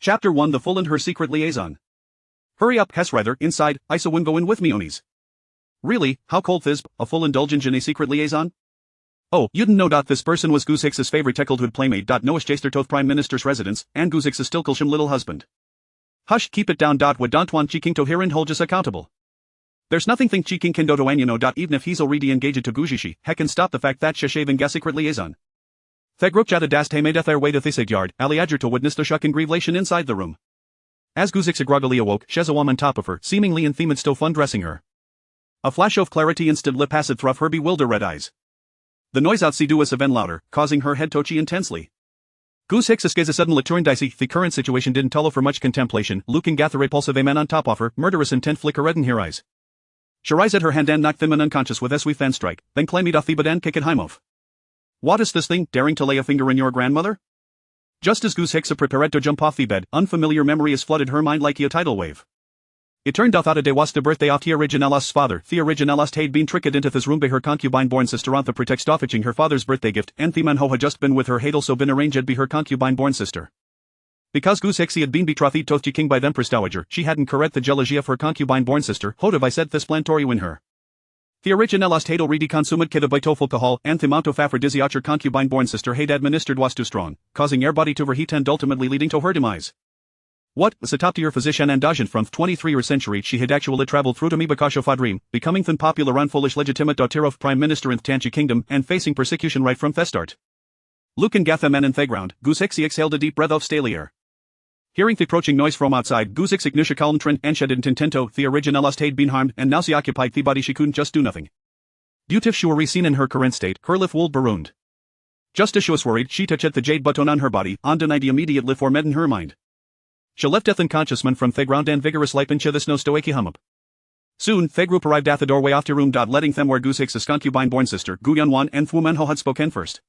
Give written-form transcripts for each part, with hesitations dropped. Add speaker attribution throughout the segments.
Speaker 1: Chapter 1 The Full and Her Secret Liaison. Hurry up, Hessreither, inside, Isa wouldn't go in with me onies. Really, how cold Thisb, a full indulgence in a secret liaison? Oh, you didn't know this person was Goose Hicks's favorite tickled playmate. Noah's Jastertoth Prime Minister's residence, and Goose Hicks's Stilkelsham little husband. Hush, keep it down. We don't want Chiking to hear and hold us accountable. There's nothing think Chiking can do to you know. Even if he's already engaged to Gujishi, heck can stop the fact that Sheshaven ga secret liaison. Thegrupchata dast hamadeth their way to Thisig yard, aliadger to witness the shuck and grievation inside the room. As Guzix groggily awoke, Shezawam on top of her, seemingly in theme still fun dressing her. A flash of clarity instantly passed through her bewildered red eyes. The noise outside was even louder, causing her head to itch intensely. Goose Hicks gaze suddenly turned dicey. The current situation didn't allow for much contemplation. Looking at the repulsive man on top of her, murderous intent flickered in her eyes. She raised her hand and knocked them unconscious with a swift fan strike, then claimed off the bed and kicked him off. What is this thing, daring to lay a finger in your grandmother? Just as Goose Hicks prepared to jump off the bed, unfamiliar memories flooded her mind like a tidal wave. It turned out that it was the birthday of the Originalist's father. The Originalist had been tricked into this room by her concubine-born sister on the pretext of fetching her father's birthday gift, and the man who had just been with her had also been arranged by her concubine-born sister. Because Goose Hicks had been betrothed to the king by the Empress Dowager, she hadn't correct the jealousy of her concubine-born sister. How have I said this plan to in her? The Originalist had already consumed kid by Tofolkahol, and the amount of aphrodisiac her concubine-born sister had administered was too strong, causing her body to overheat and ultimately leading to her demise. What, as a top-tier physician and agent from the 23rd century, she had actually traveled through to Mibakasho Fadrim, becoming the popular and foolish legitimate daughter of Prime Minister in the Tanchi Kingdom, and facing persecution right from the start. Looking at the man in the ground, Goose Hicks exhaled a deep breath of stale air. Hearing the approaching noise from outside, Goose Hicks ignisha calmtrin and shed intento. The Originalist had been harmed, and now she occupied the body she couldn't just do nothing. Due to she were seen in her current state, her lip would barooned. Just as she was worried, she touched the jade button on her body, undenied immediately formed in her mind. She left death unconsciousman from the ground and vigorous life into the snow stoicky humup. Soon, the group arrived at the doorway of the room. Letting them where Goose Hicks' concubine-born sister, Guyunwan and Thumanho had spoken first.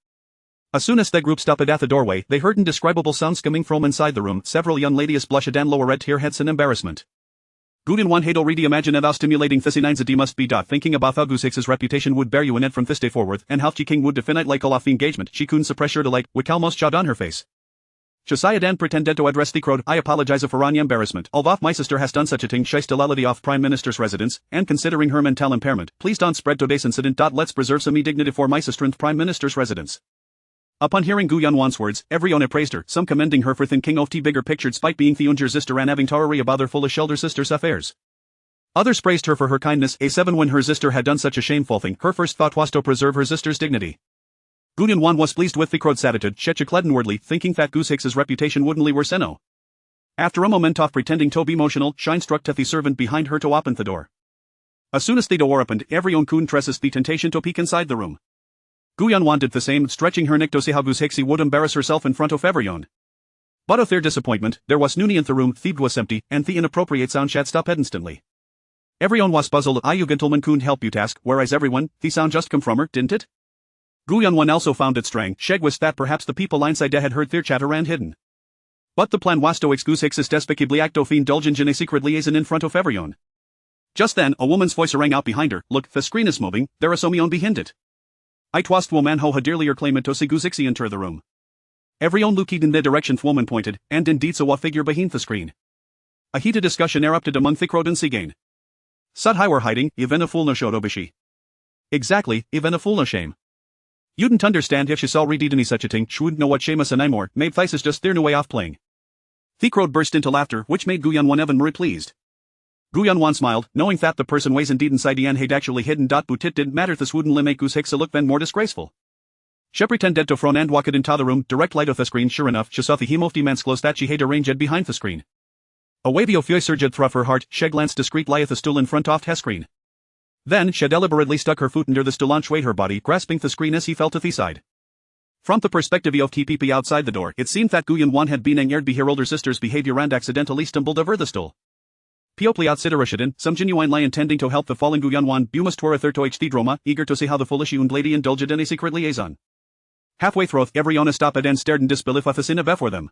Speaker 1: As soon as the group stopped at the doorway, they heard indescribable sounds coming from inside the room. Several young ladies blushed and lowered their heads in embarrassment. Guyunwan had already imagined how stimulating this anxiety must be. Thinking about how Goose Hicks' reputation would bear you in it from this day forward, and how the king would defend it like all off the engagement, she couldn't suppress her delight, which almost shot on her face. Josiah Dan pretended to address the crowd. I apologize for any embarrassment. Although my sister has done such a thing, she's still off Prime Minister's residence, and considering her mental impairment, please don't spread today's incident. Let's preserve some dignity for my sister in the Prime Minister's residence. Upon hearing Guyunwan's words, everyone praised her, some commending her for thinking of the bigger picture despite being the younger sister and having to worry about their foolish elder sister's affairs. Others praised her for her kindness. A7 when her sister had done such a shameful thing, her first thought was to preserve her sister's dignity. Guyunwan was pleased with the crowd's attitude, Shechiklet inwardly, thinking that Goose Hicks' reputation wouldn't be worse eno. After a moment of pretending to be emotional, Shine struck to the servant behind her to open the door. As soon as the door opened, everyone couldn't resist the temptation to peek inside the room. Guyunwan did the same, stretching her neck to see how Goose Hicks would embarrass herself in front of everyone. But of their disappointment, there was Noonie in the room. The was empty, and the inappropriate sound had stopped instantly. Everyone was puzzled. You gentlemen couldn't help you task, whereas everyone, the sound just come from her, didn't it? Guyunwan also found it strange. Sheg was that perhaps the people inside had heard their chatter and hidden. But the plan was to excuse Hicks's despicably act of indulgence in a secret liaison in front of everyone. Just then, a woman's voice rang out behind her. Look, the screen is moving, there is someone behind it. I twast woman who had dearlier claimed to see Goose Hicks enter the room. Everyone looked in the direction the woman pointed, and indeed saw a figure behind the screen. A heated discussion erupted among the crowd and Seagain. Sud hi were hiding, even a fool no showed obishi. Exactly, even a fool no shame. You'dn't understand if she saw read any such a thing, she wouldn't know what shame us anymore, maybe this is just their new way of playing. The crowd burst into laughter, which made Guyunwan even more pleased. Guyunwan smiled, knowing that the person was indeed inside and had actually hidden. But it didn't matter, this wouldn't make Goose Hicks look then more disgraceful. She pretended to frown and walked into the room, direct light of the screen. Sure enough, she saw the hem of the man's clothes that she had arranged behind the screen. A wavy of fury surged through her heart. She glanced discreetly at the stool in front of the screen. Then, she deliberately stuck her foot under the stool and swayed her body, grasping the screen as he fell to the side. From the perspective of TPP outside the door, it seemed that Guyunwan had been angered by her older sister's behavior and accidentally stumbled over the stool. Piopli outside Rushidan, some genuine lie intending to help the fallen Guyunwan, Bumas twere third to the drama, eager to see how the foolish young lady indulged in a secret liaison. Halfway through, everyone stopped and stared in disbelief at the scene before them.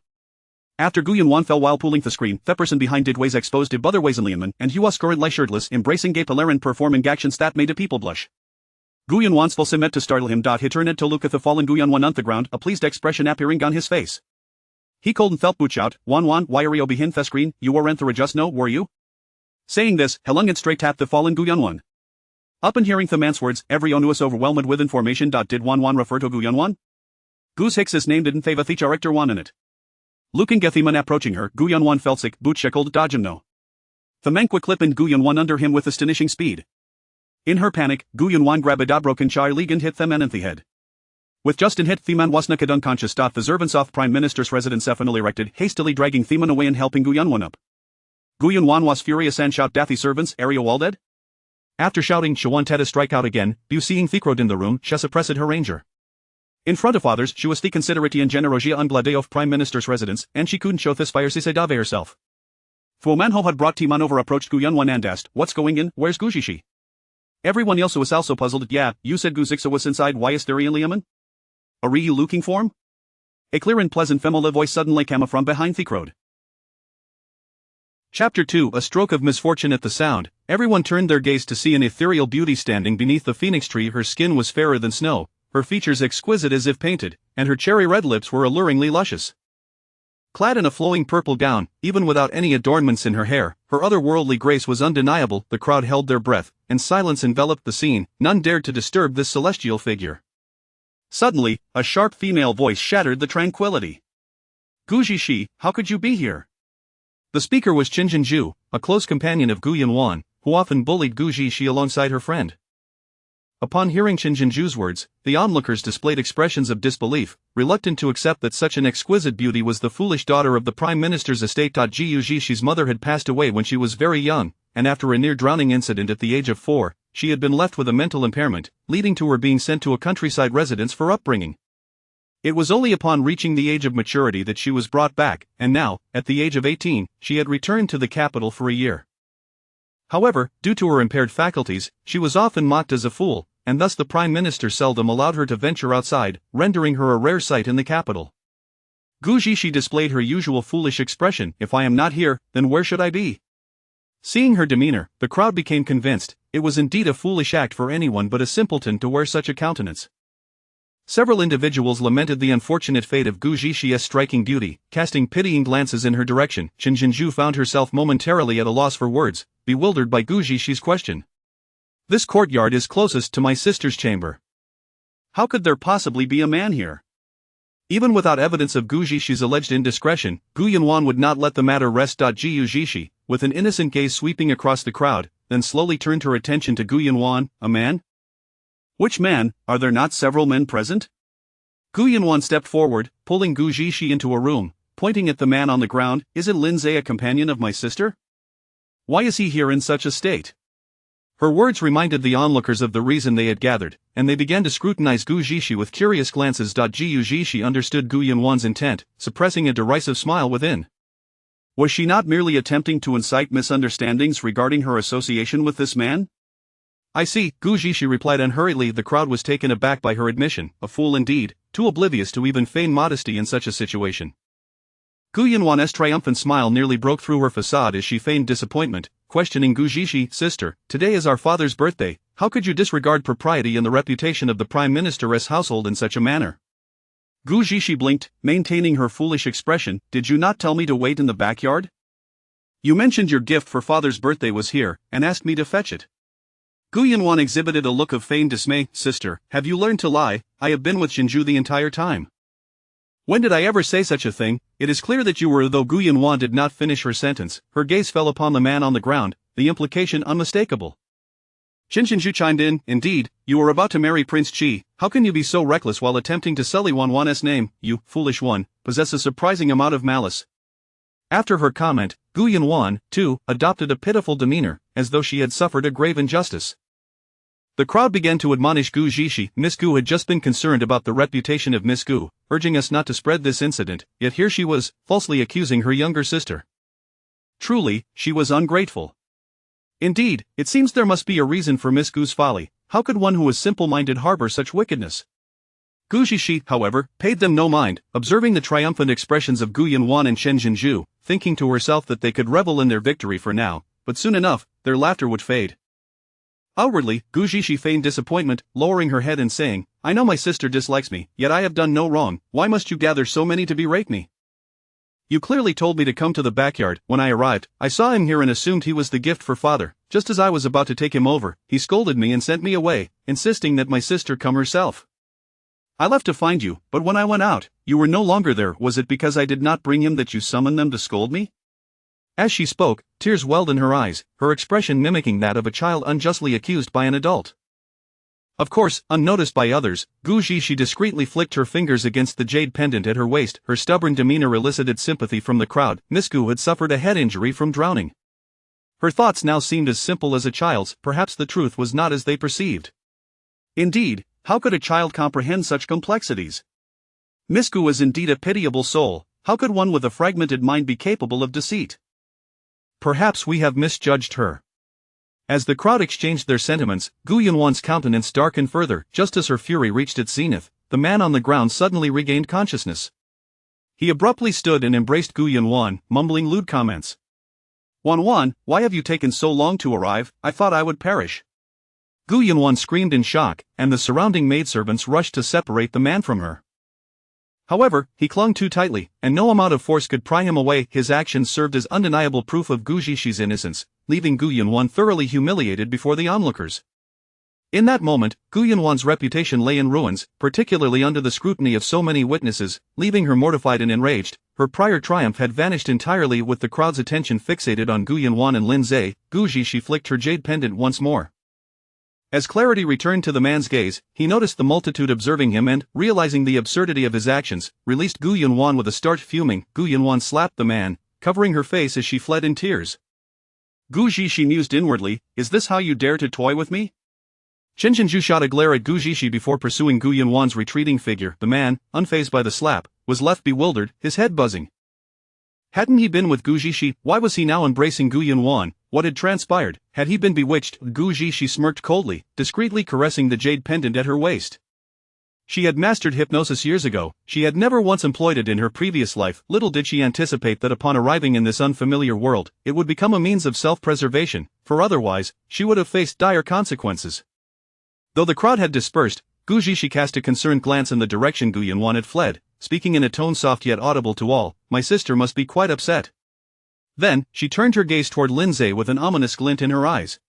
Speaker 1: After Guyunwan fell while pulling the screen, the person behind it was exposed to other ways in Lianman, and he was currently shirtless, embracing gay Polaran performing actions that made the people blush. Guyunwan's full meant to startle him. He turned to look at the fallen Guyunwan on the ground, a pleased expression appearing on his face. He cold and felt booch out, Wan why are you behind the screen, you weren't there just no, were you? Saying this, Helungen straight tapped the fallen Guyunwan. Upon hearing the man's words, everyone was overwhelmed with information. Did Wan refer to Guyunwan? Goose Hicks's name didn't have the character Wan in it. Looking at the man approaching her, Guyunwan felt sick, boot shackled, dodging no. The man quick clipped Guyunwan under him with astonishing speed. In her panic, Guyunwan grabbed a broken chai leg and hit the man in the head. With just an hit, the man was naked unconscious. The servants of Prime Minister's residence finally erected, hastily dragging the man away and helping Guyunwan up. Guyunwan was furious and shout at the servants, "Are you all dead?" After shouting, she wanted to strike out again, but seeing Thicrod in the room, she suppressed her ranger. In front of others, she was the considerity and generosity unblade of Prime Minister's residence, and she couldn't show this fire si dave herself. The man who had brought Timan over approached Guyunwan and asked, "What's going in, where's Gujishi?" Everyone else was also puzzled. "Yeah, you said Guziksa was inside, why is there a Liaman? Are you looking for him?" A clear and pleasant female voice suddenly came from behind Thicrod. Chapter 2. A stroke of misfortune. At the sound, everyone turned their gaze to see an ethereal beauty standing beneath the phoenix tree. Her skin was fairer than snow, her features exquisite as if painted, and her cherry-red lips were alluringly luscious. Clad in a flowing purple gown, even without any adornments in her hair, her otherworldly grace was undeniable. The crowd held their breath, and silence enveloped the scene. None dared to disturb this celestial figure. Suddenly, a sharp female voice shattered the tranquility. "Gujishi, how could you be here?" The speaker was Qinjinju, a close companion of Guyunwan, who often bullied Gujishi alongside her friend. Upon hearing Qinjinju's words, the onlookers displayed expressions of disbelief, reluctant to accept that such an exquisite beauty was the foolish daughter of the Prime Minister's estate. Gujishi's mother had passed away when she was very young, and after a near-drowning incident at the age of 4, she had been left with a mental impairment, leading to her being sent to a countryside residence for upbringing. It was only upon reaching the age of maturity that she was brought back, and now, at the age of 18, she had returned to the capital for a year. However, due to her impaired faculties, she was often mocked as a fool, and thus the Prime Minister seldom allowed her to venture outside, rendering her a rare sight in the capital. Gujishi displayed her usual foolish expression, "If I am not here, then where should I be?" Seeing her demeanor, the crowd became convinced it was indeed a foolish act for anyone but a simpleton to wear such a countenance. Several individuals lamented the unfortunate fate of Gujishi's striking beauty, casting pitying glances in her direction. Qinjinju found herself momentarily at a loss for words, bewildered by Gujishi's question. "This courtyard is closest to my sister's chamber. How could there possibly be a man here?" Even without evidence of Gujishi's alleged indiscretion, Guyunwan would not let the matter rest. Gujishi, with an innocent gaze sweeping across the crowd, then slowly turned her attention to Guyunwan. "A man? Which man? Are there not several men present?" Guyunwan stepped forward, pulling Gujishi into a room, pointing at the man on the ground. "Isn't Lindsay a companion of my sister? Why is he here in such a state?" Her words reminded the onlookers of the reason they had gathered, and they began to scrutinize Gujishi with curious glances. Gujishi understood Guyunwan's intent, suppressing a derisive smile within. Was she not merely attempting to incite misunderstandings regarding her association with this man? "I see," Gujishi replied unhurriedly. The crowd was taken aback by her admission, a fool indeed, too oblivious to even feign modesty in such a situation. Guyunwan's triumphant smile nearly broke through her facade as she feigned disappointment, questioning Gujishi. "Sister, today is our father's birthday, how could you disregard propriety and the reputation of the Prime Minister's household in such a manner?" Gujishi blinked, maintaining her foolish expression. "Did you not tell me to wait in the backyard? You mentioned your gift for father's birthday was here, and asked me to fetch it." Guyunwan exhibited a look of feigned dismay. "Sister, have you learned to lie? I have been with Jinju the entire time." "When did I ever say such a thing? It is clear that you were." Though Guyunwan did not finish her sentence, her gaze fell upon the man on the ground, the implication unmistakable. Qinjinju chimed in, "Indeed, you are about to marry Prince Qi. How can you be so reckless while attempting to sully Wanwan's name? You, foolish one, possess a surprising amount of malice." After her comment, Guyunwan, too, adopted a pitiful demeanor, as though she had suffered a grave injustice. The crowd began to admonish Gujishi. Miss Gu had just been concerned about the reputation of Miss Gu, urging us not to spread this incident, yet here she was, falsely accusing her younger sister. Truly, she was ungrateful. Indeed, it seems there must be a reason for Miss Gu's folly. How could one who is simple-minded harbor such wickedness? Gujishi, however, paid them no mind, observing the triumphant expressions of Guyunwan and Qinjinju, thinking to herself that they could revel in their victory for now, but soon enough, their laughter would fade. Outwardly, Gujishi feigned disappointment, lowering her head and saying, "I know my sister dislikes me, yet I have done no wrong. Why must you gather so many to berate me?" You clearly told me to come to the backyard. When I arrived, I saw him here and assumed he was the gift for father. Just as I was about to take him over, he scolded me and sent me away, insisting that my sister come herself. I left to find you, but when I went out, you were no longer there. Was it because I did not bring him that you summoned them to scold me?" As she spoke, tears welled in her eyes, her expression mimicking that of a child unjustly accused by an adult. Of course, unnoticed by others, Gu Zixi discreetly flicked her fingers against the jade pendant at her waist. Her stubborn demeanor elicited sympathy from the crowd. Miss Gu had suffered a head injury from drowning. Her thoughts now seemed as simple as a child's. Perhaps the truth was not as they perceived. Indeed, how could a child comprehend such complexities? Miss Gu was indeed a pitiable soul. How could one with a fragmented mind be capable of deceit? Perhaps we have misjudged her. As the crowd exchanged their sentiments, Gu Yunwan's countenance darkened further. Just as her fury reached its zenith, the man on the ground suddenly regained consciousness. He abruptly stood and embraced Gu Yunwan, mumbling lewd comments. "Wan, why have you taken so long to arrive? I thought I would perish." Gu Yunwan screamed in shock, and the surrounding maidservants rushed to separate the man from her. However, he clung too tightly, and no amount of force could pry him away. His actions served as undeniable proof of Gu Zixi's innocence, leaving Gu Yunwan thoroughly humiliated before the onlookers. In that moment, Gu Yunwan's reputation lay in ruins, particularly under the scrutiny of so many witnesses, leaving her mortified and enraged. Her prior triumph had vanished entirely with the crowd's attention fixated on Gu Yunwan and Lin Zhe. Gu Zixi flicked her jade pendant once more. As clarity returned to the man's gaze, he noticed the multitude observing him and, realizing the absurdity of his actions, released Gu Yunwan with a start. Fuming, Gu Yunwan slapped the man, covering her face as she fled in tears. Gu Zixi mused inwardly, "Is this how you dare to toy with me?" Chen Zhenju shot a glare at Gu Zixi before pursuing Gu Yunwan's retreating figure. The man, unfazed by the slap, was left bewildered, his head buzzing. Hadn't he been with Gu Zixi? Why was he now embracing Gu Yunwan? What had transpired? Had he been bewitched? Gu Zixi smirked coldly, discreetly caressing the jade pendant at her waist. She had mastered hypnosis years ago. She had never once employed it in her previous life. Little did she anticipate that upon arriving in this unfamiliar world, it would become a means of self-preservation, for otherwise, she would have faced dire consequences. Though the crowd had dispersed, Gu Zixi cast a concerned glance in the direction Gu Yunwan had fled, speaking in a tone soft yet audible to all. "My sister must be quite upset." Then, she turned her gaze toward Lin Zhe with an ominous glint in her eyes.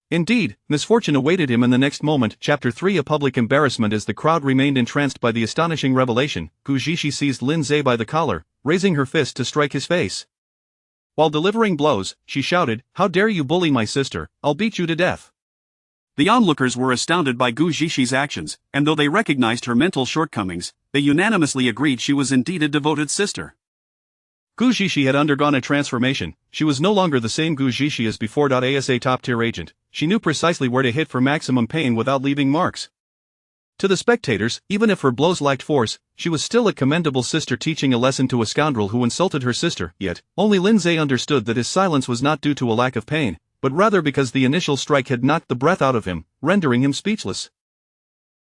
Speaker 1: Indeed, misfortune awaited him in the next moment. Chapter 3: A public embarrassment. As the crowd remained entranced by the astonishing revelation, Gu Zixi seized Lin Zhe by the collar, raising her fist to strike his face. While delivering blows, she shouted, "How dare you bully my sister? I'll beat you to death." The onlookers were astounded by Gu Zixi actions, and though they recognized her mental shortcomings, they unanimously agreed she was indeed a devoted sister. Gu Zixi had undergone a transformation. She was no longer the same Gu Zixi as before. As a top-tier agent, she knew precisely where to hit for maximum pain without leaving marks. To the spectators, even if her blows lacked force, she was still a commendable sister teaching a lesson to a scoundrel who insulted her sister. Yet, only Lin Zhe understood that his silence was not due to a lack of pain, but rather because the initial strike had knocked the breath out of him, rendering him speechless.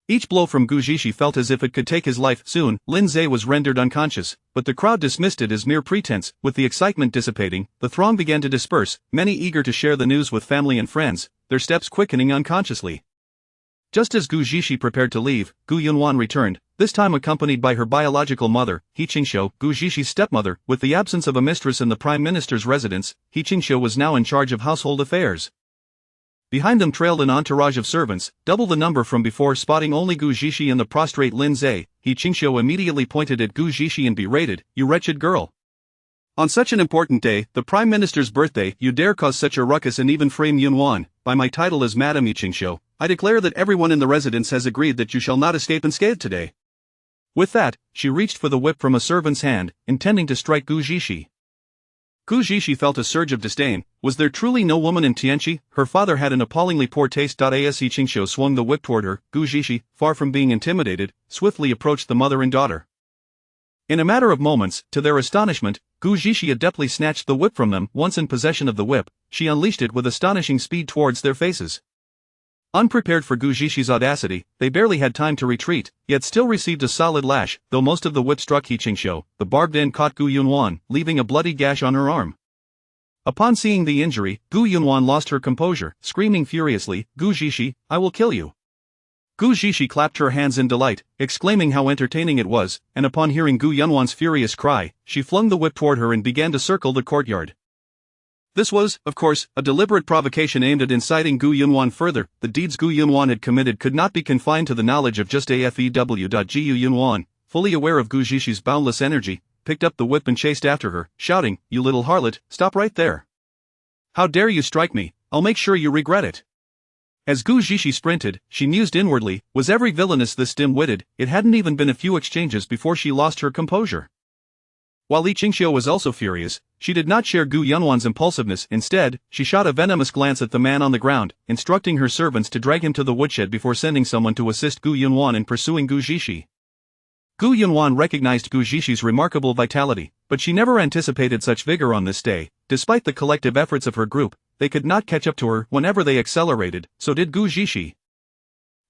Speaker 1: Each blow from Gu Zixi felt as if it could take his life. Soon, Lin Zhe was rendered unconscious, but the crowd dismissed it as mere pretense. With the excitement dissipating, the throng began to disperse, many eager to share the news with family and friends, their steps quickening unconsciously. Just as Gu Zixi prepared to leave, Gu Yunwan returned, this time accompanied by her biological mother, He Qingxiu, Gu Zixi's stepmother. With the absence of a mistress in the prime minister's residence, He Qingxiu was now in charge of household affairs. Behind them trailed an entourage of servants, double the number from before. Spotting only Gu Zixi and the prostrate Lin Zhe, He Qingxiu immediately pointed at Gu Zixi and berated, "You wretched girl! On such an important day, the Prime Minister's birthday, you dare cause such a ruckus and even frame Yunwan. By my title as Madame He Qingxiu, I declare that everyone in the residence has agreed that you shall not escape unscathed today." With that, she reached for the whip from a servant's hand, intending to strike Gu Zixi. Gu Zixi felt a surge of disdain. Was there truly no woman in Tianqi? Her father had an appallingly poor taste. As He Qingxiu swung the whip toward her, Gu Zixi, far from being intimidated, swiftly approached the mother and daughter. In a matter of moments, to their astonishment, Gu Zixi adeptly snatched the whip from them. Once in possession of the whip, she unleashed it with astonishing speed towards their faces. Unprepared for Gu Zixi audacity, they barely had time to retreat, yet still received a solid lash. Though most of the whip struck He Qingxiu, the barbed end caught Gu Yunwan, leaving a bloody gash on her arm. Upon seeing the injury, Gu Yunwan lost her composure, screaming furiously, "Gu Zixi, I will kill you!" Gu Zixi clapped her hands in delight, exclaiming how entertaining it was, and upon hearing Gu Yunwan's furious cry, she flung the whip toward her and began to circle the courtyard. This was, of course, a deliberate provocation aimed at inciting Gu Yunwan further. The deeds Gu Yunwan had committed could not be confined to the knowledge of just AFEW. Gu Yunwan, fully aware of Gu Zixi's boundless energy, picked up the whip and chased after her, shouting, "You little harlot, stop right there. How dare you strike me, I'll make sure you regret it." As Gu Zixi sprinted, she mused inwardly, was every villainess this dim-witted? It hadn't even been a few exchanges before she lost her composure. While Li Qingxiu was also furious, she did not share Gu Yunwan's impulsiveness. Instead, she shot a venomous glance at the man on the ground, instructing her servants to drag him to the woodshed before sending someone to assist Gu Yunwan in pursuing Gu Zixi. Gu Yunwan recognized Gu Zixi's remarkable vitality, but she never anticipated such vigor on this day. Despite the collective efforts of her group, they could not catch up to her. Whenever they accelerated, so did Gu Zixi.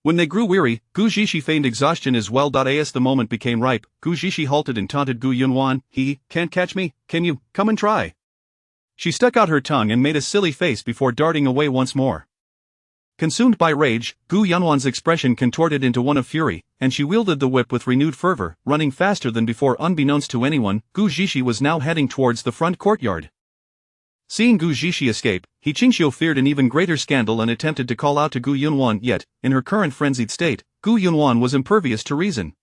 Speaker 1: When they grew weary, Gu Zixi feigned exhaustion as well. As the moment became ripe, Gu Zixi halted and taunted Gu Yunwan, "Can't catch me, can you? Come and try." She stuck out her tongue and made a silly face before darting away once more. Consumed by rage, Gu Yunwan's expression contorted into one of fury, and she wielded the whip with renewed fervor, running faster than before. Unbeknownst to anyone, Gu Zixi was now heading towards the front courtyard. Seeing Gu Zixi escape, Li Qingxiu feared an even greater scandal and attempted to call out to Gu Yunwan. Yet, in her current frenzied state, Gu Yunwan was impervious to reason.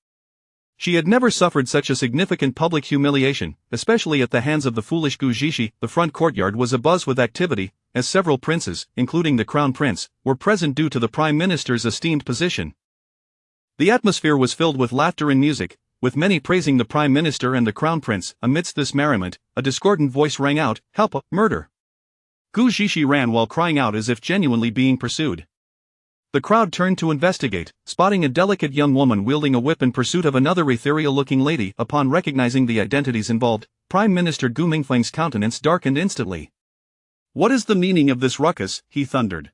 Speaker 1: She had never suffered such a significant public humiliation, especially at the hands of the foolish Gu Zixi. The front courtyard was abuzz with activity, as several princes, including the crown prince, were present due to the prime minister's esteemed position. The atmosphere was filled with laughter and music, with many praising the prime minister and the crown prince. Amidst this merriment, a discordant voice rang out, "Help! Murder!" Gu Zixi ran while crying out as if genuinely being pursued. The crowd turned to investigate, spotting a delicate young woman wielding a whip in pursuit of another ethereal-looking lady. Upon recognizing the identities involved, Prime Minister Gu Mingfeng's countenance darkened instantly. "What is the meaning of this ruckus?" he thundered.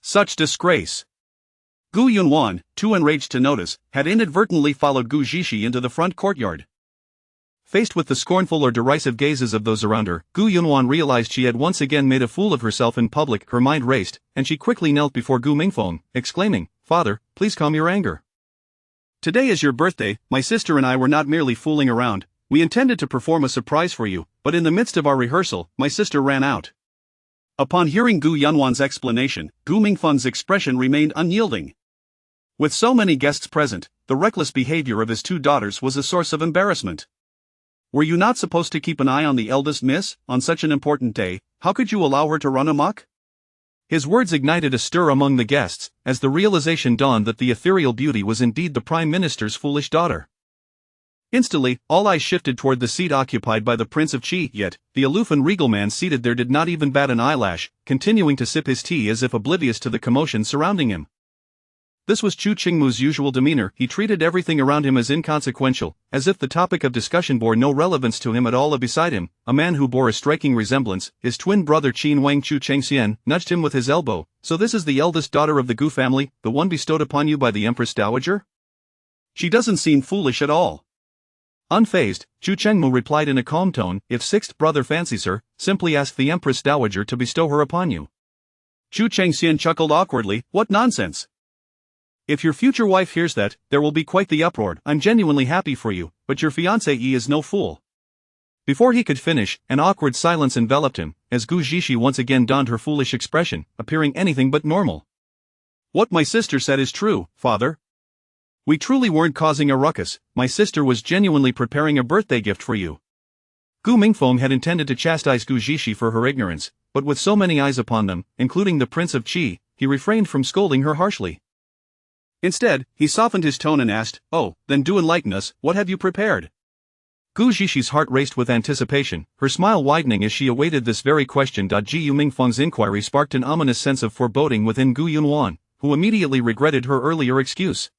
Speaker 1: "Such disgrace!" Gu Yunwan, too enraged to notice, had inadvertently followed Gu Zixi into the front courtyard. Faced with the scornful or derisive gazes of those around her, Gu Yunwan realized she had once again made a fool of herself in public. Her mind raced, and she quickly knelt before Gu Mingfeng, exclaiming, "Father, please calm your anger. Today is your birthday. My sister and I were not merely fooling around. We intended to perform a surprise for you, but in the midst of our rehearsal, my sister ran out." Upon hearing Gu Yunwan's explanation, Gu Mingfeng's expression remained unyielding. With so many guests present, the reckless behavior of his two daughters was a source of embarrassment. "Were you not supposed to keep an eye on the eldest miss, on such an important day? How could you allow her to run amok?" His words ignited a stir among the guests, as the realization dawned that the ethereal beauty was indeed the prime minister's foolish daughter. Instantly, all eyes shifted toward the seat occupied by the Prince of Qi. Yet, the aloof and regal man seated there did not even bat an eyelash, continuing to sip his tea as if oblivious to the commotion surrounding him. This was Chu Qingmu's usual demeanor. He treated everything around him as inconsequential, as if the topic of discussion bore no relevance to him at all. Beside him, a man who bore a striking resemblance, his twin brother Qin Wang Chu Chengxian, nudged him with his elbow. "So this is the eldest daughter of the Gu family, the one bestowed upon you by the Empress Dowager? She doesn't seem foolish at all." Unfazed, Chu Chengmu replied in a calm tone, "If sixth brother fancies her, simply ask the Empress Dowager to bestow her upon you." Chu Chengxian chuckled awkwardly, "What nonsense! If your future wife hears that, there will be quite the uproar. I'm genuinely happy for you, but your fiancé is no fool." Before he could finish, an awkward silence enveloped him, as Gu Zixi once again donned her foolish expression, appearing anything but normal. "What my sister said is true, father. We truly weren't causing a ruckus. My sister was genuinely preparing a birthday gift for you." Gu Mingfeng had intended to chastise Gu Zixi for her ignorance, but with so many eyes upon them, including the Prince of Qi, he refrained from scolding her harshly. Instead, he softened his tone and asked, "Oh, then do enlighten us, what have you prepared?" Gu Zixi's heart raced with anticipation, her smile widening as she awaited this very question. Gu Mingfeng's inquiry sparked an ominous sense of foreboding within Gu Yunwan, who immediately regretted her earlier excuse.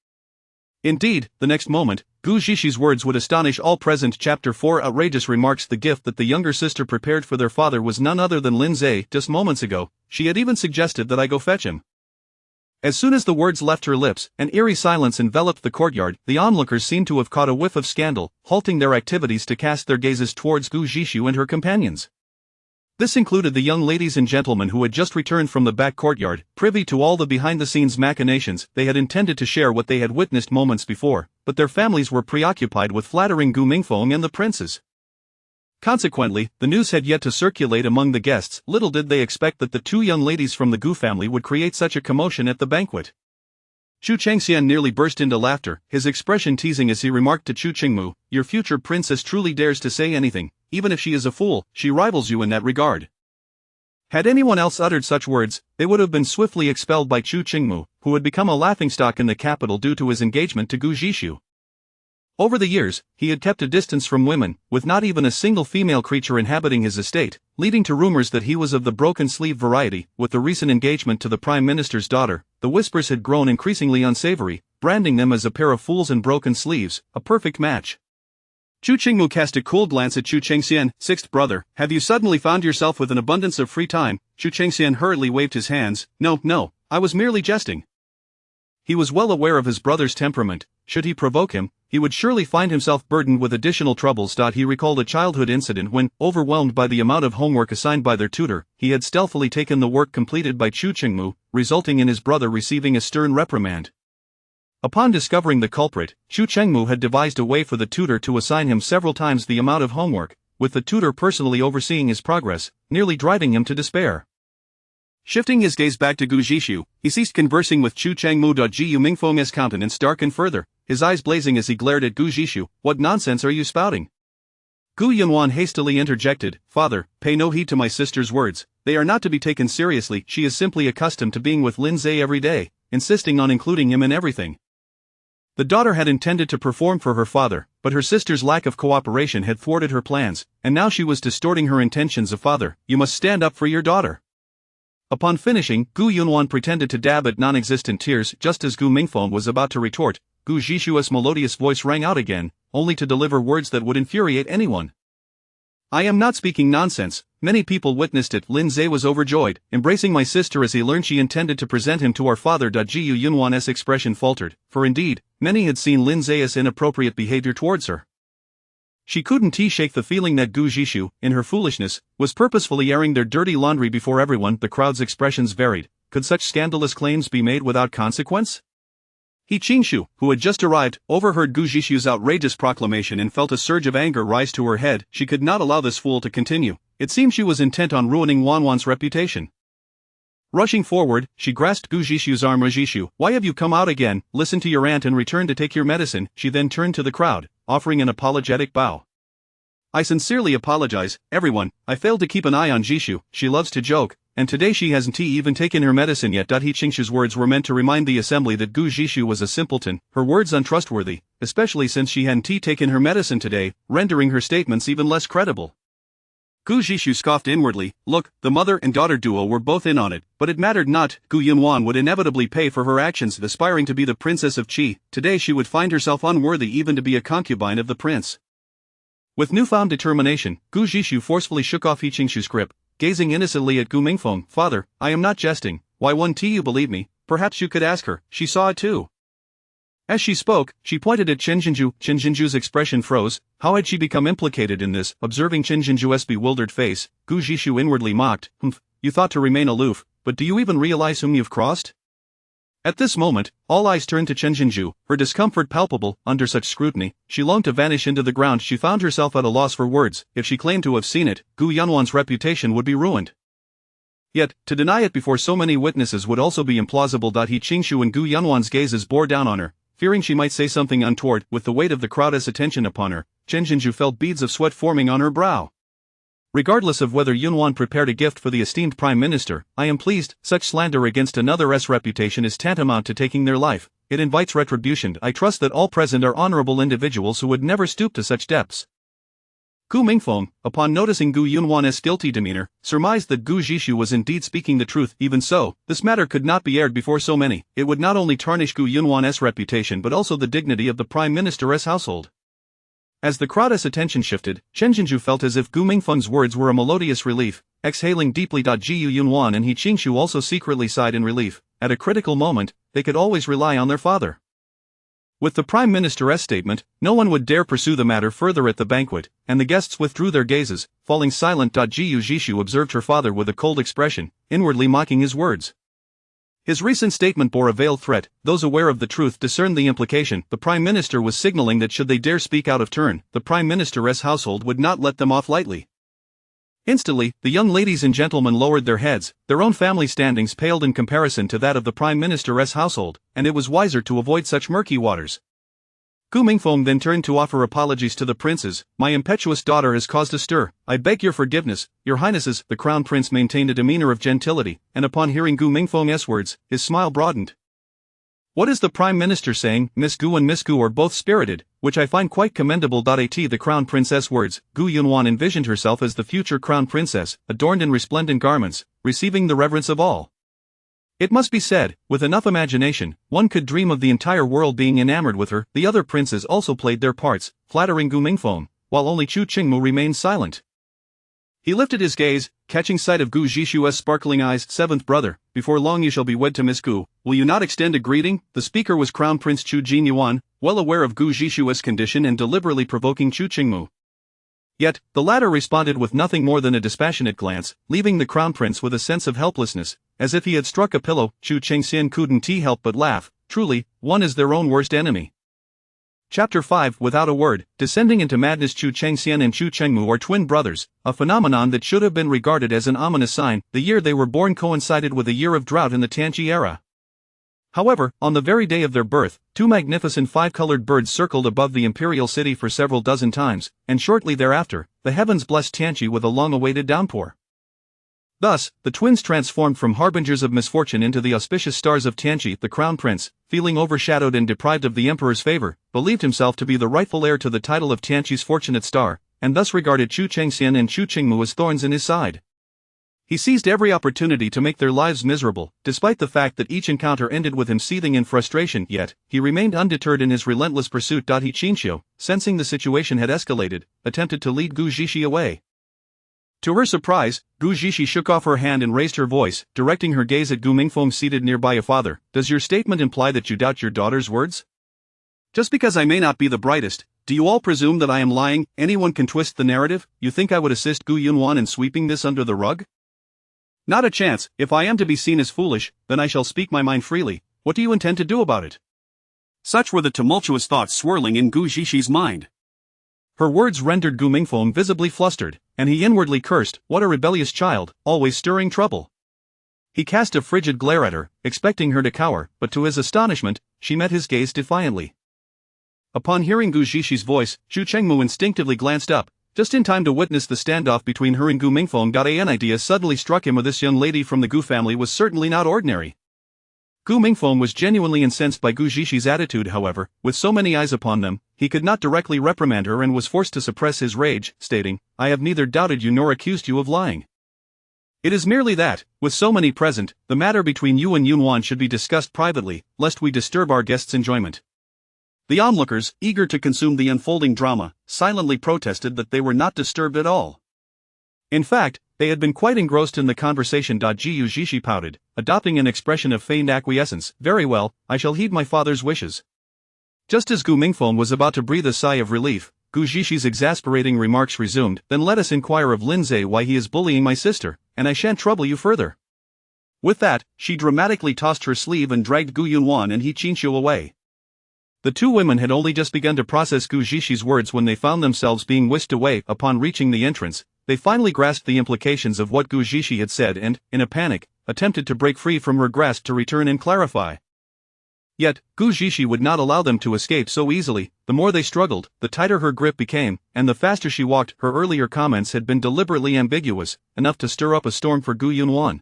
Speaker 1: Indeed, the next moment, Gu Zixi's words would astonish all present. Chapter 4 Outrageous remarks. The gift that the younger sister prepared for their father was none other than Lin Zhe. Just moments ago, she had even suggested that I go fetch him. As soon as the words left her lips, an eerie silence enveloped the courtyard. The onlookers seemed to have caught a whiff of scandal, halting their activities to cast their gazes towards Gu Zixi and her companions. This included the young ladies and gentlemen who had just returned from the back courtyard, privy to all the behind-the-scenes machinations. They had intended to share what they had witnessed moments before, but their families were preoccupied with flattering Gu Mingfeng and the princes. Consequently, the news had yet to circulate among the guests. Little did they expect that the two young ladies from the Gu family would create such a commotion at the banquet. Chu Chengxian nearly burst into laughter, his expression teasing as he remarked to Chu Qingmu, "Your future princess truly dares to say anything. Even if she is a fool, she rivals you in that regard." Had anyone else uttered such words, they would have been swiftly expelled by Chu Qingmu, who had become a laughingstock in the capital due to his engagement to Gu Zhishu. Over the years, he had kept a distance from women, with not even a single female creature inhabiting his estate, leading to rumors that he was of the broken-sleeve variety. With the recent engagement to the Prime Minister's daughter, the whispers had grown increasingly unsavory, branding them as a pair of fools in broken sleeves, a perfect match. Chu Qingmu cast a cool glance at Chu Chengxian, "Sixth brother, have you suddenly found yourself with an abundance of free time?" Chu Chengxian hurriedly waved his hands, No, I was merely jesting." He was well aware of his brother's temperament. Should he provoke him, he would surely find himself burdened with additional troubles. He recalled a childhood incident when, overwhelmed by the amount of homework assigned by their tutor, he had stealthily taken the work completed by Chu Qingmu, resulting in his brother receiving a stern reprimand. Upon discovering the culprit, Chu Chengmu had devised a way for the tutor to assign him several times the amount of homework, with the tutor personally overseeing his progress, nearly driving him to despair. Shifting his gaze back to Gu Zhishu, he ceased conversing with Chu Chengmu. Gu Mingfeng's countenance darkened further, his eyes blazing as he glared at Gu Zhishu. "What nonsense are you spouting?" Gu Yunwan hastily interjected, "Father, pay no heed to my sister's words, they are not to be taken seriously. She is simply accustomed to being with Lin Zhe every day, insisting on including him in everything." The daughter had intended to perform for her father, but her sister's lack of cooperation had thwarted her plans, and now she was distorting her intentions. "Father, you must stand up for your daughter." Upon finishing, Gu Yunwan pretended to dab at non-existent tears. Just as Gu Mingfeng was about to retort, Gu Zhishu's melodious voice rang out again, only to deliver words that would infuriate anyone. "I am not speaking nonsense, many people witnessed it." Lin Zhe was overjoyed, embracing my sister as he learned she intended to present him to our father. Gu Yunwan's expression faltered, for indeed, many had seen Lin Zhe's inappropriate behavior towards her. She couldn't shake the feeling that Gu Zhishu, in her foolishness, was purposefully airing their dirty laundry before everyone. The crowd's expressions varied. Could such scandalous claims be made without consequence? He Qingshu, who had just arrived, overheard Gu Zhishu's outrageous proclamation and felt a surge of anger rise to her head. She could not allow this fool to continue. It seemed she was intent on ruining Wanwan's reputation. Rushing forward, she grasped Gu Zhishu's arm. "Zhishu, why have you come out again? Listen to your aunt and return to take your medicine." She then turned to the crowd, offering an apologetic bow. "I sincerely apologize, everyone, I failed to keep an eye on Zhishu. She loves to joke, and today she hasn't even taken her medicine yet." He Qingshu's words were meant to remind the assembly that Gu Zhishu was a simpleton, her words untrustworthy, especially since she hadn't taken her medicine today, rendering her statements even less credible. Gu Zhishu scoffed inwardly. Look, the mother and daughter duo were both in on it, but it mattered not. Gu Yunwan would inevitably pay for her actions. Aspiring to be the princess of Qi, today she would find herself unworthy even to be a concubine of the prince. With newfound determination, Gu Zhishu forcefully shook off Qingshu's grip, gazing innocently at Gu Mingfeng. "Father, I am not jesting. Why won't you believe me? Perhaps you could ask her, she saw it too." As she spoke, she pointed at Chen Jinju. Chen Jinju's expression froze. How had she become implicated in this? Observing Chen Jinju's bewildered face, Gu Zhishu inwardly mocked. You thought to remain aloof, but do you even realize whom you've crossed?" At this moment, all eyes turned to Chen Jinju, her discomfort palpable. Under such scrutiny, she longed to vanish into the ground. She found herself at a loss for words. If she claimed to have seen it, Gu Yunwan's reputation would be ruined. Yet, to deny it before so many witnesses would also be implausible. He Qingshu and Gu Yunwan's gazes bore down on her, fearing she might say something untoward. With the weight of the crowd's attention upon her, Chen Jinju felt beads of sweat forming on her brow. Regardless of whether Yunwan prepared a gift for the esteemed Prime Minister, I am pleased. Such slander against another's reputation is tantamount to taking their life. It invites retribution. I trust that all present are honorable individuals who would never stoop to such depths. Gu Mingfeng, upon noticing Gu Yunwan's guilty demeanor, surmised that Gu Zhishu was indeed speaking the truth. Even so, this matter could not be aired before so many. It would not only tarnish Gu Yunwan's reputation but also the dignity of the Prime Minister's household. As the crowd's attention shifted, Chen Jinju felt as if Gu Mingfeng's words were a melodious relief. Exhaling deeply, Gu Yunwan and He Qingshu also secretly sighed in relief. At a critical moment, they could always rely on their father. With the Prime Minister's statement, no one would dare pursue the matter further at the banquet, and the guests withdrew their gazes, falling silent. Gu Jishu observed her father with a cold expression, inwardly mocking his words. His recent statement bore a veiled threat. Those aware of the truth discerned the implication. The Prime Minister was signaling that should they dare speak out of turn, the Prime Minister's household would not let them off lightly. Instantly, the young ladies and gentlemen lowered their heads. Their own family standings paled in comparison to that of the Prime Minister's household, and it was wiser to avoid such murky waters. Gu Mingfeng then turned to offer apologies to the princes. My impetuous daughter has caused a stir. I beg your forgiveness, your highnesses. The crown prince maintained a demeanor of gentility, and upon hearing Gu Mingfeng's words, his smile broadened. What is the Prime Minister saying? Miss Gu and Miss Gu are both spirited, which I find quite commendable. At the Crown Princess words, Gu Yunwan envisioned herself as the future Crown Princess, adorned in resplendent garments, receiving the reverence of all. It must be said, with enough imagination, one could dream of the entire world being enamored with her. The other princes also played their parts, flattering Gu Mingfeng, while only Chu Qingmu remained silent. He lifted his gaze, catching sight of Gu Jishu's sparkling eyes. Seventh brother, before long you shall be wed to Miss Gu. Will you not extend a greeting? The speaker was Crown Prince Chu Jinyuan, well aware of Gu Jishu's condition and deliberately provoking Chu Qingmu. Yet, the latter responded with nothing more than a dispassionate glance, leaving the Crown Prince with a sense of helplessness, as if he had struck a pillow. Chu Chengxian couldn't help but laugh. Truly, one is their own worst enemy. Chapter 5. Without a word, descending into madness. Chu Chengxian and Chu Chengmu are twin brothers, a phenomenon that should have been regarded as an ominous sign. The year they were born coincided with a year of drought in the Tianqi era. However, on the very day of their birth, two magnificent five-colored birds circled above the imperial city for several dozen times, and shortly thereafter, the heavens blessed Tianqi with a long-awaited downpour. Thus, the twins transformed from harbingers of misfortune into the auspicious stars of Tianqi. The Crown Prince, feeling overshadowed and deprived of the emperor's favor, believed himself to be the rightful heir to the title of Tianqi's fortunate star, and thus regarded Chu Chengxian and Chu Qingmu as thorns in his side. He seized every opportunity to make their lives miserable, despite the fact that each encounter ended with him seething in frustration. Yet, he remained undeterred in his relentless pursuit. He Qinxiu, sensing the situation had escalated, attempted to lead Gu Jishi away. To her surprise, Gu Jishi shook off her hand and raised her voice, directing her gaze at Gu Mingfeng seated nearby. A father, does your statement imply that you doubt your daughter's words? Just because I may not be the brightest, do you all presume that I am lying? Anyone can twist the narrative. You think I would assist Gu Yunwan in sweeping this under the rug? Not a chance. If I am to be seen as foolish, then I shall speak my mind freely. What do you intend to do about it? Such were the tumultuous thoughts swirling in Gu Jishi's mind. Her words rendered Gu Mingfeng visibly flustered, and he inwardly cursed. What a rebellious child, always stirring trouble. He cast a frigid glare at her, expecting her to cower, but to his astonishment, she met his gaze defiantly. Upon hearing Gu Jishi's voice, Chu Chengmu instinctively glanced up, just in time to witness the standoff between her and Gu Mingfeng. An idea suddenly struck him. This young lady from the Gu family was certainly not ordinary. Gu Mingfeng was genuinely incensed by Gu Jishi's attitude. However, with so many eyes upon them, he could not directly reprimand her and was forced to suppress his rage, stating, I have neither doubted you nor accused you of lying. It is merely that, with so many present, the matter between you and Yunwan should be discussed privately, lest we disturb our guests' enjoyment. The onlookers, eager to consume the unfolding drama, silently protested that they were not disturbed at all. In fact, they had been quite engrossed in the conversation. Gu Jishi pouted, adopting an expression of feigned acquiescence. Very well, I shall heed my father's wishes. Just as Gu Mingfeng was about to breathe a sigh of relief, Gu Jishi's exasperating remarks resumed. Then let us inquire of Lindsay why he is bullying my sister, and I shan't trouble you further. With that, she dramatically tossed her sleeve and dragged Gu Yunwan and He Qinxiu away. The two women had only just begun to process Gu Jishi's words when they found themselves being whisked away. Upon reaching the entrance, they finally grasped the implications of what Gu Jishi had said and, in a panic, attempted to break free from her grasp to return and clarify. Yet, Gu Jishi would not allow them to escape so easily. The more they struggled, the tighter her grip became, and the faster she walked. Her earlier comments had been deliberately ambiguous, enough to stir up a storm for Gu Yunwan.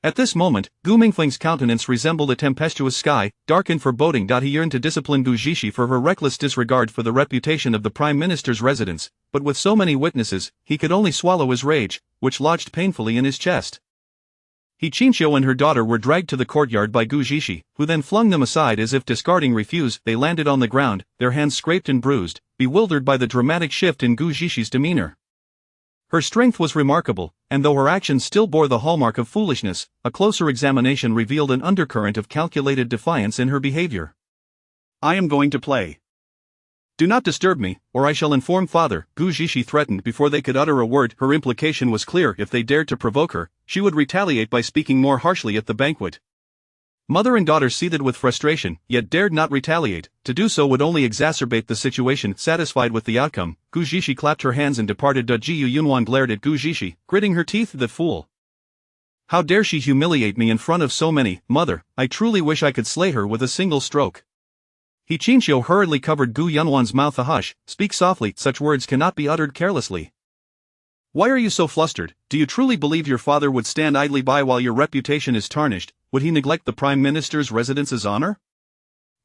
Speaker 1: At this moment, Gu Mingfeng's countenance resembled a tempestuous sky, dark and foreboding. He yearned to discipline Gu Jishi for her reckless disregard for the reputation of the Prime Minister's residence, but with so many witnesses, he could only swallow his rage, which lodged painfully in his chest. He Qinxiu and her daughter were dragged to the courtyard by Gu Jishi, who then flung them aside as if discarding refuse. They landed on the ground, their hands scraped and bruised, bewildered by the dramatic shift in Gu Jishi's demeanor. Her strength was remarkable, and though her actions still bore the hallmark of foolishness, a closer examination revealed an undercurrent of calculated defiance in her behavior. I am going to play. Do not disturb me, or I shall inform father, Gu Zhishi threatened. Before they could utter a word. Her implication was clear: if they dared to provoke her, she would retaliate by speaking more harshly at the banquet. Mother and daughter seethed with frustration, yet dared not retaliate. To do so would only exacerbate the situation. Satisfied with the outcome, Gu Zhishi clapped her hands and departed. Gu Yunwan glared at Gu Zhishi, gritting her teeth. The fool! How dare she humiliate me in front of so many? Mother, I truly wish I could slay her with a single stroke. He Qinxiu hurriedly covered Gu Yunwan's mouth. Hush, speak softly, such words cannot be uttered carelessly. Why are you so flustered? Do you truly believe your father would stand idly by while your reputation is tarnished? Would he neglect the Prime Minister's residence's honor?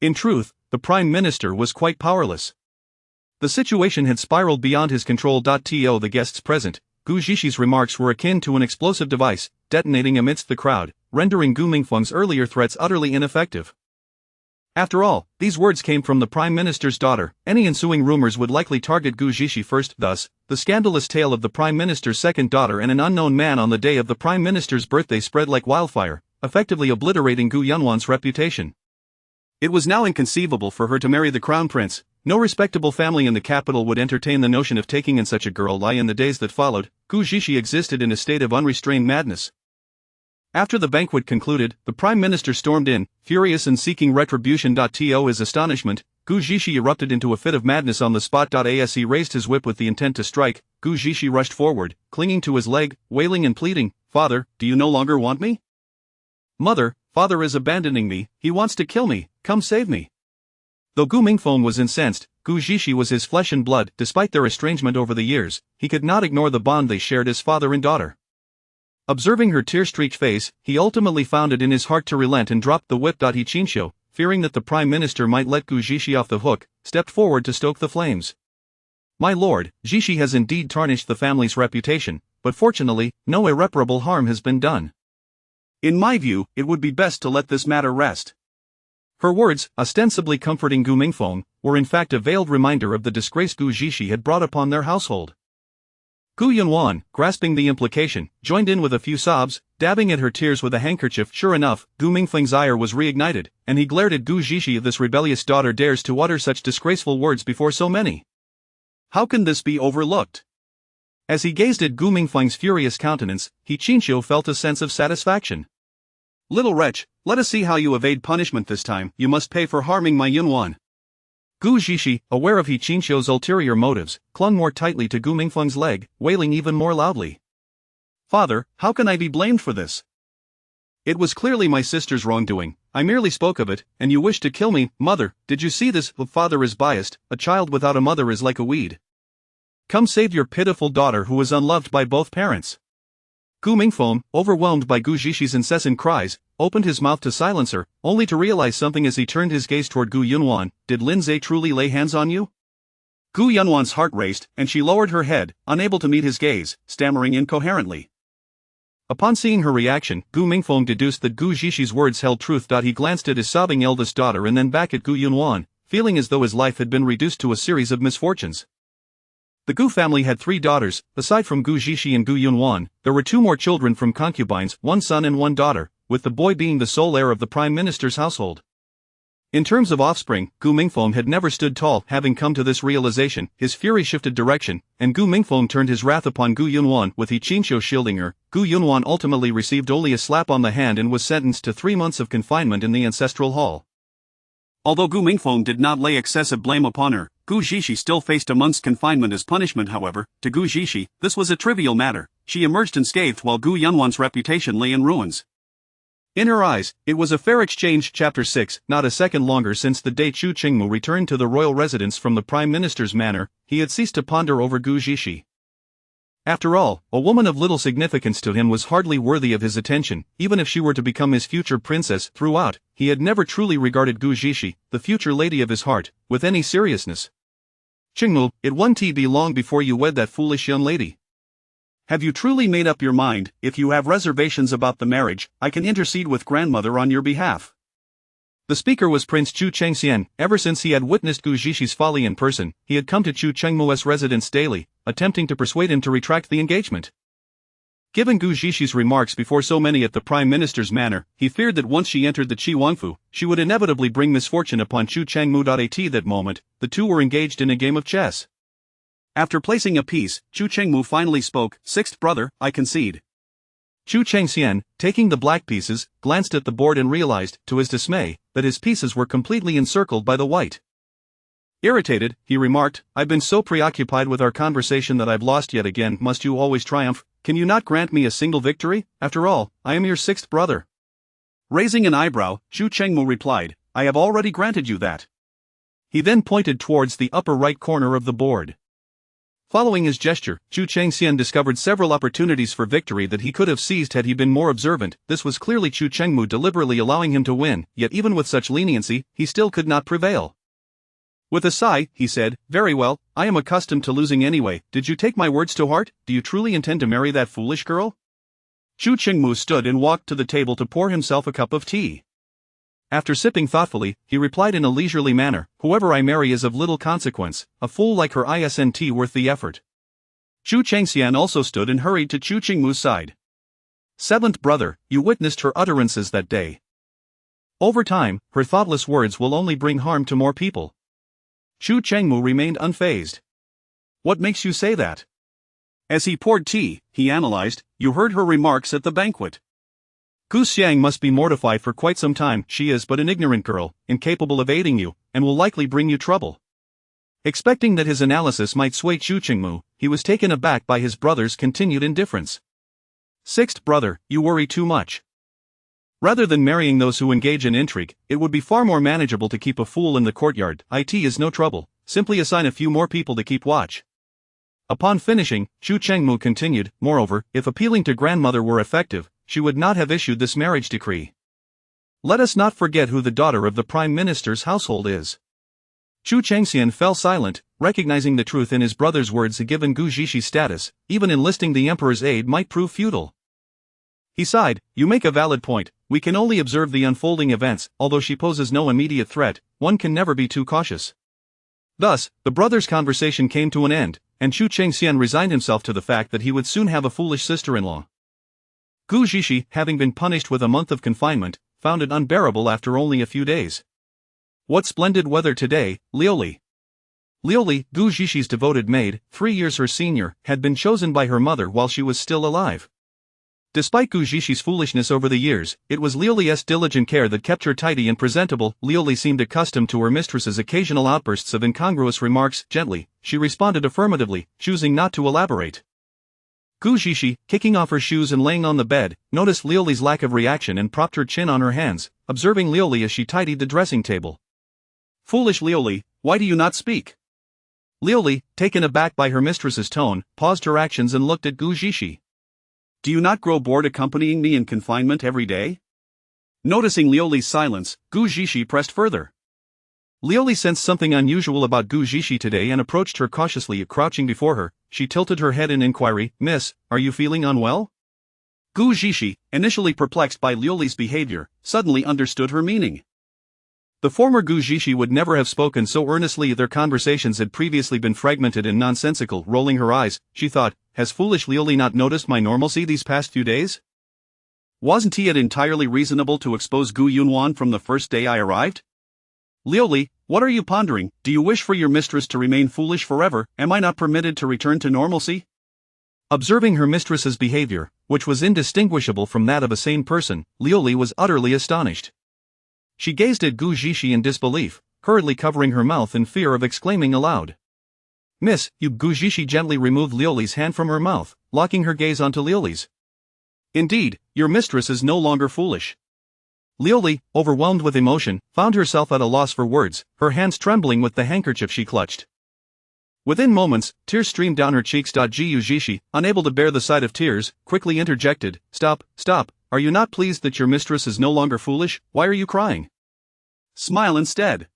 Speaker 1: In truth, the Prime Minister was quite powerless. The situation had spiraled beyond his control. To the guests present, Gu Zhishi's remarks were akin to an explosive device, detonating amidst the crowd, rendering Gu Mingfeng's earlier threats utterly ineffective. After all, these words came from the Prime Minister's daughter. Any ensuing rumors would likely target Gu Zhishi first. Thus, the scandalous tale of the Prime Minister's second daughter and an unknown man on the day of the Prime Minister's birthday spread like wildfire, effectively obliterating Gu Yunwan's reputation. It was now inconceivable for her to marry the Crown Prince. No respectable family in the capital would entertain the notion of taking in such a girl. In the days that followed, Gu Zhishi existed in a state of unrestrained madness. After the banquet concluded, the Prime Minister stormed in, furious and seeking retribution. To his astonishment, Gu Zhishi erupted into a fit of madness on the spot. As he raised his whip with the intent to strike, Gu Zhishi rushed forward, clinging to his leg, wailing and pleading, "Father, do you no longer want me? Mother, father is abandoning me, he wants to kill me, come save me." Though Gu Mingfeng was incensed, Gu Zhishi was his flesh and blood. Despite their estrangement over the years, he could not ignore the bond they shared as father and daughter. Observing her tear-streaked face, he ultimately found it in his heart to relent and dropped the whip. He Qinxiu, fearing that the Prime Minister might let Gu Zhishi off the hook, stepped forward to stoke the flames. "My lord, Zhishi has indeed tarnished the family's reputation, but fortunately, no irreparable harm has been done. In my view, it would be best to let this matter rest." Her words, ostensibly comforting Gu Mingfeng, were in fact a veiled reminder of the disgrace Gu Zhishi had brought upon their household. Gu Yunwan, grasping the implication, joined in with a few sobs, dabbing at her tears with a handkerchief. Sure enough, Gu Mingfeng's ire was reignited, and he glared at Gu Zhishi. "This rebellious daughter dares to utter such disgraceful words before so many. How can this be overlooked?" As he gazed at Gu Mingfeng's furious countenance, He Qinxiu felt a sense of satisfaction. "Little wretch, let us see how you evade punishment this time. You must pay for harming my Yunwan." Gu Zhishi, aware of He Qinxiu's ulterior motives, clung more tightly to Gu Mingfeng's leg, wailing even more loudly. "Father, how can I be blamed for this? It was clearly my sister's wrongdoing. I merely spoke of it, and you wished to kill me. Mother, did you see this? The father is biased. A child without a mother is like a weed. Come save your pitiful daughter who is unloved by both parents." Gu Mingfeng, overwhelmed by Gu Zhishi's incessant cries, opened his mouth to silence her, only to realize something as he turned his gaze toward Gu Yunwan. "Did Lin Zhe truly lay hands on you?" Gu Yunwan's heart raced, and she lowered her head, unable to meet his gaze, stammering incoherently. Upon seeing her reaction, Gu Mingfeng deduced that Gu Zhishi's words held truth. He glanced at his sobbing eldest daughter and then back at Gu Yunwan, feeling as though his life had been reduced to a series of misfortunes. The Gu family had 3 daughters. Aside from Gu Zhishi and Gu Yunwan, there were 2 more children from concubines, 1 son and 1 daughter, with the boy being the sole heir of the Prime Minister's household. In terms of offspring, Gu Mingfeng had never stood tall. Having come to this realization, his fury shifted direction, and Gu Mingfeng turned his wrath upon Gu Yunwan. With He Qinxiu shielding her, Gu Yunwan ultimately received only a slap on the hand and was sentenced to 3 months of confinement in the ancestral hall. Although Gu Mingfeng did not lay excessive blame upon her, Gu Zhishi still faced a month's confinement as punishment. However, to Gu Zhishi, this was a trivial matter. She emerged unscathed while Gu Yunwan's reputation lay in ruins. In her eyes, it was a fair exchange. Chapter 6. Not a second longer since the day Chu Qingmu returned to the royal residence from the Prime Minister's manor, he had ceased to ponder over Gu Zhishi. After all, a woman of little significance to him was hardly worthy of his attention. Even if she were to become his future princess. Throughout, he had never truly regarded Gu Zhishi, the future lady of his heart, with any seriousness. "Qingmu, it won't be long before you wed that foolish young lady. Have you truly made up your mind? If you have reservations about the marriage, I can intercede with grandmother on your behalf." The speaker was Prince Chu Chengxian. Ever since he had witnessed Gu Zhishi's folly in person, he had come to Chu Chengmu's residence daily, attempting to persuade him to retract the engagement. Given Gu Zhishi's remarks before so many at the Prime Minister's manor, he feared that once she entered the Qi Wangfu, she would inevitably bring misfortune upon Chu Changmu. At that moment, the two were engaged in a game of chess. After placing a piece, Chu Chengmu finally spoke. "Sixth brother, I concede." Chu Chengxian, taking the black pieces, glanced at the board and realized, to his dismay, that his pieces were completely encircled by the white. Irritated, he remarked, "I've been so preoccupied with our conversation that I've lost yet again. Must you always triumph? Can you not grant me a single victory? After all, I am your sixth brother." Raising an eyebrow, Chu Chengmu replied, "I have already granted you that." He then pointed towards the upper right corner of the board. Following his gesture, Chu Chengxian discovered several opportunities for victory that he could have seized had he been more observant. This was clearly Chu Chengmu deliberately allowing him to win, yet even with such leniency, he still could not prevail. With a sigh, he said, "Very well, I am accustomed to losing anyway. Did you take my words to heart? Do you truly intend to marry that foolish girl?" Chu Chengmu stood and walked to the table to pour himself a cup of tea. After sipping thoughtfully, he replied in a leisurely manner, "Whoever I marry is of little consequence, a fool like her isn't worth the effort." Chu Chengxian also stood and hurried to Chu Chengmu's side. "Seventh brother, you witnessed her utterances that day. Over time, her thoughtless words will only bring harm to more people." Chu Chengmu remained unfazed. "What makes you say that?" As he poured tea, he analyzed, "You heard her remarks at the banquet. Gu Xiang must be mortified for quite some time. She is but an ignorant girl, incapable of aiding you, and will likely bring you trouble." Expecting that his analysis might sway Chu Chengmu, he was taken aback by his brother's continued indifference. "Sixth brother, you worry too much. Rather than marrying those who engage in intrigue, it would be far more manageable to keep a fool in the courtyard. It is no trouble, simply assign a few more people to keep watch." Upon finishing, Chu Chengmu continued, "Moreover, if appealing to grandmother were effective, she would not have issued this marriage decree. Let us not forget who the daughter of the Prime Minister's household is." Chu Chengxian fell silent, recognizing the truth in his brother's words. Given Gu Zhishi's status, even enlisting the emperor's aid might prove futile. He sighed, "You make a valid point. We can only observe the unfolding events. Although she poses no immediate threat, one can never be too cautious." Thus, the brothers' conversation came to an end, and Chu Chengxian resigned himself to the fact that he would soon have a foolish sister-in-law. Gu Zhishi, having been punished with a month of confinement, found it unbearable after only a few days. "What splendid weather today, Liuli." Liuli, Gu Zhishi's devoted maid, 3 years her senior, had been chosen by her mother while she was still alive. Despite Gu Zhishi's foolishness over the years, it was Liuli's diligent care that kept her tidy and presentable. Liuli seemed accustomed to her mistress's occasional outbursts of incongruous remarks. Gently, she responded affirmatively, choosing not to elaborate. Gu Zhishi, kicking off her shoes and laying on the bed, noticed Liuli's lack of reaction and propped her chin on her hands, observing Liuli as she tidied the dressing table. "Foolish Liuli, why do you not speak?" Liuli, taken aback by her mistress's tone, paused her actions and looked at Gu Zhishi. "Do you not grow bored accompanying me in confinement every day?" Noticing Liuli's silence, Gu Zhishi pressed further. Liuli sensed something unusual about Gu Zhishi today and approached her cautiously. Crouching before her, she tilted her head in inquiry, "Miss, are you feeling unwell?" Gu Zhishi, initially perplexed by Liuli's behavior, suddenly understood her meaning. The former Gu Zhishi would never have spoken so earnestly. Their conversations had previously been fragmented and nonsensical. Rolling her eyes, she thought, "Has foolish Liuli not noticed my normalcy these past few days? Wasn't it entirely reasonable to expose Gu Yunwan from the first day I arrived? Liuli, what are you pondering? Do you wish for your mistress to remain foolish forever? Am I not permitted to return to normalcy?" Observing her mistress's behavior, which was indistinguishable from that of a sane person, Liuli was utterly astonished. She gazed at Gu Zhishi in disbelief, hurriedly covering her mouth in fear of exclaiming aloud. "Miss, you." Gu Zhishi gently removed Liuli's hand from her mouth, locking her gaze onto Liuli's. "Indeed, your mistress is no longer foolish." Liuli, overwhelmed with emotion, found herself at a loss for words, her hands trembling with the handkerchief she clutched. Within moments, tears streamed down her cheeks. Gu Zhishi, unable to bear the sight of tears, quickly interjected, "Stop, stop. Are you not pleased that your mistress is no longer foolish? Why are you crying? Smile instead."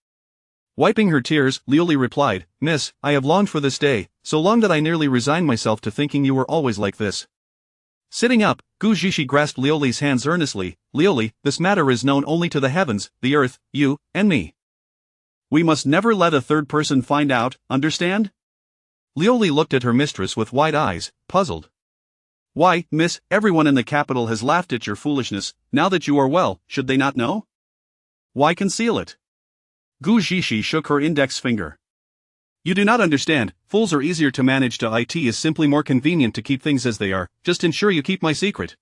Speaker 1: Wiping her tears, Liuli replied, "Miss, I have longed for this day, so long that I nearly resigned myself to thinking you were always like this." Sitting up, Gu Zhishi grasped Liuli's hands earnestly. "Liuli, this matter is known only to the heavens, the earth, you, and me. We must never let a third person find out, understand?" Liuli looked at her mistress with wide eyes, puzzled. Why, miss, everyone in the capital has laughed at your foolishness. Now that you are well, should they not know? Why conceal it? Gu Zhishi shook her index finger. You do not understand, fools are easier to manage. It is simply more convenient to keep things as they are. Just ensure you keep my secret.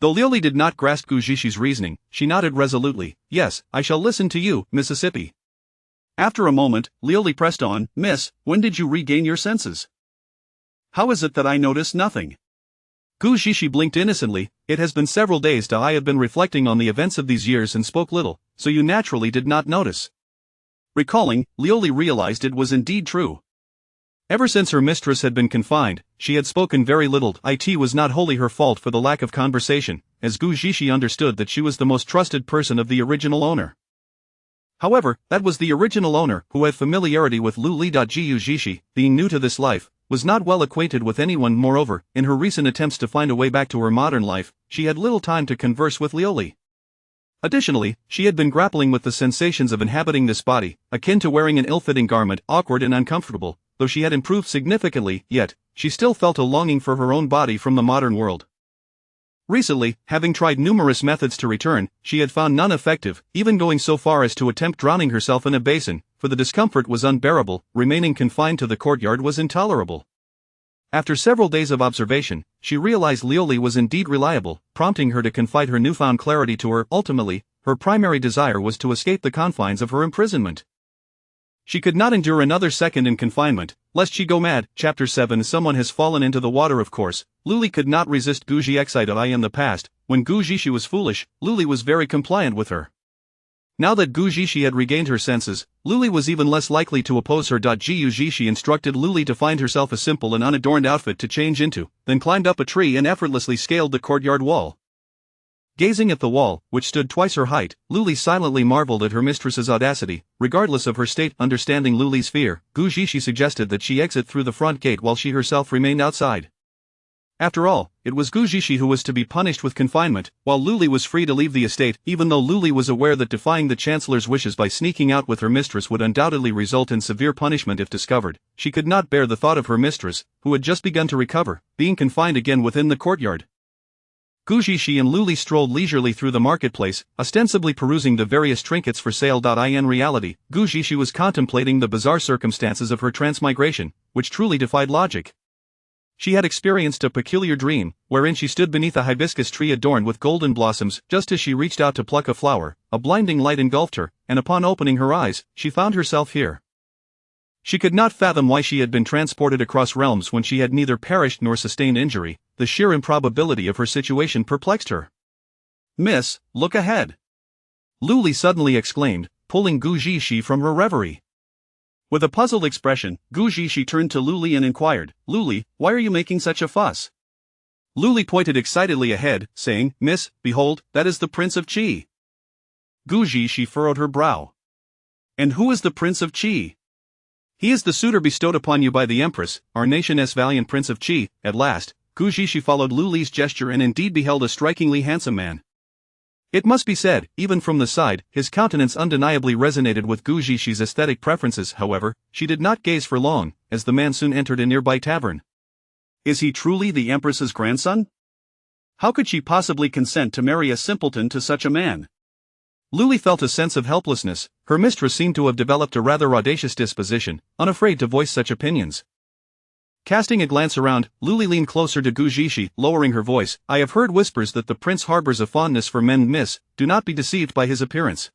Speaker 1: Though Liuli did not grasp Gu Zhishi's reasoning, she nodded resolutely. Yes, I shall listen to you, Mississippi. After a moment, Liuli pressed on. Miss, when did you regain your senses? How is it that I notice nothing? Gu Zhishi blinked innocently. It has been several days. I have been reflecting on the events of these years and spoke little, so you naturally did not notice. Recalling, Liuli realized it was indeed true. Ever since her mistress had been confined, she had spoken very little. It was not wholly her fault for the lack of conversation, as Gu Zhishi understood that she was the most trusted person of the original owner. However, that was the original owner, who had familiarity with Lu Li. Gu Zhishi, being new to this life, was not well acquainted with anyone. Moreover, in her recent attempts to find a way back to her modern life, she had little time to converse with Liuli. Additionally, she had been grappling with the sensations of inhabiting this body, akin to wearing an ill-fitting garment, awkward and uncomfortable. Though she had improved significantly, yet, she still felt a longing for her own body from the modern world. Recently, having tried numerous methods to return, she had found none effective, even going so far as to attempt drowning herself in a basin, for the discomfort was unbearable. Remaining confined to the courtyard was intolerable. After several days of observation, she realized Liuli was indeed reliable, prompting her to confide her newfound clarity to her. Ultimately, her primary desire was to escape the confines of her imprisonment. She could not endure another second in confinement, lest she go mad. Chapter 7. Someone has fallen into the water. Of course, Liuli could not resist Gu Zhishi. In the past, when Gu Zhishi was foolish, Liuli was very compliant with her. Now that Gu Zhishi had regained her senses, Liuli was even less likely to oppose her. Gu Zhishi instructed Liuli to find herself a simple and unadorned outfit to change into, then climbed up a tree and effortlessly scaled the courtyard wall. Gazing at the wall, which stood twice her height, Liuli silently marveled at her mistress's audacity. Regardless of her state, understanding Liuli's fear, Gu Zhishi suggested that she exit through the front gate while she herself remained outside. After all, it was Gu Zhishi who was to be punished with confinement, while Liuli was free to leave the estate. Even though Liuli was aware that defying the chancellor's wishes by sneaking out with her mistress would undoubtedly result in severe punishment if discovered, she could not bear the thought of her mistress, who had just begun to recover, being confined again within the courtyard. Gu Zhishi and Liuli strolled leisurely through the marketplace, ostensibly perusing the various trinkets for sale. In reality, Gu Zhishi was contemplating the bizarre circumstances of her transmigration, which truly defied logic. She had experienced a peculiar dream, wherein she stood beneath a hibiscus tree adorned with golden blossoms. Just as she reached out to pluck a flower, a blinding light engulfed her, and upon opening her eyes, she found herself here. She could not fathom why she had been transported across realms when she had neither perished nor sustained injury. The sheer improbability of her situation perplexed her. Miss, look ahead! Liuli suddenly exclaimed, pulling Gu Zhishi from her reverie. With a puzzled expression, Gu Zhishi turned to Liuli and inquired, Liuli, why are you making such a fuss? Liuli pointed excitedly ahead, saying, Miss, behold, that is the Prince of Qi. Gu Zhishi furrowed her brow. And who is the Prince of Qi? He is the suitor bestowed upon you by the Empress, our nation's valiant Prince of Qi. At last, Gu Zhishi followed Liuli's gesture and indeed beheld a strikingly handsome man. It must be said, even from the side, his countenance undeniably resonated with Gu Zhishi's aesthetic preferences. However, she did not gaze for long, as the man soon entered a nearby tavern. Is he truly the Empress's grandson? How could she possibly consent to marry a simpleton to such a man? Liuli felt a sense of helplessness. Her mistress seemed to have developed a rather audacious disposition, unafraid to voice such opinions. Casting a glance around, Liuli leaned closer to Gu Zhishi, lowering her voice. I have heard whispers that the prince harbors a fondness for men. Miss, do not be deceived by his appearance.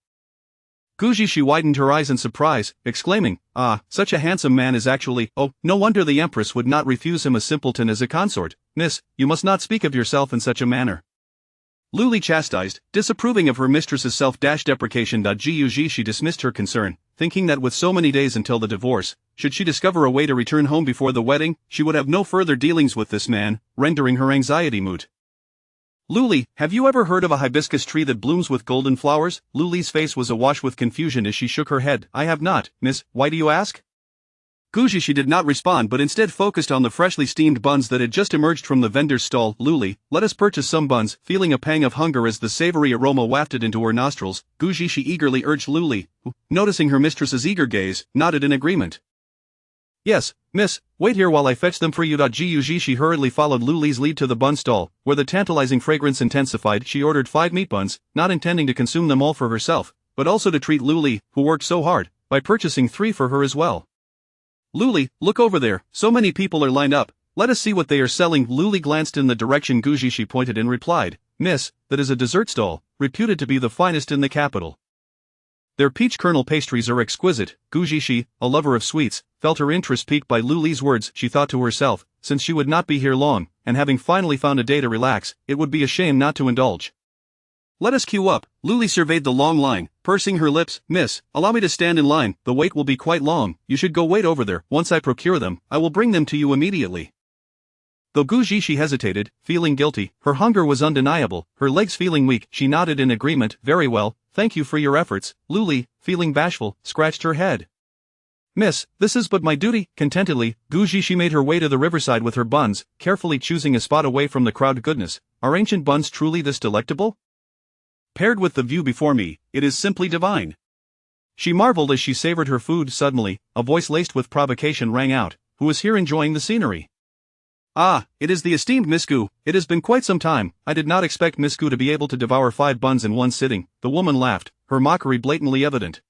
Speaker 1: Gu Zhishi widened her eyes in surprise, exclaiming, Ah, such a handsome man is actually, oh, no wonder the Empress would not refuse him a simpleton as a consort. Miss, you must not speak of yourself in such a manner. Liuli chastised, disapproving of her mistress's self-deprecation. Gu Zhishi dismissed her concern, thinking that with so many days until the divorce, should she discover a way to return home before the wedding, she would have no further dealings with this man, rendering her anxiety moot. Liuli, have you ever heard of a hibiscus tree that blooms with golden flowers? Liuli's face was awash with confusion as she shook her head. I have not, miss, why do you ask? Gu Zhishi did not respond but instead focused on the freshly steamed buns that had just emerged from the vendor's stall. Liuli, let us purchase some buns. Feeling a pang of hunger as the savory aroma wafted into her nostrils, Gu Zhishi eagerly urged Liuli, who, noticing her mistress's eager gaze, nodded in agreement. Yes, Miss, wait here while I fetch them for you. Gug she hurriedly followed Lu Li's lead to the bun stall, where the tantalizing fragrance intensified. She ordered 5 meat buns, not intending to consume them all for herself, but also to treat Lu Li, who worked so hard, by purchasing 3 for her as well. Lu Li, look over there, so many people are lined up, let us see what they are selling. Lu Li glanced in the direction Gug she pointed and replied, Miss, that is a dessert stall, reputed to be the finest in the capital. Their peach kernel pastries are exquisite. Gug she, a lover of sweets, felt her interest piqued by Lu Li's words. She thought to herself, since she would not be here long, and having finally found a day to relax, it would be a shame not to indulge. Let us queue up. Lu Li surveyed the long line, pursing her lips. Miss, allow me to stand in line, the wait will be quite long. You should go wait over there. Once I procure them, I will bring them to you immediately. Though Gug she hesitated, feeling guilty, her hunger was undeniable, her legs feeling weak, she nodded in agreement. Very well, thank you for your efforts. Lu Li, feeling bashful, scratched her head. Miss, this is but my duty. Contentedly, Gug she made her way to the riverside with her buns, carefully choosing a spot away from the crowd. Goodness, are ancient buns truly this delectable? Paired with the view before me, it is simply divine. She marveled as she savored her food. Suddenly, a voice laced with provocation rang out. Who is here enjoying the scenery? Ah, it is the esteemed Miss Gug. It has been quite some time. I did not expect Miss Gug to be able to devour 5 buns in one sitting. The woman laughed, her mockery blatantly evident.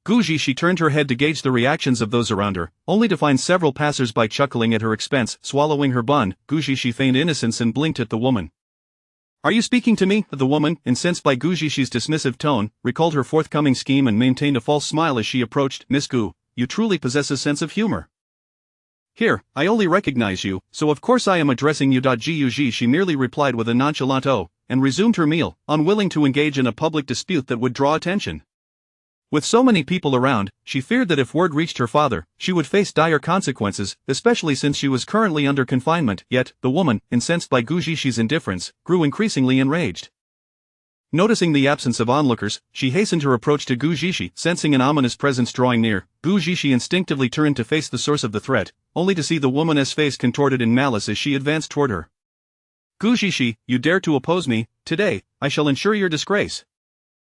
Speaker 1: Gug she turned her head to gauge the reactions of those around her, only to find several passers-by chuckling at her expense. Swallowing her bun, Gug she feigned innocence and blinked at the woman. Are you speaking to me? The woman, incensed by Gug she's dismissive tone, recalled her forthcoming scheme and maintained a false smile as she approached. Miss Gug, you truly possess a sense of humor. Here, I only recognize you, so of course I am addressing you. Gug she merely replied with a nonchalant "oh," and resumed her meal, unwilling to engage in a public dispute that would draw attention. With so many people around, she feared that if word reached her father, she would face dire consequences, especially since she was currently under confinement. Yet, the woman, incensed by Gug she's indifference, grew increasingly enraged. Noticing the absence of onlookers, she hastened her approach to Gug she, sensing an ominous presence drawing near. Gug she instinctively turned to face the source of the threat, only to see the woman's face contorted in malice as she advanced toward her. Gug she, you dare to oppose me? Today, I shall ensure your disgrace.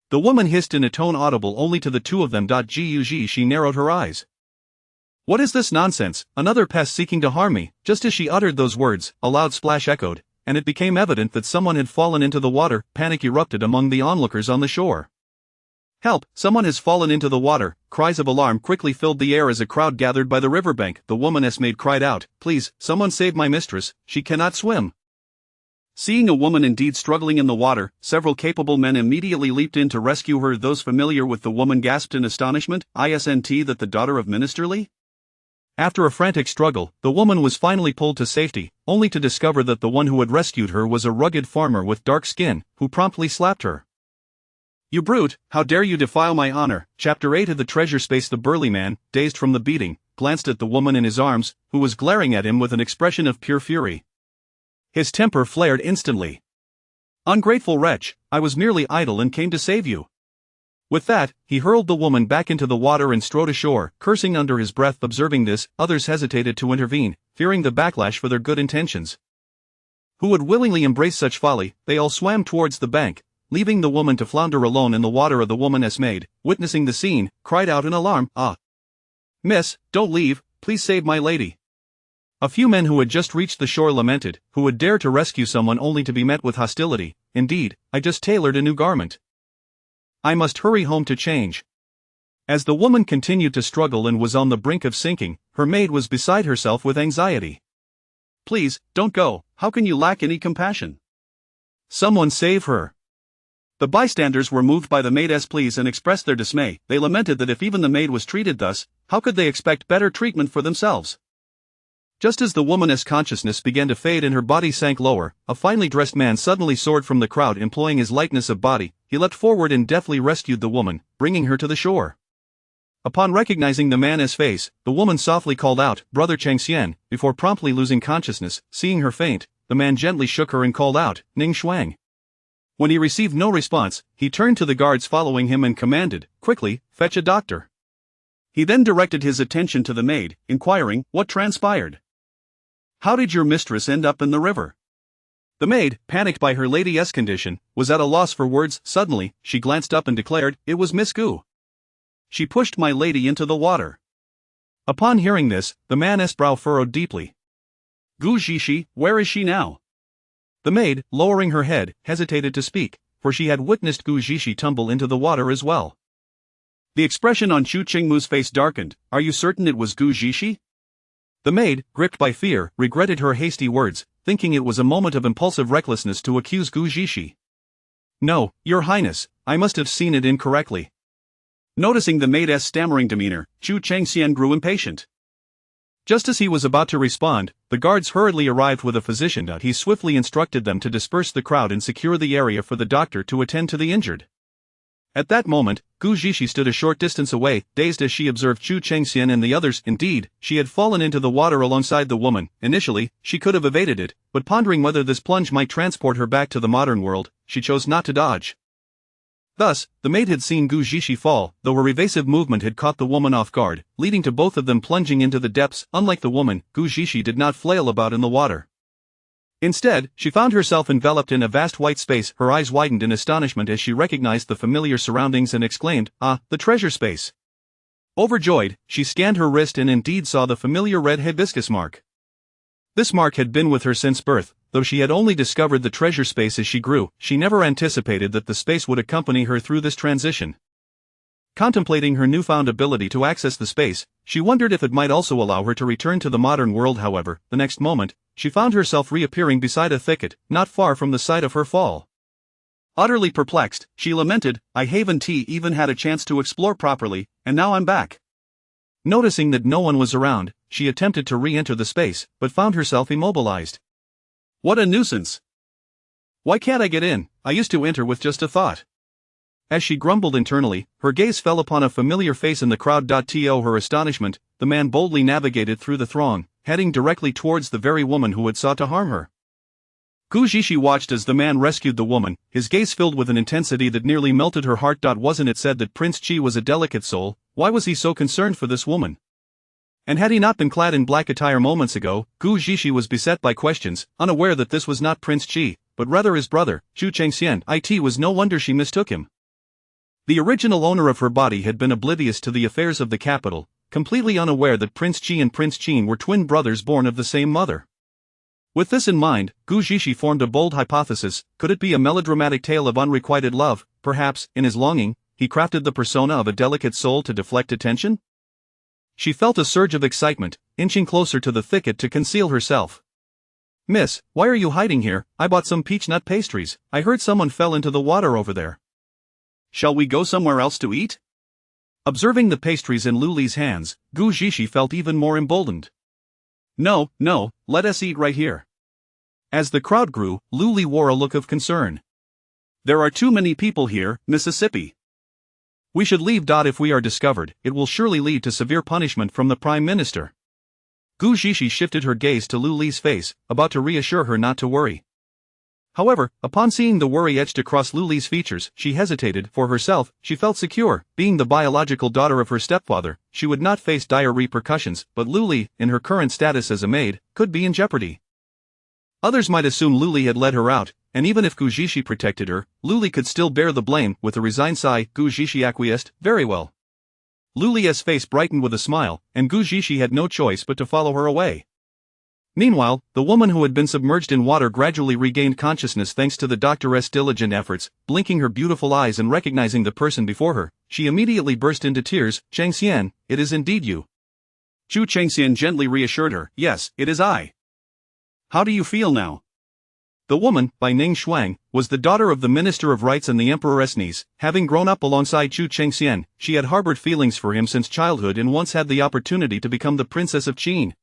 Speaker 1: The woman hissed in a tone audible only to the two of them. Gug she narrowed her eyes. What is this nonsense? Another pest seeking to harm me? Just as she uttered those words, a loud splash echoed, and it became evident that someone had fallen into the water. Panic erupted among the onlookers on the shore. Help, someone has fallen into the water. Cries of alarm quickly filled the air as a crowd gathered by the riverbank. The woman's maid cried out, Please, someone save my mistress, she cannot swim. Seeing a woman indeed struggling in the water, several capable men immediately leaped in to rescue her. Those familiar with the woman gasped in astonishment, Isn't that the daughter of Minister Li? After a frantic struggle, the woman was finally pulled to safety, only to discover that the one who had rescued her was a rugged farmer with dark skin, who promptly slapped her. You brute, how dare you defile my honor? Chapter 8 of the Treasure Space. The burly man, dazed from the beating, glanced at the woman in his arms, who was glaring at him with an expression of pure fury. His temper flared instantly. Ungrateful wretch, I was merely idle and came to save you. With that, he hurled the woman back into the water and strode ashore, cursing under his breath. Observing this, others hesitated to intervene, fearing the backlash for their good intentions. Who would willingly embrace such folly? They all swam towards the bank, leaving the woman to flounder alone in the water. The woman's maid, witnessing the scene, cried out in alarm, Ah! Miss, don't leave, please save my lady. A few men who had just reached the shore lamented, who would dare to rescue someone only to be met with hostility. Indeed, I just tailored a new garment. I must hurry home to change. As the woman continued to struggle and was on the brink of sinking, her maid was beside herself with anxiety. Please, don't go, how can you lack any compassion? Someone save her. The bystanders were moved by the maid's pleas and expressed their dismay. They lamented that if even the maid was treated thus, how could they expect better treatment for themselves? Just as the woman's consciousness began to fade and her body sank lower, a finely dressed man suddenly soared from the crowd. Employing his lightness of body, he leapt forward and deftly rescued the woman, bringing her to the shore. Upon recognizing the man's face, the woman softly called out, Brother Changxian, before promptly losing consciousness. Seeing her faint, the man gently shook her and called out, Ning Shuang. When he received no response, he turned to the guards following him and commanded, Quickly, fetch a doctor. He then directed his attention to the maid, inquiring, What transpired? How did your mistress end up in the river? The maid, panicked by her lady's condition, was at a loss for words. Suddenly, she glanced up and declared, It was Miss Gug. She pushed my lady into the water. Upon hearing this, the man's brow furrowed deeply. Gu Zhishi, where is she now? The maid, lowering her head, hesitated to speak, for she had witnessed Gu Zhishi tumble into the water as well. The expression on Chu Qingmu's face darkened. Are you certain it was Gu Zhishi? The maid, gripped by fear, regretted her hasty words, thinking it was a moment of impulsive recklessness to accuse Gu Zhishi. No, Your Highness, I must have seen it incorrectly. Noticing the maid's stammering demeanor, Chu Chengxian grew impatient. Just as he was about to respond, the guards hurriedly arrived with a physician. He swiftly instructed them to disperse the crowd and secure the area for the doctor to attend to the injured. At that moment, Gu Zhishi stood a short distance away, dazed as she observed Chu Chengxian and the others. Indeed, she had fallen into the water alongside the woman. Initially, she could have evaded it, but pondering whether this plunge might transport her back to the modern world, she chose not to dodge. Thus, the maid had seen Gu Zhishi fall, though her evasive movement had caught the woman off guard, leading to both of them plunging into the depths. Unlike the woman, Gu Zhishi did not flail about in the water. Instead, she found herself enveloped in a vast white space. Her eyes widened in astonishment as she recognized the familiar surroundings and exclaimed, "Ah, the treasure space." Overjoyed, she scanned her wrist and indeed saw the familiar red hibiscus mark. This mark had been with her since birth, though she had only discovered the treasure space as she grew. She never anticipated that the space would accompany her through this transition. Contemplating her newfound ability to access the space, she wondered if it might also allow her to return to the modern world. However, the next moment, she found herself reappearing beside a thicket, not far from the site of her fall. Utterly perplexed, she lamented, "I haven't even had a chance to explore properly, and now I'm back." Noticing that no one was around, she attempted to re-enter the space, but found herself immobilized. What a nuisance! Why can't I get in? I used to enter with just a thought. As she grumbled internally, her gaze fell upon a familiar face in the crowd. To her astonishment, the man boldly navigated through the throng, heading directly towards the very woman who had sought to harm her. Gu Zhishi watched as the man rescued the woman, his gaze filled with an intensity that nearly melted her heart. Wasn't it said that Prince Qi was a delicate soul? Why was he so concerned for this woman? And had he not been clad in black attire moments ago, Gu Zhishi was beset by questions, unaware that this was not Prince Qi, but rather his brother, Chu Chengxian. It was no wonder she mistook him. The original owner of her body had been oblivious to the affairs of the capital, completely unaware that Prince Qi and Prince Qin were twin brothers born of the same mother. With this in mind, Gu Zhishi formed a bold hypothesis. Could it be a melodramatic tale of unrequited love? Perhaps, in his longing, he crafted the persona of a delicate soul to deflect attention? She felt a surge of excitement, inching closer to the thicket to conceal herself. "Miss, why are you hiding here? I bought some peach nut pastries. I heard someone fell into the water over there. Shall we go somewhere else to eat?" Observing the pastries in Luli's hands, Gu Zhishi felt even more emboldened. No, let us eat right here." As the crowd grew, Luli wore a look of concern. "There are too many people here, Mississippi. We should leave. If we are discovered, it will surely lead to severe punishment from the Prime Minister." Gu Zhishi shifted her gaze to Luli's face, about to reassure her not to worry. However, upon seeing the worry etched across Luli's features, she hesitated. For herself, she felt secure. Being the biological daughter of her stepfather, she would not face dire repercussions, but Luli, in her current status as a maid, could be in jeopardy. Others might assume Luli had let her out, and even if Gu Zhishi protected her, Luli could still bear the blame. With a resigned sigh, Gu Zhishi acquiesced. "Very well." Luli's face brightened with a smile, and Gu Zhishi had no choice but to follow her away. Meanwhile, the woman who had been submerged in water gradually regained consciousness thanks to the doctor's diligent efforts. Blinking her beautiful eyes and recognizing the person before her, she immediately burst into tears. "Chengxian, it is indeed you." Chu Chengxian gently reassured her, "Yes, it is I. How do you feel now?" The woman, by Ning Shuang, was the daughter of the Minister of Rites and the Emperor's niece. Having grown up alongside Chu Chengxian, she had harbored feelings for him since childhood and once had the opportunity to become the Princess of Qin.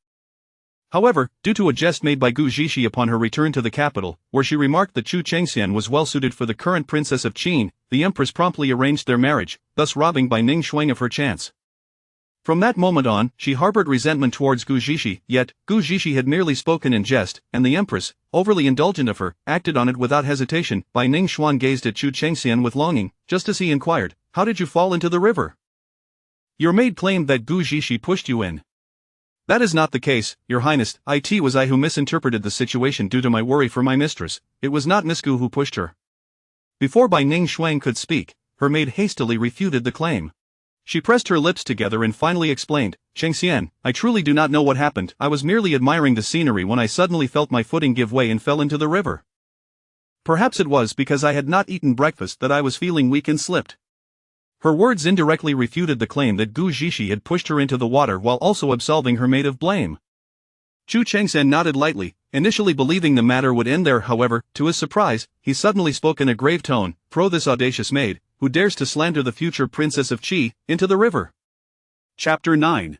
Speaker 1: However, due to a jest made by Gu Zhishi upon her return to the capital, where she remarked that Chu Chengxian was well suited for the current Princess of Qin, the Empress promptly arranged their marriage, thus robbing Bai Ning Shuang of her chance. From that moment on, she harbored resentment towards Gu Zhishi, yet, Gu Zhishi had merely spoken in jest, and the Empress, overly indulgent of her, acted on it without hesitation. Bai Ning Shuang gazed at Chu Chengxian with longing, just as he inquired, "How did you fall into the river? Your maid claimed that Gu Zhishi pushed you in." "That is not the case, Your Highness. It was I who misinterpreted the situation due to my worry for my mistress. It was not Miss Gu who pushed her." Before Bai Ning Shuang could speak, her maid hastily refuted the claim. She pressed her lips together and finally explained, Changxian, I truly do not know what happened. I was merely admiring the scenery when I suddenly felt my footing give way and fell into the river. Perhaps it was because I had not eaten breakfast that I was feeling weak and slipped. Her words indirectly refuted the claim that Gu Zhishi had pushed her into the water while also absolving her maid of blame. Chu Changxian nodded lightly, initially believing the matter would end there. However, to his surprise, he suddenly spoke in a grave tone, throw this audacious maid, who dares to slander the future princess of Qi, into the river. Chapter 9.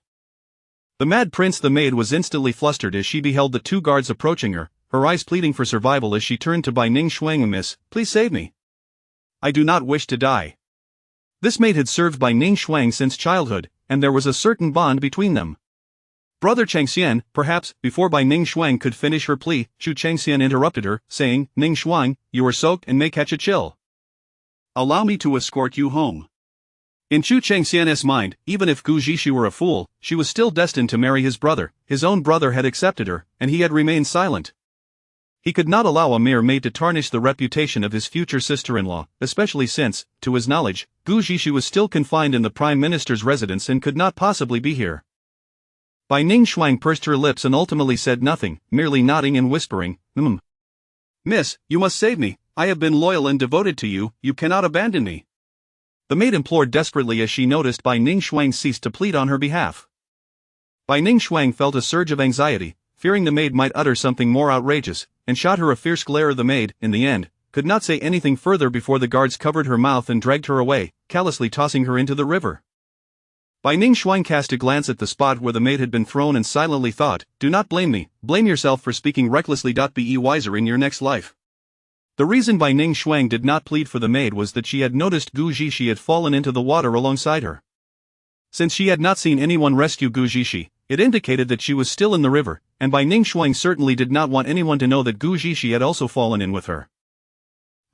Speaker 1: The mad prince. The maid was instantly flustered as she beheld the two guards approaching her, her eyes pleading for survival as she turned to Bai Ning Shuang. Miss, please save me. I do not wish to die. This maid had served Bai Ning Shuang since childhood, and there was a certain bond between them. Brother Changxian, perhaps. Before Bai Ning Shuang could finish her plea, Chu Changxian interrupted her, saying, Ning Shuang, you are soaked and may catch a chill. Allow me to escort you home. In Chu Changxian's mind, even if Gu Zhishi were a fool, she was still destined to marry his brother. His own brother had accepted her, and he had remained silent. He could not allow a mere maid to tarnish the reputation of his future sister-in-law, especially since, to his knowledge, Gu Zhishi was still confined in the Prime Minister's residence and could not possibly be here. Bai Ning Shuang pursed her lips and ultimately said nothing, merely nodding and whispering, Miss, you must save me. I have been loyal and devoted to you, you cannot abandon me. The maid implored desperately as she noticed Bai Ning Shuang ceased to plead on her behalf. Bai Ning Shuang felt a surge of anxiety, fearing the maid might utter something more outrageous, and shot her a fierce glare. The maid, in the end, could not say anything further before the guards covered her mouth and dragged her away, callously tossing her into the river. Bai Ning Shuang cast a glance at the spot where the maid had been thrown and silently thought, do not blame me, blame yourself for speaking recklessly. Be wiser in your next life. The reason Bai Ning Shuang did not plead for the maid was that she had noticed Gu Zhishi had fallen into the water alongside her. Since she had not seen anyone rescue Gu Zhishi, it indicated that she was still in the river, and Bai Ning Shuang certainly did not want anyone to know that Gu Zhishi had also fallen in with her.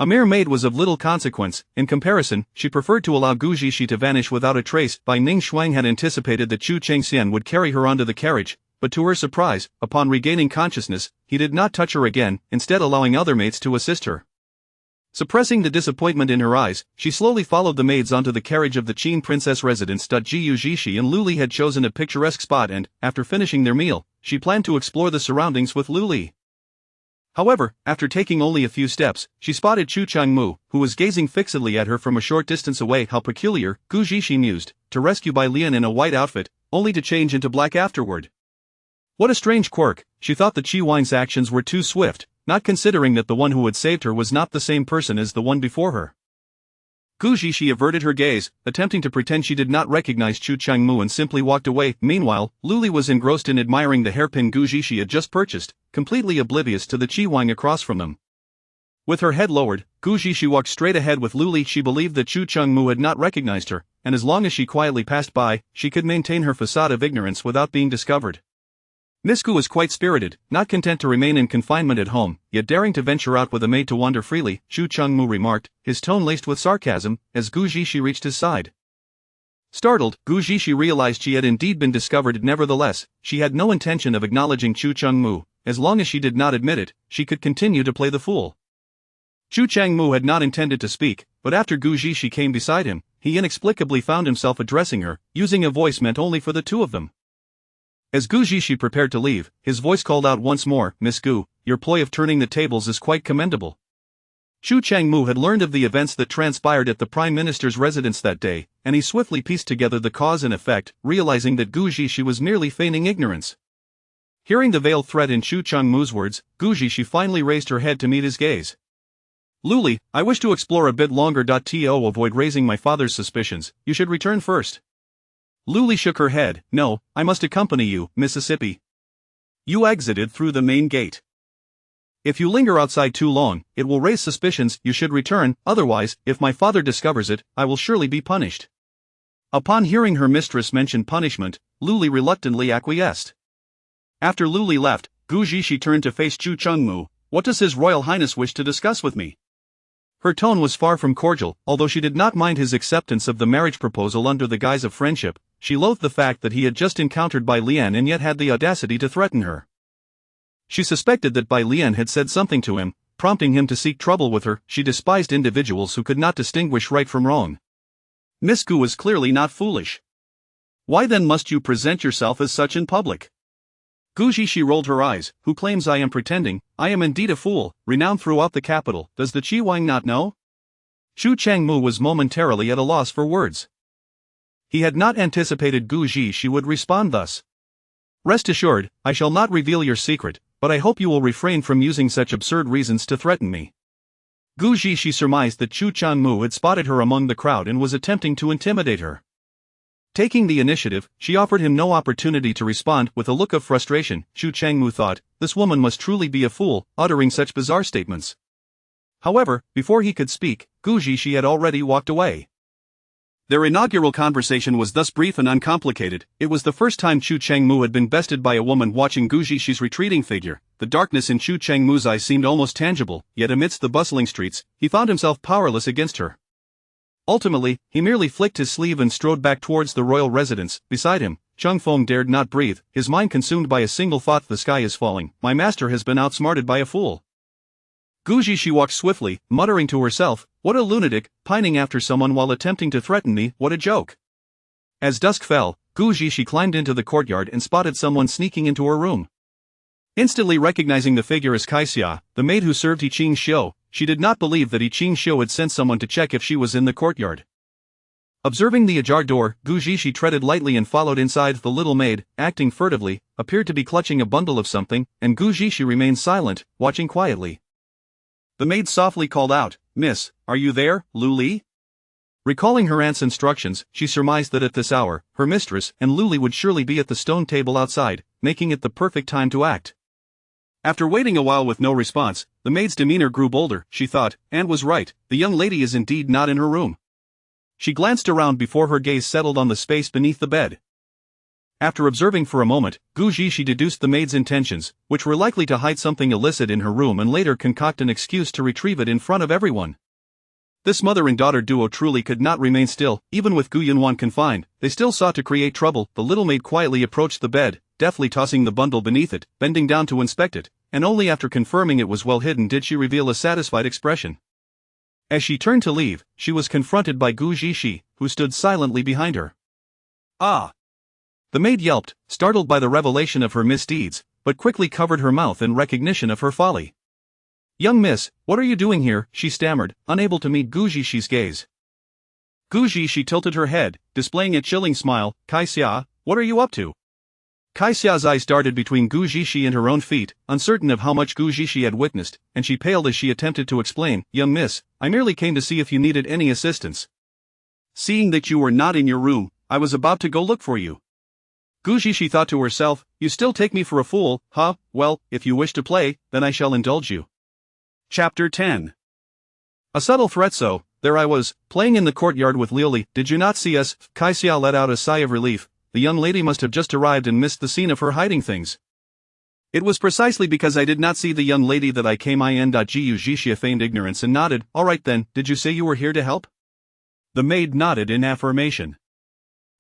Speaker 1: A mere maid was of little consequence. In comparison, she preferred to allow Gu Zhishi to vanish without a trace. Bai Ning Shuang had anticipated that Chu Changxian would carry her onto the carriage, but to her surprise, upon regaining consciousness, he did not touch her again, instead allowing other maids to assist her. Suppressing the disappointment in her eyes, she slowly followed the maids onto the carriage of the Qin princess residence. Gu Zhishi and Lu Li had chosen a picturesque spot and, after finishing their meal, she planned to explore the surroundings with Lu Li. However, after taking only a few steps, she spotted Chu Changmu, who was gazing fixedly at her from a short distance away. How peculiar, Gu Zhishi mused, to rescue Bai Lian in a white outfit, only to change into black afterward. What a strange quirk. She thought that Qi Wang's actions were too swift, not considering that the one who had saved her was not the same person as the one before her. Gu Zhishi averted her gaze, attempting to pretend she did not recognize Chu Changmu, and simply walked away. Meanwhile, Lu Li was engrossed in admiring the hairpin Gu Zhishi had just purchased, completely oblivious to the Qi Wang across from them. With her head lowered, Gu Zhishi walked straight ahead with Lu Li. She believed that Chu Changmu had not recognized her, and as long as she quietly passed by, she could maintain her facade of ignorance without being discovered. Miss Gu was quite spirited, not content to remain in confinement at home, yet daring to venture out with a maid to wander freely, Chu Changmu remarked, his tone laced with sarcasm, as Gu Zhishi reached his side. Startled, Gu Zhishi realized she had indeed been discovered. Nevertheless, she had no intention of acknowledging Chu Changmu. As long as she did not admit it, she could continue to play the fool. Chu Changmu had not intended to speak, but after Gu Zhishi came beside him, he inexplicably found himself addressing her, using a voice meant only for the two of them. As Gu Zhishi prepared to leave, his voice called out once more, Miss Gu, your ploy of turning the tables is quite commendable. Chu Changmu had learned of the events that transpired at the Prime Minister's residence that day, and he swiftly pieced together the cause and effect, realizing that Gu Zhishi was merely feigning ignorance. Hearing the veiled threat in Chu Changmu's words, Gu Zhishi finally raised her head to meet his gaze. Lu Li, I wish to explore a bit longer. To avoid raising my father's suspicions, you should return first. Lu Li shook her head, no, I must accompany you, Mississippi. You exited through the main gate. If you linger outside too long, it will raise suspicions. You should return, otherwise, if my father discovers it, I will surely be punished. Upon hearing her mistress mention punishment, Lu Li reluctantly acquiesced. After Lu Li left, Gu Zhishi turned to face Chu Changmu. What does His Royal Highness wish to discuss with me? Her tone was far from cordial. Although she did not mind his acceptance of the marriage proposal under the guise of friendship, she loathed the fact that he had just encountered Bai Lian and yet had the audacity to threaten her. She suspected that Bai Lian had said something to him, prompting him to seek trouble with her. She despised individuals who could not distinguish right from wrong. Miss Gu is clearly not foolish. Why then must you present yourself as such in public? Gu Zhishi rolled her eyes. Who claims I am pretending? I am indeed a fool, renowned throughout the capital. Does the Qi Wang not know? Xu Changmu was momentarily at a loss for words. He had not anticipated Gu Zhishi would respond thus. Rest assured, I shall not reveal your secret, but I hope you will refrain from using such absurd reasons to threaten me. Gu Zhishi surmised that Xu Changmu had spotted her among the crowd and was attempting to intimidate her. Taking the initiative, she offered him no opportunity to respond. With a look of frustration, Xu Changmu thought, this woman must truly be a fool, uttering such bizarre statements. However, before he could speak, Gu Zhishi had already walked away. Their inaugural conversation was thus brief and uncomplicated. It was the first time Xu Changmu had been bested by a woman. Watching Gu Zhishi's retreating figure, the darkness in Xu Changmu's eyes seemed almost tangible, yet amidst the bustling streets, he found himself powerless against her. Ultimately, he merely flicked his sleeve and strode back towards the royal residence. Beside him, Chung Feng dared not breathe, his mind consumed by a single thought: the sky is falling. My master has been outsmarted by a fool. Gu Zhishi walked swiftly, muttering to herself, what a lunatic, pining after someone while attempting to threaten me, what a joke. As dusk fell, Gu Zhishi climbed into the courtyard and spotted someone sneaking into her room. Instantly recognizing the figure as Kaixia, the maid who served He Qing Xiu, she did not believe that He Qing Xiu had sent someone to check if she was in the courtyard. Observing the ajar door, Gu Zhishi treaded lightly and followed inside. The little maid, acting furtively, appeared to be clutching a bundle of something, and Gu Zhishi remained silent, watching quietly. The maid softly called out, Miss, are you there, Lu Li? Recalling her aunt's instructions, she surmised that at this hour, her mistress and Lu Li would surely be at the stone table outside, making it the perfect time to act. After waiting a while with no response, the maid's demeanor grew bolder. She thought, and was right, the young lady is indeed not in her room. She glanced around before her gaze settled on the space beneath the bed. After observing for a moment, Gu Zhishi deduced the maid's intentions, which were likely to hide something illicit in her room and later concoct an excuse to retrieve it in front of everyone. This mother and daughter duo truly could not remain still. Even with Gu Yunwan confined, they still sought to create trouble. The little maid quietly approached the bed, deftly tossing the bundle beneath it, bending down to inspect it, and only after confirming it was well hidden did she reveal a satisfied expression. As she turned to leave, she was confronted by Gu Zhishi, who stood silently behind her. Ah! The maid yelped, startled by the revelation of her misdeeds, but quickly covered her mouth in recognition of her folly. Young miss, what are you doing here? She stammered, unable to meet Gu Zhishi's gaze. Gu Zhishi tilted her head, displaying a chilling smile. Kaixia, what are you up to? Kaixia's eyes darted between Gu Zhishi and her own feet, uncertain of how much Gu Zhishi had witnessed, and she paled as she attempted to explain. Young miss, I merely came to see if you needed any assistance. Seeing that you were not in your room, I was about to go look for you. Gu Zhishi thought to herself, you still take me for a fool, huh? Well, if you wish to play, then I shall indulge you. Chapter 10. A subtle threat. So, there I was, playing in the courtyard with Liuli. Did you not see us? Kaixia let out a sigh of relief. The young lady must have just arrived and missed the scene of her hiding things. It was precisely because I did not see the young lady that I came. Gu Zhishi feigned ignorance and nodded. All right then, did you say you were here to help? The maid nodded in affirmation.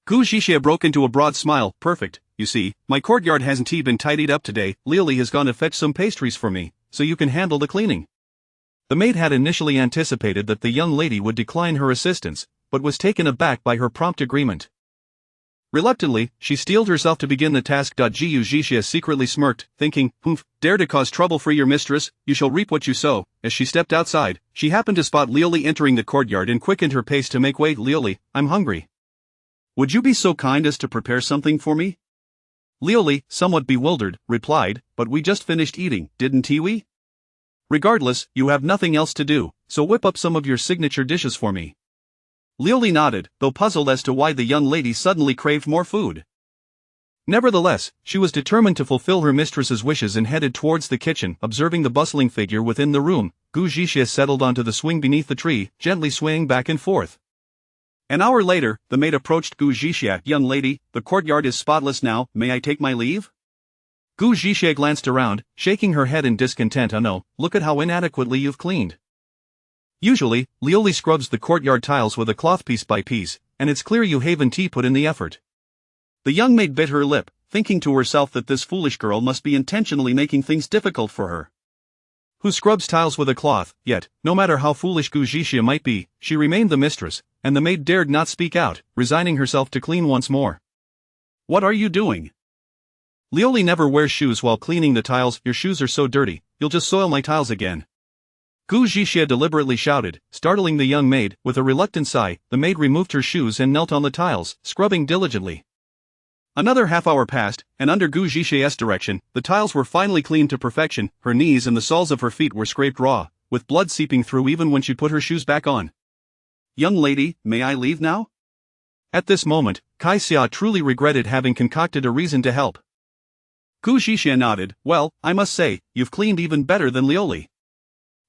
Speaker 1: Gu Zhishi broke into a broad smile. Perfect, you see, my courtyard hasn't been tidied up today. Liuli has gone to fetch some pastries for me, so you can handle the cleaning. The maid had initially anticipated that the young lady would decline her assistance, but was taken aback by her prompt agreement. Reluctantly, she steeled herself to begin the task. Gu Zhishi secretly smirked, thinking, humph, dare to cause trouble for your mistress, you shall reap what you sow. As she stepped outside, she happened to spot Liuli entering the courtyard and quickened her pace to make way. Liuli, I'm hungry. Would you be so kind as to prepare something for me? Liuli, somewhat bewildered, replied, but we just finished eating, didn't we? Regardless, you have nothing else to do, so whip up some of your signature dishes for me. Liuli nodded, though puzzled as to why the young lady suddenly craved more food. Nevertheless, she was determined to fulfill her mistress's wishes and headed towards the kitchen. Observing the bustling figure within the room, Gu Zhishi settled onto the swing beneath the tree, gently swaying back and forth. An hour later, the maid approached Gu Zhishi. Young lady, the courtyard is spotless now, may I take my leave? Gu Zhishi glanced around, shaking her head in discontent. Oh no, look at how inadequately you've cleaned. Usually, Liuli scrubs the courtyard tiles with a cloth piece by piece, and it's clear you haven't put in the effort. The young maid bit her lip, thinking to herself that this foolish girl must be intentionally making things difficult for her. who scrubs tiles with a cloth, yet, no matter how foolish Gu Zixie might be, she remained the mistress, and the maid dared not speak out, resigning herself to clean once more. What are you doing? Lioli never wears shoes while cleaning the tiles. Your shoes are so dirty, you'll just soil my tiles again. Gu Zixie deliberately shouted, startling the young maid. With a reluctant sigh, the maid removed her shoes and knelt on the tiles, scrubbing diligently. Another half-hour passed, and under Gu Zixie's direction, the tiles were finally cleaned to perfection. Her knees and the soles of her feet were scraped raw, with blood seeping through even when she put her shoes back on. Young lady, may I leave now? At this moment, Kai Xia truly regretted having concocted a reason to help. Gu Zixie nodded. Well, I must say, you've cleaned even better than Lioli.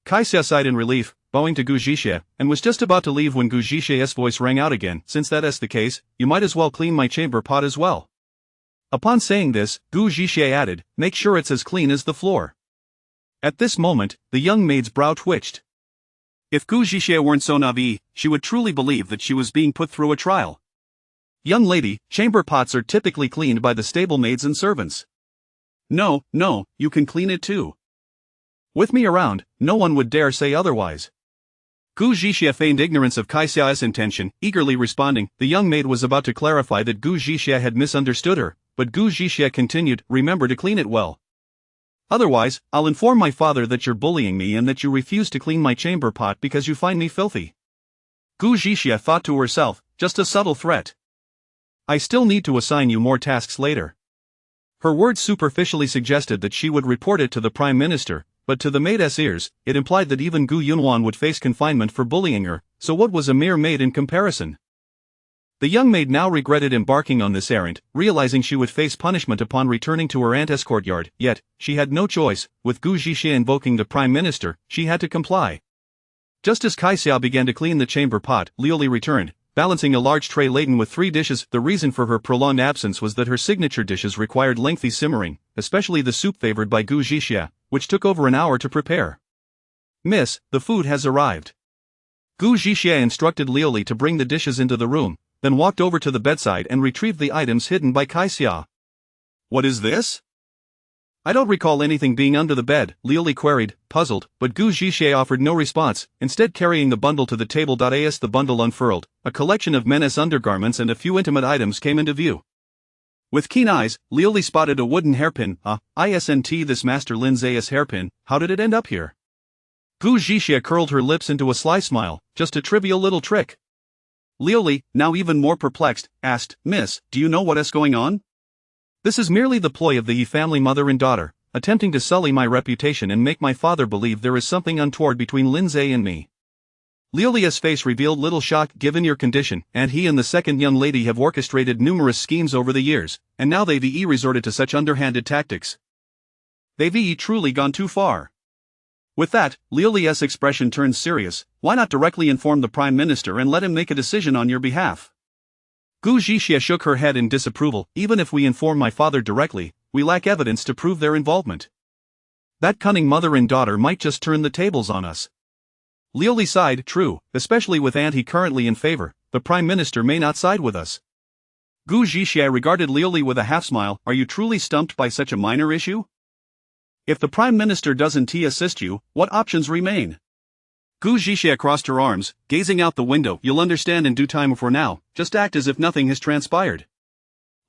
Speaker 1: Kai Xia sighed in relief, bowing to Gu Zixie, and was just about to leave when Gu Zixie's voice rang out again. Since that is the case, you might as well clean my chamber pot as well. Upon saying this, Gu Zixie added, make sure it's as clean as the floor. At this moment, the young maid's brow twitched. If Gu Zixie weren't so naive, she would truly believe that she was being put through a trial. Young lady, chamber pots are typically cleaned by the stable maids and servants. No, you can clean it too. With me around, no one would dare say otherwise. Gu Zixie feigned ignorance of Kai Xia's intention, eagerly responding. The young maid was about to clarify that Gu Zixie had misunderstood her, but Gu Zixie continued, remember to clean it well. Otherwise, I'll inform my father that you're bullying me and that you refuse to clean my chamber pot because you find me filthy. Gu Zixie thought to herself, just a subtle threat. I still need to assign you more tasks later. Her words superficially suggested that she would report it to the Prime Minister, but to the maid's ears, it implied that even Gu Yunwan would face confinement for bullying her, so what was a mere maid in comparison? The young maid now regretted embarking on this errand, realizing she would face punishment upon returning to her aunt's courtyard, yet, she had no choice. With Gu Zixie invoking the Prime Minister, she had to comply. Just as Kai Xia began to clean the chamber pot, Lioli returned, balancing a large tray laden with 3 dishes. The reason for her prolonged absence was that her signature dishes required lengthy simmering, especially the soup favored by Gu Zixie, which took over an hour to prepare. Miss, the food has arrived. Gu Zixie instructed Lioli to bring the dishes into the room, then walked over to the bedside and retrieved the items hidden by Kai Xia. What is this? I don't recall anything being under the bed, Lioli queried, puzzled, but Gu Zixie offered no response, instead carrying the bundle to the table. As the bundle unfurled, a collection of men's undergarments and a few intimate items came into view. With keen eyes, Lioli spotted a wooden hairpin. Isn't this Master Lin Zai's hairpin? How did it end up here? Gu Zixie curled her lips into a sly smile, just a trivial little trick. Lioli, now even more perplexed, asked, Miss, do you know what is going on? This is merely the ploy of the Yi family mother and daughter, attempting to sully my reputation and make my father believe there is something untoward between Lin Zai and me. Lioli's face revealed little shock given your condition, and he and the second young lady have orchestrated numerous schemes over the years, and now they've resorted to such underhanded tactics. They've truly gone too far. With that, Lioli's expression turned serious. Why not directly inform the Prime Minister and let him make a decision on your behalf? Gu Zixie shook her head in disapproval. Even if we inform my father directly, we lack evidence to prove their involvement. That cunning mother and daughter might just turn the tables on us. Lioli sighed. True, especially with Auntie currently in favor, the Prime Minister may not side with us. Gu Zixie regarded Lioli with a half-smile. Are you truly stumped by such a minor issue? If the Prime Minister doesn't assist you, what options remain? Gu Zixie crossed her arms, gazing out the window. You'll understand in due time. For now, just act as if nothing has transpired.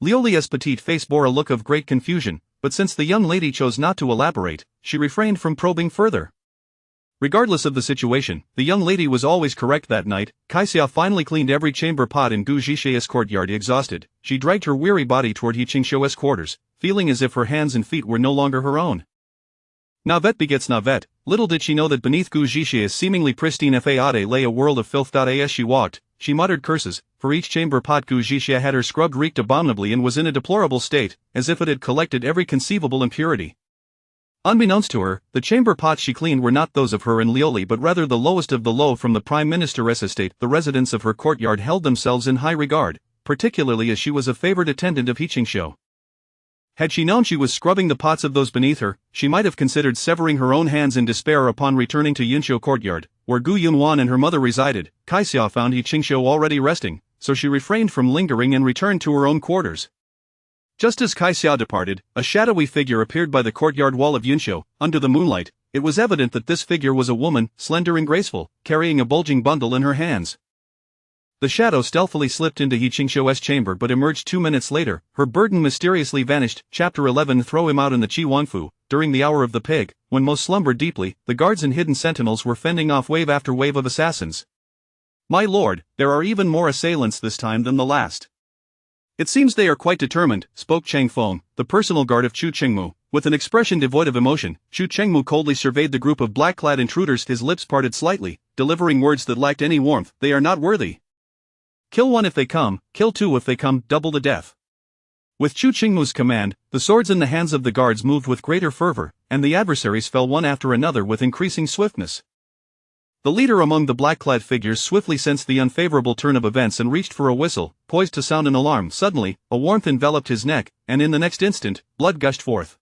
Speaker 1: Lioli's petite face bore a look of great confusion, but since the young lady chose not to elaborate, she refrained from probing further. Regardless of the situation, the young lady was always correct that night. Kai Xia finally cleaned every chamber pot in Gu Zixie's courtyard. Exhausted, she dragged her weary body toward He Qingshou's quarters, feeling as if her hands and feet were no longer her own. Navet begets navet. Little did she know that beneath Gu Zixie's seemingly pristine faade lay a world of filth. As she walked, she muttered curses. For each chamber pot Gu Zixie had her scrubbed reeked abominably and was in a deplorable state, as if it had collected every conceivable impurity. Unbeknownst to her, the chamber pots she cleaned were not those of her and Lioli but rather the lowest of the low from the Prime Minister's estate. The residents of her courtyard held themselves in high regard, particularly as she was a favored attendant of He Qingshou. Had she known she was scrubbing the pots of those beneath her, she might have considered severing her own hands in despair. Upon returning to Yunshou courtyard, where Gu Yunwan and her mother resided, Kai Xia found He Qingshou already resting, so she refrained from lingering and returned to her own quarters. Just as Kai Xia departed, a shadowy figure appeared by the courtyard wall of Yunshou. Under the moonlight, It was evident that this figure was a woman, slender and graceful, carrying a bulging bundle in her hands. The shadow stealthily slipped into He Qingxiu's chamber but emerged 2 minutes later. Her burden mysteriously vanished. Chapter 11. Throw him out in the Qi Wangfu. During the hour of the pig, when most slumbered deeply, the guards and hidden sentinels were fending off wave after wave of assassins. My lord, there are even more assailants this time than the last. It seems they are quite determined, spoke Chang Feng, the personal guard of Chu Chengmu. With an expression devoid of emotion, Chu Chengmu coldly surveyed the group of black-clad intruders, his lips parted slightly, delivering words that lacked any warmth. They are not worthy. Kill one if they come, kill two if they come, double the death. With Chu Chengmu's command, the swords in the hands of the guards moved with greater fervor, and the adversaries fell one after another with increasing swiftness. The leader among the black-clad figures swiftly sensed the unfavorable turn of events and reached for a whistle, poised to sound an alarm. Suddenly, a warmth enveloped his neck, and in the next instant, blood gushed forth.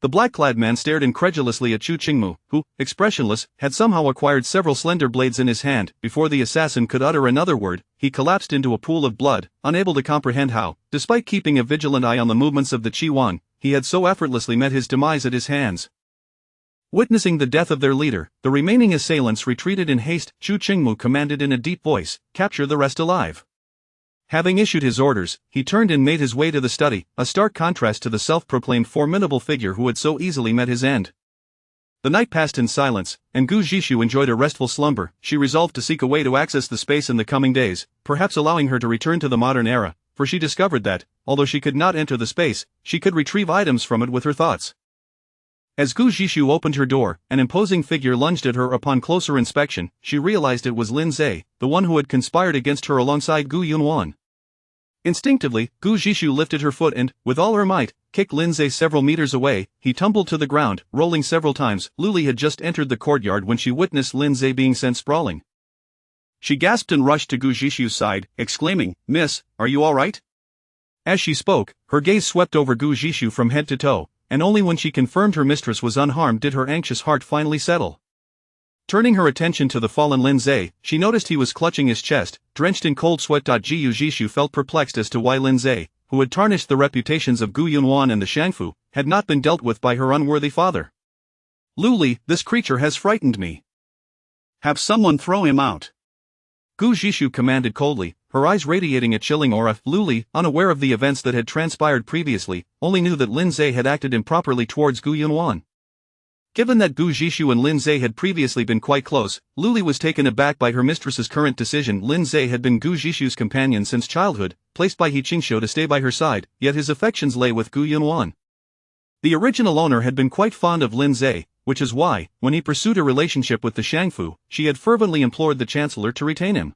Speaker 1: The black-clad man stared incredulously at Chu Chengmu, who, expressionless, had somehow acquired several slender blades in his hand. Before the assassin could utter another word, he collapsed into a pool of blood, unable to comprehend how, despite keeping a vigilant eye on the movements of the Qi Wang, he had so effortlessly met his demise at his hands. Witnessing the death of their leader, the remaining assailants retreated in haste. Chu Chengmu commanded in a deep voice, "Capture the rest alive." Having issued his orders, he turned and made his way to the study, a stark contrast to the self-proclaimed formidable figure who had so easily met his end. The night passed in silence, and Gu Zhishu enjoyed a restful slumber. She resolved to seek a way to access the space in the coming days, perhaps allowing her to return to the modern era, for she discovered that, although she could not enter the space, she could retrieve items from it with her thoughts. As Gu Zhishu opened her door, an imposing figure lunged at her. Upon closer inspection, she realized it was Lin Zhe, the one who had conspired against her alongside Gu Yunwan. Instinctively, Gu Zhishu lifted her foot and, with all her might, kicked Lin Zhe several meters away. He tumbled to the ground, rolling several times. Luli had just entered the courtyard when she witnessed Lin Zhe being sent sprawling. She gasped and rushed to Gu Zhishu's side, exclaiming, "Miss, are you all right?" As she spoke, her gaze swept over Gu Zhishu from head to toe, and only when she confirmed her mistress was unharmed did her anxious heart finally settle. Turning her attention to the fallen Lin Zhe, she noticed he was clutching his chest, drenched in cold sweat. Gu Zhishu felt perplexed as to why Lin Zhe, who had tarnished the reputations of Gu Yunwan and the Shangfu, had not been dealt with by her unworthy father. "Luli, this creature has frightened me. Have someone throw him out." Gu Zhishu commanded coldly, her eyes radiating a chilling aura. Luli, unaware of the events that had transpired previously, only knew that Lin Zhe had acted improperly towards Gu Yunwan. Given that Gu Zhishu and Lin Zhe had previously been quite close, Luli was taken aback by her mistress's current decision. Lin Zhe had been Gu Zhishu's companion since childhood, placed by He Qingxiu to stay by her side, yet his affections lay with Gu Yunwan. The original owner had been quite fond of Lin Zhe, which is why, when he pursued a relationship with the Shangfu, she had fervently implored the chancellor to retain him.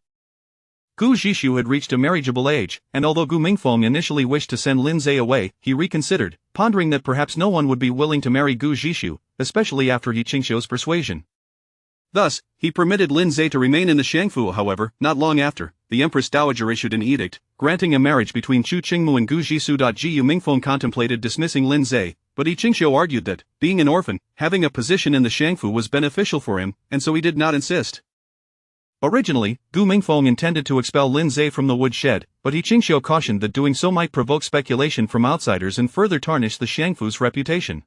Speaker 1: Gu Zhishu had reached a marriageable age, and although Gu Mingfeng initially wished to send Lin Zhe away, he reconsidered, pondering that perhaps no one would be willing to marry Gu Zhishu, especially after He Qingxiu's persuasion. Thus, he permitted Lin Zhe to remain in the Shangfu. However, not long after, the Empress Dowager issued an edict, granting a marriage between Chu Qingmu and Gu Zhishu. Gu Mingfeng contemplated dismissing Lin Zhe, but He Qingxiu argued that, being an orphan, having a position in the Shangfu was beneficial for him, and so he did not insist. Originally, Gu Mingfeng intended to expel Lin Zhe from the woodshed, but He Qingxiu cautioned that doing so might provoke speculation from outsiders and further tarnish the Shangfu's reputation.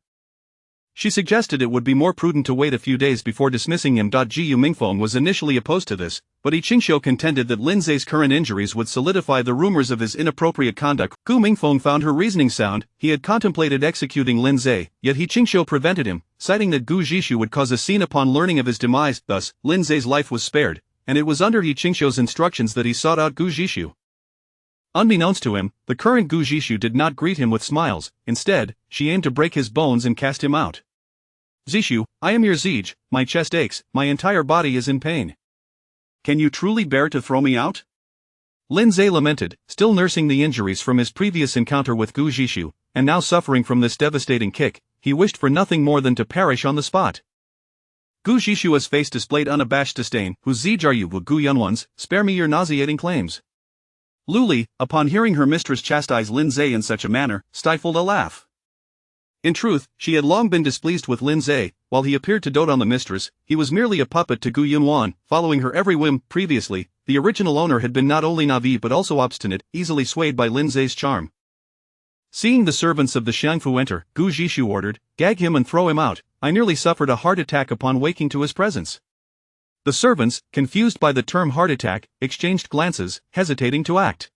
Speaker 1: She suggested it would be more prudent to wait a few days before dismissing him. Gu Mingfeng was initially opposed to this, but He Qingxiu contended that Lin Zhe's current injuries would solidify the rumors of his inappropriate conduct. Gu Mingfeng found her reasoning sound. He had contemplated executing Lin Zhe, yet He Qingxiu prevented him, citing that Gu Zhishu would cause a scene upon learning of his demise. Thus, Lin Zhe's life was spared, and it was under He Qingxiu's instructions that he sought out Gu Zhishu. Unbeknownst to him, the current Gu Zhishu did not greet him with smiles. Instead, she aimed to break his bones and cast him out. "Zhishu, I am your Zige, my chest aches, my entire body is in pain. Can you truly bear to throw me out?" Lin Zhe lamented, still nursing the injuries from his previous encounter with Gu Zhishu, and now suffering from this devastating kick. He wished for nothing more than to perish on the spot. Gu Zhishu's face displayed unabashed disdain. "Whose Zige are you, Gu Yunwan's? Spare me your nauseating claims." Luli, upon hearing her mistress chastise Lin Zhe in such a manner, stifled a laugh. In truth, she had long been displeased with Lin Zhe. While he appeared to dote on the mistress, he was merely a puppet to Gu Yunwan, following her every whim. Previously, the original owner had been not only naive but also obstinate, easily swayed by Lin Zhe's charm. Seeing the servants of the Xiangfu enter, Gu Zhishu ordered, "Gag him and throw him out." I nearly suffered a heart attack upon waking to his presence. The servants, confused by the term heart attack, exchanged glances, hesitating to act.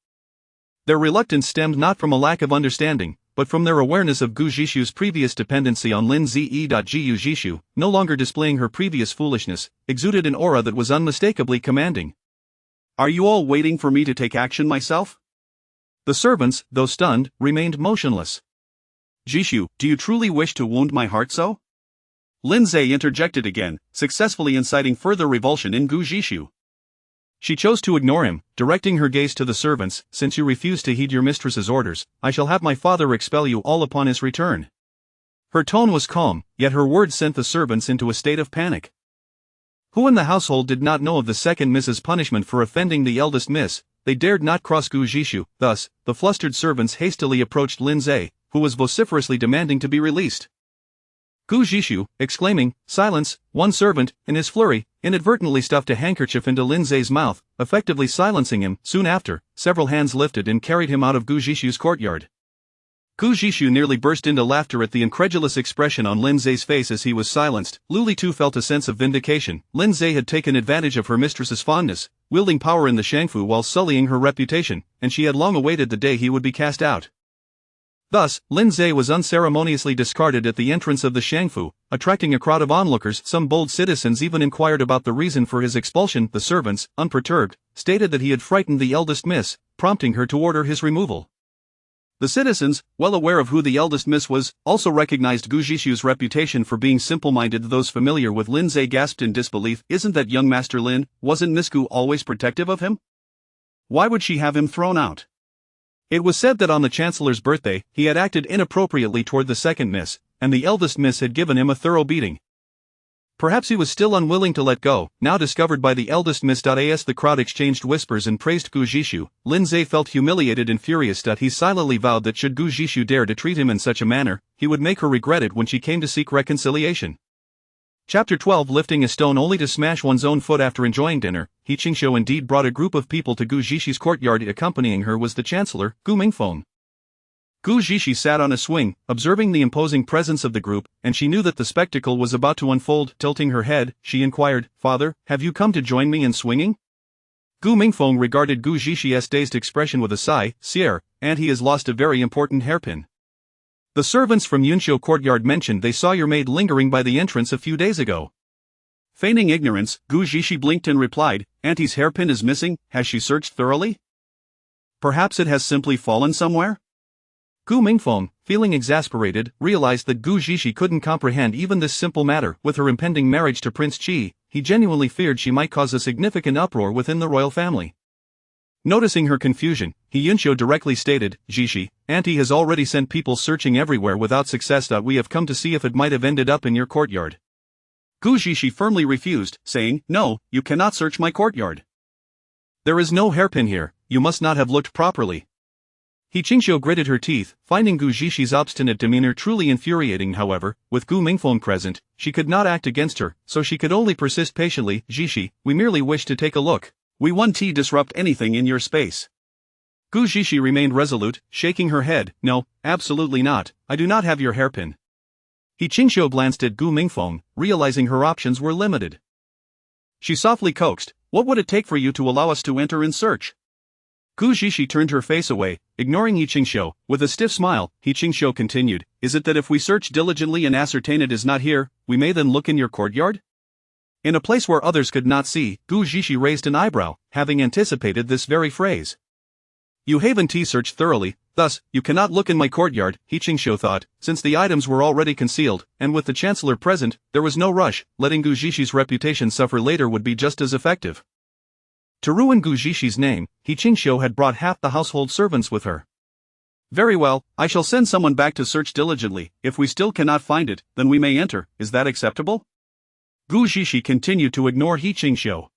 Speaker 1: Their reluctance stemmed not from a lack of understanding, but from their awareness of Gu Zhishu's previous dependency on Lin Ze. Gu Zhishu, no longer displaying her previous foolishness, exuded an aura that was unmistakably commanding. "Are you all waiting for me to take action myself?" The servants, though stunned, remained motionless. "Zhishu, do you truly wish to wound my heart so?" Lin Ze interjected again, successfully inciting further revulsion in Gu Zhishu. She chose to ignore him, directing her gaze to the servants. "Since you refuse to heed your mistress's orders, I shall have my father expel you all upon his return." Her tone was calm, yet her words sent the servants into a state of panic. Who in the household did not know of the second Miss's punishment for offending the eldest Miss? They dared not cross Gu Zhishu. Thus, the flustered servants hastily approached Lin Ze, who was vociferously demanding to be released. Gu Zhishu, exclaiming, "Silence!" One servant, in his flurry, inadvertently stuffed a handkerchief into Lin Ze's mouth, effectively silencing him. Soon after, several hands lifted and carried him out of Gu Zhishu's courtyard. Gu Zhishu nearly burst into laughter at the incredulous expression on Lin Ze's face as he was silenced. Luli too felt a sense of vindication. Lin Ze had taken advantage of her mistress's fondness, wielding power in the Xiangfu while sullying her reputation, and she had long awaited the day he would be cast out. Thus, Lin Ze was unceremoniously discarded at the entrance of the Xiangfu, attracting a crowd of onlookers. Some bold citizens even inquired about the reason for his expulsion. The servants, unperturbed, stated that he had frightened the eldest Miss, prompting her to order his removal. The citizens, well aware of who the eldest Miss was, also recognized Gu Zhishu's reputation for being simple-minded. Those familiar with Lin Ze gasped in disbelief. "Isn't that young Master Lin? Wasn't Miss Gu always protective of him? Why would she have him thrown out?" It was said that on the Chancellor's birthday, he had acted inappropriately toward the second Miss, and the eldest Miss had given him a thorough beating. Perhaps he was still unwilling to let go. Now discovered by the eldest Miss. The crowd exchanged whispers and praised Gu Zhishu. Lin Ze felt humiliated and furious. He silently vowed that should Gu Zhishu dare to treat him in such a manner, he would make her regret it when she came to seek reconciliation. Chapter 12. Lifting a stone only to smash one's own foot after enjoying dinner. He Qingxiu indeed brought a group of people to Gu Zhishi's courtyard. Accompanying her was the Chancellor, Gu Mingfeng. Gu Zhishi sat on a swing, observing the imposing presence of the group, and she knew that the spectacle was about to unfold. Tilting her head, she inquired, "Father, have you come to join me in swinging?" Gu Mingfeng regarded Gu Zhishi's dazed expression with a sigh. "Sire, and he has lost a very important hairpin. The servants from Yunqiu courtyard mentioned they saw your maid lingering by the entrance a few days ago." Feigning ignorance, Gu Zhishi blinked and replied, "Auntie's hairpin is missing. Has she searched thoroughly? Perhaps it has simply fallen somewhere?" Gu Mingfeng, feeling exasperated, realized that Gu Zhishi couldn't comprehend even this simple matter. With her impending marriage to Prince Qi, he genuinely feared she might cause a significant uproar within the royal family. Noticing her confusion, he Yunqiu directly stated, "Zhishi, Auntie has already sent people searching everywhere without success. We have come to see if it might have ended up in your courtyard." Gu Zhishi firmly refused, saying, "No, you cannot search my courtyard. There is no hairpin here, you must not have looked properly." He Qingxiu gritted her teeth, finding Gu Zhishi's obstinate demeanor truly infuriating. However, with Gu Mingfeng present, she could not act against her, so she could only persist patiently. "Zhishi, we merely wish to take a look. We won't disrupt anything in your space." Gu Zhishi remained resolute, shaking her head. "No, absolutely not, I do not have your hairpin." He Qingxiu glanced at Gu Mingfeng, realizing her options were limited. She softly coaxed, "What would it take for you to allow us to enter in search?" Gu Zhishi turned her face away, ignoring He Qingxiu. With a stiff smile, He Qingxiu continued, "Is it that if we search diligently and ascertain it is not here, we may then look in your courtyard?" In a place where others could not see, Gu Zhishi raised an eyebrow, having anticipated this very phrase. "You haven't searched thoroughly, thus, you cannot look in my courtyard," He Qingxiu thought. Since the items were already concealed, and with the Chancellor present, there was no rush. Letting Gu Zhishi's reputation suffer later would be just as effective. To ruin Gu Zhishi's name, He Qingxiu had brought half the household servants with her. "Very well, I shall send someone back to search diligently. If we still cannot find it, then we may enter. Is that acceptable?" Gu Zhishi continued to ignore He Qingxiu.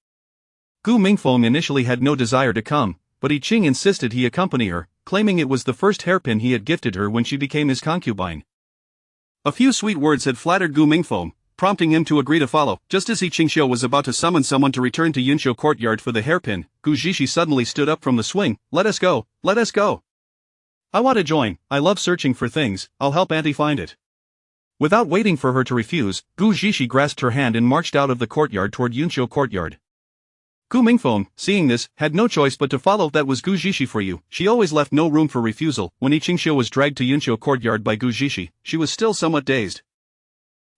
Speaker 1: Gu Mingfeng initially had no desire to come, but He Qing insisted he accompany her, claiming it was the first hairpin he had gifted her when she became his concubine. A few sweet words had flattered Gu Mingfeng, prompting him to agree to follow. Just as He Qingxiu was about to summon someone to return to Yunqiu courtyard for the hairpin, Gu Zhishi suddenly stood up from the swing. Let us go, let us go." I want to join, I love searching for things, I'll help Auntie find it. Without waiting for her to refuse, Gu Zhishi grasped her hand and marched out of the courtyard toward Yunqiu courtyard. Gu Mingfeng, seeing this, had no choice but to follow. That was Gu Zhishi for you. She always left no room for refusal. When Yiqingxiu was dragged to Yunqiu courtyard by Gu Zhishi, she was still somewhat dazed.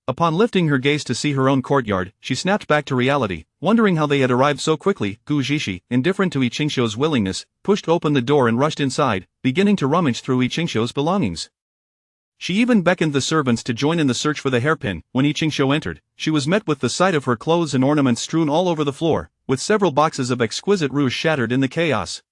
Speaker 1: Upon lifting her gaze to see her own courtyard, she snapped back to reality, wondering how they had arrived so quickly. Gu Zhishi, indifferent to Yiqingxiu's willingness, pushed open the door and rushed inside, beginning to rummage through Yiqingxiu's belongings. She even beckoned the servants to join in the search for the hairpin. When Yiqingxiu entered, she was met with the sight of her clothes and ornaments strewn all over the floor, with several boxes of exquisite rouge shattered in the chaos.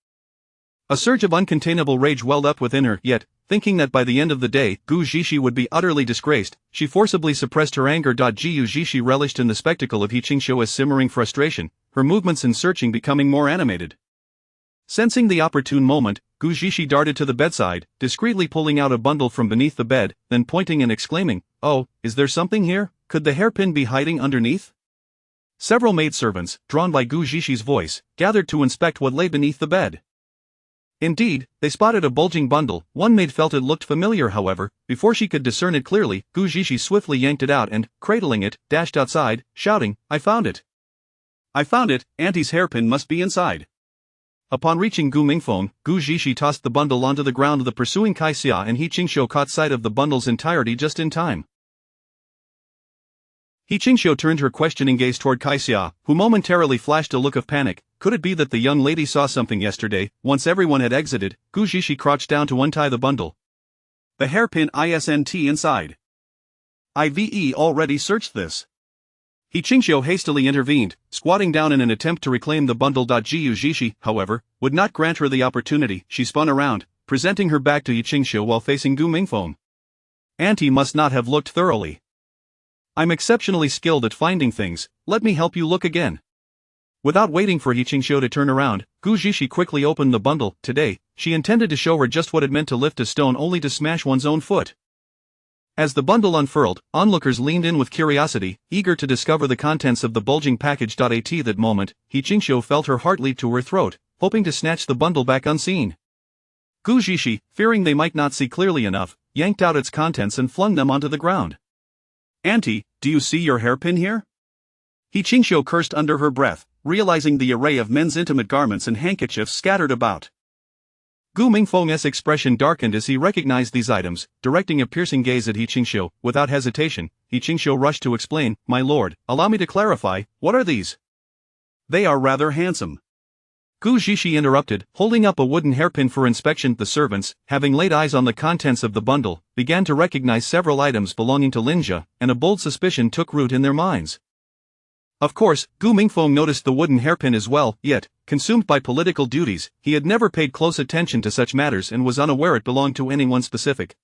Speaker 1: A surge of uncontainable rage welled up within her, yet, thinking that by the end of the day, Gu Zhishi would be utterly disgraced, she forcibly suppressed her anger. Gu Zhishi relished in the spectacle of Yiqingxiu's simmering frustration, her movements in searching becoming more animated. Sensing the opportune moment, Gu Zhishi darted to the bedside, discreetly pulling out a bundle from beneath the bed, then pointing and exclaiming, "Oh, is there something here? Could the hairpin be hiding underneath?" Several maidservants, drawn by Gu Zhishi's voice, gathered to inspect what lay beneath the bed. Indeed, they spotted a bulging bundle. One maid felt it looked familiar. However, before she could discern it clearly, Gu Zhishi swiftly yanked it out and, cradling it, dashed outside, shouting, "I found it! I found it, Auntie's hairpin must be inside." Upon reaching Gu Mingfeng, Gu Zhishi tossed the bundle onto the ground. The pursuing Kai Xia and Yiqingxiu caught sight of the bundle's entirety just in time. Yiqingxiu turned her questioning gaze toward Kai Xia, who momentarily flashed a look of panic. Could it be that the young lady saw something yesterday? Once everyone had exited, Gu Zhishi crouched down to untie the bundle. The hairpin isn't inside. I've already searched this. Yiqingxiu hastily intervened, squatting down in an attempt to reclaim the bundle. Gu Zhishi, however, would not grant her the opportunity. She spun around, presenting her back to Yiqingxiu while facing Gu Mingfeng. "Auntie must not have looked thoroughly. I'm exceptionally skilled at finding things, let me help you look again." Without waiting for Yiqingxiu to turn around, Gu Zhishi quickly opened the bundle. Today, she intended to show her just what it meant to lift a stone only to smash one's own foot. As the bundle unfurled, onlookers leaned in with curiosity, eager to discover the contents of the bulging package. At that moment, Yiqingxiu felt her heart leap to her throat, hoping to snatch the bundle back unseen. Gu Zhishi, fearing they might not see clearly enough, yanked out its contents and flung them onto the ground. "Auntie, do you see your hairpin here?" Yiqingxiu cursed under her breath, realizing the array of men's intimate garments and handkerchiefs scattered about. Gu Mingfeng's expression darkened as he recognized these items, directing a piercing gaze at Yiqingxiu. Without hesitation, Yiqingxiu rushed to explain, "My lord, allow me to clarify, what are these?" "They are rather handsome." Gu Zhishi interrupted, holding up a wooden hairpin for inspection. The servants, having laid eyes on the contents of the bundle, began to recognize several items belonging to Linjia, and a bold suspicion took root in their minds. Of course, Gu Mingfeng noticed the wooden hairpin as well, yet, consumed by political duties, he had never paid close attention to such matters and was unaware it belonged to anyone specific.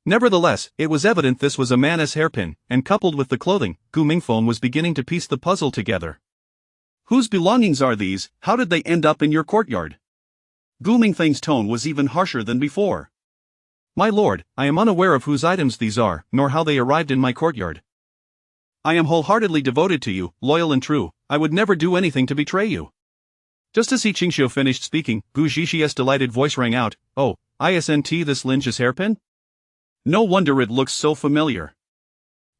Speaker 1: Nevertheless, it was evident this was a man's hairpin, and coupled with the clothing, Gu Mingfeng was beginning to piece the puzzle together. "Whose belongings are these? How did they end up in your courtyard?" Gu Mingfeng's tone was even harsher than before. "My lord, I am unaware of whose items these are, nor how they arrived in my courtyard. I am wholeheartedly devoted to you, loyal and true, I would never do anything to betray you." Just as Yiqingxiu finished speaking, Gu Zhishi's delighted voice rang out, "Oh, isn't this Linjia's hairpin? No wonder it looks so familiar."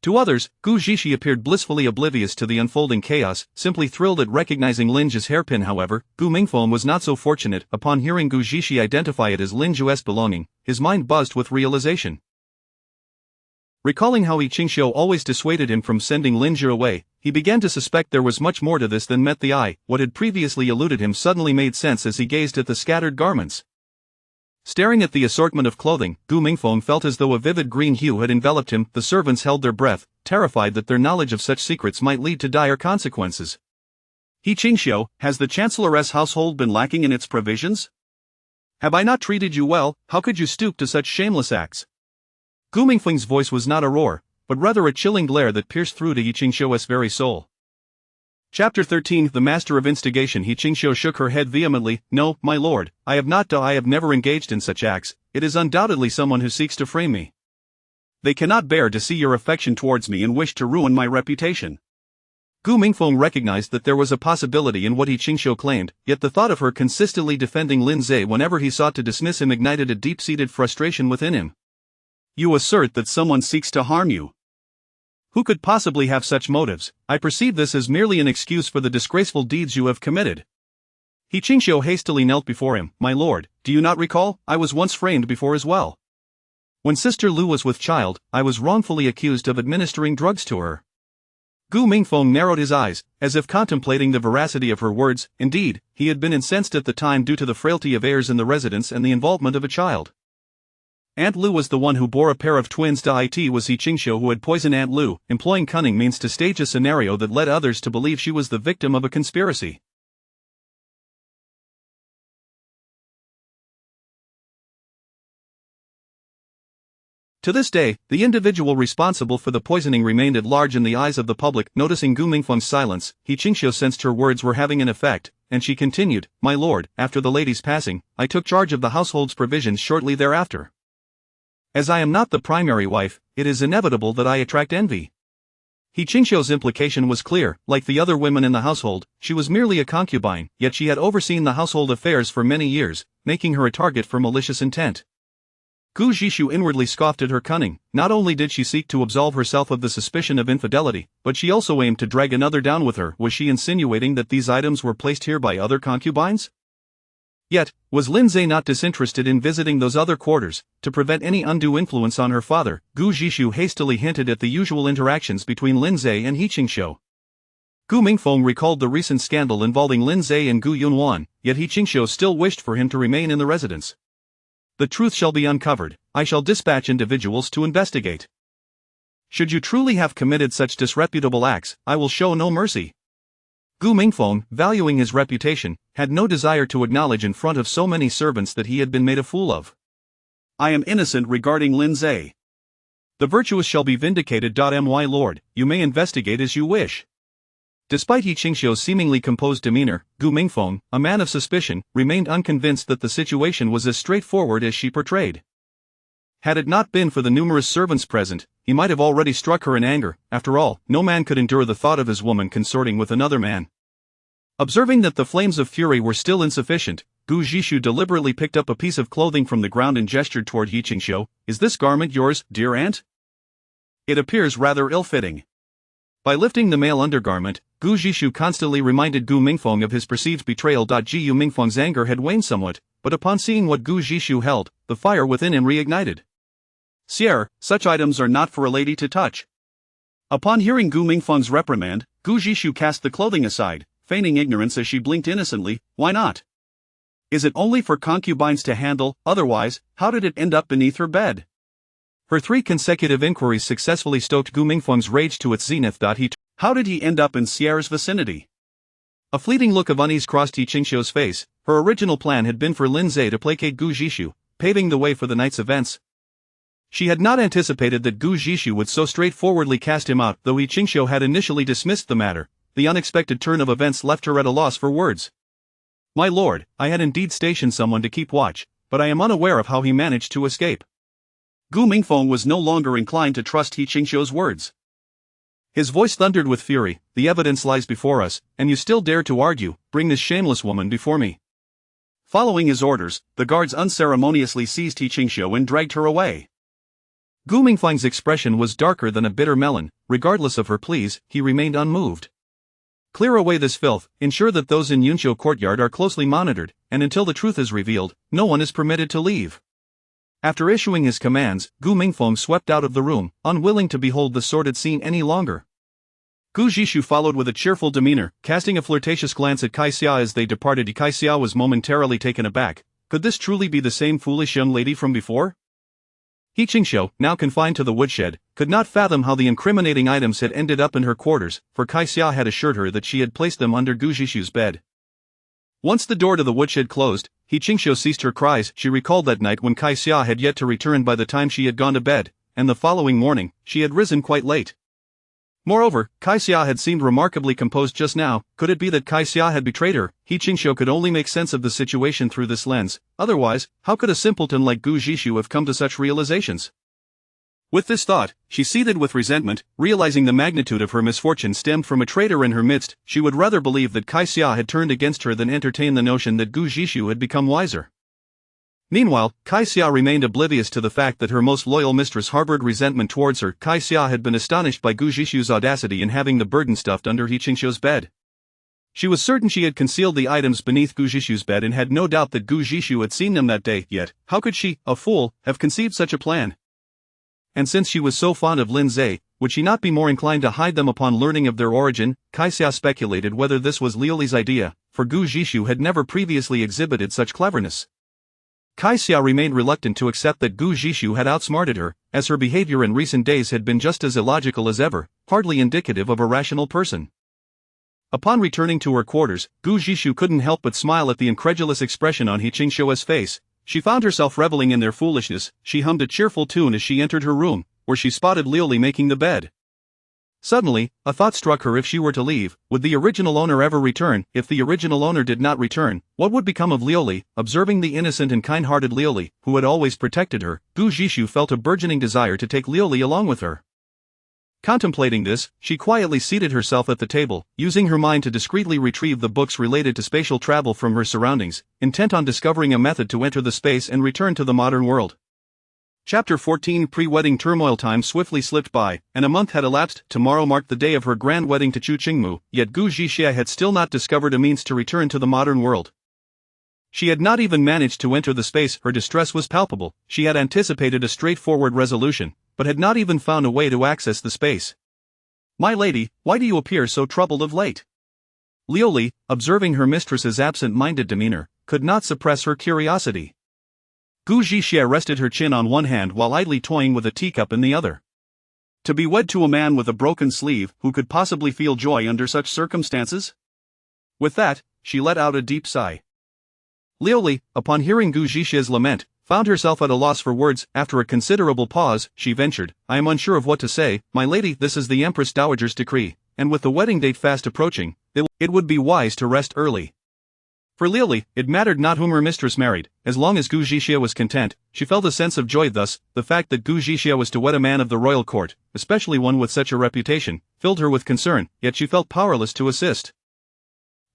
Speaker 1: To others, Gu Zhishi appeared blissfully oblivious to the unfolding chaos, simply thrilled at recognizing Linjia's hairpin. However, Gu Mingfeng was not so fortunate. Upon hearing Gu Zhishi identify it as Linjia's belonging, his mind buzzed with realization. Recalling how Yiqingxiu always dissuaded him from sending Linjia away, he began to suspect there was much more to this than met the eye. What had previously eluded him suddenly made sense as he gazed at the scattered garments. Staring at the assortment of clothing, Gu Mingfeng felt as though a vivid green hue had enveloped him. The servants held their breath, terrified that their knowledge of such secrets might lead to dire consequences. "Yiqingxiu, has the Chancellor's household been lacking in its provisions? Have I not treated you well? How could you stoop to such shameless acts?" Gu Mingfeng's voice was not a roar, but rather a chilling glare that pierced through to Yiqingxiu's very soul. Chapter 13 The Master of Instigation. Yiqingxiu shook her head vehemently. "No, my lord, I have never engaged in such acts. It is undoubtedly someone who seeks to frame me. They cannot bear to see your affection towards me and wish to ruin my reputation." Gu Mingfeng recognized that there was a possibility in what He Qingxiu claimed, yet the thought of her consistently defending Lin Zhe whenever he sought to dismiss him ignited a deep-seated frustration within him. You assert that someone seeks to harm you. Who could possibly have such motives? I perceive this as merely an excuse for the disgraceful deeds you have committed. He Qingxiu hastily knelt before him. My lord, do you not recall? I was once framed before as well. When Sister Lu was with child, I was wrongfully accused of administering drugs to her. Gu Mingfeng narrowed his eyes, as if contemplating the veracity of her words. Indeed, he had been incensed at the time due to the frailty of heirs in the residence and the involvement of a child. Aunt Lu was the one who bore a pair of twins. It was He Qingxiu who had poisoned Aunt Lu, employing cunning means to stage a scenario that led others to believe she was the victim of a conspiracy. To this day, the individual responsible for the poisoning remained at large in the eyes of the public. Noticing Gu Mingfeng's silence, He Qingxiu sensed her words were having an effect, and she continued, My lord, after the lady's passing, I took charge of the household's provisions shortly thereafter. As I am not the primary wife, it is inevitable that I attract envy. He Qingxiu's implication was clear. Like the other women in the household, she was merely a concubine, yet she had overseen the household affairs for many years, making her a target for malicious intent. Gu Zhishu inwardly scoffed at her cunning. Not only did she seek to absolve herself of the suspicion of infidelity, but she also aimed to drag another down with her. Was she insinuating that these items were placed here by other concubines? Yet, was Lin Zhe not disinterested in visiting those other quarters, to prevent any undue influence on her father? Gu Zhishu hastily hinted at the usual interactions between Lin Zhe and He Qingxiu. Gu Mingfeng recalled the recent scandal involving Lin Zhe and Gu Yunwan, yet He Qingxiu still wished for him to remain in the residence. The truth shall be uncovered. I shall dispatch individuals to investigate. Should you truly have committed such disreputable acts, I will show no mercy. Gu Mingfeng, valuing his reputation, had no desire to acknowledge in front of so many servants that he had been made a fool of. I am innocent regarding Lin Zhe. The virtuous shall be vindicated. My lord, you may investigate as you wish. Despite He Qingxiu's seemingly composed demeanor, Gu Mingfeng, a man of suspicion, remained unconvinced that the situation was as straightforward as she portrayed. Had it not been for the numerous servants present, he might have already struck her in anger. After all, no man could endure the thought of his woman consorting with another man. Observing that the flames of fury were still insufficient, Gu Zhishu deliberately picked up a piece of clothing from the ground and gestured toward He Qingxiu. Is this garment yours, dear aunt? It appears rather ill-fitting. By lifting the male undergarment, Gu Zhishu constantly reminded Gu Mingfeng of his perceived betrayal. Gu Mingfeng's anger had waned somewhat, but upon seeing what Gu Zhishu held, the fire within him reignited. Sire, such items are not for a lady to touch. Upon hearing Gu Mingfeng's reprimand, Gu Zhishu cast the clothing aside, feigning ignorance as she blinked innocently. Why not? Is it only for concubines to handle? Otherwise, how did it end up beneath her bed? Her 3 consecutive inquiries successfully stoked Gu Mingfeng's rage to its zenith. How did he end up in Sierra's vicinity? A fleeting look of unease crossed He Qingxiu's face. Her original plan had been for Lin Zhe to placate Gu Zhishu, paving the way for the night's events. She had not anticipated that Gu Zhishu would so straightforwardly cast him out. Though He Qingxiu had initially dismissed the matter, the unexpected turn of events left her at a loss for words. My lord, I had indeed stationed someone to keep watch, but I am unaware of how he managed to escape. Gu Mingfeng was no longer inclined to trust He Qingxiu's words. His voice thundered with fury. The evidence lies before us, and you still dare to argue. Bring this shameless woman before me. Following his orders, the guards unceremoniously seized He Qingxiu and dragged her away. Gu Mingfeng's expression was darker than a bitter melon. Regardless of her pleas, he remained unmoved. Clear away this filth, ensure that those in Yunqiu courtyard are closely monitored, and until the truth is revealed, no one is permitted to leave. After issuing his commands, Gu Mingfeng swept out of the room, unwilling to behold the sordid scene any longer. Gu Zhishu followed with a cheerful demeanor, casting a flirtatious glance at Kai Xia as they departed. Kai Xia was momentarily taken aback. Could this truly be the same foolish young lady from before? He Qingxiu, now confined to the woodshed, could not fathom how the incriminating items had ended up in her quarters, for Kai Xia had assured her that she had placed them under Gu Zhishu's bed. Once the door to the woodshed closed, He Qingxiu ceased her cries. She recalled that night when Kai Xia had yet to return by the time she had gone to bed, and the following morning, she had risen quite late. Moreover, Kai Xia had seemed remarkably composed just now. Could it be that Kai Xia had betrayed her? He Qingxiu could only make sense of the situation through this lens. Otherwise, how could a simpleton like Gu Zhishu have come to such realizations? With this thought, she seethed with resentment, realizing the magnitude of her misfortune stemmed from a traitor in her midst. She would rather believe that Kai Xia had turned against her than entertain the notion that Gu Zhishu had become wiser. Meanwhile, Kai Xia remained oblivious to the fact that her most loyal mistress harbored resentment towards her. Kai Xia had been astonished by Gu Zhishu's audacity in having the burden stuffed under He Qingxiu's bed. She was certain she had concealed the items beneath Gu Zhishu's bed and had no doubt that Gu Zhishu had seen them that day, yet, how could she, a fool, have conceived such a plan? And since she was so fond of Lin Zhe, would she not be more inclined to hide them upon learning of their origin? Kai Xia speculated whether this was Liu Li's idea, for Gu Zhishu had never previously exhibited such cleverness. Kai Xia remained reluctant to accept that Gu Zhishu had outsmarted her, as her behavior in recent days had been just as illogical as ever, hardly indicative of a rational person. Upon returning to her quarters, Gu Zhishu couldn't help but smile at the incredulous expression on He Qingxiu's face. She found herself reveling in their foolishness. She hummed a cheerful tune as she entered her room, where she spotted Liu Li making the bed. Suddenly, a thought struck her. If she were to leave, would the original owner ever return? If the original owner did not return, what would become of Liu Li? Observing the innocent and kind-hearted Liu Li, who had always protected her, Gu Zhishu felt a burgeoning desire to take Liu Li along with her. Contemplating this, she quietly seated herself at the table, using her mind to discreetly retrieve the books related to spatial travel from her surroundings, intent on discovering a method to enter the space and return to the modern world. Chapter 14 Pre-wedding turmoil. Time swiftly slipped by, and a month had elapsed. Tomorrow marked the day of her grand wedding to Chu Qingmu, yet Gu Zhixia had still not discovered a means to return to the modern world. She had not even managed to enter the space. Her distress was palpable. She had anticipated a straightforward resolution, but had not even found a way to access the space. "My lady, why do you appear so troubled of late?" Liu Li, observing her mistress's absent-minded demeanor, could not suppress her curiosity. Gu Zhixia rested her chin on one hand while idly toying with a teacup in the other. To be wed to a man with a broken sleeve, who could possibly feel joy under such circumstances? With that, she let out a deep sigh. Liu Li, upon hearing Gu Zhixia's lament, found herself at a loss for words. After a considerable pause, she ventured, "I am unsure of what to say, my lady. This is the Empress Dowager's decree, and with the wedding date fast approaching, it would be wise to rest early." For Liu Li, it mattered not whom her mistress married, as long as Gu Zhixia was content. She felt a sense of joy thus. The fact that Gu Zhixia was to wed a man of the royal court, especially one with such a reputation, filled her with concern, yet she felt powerless to assist.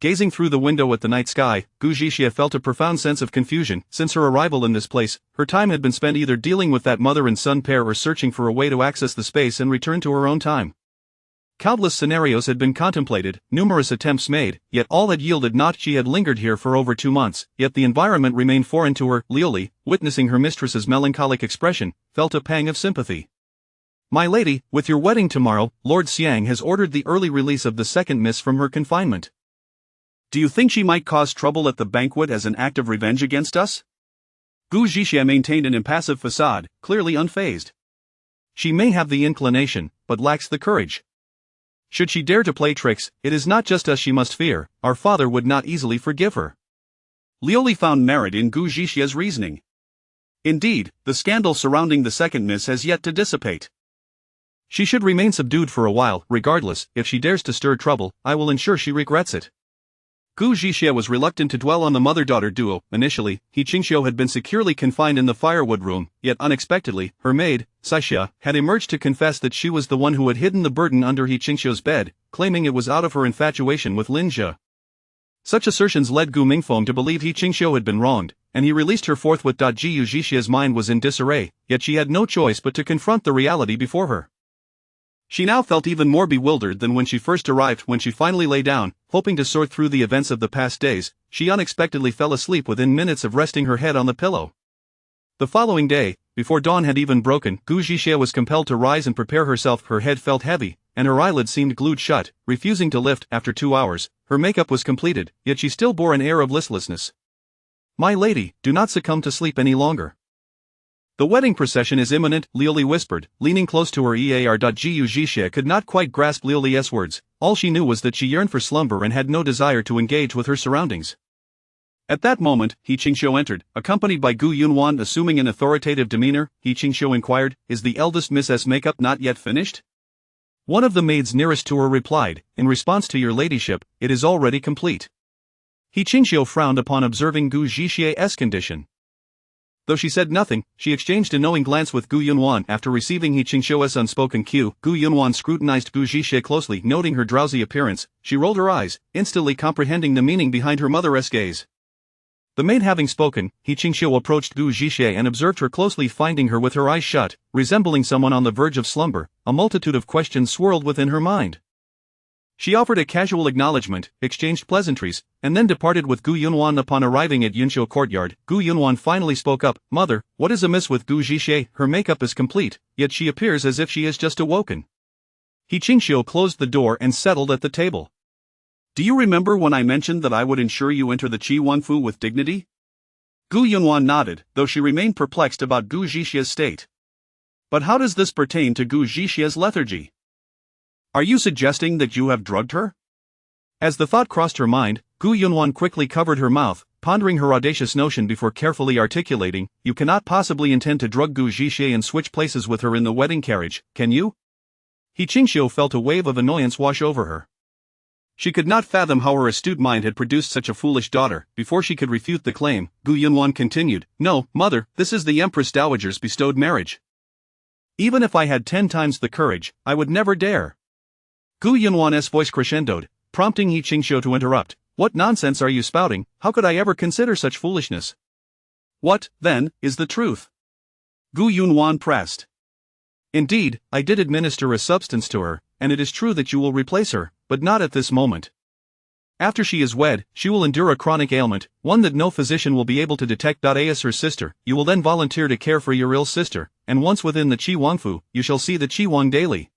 Speaker 1: Gazing through the window at the night sky, Gu Zhixia felt a profound sense of confusion. Since her arrival in this place, her time had been spent either dealing with that mother and son pair or searching for a way to access the space and return to her own time. Countless scenarios had been contemplated, numerous attempts made, yet all had yielded naught. She had lingered here for over 2 months, yet the environment remained foreign to her. Liu Li, witnessing her mistress's melancholic expression, felt a pang of sympathy. "My lady, with your wedding tomorrow, Lord Xiang has ordered the early release of the second miss from her confinement. Do you think she might cause trouble at the banquet as an act of revenge against us?" Gu Zhixia maintained an impassive facade, clearly unfazed. "She may have the inclination, but lacks the courage. Should she dare to play tricks, it is not just us she must fear. Our father would not easily forgive her." Liu Li found merit in Gu Zhixia's reasoning. Indeed, the scandal surrounding the second miss has yet to dissipate. She should remain subdued for a while. Regardless, if she dares to stir trouble, I will ensure she regrets it. Gu Zhixia was reluctant to dwell on the mother-daughter duo. Initially, He Qingxiu had been securely confined in the firewood room, yet unexpectedly, her maid, Saixia, had emerged to confess that she was the one who had hidden the burden under He Qingxiu's bed, claiming it was out of her infatuation with Lin Zhe. Such assertions led Gu Mingfeng to believe He Qingxiu had been wronged, and he released her forthwith. Gu Zhixia's mind was in disarray, yet she had no choice but to confront the reality before her. She now felt even more bewildered than when she first arrived. When she finally lay down, hoping to sort through the events of the past days, she unexpectedly fell asleep within minutes of resting her head on the pillow. The following day, before dawn had even broken, Gu Zhixia was compelled to rise and prepare herself. Her head felt heavy, and her eyelids seemed glued shut, refusing to lift. After 2 hours, her makeup was completed, yet she still bore an air of listlessness. "My lady, do not succumb to sleep any longer. The wedding procession is imminent," Liu Li whispered, leaning close to her ear. Gu Zhixia could not quite grasp Liu Li's words. All she knew was that she yearned for slumber and had no desire to engage with her surroundings. At that moment, He Qingxiu entered, accompanied by Gu Yunwan. Assuming an authoritative demeanor, He Qingxiu inquired, "Is the eldest Miss's makeup not yet finished?" One of the maids nearest to her replied, "In response to your ladyship, it is already complete." He Qingxiu frowned upon observing Gu Zhixia's condition. Though she said nothing, she exchanged a knowing glance with Gu Yunwan after receiving He Qingxiu's unspoken cue. Gu Yunwan scrutinized Gu Zhixie closely, noting her drowsy appearance. She rolled her eyes, instantly comprehending the meaning behind her mother's gaze. The maid having spoken, He Qingxiu approached Gu Zhixie and observed her closely, finding her with her eyes shut, resembling someone on the verge of slumber. A multitude of questions swirled within her mind. She offered a casual acknowledgement, exchanged pleasantries, and then departed with Gu Yunwan. Upon arriving at Yunqiu courtyard, Gu Yunwan finally spoke up. "Mother, what is amiss with Gu Zhixie? Her makeup is complete, yet she appears as if she has just awoken." He Qingxiu closed the door and settled at the table. "Do you remember when I mentioned that I would ensure you enter the Qi Wanfu with dignity?" Gu Yunwan nodded, though she remained perplexed about Gu Zhixie's state. "But how does this pertain to Gu Zhixie's lethargy? Are you suggesting that you have drugged her?" As the thought crossed her mind, Gu Yunwan quickly covered her mouth, pondering her audacious notion before carefully articulating, "You cannot possibly intend to drug Gu Zhixie and switch places with her in the wedding carriage, can you?" He Qingxiu felt a wave of annoyance wash over her. She could not fathom how her astute mind had produced such a foolish daughter. Before she could refute the claim, Gu Yunwan continued, "No, mother, this is the Empress Dowager's bestowed marriage. Even if I had 10 times the courage, I would never dare." Gu Yunwan's voice crescendoed, prompting He Qingxiu to interrupt. "What nonsense are you spouting? How could I ever consider such foolishness?" "What, then, is the truth?" Gu Yunwan pressed. "Indeed, I did administer a substance to her, and it is true that you will replace her, but not at this moment. After she is wed, she will endure a chronic ailment, one that no physician will be able to detect. As her sister, you will then volunteer to care for your ill sister, and once within the Qi Wangfu, you shall see the Qi Wang daily.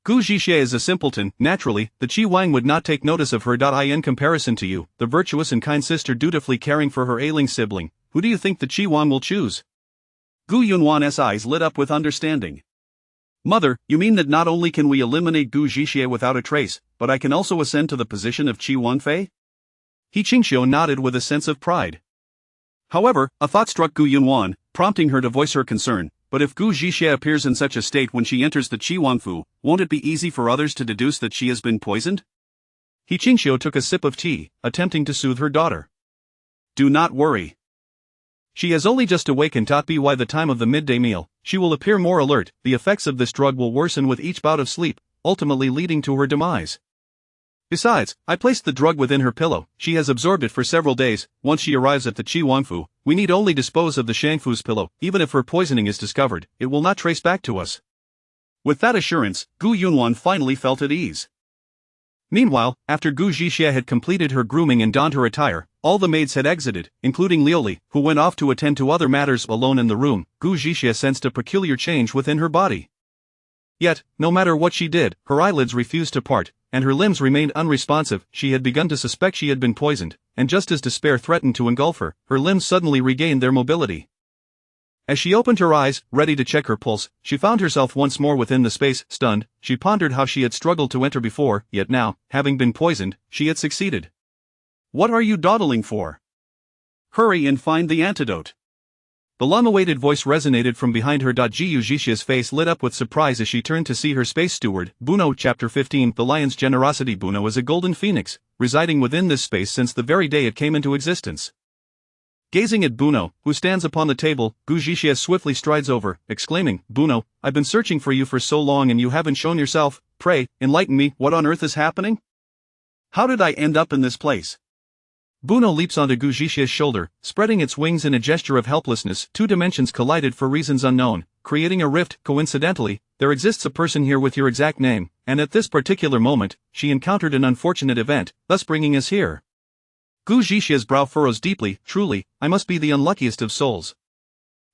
Speaker 1: Gu Zhixie is a simpleton. Naturally, the Qi Wang would not take notice of her. In comparison to you, the virtuous and kind sister dutifully caring for her ailing sibling, who do you think the Qi Wang will choose?" Gu Yunwan's eyes lit up with understanding. "Mother, you mean that not only can we eliminate Gu Zhixie without a trace, but I can also ascend to the position of Qi Wanfei?" He Qingxiu nodded with a sense of pride. However, a thought struck Gu Yunwan, prompting her to voice her concern. "But if Gu Zhixie appears in such a state when she enters the Qi Wanfu, won't it be easy for others to deduce that she has been poisoned?" He Qingxiu took a sip of tea, attempting to soothe her daughter. "Do not worry. She has only just awakened. By the time of the midday meal, she will appear more alert. The effects of this drug will worsen with each bout of sleep, ultimately leading to her demise. Besides, I placed the drug within her pillow. She has absorbed it for several days. Once she arrives at the Qi Wangfu, we need only dispose of the Shangfu's pillow. Even if her poisoning is discovered, it will not trace back to us." With that assurance, Gu Yunwan finally felt at ease. Meanwhile, after Gu Zhixie had completed her grooming and donned her attire, all the maids had exited, including Liuli, who went off to attend to other matters. Alone in the room, Gu Zhixie sensed a peculiar change within her body. Yet, no matter what she did, her eyelids refused to part, and her limbs remained unresponsive. She had begun to suspect she had been poisoned, and just as despair threatened to engulf her, her limbs suddenly regained their mobility. As she opened her eyes, ready to check her pulse, she found herself once more within the space. Stunned, she pondered how she had struggled to enter before, yet now, having been poisoned, she had succeeded. "What are you dawdling for? Hurry and find the antidote." The long-awaited voice resonated from behind her. Gu Zhixie's face lit up with surprise as she turned to see her space steward. Buno Chapter 15 The Lion's Generosity. Buno is a golden phoenix, residing within this space since the very day it came into existence. Gazing at Buno, who stands upon the table, Gu Zhixie swiftly strides over, exclaiming, "Buno, I've been searching for you for so long and you haven't shown yourself. Pray, enlighten me. What on earth is happening? How did I end up in this place?" Buno leaps onto Gu Zhixie's shoulder, spreading its wings in a gesture of helplessness. Two dimensions collided for reasons unknown, creating a rift. Coincidentally, there exists a person here with your exact name, and at this particular moment, she encountered an unfortunate event, thus bringing us here. Gu Zhixie's brow furrows deeply. Truly, I must be the unluckiest of souls.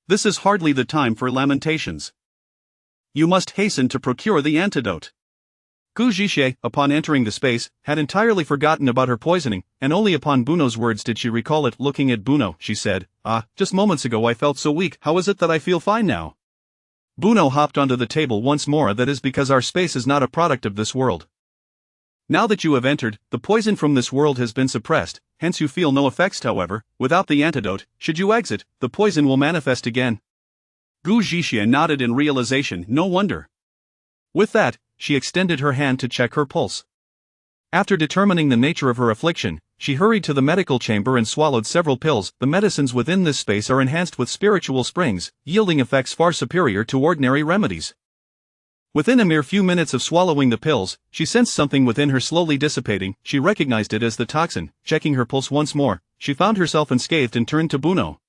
Speaker 1: This is hardly the time for lamentations. You must hasten to procure the antidote. Gu Zhixie, upon entering the space, had entirely forgotten about her poisoning, and only upon Buno's words did she recall it. Looking at Buno, she said, Just moments ago I felt so weak. How is it that I feel fine now?" Buno hopped onto the table once more. "That is because our space is not a product of this world. Now that you have entered, the poison from this world has been suppressed, hence you feel no effects. However, without the antidote, should you exit, the poison will manifest again." Gu Zhixie nodded in realization. No wonder. With that, she extended her hand to check her pulse. After determining the nature of her affliction, she hurried to the medical chamber and swallowed several pills. The medicines within this space are enhanced with spiritual springs, yielding effects far superior to ordinary remedies. Within a mere few minutes of swallowing the pills, she sensed something within her slowly dissipating. She recognized it as the toxin. Checking her pulse once more, she found herself unscathed and turned to Bruno.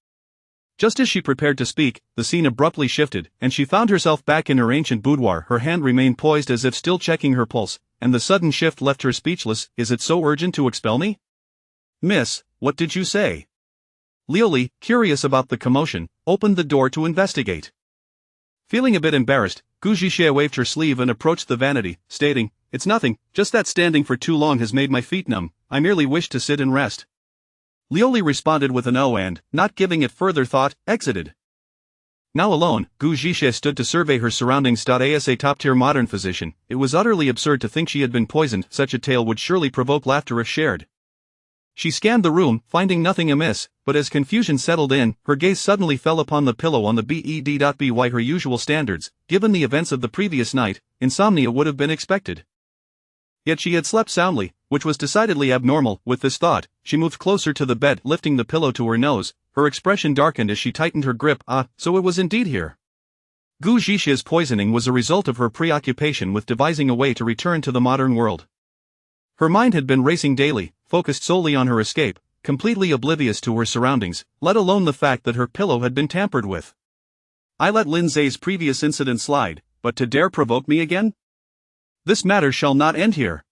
Speaker 1: Just as she prepared to speak, the scene abruptly shifted, and she found herself back in her ancient boudoir. Her hand remained poised as if still checking her pulse, and the sudden shift left her speechless. Is it so urgent to expel me? Miss, what did you say? Lioli, curious about the commotion, opened the door to investigate. Feeling a bit embarrassed, Gu Zhixie waved her sleeve and approached the vanity, stating, "It's nothing, just that standing for too long has made my feet numb. I merely wish to sit and rest." Lioli responded with an "oh" and, not giving it further thought, exited. Now alone, Gu Zhixie stood to survey her surroundings. As a top-tier modern physician, it was utterly absurd to think she had been poisoned. Such a tale would surely provoke laughter if shared. She scanned the room, finding nothing amiss, but as confusion settled in, her gaze suddenly fell upon the pillow on the bed. By her usual standards, given the events of the previous night, insomnia would have been expected. Yet she had slept soundly, which was decidedly abnormal. With this thought, she moved closer to the bed, lifting the pillow to her nose. Her expression darkened as she tightened her grip. So it was indeed here. Gu Zhixie's poisoning was a result of her preoccupation with devising a way to return to the modern world. Her mind had been racing daily, focused solely on her escape, completely oblivious to her surroundings, let alone the fact that her pillow had been tampered with. I let Lin Zhe's previous incident slide, but to dare provoke me again? This matter shall not end here.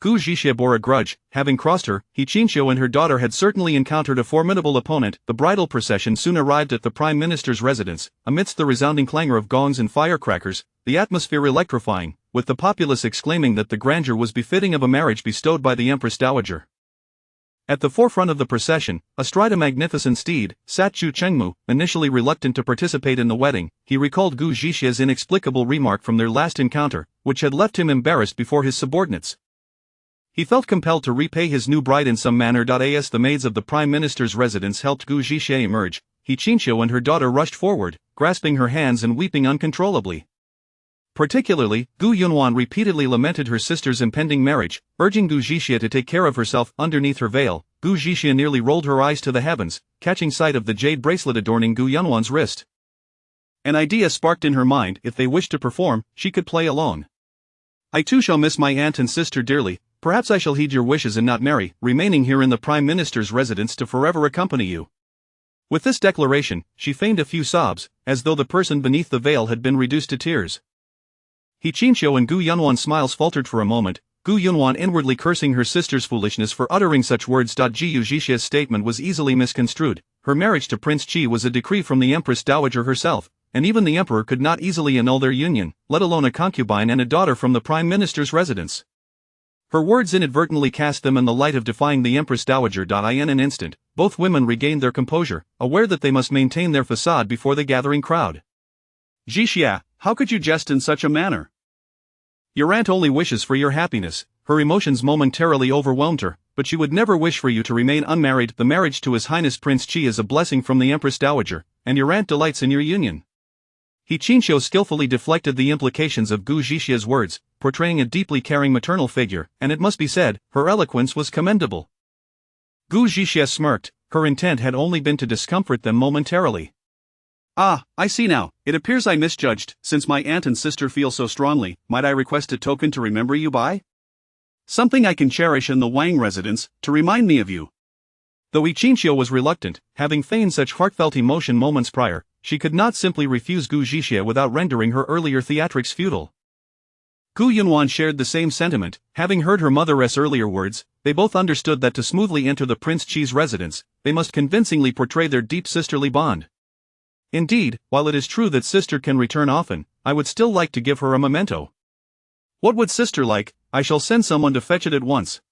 Speaker 1: Gu Zhixie bore a grudge. Having crossed her, He Qinxiu and her daughter had certainly encountered a formidable opponent. The bridal procession soon arrived at the Prime Minister's residence, amidst the resounding clangor of gongs and firecrackers, the atmosphere electrifying, with the populace exclaiming that the grandeur was befitting of a marriage bestowed by the Empress Dowager. At the forefront of the procession, astride a magnificent steed, sat Zhu Chengmu. Initially reluctant to participate in the wedding, he recalled Gu Zhixie's inexplicable remark from their last encounter, which had left him embarrassed before his subordinates. He felt compelled to repay his new bride in some manner. As the maids of the Prime Minister's residence helped Gu Zhixie emerge, He Qinxiu and her daughter rushed forward, grasping her hands and weeping uncontrollably. Particularly, Gu Yunwan repeatedly lamented her sister's impending marriage, urging Gu Zhixie to take care of herself. Underneath her veil, Gu Zhixie nearly rolled her eyes to the heavens, catching sight of the jade bracelet adorning Gu Yunwan's wrist. An idea sparked in her mind. If they wished to perform, she could play along. I too shall miss my aunt and sister dearly. Perhaps I shall heed your wishes and not marry, remaining here in the Prime Minister's residence to forever accompany you. With this declaration, she feigned a few sobs, as though the person beneath the veil had been reduced to tears. He Qinxiu and Gu Yunwan's smiles faltered for a moment, Gu Yunwan inwardly cursing her sister's foolishness for uttering such words. Gu Zhixie's statement was easily misconstrued. Her marriage to Prince Qi was a decree from the Empress Dowager herself, and even the emperor could not easily annul their union, let alone a concubine and a daughter from the Prime Minister's residence. Her words inadvertently cast them in the light of defying the Empress Dowager. In an instant, both women regained their composure, aware that they must maintain their facade before the gathering crowd. Zhixie, how could you jest in such a manner? Your aunt only wishes for your happiness. Her emotions momentarily overwhelmed her, but she would never wish for you to remain unmarried. The marriage to His Highness Prince Qi is a blessing from the Empress Dowager, and your aunt delights in your union. He Qinxiu skillfully deflected the implications of Gu Zhixie's words, portraying a deeply caring maternal figure, and it must be said, her eloquence was commendable. Gu Zhixie smirked. Her intent had only been to discomfort them momentarily. I see now. It appears I misjudged. Since my aunt and sister feel so strongly, might I request a token to remember you by? Something I can cherish in the Wang residence, to remind me of you. Though He Qinxiu was reluctant, having feigned such heartfelt emotion moments prior, she could not simply refuse Gu Zhixie without rendering her earlier theatrics futile. Gu Yunwan shared the same sentiment. Having heard her mother's earlier words, they both understood that to smoothly enter the Prince Qi's residence, they must convincingly portray their deep sisterly bond. Indeed, while it is true that sister can return often, I would still like to give her a memento. What would sister like? I shall send someone to fetch it at once.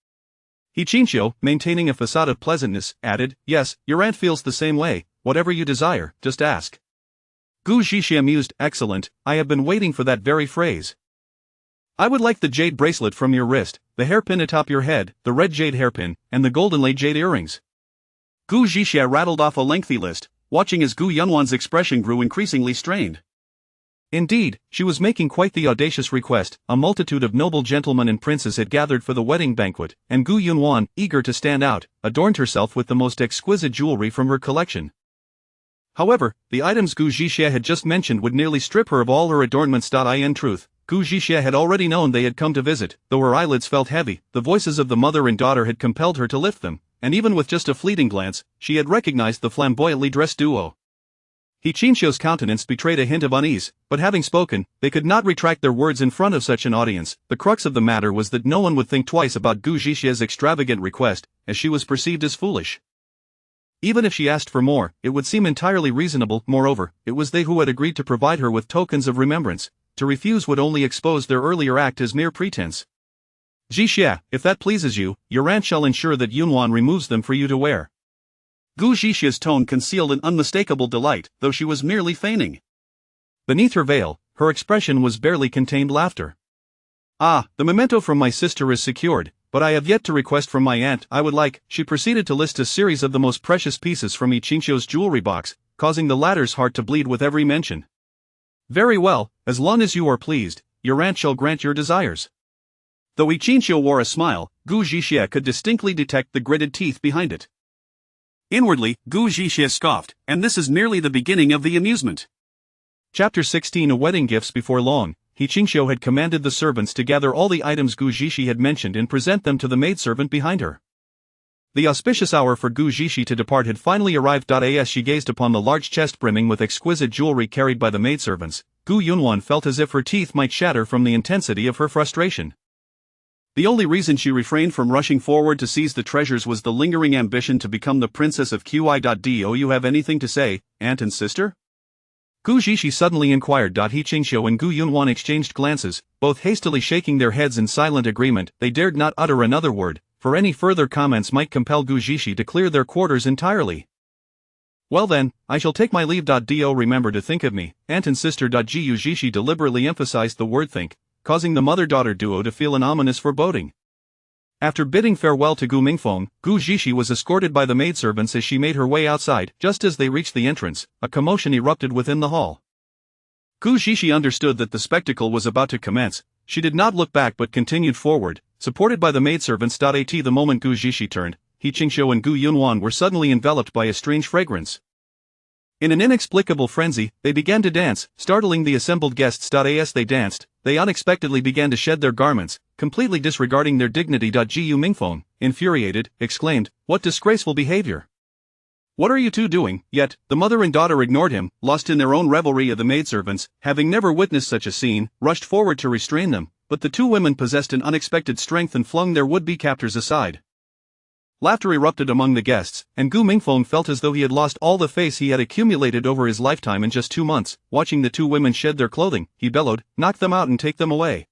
Speaker 1: He Qinxiu, maintaining a facade of pleasantness, added, Yes, your aunt feels the same way. Whatever you desire, just ask. Gu Zhixie mused, Excellent, I have been waiting for that very phrase. I would like the jade bracelet from your wrist, the hairpin atop your head, the red jade hairpin, and the golden-laid jade earrings. Gu Zhixie rattled off a lengthy list, watching as Gu Yunwan's expression grew increasingly strained. Indeed, she was making quite the audacious request. A multitude of noble gentlemen and princes had gathered for the wedding banquet, and Gu Yunwan, eager to stand out, adorned herself with the most exquisite jewelry from her collection. However, the items Gu Zhixie had just mentioned would nearly strip her of all her adornments. In truth, Gu Zhixie had already known they had come to visit. Though her eyelids felt heavy, the voices of the mother and daughter had compelled her to lift them, and even with just a fleeting glance, she had recognized the flamboyantly dressed duo. He Qinxiu's countenance betrayed a hint of unease, but having spoken, they could not retract their words in front of such an audience. The crux of the matter was that no one would think twice about Gu Zhixie's extravagant request, as she was perceived as foolish. Even if she asked for more, it would seem entirely reasonable. Moreover, it was they who had agreed to provide her with tokens of remembrance. To refuse would only expose their earlier act as mere pretense. Zhixie, if that pleases you, your aunt shall ensure that Yunwan removes them for you to wear. Gu Zhixie's tone concealed an unmistakable delight, though she was merely feigning. Beneath her veil, her expression was barely contained laughter. Ah, the memento from my sister is secured, but I have yet to request from my aunt. I would like. She proceeded to list a series of the most precious pieces from Qinxiu's jewelry box, causing the latter's heart to bleed with every mention. Very well, as long as you are pleased, your aunt shall grant your desires. Though Qinxiu wore a smile, Gu Zhixie could distinctly detect the gritted teeth behind it. Inwardly, Gu Zhixie scoffed, and this is merely the beginning of the amusement. Chapter 16. A wedding gifts. Before long, Qinxiu had commanded the servants to gather all the items Gu Zhixie had mentioned and present them to the maidservant behind her. The auspicious hour for Gu Zhixie to depart had finally arrived. As she gazed upon the large chest brimming with exquisite jewelry carried by the maidservants, Gu Yunwan felt as if her teeth might shatter from the intensity of her frustration. The only reason she refrained from rushing forward to seize the treasures was the lingering ambition to become the princess of Qi. You have anything to say, aunt and sister? Gu Zhixie suddenly inquired. He Qinxiu and Gu Yunwan exchanged glances, both hastily shaking their heads in silent agreement. They dared not utter another word, for any further comments might compel Gu Zhixie to clear their quarters entirely. Well then, I shall take my leave. Do remember to think of me, aunt and sister. Gu Zhixie deliberately emphasized the word think, causing the mother-daughter duo to feel an ominous foreboding. After bidding farewell to Gu Mingfeng, Gu Zhixie was escorted by the maidservants as she made her way outside. Just as they reached the entrance, a commotion erupted within the hall. Gu Zhixie understood that the spectacle was about to commence. She did not look back but continued forward, supported by the maidservants. The moment Gu Zhixie turned, Qinxiu and Gu Yunwan were suddenly enveloped by a strange fragrance. In an inexplicable frenzy, they began to dance, startling the assembled guests. As they danced, they unexpectedly began to shed their garments, completely disregarding their dignity. Gu Mingfeng, infuriated, exclaimed, "What disgraceful behavior! What are you two doing?" Yet, the mother and daughter ignored him, lost in their own revelry. Of the maidservants, having never witnessed such a scene, rushed forward to restrain them, but the two women possessed an unexpected strength and flung their would-be captors aside. Laughter erupted among the guests, and Gu Mingfeng felt as though he had lost all the face he had accumulated over his lifetime in just 2 months. Watching the two women shed their clothing, he bellowed, "Knock them out and take them away."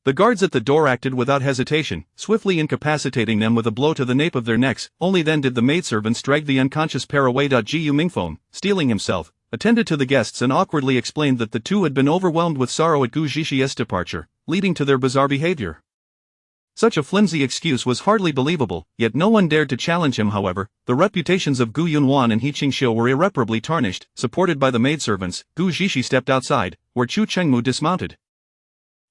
Speaker 1: The guards at the door acted without hesitation, swiftly incapacitating them with a blow to the nape of their necks. Only then did the maidservants drag the unconscious pair away. Gu Mingfeng, steeling himself, attended to the guests and awkwardly explained that the two had been overwhelmed with sorrow at Gu Zhixie's departure, leading to their bizarre behavior. Such a flimsy excuse was hardly believable, yet no one dared to challenge him. However, the reputations of Gu Yunwan and Qinxiu were irreparably tarnished. Supported by the maidservants, Gu Zhixie stepped outside, where Chu Chengmu dismounted.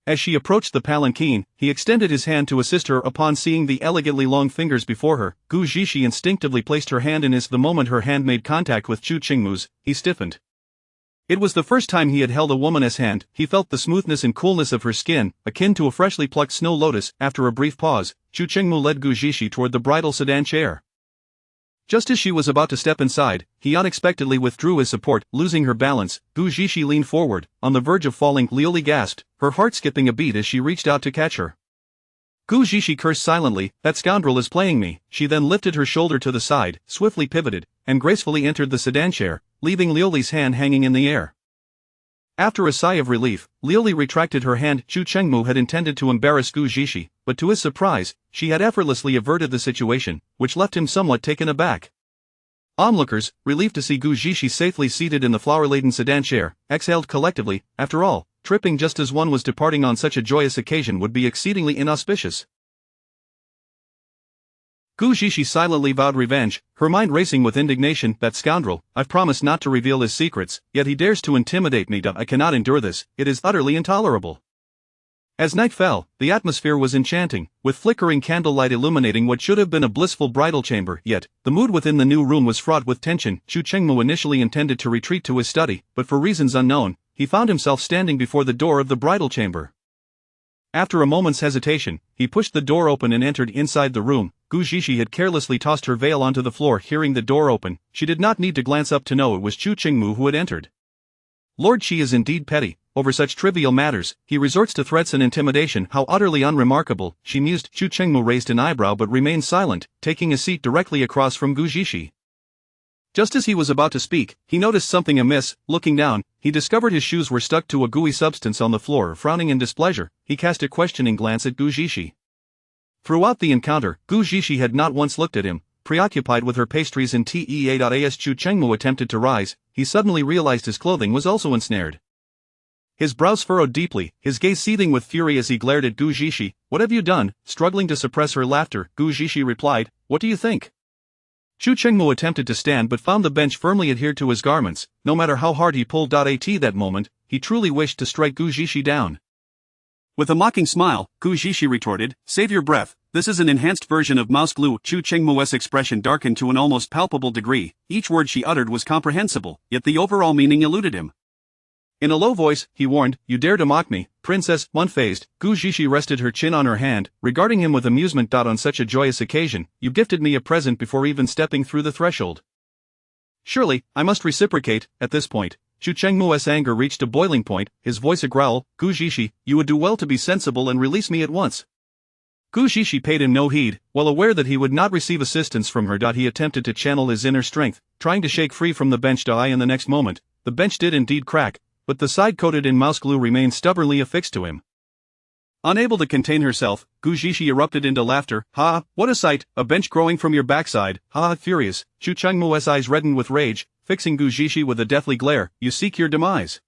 Speaker 1: As she approached the palanquin, he extended his hand to assist her. Upon seeing the elegantly long fingers before her, Gu Zhixie instinctively placed her hand in his. The moment her hand made contact with Chu Chengmu's, he stiffened. It was the first time he had held a woman's hand. He felt the smoothness and coolness of her skin, akin to a freshly plucked snow lotus. After a brief pause, Chu Chengmu led Gu Zhixie toward the bridal sedan chair. Just as she was about to step inside, he unexpectedly withdrew his support. Losing her balance, Gu Zhixie leaned forward, on the verge of falling. Liuli gasped, her heart skipping a beat as she reached out to catch her. Gu Zhixie cursed silently, "That scoundrel is playing me." She then lifted her shoulder to the side, swiftly pivoted, and gracefully entered the sedan chair, leaving Liuli's hand hanging in the air. After a sigh of relief, Liuli retracted her hand. Chu Chengmu had intended to embarrass Gu Zhixie, but to his surprise, she had effortlessly averted the situation, which left him somewhat taken aback. Onlookers, relieved to see Gu Zhixie safely seated in the flower-laden sedan chair, exhaled collectively. After all, tripping just as one was departing on such a joyous occasion would be exceedingly inauspicious. Gu Zhishi silently vowed revenge, her mind racing with indignation. That scoundrel, I've promised not to reveal his secrets, yet he dares to intimidate me. I cannot endure this, it is utterly intolerable. As night fell, the atmosphere was enchanting, with flickering candlelight illuminating what should have been a blissful bridal chamber. Yet, the mood within the new room was fraught with tension. Chu Chengmu initially intended to retreat to his study, but for reasons unknown, he found himself standing before the door of the bridal chamber. After a moment's hesitation, he pushed the door open and entered inside the room. Gu Zhishi had carelessly tossed her veil onto the floor. Hearing the door open, she did not need to glance up to know it was Chu Chengmu who had entered. Lord Qi is indeed petty. Over such trivial matters, he resorts to threats and intimidation. How utterly unremarkable, she mused. Chu Chengmu raised an eyebrow but remained silent, taking a seat directly across from Gu Zhishi. Just as he was about to speak, he noticed something amiss. Looking down, he discovered his shoes were stuck to a gooey substance on the floor. Frowning in displeasure, he cast a questioning glance at Gu Zhishi. Throughout the encounter, Gu Zhishi had not once looked at him. Preoccupied with her pastries and tea. As Chu Chengmu attempted to rise, he suddenly realized his clothing was also ensnared. His brows furrowed deeply, his gaze seething with fury as he glared at Gu Zhishi. What have you done? Struggling to suppress her laughter, Gu Zhishi replied, what do you think? Chu Chengmu attempted to stand but found the bench firmly adhered to his garments. No matter how hard he pulled. At that moment, he truly wished to strike Gu Zhishi down. With a mocking smile, Gu Zhishi retorted, save your breath, this is an enhanced version of mouse glue. Chu Chengmu's expression darkened to an almost palpable degree. Each word she uttered was comprehensible, yet the overall meaning eluded him. In a low voice, he warned, you dare to mock me, princess. Unfazed, Gu Zhishi rested her chin on her hand, regarding him with amusement. On such a joyous occasion, you gifted me a present before even stepping through the threshold. Surely, I must reciprocate. At this point, Chu Chengmu's anger reached a boiling point, his voice a growl. Gu Zhishi, you would do well to be sensible and release me at once. Gu Zhishi paid him no heed, well aware that he would not receive assistance from her. He attempted to channel his inner strength, trying to shake free from the bench. In the next moment, the bench did indeed crack, but the side coated in mouse glue remained stubbornly affixed to him. Unable to contain herself, Gu Zhishi erupted into laughter. Ha, what a sight, a bench growing from your backside. Ha, furious, Chu Chengmu's eyes reddened with rage, fixing Gu Zhishi with a deathly glare. You seek your demise.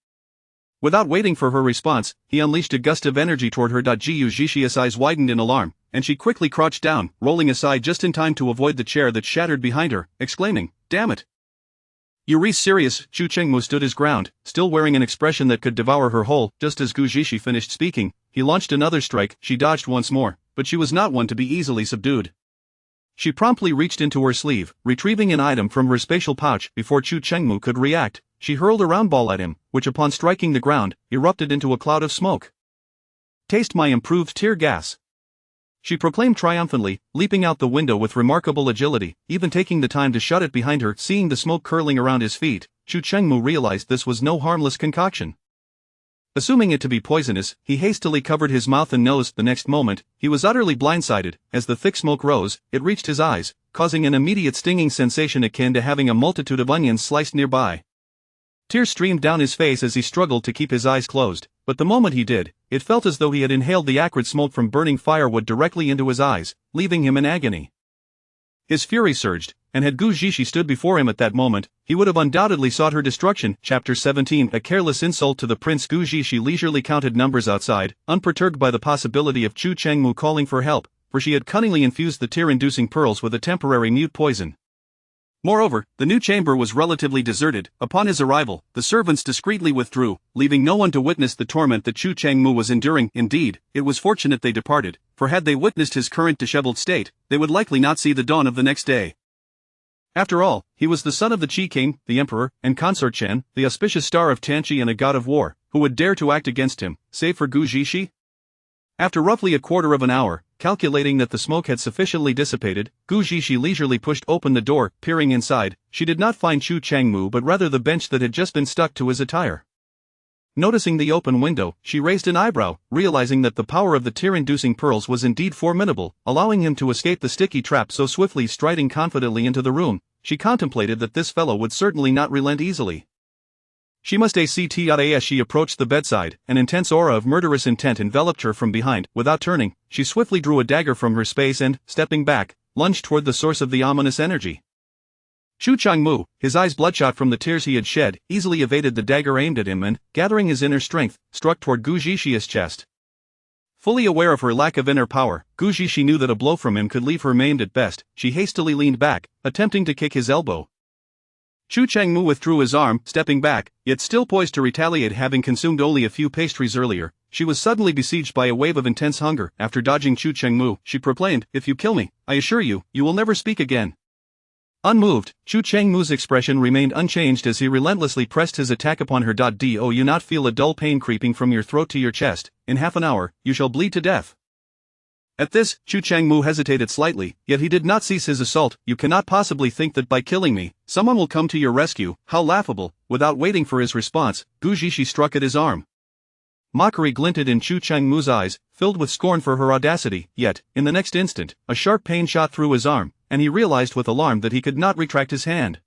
Speaker 1: Without waiting for her response, he unleashed a gust of energy toward her. Gu Zhishi's eyes widened in alarm, and she quickly crouched down, rolling aside just in time to avoid the chair that shattered behind her, exclaiming, damn it. You're serious? Chu Chengmu stood his ground, still wearing an expression that could devour her whole. Just as Gu Zhishi finished speaking, he launched another strike. She dodged once more, but she was not one to be easily subdued. She promptly reached into her sleeve, retrieving an item from her spatial pouch. Before Chu Chengmu could react, she hurled a round ball at him, which upon striking the ground, erupted into a cloud of smoke. Taste my improved tear gas, she proclaimed triumphantly, leaping out the window with remarkable agility, even taking the time to shut it behind her. Seeing the smoke curling around his feet, Chu Chengmu realized this was no harmless concoction. Assuming it to be poisonous, he hastily covered his mouth and nose. The next moment, he was utterly blindsided. As the thick smoke rose, it reached his eyes, causing an immediate stinging sensation akin to having a multitude of onions sliced nearby. Tears streamed down his face as he struggled to keep his eyes closed, but the moment he did, it felt as though he had inhaled the acrid smoke from burning firewood directly into his eyes, leaving him in agony. His fury surged, and had Gu Zhishi stood before him at that moment, he would have undoubtedly sought her destruction. Chapter 17 A careless insult to the prince. Gu Zhishi leisurely counted numbers outside, unperturbed by the possibility of Chu Chengmu calling for help, for she had cunningly infused the tear-inducing pearls with a temporary mute poison. Moreover, the new chamber was relatively deserted. Upon his arrival, the servants discreetly withdrew, leaving no one to witness the torment that Chu Chengmu was enduring. Indeed, it was fortunate they departed, for had they witnessed his current disheveled state, they would likely not see the dawn of the next day. After all, he was the son of the Qi king, the emperor, and consort Chen, the auspicious star of Tianqi and a god of war, who would dare to act against him, save for Gu Zhishi? After roughly a quarter of an hour, calculating that the smoke had sufficiently dissipated, Gu Zhishi leisurely pushed open the door. Peering inside, she did not find Chu Chengmu but rather the bench that had just been stuck to his attire. Noticing the open window, she raised an eyebrow, realizing that the power of the tear-inducing pearls was indeed formidable, allowing him to escape the sticky trap so swiftly. Striding confidently into the room, she contemplated that this fellow would certainly not relent easily. She must act. As she approached the bedside, an intense aura of murderous intent enveloped her from behind. Without turning, she swiftly drew a dagger from her space and, stepping back, lunged toward the source of the ominous energy. Chu Chengmu, his eyes bloodshot from the tears he had shed, easily evaded the dagger aimed at him and, gathering his inner strength, struck toward Gu Zhishi's chest. Fully aware of her lack of inner power, Gu Zixi knew that a blow from him could leave her maimed at best. She hastily leaned back, attempting to kick his elbow. Chu Changmu withdrew his arm, stepping back, yet still poised to retaliate. Having consumed only a few pastries earlier, she was suddenly besieged by a wave of intense hunger. After dodging Chu Changmu, she proclaimed, "If you kill me, I assure you, you will never speak again." Unmoved, Chu Changmu's expression remained unchanged as he relentlessly pressed his attack upon her. Do you not feel a dull pain creeping from your throat to your chest? In half an hour, you shall bleed to death. At this, Chu Changmu hesitated slightly, yet he did not cease his assault. You cannot possibly think that by killing me, someone will come to your rescue. How laughable! Without waiting for his response, Gu Zixi struck at his arm. Mockery glinted in Chu Changmu's eyes, filled with scorn for her audacity, yet, in the next instant, a sharp pain shot through his arm, and he realized with alarm that he could not retract his hand.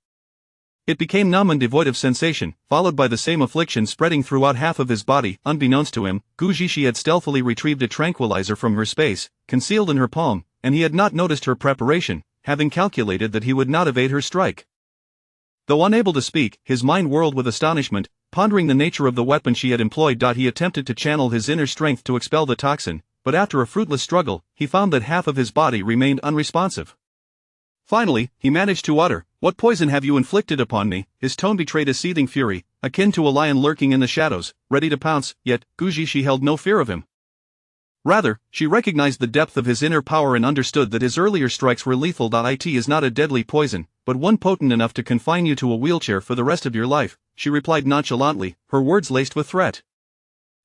Speaker 1: It became numb and devoid of sensation, followed by the same affliction spreading throughout half of his body. Unbeknownst to him, Gu Zixi had stealthily retrieved a tranquilizer from her space, concealed in her palm, and he had not noticed her preparation, having calculated that he would not evade her strike. Though unable to speak, his mind whirled with astonishment, pondering the nature of the weapon she had employed. He attempted to channel his inner strength to expel the toxin, but after a fruitless struggle, he found that half of his body remained unresponsive. Finally, he managed to utter, "What poison have you inflicted upon me?" His tone betrayed a seething fury, akin to a lion lurking in the shadows, ready to pounce, yet, Gu Zixi held no fear of him. Rather, she recognized the depth of his inner power and understood that his earlier strikes were lethal. It is not a deadly poison, but one potent enough to confine you to a wheelchair for the rest of your life, she replied nonchalantly, her words laced with threat.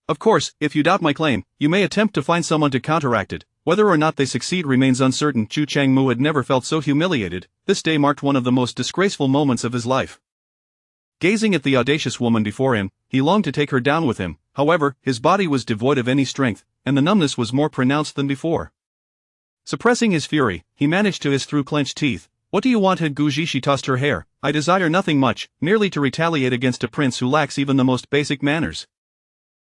Speaker 1: Of course, if you doubt my claim, you may attempt to find someone to counteract it. Whether or not they succeed remains uncertain. Chu Changmu had never felt so humiliated. This day marked one of the most disgraceful moments of his life. Gazing at the audacious woman before him, he longed to take her down with him. However, his body was devoid of any strength, and the numbness was more pronounced than before. Suppressing his fury, he managed to hiss through clenched teeth, "What do you want?" Gu Zixi tossed her hair. "I desire nothing much, merely to retaliate against a prince who lacks even the most basic manners."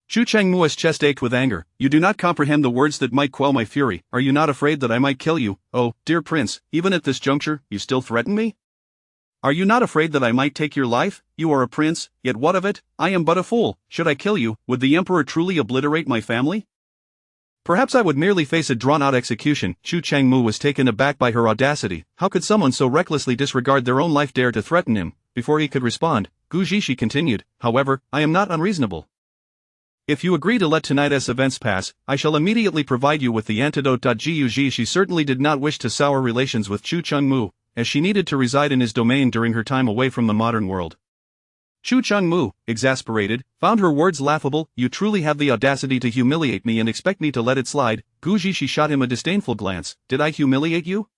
Speaker 1: Chu Changmu's chest ached with anger. "You do not comprehend the words that might quell my fury. Are you not afraid that I might kill you? Oh, dear prince, even at this juncture, you still threaten me? Are you not afraid that I might take your life? You are a prince, yet what of it? I am but a fool. Should I kill you, would the emperor truly obliterate my family? Perhaps I would merely face a drawn-out execution." Chu Changmu was taken aback by her audacity. How could someone so recklessly disregard their own life dare to threaten him? Before he could respond, Gu Zixi continued, "However, I am not unreasonable. If you agree to let tonight's events pass, I shall immediately provide you with the antidote." Gu Zixi certainly did not wish to sour relations with Chu Changmu, as she needed to reside in his domain during her time away from the modern world. Chu Changmu, exasperated, found her words laughable. "You truly have the audacity to humiliate me and expect me to let it slide?" Gu Zixi shot him a disdainful glance. "Did I humiliate you?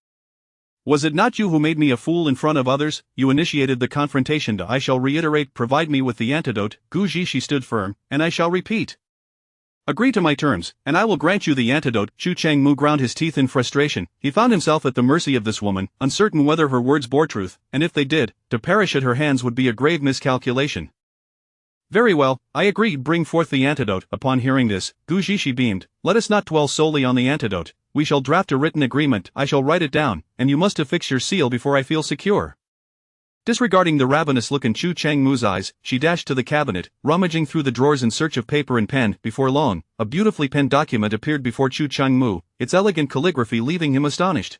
Speaker 1: Was it not you who made me a fool in front of others? You initiated the confrontation. I shall reiterate, provide me with the antidote." Gu Zixi stood firm, "And I shall repeat. Agree to my terms, and I will grant you the antidote." Chu Changmu ground his teeth in frustration. He found himself at the mercy of this woman, uncertain whether her words bore truth, and if they did, to perish at her hands would be a grave miscalculation. "Very well, I agree. Bring forth the antidote." Upon hearing this, Gu Zixi beamed. "Let us not dwell solely on the antidote. We shall draft a written agreement. I shall write it down, and you must affix your seal before I feel secure." Disregarding the ravenous look in Chu Changmu's eyes, she dashed to the cabinet, rummaging through the drawers in search of paper and pen. Before long, a beautifully penned document appeared before Chu Changmu, its elegant calligraphy leaving him astonished.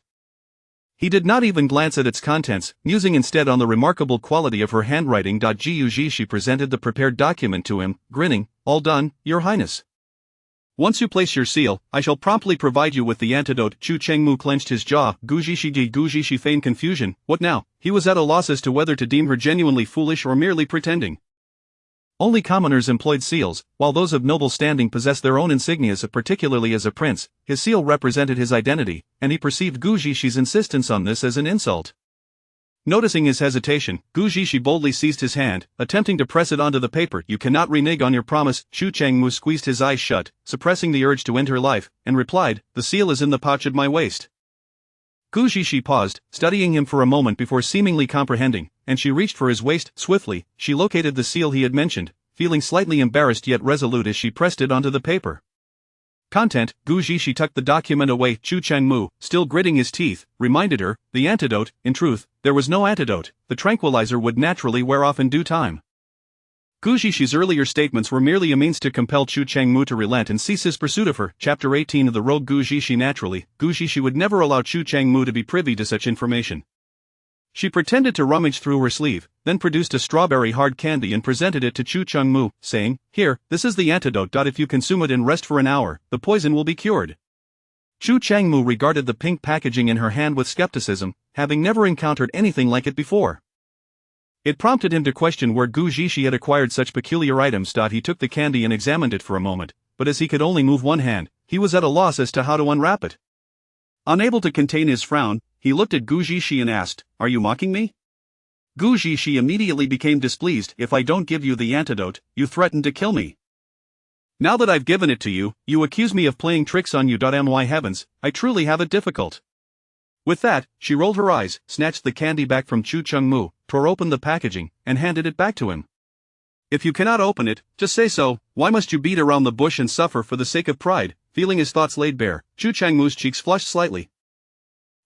Speaker 1: He did not even glance at its contents, musing instead on the remarkable quality of her handwriting. Gu Zixi presented the prepared document to him, grinning. "All done, Your Highness. Once you place your seal, I shall promptly provide you with the antidote." Chu Changmu clenched his jaw. Gu Zixi feigned confusion. What now? He was at a loss as to whether to deem her genuinely foolish or merely pretending. Only commoners employed seals, while those of noble standing possessed their own insignias. Particularly as a prince, his seal represented his identity, and he perceived Gu Zixi insistence on this as an insult. Noticing his hesitation, Gu Zixi boldly seized his hand, attempting to press it onto the paper. "You cannot renege on your promise." Chu Changmu squeezed his eyes shut, suppressing the urge to end her life, and replied, "The seal is in the pouch at my waist." Gu Zixi paused, studying him for a moment before seemingly comprehending, and she reached for his waist. Swiftly, she located the seal he had mentioned, feeling slightly embarrassed yet resolute as she pressed it onto the paper. Content. Gu Zixi tucked the document away. Chu Changmu, still gritting his teeth, reminded her, the antidote. In truth, there was no antidote. The tranquilizer would naturally wear off in due time. Gu Zhishi's earlier statements were merely a means to compel Chu Changmu to relent and cease his pursuit of her. Chapter 18 of the Rogue Gu Zhishi. Naturally, Gu Zhishi would never allow Chu Changmu to be privy to such information. She pretended to rummage through her sleeve, then produced a strawberry hard candy and presented it to Chu Changmu, saying, "Here, this is the antidote. If you consume it and rest for an hour, the poison will be cured." Chu Changmu regarded the pink packaging in her hand with skepticism, having never encountered anything like it before. It prompted him to question where Gu Zhishi had acquired such peculiar items. He took the candy and examined it for a moment, but as he could only move one hand, he was at a loss as to how to unwrap it. Unable to contain his frown, he looked at Gu Zhishi and asked, "Are you mocking me?" Gu Zhishi immediately became displeased. "If I don't give you the antidote, you threaten to kill me. Now that I've given it to you, you accuse me of playing tricks on you. My heavens, I truly have it difficult." With that, she rolled her eyes, snatched the candy back from Chu Changmu, tore open the packaging, and handed it back to him. "If you cannot open it, just say so. Why must you beat around the bush and suffer for the sake of pride?" Feeling his thoughts laid bare, Chu Changmu's cheeks flushed slightly.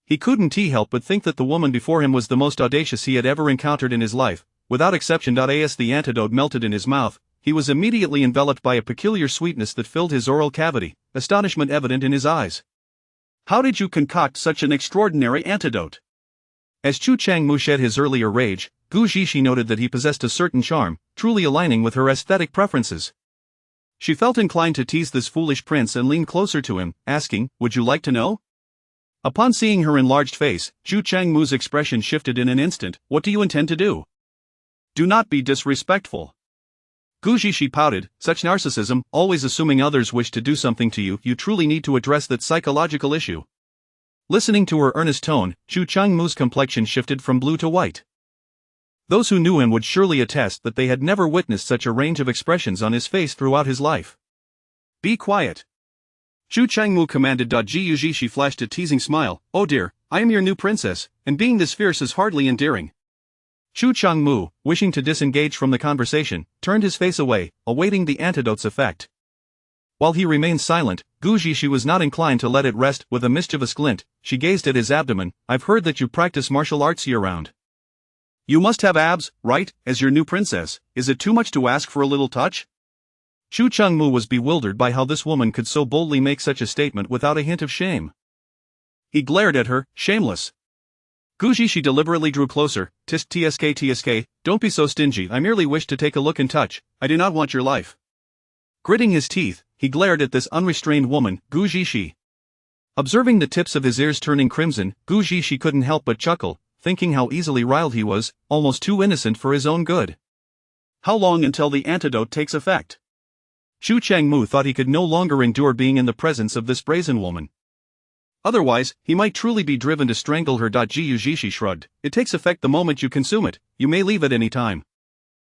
Speaker 1: He couldn't help but think that the woman before him was the most audacious he had ever encountered in his life, without exception. As the antidote melted in his mouth, he was immediately enveloped by a peculiar sweetness that filled his oral cavity, astonishment evident in his eyes. "How did you concoct such an extraordinary antidote?" As Chu Changmu shed his earlier rage, Gu Zhishi noted that he possessed a certain charm, truly aligning with her aesthetic preferences. She felt inclined to tease this foolish prince and leaned closer to him, asking, "Would you like to know?" Upon seeing her enlarged face, Chu Changmu's expression shifted in an instant. "What do you intend to do?" "Do not be disrespectful." Gu Zhishi pouted. "Such narcissism, always assuming others wish to do something to you. You truly need to address that psychological issue." Listening to her earnest tone, Chu Changmu's complexion shifted from blue to white. Those who knew him would surely attest that they had never witnessed such a range of expressions on his face throughout his life. "Be quiet," Chu Changmu commanded. Gu Zhishi flashed a teasing smile. "Oh dear, I am your new princess, and being this fierce is hardly endearing." Chu Changmu, wishing to disengage from the conversation, turned his face away, awaiting the antidote's effect. While he remained silent, Gu Zhishi was not inclined to let it rest. With a mischievous glint, she gazed at his abdomen. "I've heard that you practice martial arts year-round. You must have abs, right, as your new princess? Is it too much to ask for a little touch?" Chu Changmu was bewildered by how this woman could so boldly make such a statement without a hint of shame. He glared at her, shameless. Gu Zhishi deliberately drew closer. "Tsk, don't be so stingy. I merely wish to take a look and touch. I do not want your life." Gritting his teeth, he glared at this unrestrained woman, Gu Zhishi. Observing the tips of his ears turning crimson, Gu Zhishi couldn't help but chuckle, thinking how easily riled he was, almost too innocent for his own good. "How long until the antidote takes effect?" Chu Changmu thought he could no longer endure being in the presence of this brazen woman. Otherwise, he might truly be driven to strangle her. Gu Zhishi shrugged. "It takes effect the moment you consume it. You may leave at any time."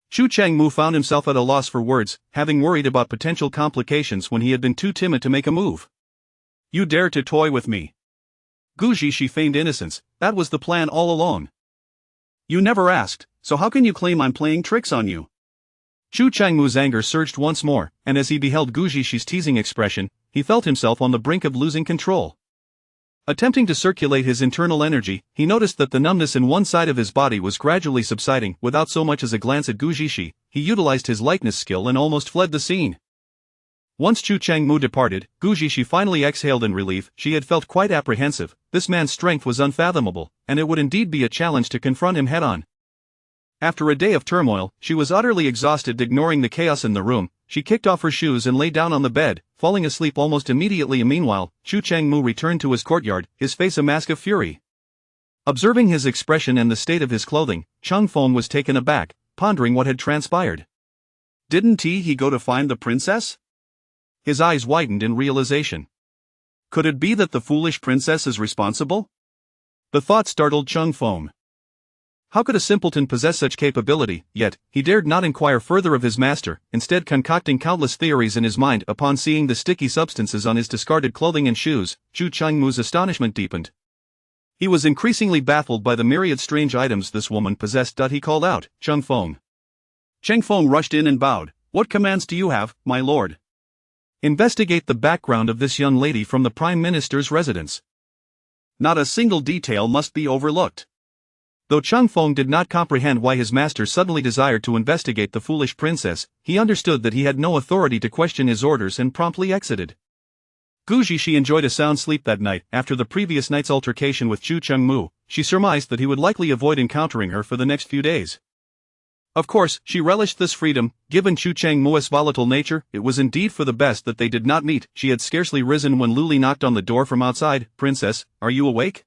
Speaker 1: Chu Changmu found himself at a loss for words, having worried about potential complications when he had been too timid to make a move. "You dare to toy with me?" Gu Zhishi feigned innocence. "That was the plan all along." "You never asked, so how can you claim I'm playing tricks on you?" Chu Changmu's anger surged once more, and as he beheld Gu Zhishi's teasing expression, he felt himself on the brink of losing control. Attempting to circulate his internal energy, he noticed that the numbness in one side of his body was gradually subsiding. Without so much as a glance at Gu Zhishi, he utilized his likeness skill and almost fled the scene. Once Chu Changmu departed, Gu Zhishi finally exhaled in relief. She had felt quite apprehensive. This man's strength was unfathomable, and it would indeed be a challenge to confront him head-on. After a day of turmoil, she was utterly exhausted. Ignoring the chaos in the room, she kicked off her shoes and lay down on the bed, falling asleep almost immediately. Meanwhile, Chu Changmu returned to his courtyard, his face a mask of fury. Observing his expression and the state of his clothing, Chang Feng was taken aback, pondering what had transpired. Didn't he go to find the princess? His eyes widened in realization. Could it be that the foolish princess is responsible? The thought startled Chang Feng. How could a simpleton possess such capability? Yet, he dared not inquire further of his master, instead concocting countless theories in his mind. Upon seeing the sticky substances on his discarded clothing and shoes, Chu Changmu's astonishment deepened. He was increasingly baffled by the myriad strange items this woman possessed. He called out, "Chang Feng." Chang Feng rushed in and bowed. "What commands do you have, my lord?" "Investigate the background of this young lady from the Prime Minister's residence. Not a single detail must be overlooked. Though Chung Feng did not comprehend why his master suddenly desired to investigate the foolish princess, he understood that he had no authority to question his orders and promptly exited. Gu Zixi enjoyed a sound sleep that night. After the previous night's altercation with Chu Chengmu, she surmised that he would likely avoid encountering her for the next few days. Of course, she relished this freedom. Given Chu Chengmu's volatile nature, it was indeed for the best that they did not meet. She had scarcely risen when Lu Li knocked on the door from outside. "Princess, are you awake?"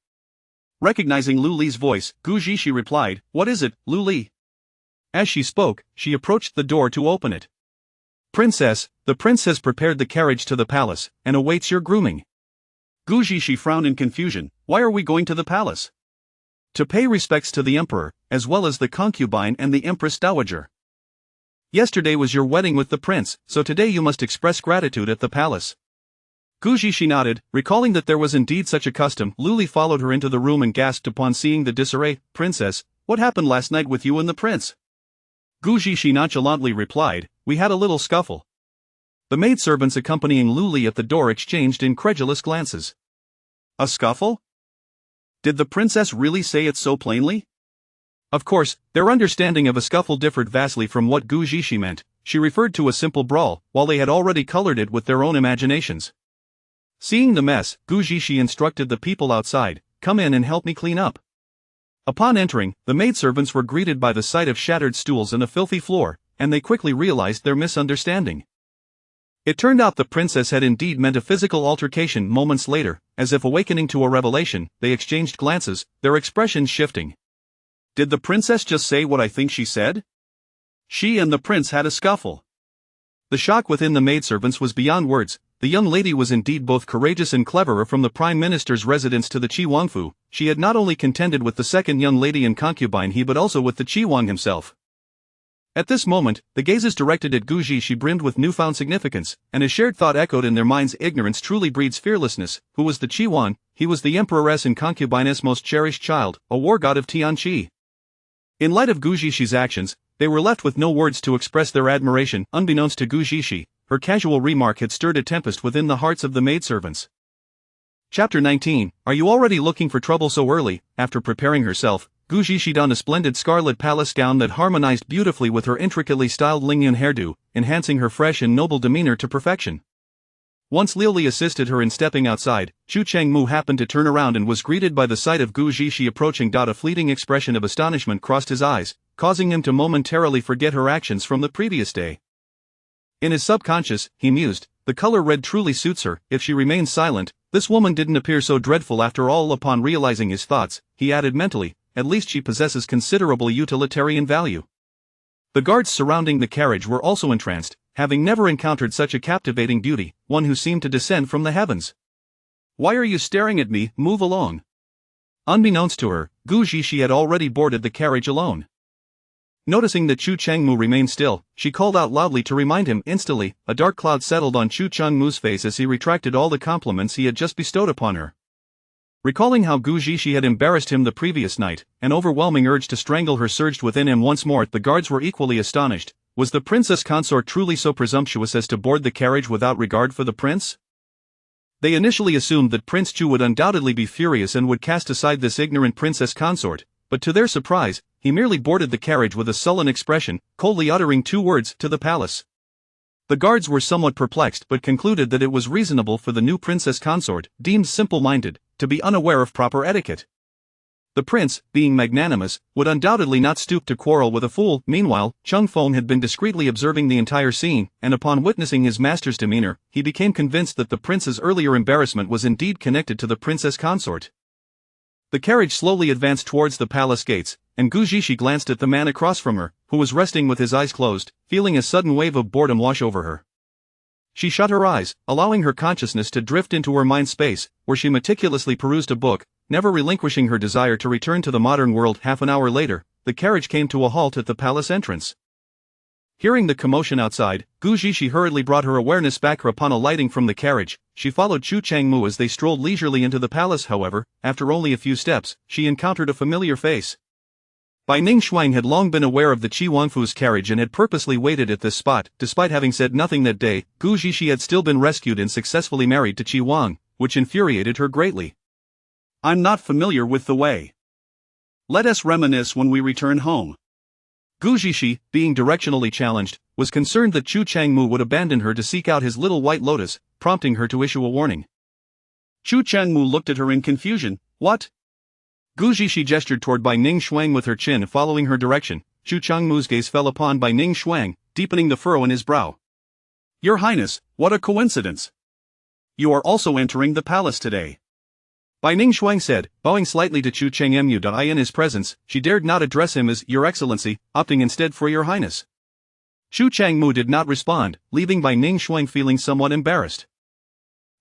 Speaker 1: Recognizing Lu Li's voice, Gu Zixi replied, "What is it, Lu Li?" As she spoke, she approached the door to open it. "Princess, the prince has prepared the carriage to the palace, and awaits your grooming." Gu Zixi frowned in confusion. "Why are we going to the palace?" "To pay respects to the emperor, as well as the concubine and the empress dowager. Yesterday was your wedding with the prince, so today you must express gratitude at the palace." Gu Zixi nodded, recalling that there was indeed such a custom. Lu Li followed her into the room and gasped upon seeing the disarray. "Princess, what happened last night with you and the prince?" Gu Zixi nonchalantly replied, "We had a little scuffle." The maidservants accompanying Lu Li at the door exchanged incredulous glances. "A scuffle? Did the princess really say it so plainly?" Of course, their understanding of a scuffle differed vastly from what Gu Zixi meant. She referred to a simple brawl, while they had already colored it with their own imaginations. Seeing the mess, Gu Zixi instructed the people outside, "Come in and help me clean up." Upon entering, the maidservants were greeted by the sight of shattered stools and a filthy floor, and they quickly realized their misunderstanding. It turned out the princess had indeed meant a physical altercation. Moments later, as if awakening to a revelation, they exchanged glances, their expressions shifting. "Did the princess just say what I think she said? She and the prince had a scuffle." The shock within the maidservants was beyond words. The young lady was indeed both courageous and cleverer. From the prime minister's residence to the Qi Wangfu, she had not only contended with the second young lady and concubine he but also with the Qi Wang himself. At this moment, the gazes directed at Gu Zixi brimmed with newfound significance, and a shared thought echoed in their minds: ignorance truly breeds fearlessness. Who was the Qi Wang? He was the emperoress and concubine's most cherished child, a war god of Tianqi. In light of Gu Zixi actions, they were left with no words to express their admiration. Unbeknownst to Gu Zixi, her casual remark had stirred a tempest within the hearts of the maidservants. Chapter 19. Are you already looking for trouble so early? After preparing herself, Gu Zixi donned a splendid scarlet palace gown that harmonized beautifully with her intricately styled Lingyun hairdo, enhancing her fresh and noble demeanor to perfection. Once Liu Li assisted her in stepping outside, Chu Chengmu happened to turn around and was greeted by the sight of Gu Zixi approaching. A fleeting expression of astonishment crossed his eyes, causing him to momentarily forget her actions from the previous day. In his subconscious, he mused, the color red truly suits her. If she remains silent, this woman didn't appear so dreadful after all. Upon realizing his thoughts, he added mentally, at least she possesses considerable utilitarian value. The guards surrounding the carriage were also entranced, having never encountered such a captivating beauty, one who seemed to descend from the heavens. "Why are you staring at me? Move along." Unbeknownst to her, Gu Zixi had already boarded the carriage alone. Noticing that Chu Chengmu remained still, she called out loudly to remind him. Instantly, a dark cloud settled on Chu Chengmu's face as he retracted all the compliments he had just bestowed upon her. Recalling how Gu Zixi had embarrassed him the previous night, an overwhelming urge to strangle her surged within him once more. The guards were equally astonished. Was the princess consort truly so presumptuous as to board the carriage without regard for the prince? They initially assumed that Prince Chu would undoubtedly be furious and would cast aside this ignorant princess consort, but to their surprise, he merely boarded the carriage with a sullen expression, coldly uttering 2 words: "To the palace." The guards were somewhat perplexed but concluded that it was reasonable for the new princess consort, deemed simple-minded, to be unaware of proper etiquette. The prince, being magnanimous, would undoubtedly not stoop to quarrel with a fool. Meanwhile, Chung Feng had been discreetly observing the entire scene, and upon witnessing his master's demeanor, he became convinced that the prince's earlier embarrassment was indeed connected to the princess consort. The carriage slowly advanced towards the palace gates, and Gu Zixi glanced at the man across from her, who was resting with his eyes closed, feeling a sudden wave of boredom wash over her. She shut her eyes, allowing her consciousness to drift into her mind space, where she meticulously perused a book, never relinquishing her desire to return to the modern world. Half an hour later, the carriage came to a halt at the palace entrance. Hearing the commotion outside, Gu Zixi hurriedly brought her awareness back. Upon alighting from the carriage, she followed Chu Chengmu as they strolled leisurely into the palace. However, after only a few steps, she encountered a familiar face. Bai Ning Shuang had long been aware of the Qi Wangfu's carriage and had purposely waited at this spot. Despite having said nothing that day, Gu Zixi had still been rescued and successfully married to Qi Wang, which infuriated her greatly. "I'm not familiar with the way." Let us reminisce when we return home. Gu Zhishi, being directionally challenged, was concerned that Chu Changmu would abandon her to seek out his little white lotus, prompting her to issue a warning. Chu Changmu looked at her in confusion. What? Gu Zhishi gestured toward Bai Ning Shuang with her chin following her direction. Chu Changmu's gaze fell upon Bai Ning Shuang, deepening the furrow in his brow. Your Highness, what a coincidence! You are also entering the palace today. Bai Ning Shuang said, bowing slightly to Chu Changmu. In his presence, she dared not address him as Your Excellency, opting instead for Your Highness. Chu Changmu did not respond, leaving Bai Ning Shuang feeling somewhat embarrassed.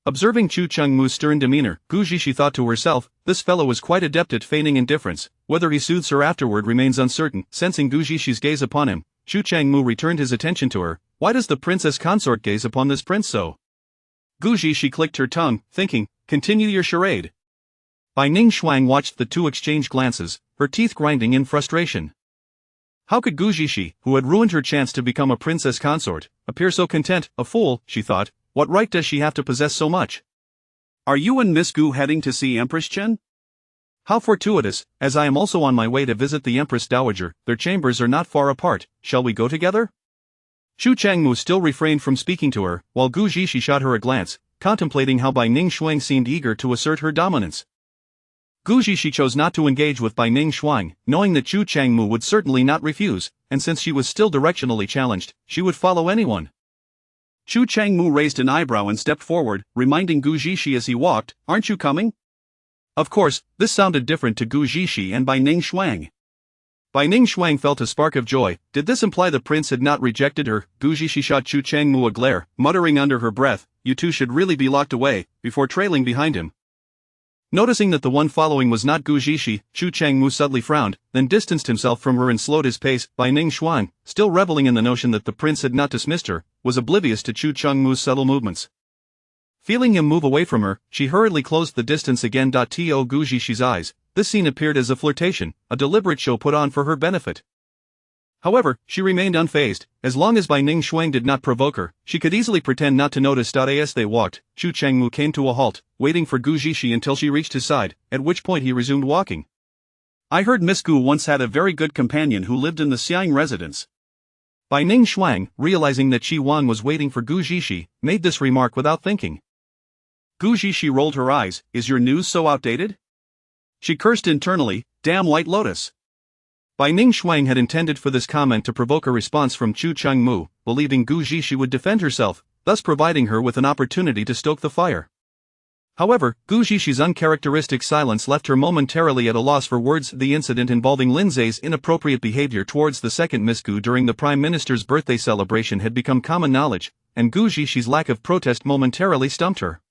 Speaker 1: Observing Chu Changmu's stern demeanor, Gu Zhishi thought to herself, this fellow was quite adept at feigning indifference. Whether he soothes her afterward remains uncertain. Sensing Gu Zhishi's gaze upon him, Chu Changmu returned his attention to her. Why does the princess consort gaze upon this prince so? Gu Zhishi clicked her tongue, thinking, continue your charade. Bai Ning Shuang watched the two exchange glances, her teeth grinding in frustration. How could Gu Zhishi, who had ruined her chance to become a princess consort, appear so content? A fool, she thought. What right does she have to possess so much? Are you and Miss Gu heading to see Empress Chen? How fortuitous, as I am also on my way to visit the Empress Dowager. Their chambers are not far apart. Shall we go together? Chu Changmu still refrained from speaking to her, while Gu Zhishi shot her a glance, contemplating how Bai Ning Shuang seemed eager to assert her dominance. Gu Zhishi chose not to engage with Bai Ning Shuang, knowing that Chu Changmu would certainly not refuse, and since she was still directionally challenged, she would follow anyone. Chu Changmu raised an eyebrow and stepped forward, reminding Gu Zhishi as he walked, aren't you coming? Of course, this sounded different to Gu Zhishi and Bai Ning Shuang. Bai Ning Shuang felt a spark of joy. Did this imply the prince had not rejected her? Gu Zhishi shot Chu Changmu a glare, muttering under her breath, you two should really be locked away, before trailing behind him. Noticing that the one following was not Gu Zhishi, Chu Changmu subtly frowned, then distanced himself from her and slowed his pace. Bai Ning Shuang, still reveling in the notion that the prince had not dismissed her, was oblivious to Chu Changmu's subtle movements. Feeling him move away from her, she hurriedly closed the distance again. To Gu Zhishi's eyes, this scene appeared as a flirtation, a deliberate show put on for her benefit. However, she remained unfazed. As long as Bai Ning Shuang did not provoke her, she could easily pretend not to notice. As they walked, Chu Changmu came to a halt, waiting for Gu Zhishi until she reached his side, at which point he resumed walking. I heard Miss Gu once had a very good companion who lived in the Xiang residence. Bai Ning Shuang, realizing that Qi Wan was waiting for Gu Zhishi, made this remark without thinking. Gu Zhishi rolled her eyes. Is your news so outdated? She cursed internally, damn white lotus. Bai Ning Shuang had intended for this comment to provoke a response from Chu Changmu, believing Gu Zhishi would defend herself, thus providing her with an opportunity to stoke the fire. However, Gu Zhishi's uncharacteristic silence left her momentarily at a loss for words. The incident involving Lin Zhe's inappropriate behavior towards the second Miss Gu during the Prime Minister's birthday celebration had become common knowledge, and Gu Zhishi's lack of protest momentarily stumped her.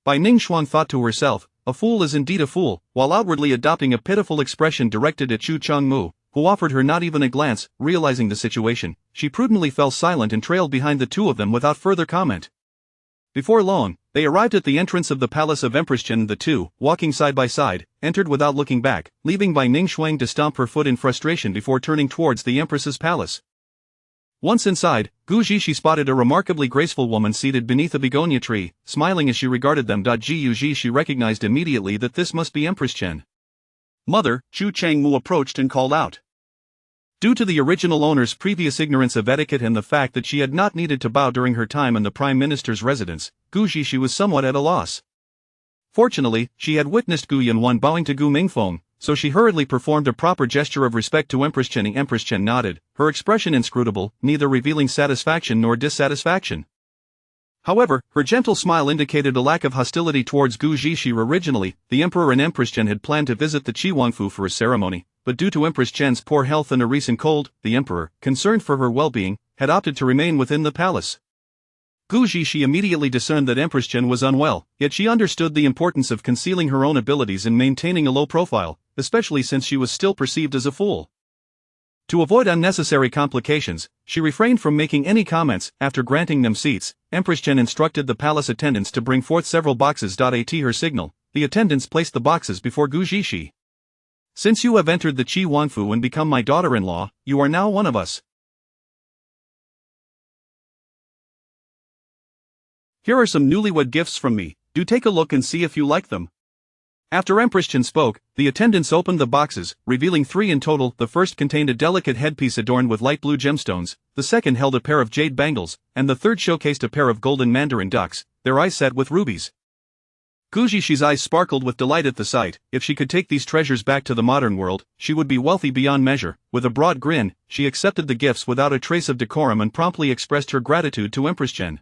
Speaker 1: Bai Ning Shuang thought to herself, a fool is indeed a fool, while outwardly adopting a pitiful expression directed at Chu Changmu, who offered her not even a glance. Realizing the situation, she prudently fell silent and trailed behind the two of them without further comment. Before long, they arrived at the entrance of the palace of Empress Chen. The two, walking side by side, entered without looking back, leaving Bai Ning Shuang to stomp her foot in frustration before turning towards the Empress's palace. Once inside, Gu Zhishi spotted a remarkably graceful woman seated beneath a begonia tree, smiling as she regarded them. Gu Zhishi recognized immediately that this must be Empress Chen. Mother, Chu Changmu approached and called out. Due to the original owner's previous ignorance of etiquette and the fact that she had not needed to bow during her time in the Prime Minister's residence, Gu Zhishi was somewhat at a loss. Fortunately, she had witnessed Gu Yanwan bowing to Gu Mingfeng, so she hurriedly performed a proper gesture of respect to Empress Chen. Empress Chen nodded, her expression inscrutable, neither revealing satisfaction nor dissatisfaction. However, her gentle smile indicated a lack of hostility towards Gu Zhishi. Originally, the Emperor and Empress Chen had planned to visit the Qi for a ceremony, but due to Empress Chen's poor health and a recent cold, the Emperor, concerned for her well-being, had opted to remain within the palace. Gu Zhishi immediately discerned that Empress Chen was unwell, yet she understood the importance of concealing her own abilities and maintaining a low profile, especially since she was still perceived as a fool. To avoid unnecessary complications, she refrained from making any comments. After granting them seats, Empress Chen instructed the palace attendants to bring forth several boxes. At her signal, the attendants placed the boxes before Gu Zhishi. Since you have entered the Qi Wanfu and become my daughter-in-law, you are now one of us. Here are some newlywed gifts from me, do take a look and see if you like them. After Empress Chen spoke, the attendants opened the boxes, revealing 3 in total. The first contained a delicate headpiece adorned with light blue gemstones, the second held a pair of jade bangles, and the third showcased a pair of golden mandarin ducks, their eyes set with rubies. Gu Zhishi's eyes sparkled with delight at the sight. If she could take these treasures back to the modern world, she would be wealthy beyond measure. With a broad grin, she accepted the gifts without a trace of decorum and promptly expressed her gratitude to Empress Chen.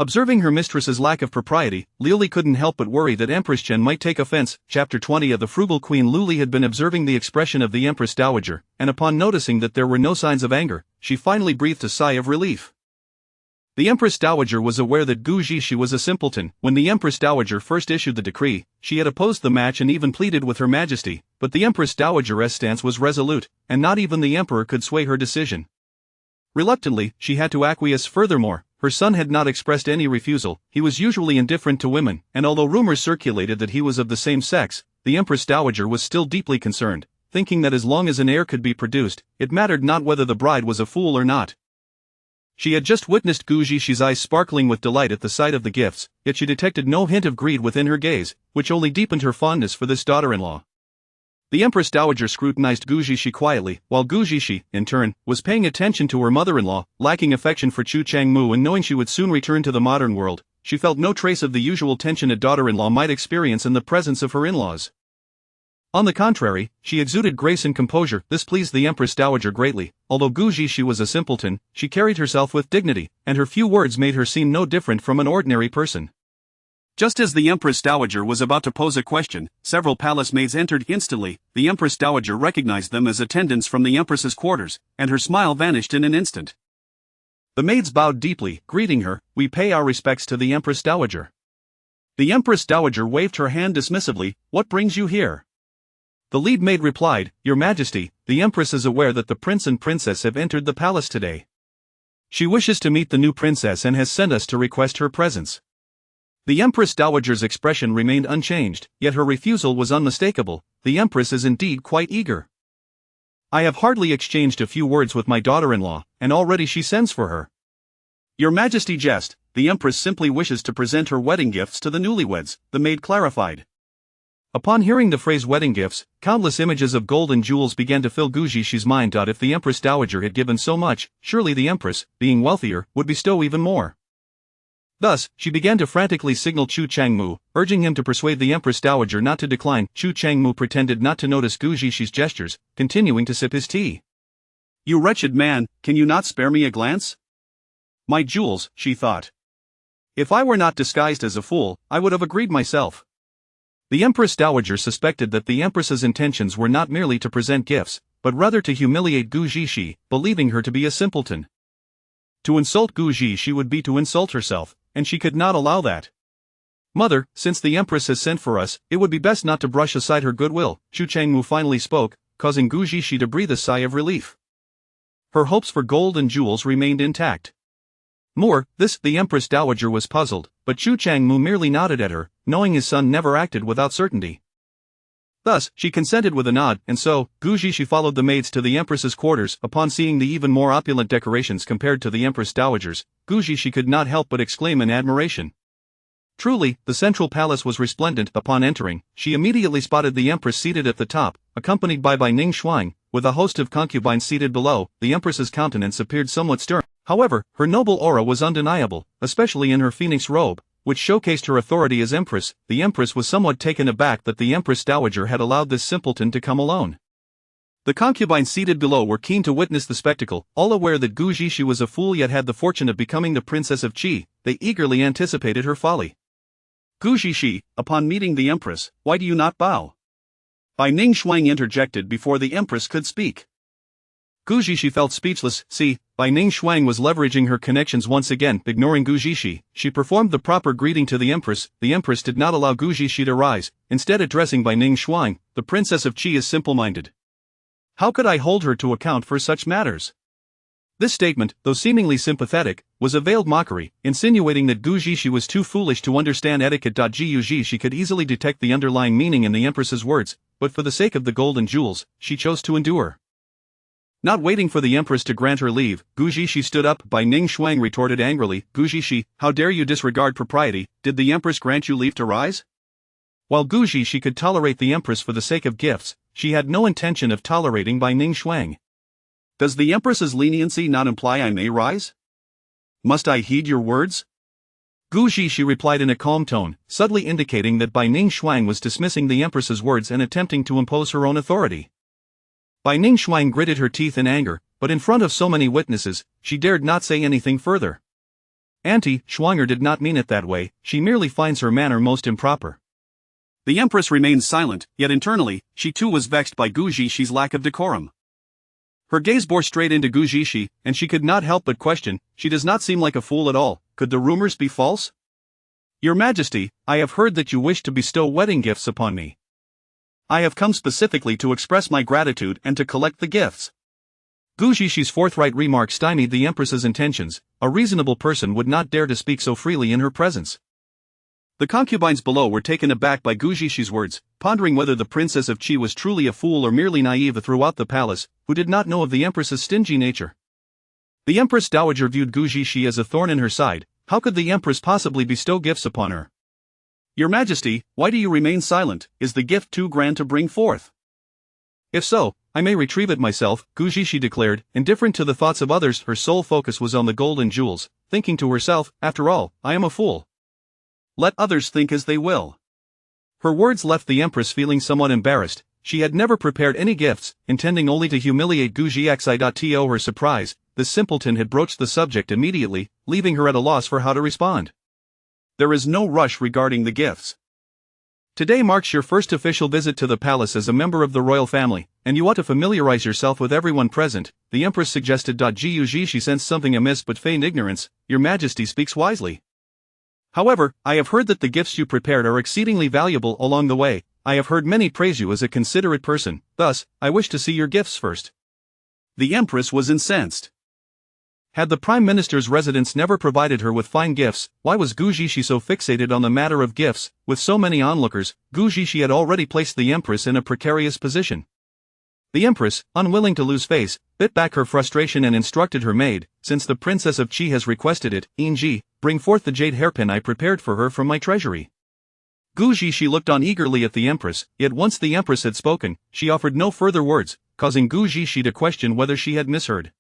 Speaker 1: Observing her mistress's lack of propriety, Liuli couldn't help but worry that Empress Chen might take offense. Chapter 20 of The Frugal Queen. Liuli had been observing the expression of the Empress Dowager, and upon noticing that there were no signs of anger, she finally breathed a sigh of relief. The Empress Dowager was aware that Gu Zhishi was a simpleton. When the Empress Dowager first issued the decree, she had opposed the match and even pleaded with Her Majesty, but the Empress Dowager's stance was resolute, and not even the Emperor could sway her decision. Reluctantly, she had to acquiesce. Furthermore, her son had not expressed any refusal. He was usually indifferent to women, and although rumors circulated that he was of the same sex, the Empress Dowager was still deeply concerned, thinking that as long as an heir could be produced, it mattered not whether the bride was a fool or not. She had just witnessed Gu Zhishi's eyes sparkling with delight at the sight of the gifts, yet she detected no hint of greed within her gaze, which only deepened her fondness for this daughter-in-law. The Empress Dowager scrutinized Gu Zhishi quietly, while Gu Zhishi, in turn, was paying attention to her mother-in-law. Lacking affection for Chu Changmu and knowing she would soon return to the modern world, she felt no trace of the usual tension a daughter-in-law might experience in the presence of her in-laws. On the contrary, she exuded grace and composure. This pleased the Empress Dowager greatly. Although Gu Zhishi was a simpleton, she carried herself with dignity, and her few words made her seem no different from an ordinary person. Just as the Empress Dowager was about to pose a question, several palace maids entered instantly. The Empress Dowager recognized them as attendants from the Empress's quarters, and her smile vanished in an instant. The maids bowed deeply, greeting her. "We pay our respects to the Empress Dowager." The Empress Dowager waved her hand dismissively. "What brings you here?" The lead maid replied, "Your Majesty, the Empress is aware that the Prince and Princess have entered the palace today. She wishes to meet the new princess and has sent us to request her presence." The Empress Dowager's expression remained unchanged, yet her refusal was unmistakable. The Empress is indeed quite eager. "I have hardly exchanged a few words with my daughter-in-law, and already she sends for her." "Your Majesty jest, the Empress simply wishes to present her wedding gifts to the newlyweds," the maid clarified. Upon hearing the phrase wedding gifts, countless images of gold and jewels began to fill Gu Zhishi's mind. If the Empress Dowager had given so much, surely the Empress, being wealthier, would bestow even more. Thus, she began to frantically signal Chu Changmu, urging him to persuade the Empress Dowager not to decline. Chu Changmu pretended not to notice Gu Zhishi's gestures, continuing to sip his tea. "You wretched man, can you not spare me a glance? My jewels," she thought. "If I were not disguised as a fool, I would have agreed myself." The Empress Dowager suspected that the Empress's intentions were not merely to present gifts, but rather to humiliate Gu Zhishi, believing her to be a simpleton. To insult Gu Zhishi would be to insult herself, and she could not allow that. "Mother, since the Empress has sent for us, it would be best not to brush aside her goodwill," Chu Changmu finally spoke, causing Gu Zhishi to breathe a sigh of relief. Her hopes for gold and jewels remained intact. The Empress Dowager was puzzled, but Chu Changmu merely nodded at her, knowing his son never acted without certainty. Thus, she consented with a nod, and so, Gu Zhishi followed the maids to the Empress's quarters. Upon seeing the even more opulent decorations compared to the Empress Dowager's, Gu Zhishi could not help but exclaim in admiration. Truly, the central palace was resplendent. Upon entering, she immediately spotted the Empress seated at the top, accompanied by Ning Shuang, with a host of concubines seated below. The Empress's countenance appeared somewhat stern. However, her noble aura was undeniable, especially in her phoenix robe, which showcased her authority as Empress. The Empress was somewhat taken aback that the Empress Dowager had allowed this simpleton to come alone. The concubines seated below were keen to witness the spectacle, all aware that Gu Zhishi was a fool yet had the fortune of becoming the Princess of Qi. They eagerly anticipated her folly. "Gu Zhishi, upon meeting the Empress, why do you not bow?" Ning Shuang interjected before the Empress could speak. Gu Zhishi felt speechless. Ning Shuang was leveraging her connections once again. Ignoring Gu Zhishi, she performed the proper greeting to the Empress. The Empress did not allow Gu Zhishi to rise, instead addressing Ning Shuang, "The Princess of Qi is simple-minded. How could I hold her to account for such matters?" This statement, though seemingly sympathetic, was a veiled mockery, insinuating that Gu Zhishi was too foolish to understand etiquette. Gu Zhishi could easily detect the underlying meaning in the Empress's words, but for the sake of the gold and jewels, she chose to endure. Not waiting for the Empress to grant her leave, Gu Zhishi stood up. Ning Shuang retorted angrily, "Gu Zhishi, how dare you disregard propriety? Did the Empress grant you leave to rise?" While Gu Zhishi could tolerate the Empress for the sake of gifts, she had no intention of tolerating Bai Ning Shuang. Does the Empress's leniency not imply I may rise? Must I heed your words? Gu Zhishi replied in a calm tone, subtly indicating that Bai Ning Shuang was dismissing the Empress's words and attempting to impose her own authority. Bai Ning Shuang gritted her teeth in anger, but in front of so many witnesses, she dared not say anything further. Auntie, Schwanger did not mean it that way, she merely finds her manner most improper. The Empress remained silent, yet internally, she too was vexed by Gu Zhishi's lack of decorum. Her gaze bore straight into Gu Zhishi, and she could not help but question, she does not seem like a fool at all, could the rumors be false? Your Majesty, I have heard that you wish to bestow wedding gifts upon me. I have come specifically to express my gratitude and to collect the gifts. Gu Zhishi's forthright remark stymied the Empress's intentions. A reasonable person would not dare to speak so freely in her presence. The concubines below were taken aback by Gu Zhishi's words, pondering whether the Princess of Qi was truly a fool or merely naive throughout the palace, who did not know of the Empress's stingy nature. The Empress Dowager viewed Gu Zhishi as a thorn in her side. How could the Empress possibly bestow gifts upon her? Your Majesty, why do you remain silent? Is the gift too grand to bring forth? If so, I may retrieve it myself, Gu Zhishi declared, indifferent to the thoughts of others. Her sole focus was on the gold and jewels, thinking to herself, after all, I am a fool. Let others think as they will. Her words left the Empress feeling somewhat embarrassed. She had never prepared any gifts, intending only to humiliate Gu Zhixi. To her surprise, the simpleton had broached the subject immediately, leaving her at a loss for how to respond. There is no rush regarding the gifts. Today marks your first official visit to the palace as a member of the royal family, and you ought to familiarize yourself with everyone present, the Empress suggested. Gu Zhishi sensed something amiss but feigned ignorance. Your Majesty speaks wisely. However, I have heard that the gifts you prepared are exceedingly valuable along the way. I have heard many praise you as a considerate person, thus, I wish to see your gifts first. The Empress was incensed. Had the Prime Minister's residence never provided her with fine gifts, why was Gu Zhishi so fixated on the matter of gifts? With so many onlookers, Gu Zhishi had already placed the Empress in a precarious position. The Empress, unwilling to lose face, bit back her frustration and instructed her maid, since the Princess of Qi has requested it, Yinji, bring forth the jade hairpin I prepared for her from my treasury. Gu Zhishi looked on eagerly at the Empress, yet once the Empress had spoken, she offered no further words, causing Gu Zhishi to question whether she had misheard.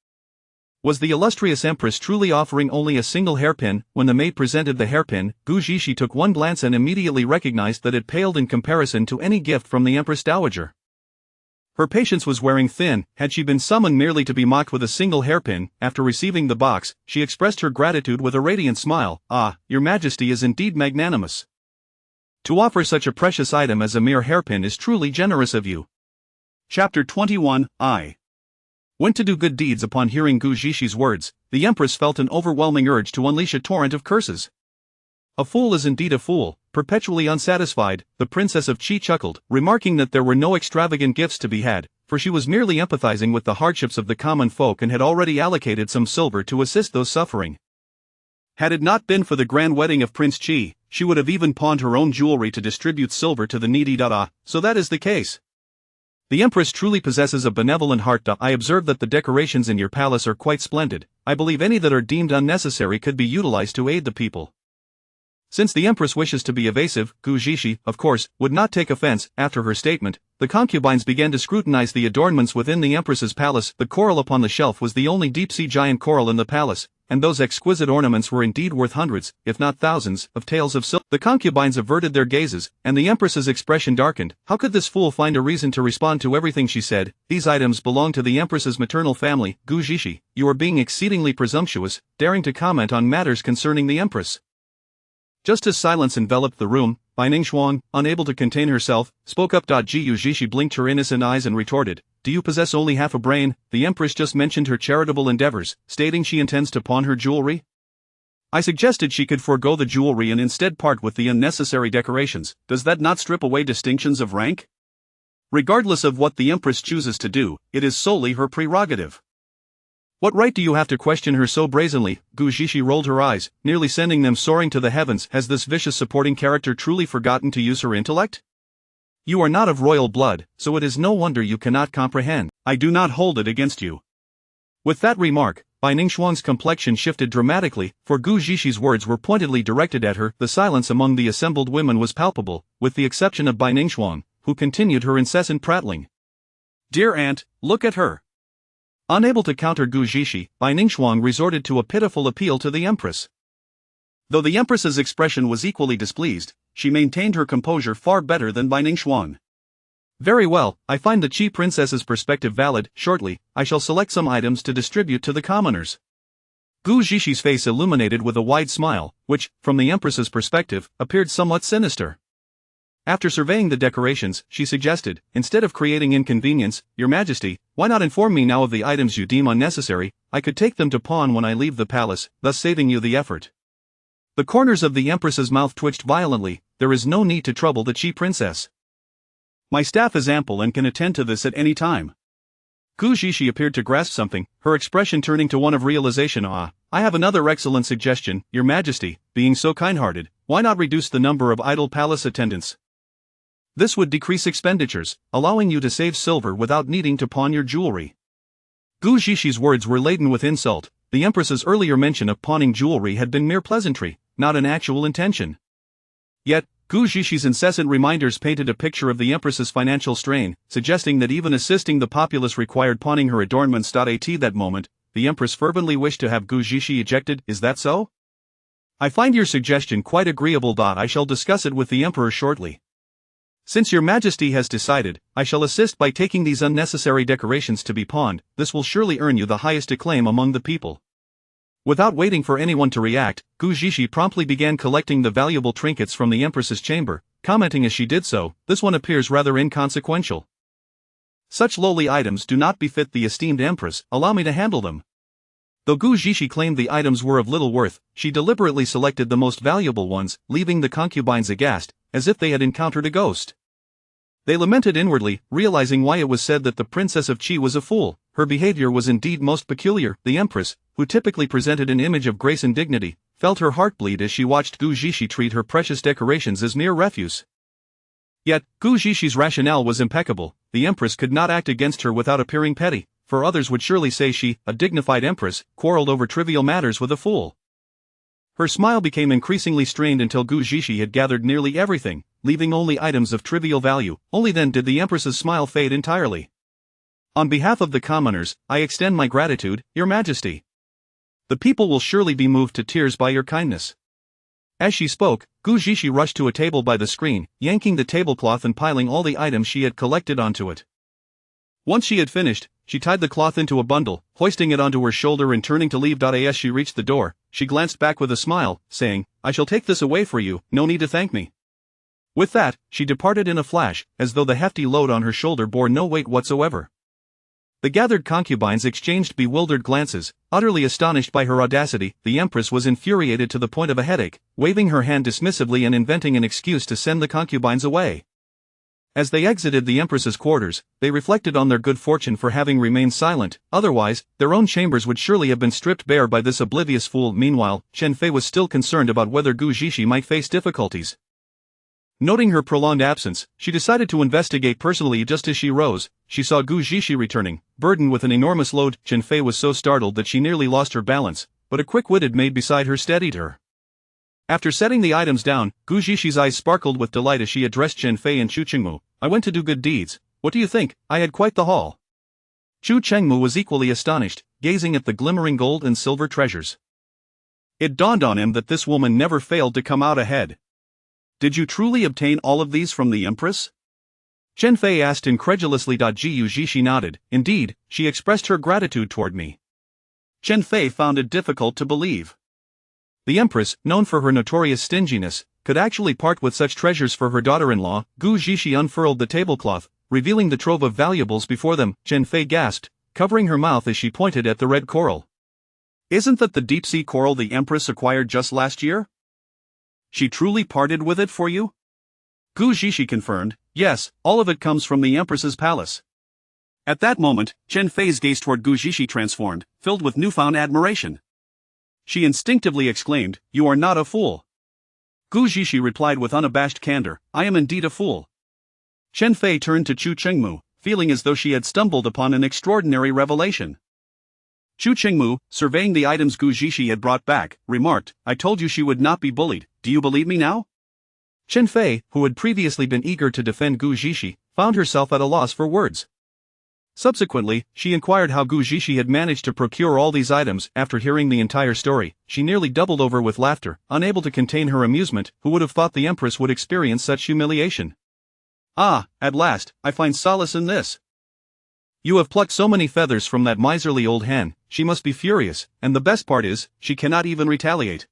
Speaker 1: Was the illustrious Empress truly offering only a single hairpin? When the maid presented the hairpin, Gu Zhishi took one glance and immediately recognized that it paled in comparison to any gift from the Empress Dowager. Her patience was wearing thin. Had she been summoned merely to be mocked with a single hairpin, after receiving the box, she expressed her gratitude with a radiant smile. Ah, Your Majesty is indeed magnanimous. To offer such a precious item as a mere hairpin is truly generous of you. Chapter 21. I went to do good deeds. Upon hearing Gu Zhishi's words, the Empress felt an overwhelming urge to unleash a torrent of curses. A fool is indeed a fool, perpetually unsatisfied, the Princess of Qi chuckled, remarking that there were no extravagant gifts to be had, for she was merely empathizing with the hardships of the common folk and had already allocated some silver to assist those suffering. Had it not been for the grand wedding of Prince Qi, she would have even pawned her own jewelry to distribute silver to the needy. So that is the case. The Empress truly possesses a benevolent heart. I observe that the decorations in your palace are quite splendid. I believe any that are deemed unnecessary could be utilized to aid the people. Since the Empress wishes to be evasive, Gu Zhishi, of course, would not take offense. After her statement, the concubines began to scrutinize the adornments within the Empress's palace. The coral upon the shelf was the only deep-sea giant coral in the palace, and those exquisite ornaments were indeed worth hundreds, if not thousands, of taels of silver. The concubines averted their gazes, and the Empress's expression darkened. How could this fool find a reason to respond to everything she said? These items belong to the Empress's maternal family. Gu Zhishi, you are being exceedingly presumptuous, daring to comment on matters concerning the Empress. Just as silence enveloped the room, Bai Ningshuang, unable to contain herself, spoke up. Gu Zhishi blinked her innocent eyes and retorted, do you possess only half a brain? The Empress just mentioned her charitable endeavors, stating she intends to pawn her jewelry. I suggested she could forego the jewelry and instead part with the unnecessary decorations. Does that not strip away distinctions of rank? Regardless of what the Empress chooses to do, it is solely her prerogative. What right do you have to question her so brazenly? Gu Zhishi rolled her eyes, nearly sending them soaring to the heavens. Has this vicious supporting character truly forgotten to use her intellect? You are not of royal blood, so it is no wonder you cannot comprehend. I do not hold it against you. With that remark, Bai Ningxuang's complexion shifted dramatically, for Gu Zhishi's words were pointedly directed at her. The silence among the assembled women was palpable, with the exception of Bai Ningxuang, who continued her incessant prattling. "Dear aunt, look at her." Unable to counter Gu Zhishi, Bai Ningxuang resorted to a pitiful appeal to the empress. Though the empress's expression was equally displeased, she maintained her composure far better than Bai Ningxuang. "Very well, I find the Qi princess's perspective valid. Shortly, I shall select some items to distribute to the commoners." Gu Zhishi's face illuminated with a wide smile, which, from the empress's perspective, appeared somewhat sinister. After surveying the decorations, she suggested, "Instead of creating inconvenience, Your Majesty, why not inform me now of the items you deem unnecessary? I could take them to pawn when I leave the palace, thus saving you the effort." The corners of the empress's mouth twitched violently. "There is no need to trouble the Qi princess. My staff is ample and can attend to this at any time." Gu Zhishi appeared to grasp something, her expression turning to one of realization. "I have another excellent suggestion, Your Majesty, being so kind-hearted, why not reduce the number of idle palace attendants? This would decrease expenditures, allowing you to save silver without needing to pawn your jewelry." Gu Zhishi's words were laden with insult. The empress's earlier mention of pawning jewelry had been mere pleasantry, not an actual intention. Yet, Gu Zhishi's incessant reminders painted a picture of the empress's financial strain, suggesting that even assisting the populace required pawning her adornments. At that moment, the empress fervently wished to have Gu Zhishi ejected. "Is that so? I find your suggestion quite agreeable. I shall discuss it with the emperor shortly. Since Your Majesty has decided, I shall assist by taking these unnecessary decorations to be pawned. This will surely earn you the highest acclaim among the people." Without waiting for anyone to react, Gu Zhishi promptly began collecting the valuable trinkets from the empress's chamber, commenting as she did so, "This one appears rather inconsequential. Such lowly items do not befit the esteemed empress, allow me to handle them." Though Gu Zhishi claimed the items were of little worth, she deliberately selected the most valuable ones, leaving the concubines aghast, as if they had encountered a ghost. They lamented inwardly, realizing why it was said that the Princess of Qi was a fool. Her behavior was indeed most peculiar. The empress, who typically presented an image of grace and dignity, felt her heart bleed as she watched Gu Zhishi treat her precious decorations as mere refuse. Yet, Gu Zhishi's rationale was impeccable. The empress could not act against her without appearing petty, for others would surely say she, a dignified empress, quarreled over trivial matters with a fool. Her smile became increasingly strained until Gu Zhishi had gathered nearly everything, leaving only items of trivial value. Only then did the empress's smile fade entirely. "On behalf of the commoners, I extend my gratitude, Your Majesty. The people will surely be moved to tears by your kindness." As she spoke, Gu Zhishi rushed to a table by the screen, yanking the tablecloth and piling all the items she had collected onto it. Once she had finished, she tied the cloth into a bundle, hoisting it onto her shoulder and turning to leave. As she reached the door, she glanced back with a smile, saying, "I shall take this away for you, no need to thank me." With that, she departed in a flash, as though the hefty load on her shoulder bore no weight whatsoever. The gathered concubines exchanged bewildered glances, utterly astonished by her audacity. The empress was infuriated to the point of a headache, waving her hand dismissively and inventing an excuse to send the concubines away. As they exited the empress's quarters, they reflected on their good fortune for having remained silent, otherwise, their own chambers would surely have been stripped bare by this oblivious fool. Meanwhile, Chen Fei was still concerned about whether Gu Zhishi might face difficulties. Noting her prolonged absence, she decided to investigate personally. Just as she rose, she saw Gu Zhishi returning, burdened with an enormous load. Chen Fei was so startled that she nearly lost her balance, but a quick-witted maid beside her steadied her. After setting the items down, Gu Zhishi's eyes sparkled with delight as she addressed Chen Fei and Chu Chengmu. "I went to do good deeds. What do you think? I had quite the haul." Chu Chengmu was equally astonished, gazing at the glimmering gold and silver treasures. It dawned on him that this woman never failed to come out ahead. "Did you truly obtain all of these from the empress?" Chen Fei asked incredulously. Gu Zhishi nodded. "Indeed, she expressed her gratitude toward me." Chen Fei found it difficult to believe. The empress, known for her notorious stinginess, could actually part with such treasures for her daughter-in-law. Gu Zhishi unfurled the tablecloth, revealing the trove of valuables before them. Chen Fei gasped, covering her mouth as she pointed at the red coral. "Isn't that the deep-sea coral the empress acquired just last year? She truly parted with it for you?" Gu Zhishi confirmed, "Yes, all of it comes from the empress's palace." At that moment, Chen Fei's gaze toward Gu Zhishi transformed, filled with newfound admiration. She instinctively exclaimed, "You are not a fool." Gu Zhishi replied with unabashed candor, "I am indeed a fool." Chen Fei turned to Chu Chengmu, feeling as though she had stumbled upon an extraordinary revelation. Chu Qingmu, surveying the items Gu Zhishi had brought back, remarked, "I told you she would not be bullied, do you believe me now?" Chen Fei, who had previously been eager to defend Gu Zhishi, found herself at a loss for words. Subsequently, she inquired how Gu Zhishi had managed to procure all these items. After hearing the entire story, she nearly doubled over with laughter, unable to contain her amusement. Who would have thought the Empress would experience such humiliation? "Ah, at last, I find solace in this. You have plucked so many feathers from that miserly old hen, she must be furious, and the best part is, she cannot even retaliate."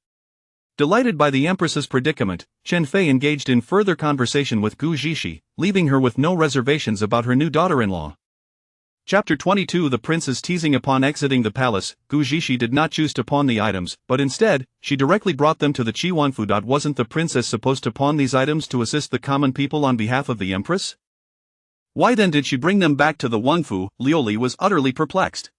Speaker 1: Delighted by the Empress's predicament, Chen Fei engaged in further conversation with Gu Zhishi, leaving her with no reservations about her new daughter-in-law. Chapter 22. The princess teasing. Upon exiting the palace, Gu Zhishi did not choose to pawn the items, but instead, she directly brought them to the Qiwanfu. Wasn't the princess supposed to pawn these items to assist the common people on behalf of the empress? Why then did she bring them back to the Wangfu? Liuli was utterly perplexed.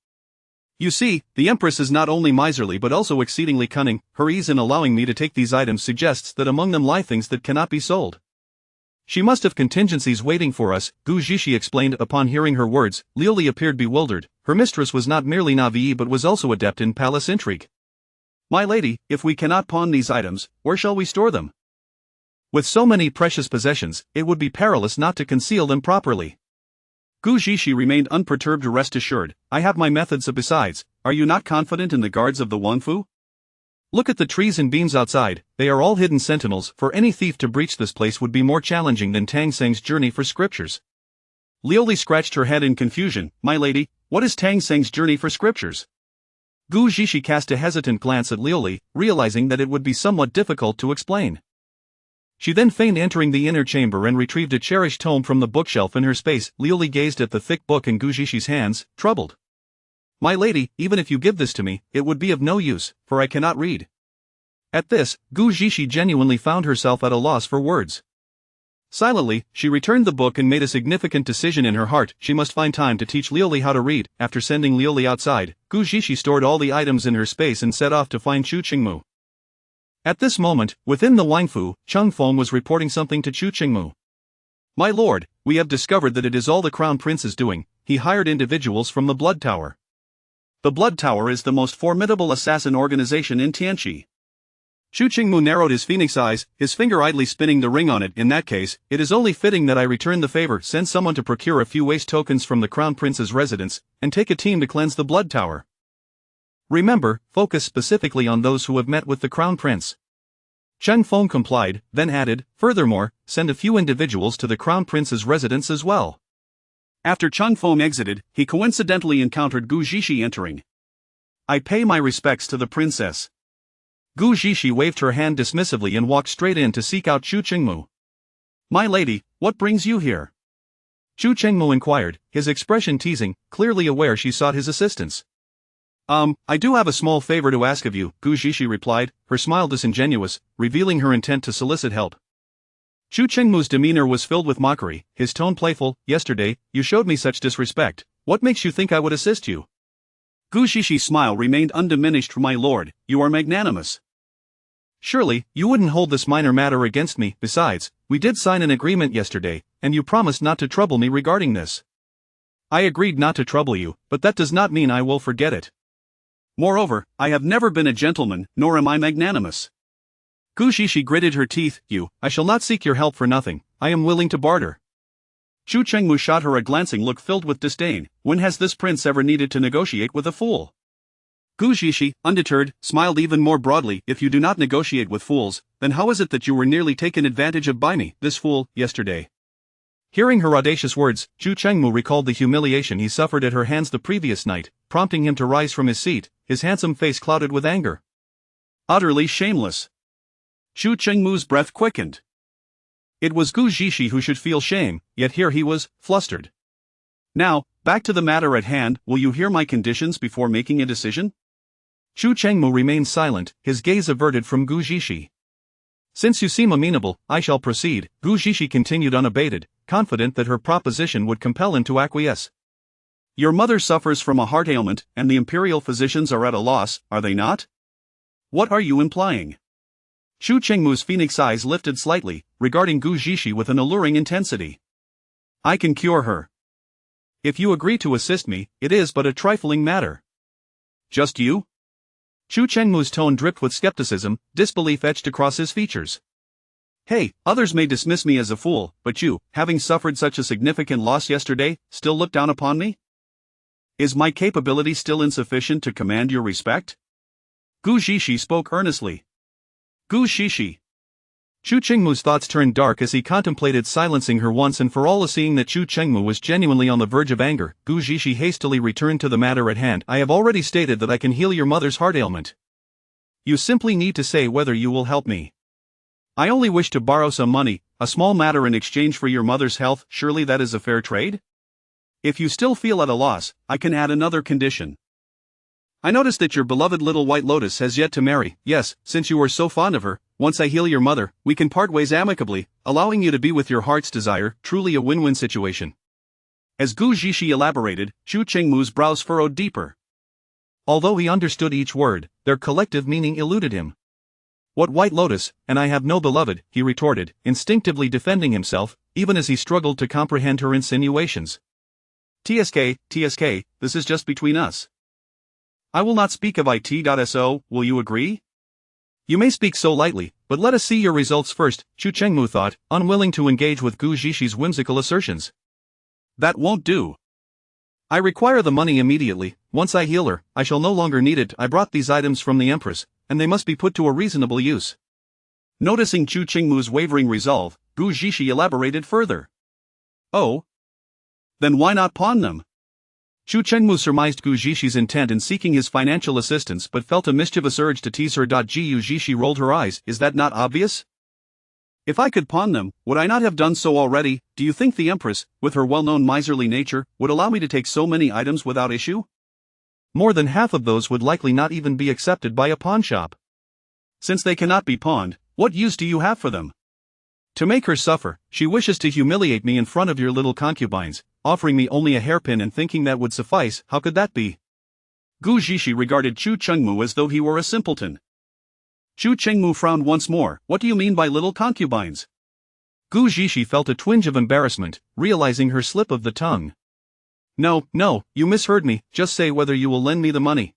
Speaker 1: You see, the empress is not only miserly but also exceedingly cunning. Her ease in allowing me to take these items suggests that among them lie things that cannot be sold. She must have contingencies waiting for us, Gu Zhishi explained. Upon hearing her words, Liuli appeared bewildered. Her mistress was not merely naive but was also adept in palace intrigue. "My lady, if we cannot pawn these items, where shall we store them? With so many precious possessions, it would be perilous not to conceal them properly." Gu Zhishi remained unperturbed. "Rest assured, I have my methods. Besides, are you not confident in the guards of the Wangfu? Look at the trees and beams outside, they are all hidden sentinels. For any thief to breach this place would be more challenging than Tang Seng's journey for scriptures." Liuli scratched her head in confusion. "My lady, what is Tang Seng's journey for scriptures?" Gu Zhishi cast a hesitant glance at Liuli, realizing that it would be somewhat difficult to explain. She then feigned entering the inner chamber and retrieved a cherished tome from the bookshelf in her space. Liuli gazed at the thick book in Gu Zhishi's hands, troubled. "My lady, even if you give this to me, it would be of no use, for I cannot read." At this, Gu Zhishi genuinely found herself at a loss for words. Silently, she returned the book and made a significant decision in her heart. She must find time to teach Liuli how to read. After sending Liuli outside, Gu Zhishi stored all the items in her space and set off to find Chu Qingmu. At this moment, within the Wangfu, Cheng Feng was reporting something to Chu Qingmu. "My lord, we have discovered that it is all the crown prince's doing. He hired individuals from the Blood Tower. The Blood Tower is the most formidable assassin organization in Tianqi." Chu Qingmu narrowed his phoenix eyes, his finger idly spinning the ring on it. "In that case, it is only fitting that I return the favor. Send someone to procure a few waste tokens from the crown prince's residence, and take a team to cleanse the Blood Tower. Remember, focus specifically on those who have met with the crown prince." Cheng Feng complied, then added, "Furthermore, send a few individuals to the crown prince's residence as well." After Cheng Feng exited, he coincidentally encountered Gu Zhishi entering. "I pay my respects to the princess." Gu Zhishi waved her hand dismissively and walked straight in to seek out Chu Qingmu. "My lady, what brings you here?" Chu Qingmu inquired, his expression teasing, clearly aware she sought his assistance. I do have a small favor to ask of you," Gu Zhishi replied, her smile disingenuous, revealing her intent to solicit help. Chu Qingmu's demeanor was filled with mockery, his tone playful. "Yesterday, you showed me such disrespect. What makes you think I would assist you?" Gu Zhishi's smile remained undiminished. "My lord, you are magnanimous. Surely, you wouldn't hold this minor matter against me. Besides, we did sign an agreement yesterday, and you promised not to trouble me regarding this." "I agreed not to trouble you, but that does not mean I will forget it. Moreover, I have never been a gentleman, nor am I magnanimous." Gu Zhishi gritted her teeth. I shall not seek your help for nothing. I am willing to barter." Chu Qingmu shot her a glancing look filled with disdain. When has this prince ever needed to negotiate with a fool? Gu Zhishi, undeterred, smiled even more broadly. "If you do not negotiate with fools, then how is it that you were nearly taken advantage of by me, this fool, yesterday?" Hearing her audacious words, Chu Qingmu recalled the humiliation he suffered at her hands the previous night, prompting him to rise from his seat, his handsome face clouded with anger. Utterly shameless. Chu Qingmu's breath quickened. It was Gu Zhishi who should feel shame, yet here he was, flustered. "Now, back to the matter at hand. Will you hear my conditions before making a decision?" Chu Qingmu remained silent, his gaze averted from Gu Zhishi. "Since you seem amenable, I shall proceed," Gu Zhishi continued unabated, confident that her proposition would compel him to acquiesce. "Your mother suffers from a heart ailment, and the imperial physicians are at a loss, are they not? What are you implying?" Chu Qingmu's phoenix eyes lifted slightly, regarding Gu Zhishi with an alluring intensity. "I can cure her. If you agree to assist me, it is but a trifling matter." Just you? Chu Chengmu's tone dripped with skepticism, disbelief etched across his features. Hey, others may dismiss me as a fool, but you, having suffered such a significant loss yesterday, still look down upon me? Is my capability still insufficient to command your respect? Gu Zhishi spoke earnestly. Gu Zhishi. Chu Chengmu's thoughts turned dark as he contemplated silencing her once and for all. Seeing that Chu Chengmu was genuinely on the verge of anger, Gu Zhishi hastily returned to the matter at hand. I have already stated that I can heal your mother's heart ailment. You simply need to say whether you will help me. I only wish to borrow some money, a small matter in exchange for your mother's health. Surely that is a fair trade? If you still feel at a loss, I can add another condition. I notice that your beloved little White Lotus has yet to marry. Yes, since you are so fond of her, once I heal your mother, we can part ways amicably, allowing you to be with your heart's desire. Truly a win-win situation. As Gu Zhishi elaborated, Chu Chengmu's brows furrowed deeper. Although he understood each word, their collective meaning eluded him. What White Lotus, and I have no beloved, he retorted, instinctively defending himself, even as he struggled to comprehend her insinuations. TSK, this is just between us. I will not speak of it.so, will you agree? You may speak so lightly, but let us see your results first, Chu Chengmu thought, unwilling to engage with Gu Zhishi's whimsical assertions. That won't do. I require the money immediately. Once I heal her, I shall no longer need it. I brought these items from the Empress, and they must be put to a reasonable use. Noticing Chu Chengmu's wavering resolve, Gu Zhishi elaborated further. Oh? Then why not pawn them? Chu Chengmu surmised Gu Zhishi's intent in seeking his financial assistance but felt a mischievous urge to tease her. Gu Zhishi rolled her eyes. Is that not obvious? If I could pawn them, would I not have done so already? Do you think the Empress, with her well-known miserly nature, would allow me to take so many items without issue? More than half of those would likely not even be accepted by a pawnshop. Since they cannot be pawned, what use do you have for them? To make her suffer, she wishes to humiliate me in front of your little concubines, offering me only a hairpin and thinking that would suffice. How could that be? Gu Zhishi regarded Chu Chengmu as though he were a simpleton. Chu Chengmu frowned once more. What do you mean by little concubines? Gu Zhishi felt a twinge of embarrassment, realizing her slip of the tongue. No, you misheard me. Just say whether you will lend me the money.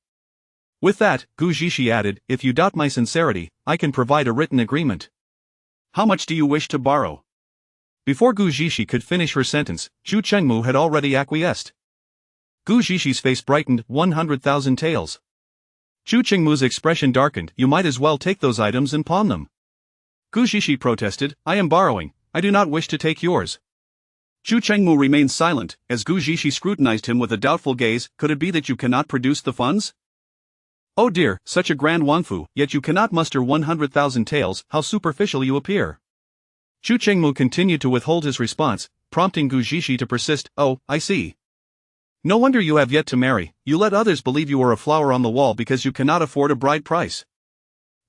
Speaker 1: With that, Gu Zhishi added, if you doubt my sincerity, I can provide a written agreement. How much do you wish to borrow? Before Gu Zhishi could finish her sentence, Chu Chengmu had already acquiesced. Gu Zhishi's face brightened. 100,000 taels. Chu Chengmu's expression darkened. You might as well take those items and pawn them. Gu Zhishi protested. I am borrowing. I do not wish to take yours. Chu Chengmu remained silent, as Gu Zhishi scrutinized him with a doubtful gaze. Could it be that you cannot produce the funds? Oh dear, such a grand wangfu, yet you cannot muster 100,000 taels. How superficial you appear. Chu Chengmu continued to withhold his response, prompting Gu Zhishi to persist. Oh, I see. No wonder you have yet to marry. You let others believe you are a flower on the wall because you cannot afford a bride price.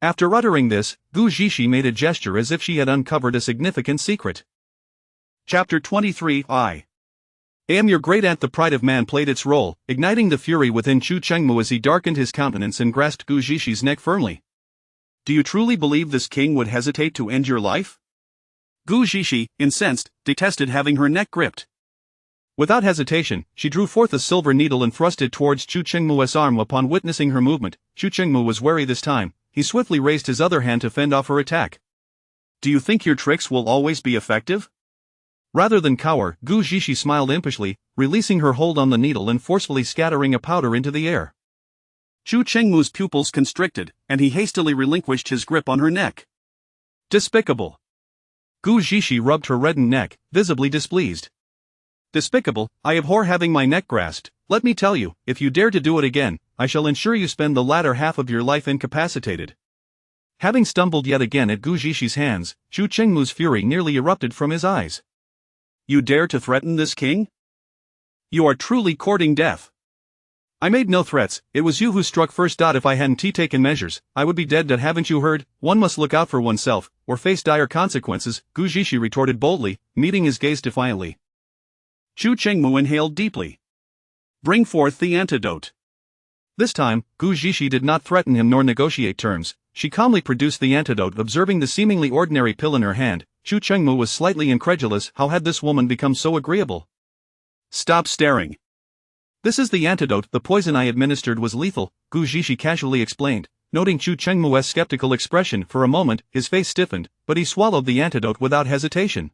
Speaker 1: After uttering this, Gu Zhishi made a gesture as if she had uncovered a significant secret. Chapter 23. I am your great aunt. The pride of man played its role, igniting the fury within Chu Chengmu as he darkened his countenance and grasped Gu Zhishi's neck firmly. Do you truly believe this king would hesitate to end your life? Gu Zhishi, incensed, detested having her neck gripped. Without hesitation, she drew forth a silver needle and thrust it towards Chu Chengmu's arm. Upon witnessing her movement, Chu Chengmu was wary this time. He swiftly raised his other hand to fend off her attack. Do you think your tricks will always be effective? Rather than cower, Gu Zhishi smiled impishly, releasing her hold on the needle and forcefully scattering a powder into the air. Chu Chengmu's pupils constricted, and he hastily relinquished his grip on her neck. Despicable. Gu Zhishi rubbed her reddened neck, visibly displeased. Despicable, I abhor having my neck grasped. Let me tell you, if you dare to do it again, I shall ensure you spend the latter half of your life incapacitated. Having stumbled yet again at Gu Zhishi's hands, Chu Chengmu's fury nearly erupted from his eyes. You dare to threaten this king? You are truly courting death. I made no threats, it was you who struck first. If I hadn't taken measures, I would be dead. Haven't you heard? One must look out for oneself, or face dire consequences, Gu Zhishi retorted boldly, meeting his gaze defiantly. Chu Chengmu inhaled deeply. Bring forth the antidote. This time, Gu Zhishi did not threaten him nor negotiate terms. She calmly produced the antidote. Observing the seemingly ordinary pill in her hand, Chu Chengmu was slightly incredulous. How had this woman become so agreeable? Stop staring. This is the antidote. The poison I administered was lethal, Gu Zhishi casually explained. Noting Chu Chengmu's skeptical expression for a moment, his face stiffened, but he swallowed the antidote without hesitation.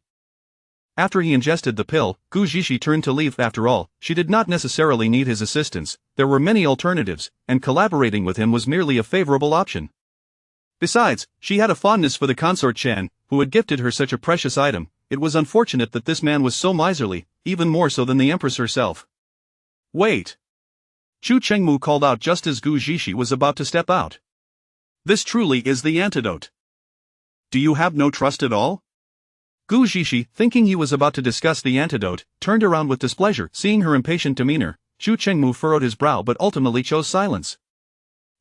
Speaker 1: After he ingested the pill, Gu Zhishi turned to leave. After all, she did not necessarily need his assistance, there were many alternatives, and collaborating with him was merely a favorable option. Besides, she had a fondness for the consort Chan, who had gifted her such a precious item. It was unfortunate that this man was so miserly, even more so than the Empress herself. Wait! Chu Chengmu called out just as Gu Zhishi was about to step out. This truly is the antidote. Do you have no trust at all? Gu Zhishi, thinking he was about to discuss the antidote, turned around with displeasure. Seeing her impatient demeanor, Chu Chengmu furrowed his brow but ultimately chose silence.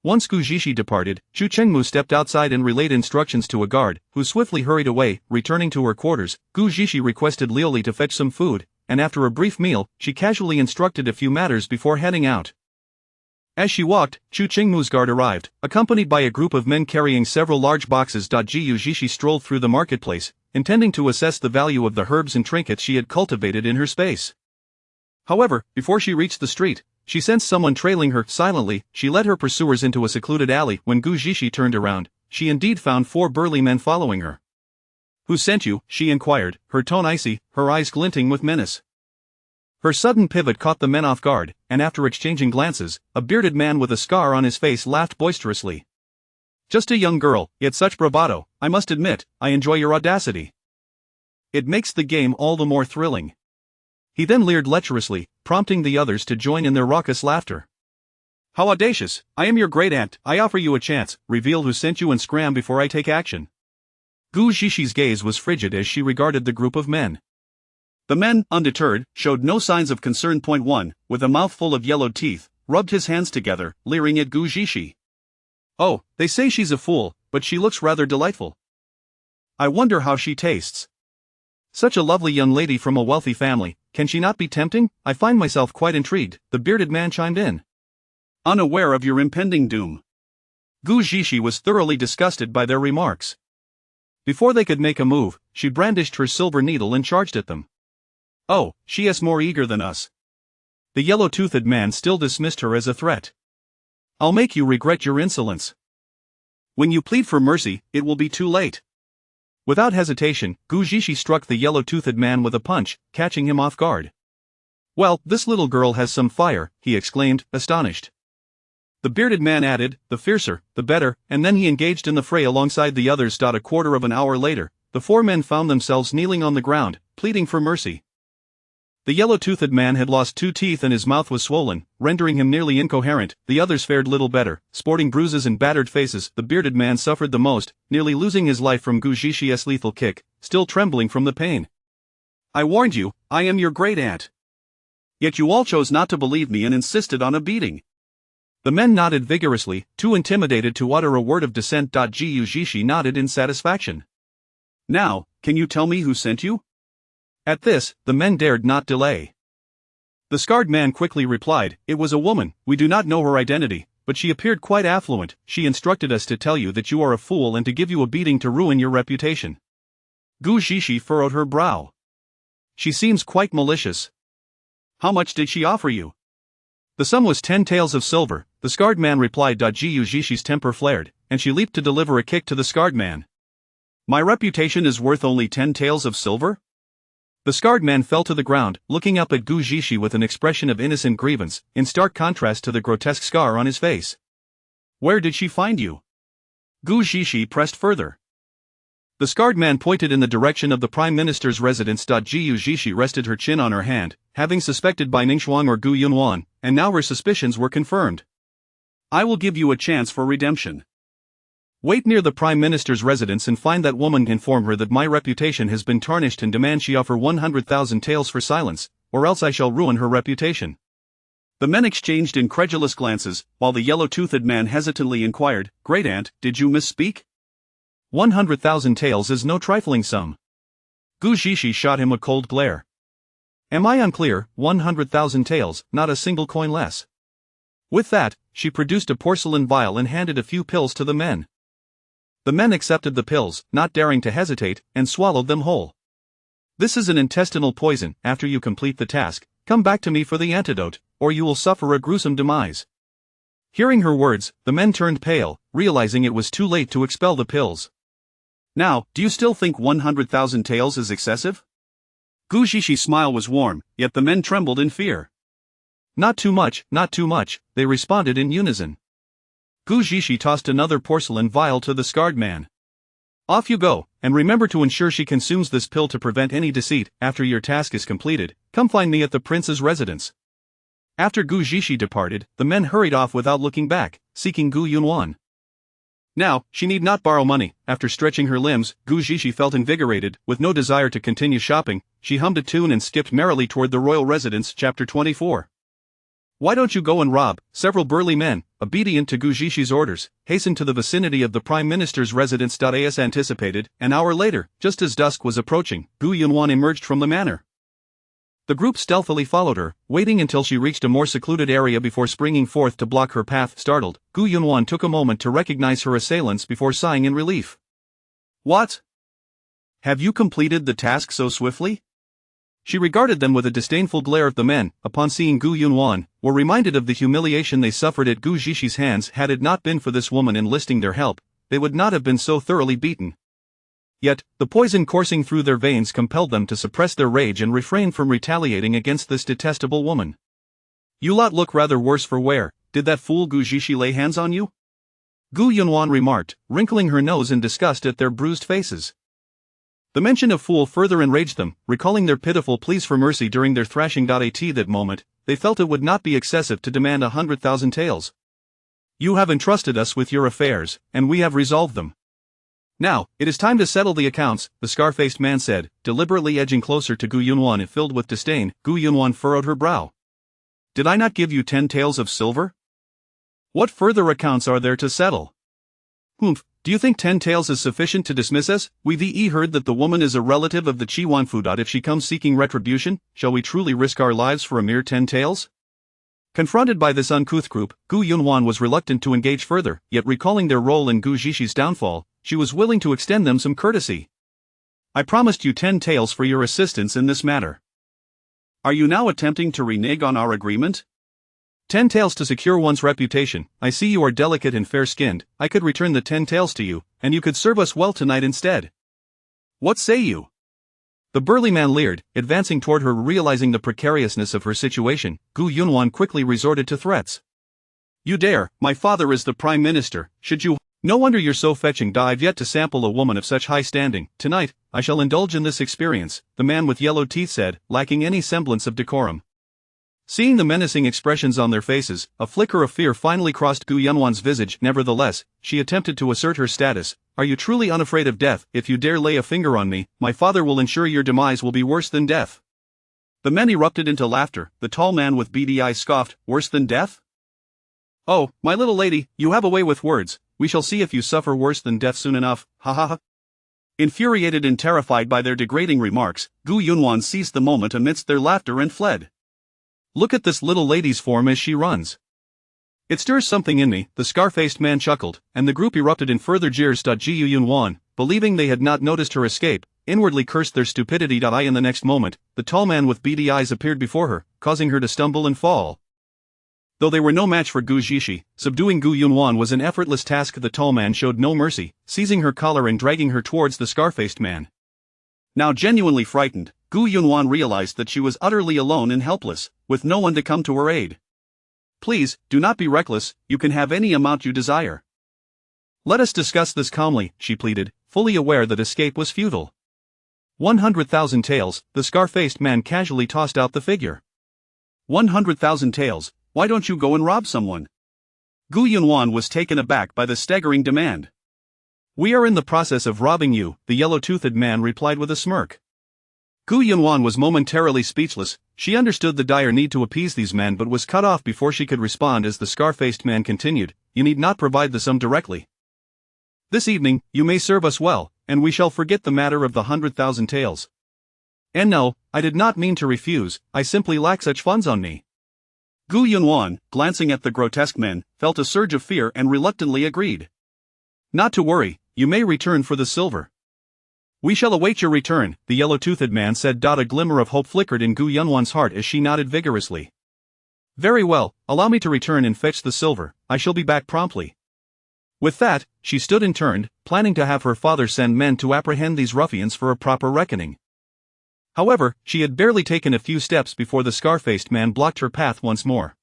Speaker 1: Once Gu Zhishi departed, Chu Chengmu stepped outside and relayed instructions to a guard, who swiftly hurried away. Returning to her quarters, Gu Zhishi requested Liu Li to fetch some food, and after a brief meal, she casually instructed a few matters before heading out. As she walked, Chu Chengmu's guard arrived, accompanied by a group of men carrying several large boxes. Gu Zhishi strolled through the marketplace, intending to assess the value of the herbs and trinkets she had cultivated in her space. However, before she reached the street, she sensed someone trailing her. Silently, she led her pursuers into a secluded alley. When Gu Zhishi turned around, she indeed found 4 burly men following her. "Who sent you?" she inquired, her tone icy, her eyes glinting with menace. Her sudden pivot caught the men off guard, and after exchanging glances, a bearded man with a scar on his face laughed boisterously. "Just a young girl, yet such bravado. I must admit, I enjoy your audacity. It makes the game all the more thrilling." He then leered lecherously, prompting the others to join in their raucous laughter. "How audacious! I am your great aunt. I offer you a chance. Reveal who sent you and scram before I take action." Gu Zhishi's gaze was frigid as she regarded the group of men. The men, undeterred, showed no signs of concern. One, with a mouthful of yellowed teeth, rubbed his hands together, leering at Gu Zhishi. "Oh, they say she's a fool, but she looks rather delightful. I wonder how she tastes. Such a lovely young lady from a wealthy family, can she not be tempting? I find myself quite intrigued," the bearded man chimed in. Unaware of your impending doom. Gu Zhishi was thoroughly disgusted by their remarks. Before they could make a move, she brandished her silver needle and charged at them. "Oh, she is more eager than us." The yellow-toothed man still dismissed her as a threat. "I'll make you regret your insolence. When you plead for mercy, it will be too late." Without hesitation, Gu Zhishi struck the yellow-toothed man with a punch, catching him off guard. "Well, this little girl has some fire," he exclaimed, astonished. The bearded man added, "The fiercer, the better," and then he engaged in the fray alongside the others. A quarter of an hour later, the 4 men found themselves kneeling on the ground, pleading for mercy. The yellow-toothed man had lost 2 teeth and his mouth was swollen, rendering him nearly incoherent. The others fared little better, sporting bruises and battered faces. The bearded man suffered the most, nearly losing his life from Gu Zhishi's lethal kick, still trembling from the pain. "I warned you, I am your great aunt. Yet you all chose not to believe me and insisted on a beating." The men nodded vigorously, too intimidated to utter a word of dissent. Gu Zhishi nodded in satisfaction. "Now, can you tell me who sent you?" At this, the men dared not delay. The scarred man quickly replied, "It was a woman. We do not know her identity, but she appeared quite affluent. She instructed us to tell you that you are a fool and to give you a beating to ruin your reputation." Gu Zhishi furrowed her brow. "She seems quite malicious. How much did she offer you?" "The sum was 10 taels of silver," the scarred man replied. Gu Zhishi's temper flared, and she leaped to deliver a kick to the scarred man. "My reputation is worth only 10 taels of silver?" The scarred man fell to the ground, looking up at Gu Zhishi with an expression of innocent grievance, in stark contrast to the grotesque scar on his face. "Where did she find you?" Gu Zhishi pressed further. The scarred man pointed in the direction of the Prime Minister's residence. Gu Zhishi rested her chin on her hand, having suspected by Ningxuang or Gu Yunwan, and now her suspicions were confirmed. "I will give you a chance for redemption. Wait near the Prime Minister's residence and find that woman. Inform her that my reputation has been tarnished and demand she offer 100,000 taels for silence, or else I shall ruin her reputation." The men exchanged incredulous glances, while the yellow-toothed man hesitantly inquired, "Great aunt, did you misspeak?" 100,000 taels is no trifling sum. Gu Zhishi shot him a cold glare. "Am I unclear? 100,000 taels, not a single coin less." With that, she produced a porcelain vial and handed a few pills to the men. The men accepted the pills, not daring to hesitate, and swallowed them whole. "This is an intestinal poison. After you complete the task, come back to me for the antidote, or you will suffer a gruesome demise. Hearing her words, the men turned pale, realizing it was too late to expel the pills. Now, do you still think 100,000 taels is excessive? Gu Zhixie's smile was warm, yet the men trembled in fear. Not too much, they responded in unison. Gu Zhixie tossed another porcelain vial to the scarred man. Off you go, and remember to ensure she consumes this pill to prevent any deceit. After your task is completed, come find me at the prince's residence. After Gu Zhixie departed, the men hurried off without looking back, seeking Gu Yunwan. Now, she need not borrow money. After stretching her limbs, Gu Zhixie felt invigorated. With no desire to continue shopping, she hummed a tune and skipped merrily toward the royal residence. Chapter 24. Why don't you go and rob? Several burly men, obedient to Gu Zhixie's orders, hastened to the vicinity of the prime minister's residence. As anticipated, an hour later, just as dusk was approaching, Gu Yunwan emerged from the manor. The group stealthily followed her, waiting until she reached a more secluded area before springing forth to block her path. Startled, Gu Yunwan took a moment to recognize her assailants before sighing in relief. What? Have you completed the task so swiftly? She regarded them with a disdainful glare. The men, upon seeing Gu Yunwan, were reminded of the humiliation they suffered at Gu Zhixie's hands. Had it not been for this woman enlisting their help, they would not have been so thoroughly beaten. Yet, the poison coursing through their veins compelled them to suppress their rage and refrain from retaliating against this detestable woman. You lot look rather worse for wear. Did that fool Gu Zhixie lay hands on you? Gu Yunwan remarked, wrinkling her nose in disgust at their bruised faces. The mention of fool further enraged them, recalling their pitiful pleas for mercy during their thrashing. At that moment, they felt it would not be excessive to demand 100,000 taels. You have entrusted us with your affairs, and we have resolved them. Now, it is time to settle the accounts, the scar-faced man said, deliberately edging closer to Gu Yunwan. Filled with disdain, Gu Yunwan furrowed her brow. Did I not give you 10 taels of silver? What further accounts are there to settle? Humph, do you think 10 taels is sufficient to dismiss us? We've heard that the woman is a relative of the Chiwanfu. If she comes seeking retribution, shall we truly risk our lives for a mere 10 taels? Confronted by this uncouth group, Gu Yunwan was reluctant to engage further, yet recalling their role in Gu Zhixie's downfall, she was willing to extend them some courtesy. I promised you 10 taels for your assistance in this matter. Are you now attempting to renege on our agreement? 10 taels to secure one's reputation. I see you are delicate and fair-skinned. I could return the 10 taels to you, and you could serve us well tonight instead. What say you? The burly man leered, advancing toward her. Realizing the precariousness of her situation, Gu Yunwan quickly resorted to threats. You dare? My father is the prime minister. Should you? No wonder you're so fetching. I've yet to sample a woman of such high standing. Tonight, I shall indulge in this experience, the man with yellow teeth said, lacking any semblance of decorum. Seeing the menacing expressions on their faces, a flicker of fear finally crossed Gu Yunwan's visage. Nevertheless, she attempted to assert her status. Are you truly unafraid of death? If you dare lay a finger on me, my father will ensure your demise will be worse than death. The men erupted into laughter. The tall man with beady eyes scoffed, worse than death? Oh, my little lady, you have a way with words. We shall see if you suffer worse than death soon enough, ha ha ha. Infuriated and terrified by their degrading remarks, Gu Yunwan seized the moment amidst their laughter and fled. Look at this little lady's form as she runs. It stirs something in me, the scar-faced man chuckled, and the group erupted in further jeers. Gu Yunwan, believing they had not noticed her escape, inwardly cursed their stupidity. In the next moment, the tall man with beady eyes appeared before her, causing her to stumble and fall. Though they were no match for Gu Zhixie, subduing Gu Yunwan was an effortless task. The tall man showed no mercy, seizing her collar and dragging her towards the scar-faced man. Now genuinely frightened, Gu Yunwan realized that she was utterly alone and helpless, with no one to come to her aid. Please, do not be reckless, you can have any amount you desire. Let us discuss this calmly, she pleaded, fully aware that escape was futile. 100,000 taels, the scar-faced man casually tossed out the figure. 100,000 taels. Why don't you go and rob someone? Gu Yunwan was taken aback by the staggering demand. We are in the process of robbing you, the yellow-toothed man replied with a smirk. Gu Yunwan was momentarily speechless. She understood the dire need to appease these men but was cut off before she could respond as the scar-faced man continued, you need not provide the sum directly. This evening, you may serve us well, and we shall forget the matter of the 100,000 taels. And no, I did not mean to refuse, I simply lack such funds on me. Gu Yunwan, glancing at the grotesque men, felt a surge of fear and reluctantly agreed. Not to worry, you may return for the silver. We shall await your return, the yellow-toothed man said. A glimmer of hope flickered in Gu Yunwan's heart as she nodded vigorously. Very well, allow me to return and fetch the silver, I shall be back promptly. With that, she stood and turned, planning to have her father send men to apprehend these ruffians for a proper reckoning. However, she had barely taken a few steps before the scar-faced man blocked her path once more.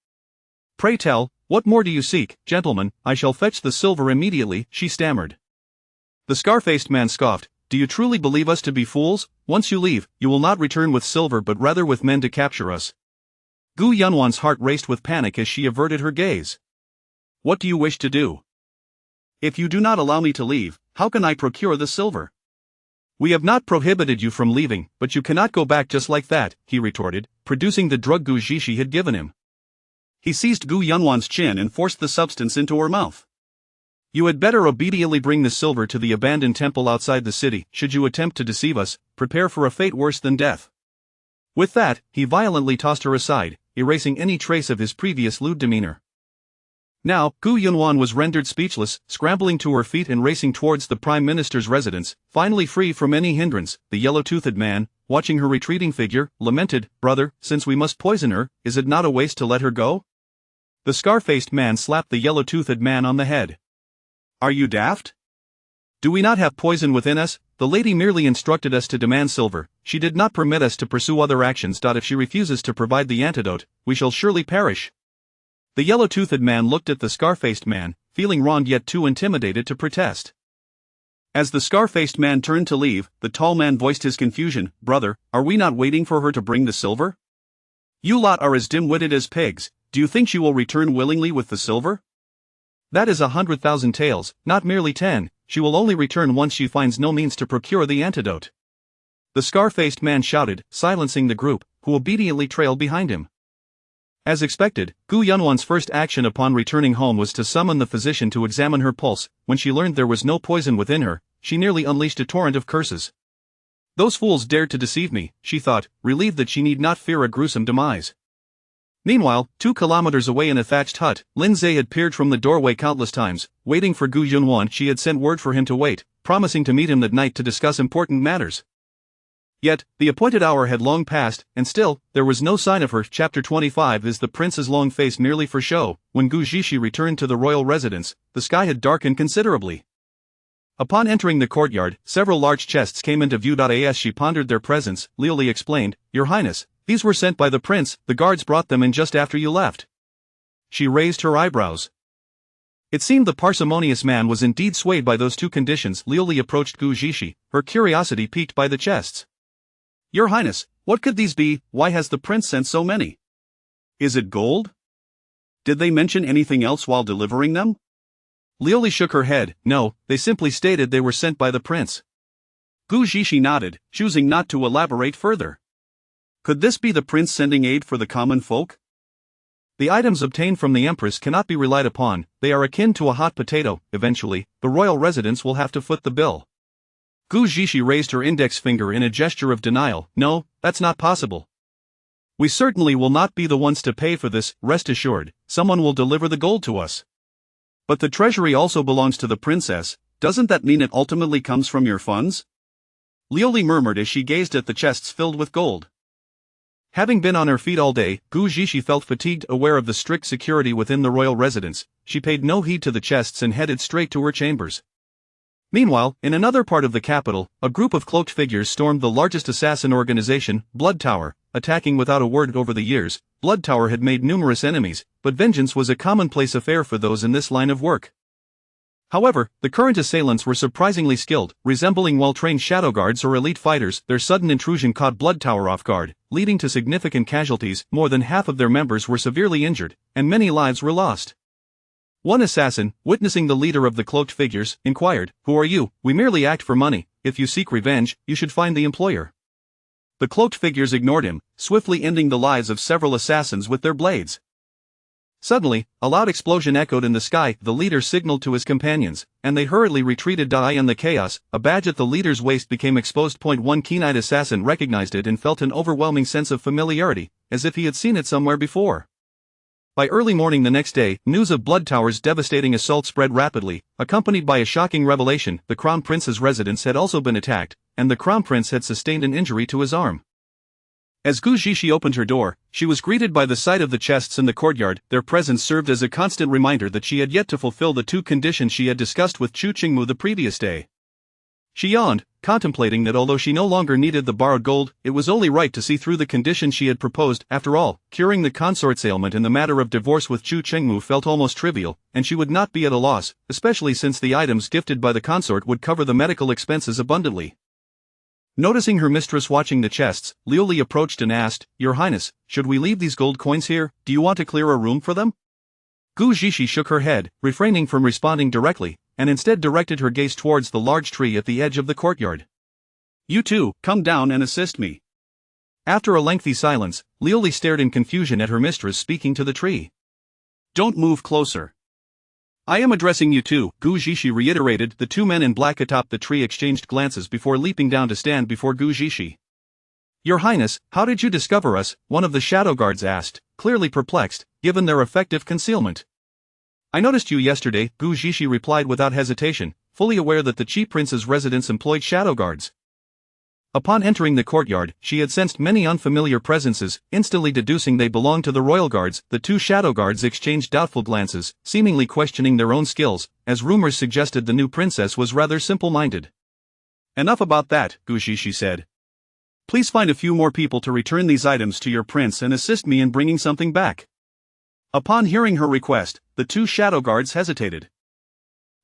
Speaker 1: Pray tell, what more do you seek, gentlemen? I shall fetch the silver immediately, she stammered. The scar-faced man scoffed. Do you truly believe us to be fools? Once you leave, you will not return with silver but rather with men to capture us. Gu Yunwan's heart raced with panic as she averted her gaze. What do you wish to do? If you do not allow me to leave, how can I procure the silver? We have not prohibited you from leaving, but you cannot go back just like that, he retorted, producing the drug Gu Zishi had given him. He seized Gu Yunwan's chin and forced the substance into her mouth. You had better obediently bring the silver to the abandoned temple outside the city. Should you attempt to deceive us, prepare for a fate worse than death. With that, he violently tossed her aside, erasing any trace of his previous lewd demeanor. Now, Gu Yunwan was rendered speechless, scrambling to her feet and racing towards the Prime Minister's residence, finally free from any hindrance. The yellow-toothed man, watching her retreating figure, lamented, Brother, since we must poison her, is it not a waste to let her go? The scar-faced man slapped the yellow-toothed man on the head. Are you daft? Do we not have poison within us? The lady merely instructed us to demand silver, she did not permit us to pursue other actions. If she refuses to provide the antidote, we shall surely perish. The yellow-toothed man looked at the scar-faced man, feeling wronged yet too intimidated to protest. As the scar-faced man turned to leave, the tall man voiced his confusion. Brother, are we not waiting for her to bring the silver? You lot are as dim-witted as pigs. Do you think she will return willingly with the silver? That is 100,000 taels, not merely 10, she will only return once she finds no means to procure the antidote. The scar-faced man shouted, silencing the group, who obediently trailed behind him. As expected, Gu Yunwan's first action upon returning home was to summon the physician to examine her pulse. When she learned there was no poison within her, she nearly unleashed a torrent of curses. Those fools dared to deceive me, she thought, relieved that she need not fear a gruesome demise. Meanwhile, 2 kilometers away in a thatched hut, Lin Zhe had peered from the doorway countless times, waiting for Gu Yunwan. She had sent word for him to wait, promising to meet him that night to discuss important matters. Yet, the appointed hour had long passed, and still, there was no sign of her. Chapter 25 Is the prince's long face merely for show? When Gu Zishi returned to the royal residence, the sky had darkened considerably. Upon entering the courtyard, several large chests came into view. As she pondered their presence, Liu Li explained, Your Highness, these were sent by the prince, the guards brought them in just after you left. She raised her eyebrows. It seemed the parsimonious man was indeed swayed by those 2 conditions. Liu Li approached Gu Zishi, her curiosity piqued by the chests. Your Highness, what could these be? Why has the prince sent so many? Is it gold? Did they mention anything else while delivering them? Liu Li shook her head. No, they simply stated they were sent by the prince. Gu Zishi nodded, choosing not to elaborate further. Could this be the prince sending aid for the common folk? The items obtained from the empress cannot be relied upon, they are akin to a hot potato. Eventually, the royal residence will have to foot the bill. Gu Zishi raised her index finger in a gesture of denial. No, that's not possible. We certainly will not be the ones to pay for this, rest assured, someone will deliver the gold to us. But the treasury also belongs to the princess, doesn't that mean it ultimately comes from your funds? Liu Li murmured as she gazed at the chests filled with gold. Having been on her feet all day, Gu Zishi felt fatigued. Aware of the strict security within the royal residence, she paid no heed to the chests and headed straight to her chambers. Meanwhile, in another part of the capital, a group of cloaked figures stormed the largest assassin organization, Blood Tower, attacking without a word. Over the years, Blood Tower had made numerous enemies, but vengeance was a commonplace affair for those in this line of work. However, the current assailants were surprisingly skilled, resembling well-trained shadow guards or elite fighters. Their sudden intrusion caught Blood Tower off guard, leading to significant casualties. More than half of their members were severely injured, and many lives were lost. One assassin, witnessing the leader of the cloaked figures, inquired, Who are you? We merely act for money. If you seek revenge, you should find the employer. The cloaked figures ignored him, swiftly ending the lives of several assassins with their blades. Suddenly, a loud explosion echoed in the sky. The leader signaled to his companions, and they hurriedly retreated. In the chaos, a badge at the leader's waist became exposed. One keen-eyed assassin recognized it and felt an overwhelming sense of familiarity, as if he had seen it somewhere before. By early morning the next day, news of Blood Tower's devastating assault spread rapidly, accompanied by a shocking revelation: the Crown Prince's residence had also been attacked, and the Crown Prince had sustained an injury to his arm. As Gu Zixi opened her door, she was greeted by the sight of the chests in the courtyard. Their presence served as a constant reminder that she had yet to fulfill the 2 conditions she had discussed with Chu Qingmu the previous day. She yawned, contemplating that although she no longer needed the borrowed gold, it was only right to see through the conditions she had proposed. After all, curing the consort's ailment in the matter of divorce with Chu Qingmu felt almost trivial, and she would not be at a loss, especially since the items gifted by the consort would cover the medical expenses abundantly. Noticing her mistress watching the chests, Liu Li approached and asked, "Your Highness, should we leave these gold coins here? Do you want to clear a room for them?" Gu Zixi shook her head, refraining from responding directly, and instead directed her gaze towards the large tree at the edge of the courtyard. "You two, come down and assist me." After a lengthy silence, Liu Li stared in confusion at her mistress speaking to the tree. "Don't move closer. I am addressing you two," Gu Zixi reiterated. The 2 men in black atop the tree exchanged glances before leaping down to stand before Gu Zixi. "Your Highness, how did you discover us?" one of the shadow guards asked, clearly perplexed, given their effective concealment. "I noticed you yesterday," Gu Zixi replied without hesitation, fully aware that the Chi Prince's residence employed shadow guards. Upon entering the courtyard, she had sensed many unfamiliar presences, instantly deducing they belonged to the royal guards. The 2 shadow guards exchanged doubtful glances, seemingly questioning their own skills, as rumors suggested the new princess was rather simple-minded. "Enough about that," Gu Zixi said. "Please find a few more people to return these items to your prince and assist me in bringing something back." Upon hearing her request, the 2 shadow guards hesitated.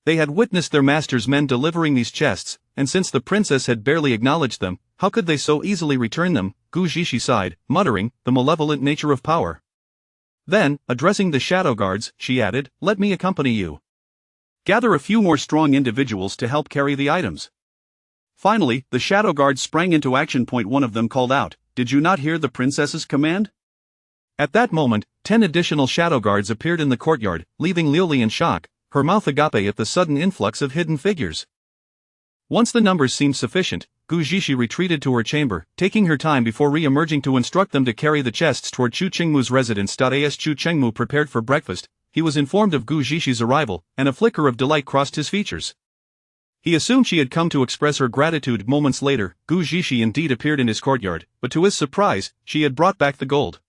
Speaker 1: They had witnessed their master's men delivering these chests, and since the princess had barely acknowledged them, how could they so easily return them? Gu Zixi sighed, muttering, "The malevolent nature of power." Then, addressing the shadow guards, she added, "Let me accompany you. Gather a few more strong individuals to help carry the items." Finally, the shadow guards sprang into action. One of them called out, "Did you not hear the princess's command?" At that moment, 10 additional shadow guards appeared in the courtyard, leaving Liu Li in shock, her mouth agape at the sudden influx of hidden figures. Once the numbers seemed sufficient, Gu Zixi retreated to her chamber, taking her time before re-emerging to instruct them to carry the chests toward Chu Qingmu's residence. As Chu Qingmu prepared for breakfast, he was informed of Gu Zixi's arrival, and a flicker of delight crossed his features. He assumed she had come to express her gratitude. Moments later, Gu Zixi indeed appeared in his courtyard, but to his surprise, she had brought back the gold.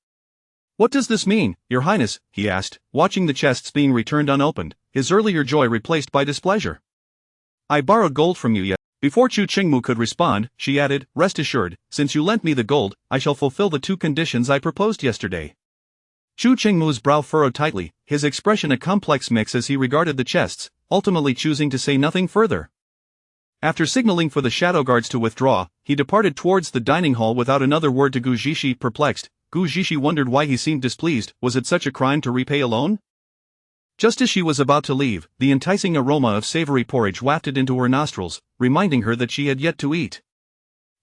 Speaker 1: "What does this mean, Your Highness?" he asked, watching the chests being returned unopened, his earlier joy replaced by displeasure. "I borrowed gold from you yet." Before Chu Qingmu could respond, she added, "Rest assured, since you lent me the gold, I shall fulfill the 2 conditions I proposed yesterday." Chu Qingmu's brow furrowed tightly, his expression a complex mix as he regarded the chests, ultimately choosing to say nothing further. After signaling for the shadow guards to withdraw, he departed towards the dining hall without another word to Gu Zixi. Perplexed, Gu Zixi wondered why he seemed displeased. Was it such a crime to repay a loan? Just as she was about to leave, the enticing aroma of savory porridge wafted into her nostrils, reminding her that she had yet to eat.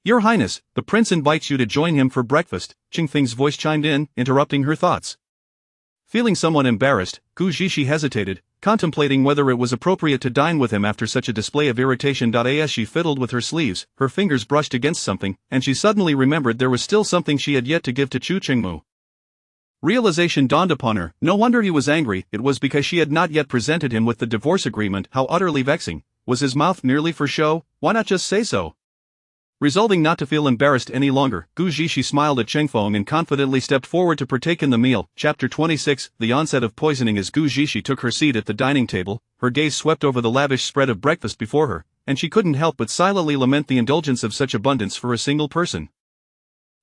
Speaker 1: "Your Highness, the prince invites you to join him for breakfast," Qing Feng's voice chimed in, interrupting her thoughts. Feeling somewhat embarrassed, Gu Zixi hesitated, contemplating whether it was appropriate to dine with him after such a display of irritation. As she fiddled with her sleeves, her fingers brushed against something, and she suddenly remembered there was still something she had yet to give to Chu Qingmu. Realization dawned upon her. No wonder he was angry, it was because she had not yet presented him with the divorce agreement. How utterly vexing. Was his mouth merely for show? Why not just say so? Resolving not to feel embarrassed any longer, Gu Zixi smiled at Chengfeng and confidently stepped forward to partake in the meal. Chapter 26, The Onset of Poisoning. As Gu Zixi took her seat at the dining table, her gaze swept over the lavish spread of breakfast before her, and she couldn't help but silently lament the indulgence of such abundance for a single person.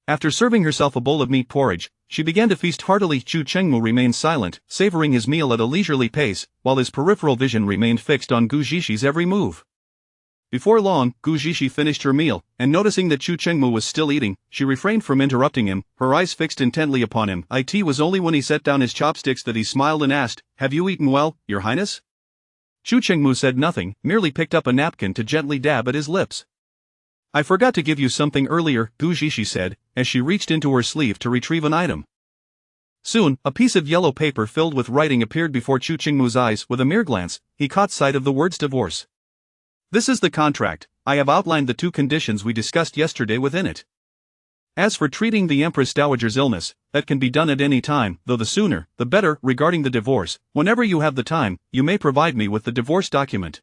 Speaker 1: After serving herself a bowl of meat porridge, she began to feast heartily. Chu Qingmu remained silent, savoring his meal at a leisurely pace, while his peripheral vision remained fixed on Gu Zixi's every move. Before long, Gu Zixi finished her meal, and noticing that Chu Qingmu was still eating, she refrained from interrupting him, her eyes fixed intently upon him. It was only when he set down his chopsticks that he smiled and asked, "Have you eaten well, Your Highness?" Chu Qingmu said nothing, merely picked up a napkin to gently dab at his lips. "I forgot to give you something earlier," Gu Zixi said, as she reached into her sleeve to retrieve an item. Soon, a piece of yellow paper filled with writing appeared before Chu Qingmu's eyes. With a mere glance, he caught sight of the words divorce. "This is the contract. I have outlined the 2 conditions we discussed yesterday within it." As for treating the Empress Dowager's illness, that can be done at any time, though the sooner, the better. Regarding the divorce, whenever you have the time, you may provide me with the divorce document.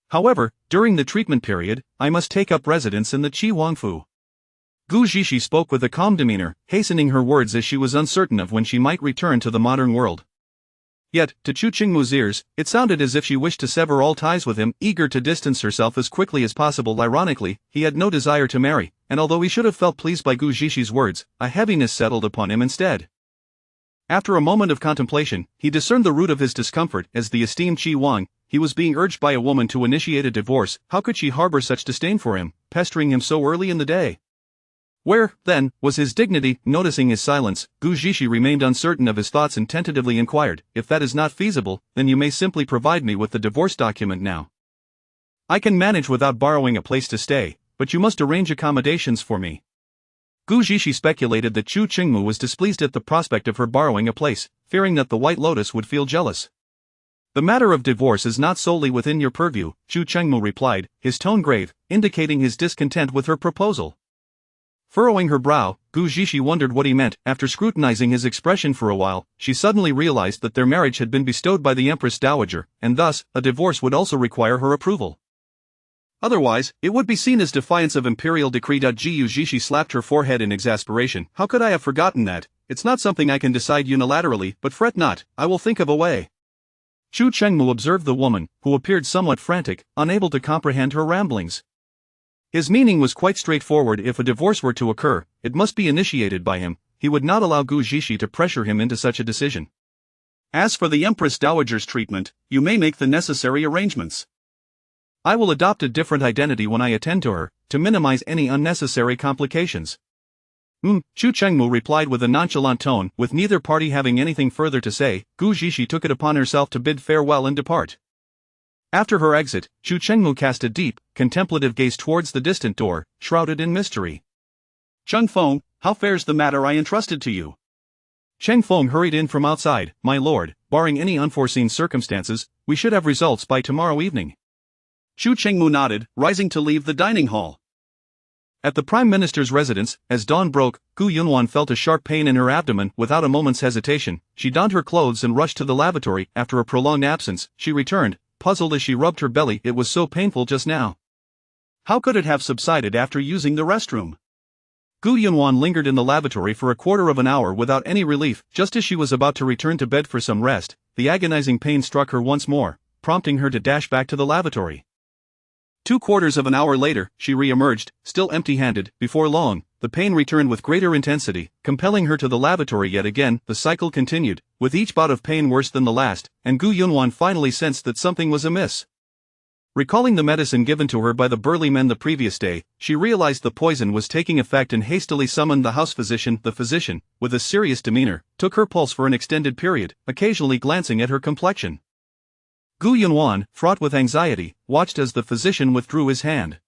Speaker 1: However, during the treatment period, I must take up residence in the Qi Wangfu. Gu Zhishi spoke with a calm demeanor, hastening her words as she was uncertain of when she might return to the modern world. Yet, to Chu Qingmu's ears, it sounded as if she wished to sever all ties with him, eager to distance herself as quickly as possible. Ironically, he had no desire to marry, and although he should have felt pleased by Gu Zhishi's words, a heaviness settled upon him instead. After a moment of contemplation, he discerned the root of his discomfort. As the esteemed Qi Wang, he was being urged by a woman to initiate a divorce. How could she harbor such disdain for him, pestering him so early in the day? Where, then, was his dignity? Noticing his silence, Gu Zhishi remained uncertain of his thoughts and tentatively inquired, "If that is not feasible, then you may simply provide me with the divorce document now. I can manage without borrowing a place to stay, but you must arrange accommodations for me." Gu Zhishi speculated that Chu Qingmu was displeased at the prospect of her borrowing a place, fearing that the White Lotus would feel jealous. "The matter of divorce is not solely within your purview," Chu Qingmu replied, his tone grave, indicating his discontent with her proposal. Furrowing her brow, Gu Zhishi wondered what he meant. After scrutinizing his expression for a while, she suddenly realized that their marriage had been bestowed by the Empress Dowager, and thus, a divorce would also require her approval. Otherwise, it would be seen as defiance of imperial decree. Gu Zhishi slapped her forehead in exasperation. "How could I have forgotten that? It's not something I can decide unilaterally, but fret not, I will think of a way." Chu Qingmu observed the woman, who appeared somewhat frantic, unable to comprehend her ramblings. His meaning was quite straightforward. If a divorce were to occur, it must be initiated by him. He would not allow Gu Zhishi to pressure him into such a decision. "As for the Empress Dowager's treatment, you may make the necessary arrangements. I will adopt a different identity when I attend to her, to minimize any unnecessary complications." Chu Qingmu replied with a nonchalant tone. With neither party having anything further to say, Gu Zhishi took it upon herself to bid farewell and depart. After her exit, Chu Qingmu cast a deep, contemplative gaze towards the distant door, shrouded in mystery. "Cheng Feng, how fares the matter I entrusted to you?" Cheng Feng hurried in from outside. "My lord, barring any unforeseen circumstances, we should have results by tomorrow evening." Chu Qingmu nodded, rising to leave the dining hall. At the Prime Minister's residence, as dawn broke, Gu Yunwan felt a sharp pain in her abdomen. Without a moment's hesitation, she donned her clothes and rushed to the lavatory. After a prolonged absence, she returned, puzzled as she rubbed her belly. It was so painful just now. How could it have subsided after using the restroom? Gu Yunwan lingered in the lavatory for a quarter of an hour without any relief. Just as she was about to return to bed for some rest, the agonizing pain struck her once more, prompting her to dash back to the lavatory. 2/4 of an hour later, she re-emerged, still empty-handed. Before long, the pain returned with greater intensity, compelling her to the lavatory yet again. The cycle continued, with each bout of pain worse than the last, and Gu Yunwan finally sensed that something was amiss. Recalling the medicine given to her by the burly men the previous day, she realized the poison was taking effect and hastily summoned the house physician. The physician, with a serious demeanor, took her pulse for an extended period, occasionally glancing at her complexion. Gu Yunwan, fraught with anxiety, watched as the physician withdrew his hand.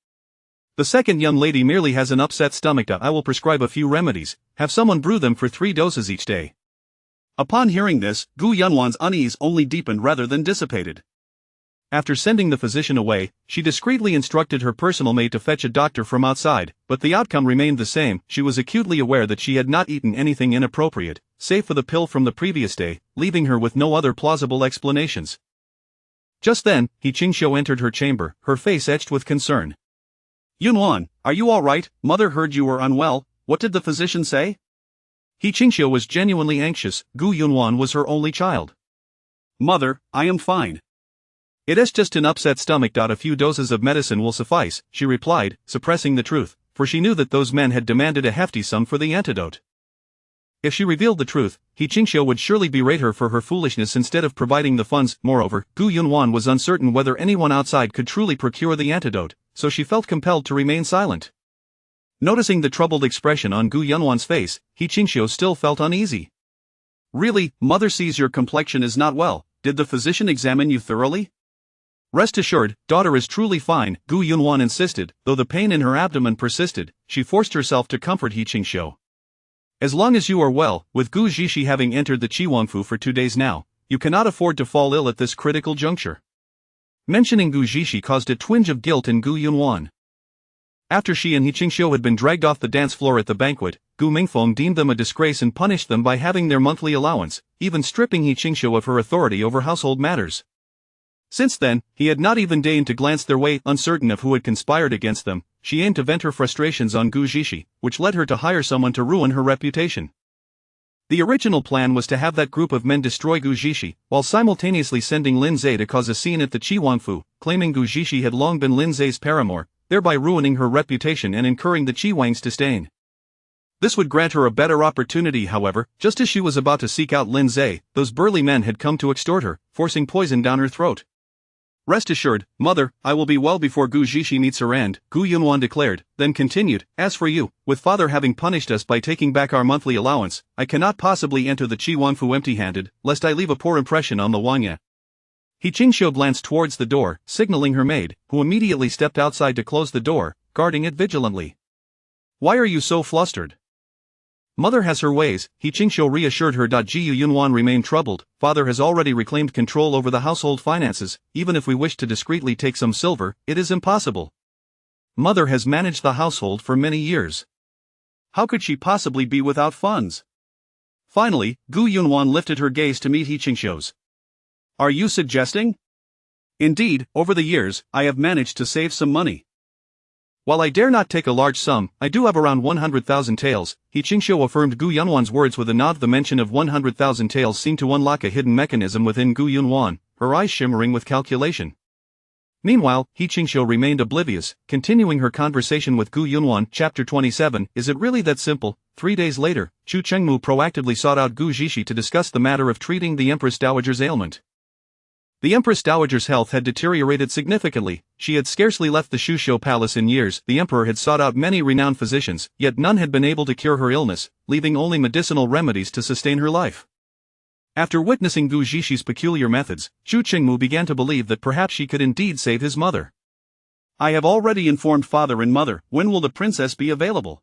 Speaker 1: "The second young lady merely has an upset stomach. I will prescribe a few remedies. Have someone brew them for 3 doses each day." Upon hearing this, Gu Yunwan's unease only deepened rather than dissipated. After sending the physician away, she discreetly instructed her personal maid to fetch a doctor from outside, but the outcome remained the same. She was acutely aware that she had not eaten anything inappropriate, save for the pill from the previous day, leaving her with no other plausible explanations. Just then, He Qingxiu entered her chamber, her face etched with concern. "Yunwan, are you all right? Mother heard you were unwell. What did the physician say?" He Qingxiu was genuinely anxious. Gu Yunwan was her only child. "Mother, I am fine. It is just an upset stomach. A few doses of medicine will suffice," she replied, suppressing the truth, for she knew that those men had demanded a hefty sum for the antidote. If she revealed the truth, He Qingxiu would surely berate her for her foolishness instead of providing the funds. Moreover, Gu Yunwan was uncertain whether anyone outside could truly procure the antidote, so she felt compelled to remain silent. Noticing the troubled expression on Gu Yunwan's face, He Qingxiu still felt uneasy. "Really, mother sees your complexion is not well. Did the physician examine you thoroughly?" "Rest assured, daughter is truly fine," Gu Yunwan insisted. Though the pain in her abdomen persisted, she forced herself to comfort He Qingxiu. "As long as you are well, with Gu Zhishi having entered the Qiwangfu for 2 days now, you cannot afford to fall ill at this critical juncture." Mentioning Gu Zhishi caused a twinge of guilt in Gu Yunwan. After she and He Qingxiu had been dragged off the dance floor at the banquet, Gu Mingfeng deemed them a disgrace and punished them by halving their monthly allowance, even stripping He Qingxiu of her authority over household matters. Since then, he had not even deigned to glance their way. Uncertain of who had conspired against them, she aimed to vent her frustrations on Gu Zhishi, which led her to hire someone to ruin her reputation. The original plan was to have that group of men destroy Gu Zhishi, while simultaneously sending Lin Zhe to cause a scene at the Qiwanfu, claiming Gu Zhishi had long been Lin Zhe's paramour, thereby ruining her reputation and incurring the Qiwang's disdain. This would grant her a better opportunity. However, just as she was about to seek out Lin Zhe, those burly men had come to extort her, forcing poison down her throat. "Rest assured, mother, I will be well before Gu Zhishi meets her end," Gu Yunwan declared, then continued, "As for you, with father having punished us by taking back our monthly allowance, I cannot possibly enter the Qiwanfu empty-handed, lest I leave a poor impression on the Wangya." He Qingxiu glanced towards the door, signaling her maid, who immediately stepped outside to close the door, guarding it vigilantly. "Why are you so flustered?" "Mother has her ways," He Qingxiu reassured her. Jiu Yunwan remained troubled. "Father has already reclaimed control over the household finances. Even if we wish to discreetly take some silver, it is impossible. Mother has managed the household for many years. How could she possibly be without funds?" Finally, Gu Yunwan lifted her gaze to meet He Qingxiu's. "Are you suggesting?" "Indeed, over the years, I have managed to save some money. While I dare not take a large sum, I do have around 100,000 taels," He Qingxiu affirmed Gu Yunwan's words with a nod. The mention of 100,000 taels seemed to unlock a hidden mechanism within Gu Yunwan, her eyes shimmering with calculation. Meanwhile, He Qingxiu remained oblivious, continuing her conversation with Gu Yunwan. Chapter 27. Is it really that simple? 3 days later, Chu Chengmu proactively sought out Gu Zhishi to discuss the matter of treating the Empress Dowager's ailment. The Empress Dowager's health had deteriorated significantly. She had scarcely left the Shusho Palace in years. The emperor had sought out many renowned physicians, yet none had been able to cure her illness, leaving only medicinal remedies to sustain her life. After witnessing Gu Zhishi's peculiar methods, Chu Qingmu began to believe that perhaps she could indeed save his mother. "I have already informed father and mother. When will the princess be available?"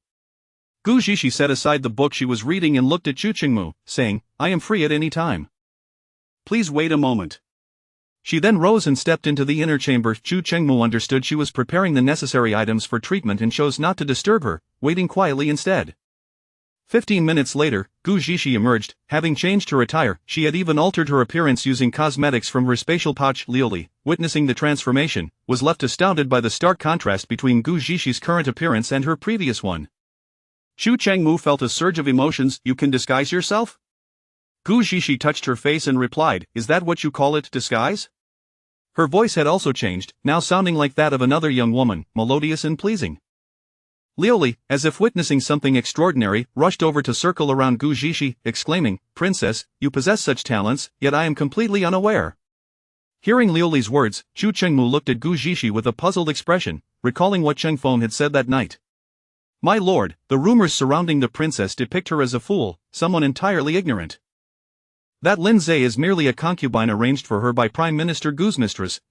Speaker 1: Gu Zhishi set aside the book she was reading and looked at Chu Qingmu, saying, "I am free at any time. Please wait a moment." She then rose and stepped into the inner chamber. Chu Chengmu understood she was preparing the necessary items for treatment and chose not to disturb her, waiting quietly instead. 15 minutes later, Gu Zhishi emerged, having changed her attire. She had even altered her appearance using cosmetics from her spatial pouch. Liuli, witnessing the transformation, was left astounded by the stark contrast between Gu Zhishi's current appearance and her previous one. Chu Chengmu felt a surge of emotions. "You can disguise yourself?" Gu Zhishi touched her face and replied, "Is that what you call it, disguise?" Her voice had also changed, now sounding like that of another young woman, melodious and pleasing. Liuli, as if witnessing something extraordinary, rushed over to circle around Gu Zhishi, exclaiming, "Princess, you possess such talents, yet I am completely unaware." Hearing Liuli's words, Chu Chengmu looked at Gu Zhishi with a puzzled expression, recalling what Cheng Feng had said that night. "My lord, the rumors surrounding the princess depict her as a fool, someone entirely ignorant. That Lin Zhe is merely a concubine arranged for her by Prime Minister Gu's mistress."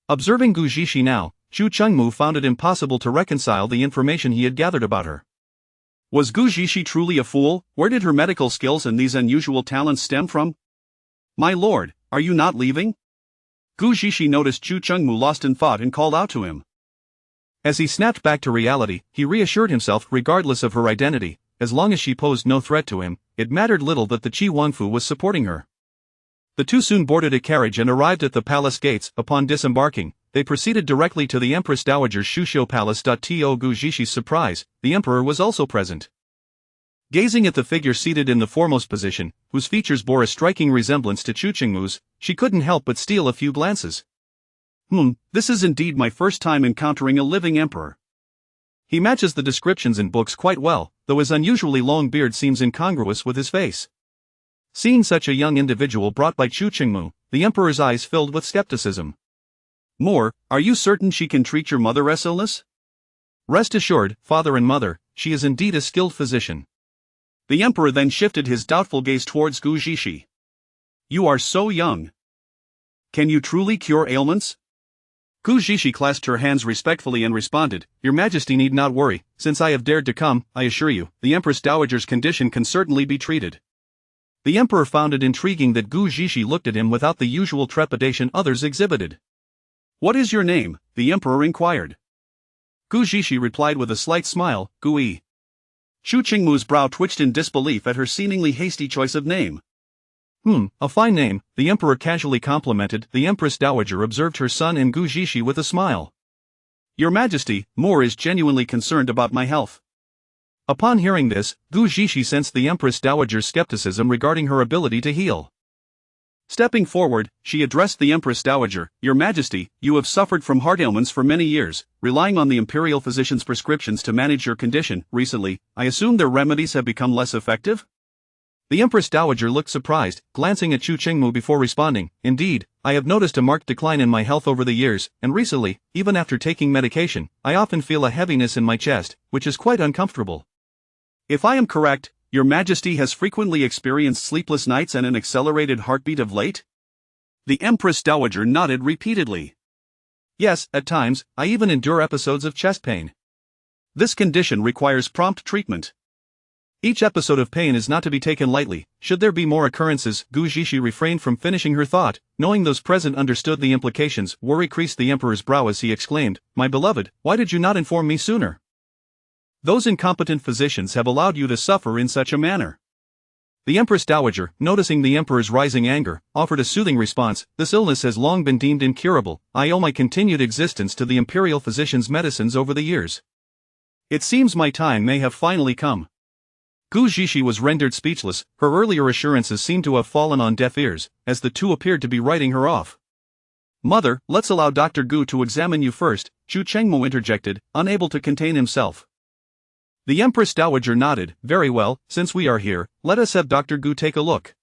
Speaker 1: Observing Gu Zhishi now, Chu Chengmu found it impossible to reconcile the information he had gathered about her. Was Gu Zhishi truly a fool? Where did her medical skills and these unusual talents stem from? "My lord, are you not leaving?" Gu Zhishi noticed Chu Chengmu lost in thought and called out to him. As he snapped back to reality, he reassured himself, regardless of her identity, as long as she posed no threat to him, it mattered little that the Qi Wanfu was supporting her. The two soon boarded a carriage and arrived at the palace gates. Upon disembarking, they proceeded directly to the Empress Dowager's Shusho Palace. To Gu Zhishi's surprise, the emperor was also present. Gazing at the figure seated in the foremost position, whose features bore a striking resemblance to Chu Chengmu's, she couldn't help but steal a few glances. This is indeed my first time encountering a living emperor. He matches the descriptions in books quite well, though his unusually long beard seems incongruous with his face. Seeing such a young individual brought by Chu Chengmu, the emperor's eyes filled with skepticism. "More, are you certain she can treat your mother's illness?" "Rest assured, father and mother, she is indeed a skilled physician." The emperor then shifted his doubtful gaze towards Gu Zhishi. "You are so young. Can you truly cure ailments?" Gu Zhishi clasped her hands respectfully and responded, "Your Majesty need not worry, since I have dared to come, I assure you, the Empress Dowager's condition can certainly be treated." The emperor found it intriguing that Gu Zhishi looked at him without the usual trepidation others exhibited. "What is your name?" the emperor inquired. Gu Zhishi replied with a slight smile, Gui. Chu Qingmu's brow twitched in disbelief at her seemingly hasty choice of name.
Speaker 2: A fine name, the emperor casually complimented. The Empress Dowager observed her son and Gu Zhishi with a smile.
Speaker 1: Your Majesty, Moore is genuinely concerned about my health.
Speaker 2: Upon hearing this, Gu Zhishi sensed the Empress Dowager's skepticism regarding her ability to heal.
Speaker 1: Stepping forward, she addressed the Empress Dowager, Your Majesty, you have suffered from heart ailments for many years, relying on the imperial physician's prescriptions to manage your condition. Recently, I assume their remedies have become less effective?
Speaker 2: The Empress Dowager looked surprised, glancing at Chu Qingmu before responding, Indeed, I have noticed a marked decline in my health over the years, and recently, even after taking medication, I often feel a heaviness in my chest, which is quite uncomfortable.
Speaker 1: If I am correct, Your Majesty has frequently experienced sleepless nights and an accelerated heartbeat of late? The Empress Dowager nodded repeatedly.
Speaker 2: Yes, at times, I even endure episodes of chest pain.
Speaker 1: This condition requires prompt treatment.
Speaker 2: Each episode of pain is not to be taken lightly. Should there be more occurrences, Gu Zhishi refrained from finishing her thought, knowing those present understood the implications. Worry creased the emperor's brow as he exclaimed, My beloved, why did you not inform me sooner?
Speaker 1: Those incompetent physicians have allowed you to suffer in such a manner.
Speaker 2: The Empress Dowager, noticing the emperor's rising anger, offered a soothing response. This illness has long been deemed incurable. I owe my continued existence to the imperial physician's medicines over the years.
Speaker 1: It seems my time may have finally come.
Speaker 2: Gu Zhishi was rendered speechless. Her earlier assurances seemed to have fallen on deaf ears, as the two appeared to be writing her off.
Speaker 1: Mother, let's allow Dr. Gu to examine you first, Chu Chengmu interjected, unable to contain himself.
Speaker 2: The Empress Dowager nodded. Very well, since we are here, let us have Dr. Gu take a look.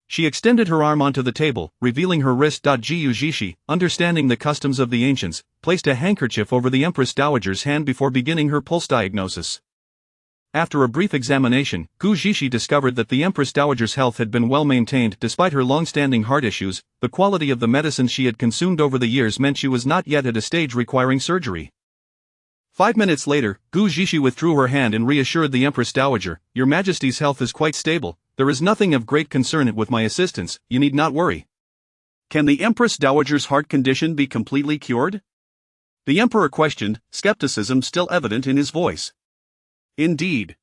Speaker 2: She extended her arm onto the table, revealing her wrist. Gu Zhishi, understanding the customs of the ancients, placed a handkerchief over the Empress Dowager's hand before beginning her pulse diagnosis. After a brief examination, Gu Zhishi discovered that the Empress Dowager's health had been well maintained despite her long-standing heart issues. The quality of the medicines she had consumed over the years meant she was not yet at a stage requiring surgery.
Speaker 1: 5 minutes later, Gu Zhishi withdrew her hand and reassured the Empress Dowager, Your Majesty's health is quite stable, there is nothing of great concern with my assistance, you need not worry. Can the Empress Dowager's heart condition be completely cured? The Emperor questioned, skepticism still evident in his voice. Indeed.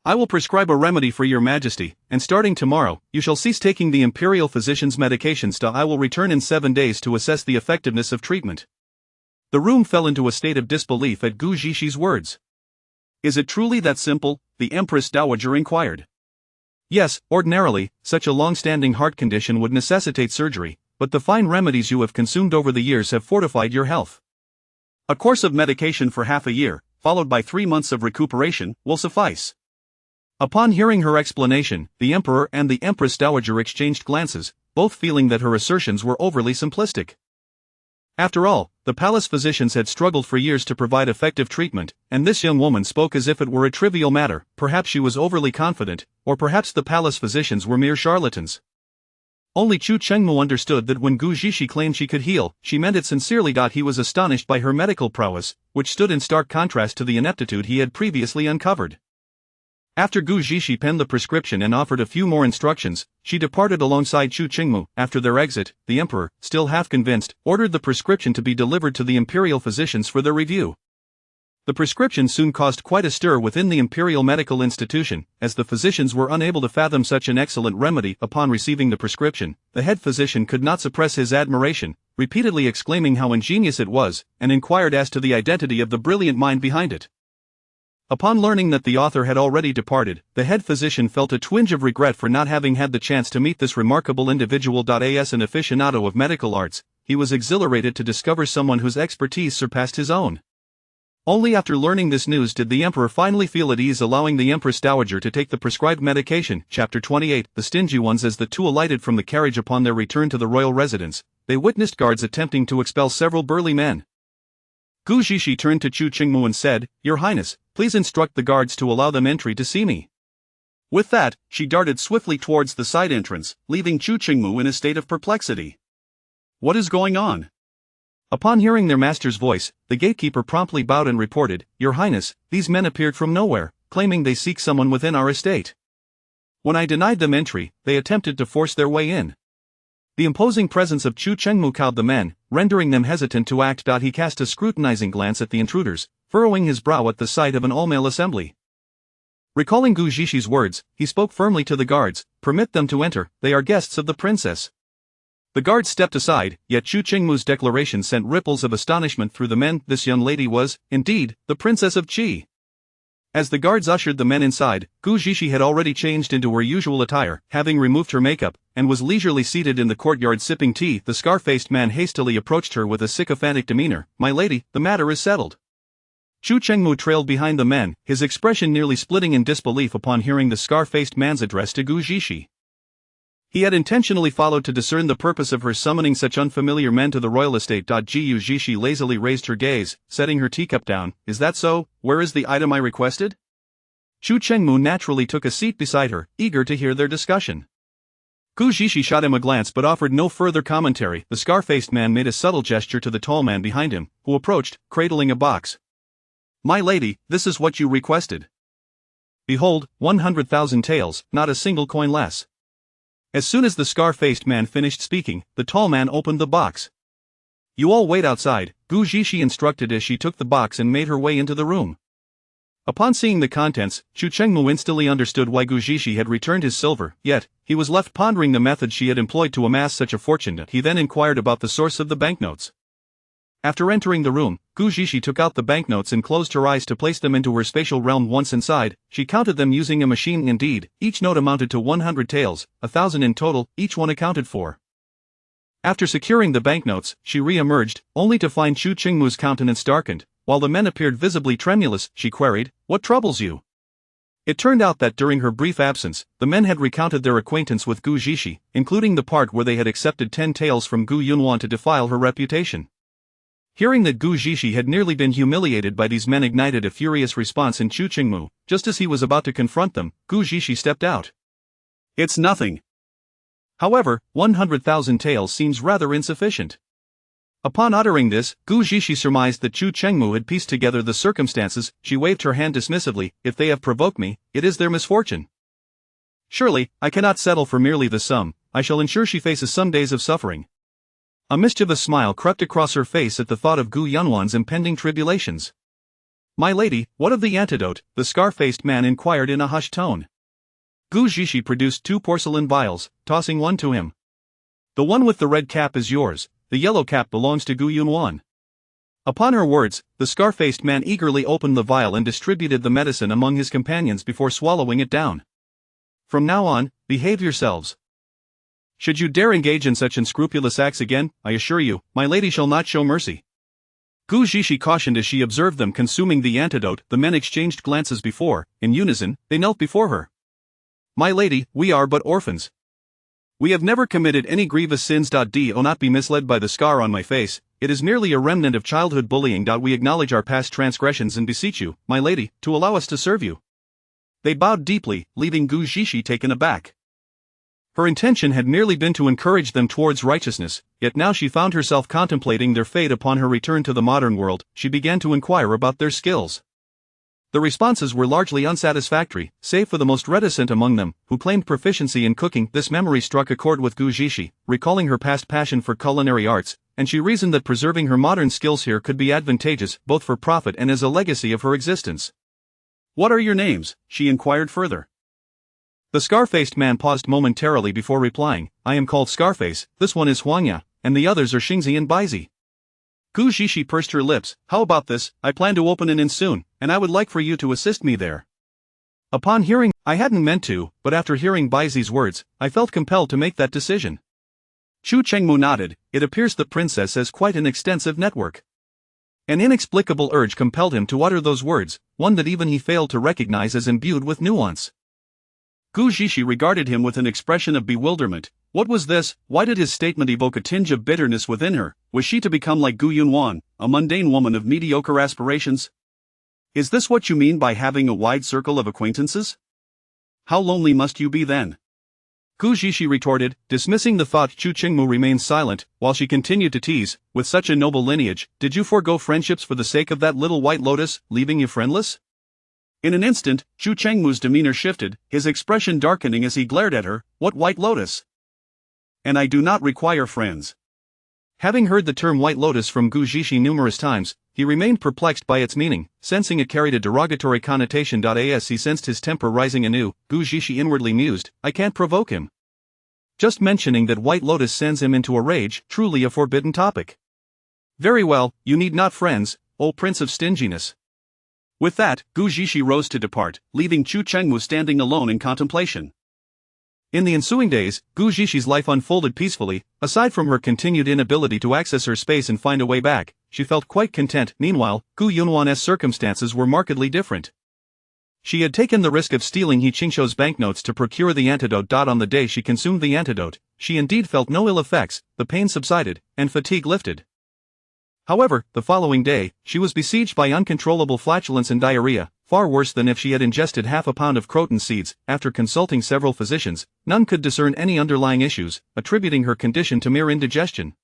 Speaker 1: I will prescribe a remedy for Your Majesty, and starting tomorrow, you shall cease taking the imperial physician's medications. I will return in 7 days to assess the effectiveness of treatment. The room fell into a state of disbelief at Gu Zhishi's words. Is it truly that simple? The Empress Dowager inquired.
Speaker 2: Yes, ordinarily, such a long-standing heart condition would necessitate surgery, but the fine remedies you have consumed over the years have fortified your health.
Speaker 1: A course of medication for half a year, followed by 3 months of recuperation, will suffice.
Speaker 2: Upon hearing her explanation, the Emperor and the Empress Dowager exchanged glances, both feeling that her assertions were overly simplistic. After all, the palace physicians had struggled for years to provide effective treatment, and this young woman spoke as if it were a trivial matter. Perhaps she was overly confident, or perhaps the palace physicians were mere charlatans. Only Chu Chengmu understood that when Gu Zhishi claimed she could heal, she meant it sincerely. He was astonished by her medical prowess, which stood in stark contrast to the ineptitude he had previously uncovered. After Gu Zhishi penned the prescription and offered a few more instructions, she departed alongside Chu Qingmu. After their exit, the emperor, still half convinced, ordered the prescription to be delivered to the imperial physicians for their review. The prescription soon caused quite a stir within the imperial medical institution, as the physicians were unable to fathom such an excellent remedy. Upon receiving the prescription, the head physician could not suppress his admiration, repeatedly exclaiming how ingenious it was, and inquired as to the identity of the brilliant mind behind it. Upon learning that the author had already departed, the head physician felt a twinge of regret for not having had the chance to meet this remarkable individual. As an aficionado of medical arts, he was exhilarated to discover someone whose expertise surpassed his own. Only after learning this news did the emperor finally feel at ease, allowing the Empress Dowager to take the prescribed medication. Chapter 28. The stingy ones. As the two alighted from the carriage upon their return to the royal residence, they witnessed guards attempting to expel several burly men. Gu Zhishi turned to Chu Qingmu and said, Your Highness, please instruct the guards to allow them entry to see me. With that, she darted swiftly towards the side entrance, leaving Chu Qingmu in a state of perplexity. What is going on? Upon hearing their master's voice, the gatekeeper promptly bowed and reported, Your Highness, these men appeared from nowhere, claiming they seek someone within our estate. When I denied them entry, they attempted to force their way in. The imposing presence of Chu Chengmu cowed the men, rendering them hesitant to act. He cast a scrutinizing glance at the intruders, furrowing his brow at the sight of an all-male assembly. Recalling Gu Zhishi's words, he spoke firmly to the guards, "Permit them to enter, they are guests of the princess." The guards stepped aside, yet Chu Chengmu's declaration sent ripples of astonishment through the men. This young lady was, indeed, the Princess of Qi. As the guards ushered the men inside, Gu Zhishi had already changed into her usual attire, having removed her makeup, and was leisurely seated in the courtyard sipping tea. The scar-faced man hastily approached her with a sycophantic demeanor. "My lady, the matter is settled." Chu Chengmu trailed behind the men, his expression nearly splitting in disbelief upon hearing the scar-faced man's address to Gu Zhishi. He had intentionally followed to discern the purpose of her summoning such unfamiliar men to the royal estate. Gu Zhishi lazily raised her gaze, setting her teacup down. "Is that so? Where is the item I requested?" Chu Chengmu naturally took a seat beside her, eager to hear their discussion. Gu Zhishi shot him a glance but offered no further commentary. The scar-faced man made a subtle gesture to the tall man behind him, who approached, cradling a box. "My lady, this is what you requested. Behold, 100,000 taels, not a single coin less." As soon as the scar-faced man finished speaking, the tall man opened the box. "You all wait outside," Gu Zhishi instructed as she took the box and made her way into the room. Upon seeing the contents, Chu Chengmu instantly understood why Gu Zhishi had returned his silver, yet, he was left pondering the method she had employed to amass such a fortune. He then inquired about the source of the banknotes. After entering the room, Gu Zhishi took out the banknotes and closed her eyes to place them into her spatial realm. Once inside, she counted them using a machine. Indeed, each note amounted to 100 taels, 1,000 in total, each one accounted for. After securing the banknotes, she re-emerged, only to find Chu Chengmu's countenance darkened, while the men appeared visibly tremulous. She queried, "What troubles you?" It turned out that during her brief absence, the men had recounted their acquaintance with Gu Zhishi, including the part where they had accepted 10 taels from Gu Yunwan to defile her reputation. Hearing that Gu Zhishi had nearly been humiliated by these men ignited a furious response in Chu Chengmu. Just as he was about to confront them, Gu Zhishi stepped out.
Speaker 1: "It's nothing."
Speaker 2: However, 100,000 taels seems rather insufficient. Upon uttering this, Gu Zhishi surmised that Chu Chengmu had pieced together the circumstances. She waved her hand dismissively. "If they have provoked me, it is their misfortune. Surely, I cannot settle for merely the sum. I shall ensure she faces some days of suffering." A mischievous smile crept across her face at the thought of Gu Yunwan's impending tribulations. "My lady, what of the antidote?" the scar-faced man inquired in a hushed tone. Gu Zhishi produced 2 porcelain vials, tossing one to him. "The one with the red cap is yours, the yellow cap belongs to Gu Yunwan." Upon her words, the scar-faced man eagerly opened the vial and distributed the medicine among his companions before swallowing it down. "From now on, behave yourselves. Should you dare engage in such unscrupulous acts again, I assure you, my lady shall not show mercy." Gu Zhishi cautioned as she observed them consuming the antidote. The men exchanged glances before, in unison, they knelt before her. "My lady, we are but orphans. We have never committed any grievous sins. Do not be misled by the scar on my face, it is merely a remnant of childhood bullying. We acknowledge our past transgressions and beseech you, my lady, to allow us to serve you." They bowed deeply, leaving Gu Zhishi taken aback. Her intention had merely been to encourage them towards righteousness, yet now she found herself contemplating their fate upon her return to the modern world. She began to inquire about their skills. The responses were largely unsatisfactory, save for the most reticent among them, who claimed proficiency in cooking. This memory struck a chord with Gu Zhishi, recalling her past passion for culinary arts, and she reasoned that preserving her modern skills here could be advantageous, both for profit and as a legacy of her existence.
Speaker 1: "What are your names?" she inquired further.
Speaker 2: The scar-faced man paused momentarily before replying. "I am called Scarface, this one is Huangya, and the others are Xingzi and Baizi." Gu Zhishi pursed her lips. "How about this? I plan to open an inn soon, and I would like for you to assist me there." Upon hearing, "I hadn't meant to, but after hearing Baizi's words, I felt compelled to make that decision." Chu Chengmu nodded. It appears the princess has quite an extensive network. An inexplicable urge compelled him to utter those words, one that even he failed to recognize as imbued with nuance. Gu Zhishi regarded him with an expression of bewilderment. What was this? Why did his statement evoke a tinge of bitterness within her? Was she to become like Gu Yunwan, a mundane woman of mediocre aspirations? "Is this what you mean by having a wide circle of acquaintances? How lonely must you be then?" Gu Zhishi retorted, dismissing the thought. Chu Chengmu remained silent, while she continued to tease, "With such a noble lineage, did you forego friendships for the sake of that little white lotus, leaving you friendless?" In an instant, Chu Chengmu's demeanor shifted, his expression darkening as he glared at her. "What white lotus?"
Speaker 1: and I do not require friends.
Speaker 2: Having heard the term White Lotus from Gu Zixi numerous times, he remained perplexed by its meaning, sensing it carried a derogatory connotation. As he sensed his temper rising anew, Gu Zixi inwardly mused, I can't provoke him. Just mentioning that White Lotus sends him into a rage, truly a forbidden topic. Very well, you need not friends, O Prince of Stinginess.
Speaker 1: With that, Gu Zixi rose to depart, leaving Chu Chengmu standing alone in contemplation.
Speaker 2: In the ensuing days, Gu Zixi life unfolded peacefully. Aside from her continued inability to access her space and find a way back, she felt quite content. Meanwhile, Gu Yunwan's circumstances were markedly different. She had taken the risk of stealing He Qingshou's banknotes to procure the antidote. On the day she consumed the antidote, she indeed felt no ill effects, the pain subsided, and fatigue lifted. However, the following day, she was besieged by uncontrollable flatulence and diarrhea, far worse than if she had ingested half a pound of croton seeds. After consulting several physicians, none could discern any underlying issues, attributing her condition to mere indigestion.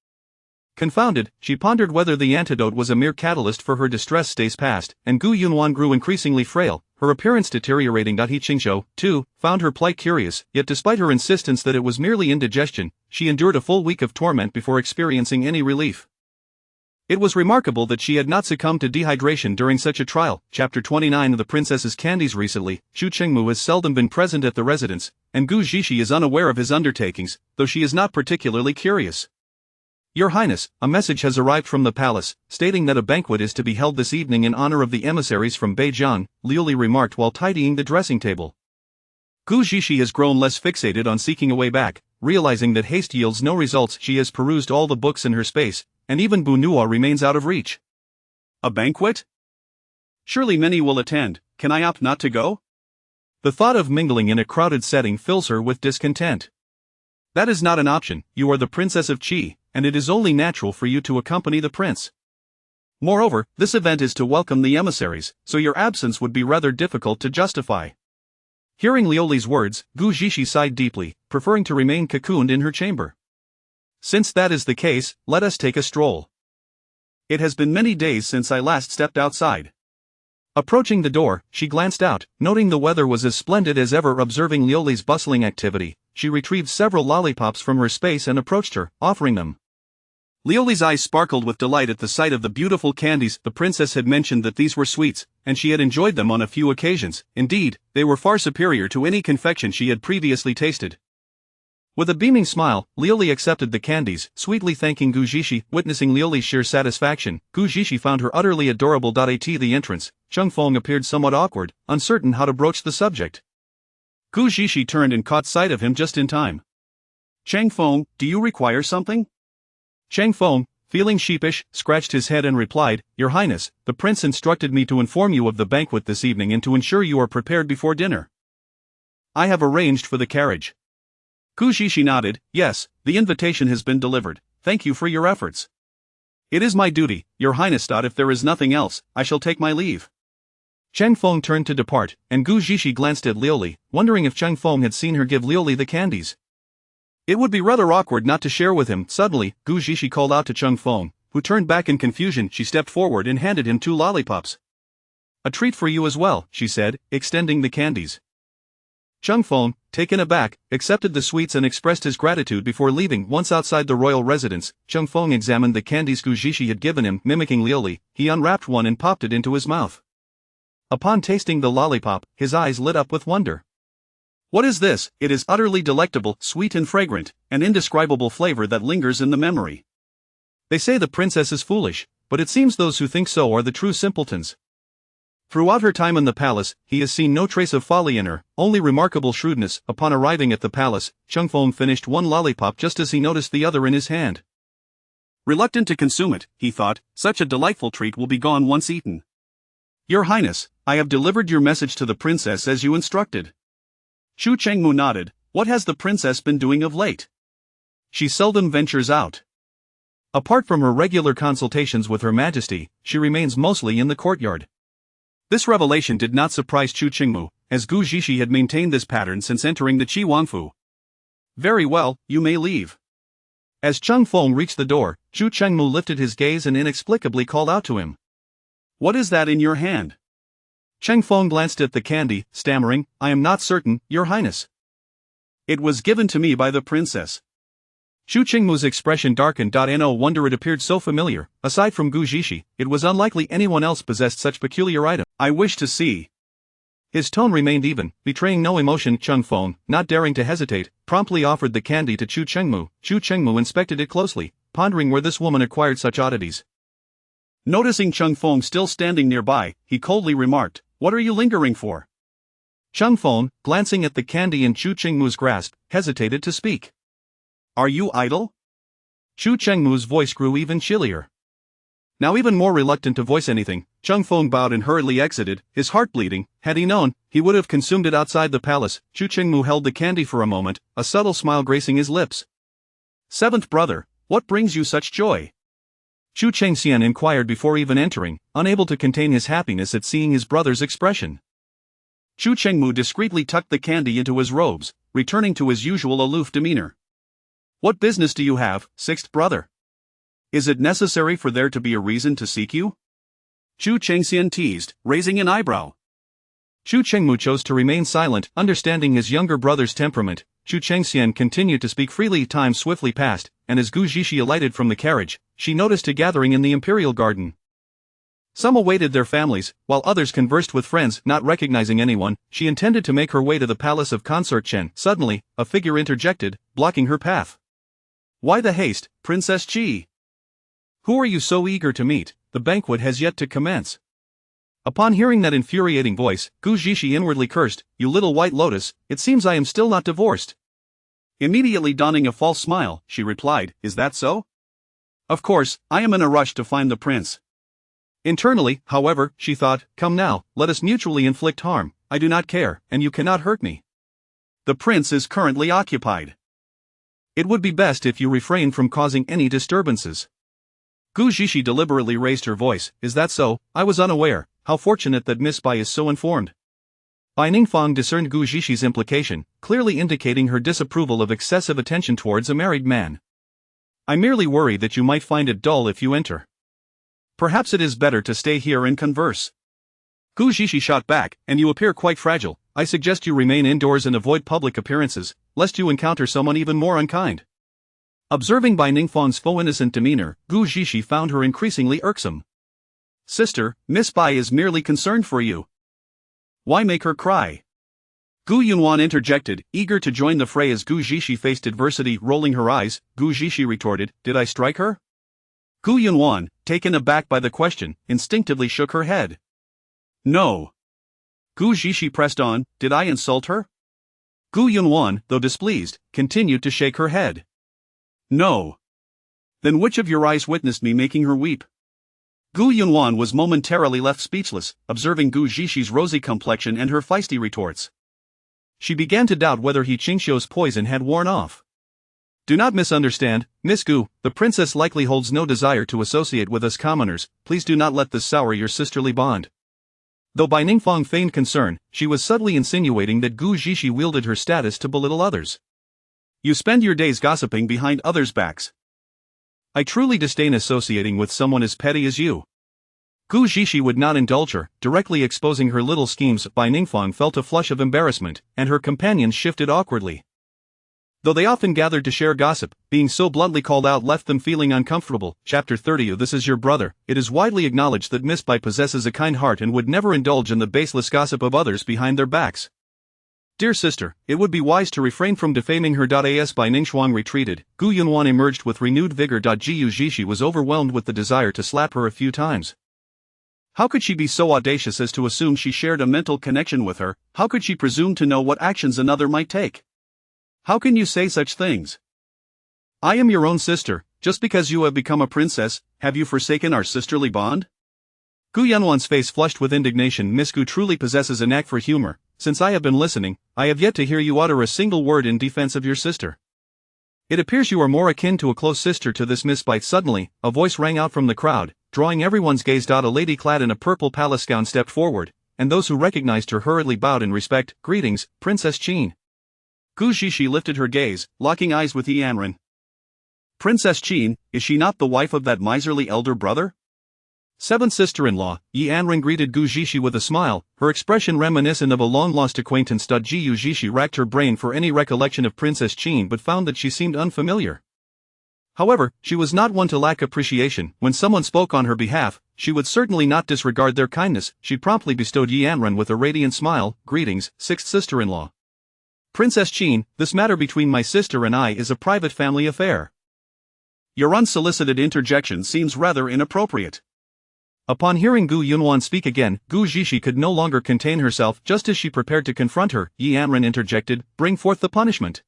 Speaker 2: Confounded, she pondered whether the antidote was a mere catalyst for her distress. Days passed, and Gu Yunwan grew increasingly frail, her appearance deteriorating. He Qingshou, too, found her plight curious, yet despite her insistence that it was merely indigestion, she endured a full week of torment before experiencing any relief. It was remarkable that she had not succumbed to dehydration during such a trial. Chapter 29 of The Princess's Candies. Recently, Chu Chengmu has seldom been present at the residence, and Gu Zixi is unaware of his undertakings, though she is not particularly curious. Your Highness, a message has arrived from the palace, stating that a banquet is to be held this evening in honor of the emissaries from Beijiang, Liu Li remarked while tidying the dressing table. Gu Zixi has grown less fixated on seeking a way back, realizing that haste yields no results. She has perused all the books in her space, and even Bu Nuo remains out of reach.
Speaker 1: A banquet? Surely many will attend, can I opt not to go?
Speaker 2: The thought of mingling in a crowded setting fills her with discontent. That is not an option. You are the Princess of Qi, and it is only natural for you to accompany the prince. Moreover, this event is to welcome the emissaries, so your absence would be rather difficult to justify. Hearing Liu Li's words, Gu Zixi sighed deeply, preferring to remain cocooned in her chamber. Since that is the case, let us take a stroll.
Speaker 1: It has been many days since I last stepped outside.
Speaker 2: Approaching the door, she glanced out, noting the weather was as splendid as ever. Observing Liu Li's bustling activity, she retrieved several lollipops from her space and approached her, offering them.
Speaker 1: Liu Li's eyes sparkled with delight at the sight of the beautiful candies. The princess had mentioned that these were sweets, and she had enjoyed them on a few occasions. Indeed, they were far superior to any confection she had previously tasted. With a beaming smile, Liu Li accepted the candies, sweetly thanking Gu Zixi. Witnessing Liu Li's sheer satisfaction, Gu Zixi found her utterly adorable. At the entrance, Cheng Feng appeared somewhat awkward, uncertain how to broach the subject. Gu Zixi turned and caught sight of him just in time. Cheng Feng, do you require something?
Speaker 2: Cheng Feng, feeling sheepish, scratched his head and replied, Your Highness, the prince instructed me to inform you of the banquet this evening and to ensure you are prepared before dinner.
Speaker 1: I have arranged for the carriage. Gu Zixi nodded, yes, the invitation has been delivered, thank you for your efforts. It is my duty, Your Highness. If there is nothing else, I shall take my leave.
Speaker 2: Cheng Feng turned to depart, and Gu Zixi glanced at Liu Li, wondering if Cheng Feng had seen her give Liu Li the candies. It would be rather awkward not to share with him. Suddenly, Gu Zixi called out to Cheng Feng, who turned back in confusion. She stepped forward and handed him 2 lollipops. A treat for you as well, she said, extending the candies. Cheng Feng, taken aback, accepted the sweets and expressed his gratitude before leaving. Once outside the royal residence, Cheng Feng examined the candies Gu Zixi had given him. Mimicking Liu Li, he unwrapped one and popped it into his mouth. Upon tasting the lollipop, his eyes lit up with wonder.
Speaker 1: What is this? It is utterly delectable, sweet and fragrant, an indescribable flavor that lingers in the memory.
Speaker 2: They say the princess is foolish, but it seems those who think so are the true simpletons. Throughout her time in the palace, he has seen no trace of folly in her, only remarkable shrewdness. Upon arriving at the palace, Cheng Feng finished one lollipop just as he noticed the other in his hand.
Speaker 1: Reluctant to consume it, he thought, such a delightful treat will be gone once eaten. Your Highness, I have delivered your message to the princess as you instructed. Chu Chengmu nodded. What has the princess been doing of late?
Speaker 2: She seldom ventures out. Apart from her regular consultations with Her Majesty, she remains mostly in the courtyard.
Speaker 1: This revelation did not surprise Chu Chengmu, as Gu Zixi had maintained this pattern since entering the Qi Wangfu. Very well, you may leave.
Speaker 2: As Cheng Feng reached the door, Chu Chengmu lifted his gaze and inexplicably called out to him.
Speaker 1: What is that in your hand?
Speaker 2: Cheng Feng glanced at the candy, stammering, I am not certain, Your Highness.
Speaker 1: It was given to me by the princess.
Speaker 2: Chu Qingmu's expression darkened. No wonder it appeared so familiar. Aside from Gu Zhishi, it was unlikely anyone else possessed such peculiar item.
Speaker 1: I wish to see.
Speaker 2: His tone remained even, betraying no emotion. Chung Feng, not daring to hesitate, promptly offered the candy to Chu Qingmu. Chu Qingmu inspected it closely, pondering where this woman acquired such oddities.
Speaker 1: Noticing Chung Feng still standing nearby, he coldly remarked, "What are you lingering for?"
Speaker 2: Chung Feng, glancing at the candy in Chu Qingmu's grasp, hesitated to speak.
Speaker 1: "Are you idle?"
Speaker 2: Chu Qingmu's voice grew even chillier. Now even more reluctant to voice anything, Chung Feng bowed and hurriedly exited, his heart bleeding. Had he known, he would have consumed it outside the palace. Chu Qingmu held the candy for a moment, a subtle smile gracing his lips.
Speaker 1: "Seventh brother, what brings you such joy?"
Speaker 2: Chu Chengxian inquired before even entering, unable to contain his happiness at seeing his brother's expression.
Speaker 1: Chu Chengmu discreetly tucked the candy into his robes, returning to his usual aloof demeanor. "What business do you have, sixth brother? Is it necessary for there to be a reason to seek you?" Chu Chengxian teased, raising an eyebrow.
Speaker 2: Chu Chengmu chose to remain silent, understanding his younger brother's temperament. Chu Chengxian continued to speak freely. Time swiftly passed, and as Gu Zhishi alighted from the carriage, she noticed a gathering in the imperial garden. Some awaited their families, while others conversed with friends. Not recognizing anyone, she intended to make her way to the palace of Consort Chen. Suddenly, a figure interjected, blocking her path.
Speaker 1: "Why the haste, Princess Qi? Who are you so eager to meet? The banquet has yet to commence."
Speaker 2: Upon hearing that infuriating voice, Gu Zhishi inwardly cursed, "You little white lotus, it seems I am still not divorced."
Speaker 1: Immediately donning a false smile, she replied, "Is that so? Of course, I am in a rush to find the prince."
Speaker 2: Internally, however, she thought, "Come now, let us mutually inflict harm. I do not care, and you cannot hurt me."
Speaker 1: "The prince is currently occupied.
Speaker 2: It would be best if you refrain from causing any disturbances." Gu Zhishi deliberately raised her voice, "Is that so? I was unaware. How fortunate that Miss Bai is so informed." Bai Ningfang discerned Gu Zhishi's implication, clearly indicating her disapproval of excessive attention towards a married man. "I merely worry that you might find it dull if you enter. Perhaps it is better to stay here and converse." Gu Zhishi shot back, "And you appear quite fragile. I suggest you remain indoors and avoid public appearances, lest you encounter someone even more unkind." Observing Bai Ningfang's faux innocent demeanor, Gu Zhishi found her increasingly irksome.
Speaker 1: "Sister, Miss Bai is merely concerned for you. Why make her cry?" Gu Yunwan interjected, eager to join the fray as Gu Zhishi faced adversity. Rolling her eyes, Gu Zhishi retorted, "Did I strike her?" Gu Yunwan, taken aback by the question, instinctively shook her head. "No." Gu Zhishi pressed on, "Did I insult her?" Gu Yunwan, though displeased, continued to shake her head. "No." "Then which of your eyes witnessed me making her weep?" Gu Yunwan was momentarily left speechless, observing Gu Zhishi's rosy complexion and her feisty retorts. She began to doubt whether He Qingxiu's poison had worn off. "Do not misunderstand, Miss Gu, the princess likely holds no desire to associate with us commoners. Please do not let this sour your sisterly bond." Though Bai Ningfang feigned concern, she was subtly insinuating that Gu Zhishi wielded her status to belittle others. "You spend your days gossiping behind others' backs. I truly disdain associating with someone as petty as you." Gu Zhishi would not indulge her, directly exposing her little schemes. Bai Ningfang felt a flush of embarrassment, and her companions shifted awkwardly. Though they often gathered to share gossip, being so bluntly called out left them feeling uncomfortable. Chapter 30 of This Is Your Brother. It is widely acknowledged that Miss Bai possesses a kind heart and would never indulge in the baseless gossip of others behind their backs. "Dear sister, it would be wise to refrain from defaming her." As Bai Ningxuang retreated, Gu Yunwan emerged with renewed vigor. Gu Zhishi was overwhelmed with the desire to slap her a few times. How could she be so audacious as to assume she shared a mental connection with her? How could she presume to know what actions another might take? How can you say such things? I am your own sister. Just because you have become a princess, have you forsaken our sisterly bond? Gu Yunwan's face flushed with indignation. Miss Gu truly possesses a knack for humor. Since I have been listening, I have yet to hear you utter a single word in defense of your sister. It appears you are more akin to a close sister to this Miss Bai. Suddenly, a voice rang out from the crowd, drawing everyone's gaze. A lady clad in a purple palace gown stepped forward, and those who recognized her hurriedly bowed in respect. "Greetings, Princess Qin." Gu Zhishi lifted her gaze, locking eyes with Yi Anren. "Princess Qin, is she not the wife of that miserly elder brother?" Seventh sister-in-law, Yi Anren greeted Gu Zhishi with a smile, her expression reminiscent of a long-lost acquaintance. Gu Zhishi racked her brain for any recollection of Princess Qin but found that she seemed unfamiliar.
Speaker 2: However, she was not one to lack appreciation. When someone spoke on her behalf, she would certainly not disregard their kindness. She promptly bestowed Yi Anren with a radiant smile. Greetings, sixth sister-in-law. Princess Qin, this matter between my sister and I is a private family affair.
Speaker 1: Your unsolicited interjection seems rather inappropriate.
Speaker 2: Upon hearing Gu Yunwan speak again, Gu Zhishi could no longer contain herself. Just as she prepared to confront her, Yi Anren interjected, bring forth the punishment.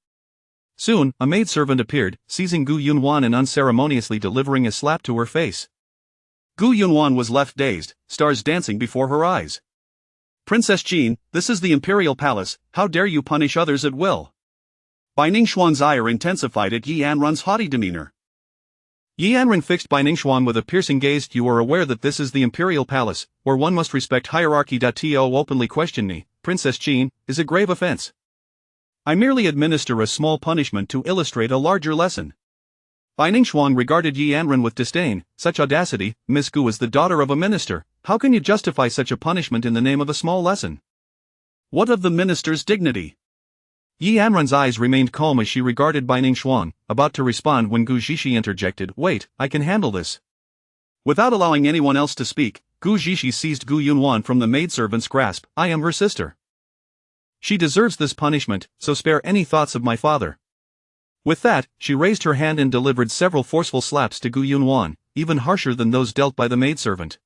Speaker 2: Soon, a maidservant appeared, seizing Gu Yunwan and unceremoniously delivering a slap to her face.
Speaker 1: Gu Yunwan was left dazed, stars dancing before her eyes. Princess Qin, this is the imperial palace, how dare you punish others at will? Bai Ningxuan's ire intensified at Yi Anren's haughty demeanor.
Speaker 2: Yi Anren fixed Bai Ningxuan with a piercing gaze. You are aware that this is the imperial palace, where one must respect hierarchy. To openly question me, Princess Qin, is a grave offense. I merely administer a small punishment to illustrate a larger lesson. Bai Ningxuan regarded Yi Anren with disdain. Such audacity, Miss Gu is the daughter of a minister, how can you justify such a punishment in the name of a small lesson?
Speaker 1: What of the minister's dignity?
Speaker 2: Yi Anren's eyes remained calm as she regarded Bai Ningxuan, about to respond when Gu Zhishi interjected, wait, I can handle this.
Speaker 1: Without allowing anyone else to speak, Gu Zhishi seized Gu Yunwan from the maidservant's grasp. I am her sister. She deserves this punishment, so spare any thoughts of my father. With that, she raised her hand and delivered several forceful slaps to Gu Yunwan, even harsher than those dealt by the maidservant.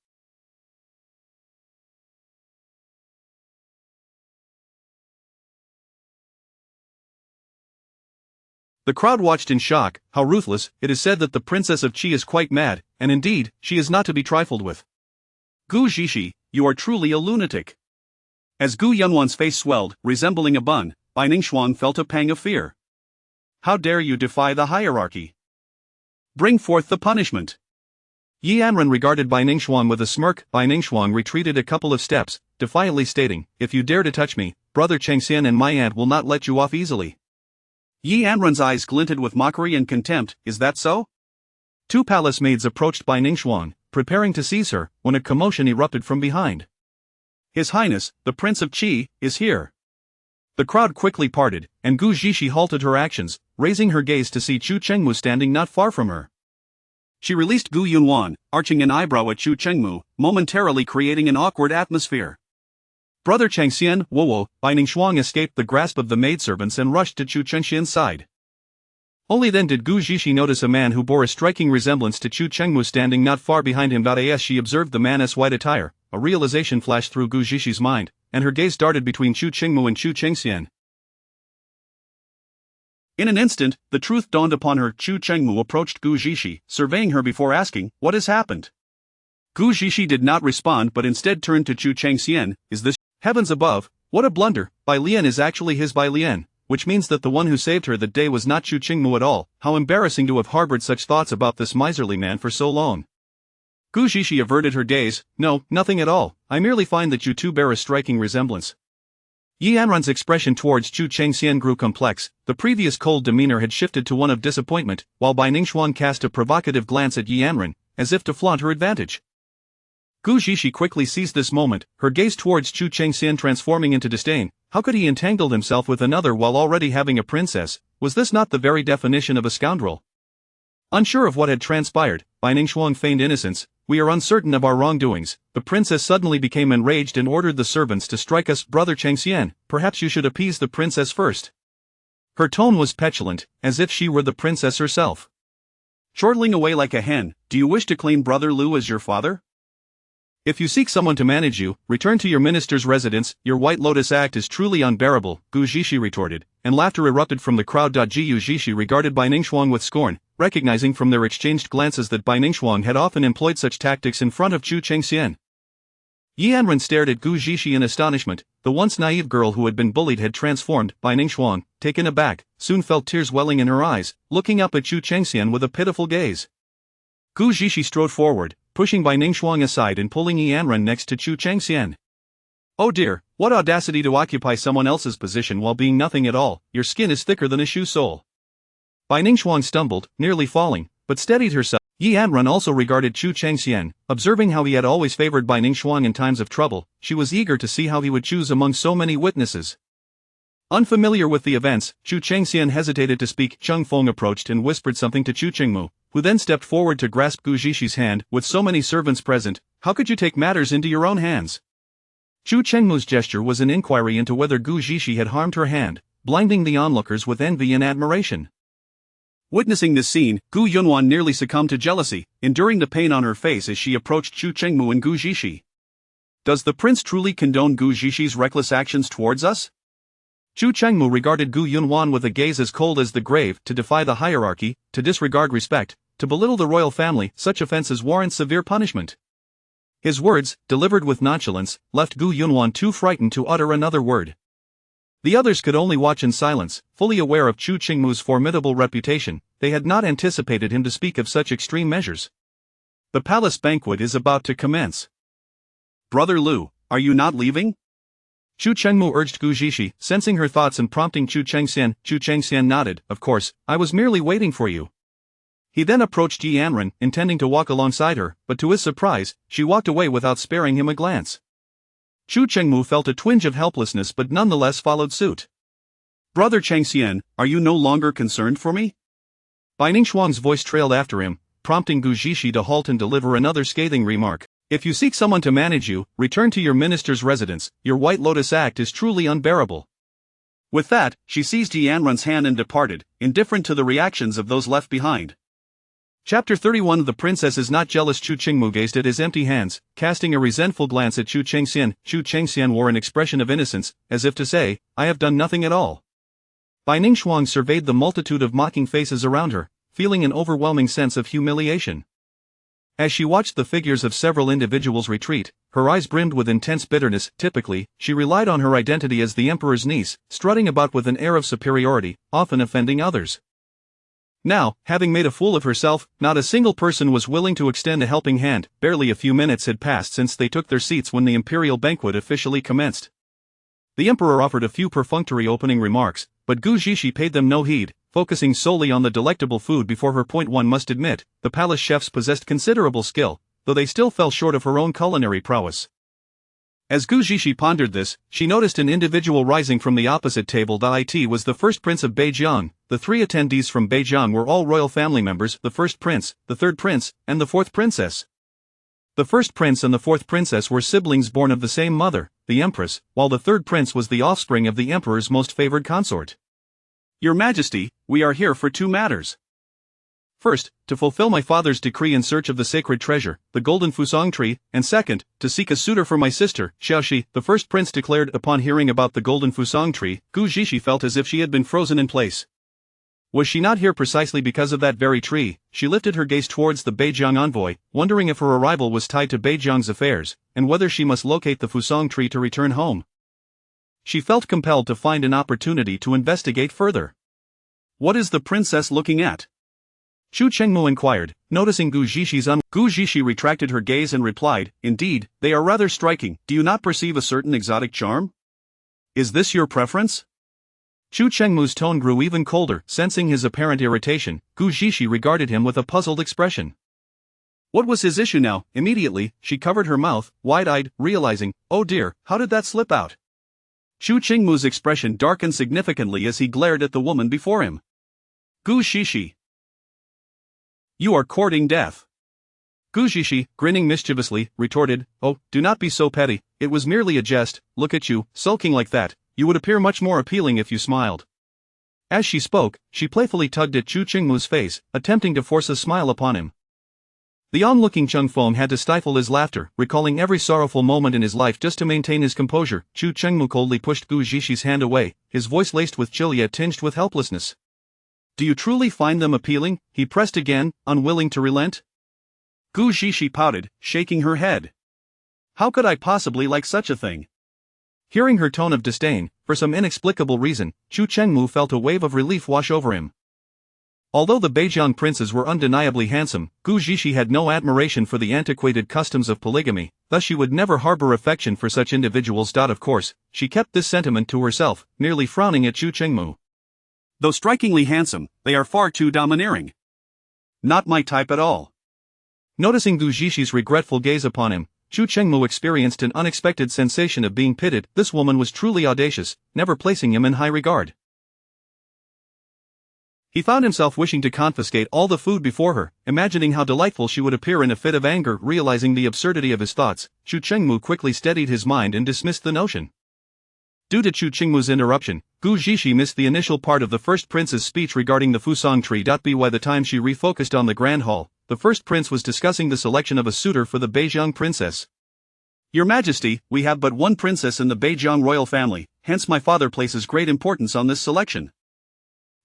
Speaker 1: The crowd watched in shock. How ruthless! It is said that the Princess of Qi is quite mad, and indeed, she is not to be trifled with. Gu Zhishi, you are truly a lunatic. As Gu Yunwan's face swelled, resembling a bun, Bai Ningxuan felt a pang of fear. How dare you defy the hierarchy? Bring forth the punishment.
Speaker 2: Yi Anren regarded Bai Ningxuan with a smirk. Bai Ningxuan retreated a couple of steps, defiantly stating, if you dare to touch me, brother Chengxian and my aunt will not let you off easily.
Speaker 1: Yi Anren's eyes glinted with mockery and contempt. Is that so?
Speaker 2: Two palace maids approached Bai Ningxuan, preparing to seize her, when a commotion erupted from behind.
Speaker 1: His Highness, the Prince of Qi, is here.
Speaker 2: The crowd quickly parted, and Gu Zhishi halted her actions, raising her gaze to see Chu Chengmu standing not far from her.
Speaker 1: She released Gu Yunwan, arching an eyebrow at Chu Chengmu, momentarily creating an awkward atmosphere.
Speaker 2: Brother Chengxian, Wowo, Bai Ningxuan escaped the grasp of the maidservants and rushed to Chu Chengxian's side. Only then did Gu Zhishi notice a man who bore a striking resemblance to Chu Chengmu standing not far behind him. As she observed the man's white attire, a realization flashed through Gu Zhishi's mind, and her gaze darted between Chu Chengmu and Chu Chengxian.
Speaker 1: In an instant, the truth dawned upon her. Chu Chengmu approached Gu Zhishi, surveying her before asking, what has happened? Gu Zhishi did not respond but instead turned to Chu Chengxian, is this?
Speaker 2: Heavens above, what a blunder! Bai Lian is actually his Bai Lian, which means that the one who saved her that day was not Chu Chengmu at all. How embarrassing to have harbored such thoughts about this miserly man for so long. Gu Zhishi averted her gaze. No, nothing at all, I merely find that you two bear a striking resemblance. Yi Anren's expression towards Chu Chengxian grew complex. The previous cold demeanor had shifted to one of disappointment, while Bai Ningxuan cast a provocative glance at Yi Anren, as if to flaunt her advantage. Gu Zhishi quickly seized this moment, her gaze towards Chu Chengxian transforming into disdain. How could he entangle himself with another while already having a princess? Was this not the very definition of a scoundrel? Unsure of what had transpired, Bai Ningxuan feigned innocence. We are uncertain of our wrongdoings. The princess suddenly became enraged and ordered the servants to strike us. Brother Chengxian, perhaps you should appease the princess first. Her tone was petulant, as if she were the princess herself.
Speaker 1: Chortling away like a hen, do you wish to claim Brother Lu as your father?
Speaker 2: If you seek someone to manage you, return to your minister's residence. Your White Lotus Act is truly unbearable, Gu Zhishi retorted, and laughter erupted from the crowd. Gu Zhishi regarded Bai Ningxuan with scorn, recognizing from their exchanged glances that Bai Ningxuan had often employed such tactics in front of Chu Chengxian. Yi Anren stared at Gu Zhishi in astonishment. The once naive girl who had been bullied had transformed. Bai Ningxuan, taken aback, soon felt tears welling in her eyes, looking up at Chu Chengxian with a pitiful gaze. Gu Zhishi strode forward, pushing Bai Ningxuan aside and pulling Yi Anren next to Chu Chengxian. Oh dear, what audacity to occupy someone else's position while being nothing at all. Your skin is thicker than a shoe sole. Bai Ningxuan stumbled, nearly falling, but steadied herself. Yi Anren also regarded Chu Chengxian, observing how he had always favored Bai Ningxuan in times of trouble. She was eager to see how he would choose among so many witnesses. Unfamiliar with the events, Chu Chengxian hesitated to speak. Cheng Feng approached and whispered something to Chu Chengmu, who then stepped forward to grasp Gu Zhishi's hand. With so many servants present, how could you take matters into your own hands? Chu Chengmu's gesture was an inquiry into whether Gu Zhishi had harmed her hand, blinding the onlookers with envy and admiration.
Speaker 1: Witnessing this scene, Gu Yunwan nearly succumbed to jealousy, enduring the pain on her face as she approached Chu Chengmu and Gu Zhishi. Does the prince truly condone Gu Zhishi's reckless actions towards us?
Speaker 2: Chu Chengmu regarded Gu Yunwan with a gaze as cold as the grave. To defy the hierarchy, to disregard respect, to belittle the royal family, such offenses warrant severe punishment. His words, delivered with nonchalance, left Gu Yunwan too frightened to utter another word. The others could only watch in silence, fully aware of Chu Chengmu's formidable reputation. They had not anticipated him to speak of such extreme measures.
Speaker 1: The palace banquet is about to commence. Brother Lu, are you not leaving?
Speaker 2: Chu Chengmu urged Gu Zhishi, sensing her thoughts and prompting Chu Chengxian. Chu Chengxian nodded. Of course, I was merely waiting for you. He then approached Yi Anren, intending to walk alongside her, but to his surprise, she walked away without sparing him a glance. Chu Chengmu felt a twinge of helplessness but nonetheless followed suit.
Speaker 1: Brother Chengxian, are you no longer concerned for me?
Speaker 2: Bai Ningxuang's voice trailed after him, prompting Gu Zhishi to halt and deliver another scathing remark. If you seek someone to manage you, return to your minister's residence. Your White Lotus Act is truly unbearable.
Speaker 1: With that, she seized Yi Anren's hand and departed, indifferent to the reactions of those left behind.
Speaker 2: Chapter 31. The princess is not jealous. Chu Chengmu gazed at his empty hands, casting a resentful glance at Chu Chengxian. Chu Chengxian wore an expression of innocence, as if to say, I have done nothing at all. Bai Ningxuang surveyed the multitude of mocking faces around her, feeling an overwhelming sense of humiliation. As she watched the figures of several individuals retreat, her eyes brimmed with intense bitterness. Typically, she relied on her identity as the emperor's niece, strutting about with an air of superiority, often offending others. Now, having made a fool of herself, not a single person was willing to extend a helping hand. Barely a few minutes had passed since they took their seats when the imperial banquet officially commenced. The emperor offered a few perfunctory opening remarks, but Gu Zhishi paid them no heed, focusing solely on the delectable food before her. One must admit, the palace chefs possessed considerable skill, though they still fell short of her own culinary prowess. As Gu Zhishi pondered this, she noticed an individual rising from the opposite table. It was the first prince of Beijiang. The three attendees from Beijiang were all royal family members: the first prince, the third prince, and the fourth princess. The first prince and the fourth princess were siblings born of the same mother, the empress, while the third prince was the offspring of the emperor's most favored consort.
Speaker 1: Your Majesty, we are here for two matters. First, to fulfill my father's decree in search of the sacred treasure, the golden fusong tree, and second, to seek a suitor for my sister, Xiaoxi. The first prince declared. Upon hearing about the golden fusong tree, Gu Zhishi felt as if she had been frozen in place. Was she not here precisely because of that very tree? She lifted her gaze towards the Beijiang envoy, wondering if her arrival was tied to Beijiang's affairs, and whether she must locate the fusong tree to return home. She felt compelled to find an opportunity to investigate further. What is the princess looking at?
Speaker 2: Chu Chengmu inquired, noticing Gu Zhishi's
Speaker 1: Gu Zhishi retracted her gaze and replied, Indeed, they are rather striking. Do you not perceive a certain exotic charm? Is this your preference?
Speaker 2: Chu Chengmu's tone grew even colder. Sensing his apparent irritation, Gu Zhishi regarded him with a puzzled expression.
Speaker 1: What was his issue now? Immediately, she covered her mouth, wide-eyed, realizing, oh dear, how did that slip out? Chu Chengmu's expression darkened significantly as he glared at the woman before him. Gu Zhishi. You are courting death.
Speaker 2: Gu Zhishi, grinning mischievously, retorted, Oh, do not be so petty, it was merely a jest. Look at you, sulking like that. You would appear much more appealing if you smiled. As she spoke, she playfully tugged at Chu Chengmu's face, attempting to force a smile upon him. The onlooking Cheng Feng had to stifle his laughter, recalling every sorrowful moment in his life just to maintain his composure. Chu Chengmu coldly pushed Gu Zhishi's hand away, his voice laced with chill yet tinged with helplessness.
Speaker 1: Do you truly find them appealing? He pressed again, unwilling to relent. Gu Zhishi pouted, shaking her head. How could I possibly like such a thing?
Speaker 2: Hearing her tone of disdain, for some inexplicable reason, Chu Chengmu felt a wave of relief wash over him. Although the Beijiang princes were undeniably handsome, Gu Zhishi had no admiration for the antiquated customs of polygamy, thus she would never harbor affection for such individuals. Of course, she kept this sentiment to herself, nearly frowning at Chu Chengmu.
Speaker 1: Though strikingly handsome, they are far too domineering. Not my type at all.
Speaker 2: Noticing Gu Zhishi's regretful gaze upon him, Chu Chengmu experienced an unexpected sensation of being pitted. This woman was truly audacious, never placing him in high regard. He found himself wishing to confiscate all the food before her, imagining how delightful she would appear in a fit of anger. Realizing the absurdity of his thoughts, Chu Chengmu quickly steadied his mind and dismissed the notion. Due to Chu Chengmu's interruption, Gu Zhishi missed the initial part of the first prince's speech regarding the Fusang tree. By the time she refocused on the grand hall, the first prince was discussing the selection of a suitor for the Beijiang princess.
Speaker 1: Your Majesty, we have but one princess in the Beijiang royal family, hence my father places great importance on this selection.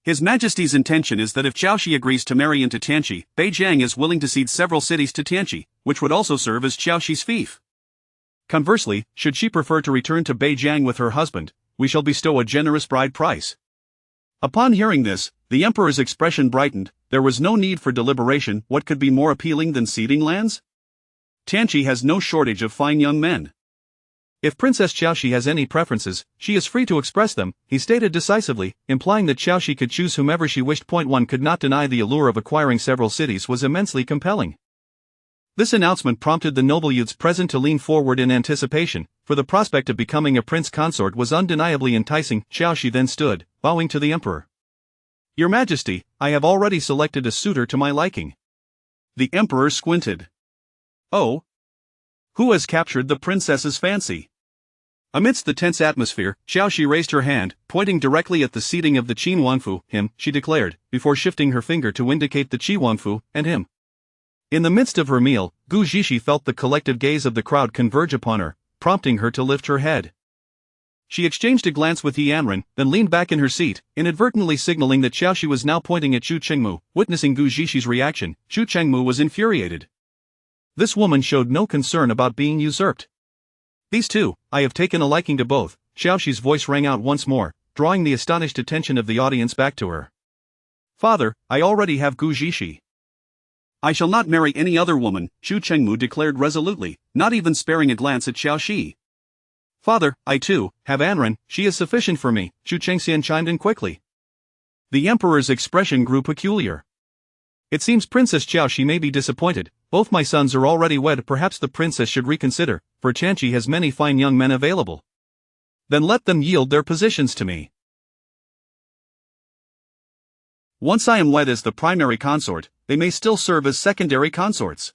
Speaker 1: His Majesty's intention is that if Xiaoxi agrees to marry into Tianqi, Beijiang is willing to cede several cities to Tianqi, which would also serve as Xiaoxi's fief. Conversely, should she prefer to return to Beijiang with her husband, we shall bestow a generous bride price. Upon hearing this, the emperor's expression brightened. There was no need for deliberation. What could be more appealing than ceding lands? Tianqi has no shortage of fine young men.
Speaker 2: If Princess Xiaoxi has any preferences, she is free to express them, he stated decisively, implying that Xiaoxi could choose whomever she wished. One could not deny the allure of acquiring several cities was immensely compelling. This announcement prompted the noble youths present to lean forward in anticipation, for the prospect of becoming a prince consort was undeniably enticing. Xiaoxi then stood, bowing to the emperor. Your Majesty, I have already selected a suitor to my liking.
Speaker 1: The emperor squinted. Oh? Who has captured the princess's fancy?
Speaker 2: Amidst the tense atmosphere, Xiaoxi raised her hand, pointing directly at the seating of the Qin Wangfu. Him, she declared, before shifting her finger to indicate the Qi Wangfu, and him. In the midst of her meal, Gu Zhishi felt the collective gaze of the crowd converge upon her, prompting her to lift her head. She exchanged a glance with Yi Anren, then leaned back in her seat, inadvertently signaling that Xiaoxi was now pointing at Chu Chengmu. Witnessing Gu Zhishi's reaction, Chu Chengmu was infuriated. This woman showed no concern about being usurped. These two, I have taken a liking to both, Xiaoxi's voice rang out once more, drawing the astonished attention of the audience back to her.
Speaker 1: Father, I already have Gu Zhishi. I shall not marry any other woman, Chu Chengmu declared resolutely, not even sparing a glance at Xiaoxi.
Speaker 2: Father, I too, have Anren, she is sufficient for me, Chu Chengxian chimed in quickly.
Speaker 1: The emperor's expression grew peculiar.
Speaker 2: It seems Princess Xiaoxi may be disappointed. Both my sons are already wed. Perhaps the princess should reconsider, for Tianqi has many fine young men available.
Speaker 1: Then let them yield their positions to me. Once I am wed as the primary consort, they may still serve as secondary consorts.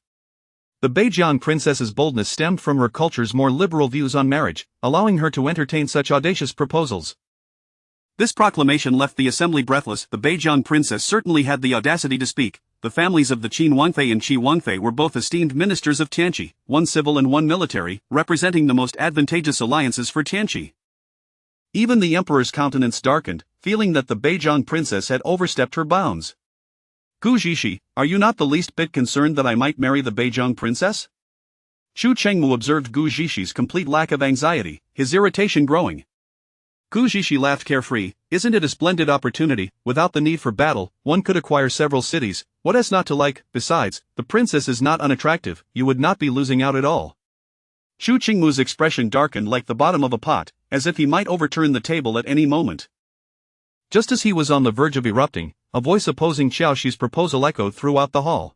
Speaker 2: The Beijiang princess's boldness stemmed from her culture's more liberal views on marriage, allowing her to entertain such audacious proposals.
Speaker 1: This proclamation left the assembly breathless. The Beijiang princess certainly had the audacity to speak. The families of the Qin Wangfei and Qi Wangfei were both esteemed ministers of Tianqi, one civil and one military, representing the most advantageous alliances for Tianqi. Even the emperor's countenance darkened, feeling that the Beijiang princess had overstepped her bounds. Gu Zhishi, are you not the least bit concerned that I might marry the Beijiang princess? Chu Chengmu observed Gu Zhishi's complete lack of anxiety, his irritation growing. Gu Zhishi laughed carefree. Isn't it a splendid opportunity? Without the need for battle, one could acquire several cities. What is not to like? Besides, the princess is not unattractive, you would not be losing out at all. Chu Chengmu's expression darkened like the bottom of a pot, as if he might overturn the table at any moment.
Speaker 2: Just as he was on the verge of erupting, a voice opposing Xiaoxi's proposal echoed throughout the hall.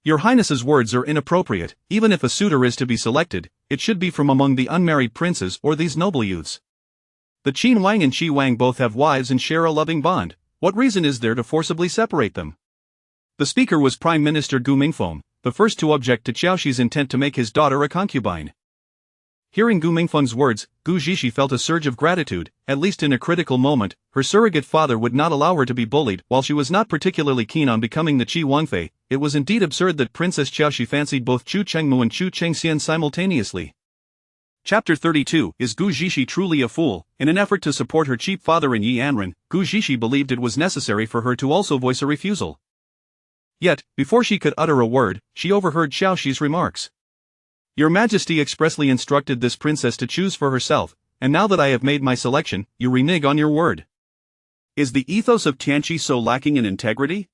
Speaker 2: Your Highness's words are inappropriate. Even if a suitor is to be selected, it should be from among the unmarried princes or these noble youths. The Qin Wang and Qi Wang both have wives and share a loving bond. What reason is there to forcibly separate them? The speaker was Prime Minister Gu Mingfeng, the first to object to Xiaoxi's intent to make his daughter a concubine. Hearing Gu Mingfeng's words, Gu Zhishi felt a surge of gratitude. At least in a critical moment, her surrogate father would not allow her to be bullied. While she was not particularly keen on becoming the Qi Wangfei, it was indeed absurd that Princess Xiaoxi fancied both Chu Chengmu and Chu Chengxian simultaneously.
Speaker 1: Chapter 32. Is Gu Zhishi truly a fool? In an effort to support her cheap father in Yi Anren, Gu Zhishi believed it was necessary for her to also voice a refusal. Yet, before she could utter a word, she overheard Xiaoxi's remarks. Your Majesty expressly instructed this princess to choose for herself, and now that I have made my selection, you renege on your word. Is the ethos of Tianqi so lacking in integrity?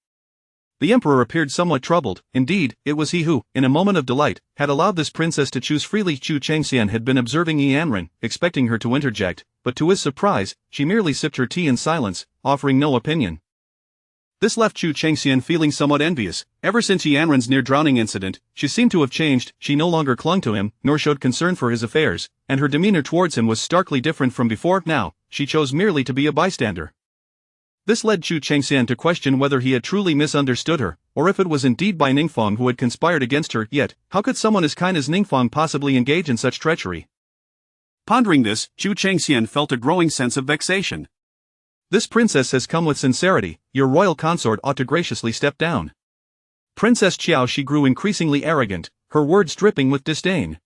Speaker 1: The emperor appeared somewhat troubled. Indeed, it was he who, in a moment of delight, had allowed this princess to choose freely. Chu Chengxian had been observing Yi Anren, expecting her to interject, but to his surprise, she merely sipped her tea in silence, offering no opinion. This left Chu Changxian feeling somewhat envious. Ever since Yanran's near-drowning incident, she seemed to have changed. She no longer clung to him, nor showed concern for his affairs, and her demeanor towards him was starkly different from before. Now, she chose merely to be a bystander. This led Chu Changxian to question whether he had truly misunderstood her, or if it was indeed Bai Ningfang who had conspired against her. Yet, how could someone as kind as Ningfang possibly engage in such treachery? Pondering this, Chu Changxian felt a growing sense of vexation. This princess has come with sincerity. Your royal consort ought to graciously step down. Princess Qiao. She grew increasingly arrogant, her words dripping with disdain.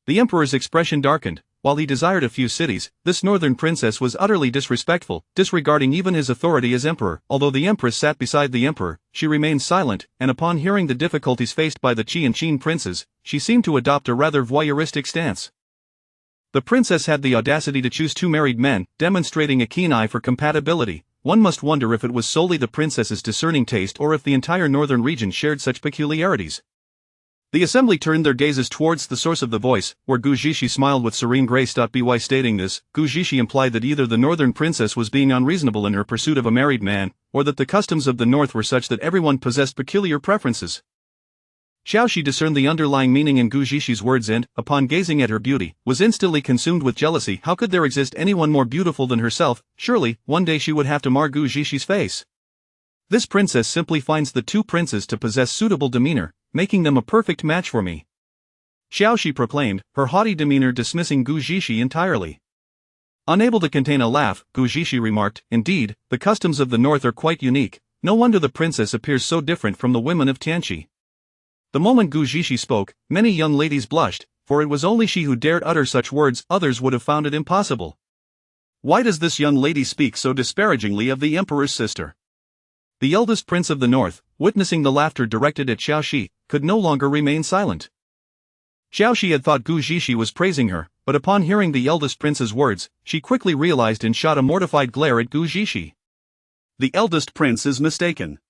Speaker 1: The emperor's expression darkened. While he desired a few cities, this northern princess was utterly disrespectful, disregarding even his authority as emperor. Although the empress sat beside the emperor, she remained silent, and upon hearing the difficulties faced by the Qi and Qin princes, she seemed to adopt a rather voyeuristic stance. The princess had the audacity to choose two married men, demonstrating a keen eye for compatibility. One must wonder if it was solely the princess's discerning taste or if the entire northern region shared such peculiarities. The assembly turned their gazes towards the source of the voice, where Gu Zhishi smiled with serene grace. By stating this, Gu Zhishi implied that either the northern princess was being unreasonable in her pursuit of a married man, or that the customs of the north were such that everyone possessed peculiar preferences. Xiao Shi discerned the underlying meaning in Gu Zhishi's words and, upon gazing at her beauty, was instantly consumed with jealousy. How could there exist anyone more beautiful than herself? Surely, one day she would have to mar Gu Zhishi's face. This princess simply finds the two princes to possess suitable demeanor, making them a perfect match for me. Xiao Shi proclaimed, her haughty demeanor dismissing Gu Zhishi entirely. Unable to contain a laugh, Gu Zhishi remarked, indeed, the customs of the north are quite unique. No wonder the princess appears so different from the women of Tianqi. The moment Gu Zhishi spoke, many young ladies blushed, for it was only she who dared utter such words. Others would have found it impossible. Why does this young lady speak so disparagingly of the emperor's sister? The eldest prince of the north, witnessing the laughter directed at Xiao Shi, could no longer remain silent. Xiao Shi had thought Gu Zhishi was praising her, but upon hearing the eldest prince's words, she quickly realized and shot a mortified glare at Gu Zhishi. The eldest prince is mistaken.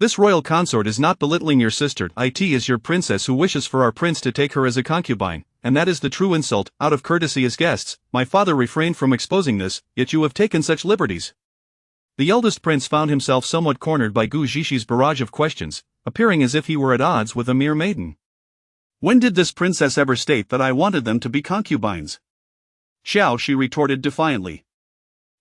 Speaker 1: This royal consort is not belittling your sister. It is your princess who wishes for our prince to take her as a concubine, and that is the true insult. Out of courtesy as guests, my father refrained from exposing this, yet you have taken such liberties. The eldest prince found himself somewhat cornered by Gu Zhishi's barrage of questions, appearing as if he were at odds with a mere maiden. When did this princess ever state that I wanted them to be concubines? Xiao Shi retorted defiantly.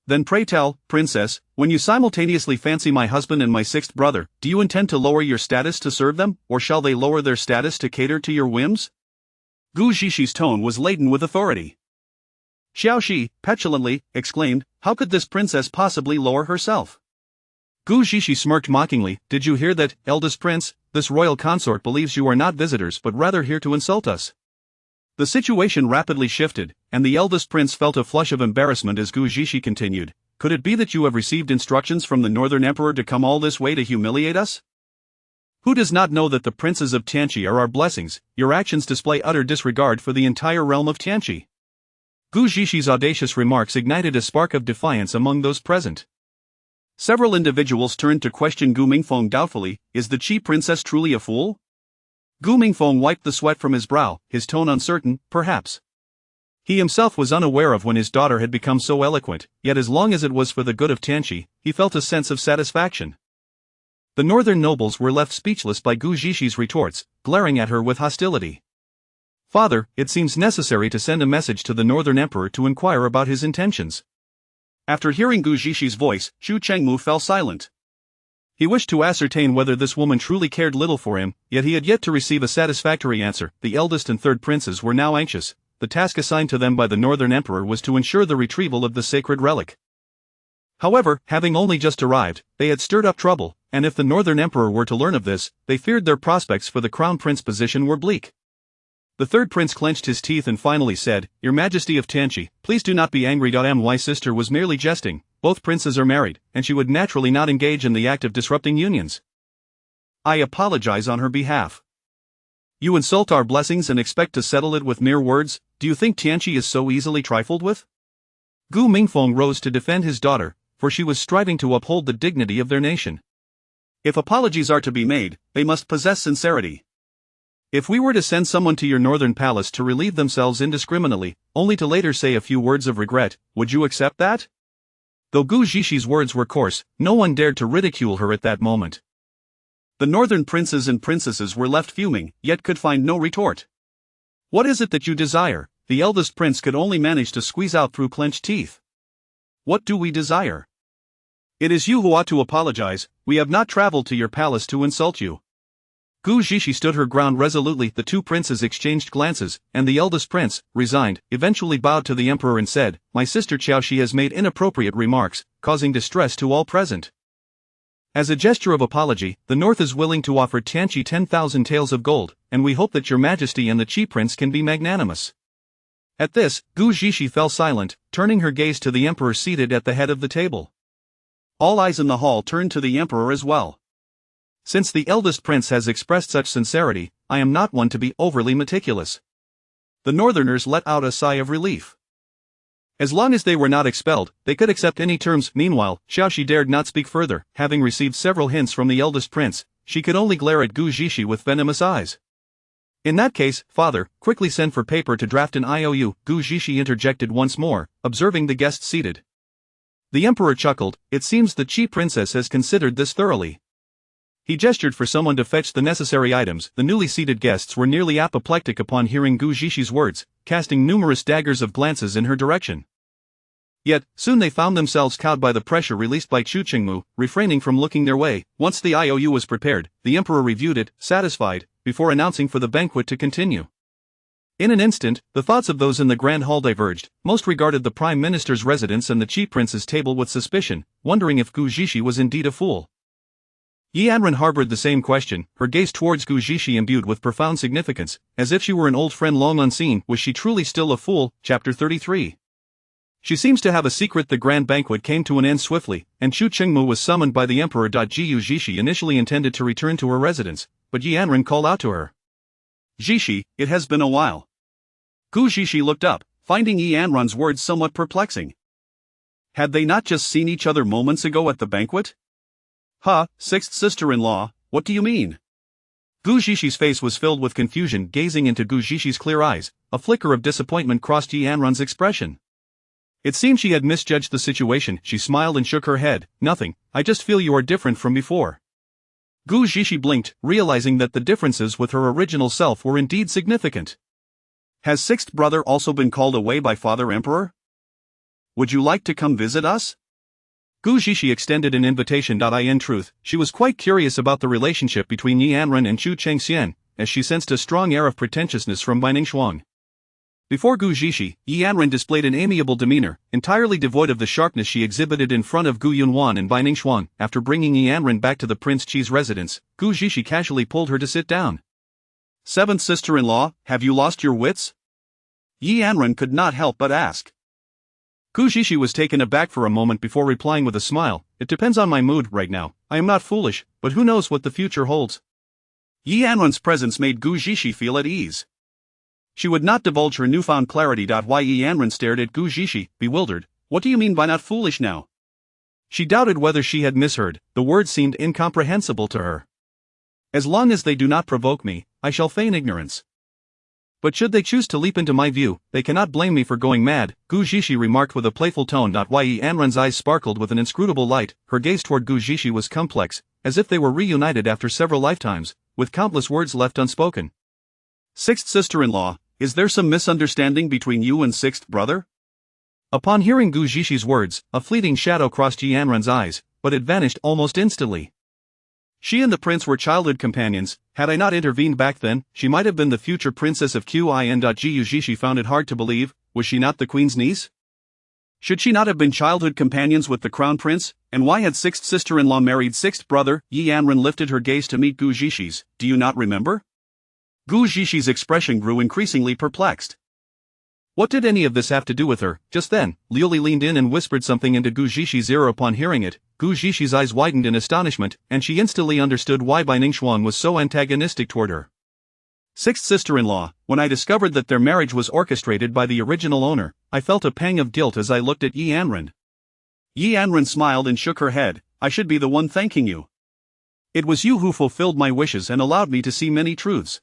Speaker 1: Then pray tell, princess, when you simultaneously fancy my husband and my sixth brother, do you intend to lower your status to serve them, or shall they lower their status to cater to your whims? Gu Zhishi's tone was laden with authority. Xiao Shi, petulantly, exclaimed, how could this princess possibly lower herself? Gu Zhishi smirked mockingly, did you hear that, eldest prince? This royal consort believes you are not visitors but rather here to insult us. The situation rapidly shifted, and the eldest prince felt a flush of embarrassment as Gu Zhishi continued, could it be that you have received instructions from the northern emperor to come all this way to humiliate us? Who does not know that the princes of Tianqi are our blessings? Your actions display utter disregard for the entire realm of Tianqi. Gu Zhishi's audacious remarks ignited a spark of defiance among those present. Several individuals turned to question Gu Mingfeng doubtfully, is the Qi princess truly a fool? Gu Mingfeng wiped the sweat from his brow, his tone uncertain, perhaps. He himself was unaware of when his daughter had become so eloquent, yet as long as it was for the good of Tianqi, he felt a sense of satisfaction. The northern nobles were left speechless by Gu Zhishi's retorts, glaring at her with hostility. Father, it seems necessary to send a message to the northern emperor to inquire about his intentions. After hearing Gu Zhishi's voice, Xu Chengmu fell silent. He wished to ascertain whether this woman truly cared little for him, yet he had yet to receive a satisfactory answer. The eldest and third princes were now anxious. The task assigned to them by the northern emperor was to ensure the retrieval of the sacred relic. However, having only just arrived, they had stirred up trouble, and if the northern emperor were to learn of this, they feared their prospects for the crown prince position were bleak. The third prince clenched his teeth and finally said, Your Majesty of Tianqi, please do not be angry. My sister was merely jesting. Both princes are married, and she would naturally not engage in the act of disrupting unions. I apologize on her behalf. You insult our blessings and expect to settle it with mere words. Do you think Tianqi is so easily trifled with? Gu Mingfeng rose to defend his daughter, for she was striving to uphold the dignity of their nation. If apologies are to be made, they must possess sincerity. If we were to send someone to your northern palace to relieve themselves indiscriminately, only to later say a few words of regret, would you accept that?
Speaker 2: Though Gu Zhishi's words were coarse, no one dared to ridicule her at that moment.
Speaker 1: The northern princes and princesses were left fuming, yet could find no retort. "What is it that you desire?" the eldest prince could only manage to squeeze out through clenched teeth. "What do we desire? It is you who ought to apologize. We have not traveled to your palace to insult you."
Speaker 2: Gu Zhishi stood her ground resolutely. The two princes exchanged glances, and the eldest prince, resigned, eventually bowed to the emperor and said, "My sister Qiaoxi has made inappropriate remarks, causing distress to all present. As a gesture of apology, the north is willing to offer Tianqi 10,000 taels of gold, and we hope that your majesty and the Qi prince can be magnanimous." At this, Gu Zhishi fell silent, turning her gaze to the emperor seated at the head of the table.
Speaker 1: All eyes in the hall turned to the emperor as well.
Speaker 2: Since the eldest prince has expressed such sincerity, I am not one to be overly meticulous.
Speaker 1: The northerners let out a sigh of relief.
Speaker 2: As long as they were not expelled, they could accept any terms. Meanwhile, Xiaoxi dared not speak further. Having received several hints from the eldest prince, she could only glare at Gu Zhishi with venomous eyes. "In that case, father, quickly send for paper to draft an IOU," Gu Zhishi interjected once more, observing the guests seated. The emperor chuckled. "It seems the Qi princess has considered this thoroughly." He gestured for someone to fetch the necessary items. The newly seated guests were nearly apoplectic upon hearing Gu Zhishi's words, casting numerous daggers of glances in her direction. Yet, soon they found themselves cowed by the pressure released by Chu Qingmu, refraining from looking their way. Once the IOU was prepared, the emperor reviewed it, satisfied, before announcing for the banquet to continue. In an instant, the thoughts of those in the grand hall diverged. Most regarded the prime minister's residence and the Qi prince's table with suspicion, wondering if Gu Zhishi was indeed a fool. Yi Anren harbored the same question, her gaze towards Gu Zhishi imbued with profound significance, as if she were an old friend long unseen. Was she truly still a fool? Chapter 33. She seems to have a secret. The grand banquet came to an end swiftly, and Chu Qingmu was summoned by the emperor. Gu Zhishi initially intended to return to her residence, but Yi Anren called out to her.
Speaker 1: "Zhishi, it has been a while." Gu Zhishi looked up, finding Yi Anren's words somewhat perplexing. Had they not just seen each other moments ago at the banquet? Sixth sister-in-law, what do you mean? Gu Zhishi's face was filled with confusion. Gazing into Gu Zhishi's clear eyes, a flicker of disappointment crossed Yi Anren's expression. It seemed she had misjudged the situation. She smiled and shook her head. "Nothing, I just feel you are different from before." Gu Zhishi blinked, realizing that the differences with her original self were indeed significant. "Has sixth brother also been called away by Father Emperor? Would you like to come visit us?" Gu Zhishi extended an invitation. In truth, she was quite curious about the relationship between Yi Anren and Chu Chengxian, as she sensed a strong air of pretentiousness from Baining Shuang. Before Gu Zhishi, Yi Anren displayed an amiable demeanor, entirely devoid of the sharpness she exhibited in front of Gu Yunwan and Baining Shuang. After bringing Yi Anren back to the Prince Qi's residence, Gu Zhishi casually pulled her to sit down. "Seventh sister-in-law, have you lost your wits?" Yi Anren could not help but ask. Gu Zhishi was taken aback for a moment before replying with a smile. "It depends on my mood right now. I am not foolish, but who knows what the future holds." Yi Anren's presence made Gu Zhishi feel at ease. She would not divulge her newfound clarity. Why? Yi Anren stared at Gu Zhishi, bewildered. "What do you mean by not foolish now?" She doubted whether she had misheard. The words seemed incomprehensible to her. "As long as they do not provoke me, I shall feign ignorance. But should they choose to leap into my view, they cannot blame me for going mad," Gu Zhishi remarked with a playful tone. Yi Anren's eyes sparkled with an inscrutable light. Her gaze toward Gu Zhishi was complex, as if they were reunited after several lifetimes, with countless words left unspoken. "Sixth sister-in-law, is there some misunderstanding between you and sixth brother?" Upon hearing Gu Zhishi's words, a fleeting shadow crossed Yi Anren's eyes, but it vanished almost instantly. She and the prince were childhood companions. Had I not intervened back then, she might have been the future princess of Qin. Gu Zhishi found it hard to believe. Was she not the queen's niece? Should she not have been childhood companions with the crown prince? And why had sixth sister-in-law married sixth brother? Yi Anren lifted her gaze to meet Gu Zhishi's. "Do you not remember?" Gu Zhishi's expression grew increasingly perplexed. What did any of this have to do with her? Just then, Liu Li leaned in and whispered something into Gu Zhishi's ear. Upon hearing it, Gu Zhishi's eyes widened in astonishment, and she instantly understood why Baining Shuang was so antagonistic toward her. "Sixth sister-in-law, when I discovered that their marriage was orchestrated by the original owner, I felt a pang of guilt as I looked at Yi Anren." Yi Anren smiled and shook her head. "I should be the one thanking you. It was you who fulfilled my wishes and allowed me to see many truths."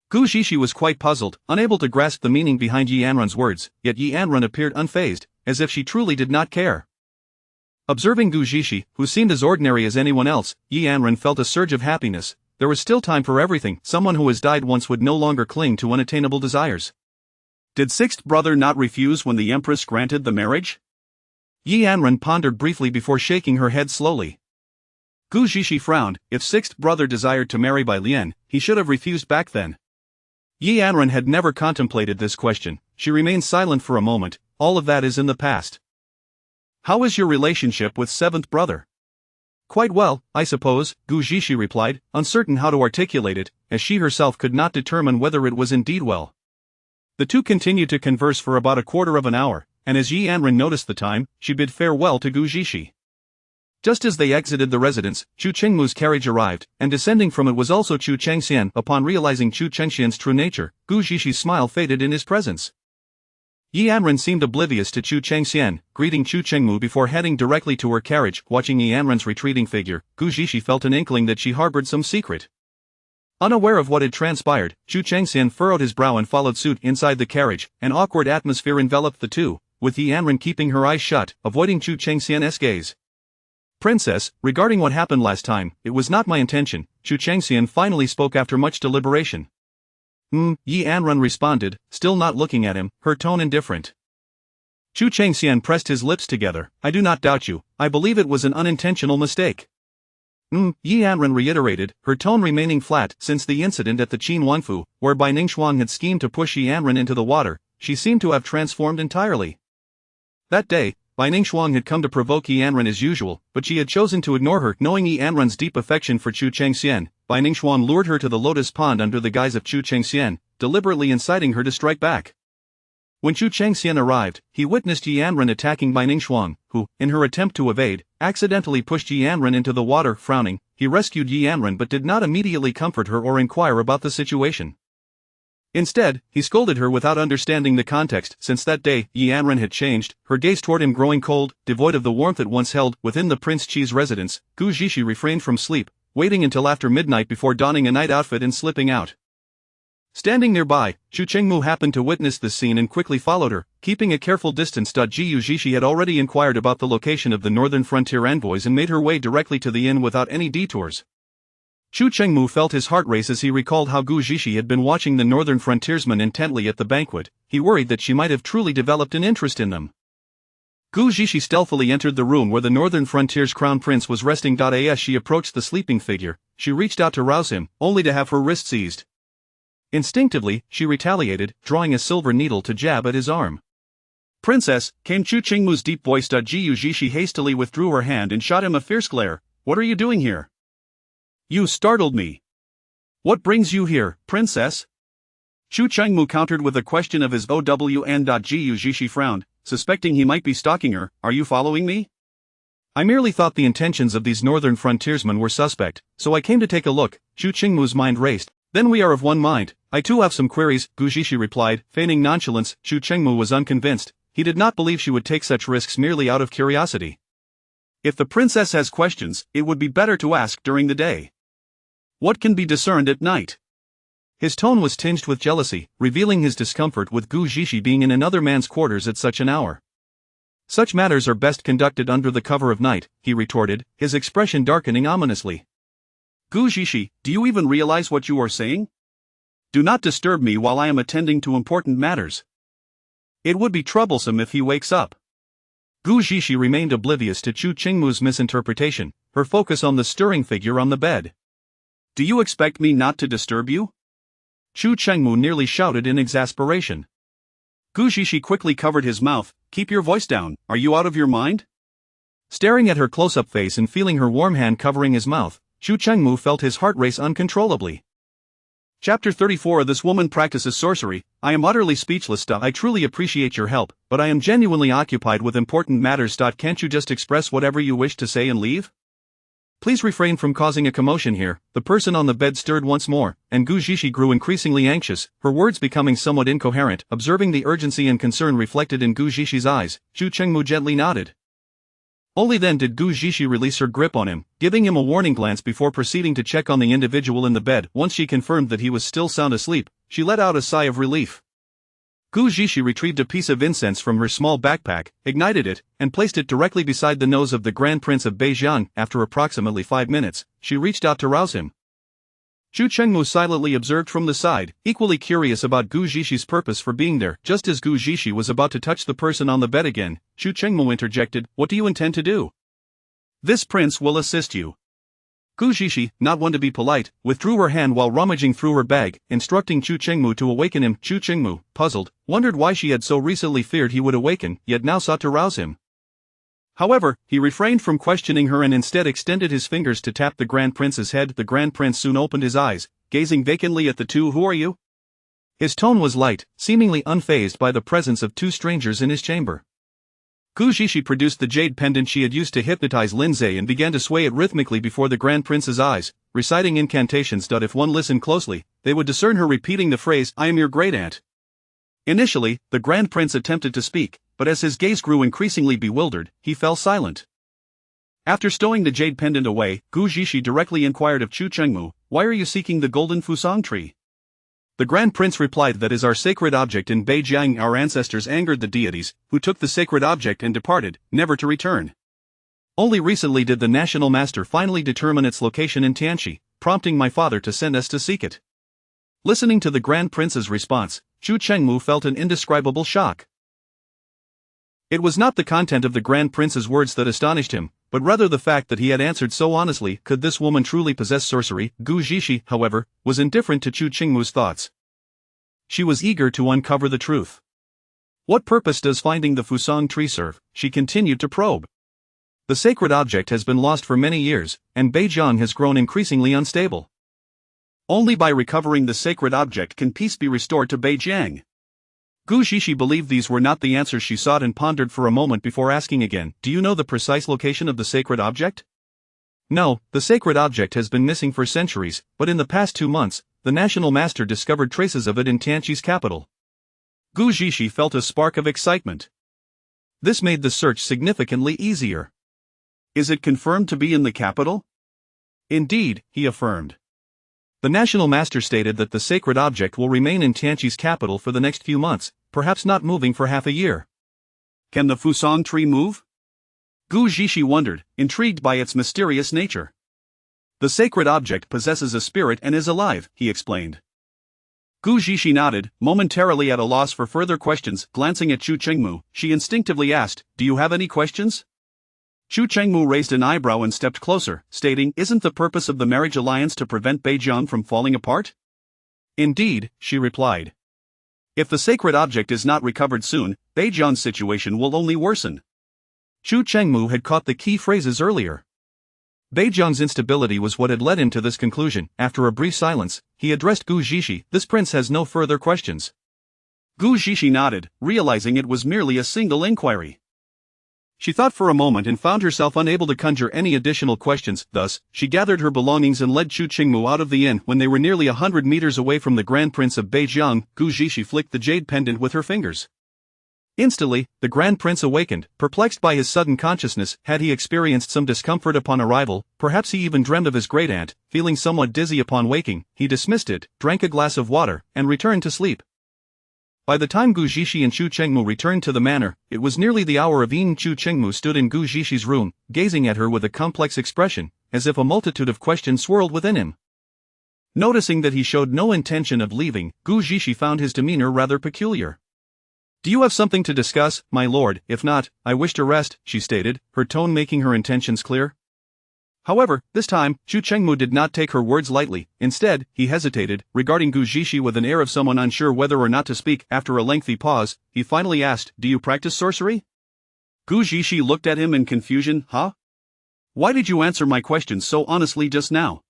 Speaker 1: Gu Zhishi was quite puzzled, unable to grasp the meaning behind Yi Anren's words, yet Yi Anren appeared unfazed, as if she truly did not care.
Speaker 2: Observing Gu Zixi, who seemed as ordinary as anyone else, Yi Anren felt a surge of happiness. There was still time for everything. Someone who has died once would no longer cling to unattainable desires.
Speaker 1: Did sixth brother not refuse when the empress granted the marriage?
Speaker 2: Yi Anren pondered briefly before shaking her head slowly.
Speaker 1: Gu Zixi frowned. If sixth brother desired to marry Bai Lian, he should have refused back then.
Speaker 2: Yi Anren had never contemplated this question. She remained silent for a moment. All of that is in the past.
Speaker 1: How is your relationship with seventh brother?
Speaker 2: Quite well, I suppose, Gu Zixi replied, uncertain how to articulate it, as she herself could not determine whether it was indeed well. The two continued to converse for about a quarter of an hour, and as Yi Anren noticed the time, she bid farewell to Gu Zixi. Just as they exited the residence, Chu Chengmu's carriage arrived, and descending from it was also Chu Chengxian. Upon realizing Chu Chengxian's true nature, Gu Zixi's smile faded in his presence. Yi Anren seemed oblivious to Chu Chengxian, greeting Chu Chengmu before heading directly to her carriage. Watching Yi Anren's retreating figure, Gu Zixi felt an inkling that she harbored some secret. Unaware of what had transpired, Chu Chengxian furrowed his brow and followed suit inside the carriage. An awkward atmosphere enveloped the two, with Yi Anren keeping her eyes shut, avoiding Chu Chengxian's gaze. Princess, regarding what happened last time, it was not my intention, Chu Chengxian finally spoke after much deliberation. Yi Anren responded, still not looking at him, her tone indifferent. Chu Chengxian pressed his lips together. I do not doubt you, I believe it was an unintentional mistake. Yi Anren reiterated, her tone remaining flat. Since the incident at the Qin Wanfu, whereby Ningxuang had schemed to push Yi Anren into the water, she seemed to have transformed entirely. That day, Bai Ningxuang had come to provoke Yi Anren as usual, but she had chosen to ignore her. Knowing Yi Anren's deep affection for Chu Chengxian, Bai Ningxuang lured her to the lotus pond under the guise of Chu Chengxian, deliberately inciting her to strike back. When Chu Chengxian arrived, he witnessed Yi Anren attacking Bai Ningxuang, who, in her attempt to evade, accidentally pushed Yi Anren into the water. Frowning, he rescued Yi Anren but did not immediately comfort her or inquire about the situation. Instead, he scolded her without understanding the context. Since that day, Yi Anren had changed, her gaze toward him growing cold, devoid of the warmth it once held. Within the Prince Qi's residence, Gu Zixi refrained from sleep, waiting until after midnight before donning a night outfit and slipping out. Standing nearby, Chu Chengmu happened to witness this scene and quickly followed her, keeping a careful distance. Gu Zixi had already inquired about the location of the northern frontier envoys and made her way directly to the inn without any detours. Chu Chengmu felt his heart race as he recalled how Gu Zixi had been watching the northern frontiersmen intently at the banquet. He worried that she might have truly developed an interest in them. Gu Zixi stealthily entered the room where the northern frontier's crown prince was resting. As she approached the sleeping figure, she reached out to rouse him, only to have her wrist seized. Instinctively, she retaliated, drawing a silver needle to jab at his arm.
Speaker 1: Princess, came Chu Chengmu's deep voice. Gu Zixi hastily withdrew her hand and shot him a fierce glare. What are you doing here? You startled me. What brings you here, princess? Chu Chengmu countered with a question of his own. Gu Zixi frowned, suspecting he might be stalking her. Are you following me? I merely thought the intentions of these northern frontiersmen were suspect, so I came to take a look. Chu Chengmu's mind raced. Then we are of one mind. I too have some queries, Gu Zixi replied, feigning nonchalance. Chu Chengmu was unconvinced. He did not believe she would take such risks merely out of curiosity. If the princess has questions, it would be better to ask during the day. What can be discerned at night? His tone was tinged with jealousy, revealing his discomfort with Gu Zixi being in another man's quarters at such an hour. Such matters are best conducted under the cover of night, he retorted, his expression darkening ominously. Gu Zixi, do you even realize what you are saying? Do not disturb me while I am attending to important matters. It would be troublesome if he wakes up. Gu Zixi remained oblivious to Chu Chengmu's misinterpretation, her focus on the stirring figure on the bed. Do you expect me not to disturb you? Chu Chengmu nearly shouted in exasperation. Gu Zixi quickly covered his mouth. Keep your voice down, are you out of your mind? Staring at her close-up face and feeling her warm hand covering his mouth, Chu Chengmu felt his heart race uncontrollably. Chapter 34. This woman practices sorcery. I am utterly speechless. I truly appreciate your help, but I am genuinely occupied with important matters. Can't you just express whatever you wish to say and leave? Please refrain from causing a commotion here. The person on the bed stirred once more, and Gu Zixi grew increasingly anxious, her words becoming somewhat incoherent. Observing the urgency and concern reflected in Gu Zixi eyes, Chu Chengmu gently nodded. Only then did Gu Zixi release her grip on him, giving him a warning glance before proceeding to check on the individual in the bed. Once she confirmed that he was still sound asleep, she let out a sigh of relief.
Speaker 2: Gu Zixi retrieved a piece of incense from her small backpack, ignited it, and placed it directly beside the nose of the Grand Prince of Beijiang. After approximately 5 minutes, she reached out to rouse him. Chu Chengmu silently observed from the side, equally curious about Gu Zixi purpose for being there. Just as Gu Zixi was about to touch the person on the bed again, Chu Chengmu interjected, "What do you intend to do?" "This prince will assist you." Gu Zixi, not one to be polite, withdrew her hand while rummaging through her bag, instructing Chu Chengmu to awaken him. Chu Chengmu, puzzled, wondered why she had so recently feared he would awaken, yet now sought to rouse him. However, he refrained from questioning her and instead extended his fingers to tap the Grand Prince's head. The Grand Prince soon opened his eyes, gazing vacantly at the two. "Who are you?" His tone was light, seemingly unfazed by the presence of two strangers in his chamber. Gu Zixi produced the jade pendant she had used to hypnotize Lindsay and began to sway it rhythmically before the Grand Prince's eyes, reciting incantations that if one listened closely, they would discern her repeating the phrase, "I am your great-aunt." Initially, the Grand Prince attempted to speak, but as his gaze grew increasingly bewildered, he fell silent. After stowing the jade pendant away, Gu Zixi directly inquired of Chu Chengmu, "Why are you seeking the golden fusang tree?" The Grand Prince replied, "That is our sacred object in Beijiang. Our ancestors angered the deities, who took the sacred object and departed, never to return. Only recently did the national master finally determine its location in Tianxi, prompting my father to send us to seek it." Listening to the Grand Prince's response, Chu Chengmu felt an indescribable shock. It was not the content of the Grand Prince's words that astonished him, but rather the fact that he had answered so honestly. Could this woman truly possess sorcery? Gu Zixi, however, was indifferent to Chu Chengmu's thoughts. She was eager to uncover the truth. "What purpose does finding the fusang tree serve?" she continued to probe. "The sacred object has been lost for many years, and Beijiang has grown increasingly unstable. Only by recovering the sacred object can peace be restored to Beijiang." Gu Zixi believed these were not the answers she sought and pondered for a moment before asking again, "Do you know the precise location of the sacred object?" "No, the sacred object has been missing for centuries, but in the past 2 months, the national master discovered traces of it in Tianxi's capital." Gu Zixi felt a spark of excitement. This made the search significantly easier. "Is it confirmed to be in the capital?" "Indeed," he affirmed. "The national master stated that the sacred object will remain in Tianxi's capital for the next few months, perhaps not moving for half a year." "Can the fusang tree move?" Gu Zixi wondered, intrigued by its mysterious nature. "The sacred object possesses a spirit and is alive," he explained. Gu Zixi nodded, momentarily at a loss for further questions. Glancing at Chu Chengmu, she instinctively asked, "Do you have any questions?" Chu Chengmu raised an eyebrow and stepped closer, stating, "Isn't the purpose of the marriage alliance to prevent Beijiang from falling apart?" "Indeed," she replied. "If the sacred object is not recovered soon, Beijiang's situation will only worsen." Chu Chengmu had caught the key phrases earlier. Beijiang's instability was what had led him to this conclusion. After a brief silence, he addressed Gu Zixi, "This prince has no further questions." Gu Zixi nodded, realizing it was merely a single inquiry. She thought for a moment and found herself unable to conjure any additional questions. Thus, she gathered her belongings and led Chu Chengmu out of the inn. When they were nearly 100 meters away from the Grand Prince of Beijiang, Gu Zixi flicked the jade pendant with her fingers. Instantly, the Grand Prince awakened, perplexed by his sudden consciousness. Had he experienced some discomfort upon arrival? Perhaps he even dreamed of his great-aunt. Feeling somewhat dizzy upon waking, he dismissed it, drank a glass of water, and returned to sleep. By the time Gu Zixi and Chu Chengmu returned to the manor, it was nearly the hour of evening. Chu Chengmu stood in Gu Zixi's room, gazing at her with a complex expression, as if a multitude of questions swirled within him. Noticing that he showed no intention of leaving, Gu Zixi found his demeanor rather peculiar. "Do you have something to discuss, my lord? If not, I wish to rest," she stated, her tone making her intentions clear. However, this time, Chu Chengmu did not take her words lightly. Instead, he hesitated, regarding Gu Zixi with an air of someone unsure whether or not to speak. After a lengthy pause, he finally asked, "Do you practice sorcery?" Gu Zixi looked at him in confusion. "Huh? Why did you answer my question so honestly just now?"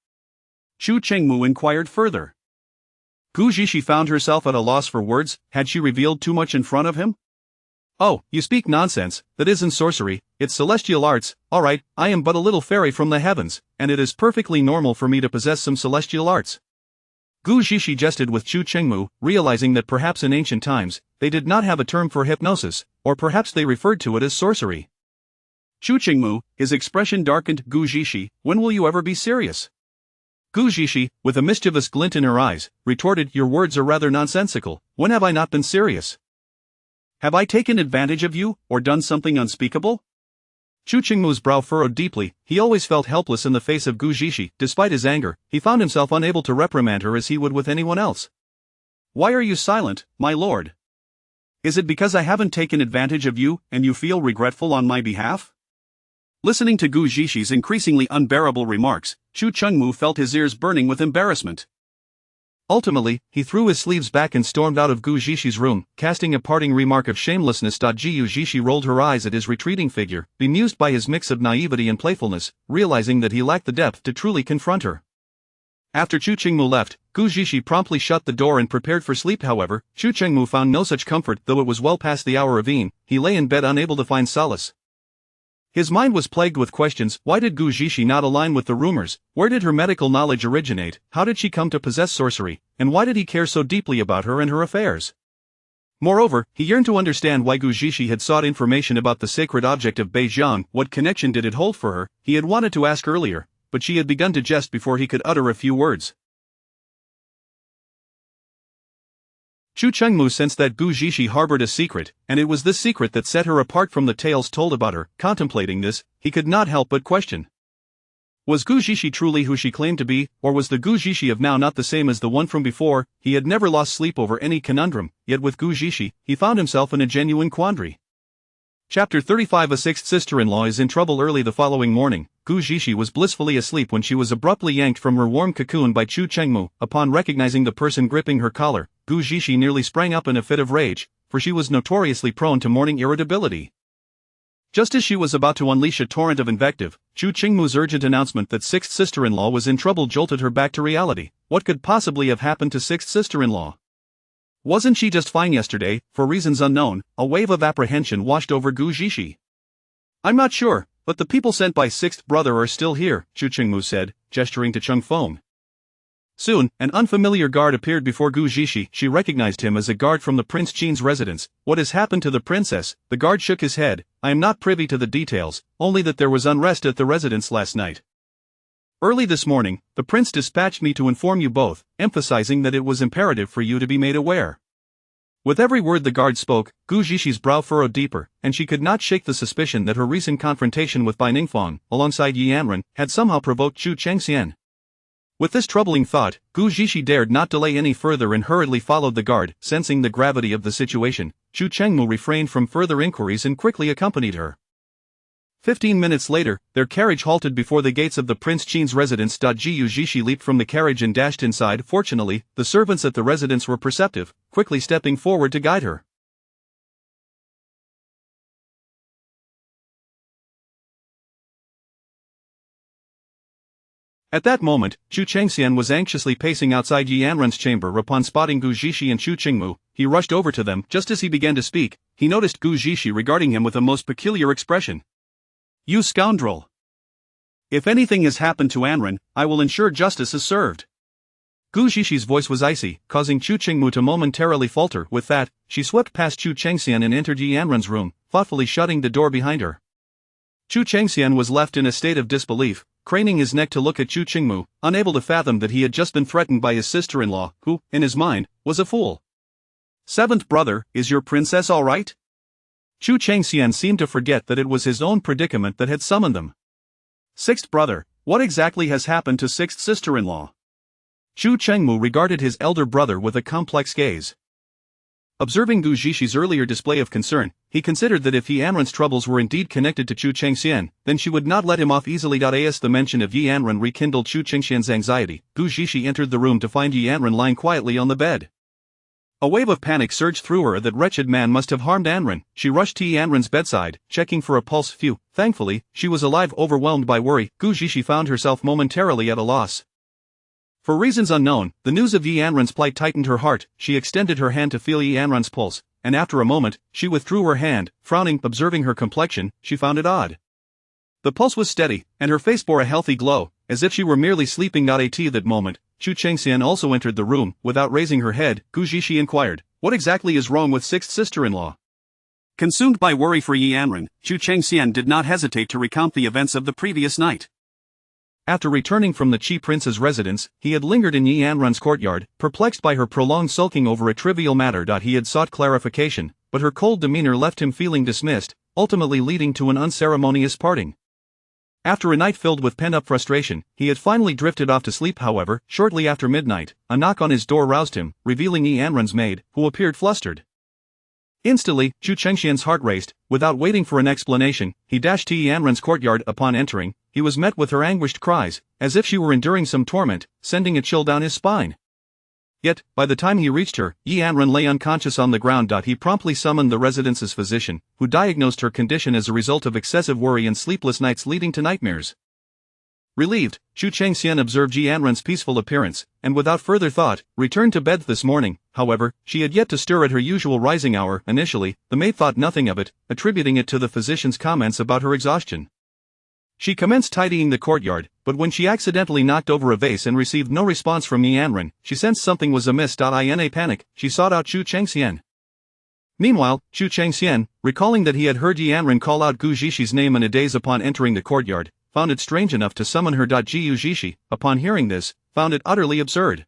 Speaker 2: Chu Chengmu inquired further. Gu Zixi found herself at a loss for words. Had she revealed too much in front of him? "Oh, you speak nonsense. That isn't sorcery, it's celestial arts. Alright, I am but a little fairy from the heavens, and it is perfectly normal for me to possess some celestial arts." Gu Zixi jested with Chu Chengmu, realizing that perhaps in ancient times, they did not have a term for hypnosis, or perhaps they referred to it as sorcery. Chu Chengmu, his expression darkened. "Gu Zixi, when will you ever be serious?" Gu Zixi, with a mischievous glint in her eyes, retorted, "Your words are rather nonsensical. When have I not been serious?
Speaker 1: Have I taken advantage of you, or done something unspeakable?
Speaker 2: Chu Qingmu's brow furrowed deeply. He always felt helpless in the face of Gu Zhishi. Despite his anger, he found himself unable to reprimand her as he would with anyone else.
Speaker 1: Why are you silent, my lord? Is it because I haven't taken advantage of you, and you feel regretful on my behalf? Listening to Gu Zhishi's increasingly unbearable remarks, Chu Chengmu felt his ears burning with embarrassment.
Speaker 2: Ultimately, he threw his sleeves back and stormed out of Gu Zhishi's room, casting a parting remark of shamelessness. Gu Zhishi rolled her eyes at his retreating figure, bemused by his mix of naivety and playfulness, realizing that he lacked the depth to truly confront her. After Chu Qingmu left, Gu Zhishi promptly shut the door and prepared for sleep. However, Chu Chengmu found no such comfort. Though it was well past the hour of evening, he lay in bed unable to find solace. His mind was plagued with questions. Why did Gu Zhishi not align with the rumors? Where did her medical knowledge originate? How did she come to possess sorcery? And why did he care so deeply about her and her affairs? Moreover, he yearned to understand why Gu Zhishi had sought information about the sacred object of Beijiang. What connection did it hold for her? He had wanted to ask earlier, but she had begun to jest before he could utter a few words. Chu Chengmu sensed that Gu Zhishi harbored a secret, and it was this secret that set her apart from the tales told about her. Contemplating this, he could not help but question. Was Gu Zhishi truly who she claimed to be, or was the Gu Zhishi of now not the same as the one from before? He had never lost sleep over any conundrum, yet with Gu Zhishi, he found himself in a genuine quandary. Chapter 35. A sixth sister-in-law is in trouble. Early the following morning, Gu Zhishi was blissfully asleep when she was abruptly yanked from her warm cocoon by Chu Chengmu. Upon recognizing the person gripping her collar, Gu Zhishi nearly sprang up in a fit of rage, for she was notoriously prone to morning irritability. Just as she was about to unleash a torrent of invective, Chu Chengmu's urgent announcement that sixth sister-in-law was in trouble jolted her back to reality. What could possibly have happened to sixth sister-in-law? Wasn't she just fine yesterday? For reasons unknown, a wave of apprehension washed over Gu Zhishi. I'm not sure, but the people sent by sixth brother are still here, Chu Chengmu said, gesturing to Cheng Feng. Soon, an unfamiliar guard appeared before Gu Zhishi. She recognized him as a guard from the Prince Qin's residence. What has happened to the princess? The guard shook his head. I am not privy to the details, only that there was unrest at the residence last night. Early this morning, the prince dispatched me to inform you both, emphasizing that it was imperative for you to be made aware. With every word the guard spoke, Gu Zhishi's brow furrowed deeper, and she could not shake the suspicion that her recent confrontation with Bai Ningfang, alongside Yi Anren, had somehow provoked Chu Chengxian. With this troubling thought, Gu Zhishi dared not delay any further and hurriedly followed the guard. Sensing the gravity of the situation, Chu Chengmu refrained from further inquiries and quickly accompanied her. 15 minutes later, their carriage halted before the gates of the Prince Qin's residence. Gu Zhishi leaped from the carriage and dashed inside. Fortunately, the servants at the residence were perceptive, quickly stepping forward to guide her. At that moment, Chu Chengxian was anxiously pacing outside Yi Anren's chamber. Upon spotting Gu Zhishi and Chu Chengmu, he rushed over to them. Just as he began to speak, he noticed Gu Zhishi regarding him with a most peculiar expression. You scoundrel! If anything has happened to Anren, I will ensure justice is served. Gu Zhishi's voice was icy, causing Chu Chengmu to momentarily falter. With that, she swept past Chu Chengxian and entered Yi Anren's room, thoughtfully shutting the door behind her. Chu Chengxian was left in a state of disbelief, craning his neck to look at Chu Chengmu, unable to fathom that he had just been threatened by his sister-in-law, who, in his mind, was a fool. Seventh brother, is your princess all right? Chu Chengxian seemed to forget that it was his own predicament that had summoned them. Sixth brother, what exactly has happened to sixth sister-in-law? Chu Chengmu regarded his elder brother with a complex gaze. Observing Gu Zhishi's earlier display of concern, he considered that if Yi Anren's troubles were indeed connected to Chu Chengxian, then she would not let him off easily. As the mention of Yi Anren rekindled Chu Chengxian's anxiety, Gu Zhishi entered the room to find Yi Anren lying quietly on the bed. A wave of panic surged through her. That wretched man must have harmed Anren. She rushed to Yi Anren's bedside, checking for a pulse. Thankfully, she was alive. Overwhelmed by worry, Gu Zhishi found herself momentarily at a loss. For reasons unknown, the news of Yi Anren's plight tightened her heart. She extended her hand to feel Yi Anren's pulse, and after a moment, she withdrew her hand, frowning. Observing her complexion, she found it odd. The pulse was steady, and her face bore a healthy glow, as if she were merely sleeping. At that moment, Chu Chengxian also entered the room. Without raising her head, Gu Zhishi inquired, what exactly is wrong with sixth sister-in-law? Consumed by worry for Yi Anren, Chu Chengxian did not hesitate to recount the events of the previous night. After returning from the Qi prince's residence, he had lingered in Yi Anren's courtyard, perplexed by her prolonged sulking over a trivial matter. He had sought clarification, but her cold demeanor left him feeling dismissed, ultimately leading to an unceremonious parting. After a night filled with pent-up frustration, he had finally drifted off to sleep. However, shortly after midnight, a knock on his door roused him, revealing Yi Anren's maid, who appeared flustered. Instantly, Chu Chengxian's heart raced. Without waiting for an explanation, he dashed to Yi Anren's courtyard. Upon entering, he was met with her anguished cries, as if she were enduring some torment, sending a chill down his spine. Yet, by the time he reached her, Yi Anren lay unconscious on the ground. He promptly summoned the residence's physician, who diagnosed her condition as a result of excessive worry and sleepless nights leading to nightmares. Relieved, Chu Chengxian observed Yi Anren's peaceful appearance, and without further thought, returned to bed this morning. However, she had yet to stir at her usual rising hour. Initially, the maid thought nothing of it, attributing it to the physician's comments about her exhaustion. She commenced tidying the courtyard, but when she accidentally knocked over a vase and received no response from Yi Anren, she sensed something was amiss. In a panic, she sought out Chu Chengxian. Meanwhile, Chu Chengxian, recalling that he had heard Yi Anren call out Gu Zhixi name in a daze upon entering the courtyard, found it strange enough to summon her. Gu Zhixi, upon hearing this, found it utterly absurd.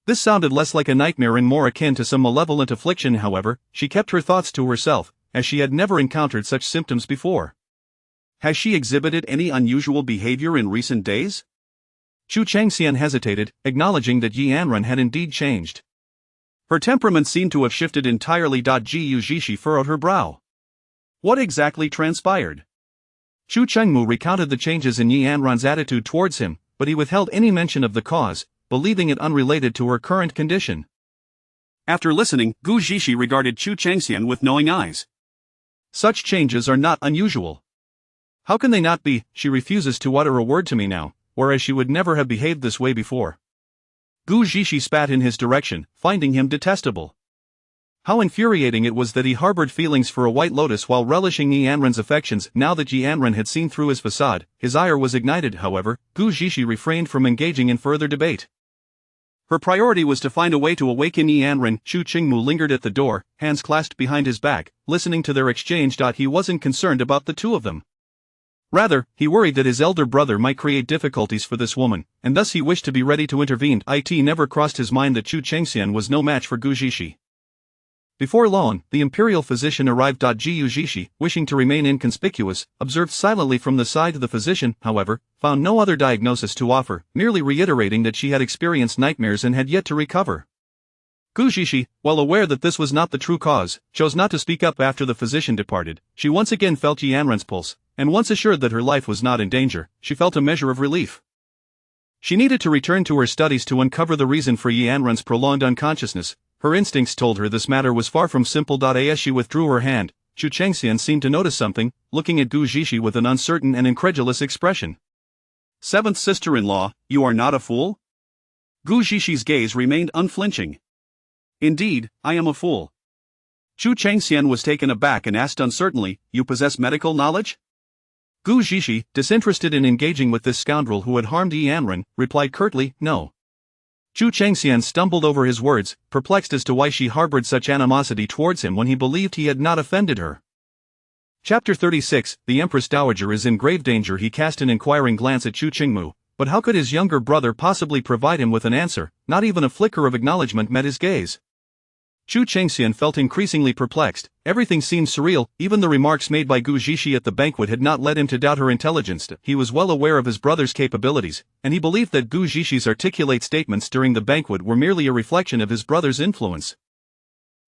Speaker 2: This sounded less like a nightmare and more akin to some malevolent affliction. However, she kept her thoughts to herself, as she had never encountered such symptoms before.
Speaker 1: Has she exhibited any unusual behavior in recent days?
Speaker 2: Chu Chengxian hesitated, acknowledging that Yi Anren had indeed changed.
Speaker 1: Her temperament seemed to have shifted entirely. Gu Zhixi furrowed her brow. What exactly transpired?
Speaker 2: Chu Chengmu recounted the changes in Yi Anren's attitude towards him, but he withheld any mention of the cause, believing it unrelated to her current condition.
Speaker 1: After listening, Gu Zhixi regarded Chu Chengxian with knowing eyes.
Speaker 2: Such changes are not unusual. How can they not be? She refuses to utter a word to me now, whereas she would never have behaved this way before.
Speaker 1: Gu Zhixi spat in his direction, finding him detestable.
Speaker 2: How infuriating it was that he harbored feelings for a White Lotus while relishing Yi Anren's affections. Now that Yi Anren had seen through his facade, his ire was ignited. However, Gu Zhixi refrained from engaging in further debate.
Speaker 1: Her priority was to find a way to awaken Yi Anren. Chu Qingmu lingered at the door, hands clasped behind his back, listening to their exchange. He wasn't concerned about the two of them. Rather, he worried that his elder brother might create difficulties for this woman, and thus he wished to be ready to intervene. It never crossed his mind that Chu Chengxian was no match for Gu Zhixi. Before long, the imperial physician arrived. Gu Zhixi, wishing to remain inconspicuous, observed silently from the side. The physician, however, found no other diagnosis to offer, merely reiterating that she had experienced nightmares and had yet to recover. Gu Zhixi, while aware that this was not the true cause, chose not to speak up. After the physician departed, she once again felt Yi Anren's pulse, and once assured that her life was not in danger, she felt a measure of relief. She needed to return to her studies to uncover the reason for Yi Anren's prolonged unconsciousness. Her instincts told her this matter was far from simple. As she withdrew her hand, Chu Chengxian seemed to notice something, looking at Gu Zhixi with an uncertain and incredulous expression. Seventh sister-in-law, you are not a fool? Gu Zhixi's gaze remained unflinching. Indeed, I am a fool. Chu Chengxian was taken aback and asked uncertainly, you possess medical knowledge?
Speaker 2: Gu Zhixi, disinterested in engaging with this scoundrel who had harmed Yi Anren, replied curtly, no. Chu Chengxian stumbled over his words, perplexed as to why she harbored such animosity towards him when he believed he had not offended her. Chapter 36, The Empress Dowager is in grave danger. He cast an inquiring glance at Chu Qingmu, but how could his younger brother possibly provide him with an answer? Not even a flicker of acknowledgement met his gaze. Chu Chengxian felt increasingly perplexed. Everything seemed surreal. Even the remarks made by Gu Zhixi at the banquet had not led him to doubt her intelligence. He was well aware of his brother's capabilities, and he believed that Gu Zhixi's articulate statements during the banquet were merely a reflection of his brother's influence.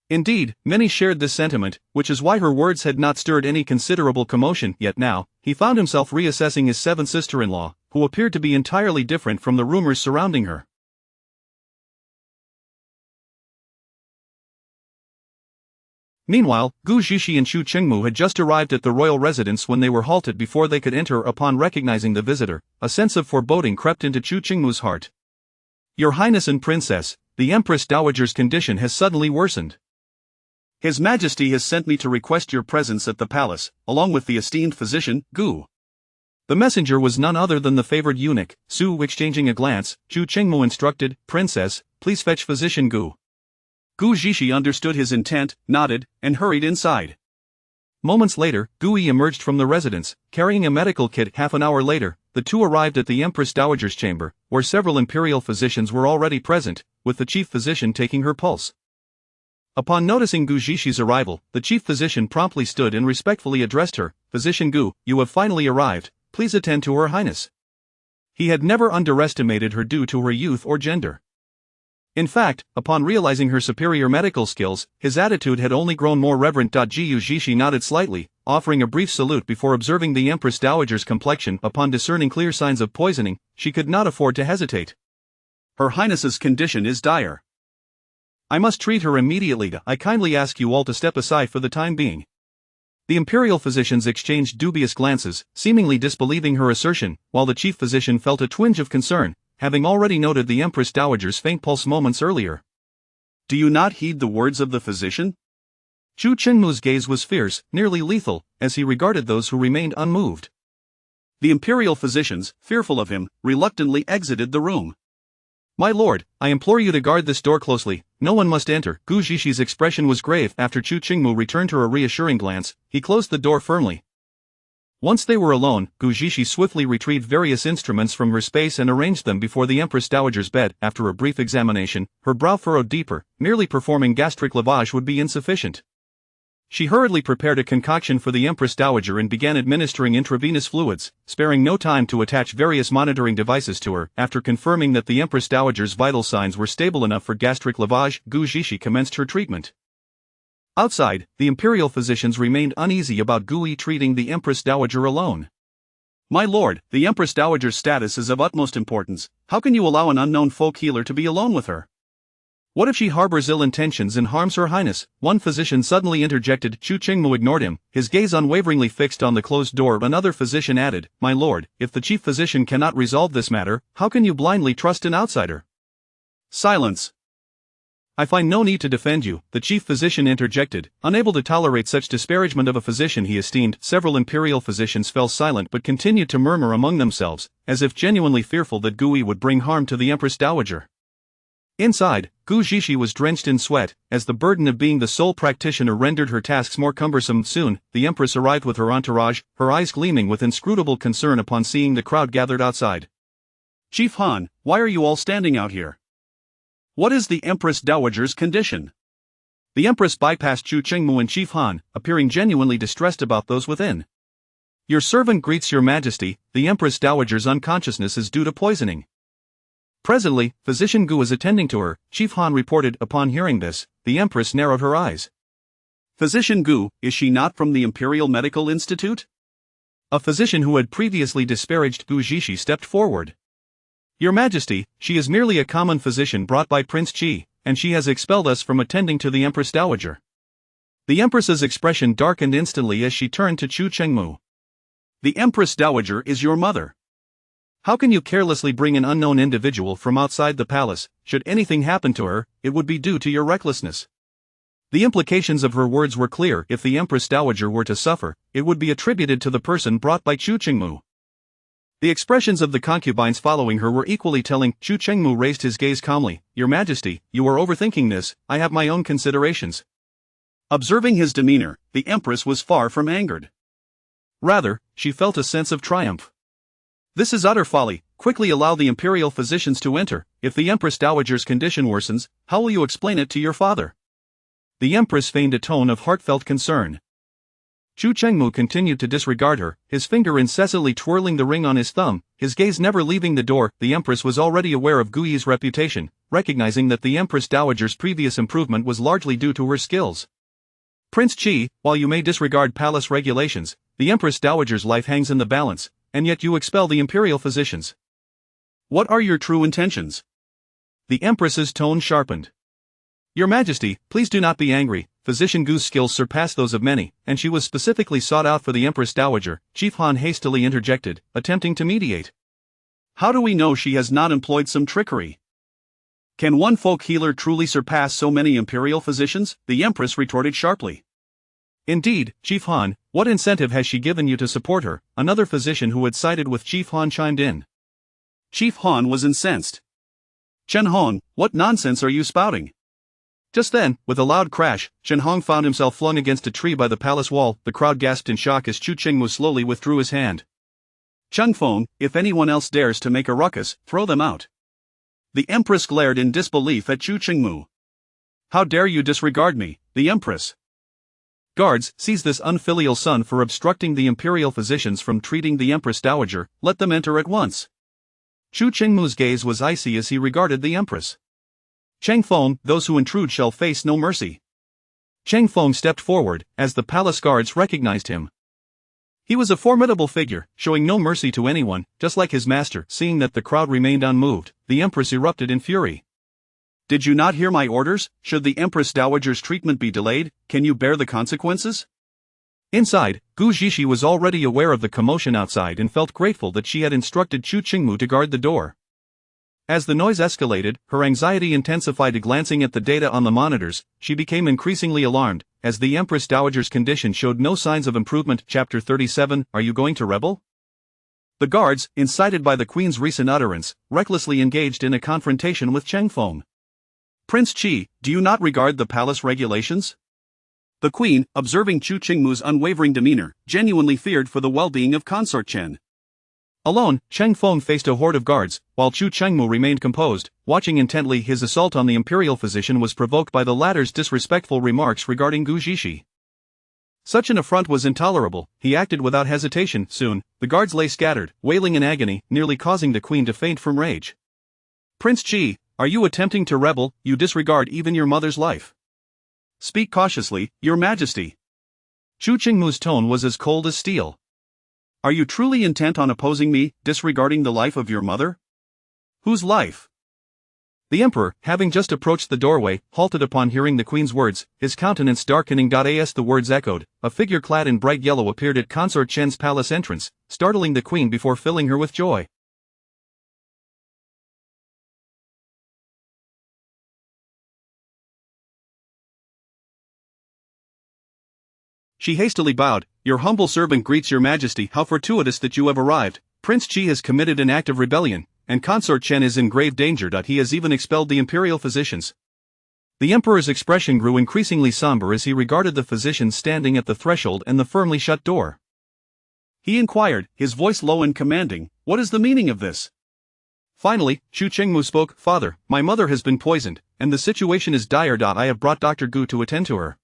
Speaker 2: Indeed, many shared this sentiment, which is why her words had not stirred any considerable commotion. Yet now, he found himself reassessing his seventh sister-in-law, who appeared to be entirely different from the rumors surrounding her. Meanwhile, Gu Zhixi and Chu Qingmu had just arrived at the royal residence when they were halted before they could enter. Upon recognizing the visitor, a sense of foreboding crept into Chu Qingmu's heart. Your Highness and Princess, the Empress Dowager's condition has suddenly worsened.
Speaker 1: His Majesty has sent me to request your presence at the palace, along with the esteemed physician, Gu.
Speaker 2: The messenger was none other than the favored eunuch, Su. Exchanging a glance, Chu Qingmu instructed, Princess, please fetch physician Gu.
Speaker 1: Gu Zhixi understood his intent, nodded, and hurried inside.
Speaker 2: Moments later, Gui emerged from the residence, carrying a medical kit. Half an hour later, the two arrived at the Empress Dowager's chamber, where several imperial physicians were already present, with the chief physician taking her pulse. Upon noticing Gu Zhishi's arrival, the chief physician promptly stood and respectfully addressed her. "Physician Gu, you have finally arrived, please attend to Her Highness." He had never underestimated her due to her youth or gender. In fact, upon realizing her superior medical skills, his attitude had only grown more reverent. Gu Zhishi nodded slightly, offering a brief salute before observing the Empress Dowager's complexion. Upon discerning clear signs of poisoning, she could not afford to hesitate.
Speaker 1: Her Highness's condition is dire.
Speaker 2: I must treat her immediately. I kindly ask you all to step aside for the time being. The imperial physicians exchanged dubious glances, seemingly disbelieving her assertion, while the chief physician felt a twinge of concern, having already noted the Empress Dowager's faint pulse moments earlier.
Speaker 1: Do you not heed the words of the physician?
Speaker 2: Chu Qingmu's gaze was fierce, nearly lethal, as he regarded those who remained unmoved.
Speaker 1: The imperial physicians, fearful of him, reluctantly exited the room.
Speaker 2: My lord, I implore you to guard this door closely. No one must enter. Gu Zhishi's expression was grave. After Chu Qingmu returned her a reassuring glance, he closed the door firmly. Once they were alone, Gu Zhishi swiftly retrieved various instruments from her space and arranged them before the Empress Dowager's bed. After a brief examination, her brow furrowed deeper. Merely performing gastric lavage would be insufficient. She hurriedly prepared a concoction for the Empress Dowager and began administering intravenous fluids, sparing no time to attach various monitoring devices to her. After confirming that the Empress Dowager's vital signs were stable enough for gastric lavage, Gu Zhishi commenced her treatment. Outside, the imperial physicians remained uneasy about Gui treating the Empress Dowager alone.
Speaker 1: My lord, the Empress Dowager's status is of utmost importance. How can you allow an unknown folk healer to be alone with her?
Speaker 2: What if she harbors ill intentions and harms Her Highness? One physician suddenly interjected. Chu Qingmu ignored him, his gaze unwaveringly fixed on the closed door. Another physician added, My lord, if the chief physician cannot resolve this matter, how can you blindly trust an outsider?
Speaker 1: Silence.
Speaker 2: I find no need to defend you, the chief physician interjected, unable to tolerate such disparagement of a physician he esteemed. Several imperial physicians fell silent but continued to murmur among themselves, as if genuinely fearful that Gui would bring harm to the Empress Dowager. Inside, Gu Zhishi was drenched in sweat, as the burden of being the sole practitioner rendered her tasks more cumbersome. Soon, the Empress arrived with her entourage, her eyes gleaming with inscrutable concern upon seeing the crowd gathered outside.
Speaker 1: Chief Han, why are you all standing out here? What is the Empress Dowager's condition?
Speaker 2: The Empress bypassed Chu Qingmu and Chief Han, appearing genuinely distressed about those within. Your servant greets your majesty, the Empress Dowager's unconsciousness is due to poisoning. Presently, Physician Gu is attending to her, Chief Han reported. Upon hearing this, the Empress narrowed her eyes.
Speaker 1: Physician Gu, is she not from the Imperial Medical Institute?
Speaker 2: A physician who had previously disparaged Gu Zhishi stepped forward. Your Majesty, she is merely a common physician brought by Prince Qi, and she has expelled us from attending to the Empress Dowager. The Empress's expression darkened instantly as she turned to Chu Qingmu.
Speaker 1: The Empress Dowager is your mother.
Speaker 2: How can you carelessly bring an unknown individual from outside the palace? Should anything happen to her, it would be due to your recklessness. The implications of her words were clear. If the Empress Dowager were to suffer, it would be attributed to the person brought by Chu Qingmu. The expressions of the concubines following her were equally telling. Chu Qingmu raised his gaze calmly. Your Majesty, you are overthinking this, I have my own considerations.
Speaker 1: Observing his demeanor, the Empress was far from angered.
Speaker 2: Rather, she felt a sense of triumph.
Speaker 1: This is utter folly. Quickly allow the imperial physicians to enter. If the Empress Dowager's condition worsens, how will you explain it to your father?
Speaker 2: The Empress feigned a tone of heartfelt concern. Chu Qingmu continued to disregard her, his finger incessantly twirling the ring on his thumb, his gaze never leaving the door. The Empress was already aware of Gui's reputation, recognizing that the Empress Dowager's previous improvement was largely due to her skills. Prince Qi, while you may disregard palace regulations, the Empress Dowager's life hangs in the balance, and yet you expel the imperial physicians.
Speaker 1: What are your true intentions?
Speaker 2: The Empress's tone sharpened. Your Majesty, please do not be angry. Physician Gu's skills surpass those of many, and she was specifically sought out for the Empress Dowager. Chief Han hastily interjected, attempting to mediate.
Speaker 1: How do we know she has not employed some trickery? Can one folk healer truly surpass so many imperial physicians? The Empress retorted sharply.
Speaker 2: Indeed, Chief Han, what incentive has she given you to support her? Another physician who had sided with Chief Han chimed in.
Speaker 1: Chief Han was incensed. Chen Hong, what nonsense are you spouting?
Speaker 2: Just then, with a loud crash, Chen Hong found himself flung against a tree by the palace wall. The crowd gasped in shock as Chu Qingmu slowly withdrew his hand.
Speaker 1: Chen Feng, if anyone else dares to make a ruckus, throw them out. The Empress glared in disbelief at Chu Qingmu. How dare you disregard me, the Empress?
Speaker 2: Guards, seize this unfilial son for obstructing the imperial physicians from treating the Empress Dowager, let them enter at once. Chu Qingmu's gaze was icy as he regarded the Empress. Cheng Feng, those who intrude shall face no mercy. Cheng Feng stepped forward, as the palace guards recognized him. He was a formidable figure, showing no mercy to anyone, just like his master. Seeing that the crowd remained unmoved, the Empress erupted in fury.
Speaker 1: Did you not hear my orders? Should the Empress Dowager's treatment be delayed, can you bear the consequences?
Speaker 2: Inside, Gu Zhishi was already aware of the commotion outside and felt grateful that she had instructed Chu Qingmu to guard the door. As the noise escalated, her anxiety intensified. Glancing at the data on the monitors, she became increasingly alarmed, as the Empress Dowager's condition showed no signs of improvement. Chapter 37, Are you going to rebel? The guards, incited by the Queen's recent utterance, recklessly engaged in a confrontation with Cheng Feng.
Speaker 1: Prince Qi, do you not regard the palace regulations? The Queen, observing Chu Qingmu's unwavering demeanor, genuinely feared for the well-being of Consort Chen.
Speaker 2: Alone, Cheng Feng faced a horde of guards, while Chu Qingmu remained composed, watching intently. His assault on the imperial physician was provoked by the latter's disrespectful remarks regarding Gu Zhishi. Such an affront was intolerable. He acted without hesitation. Soon, the guards lay scattered, wailing in agony, nearly causing the Queen to faint from rage.
Speaker 1: Prince Qi, are you attempting to rebel? You disregard even your mother's life. Speak cautiously, Your Majesty.
Speaker 2: Chu Qingmu's tone was as cold as steel.
Speaker 1: Are you truly intent on opposing me, disregarding the life of your mother? Whose life?
Speaker 2: The Emperor, having just approached the doorway, halted upon hearing the Queen's words, his countenance darkening. As the words echoed, a figure clad in bright yellow appeared at Consort Chen's palace entrance, startling the Queen before filling her with joy.
Speaker 1: She hastily bowed. Your humble servant greets Your Majesty. How fortuitous that you have arrived. Prince Qi has committed an act of rebellion, and Consort Chen is in grave danger. He has even expelled the imperial physicians.
Speaker 2: The Emperor's expression grew increasingly somber as he regarded the physicians standing at the threshold and the firmly shut door.
Speaker 1: He inquired, his voice low and commanding, what is the meaning of this?
Speaker 2: Finally, Chu Qingmu spoke. Father, my mother has been poisoned, and the situation is dire. I have brought Dr. Gu to attend to her.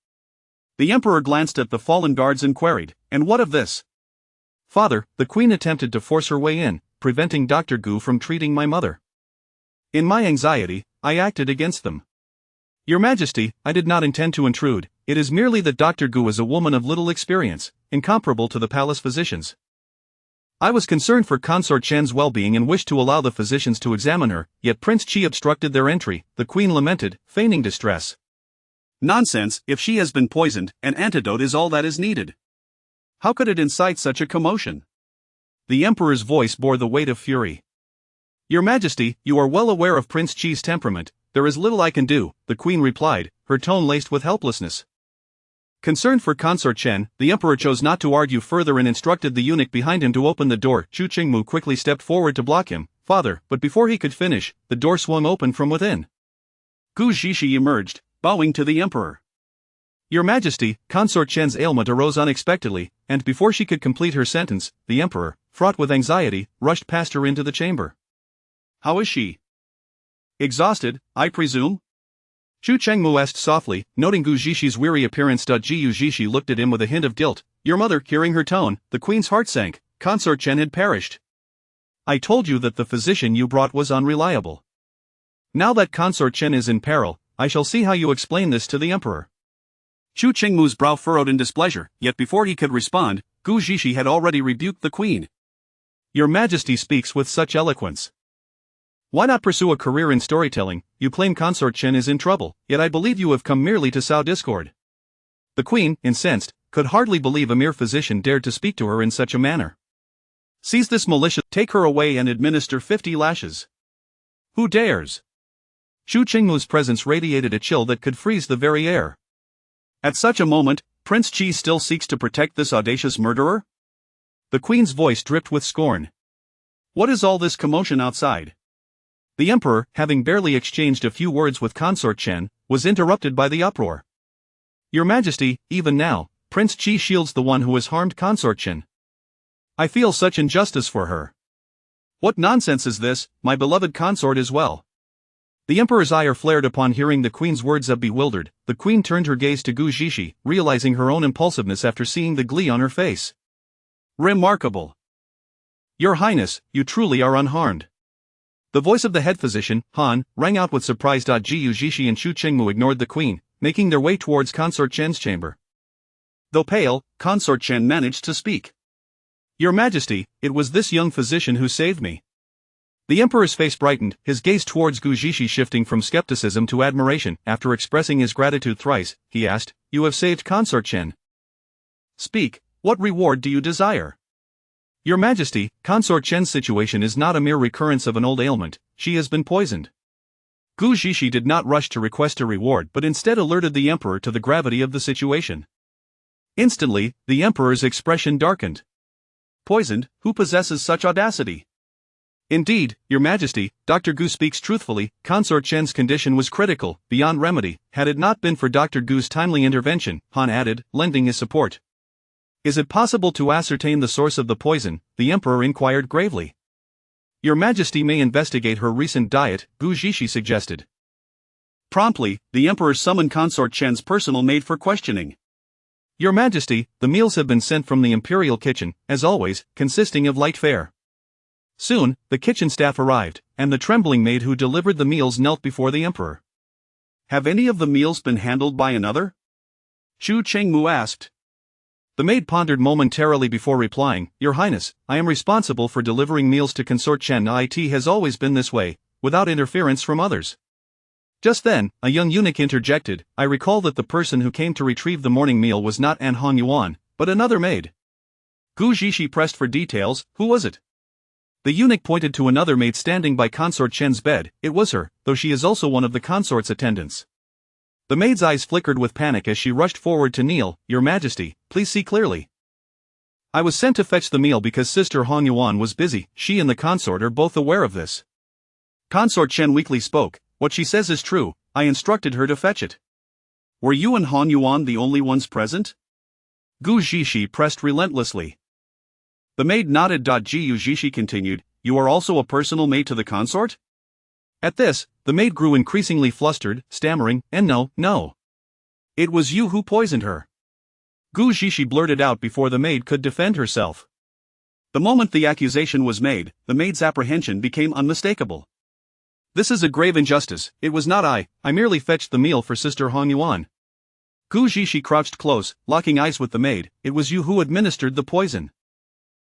Speaker 1: The Emperor glanced at the fallen guards and queried, and what of this?
Speaker 2: Father, the Queen attempted to force her way in, preventing Dr. Gu from treating my mother. In my anxiety, I acted against them. Your Majesty, I did not intend to intrude. It is merely that Dr. Gu is a woman of little experience, incomparable to the palace physicians. I was concerned for Consort Chen's well-being and wished to allow the physicians to examine her, yet Prince Qi obstructed their entry. The Queen lamented, feigning distress.
Speaker 1: Nonsense, if she has been poisoned, an antidote is all that is needed. How could it incite such a commotion?
Speaker 2: The Emperor's voice bore the weight of fury. Your Majesty, you are well aware of Prince Qi's temperament. There is little I can do, the Queen replied, her tone laced with helplessness. Concerned for Consort Chen, the Emperor chose not to argue further and instructed the eunuch behind him to open the door. Chu Qingmu quickly stepped forward to block him. Father, but before he could finish, the door swung open from within.
Speaker 1: Gu Zhishi emerged, bowing to the Emperor.
Speaker 2: Your Majesty, Consort Chen's ailment arose unexpectedly, and before she could complete her sentence, the Emperor, fraught with anxiety, rushed past her into the chamber.
Speaker 1: How is she? Exhausted, I presume?
Speaker 2: Chu Qingmu asked softly, noting Gu Zhishi's weary appearance. Gu Zhishi looked at him with a hint of guilt.
Speaker 1: Your mother, hearing her tone, the Queen's heart sank. Consort Chen had perished.
Speaker 2: I told you that the physician you brought was unreliable. Now that Consort Chen is in peril, I shall see how you explain this to the Emperor.
Speaker 1: Chu Qingmu's brow furrowed in displeasure, yet before he could respond, Gu Zhishi had already rebuked the Queen.
Speaker 2: Your Majesty speaks with such eloquence. Why not pursue a career in storytelling? You claim Consort Chen is in trouble, yet I believe you have come merely to sow discord. The Queen, incensed, could hardly believe a mere physician dared to speak to her in such a manner.
Speaker 1: Seize this malicious, take her away and administer 50 lashes.
Speaker 2: Who dares? Chu Qingmu's presence radiated a chill that could freeze the very air.
Speaker 1: At such a moment, Prince Qi still seeks to protect this audacious murderer?
Speaker 2: The Queen's voice dripped with scorn.
Speaker 1: What is all this commotion outside?
Speaker 2: The Emperor, having barely exchanged a few words with Consort Chen, was interrupted by the uproar. Your Majesty, even now, Prince Qi shields the one who has harmed Consort Chen. I feel such injustice for her.
Speaker 1: What nonsense is this? My beloved consort is well.
Speaker 2: The emperor's ire flared upon hearing the queen's words. Bewildered, the queen turned her gaze to Gu Zhishi, realizing her own impulsiveness after seeing the glee on her face.
Speaker 1: Remarkable.
Speaker 2: Your Highness, you truly are unharmed. The voice of the head physician, Han, rang out with surprise. Gu Zhishi and Xu Qingmu ignored the queen, making their way towards Consort Chen's chamber.
Speaker 1: Though pale, Consort Chen managed to speak.
Speaker 2: Your Majesty, it was this young physician who saved me. The emperor's face brightened, his gaze towards Gu Zhishi shifting from skepticism to admiration. After expressing his gratitude thrice, he asked, You have saved Consort Chen.
Speaker 1: Speak, what reward do you desire?
Speaker 2: Your Majesty, Consort Chen's situation is not a mere recurrence of an old ailment, she has been poisoned. Gu Zhishi did not rush to request a reward but instead alerted the emperor to the gravity of the situation. Instantly, the emperor's expression darkened.
Speaker 1: Poisoned, who possesses such audacity?
Speaker 2: Indeed, Your Majesty, Dr. Gu speaks truthfully, Consort Chen's condition was critical, beyond remedy, had it not been for Dr. Gu's timely intervention, Han added, lending his support. Is it possible to ascertain the source of the poison? The emperor inquired gravely. Your Majesty may investigate her recent diet, Gu Zhishi suggested.
Speaker 1: Promptly, the emperor summoned Consort Chen's personal maid for questioning.
Speaker 2: Your Majesty, the meals have been sent from the imperial kitchen, as always, consisting of light fare. Soon, the kitchen staff arrived, and the trembling maid who delivered the meals knelt before the emperor.
Speaker 1: Have any of the meals been handled by another? Xu Qingmu asked.
Speaker 2: The maid pondered momentarily before replying, Your Highness, I am responsible for delivering meals to Consort Chen. It has always been this way, without interference from others. Just then, a young eunuch interjected, I recall that the person who came to retrieve the morning meal was not An Hong Yuan, but another maid.
Speaker 1: Gu Zhishi pressed for details, who was it?
Speaker 2: The eunuch pointed to another maid standing by Consort Chen's bed. It was her, though she is also one of the consort's attendants. The maid's eyes flickered with panic as she rushed forward to kneel. Your Majesty, please see clearly. I was sent to fetch the meal because Sister Hong Yuan was busy. She and the consort are both aware of this.
Speaker 1: Consort Chen weakly spoke. What she says is true, I instructed her to fetch it. Were you and Hong Yuan the only ones present?
Speaker 2: Gu Zhishi pressed relentlessly.
Speaker 1: The maid nodded. Gu Zhishi continued, You are also a personal maid to the consort?
Speaker 2: At this, the maid grew increasingly flustered, stammering, and no.
Speaker 1: It was you who poisoned her.
Speaker 2: Gu Zhishi blurted out before the maid could defend herself.
Speaker 1: The moment the accusation was made, the maid's apprehension became unmistakable.
Speaker 2: This is a grave injustice, it was not I merely fetched the meal for Sister Hong Yuan. Gu Zhishi crouched close, locking eyes with the maid, it was you who administered the poison.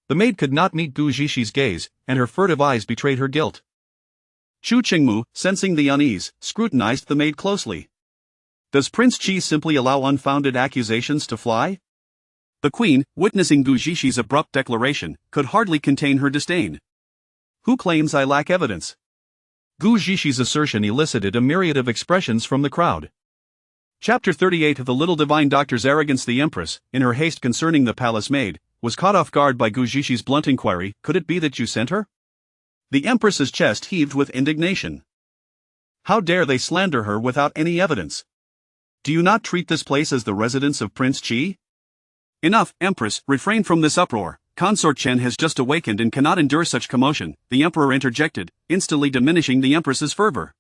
Speaker 2: The maid could not meet Gu Zhishi's gaze, and her furtive eyes betrayed her guilt.
Speaker 1: Xu Qingmu, sensing the unease, scrutinized the maid closely. Does Prince Qi simply allow unfounded accusations to fly? The queen, witnessing Gu Zhishi's abrupt declaration, could hardly contain her disdain. Who claims I lack evidence?
Speaker 2: Gu Zhishi's assertion elicited a myriad of expressions from the crowd.
Speaker 1: Chapter 38 of the Little Divine Doctor's Arrogance. The Empress, in her haste concerning the palace maid, was caught off guard by Gu Zhishi's blunt inquiry, could it be that you sent her? The Empress's chest heaved with indignation. How dare they slander her without any evidence? Do you not treat this place as the residence of Prince Qi? Enough, Empress, refrain from this uproar. Consort Chen has just awakened and cannot endure such commotion, the Emperor interjected, instantly diminishing the Empress's fervor.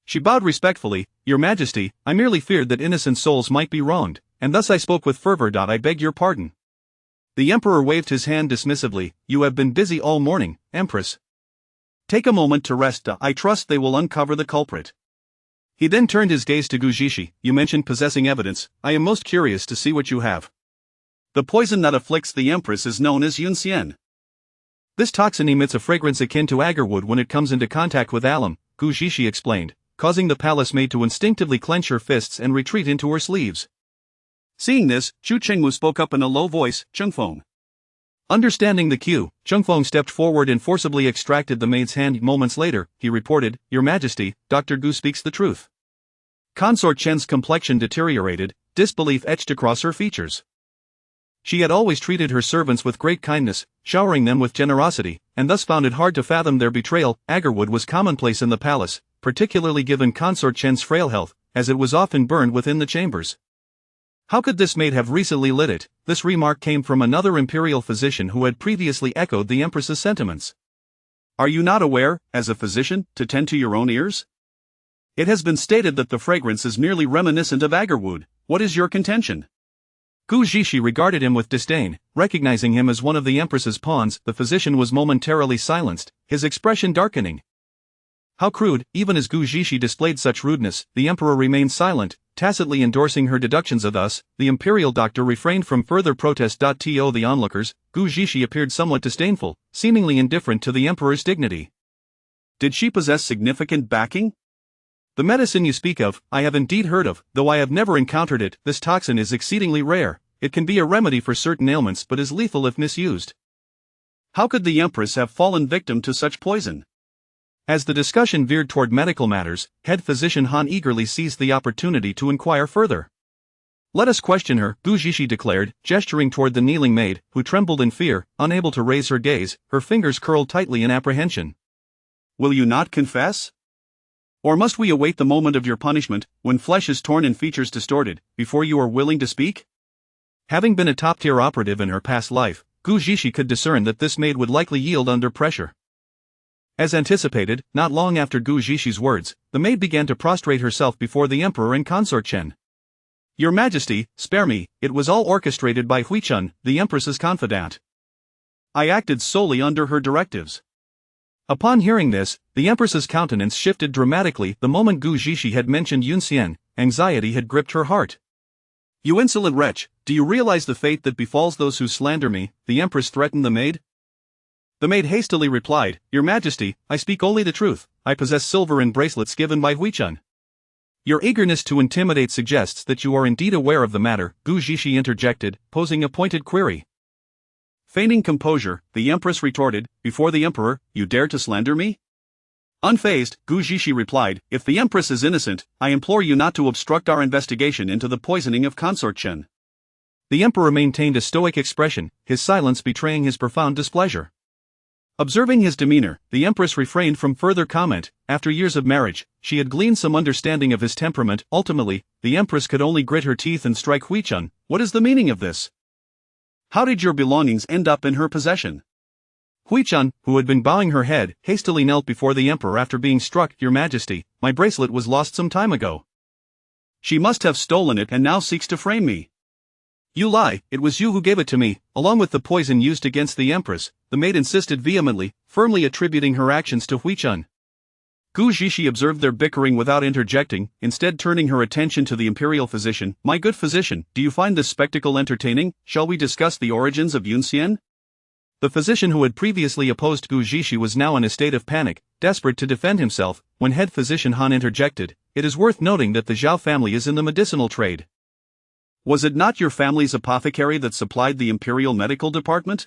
Speaker 2: She bowed respectfully, Your Majesty, I merely feared that innocent souls might be wronged, and thus I spoke with fervor. I beg your pardon. The Emperor waved his hand dismissively, You have been busy all morning, Empress. Take a moment to rest. I trust they will uncover the culprit. He then turned his gaze to Gu Zhishi. You mentioned possessing evidence, I am most curious to see what you have.
Speaker 1: The poison that afflicts the Empress is known as Yunxian.
Speaker 2: This toxin emits a fragrance akin to agarwood when it comes into contact with alum, Gu Zhishi explained, causing the palace maid to instinctively clench her fists and retreat into her sleeves.
Speaker 1: Seeing this, Xu Qingmu spoke up in a low voice, Chengfeng.
Speaker 2: Understanding the cue, Chengfeng stepped forward and forcibly extracted the maid's hand. Moments later, he reported, Your Majesty, Dr. Gu speaks the truth. Consort Chen's complexion deteriorated, disbelief etched across her features. She had always treated her servants with great kindness, showering them with generosity, and thus found it hard to fathom their betrayal. Agarwood was commonplace in the palace, particularly given Consort Chen's frail health, as it was often burned within the chambers. How could this maid have recently lit it? This remark came from another imperial physician who had previously echoed the Empress's sentiments.
Speaker 1: Are you not aware, as a physician, to tend to your own ears? It has been stated that the fragrance is nearly reminiscent of agarwood. What is your contention?
Speaker 2: Gu Zhishi regarded him with disdain, recognizing him as one of the Empress's pawns. The physician was momentarily silenced, his expression darkening. How crude! Even as Gu Zhishi displayed such rudeness, the Emperor remained silent, tacitly endorsing her deductions. Thus, the imperial doctor refrained from further protest. To the onlookers, Gu Zhishi appeared somewhat disdainful, seemingly indifferent to the Emperor's dignity.
Speaker 1: Did she possess significant backing?
Speaker 2: The medicine you speak of, I have indeed heard of, though I have never encountered it. This toxin is exceedingly rare. It can be a remedy for certain ailments but is lethal if misused.
Speaker 1: How could the Empress have fallen victim to such poison?
Speaker 2: As the discussion veered toward medical matters, head physician Han eagerly seized the opportunity to inquire further. Let us question her, Gu Zhishi declared, gesturing toward the kneeling maid, who trembled in fear, unable to raise her gaze, her fingers curled tightly in apprehension.
Speaker 1: Will you not confess? Or must we await the moment of your punishment, when flesh is torn and features distorted, before you are willing to speak?
Speaker 2: Having been a top-tier operative in her past life, Gu Zhishi could discern that this maid would likely yield under pressure. As anticipated, not long after Gu Zhishi's words, the maid began to prostrate herself before the Emperor and Consort Chen.
Speaker 1: Your Majesty, spare me, it was all orchestrated by Huichun, the Empress's confidant. I acted solely under her directives.
Speaker 2: Upon hearing this, the Empress's countenance shifted dramatically. The moment Gu Zhishi had mentioned Yunxian, anxiety had gripped her heart.
Speaker 1: You insolent wretch, do you realize the fate that befalls those who slander me? The Empress threatened the maid.
Speaker 2: The maid hastily replied, Your Majesty, I speak only the truth. I possess silver in bracelets given by Huichun. Your eagerness to intimidate suggests that you are indeed aware of the matter, Gu Zhishi interjected, posing a pointed query.
Speaker 1: Feigning composure, the Empress retorted, Before the Emperor, you dare to slander me? Unfazed, Gu Zhishi replied, If the Empress is innocent, I implore you not to obstruct our investigation into the poisoning of Consort Chen.
Speaker 2: The Emperor maintained a stoic expression, his silence betraying his profound displeasure. Observing his demeanor, the Empress refrained from further comment. After years of marriage, she had gleaned some understanding of his temperament. Ultimately, the Empress could only grit her teeth and strike Huichun. What is the meaning of this?
Speaker 1: How did your belongings end up in her possession?
Speaker 2: Huichun, who had been bowing her head, hastily knelt before the Emperor after being struck. Your Majesty, my bracelet was lost some time ago.
Speaker 1: She must have stolen it and now seeks to frame me.
Speaker 2: You lie, it was you who gave it to me, along with the poison used against the Empress, the maid insisted vehemently, firmly attributing her actions to Huichun.
Speaker 1: Gu Zhishi observed their bickering without interjecting, instead turning her attention to the imperial physician. My good physician, do you find this spectacle entertaining? Shall we discuss the origins of Yunxian?
Speaker 2: The physician who had previously opposed Gu Zhishi was now in a state of panic, desperate to defend himself. When head physician Han interjected, it is worth noting that the Zhao family is in the medicinal trade.
Speaker 1: Was it not your family's apothecary that supplied the imperial medical department?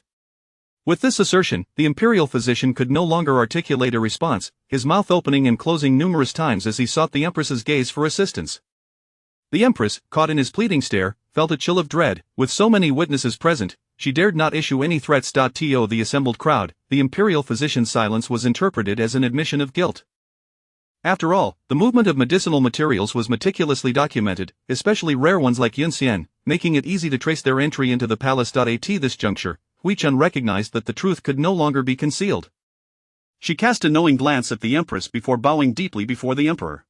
Speaker 2: With this assertion, the imperial physician could no longer articulate a response, his mouth opening and closing numerous times as he sought the Empress's gaze for assistance. The Empress, caught in his pleading stare, felt a chill of dread. With so many witnesses present, she dared not issue any threats. To the assembled crowd, the imperial physician's silence was interpreted as an admission of guilt. After all, the movement of medicinal materials was meticulously documented, especially rare ones like Yunxian, making it easy to trace their entry into the palace. At this juncture, Huichun recognized that the truth could no longer be concealed.
Speaker 1: She cast a knowing glance at the Empress before bowing deeply before the Emperor.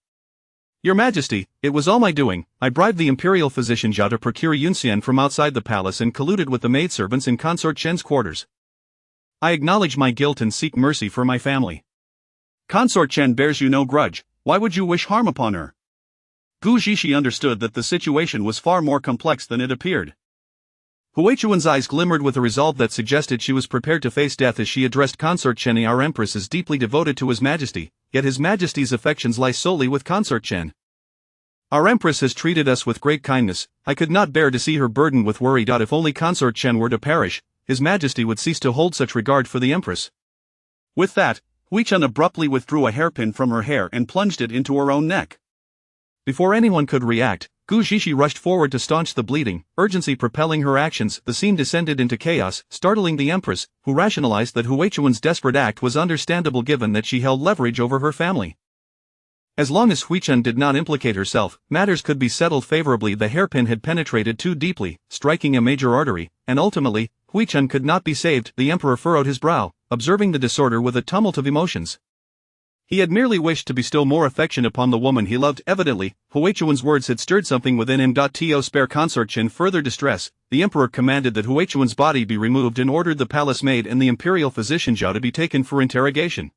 Speaker 2: Your Majesty, it was all my doing. I bribed the imperial physician Zhao to procure Yunxian from outside the palace and colluded with the maidservants in Consort Chen's quarters. I acknowledge my guilt and seek mercy for my family.
Speaker 1: Consort Chen bears you no grudge, why would you wish harm upon her? Gu Zhishi understood that the situation was far more complex than it appeared.
Speaker 2: Huichuan's eyes glimmered with a resolve that suggested she was prepared to face death as she addressed Consort Chen. Our Empress is deeply devoted to His Majesty, yet His Majesty's affections lie solely with Consort Chen. Our Empress has treated us with great kindness. I could not bear to see her burdened with worry. If only Consort Chen were to perish, His Majesty would cease to hold such regard for the Empress.
Speaker 1: With that, Huichun abruptly withdrew a hairpin from her hair and plunged it into her own neck.
Speaker 2: Before anyone could react, Gu Zhishi rushed forward to staunch the bleeding, urgency propelling her actions. The scene descended into chaos, startling the Empress, who rationalized that Huichuan's desperate act was understandable given that she held leverage over her family. As long as Huichun did not implicate herself, matters could be settled favorably. The hairpin had penetrated too deeply, striking a major artery, and ultimately, Huichun could not be saved. The Emperor furrowed his brow, observing the disorder with a tumult of emotions. He had merely wished to bestow more affection upon the woman he loved. Evidently, Huichuan's words had stirred something within him. To spare consort Chen further distress, the emperor commanded that Huichuan's body be removed and ordered the palace maid and the imperial physician Zhao to be taken for interrogation.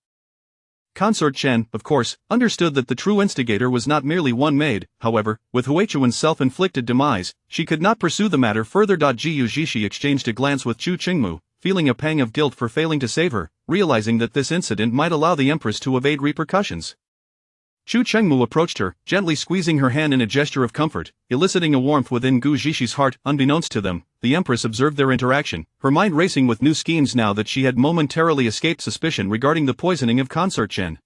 Speaker 2: Consort Chen, of course, understood that the true instigator was not merely one maid. However, with Huichuan's self-inflicted demise, she could not pursue the matter further. Jiu Zixi exchanged a glance with Chu Qingmu, feeling a pang of guilt for failing to save her, realizing that this incident might allow the empress to evade repercussions. Chu Chengmu approached her, gently squeezing her hand in a gesture of comfort, eliciting a warmth within Gu Zhixi's heart. Unbeknownst to them, the empress observed their interaction, her mind racing with new schemes now that she had momentarily escaped suspicion regarding the poisoning of Consort Chen.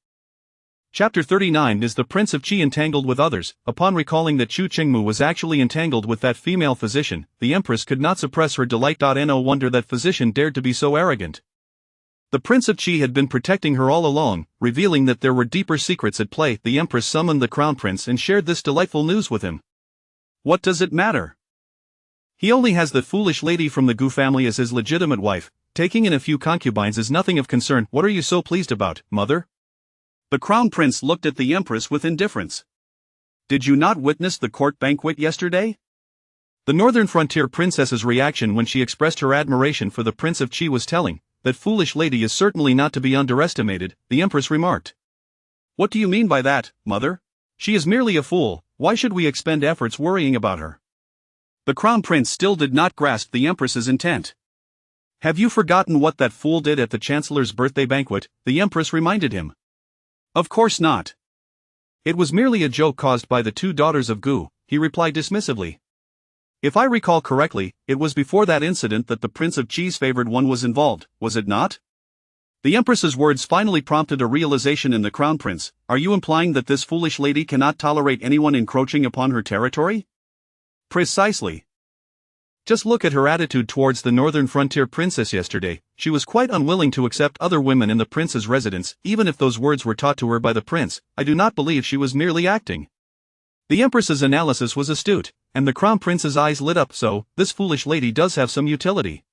Speaker 2: Chapter 39 is the Prince of Qi entangled with others. Upon recalling that Chu Qingmu was actually entangled with that female physician, the empress could not suppress her delight. No wonder that physician dared to be so arrogant. The Prince of Qi had been protecting her all along, revealing that there were deeper secrets at play. The empress summoned the crown prince and shared this delightful news with him. What does it matter? He only has the foolish lady from the Gu family as his legitimate wife. Taking in a few concubines is nothing of concern. What are you so pleased about, mother? The crown prince looked at the empress with indifference. Did you not witness the court banquet yesterday? The northern frontier princess's reaction when she expressed her admiration for the Prince of Qi was telling. That foolish lady is certainly not to be underestimated, the empress remarked. What do you mean by that, mother? She is merely a fool. Why should we expend efforts worrying about her? The crown prince still did not grasp the empress's intent. Have you forgotten what that fool did at the chancellor's birthday banquet? The empress reminded him. Of course not. It was merely a joke caused by the two daughters of Gu, he replied dismissively. If I recall correctly, it was before that incident that the Prince of Qi's favored one was involved, was it not? The empress's words finally prompted a realization in the crown prince. Are you implying that this foolish lady cannot tolerate anyone encroaching upon her territory? Precisely. Just look at her attitude towards the northern frontier princess yesterday. She was quite unwilling to accept other women in the prince's residence, even if those words were taught to her by the prince. I do not believe she was merely acting. The empress's analysis was astute, and the crown prince's eyes lit up. So, this foolish lady does have some utility.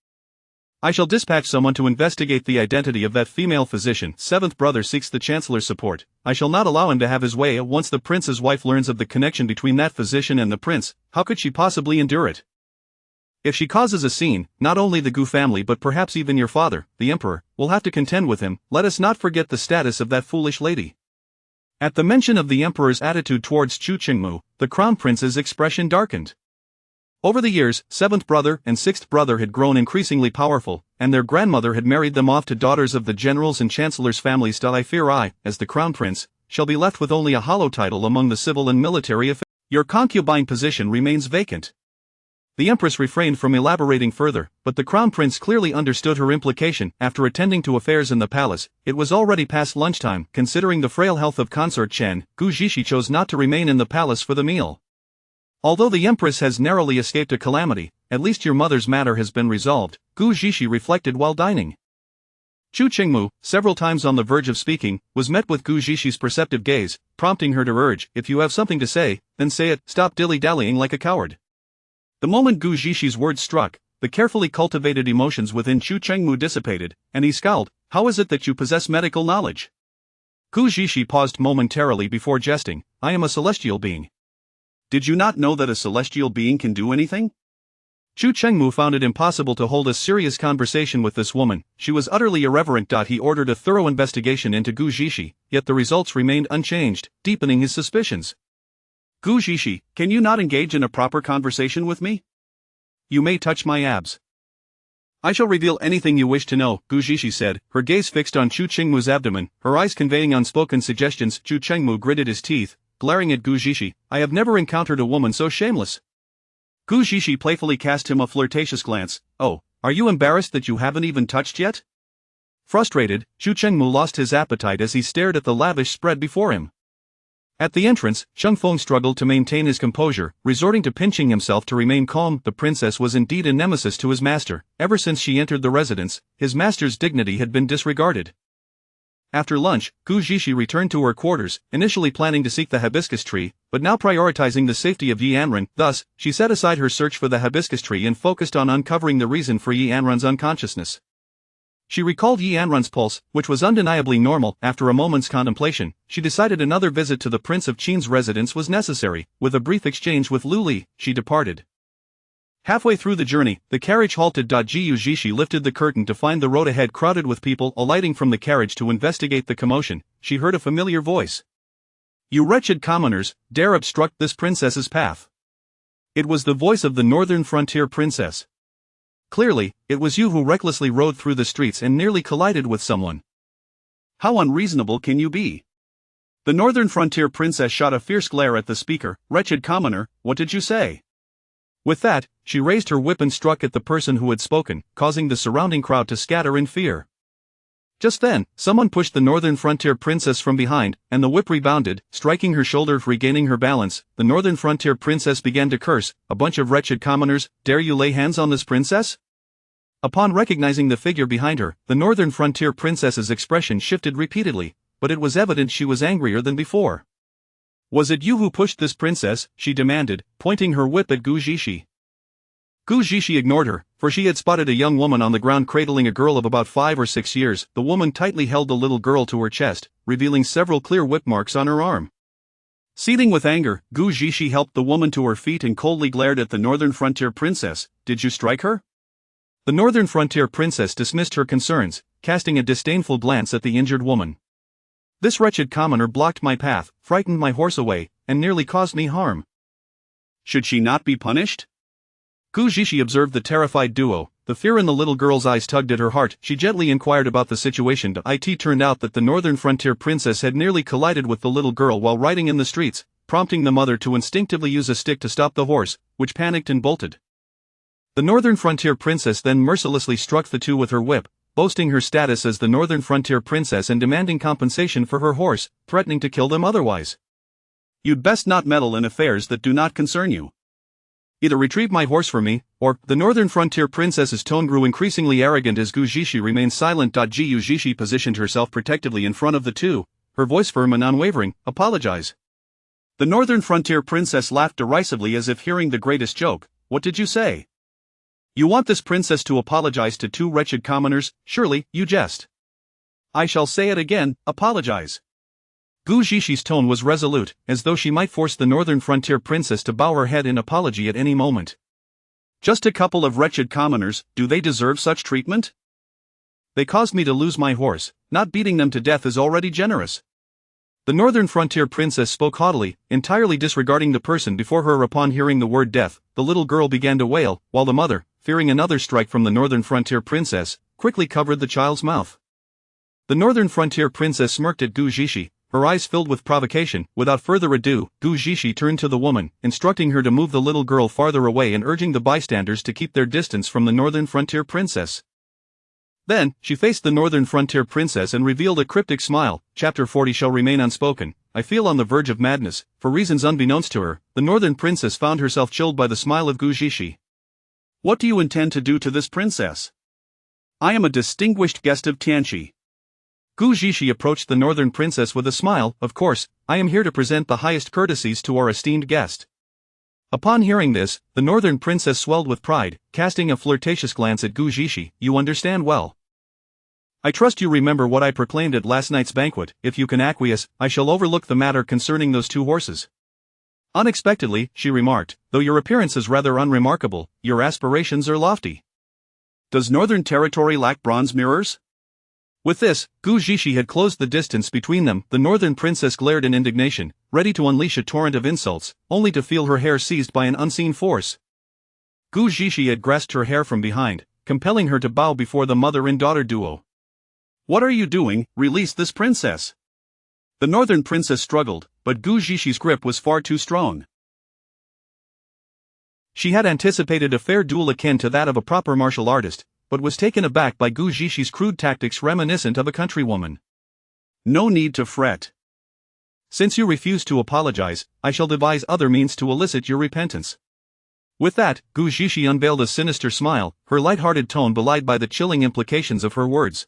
Speaker 2: I shall dispatch someone to investigate the identity of that female physician. Seventh brother seeks the chancellor's support. I shall not allow him to have his way. Once the prince's wife learns of the connection between that physician and the prince, how could she possibly endure it? If she causes a scene, not only the Gu family but perhaps even your father, the emperor, will have to contend with him. Let us not forget the status of that foolish lady. At the mention of the emperor's attitude towards Chu Qingmu, the crown prince's expression darkened. Over the years, seventh brother and sixth brother had grown increasingly powerful, and their grandmother had married them off to daughters of the generals and chancellors' families. I fear I, as the crown prince, shall be left with only a hollow title among the civil and military affairs. Your concubine position remains vacant. The empress refrained from elaborating further, but the crown prince clearly understood her implication. After attending to affairs in the palace, it was already past lunchtime. Considering the frail health of consort Chen, Gu Zixi chose not to remain in the palace for the meal. Although the empress has narrowly escaped a calamity, at least your mother's matter has been resolved, Gu Zixi reflected while dining. Chu Qingmu, several times on the verge of speaking, was met with Gu Zixi's perceptive gaze, prompting her to urge, if you have something to say, then say it. Stop dilly-dallying like a coward. The moment Gu Zixi words struck, the carefully cultivated emotions within Chu Chengmu dissipated, and he scowled. How is it that you possess medical knowledge? Gu Zixi paused momentarily before jesting. I am a celestial being. Did you not know that a celestial being can do anything? Chu Chengmu found it impossible to hold a serious conversation with this woman. She was utterly irreverent. He ordered a thorough investigation into Gu Zixi, yet the results remained unchanged, deepening his suspicions. Gu Zixi, can you not engage in a proper conversation with me? You may touch my abs. I shall reveal anything you wish to know, Gu Zixi said, her gaze fixed on Chu Chengmu's abdomen, her eyes conveying unspoken suggestions. Chu Chengmu gritted his teeth, glaring at Gu Zixi. I have never encountered a woman so shameless. Gu Zixi playfully cast him a flirtatious glance. Oh, are you embarrassed that you haven't even touched yet? Frustrated, Chu Chengmu lost his appetite as he stared at the lavish spread before him. At the entrance, Sheng Feng struggled to maintain his composure, resorting to pinching himself to remain calm. The princess was indeed a nemesis to his master. Ever since she entered the residence, his master's dignity had been disregarded. After lunch, Gu Zixi returned to her quarters, initially planning to seek the hibiscus tree, but now prioritizing the safety of Yi Anren. Thus, she set aside her search for the hibiscus tree and focused on uncovering the reason for Yi Anren's unconsciousness. She recalled Yi Anrun's pulse, which was undeniably normal. After a moment's contemplation, she decided another visit to the Prince of Qin's residence was necessary. With a brief exchange with Lu Li, she departed. Halfway through the journey, the carriage halted. Jiu Zixi lifted the curtain to find the road ahead crowded with people. Alighting from the carriage to investigate the commotion, she heard a familiar voice. "You wretched commoners, dare obstruct this princess's path." It was the voice of the northern frontier princess. Clearly, it was you who recklessly rode through the streets and nearly collided with someone.
Speaker 1: How unreasonable can you be? The northern frontier princess shot a fierce glare at the speaker. "Wretched commoner, what did you say?"
Speaker 2: With that, she raised her whip and struck at the person who had spoken, causing the surrounding crowd to scatter in fear. Just then, someone pushed the northern frontier princess from behind, and the whip rebounded, striking her shoulder. Regaining her balance, the northern frontier princess began to curse, "A bunch of wretched commoners, dare you lay hands on this princess?" Upon recognizing the figure behind her, the northern frontier princess's expression shifted repeatedly, but it was evident she was angrier than before. "Was it you who pushed this princess?" she demanded, pointing her whip at Gu Zixi. Gu Zixi ignored her, for she had spotted a young woman on the ground cradling a girl of about 5 or 6 years. The woman tightly held the little girl to her chest, revealing several clear whip marks on her arm. Seething with anger, Gu Zixi helped the woman to her feet and coldly glared at the northern frontier princess. "Did you strike her?" The northern frontier princess dismissed her concerns, casting a disdainful glance at the injured woman. "This wretched commoner blocked my path, frightened my horse away, and nearly caused me harm.
Speaker 1: Should she not be punished?"
Speaker 2: Gu Zixi observed the terrified duo. The fear in the little girl's eyes tugged at her heart. She gently inquired about the situation. It turned out that the northern frontier princess had nearly collided with the little girl while riding in the streets, prompting the mother to instinctively use a stick to stop the horse, which panicked and bolted. The northern frontier princess then mercilessly struck the two with her whip, boasting her status as the northern frontier princess and demanding compensation for her horse, threatening to kill them otherwise.
Speaker 1: "You'd best not meddle in affairs that do not concern you.
Speaker 2: Either retrieve my horse for me, or..." The northern frontier princess's tone grew increasingly arrogant as Gu Zixi remained silent. Jiu Zixi positioned herself protectively in front of the two, her voice firm and unwavering. "Apologize."
Speaker 1: The northern frontier princess laughed derisively as if hearing the greatest joke. "What did you say? You want this princess to apologize to 2 wretched commoners? Surely, you jest." "I shall say it again, apologize."
Speaker 2: Gu Zixi's tone was resolute, as though she might force the northern frontier princess to bow her head in apology at any moment.
Speaker 1: "Just a couple of wretched commoners, do they deserve such treatment? They caused me to lose my horse, not beating them to death is already generous."
Speaker 2: The northern frontier princess spoke haughtily, entirely disregarding the person before her. Upon hearing the word death, the little girl began to wail, while the mother, fearing another strike from the northern frontier princess, quickly covered the child's mouth. The northern frontier princess smirked at Gu Zixi, her eyes filled with provocation. Without further ado, Gu Zixi turned to the woman, instructing her to move the little girl farther away and urging the bystanders to keep their distance from the northern frontier princess. Then, she faced the northern frontier princess and revealed a cryptic smile. Chapter 40 shall remain unspoken. I feel on the verge of madness. For reasons unbeknownst to her, the northern princess found herself chilled by the smile of Gu Zixi.
Speaker 1: "What do you intend to do to this princess? I am a distinguished guest of Tianqi."
Speaker 2: Gu Zixi approached the northern princess with a smile. "Of course, I am here to present the highest courtesies to our esteemed guest." Upon hearing this, the northern princess swelled with pride, casting a flirtatious glance at Gu Zixi. "You understand well. I trust you remember what I proclaimed at last night's banquet. If you can acquiesce, I shall overlook the matter concerning those 2 horses." Unexpectedly, she remarked, "Though your appearance is rather unremarkable, your aspirations are lofty.
Speaker 1: Does northern territory lack bronze mirrors?"
Speaker 2: With this, Gu Zixi had closed the distance between them. The northern princess glared in indignation, ready to unleash a torrent of insults, only to feel her hair seized by an unseen force. Gu Zixi had grasped her hair from behind, compelling her to bow before the mother and daughter duo.
Speaker 1: "What are you doing? Release this princess." The northern princess struggled, but Gu Zixi's grip was far too strong.
Speaker 2: She had anticipated a fair duel akin to that of a proper martial artist, but was taken aback by Gu Zixi's crude tactics reminiscent of a countrywoman.
Speaker 1: "No need to fret.
Speaker 2: Since you refuse to apologize, I shall devise other means to elicit your repentance." With that, Gu Zixi unveiled a sinister smile, her light-hearted tone belied by the chilling implications of her words.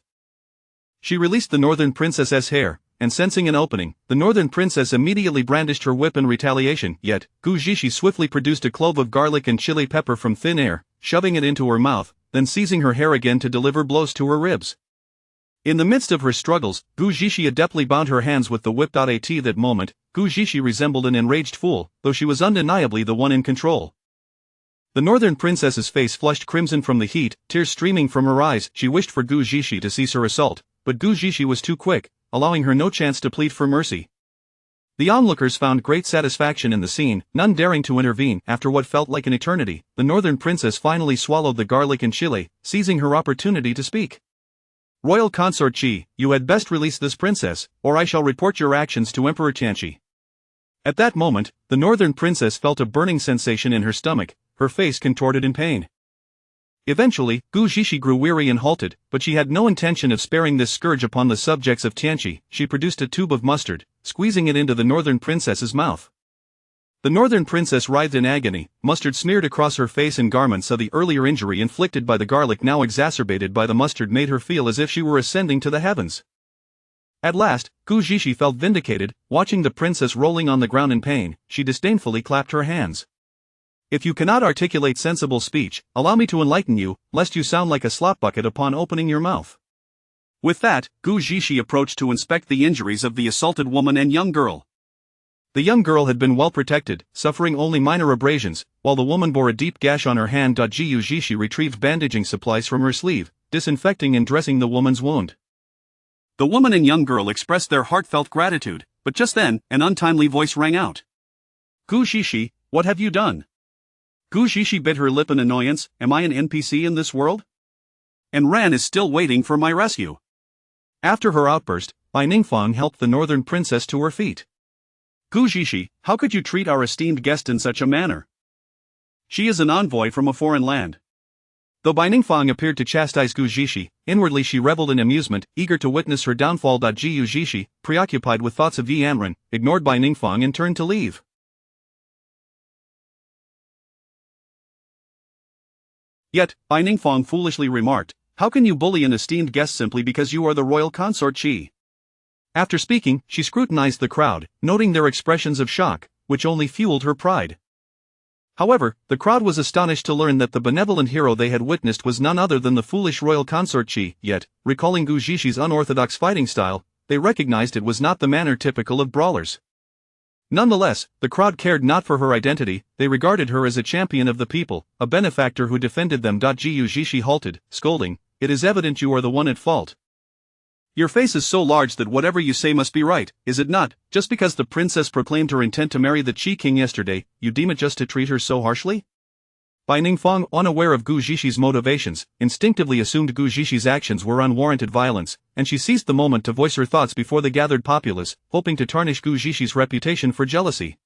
Speaker 2: She released the northern princess's hair, and sensing an opening, the northern princess immediately brandished her whip in retaliation. Yet, Gu Zixi swiftly produced a clove of garlic and chili pepper from thin air, shoving it into her mouth, then seizing her hair again to deliver blows to her ribs. In the midst of her struggles, Gu Zixi adeptly bound her hands with the whip. At that moment, Gu Zixi resembled an enraged fool, though she was undeniably the one in control. The northern princess's face flushed crimson from the heat, tears streaming from her eyes. She wished for Gu Zixi to cease her assault, but Gu Zixi was too quick, allowing her no chance to plead for mercy. The onlookers found great satisfaction in the scene, none daring to intervene. After what felt like an eternity, the northern princess finally swallowed the garlic and chili, seizing her opportunity to speak. "Royal Consort Qi, you had best release this princess, or I shall report your actions to Emperor Tianqi." At that moment, the northern princess felt a burning sensation in her stomach, her face contorted in pain. Eventually, Gu Zixi grew weary and halted, but she had no intention of sparing this scourge upon the subjects of Tianqi. She produced a tube of mustard, squeezing it into the northern princess's mouth. The northern princess writhed in agony, mustard smeared across her face and garments. So the earlier injury inflicted by the garlic, now exacerbated by the mustard, made her feel as if she were ascending to the heavens. At last, Gu Zixi felt vindicated. Watching the princess rolling on the ground in pain, she disdainfully clapped her hands. "If you cannot articulate sensible speech, allow me to enlighten you, lest you sound like a slop bucket upon opening your mouth." With that, Gu Zixi approached to inspect the injuries of the assaulted woman and young girl. The young girl had been well protected, suffering only minor abrasions, while the woman bore a deep gash on her hand. Gu Zixi retrieved bandaging supplies from her sleeve, disinfecting and dressing the woman's wound. The woman and young girl expressed their heartfelt gratitude, but just then, an untimely voice rang out. "Gu Zixi, what have you done?" Gu Zixi bit her lip in annoyance. "Am I an NPC in this world? And Ran is still waiting for my rescue." After her outburst, Bai Ningfang helped the northern princess to her feet. "Gu Zixi, how could you treat our esteemed guest in such a manner? She is an envoy from a foreign land." Though Bai Ningfang appeared to chastise Gu Zixi, inwardly she reveled in amusement, eager to witness her downfall. Gu Zixi, preoccupied with thoughts of Yi Anren, ignored Bai Ningfang and turned to leave. Yet, Bai Ningfang foolishly remarked, "How can you bully an esteemed guest simply because you are the royal consort Qi?" After speaking, she scrutinized the crowd, noting their expressions of shock, which only fueled her pride. However, the crowd was astonished to learn that the benevolent hero they had witnessed was none other than the foolish royal consort Qi. Yet, recalling Gu Zixi's unorthodox fighting style, they recognized it was not the manner typical of brawlers. Nonetheless, the crowd cared not for her identity. They regarded her as a champion of the people, a benefactor who defended them. Gu Zixi halted, scolding, "It is evident you are the one at fault. Your face is so large that whatever you say must be right, is it not? Just because the princess proclaimed her intent to marry the Qi king yesterday, you deem it just to treat her so harshly?" Bai Ningfang, unaware of Gu Zixi's motivations, instinctively assumed Gu Zixi's actions were unwarranted violence, and she seized the moment to voice her thoughts before the gathered populace, hoping to tarnish Gu Zixi's reputation for jealousy.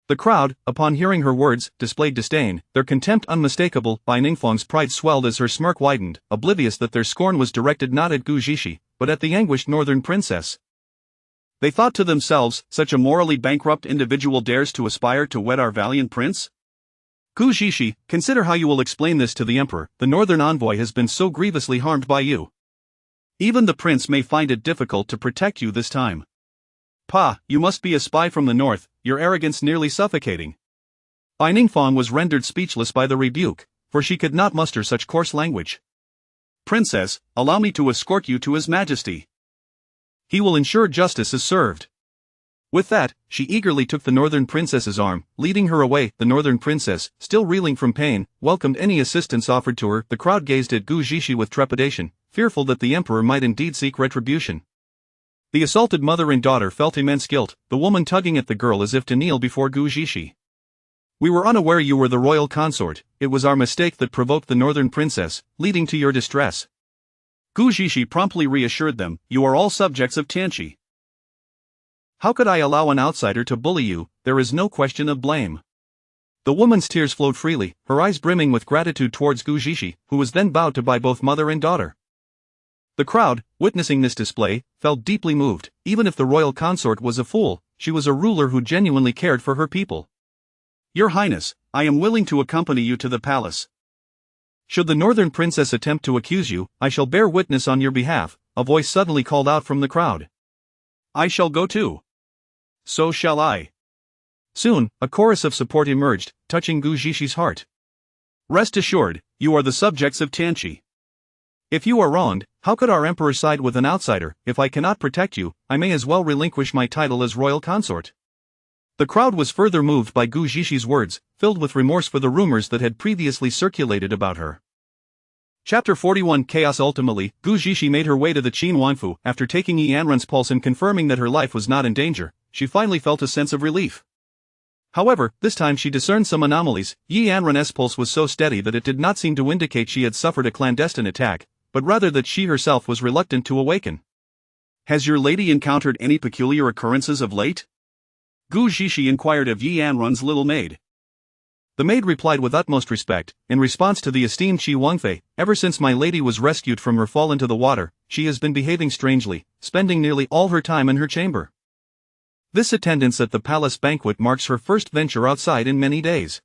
Speaker 2: The crowd, upon hearing her words, displayed disdain, their contempt unmistakable. Bai Ningfang's pride swelled as her smirk widened, oblivious that their scorn was directed not at Gu Zixi, but at the anguished northern princess. They thought to themselves, such a morally bankrupt individual dares to aspire to wed our valiant prince? Gu Zixi, consider how you will explain this to the emperor. The northern envoy has been so grievously harmed by you. Even the prince may find it difficult to protect you this time. "Pa, you must be a spy from the north, your arrogance nearly suffocating." Bai Ningfang was rendered speechless by the rebuke, for she could not muster such coarse language. "Princess, allow me to escort you to His Majesty. He will ensure justice is served." With that, she eagerly took the northern princess's arm, leading her away. The northern princess, still reeling from pain, welcomed any assistance offered to her. The crowd gazed at Gu Zixi with trepidation, fearful that the emperor might indeed seek retribution. The assaulted mother and daughter felt immense guilt, the woman tugging at the girl as if to kneel before Gu Zixi. "We were unaware you were the royal consort. It was our mistake that provoked the northern princess, leading to your distress." Gu Zixi promptly reassured them, "You are all subjects of Tianqi. How could I allow an outsider to bully you? There is no question of blame." The woman's tears flowed freely, her eyes brimming with gratitude towards Gu Zixi, who was then bowed to by both mother and daughter. The crowd, witnessing this display, felt deeply moved. Even if the royal consort was a fool, she was a ruler who genuinely cared for her people. "Your Highness, I am willing to accompany you to the palace. Should the northern princess attempt to accuse you, I shall bear witness on your behalf," a voice suddenly called out from the crowd. "I shall go too." "So shall I." Soon, a chorus of support emerged, touching Gu Zixi heart. "Rest assured, you are the subjects of Tianqi. If you are wronged, how could our emperor side with an outsider? If I cannot protect you, I may as well relinquish my title as royal consort. The crowd was further moved by Gu Zhixi filled with remorse for the rumors that had previously circulated about her. Chapter 41 Chaos. Ultimately, Gu Zhixi made her way to the Qin Wangfu. After taking Yi Anren's pulse and confirming that her life was not in danger, she finally felt a sense of relief. However, this time she discerned some anomalies. Yi Anren's pulse was so steady that it did not seem to indicate she had suffered a clandestine attack, but rather that she herself was reluctant to awaken.
Speaker 1: Has your lady encountered any peculiar occurrences of late? Gu Zhixi inquired of Yi Anren's little maid.
Speaker 2: The maid replied with utmost respect, in response to the esteemed Qi Wangfei, ever since my lady was rescued from her fall into the water, she has been behaving strangely, spending nearly all her time in her chamber. This attendance at the palace banquet marks her first venture outside in many days.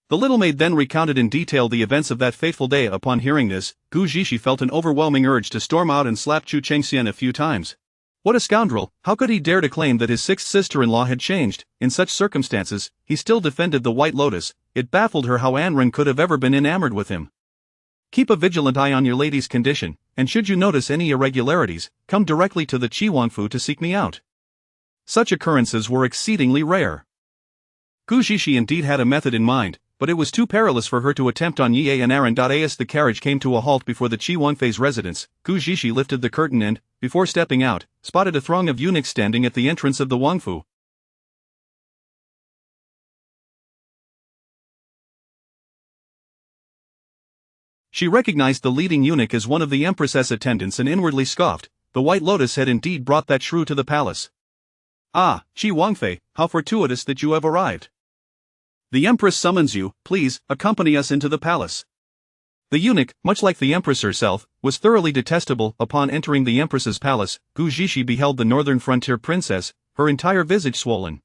Speaker 2: The little maid then recounted in detail the events of that fateful day. Upon hearing this, Gu Zhixi felt an overwhelming urge to storm out and slap Chu Chengxian a few times. What a scoundrel! How could he dare to claim that his sixth sister-in-law had changed? In such circumstances, he still defended the White Lotus. It baffled her how Anren could have ever been enamored with him. Keep a vigilant eye on your lady's condition, and should you notice any irregularities, come directly to the Qi Wangfu to seek me out. Such occurrences were exceedingly rare. Gu Zhixi indeed had a method in mind, but it was too perilous for her to attempt on Yi and Aren. As the carriage came to a halt before the Qi Wangfei's residence, Gu Zhixi lifted the curtain and, before stepping out, spotted a throng of eunuchs standing at the entrance of the Wangfu. She recognized the leading eunuch as one of the Empress's attendants and inwardly scoffed. The White Lotus had indeed brought that shrew to the palace. Ah, Qi Wangfei, how fortuitous that you have arrived. The Empress summons you. Please, accompany us into the palace. The eunuch, much like the Empress herself, was thoroughly detestable. Upon entering the Empress's palace, Gu Zhixi beheld the northern frontier princess, her entire visage swollen.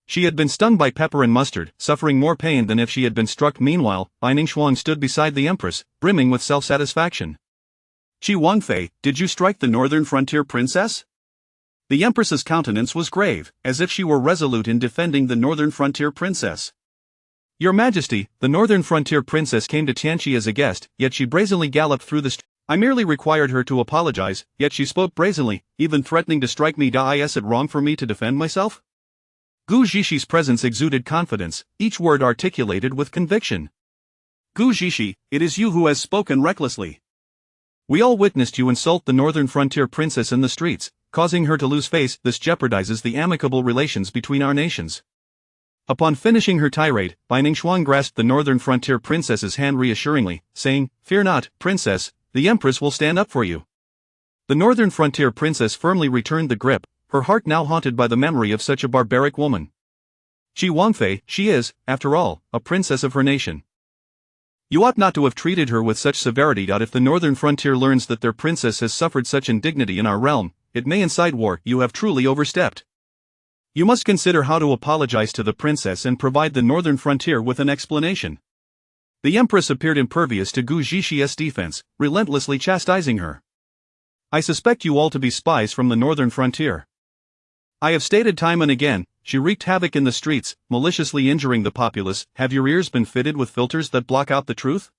Speaker 2: She had been stung by pepper and mustard, suffering more pain than if she had been struck. Meanwhile, Bai Ningxuang stood beside the Empress, brimming with self-satisfaction. Qi Wangfei, did you strike the northern frontier princess? The Empress's countenance was grave, as if she were resolute in defending the northern frontier princess. Your Majesty, the northern frontier princess came to Tianqi as a guest, yet she brazenly galloped through the street. I merely required her to apologize, yet she spoke brazenly, even threatening to strike me. Is it wrong for me to defend myself? Gu Zhixi's presence exuded confidence, each word articulated with conviction.
Speaker 1: Gu Zhixi, it is you who has spoken recklessly.
Speaker 2: We all witnessed you insult the northern frontier princess in the streets, causing her to lose face. This jeopardizes the amicable relations between our nations. Upon finishing her tirade, Bai Ningxuang grasped the northern frontier princess's hand reassuringly, saying, Fear not, princess, the Empress will stand up for you. The northern frontier princess firmly returned the grip, her heart now haunted by the memory of such a barbaric woman. Qi Wangfei, she is, after all, a princess of her nation. You ought not to have treated her with such severity. If the northern frontier learns that their princess has suffered such indignity in our realm, it may incite war. You have truly overstepped. You must consider how to apologize to the princess and provide the northern frontier with an explanation. The Empress appeared impervious to Gu Zhixi's defense, relentlessly chastising her. I suspect you all to be spies from the northern frontier. I have stated time and again, she wreaked havoc in the streets, maliciously injuring the populace. Have your ears been fitted with filters that block out the truth?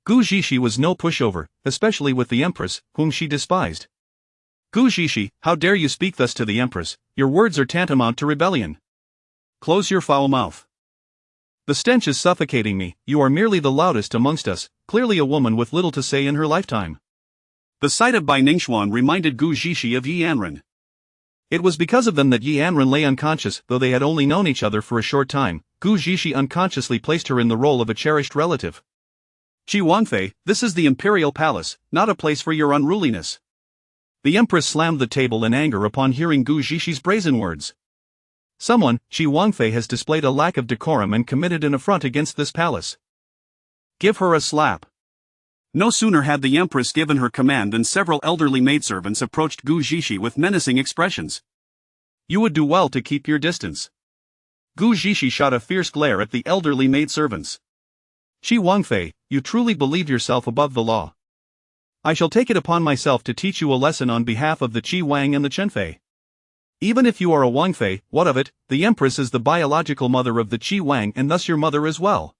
Speaker 2: Gu Zhixi was no pushover, especially with the Empress, whom she despised. Gu Zhixi, how dare you speak thus to the Empress? Your words are tantamount to rebellion. Close your foul mouth. The stench is suffocating me. You are merely the loudest amongst us, clearly a woman with little to say in her lifetime.
Speaker 1: The sight of Bai Ningxuan reminded Gu Zhixi of Yi Anren.
Speaker 2: It was because of them that Yi Anren lay unconscious. Though they had only known each other for a short time, Gu Zhixi unconsciously placed her in the role of a cherished relative.
Speaker 1: Qi Wangfei, this is the imperial palace, not a place for your unruliness.
Speaker 2: The Empress slammed the table in anger upon hearing Gu Zhixi's brazen words. Someone, Qi Wangfei, has displayed a lack of decorum and committed an affront against this palace.
Speaker 1: Give her a slap. No sooner had the Empress given her command than several elderly maidservants approached Gu Zhixi with menacing expressions. You would do well to keep your distance. Gu Zhixi shot a fierce glare at the elderly maidservants. Qi Wangfei, you truly believe yourself above the law. I shall take it upon myself to teach you a lesson on behalf of the Qi Wang and the Chenfei. Even if you are a Wangfei, what of it? The Empress is the biological mother of the Qi Wang and thus your mother as well.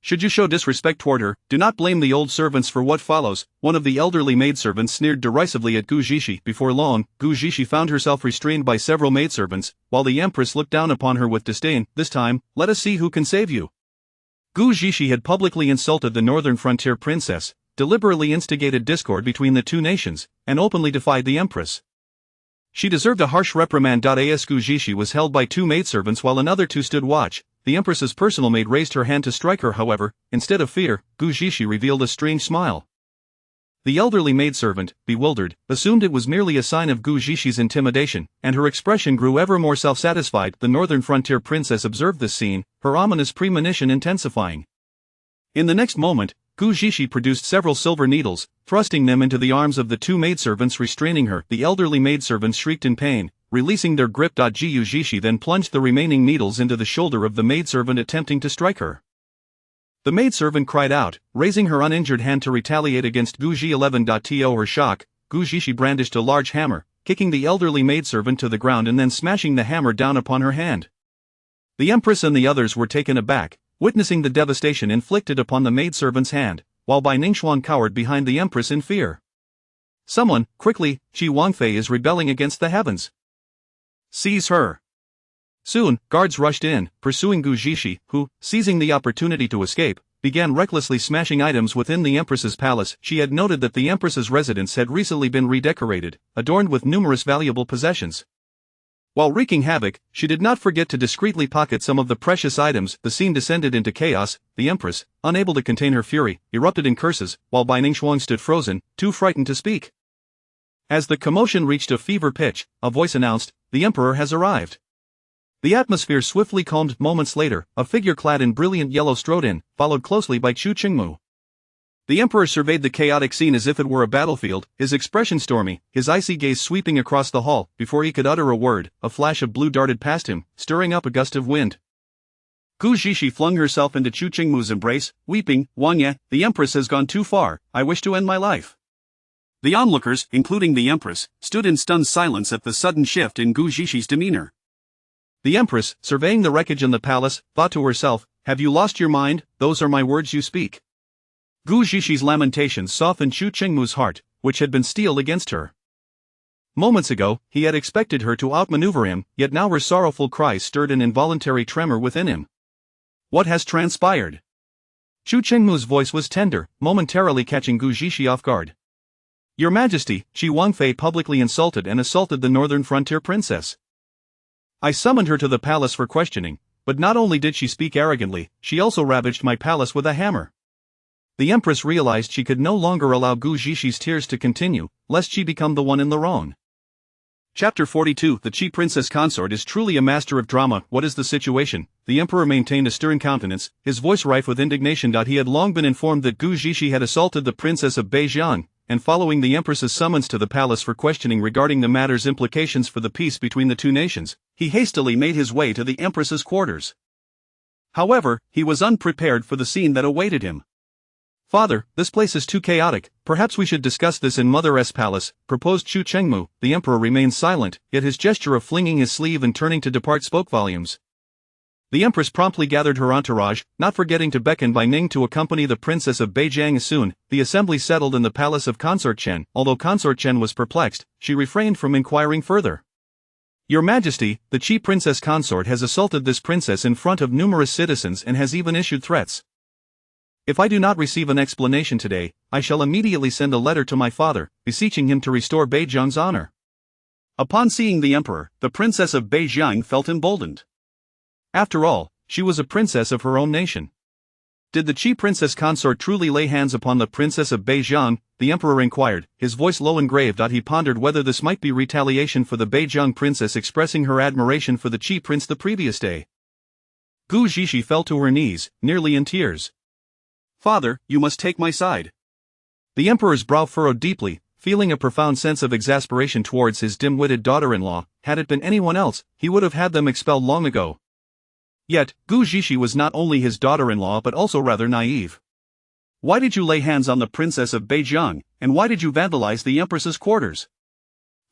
Speaker 1: should you show disrespect toward her, do not blame the old servants for what follows. One of the elderly maidservants sneered derisively at Gu Zixi. Before long, Gu Zixi found herself restrained by several maidservants, while the empress looked down upon her with disdain. This time, let us see who can save you. Gu Zixi had publicly insulted the northern frontier princess, deliberately instigated discord between the two nations, and openly defied the empress. She deserved a harsh reprimand. As Gu Zixi was held by two maidservants while another two stood watch, the empress's personal maid raised her hand to strike her. However, instead of fear, Gu Zixi revealed a strange smile. The elderly maidservant, bewildered, assumed it was merely a sign of Gu Zixi's intimidation, and her expression grew ever more self-satisfied. The northern frontier princess observed this scene, her ominous premonition intensifying. In the next moment, Gu Zixi produced several silver needles, thrusting them into the arms of the two maidservants restraining her. The elderly maidservants shrieked in pain, releasing their grip. Gu Zixi then plunged the remaining needles into the shoulder of the maidservant attempting to strike her. The maidservant cried out, raising her uninjured hand to retaliate against Gu Zixi. 11. To her shock, Gu Zixi brandished a large hammer, kicking the elderly maidservant to the ground and then smashing the hammer down upon her hand. The empress and the others were taken aback, witnessing the devastation inflicted upon the maidservant's hand, while Bai Ningxuan cowered behind the empress in fear. Someone, quickly, Qi Wangfei is rebelling against the heavens. Seize her. Soon, guards rushed in, pursuing Gu Zixi, who, seizing the opportunity to escape, began recklessly smashing items within the empress's palace. She had noted that the empress's residence had recently been redecorated, adorned with numerous valuable possessions. While wreaking havoc, she did not forget to discreetly pocket some of the precious items. The scene descended into chaos. The empress, unable to contain her fury, erupted in curses, while Bai Ningxuan stood frozen, too frightened to speak. As the commotion reached a fever pitch, a voice announced, "The emperor has arrived." The atmosphere swiftly calmed. Moments later, a figure clad in brilliant yellow strode in, followed closely by Chu Qingmu. The emperor surveyed the chaotic scene as if it were a battlefield, his expression stormy, his icy gaze sweeping across the hall. Before he could utter a word, a flash of blue darted past him, stirring up a gust of wind. Gu Zixi flung herself into Chu Qingmu's embrace, weeping, "Wang Ye, the empress has gone too far, I wish to end my life." The onlookers, including the empress, stood in stunned silence at the sudden shift in Gu Zixi's demeanor. The empress, surveying the wreckage in the palace, thought to herself, "Have you lost your mind? Those are my words you speak." Gu Zixi's lamentations softened Chu Qingmu's heart, which had been steeled against her. Moments ago, he had expected her to outmaneuver him, yet now her sorrowful cries stirred an involuntary tremor within him. What has transpired? Chu Qingmu's voice was tender, momentarily catching Gu Zixi off guard. Your Majesty, Qi Wangfei publicly insulted and assaulted the northern frontier princess. I summoned her to the palace for questioning, but not only did she speak arrogantly, she also ravaged my palace with a hammer. The empress realized she could no longer allow Gu Zixi's tears to continue, lest she become the one in the wrong. Chapter 42. The Qi princess consort is truly a master of drama. What is the situation? The emperor maintained a stern countenance, his voice rife with indignation. He had long been informed that Gu Zixi had assaulted the princess of Beijiang, and following the empress's summons to the palace for questioning regarding the matter's implications for the peace between the two nations, he hastily made his way to the empress's quarters. However, he was unprepared for the scene that awaited him. "Father, this place is too chaotic, perhaps we should discuss this in Mother's palace," proposed Chu Qingmu. The emperor remained silent, yet his gesture of flinging his sleeve and turning to depart spoke volumes. The empress promptly gathered her entourage, not forgetting to beckon Bai Ning to accompany the princess of Beijiang. Soon, the assembly settled in the palace of Consort Chen. Although Consort Chen was perplexed, she refrained from inquiring further. Your Majesty, the Qi princess consort has assaulted this princess in front of numerous citizens and has even issued threats. If I do not receive an explanation today, I shall immediately send a letter to my father, beseeching him to restore Beijiang's honor. Upon seeing the emperor, the princess of Beijiang felt emboldened. After all, she was a princess of her own nation. Did the Qi princess consort truly lay hands upon the princess of Beijiang? The emperor inquired, his voice low and grave. He pondered whether this might be retaliation for the Beijiang princess expressing her admiration for the Qi prince the previous day. Gu Zixi fell to her knees, nearly in tears. Father, you must take my side. The emperor's brow furrowed deeply, feeling a profound sense of exasperation towards his dim-witted daughter-in-law. Had it been anyone else, he would have had them expelled long ago. Yet, Gu Zixi was not only his daughter-in-law but also rather naive. Why did you lay hands on the princess of Beijiang, and why did you vandalize the empress's quarters?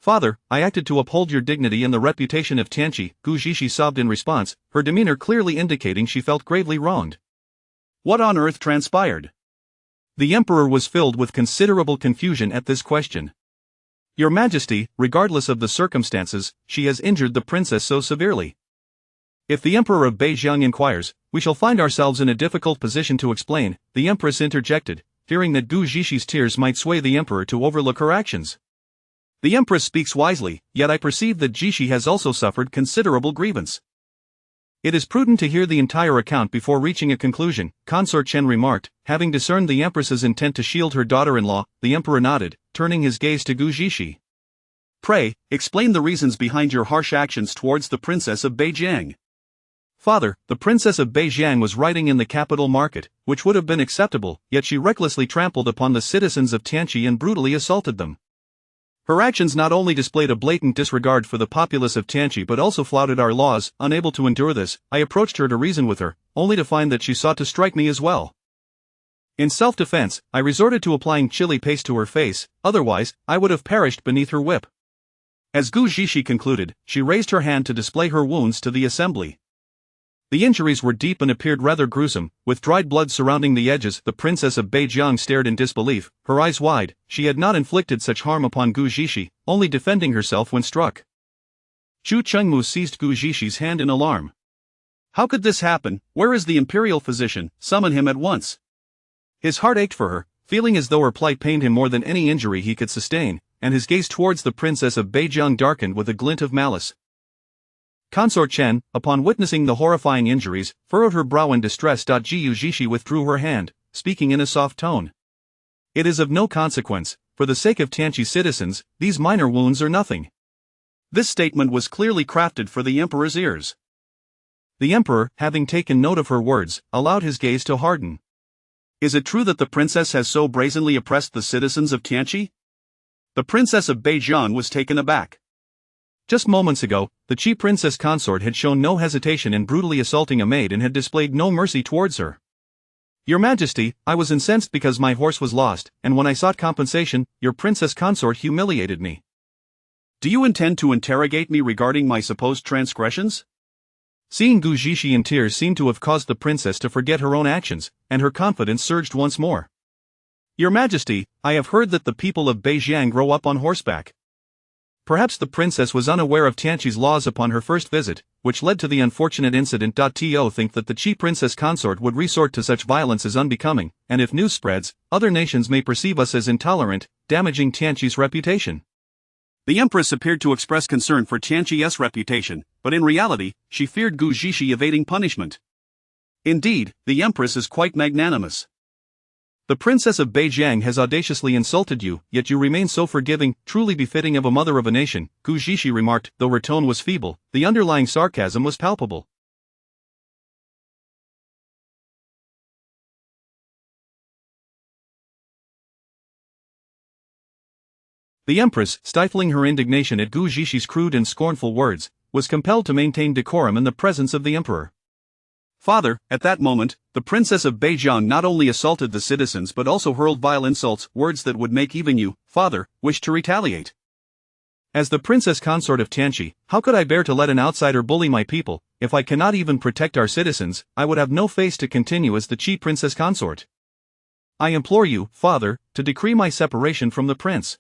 Speaker 1: Father, I acted to uphold your dignity and the reputation of Tianqi. Gu Zixi sobbed in response, her demeanor clearly indicating she felt gravely wronged. What on earth transpired?
Speaker 2: The emperor was filled with considerable confusion at this question. Your Majesty, regardless of the circumstances, she has injured the princess so severely. If the Emperor of Beijing inquires, we shall find ourselves in a difficult position to explain, the Empress interjected, fearing that Gu Zhixi's tears might sway the Emperor to overlook her actions.
Speaker 1: The Empress speaks wisely, yet I perceive that Zhixi has also suffered considerable grievance.
Speaker 2: It is prudent to hear the entire account before reaching a conclusion, Consort Chen remarked, having discerned the Empress's intent to shield her daughter-in-law. The Emperor nodded, turning his gaze to Gu Zhixi.
Speaker 1: Pray, explain the reasons behind your harsh actions towards the Princess of Beijing.
Speaker 2: Father, the Princess of Beijing was riding in the capital market, which would have been acceptable, yet she recklessly trampled upon the citizens of Tianqi and brutally assaulted them. Her actions not only displayed a blatant disregard for the populace of Tianqi but also flouted our laws. Unable to endure this, I approached her to reason with her, only to find that she sought to strike me as well. In self-defense, I resorted to applying chili paste to her face, otherwise, I would have perished beneath her whip.
Speaker 1: As Gu Zhixi concluded, she raised her hand to display her wounds to the assembly.
Speaker 2: The injuries were deep and appeared rather gruesome, with dried blood surrounding the edges. The Princess of Beijing stared in disbelief, her eyes wide. She had not inflicted such harm upon Gu Zhixi, only defending herself when struck.
Speaker 1: Chu Chengmu seized Gu Zhixi's hand in alarm. How could this happen? Where is the imperial physician? Summon him at once.
Speaker 2: His heart ached for her, feeling as though her plight pained him more than any injury he could sustain, and his gaze towards the Princess of Beijing darkened with a glint of malice. Consort Chen, upon witnessing the horrifying injuries, furrowed her brow in distress. Gu Zhixi withdrew her hand, speaking in a soft tone. It is of no consequence, for the sake of Tianqi's citizens, these minor wounds are nothing.
Speaker 1: This statement was clearly crafted for the Emperor's ears.
Speaker 2: The Emperor, having taken note of her words, allowed his gaze to harden.
Speaker 1: Is it true that the princess has so brazenly oppressed the citizens of Tianqi? The Princess of Beijing was taken aback.
Speaker 2: Just moments ago, the Qi princess consort had shown no hesitation in brutally assaulting a maid and had displayed no mercy towards her. Your Majesty, I was incensed because my horse was lost, and when I sought compensation, your princess consort humiliated me.
Speaker 1: Do you intend to interrogate me regarding my supposed transgressions?
Speaker 2: Seeing Gu Zhixi in tears seemed to have caused the princess to forget her own actions, and her confidence surged once more.
Speaker 1: Your Majesty, I have heard that the people of Beijing grow up on horseback.
Speaker 2: Perhaps the princess was unaware of Tianqi's laws upon her first visit, which led to the unfortunate incident. To think that the Qi princess consort would resort to such violence is unbecoming, and if news spreads, other nations may perceive us as intolerant, damaging Tianqi's reputation.
Speaker 1: The Empress appeared to express concern for Tianqi's reputation, but in reality, she feared Gu Zhixi evading punishment. Indeed, the Empress is quite magnanimous.
Speaker 2: The Princess of Beijing has audaciously insulted you, yet you remain so forgiving, truly befitting of a mother of a nation, Gu Zhixi remarked. Though her tone was feeble, the underlying sarcasm was palpable. The Empress, stifling her indignation at Gu Zhixi's crude and scornful words, was compelled to maintain decorum in the presence of the Emperor.
Speaker 1: Father, at that moment, the Princess of Beijing not only assaulted the citizens but also hurled vile insults, words that would make even you, father, wish to retaliate.
Speaker 2: As the princess consort of Tianqi, how could I bear to let an outsider bully my people? If I cannot even protect our citizens, I would have no face to continue as the Qi princess consort. I implore you, father, to decree my separation from the prince.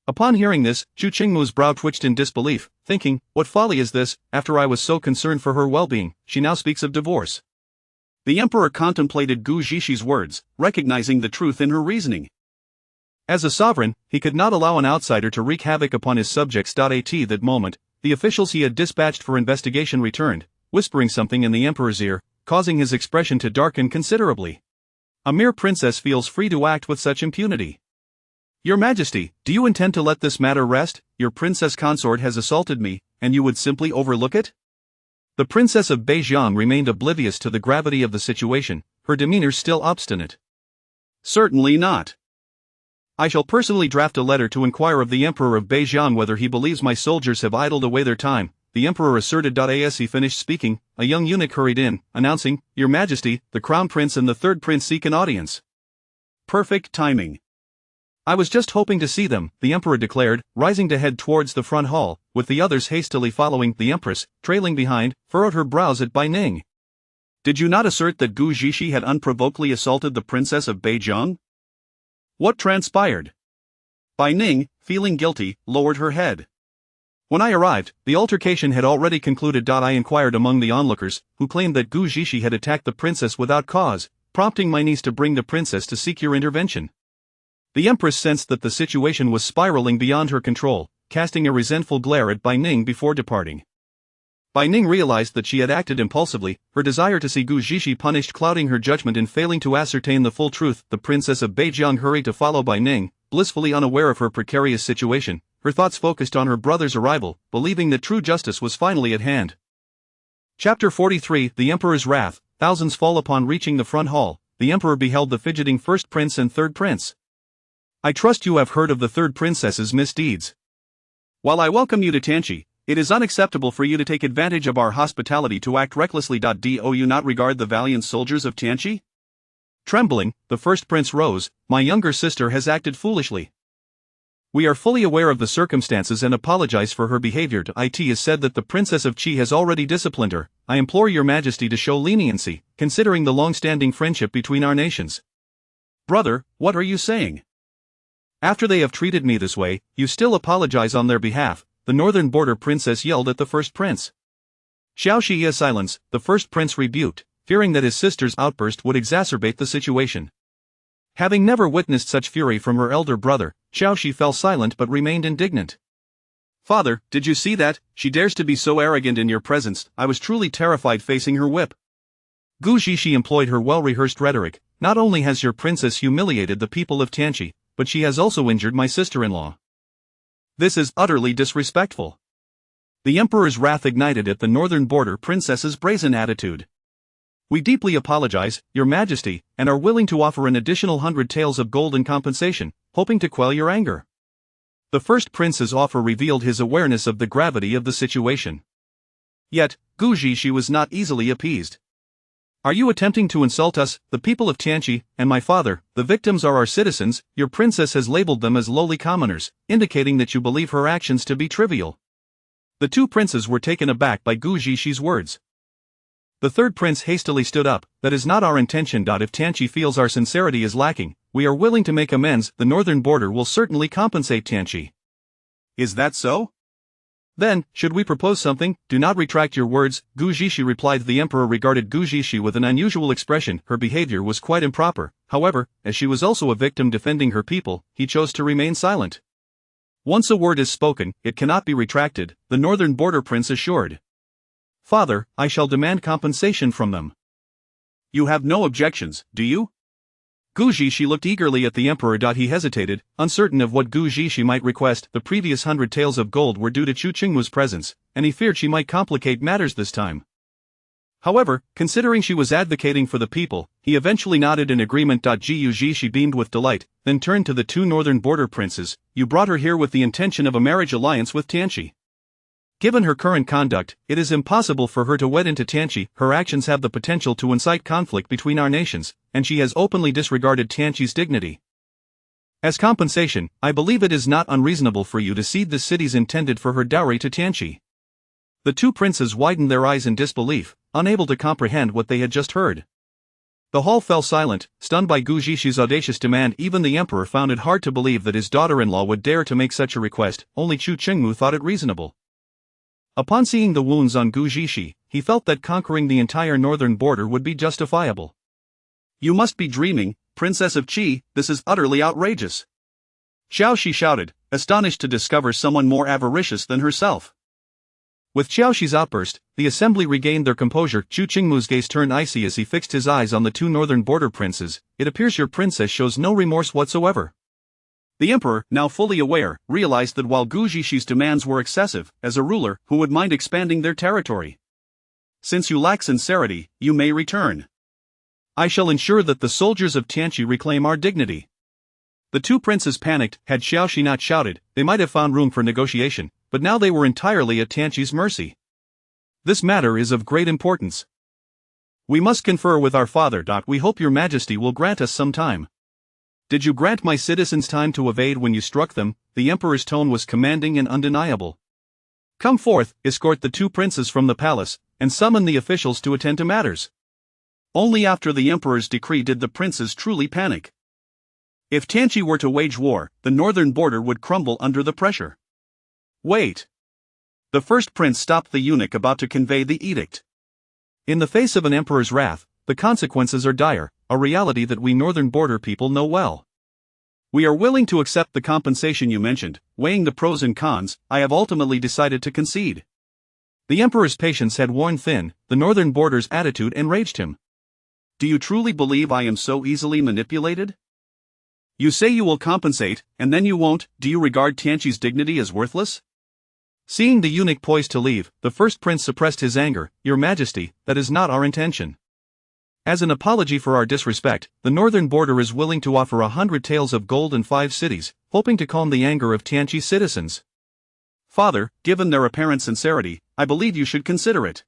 Speaker 2: Upon hearing this, Chu Qingmu's brow twitched in disbelief, thinking, what folly is this? After I was so concerned for her well-being, she now speaks of divorce.
Speaker 1: The Emperor contemplated Gu Zhixi's words, recognizing the truth in her reasoning.
Speaker 2: As a sovereign, he could not allow an outsider to wreak havoc upon his subjects. At that moment, the officials he had dispatched for investigation returned, whispering something in the Emperor's ear, causing his expression to darken considerably. A mere princess feels free to act with such impunity. Your Majesty, do you intend to let this matter rest? Your princess consort has assaulted me, and you would simply overlook it? The Princess of Beijing remained oblivious to the gravity of the situation, her demeanor still obstinate.
Speaker 1: Certainly not.
Speaker 2: I shall personally draft a letter to inquire of the Emperor of Beijing whether he believes my soldiers have idled away their time, the Emperor asserted. As he finished speaking, a young eunuch hurried in, announcing, Your Majesty, the Crown Prince and the third Prince seek an audience.
Speaker 1: Perfect timing.
Speaker 2: I was just hoping to see them, the Emperor declared, rising to head towards the front hall, with the others hastily following. The Empress, trailing behind, furrowed her brows at Bai Ning.
Speaker 1: Did you not assert that Gu Zhishi had unprovokedly assaulted the princess of Beijiang? What transpired? Bai Ning, feeling guilty, lowered her head. When I arrived, the altercation had already concluded. I inquired among the onlookers, who claimed that Gu Zhishi had attacked the princess without cause, prompting my niece to bring the princess to seek your intervention. The empress sensed that the situation was spiraling beyond her control, casting a resentful glare at Bai Ning before departing. Bai Ning realized that she had acted impulsively, her desire to see Gu Zhishi punished clouding her judgment in failing to ascertain the full truth. The princess of Beijiang hurried to follow Bai Ning, blissfully unaware of her precarious situation. Her thoughts focused on her brother's arrival, believing that true justice was finally at hand. Chapter 43 The Emperor's Wrath. Thousands fall upon reaching the front hall. The Emperor beheld the fidgeting first prince and third prince. I trust you have heard of the third princess's misdeeds. While I welcome you to Tianqi, it is unacceptable for you to take advantage of our hospitality to act recklessly. Do you not regard the valiant soldiers of Tianqi? Trembling, the first prince rose. My younger sister has acted foolishly. We are fully aware of the circumstances and apologize for her behavior. It is said that the princess of Qi has already disciplined her. I implore your majesty to show leniency, considering the long-standing friendship between our nations. Brother, what are you saying? After they have treated me this way, you still apologize on their behalf, the northern border princess yelled at the first prince. Xiaoxi is silence, the first prince rebuked, fearing that his sister's outburst would exacerbate the situation. Having never witnessed such fury from her elder brother, Xiaoxi fell silent but remained indignant. Father, did you see that? She dares to be so arrogant in your presence. I was truly terrified facing her whip. Gu Zhishi employed her well-rehearsed rhetoric. Not only has your princess humiliated the people of Tianqi, but she has also injured my sister-in-law. This is utterly disrespectful. The emperor's wrath ignited at the northern border princess's brazen attitude. We deeply apologize, your majesty, and are willing to offer an additional 100 taels of gold in compensation, hoping to quell your anger. The first prince's offer revealed his awareness of the gravity of the situation. Yet, Gu Zhishi was not easily appeased. Are you attempting to insult us, the people of Tianqi, and my father? The victims are our citizens. Your princess has labeled them as lowly commoners, indicating that you believe her actions to be trivial. The two princes were taken aback by Gu Zhishi's words. The third prince hastily stood up. That is not our intention. If Tianqi feels our sincerity is lacking, we are willing to make amends. The northern border will certainly compensate Tianqi. Is that so? Then, should we propose something? Do not retract your words, Gu Zhishi replied. The emperor regarded Gu Zhishi with an unusual expression. Her behavior was quite improper. However, as she was also a victim defending her people, he chose to remain silent. Once a word is spoken, it cannot be retracted, the northern border prince assured. Father, I shall demand compensation from them. You have no objections, do you? Gu Zhishi looked eagerly at the emperor. He hesitated, uncertain of what Gu Zhishi might request. The previous 100 taels of gold were due to Chu Qingmu's presence, and he feared she might complicate matters this time. However, considering she was advocating for the people, he eventually nodded in agreement. Gu Zhishi beamed with delight, then turned to the two northern border princes. You brought her here with the intention of a marriage alliance with Tianqi. Given her current conduct, it is impossible for her to wed into Tianqi. Her actions have the potential to incite conflict between our nations, and she has openly disregarded Tianqi's dignity. As compensation, I believe it is not unreasonable for you to cede the cities intended for her dowry to Tianqi. The two princes widened their eyes in disbelief, unable to comprehend what they had just heard. The hall fell silent, stunned by Gu Zhishi's audacious demand. Even the emperor found it hard to believe that his daughter-in-law would dare to make such a request. Only Chu Qingmu thought it reasonable. Upon seeing the wounds on Gu Zhishi, he felt that conquering the entire northern border would be justifiable. You must be dreaming, Princess of Qi, this is utterly outrageous. Xiaoxi shouted, astonished to discover someone more avaricious than herself. With Xiaoxi's outburst, the assembly regained their composure. Chu Qingmu's gaze turned icy as he fixed his eyes on the two northern border princes. It appears your princess shows no remorse whatsoever. The emperor, now fully aware, realized that while Gu Zhishi's demands were excessive, as a ruler, who would mind expanding their territory? Since you lack sincerity, you may return. I shall ensure that the soldiers of Tianqi reclaim our dignity. The two princes panicked. Had Xiaoxi not shouted, they might have found room for negotiation, but now they were entirely at Tianqi's mercy. This matter is of great importance. We must confer with our father. We hope your majesty will grant us some time. Did you grant my citizens time to evade when you struck them? The emperor's tone was commanding and undeniable. Come forth, escort the two princes from the palace, and summon the officials to attend to matters. Only after the emperor's decree did the princes truly panic. If Tianqi were to wage war, the northern border would crumble under the pressure. Wait. The first prince stopped the eunuch about to convey the edict.
Speaker 2: In the face of an emperor's wrath, the consequences are dire, a reality that we northern border people know well.
Speaker 1: We are willing to accept the compensation you mentioned. Weighing the pros and cons, I have ultimately decided to concede.
Speaker 2: The emperor's patience had worn thin, the northern border's attitude enraged him.
Speaker 1: Do you truly believe I am so easily manipulated? You say you will compensate, and then you won't. Do you regard Tianqi's dignity as worthless?
Speaker 2: Seeing the eunuch poised to leave, the first prince suppressed his anger. Your Majesty, that is not our intention. As an apology for our disrespect, the northern border is willing to offer 100 taels of gold and 5 cities, hoping to calm the anger of Tianqi's citizens.
Speaker 1: Father, given their apparent sincerity, I believe you should consider it.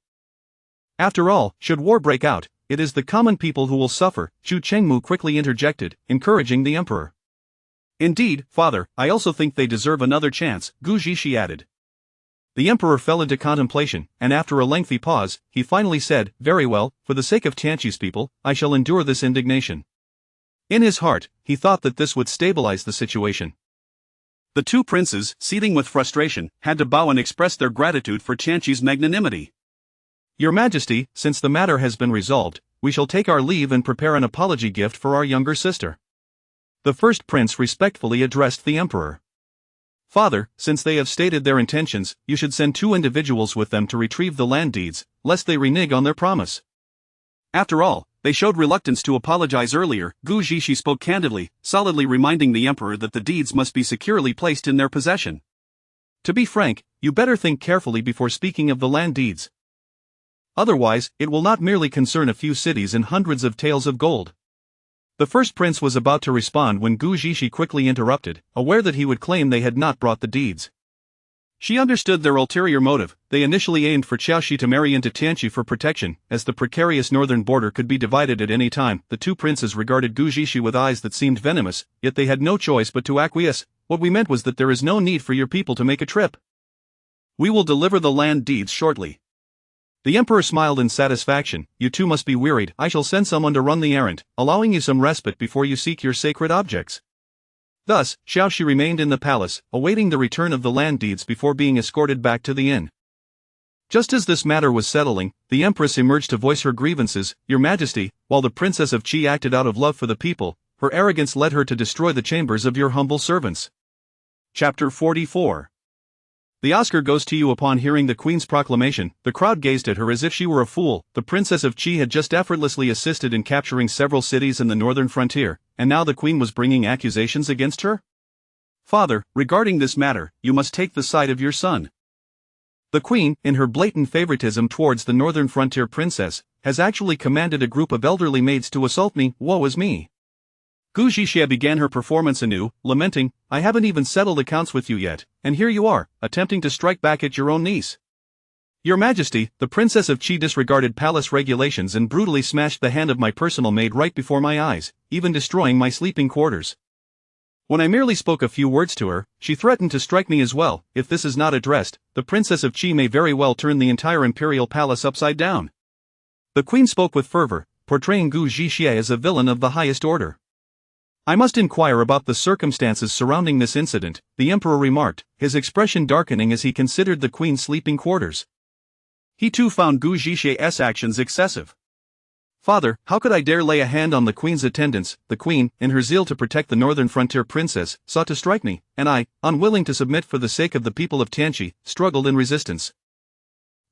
Speaker 2: After all, should war break out, it is the common people who will suffer, Zhu Chengmu quickly interjected, encouraging the emperor.
Speaker 1: Indeed, father, I also think they deserve another chance, Gu Zhishi added.
Speaker 2: The emperor fell into contemplation, and after a lengthy pause, he finally said, very well, for the sake of Tianqi's people, I shall endure this indignation. In his heart, he thought that this would stabilize the situation.
Speaker 1: The two princes, seething with frustration, had to bow and express their gratitude for Tianqi's magnanimity.
Speaker 2: Your Majesty, since the matter has been resolved, we shall take our leave and prepare an apology gift for our younger sister. The first prince respectfully addressed the emperor. Father, since they have stated their intentions, you should send 2 individuals with them to retrieve the land deeds, lest they renege on their promise.
Speaker 1: After all, they showed reluctance to apologize earlier. Gu Zhishi spoke candidly, solidly reminding the emperor that the deeds must be securely placed in their possession.
Speaker 2: To be frank, you better think carefully before speaking of the land deeds. Otherwise, it will not merely concern a few cities and hundreds of taels of gold. The first prince was about to respond when Gu Zhishi quickly interrupted, aware that he would claim they had not brought the deeds.
Speaker 1: She understood their ulterior motive. They initially aimed for Xiaoxi to marry into Tianqi for protection, as the precarious northern border could be divided at any time. The two princes regarded Gu Zhishi with eyes that seemed venomous, yet they had no choice but to acquiesce. What we meant was that there is no need for your people to make a trip. We will deliver the land deeds shortly.
Speaker 2: The emperor smiled in satisfaction. You too must be wearied. I shall send someone to run the errand, allowing you some respite before you seek your sacred objects. Thus, Xiaoxi remained in the palace, awaiting the return of the land deeds before being escorted back to the inn. Just as this matter was settling, the empress emerged to voice her grievances. Your Majesty, while the princess of Qi acted out of love for the people, her arrogance led her to destroy the chambers of your humble servants.
Speaker 1: Chapter 44.
Speaker 2: The Oscar goes to you. Upon hearing the queen's proclamation, the crowd gazed at her as if she were a fool. The princess of Qi had just effortlessly assisted in capturing several cities in the northern frontier, and now the queen was bringing accusations against her?
Speaker 1: Father, regarding this matter, you must take the side of your son.
Speaker 2: The queen, in her blatant favoritism towards the northern frontier princess, has actually commanded a group of elderly maids to assault me. Woe is me.
Speaker 1: Gu Zhishi began her performance anew, lamenting, I haven't even settled accounts with you yet, and here you are, attempting to strike back at your own niece. Your Majesty, the princess of Qi disregarded palace regulations and brutally smashed the hand of my personal maid right before my eyes, even destroying my sleeping quarters. When I merely spoke a few words to her, she threatened to strike me as well. If this is not addressed, the princess of Qi may very well turn the entire imperial palace upside down. The queen spoke with fervor, portraying Gu Zhishi as a villain of the highest order. I must inquire about the circumstances surrounding this incident, the emperor remarked, his expression darkening as he considered the queen's sleeping quarters. He too found Gu Zhishi's actions excessive. Father, how could I dare lay a hand on the queen's attendants? The queen, in her zeal to protect the northern frontier princess, sought to strike me, and I, unwilling to submit for the sake of the people of Tianqi, struggled in resistance.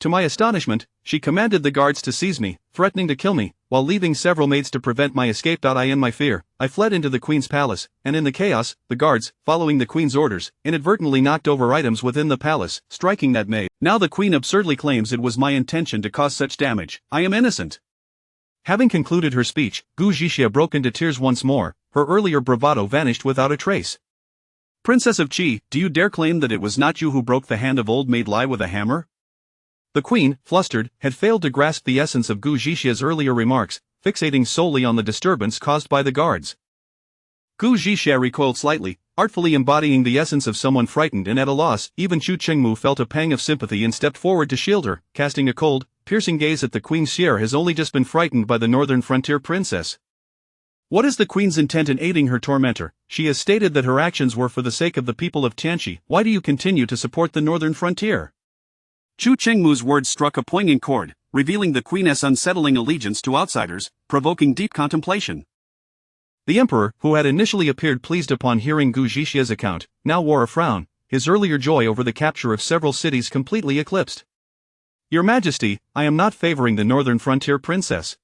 Speaker 1: To my astonishment, she commanded the guards to seize me, threatening to kill me, while leaving several maids to prevent my escape. In my fear, I fled into the queen's palace, and in the chaos, the guards, following the queen's orders, inadvertently knocked over items within the palace, striking that maid. Now the queen absurdly claims it was my intention to cause such damage. I am innocent. Having concluded her speech, Gu Zhishi broke into tears once more. Her earlier bravado vanished without a trace. Princess of Qi, do you dare claim that it was not you who broke the hand of old maid Lai with a hammer? The queen, flustered, had failed to grasp the essence of Gu Zhishi's earlier remarks, fixating solely on the disturbance caused by the guards. Gu Zhishi recoiled slightly, artfully embodying the essence of someone frightened and at a loss. Even Zhu Chengmu felt a pang of sympathy and stepped forward to shield her, casting a cold,
Speaker 2: piercing gaze at the Queen Xier has only just been frightened by the northern frontier princess. What is the Queen's intent in aiding her tormentor? She has stated that her actions were for the sake of the people of Tianqi. Why do you continue to support the northern frontier?
Speaker 1: Chu Chengmu's words struck a poignant chord, revealing the Queen's unsettling allegiance to outsiders, provoking deep contemplation.
Speaker 2: The emperor, who had initially appeared pleased upon hearing Gu Zhixie's account, now wore a frown, his earlier joy over the capture of several cities completely eclipsed. Your Majesty, I am not favoring the northern frontier princess.